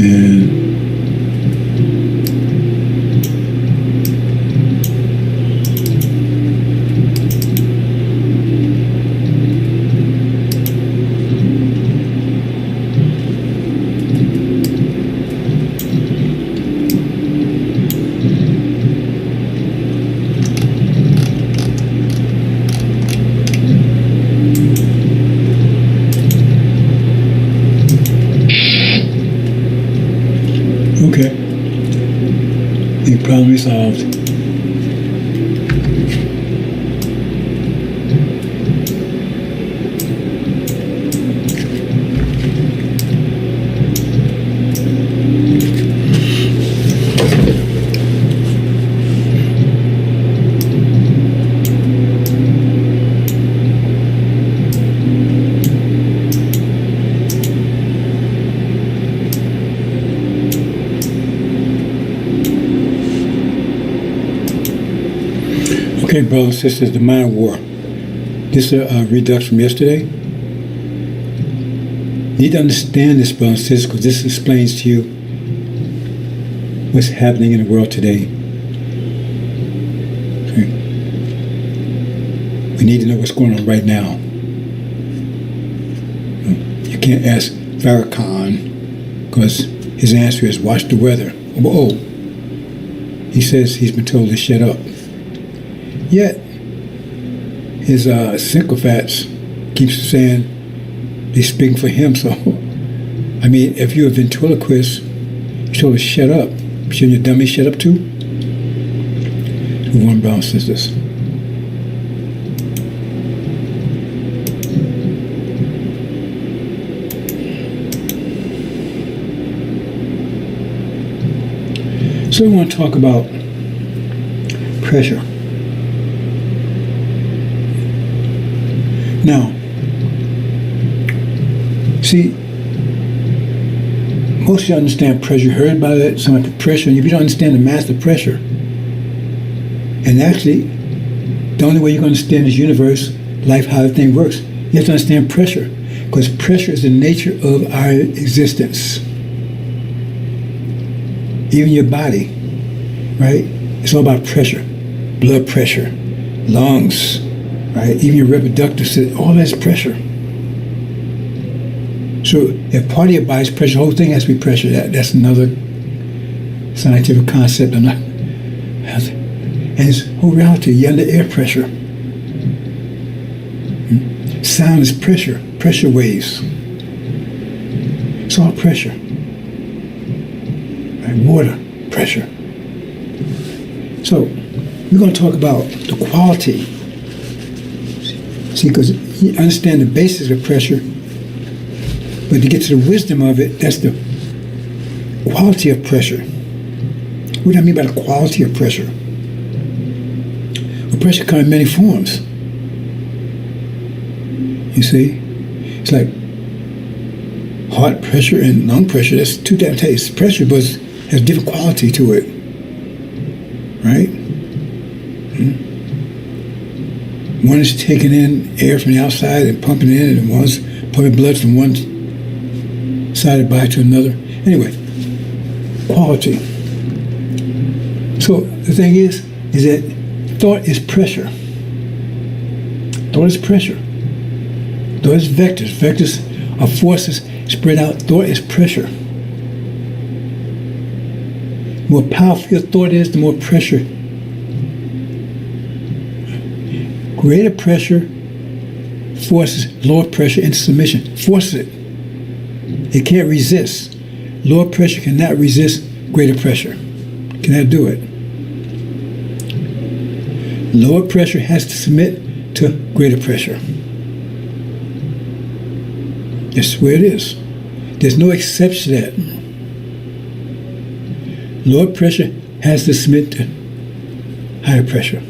And okay. The problem resolved. Okay, brothers and sisters, the mind war. This is a redux from yesterday. You need to understand this, brothers and sisters, because this explains to you what's happening in the world today. Okay. We need to know what's going on right now. You can't ask Farrakhan, because his answer is watch the weather. Oh, he says he's been told to shut up. Yet, his sycophants keeps saying they speak for him. So, I mean, if you're a ventriloquist, you're told to shut up. Shouldn't your dummy shut up too? Move on, brothers and sisters. So we want to talk about pressure. Now, see, most of you understand pressure. You heard about it, something like the pressure. If you don't understand the master pressure, and actually, the only way you're going to understand this universe, life, how the thing works, you have to understand pressure, because pressure is the nature of our existence. Even your body, right? It's all about pressure, blood pressure, lungs. Right? Even your reproductive system, all that's pressure. So if part of your body's pressure, the whole thing has to be pressure. That's another scientific concept. And it's whole reality. You're under air pressure. Sound is pressure. Pressure waves. It's all pressure. Right? Water, pressure. So we're going to talk about the quality. See, because you understand the basis of pressure, but to get to the wisdom of it, that's the quality of pressure. What do I mean by the quality of pressure? Well, pressure comes in many forms. You see? It's like heart pressure and lung pressure. That's two different types of pressure, but it has different quality to it. Right? One is taking in air from the outside and pumping it in, and one's pumping blood from one side of the body to another. Anyway, quality. So the thing is that thought is pressure. Thought is pressure. Thought is vectors. Vectors are forces spread out. Thought is pressure. The more powerful your thought is, the more pressure. Greater pressure forces lower pressure into submission. Forces it. It can't resist. Lower pressure cannot resist greater pressure. Cannot do it. Lower pressure has to submit to greater pressure. That's where it is. There's no exception to that. Lower pressure has to submit to higher pressure.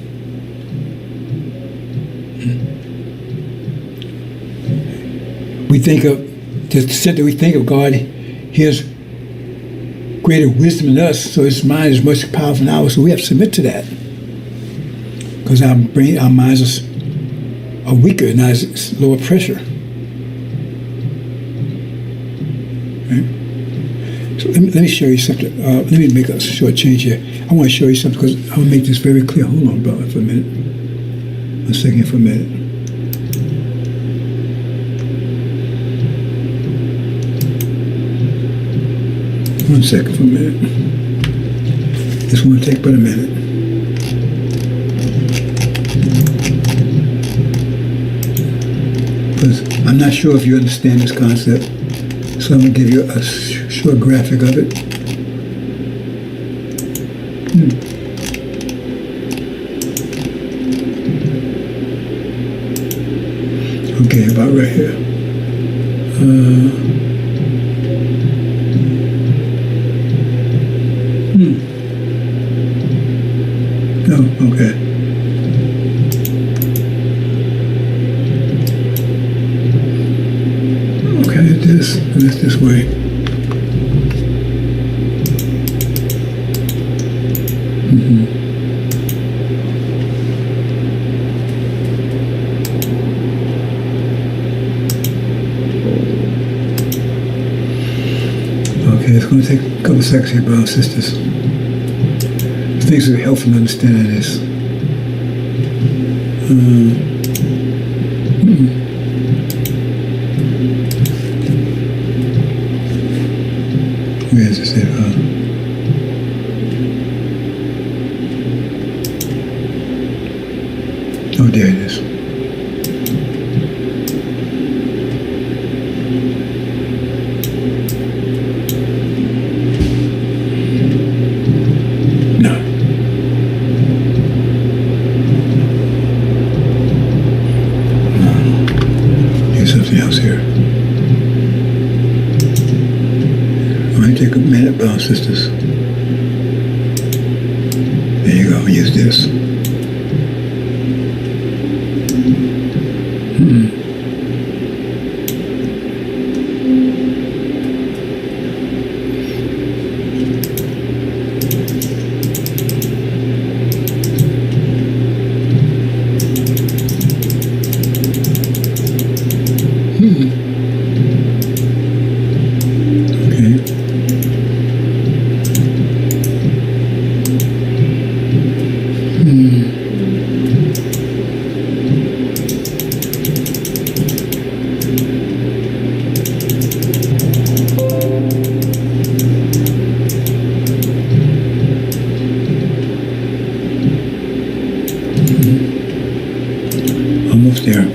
We think of, to the extent that we think of God, He has greater wisdom than us, so His mind is much powerful than ours, so we have to submit to that. Because our minds are weaker and it's lower pressure. Right? So let me show you something. Let me make a short change here. I want to show you something because I want to make this very clear. Hold on, brother, for a minute. 1 second for a minute. One second for a minute. This won't take but a minute. Because I'm not sure if you understand this concept, so I'm going to give you a short graphic of it. Okay, about right here. Oh, okay. Okay, this way. Okay, it's going to take a couple seconds here, brothers and sisters. Things that are helpful in understanding this. Where is this at? Oh, there it is. Something else here. All right, take a minute, brothers and sisters. There you go, use this. Almost there.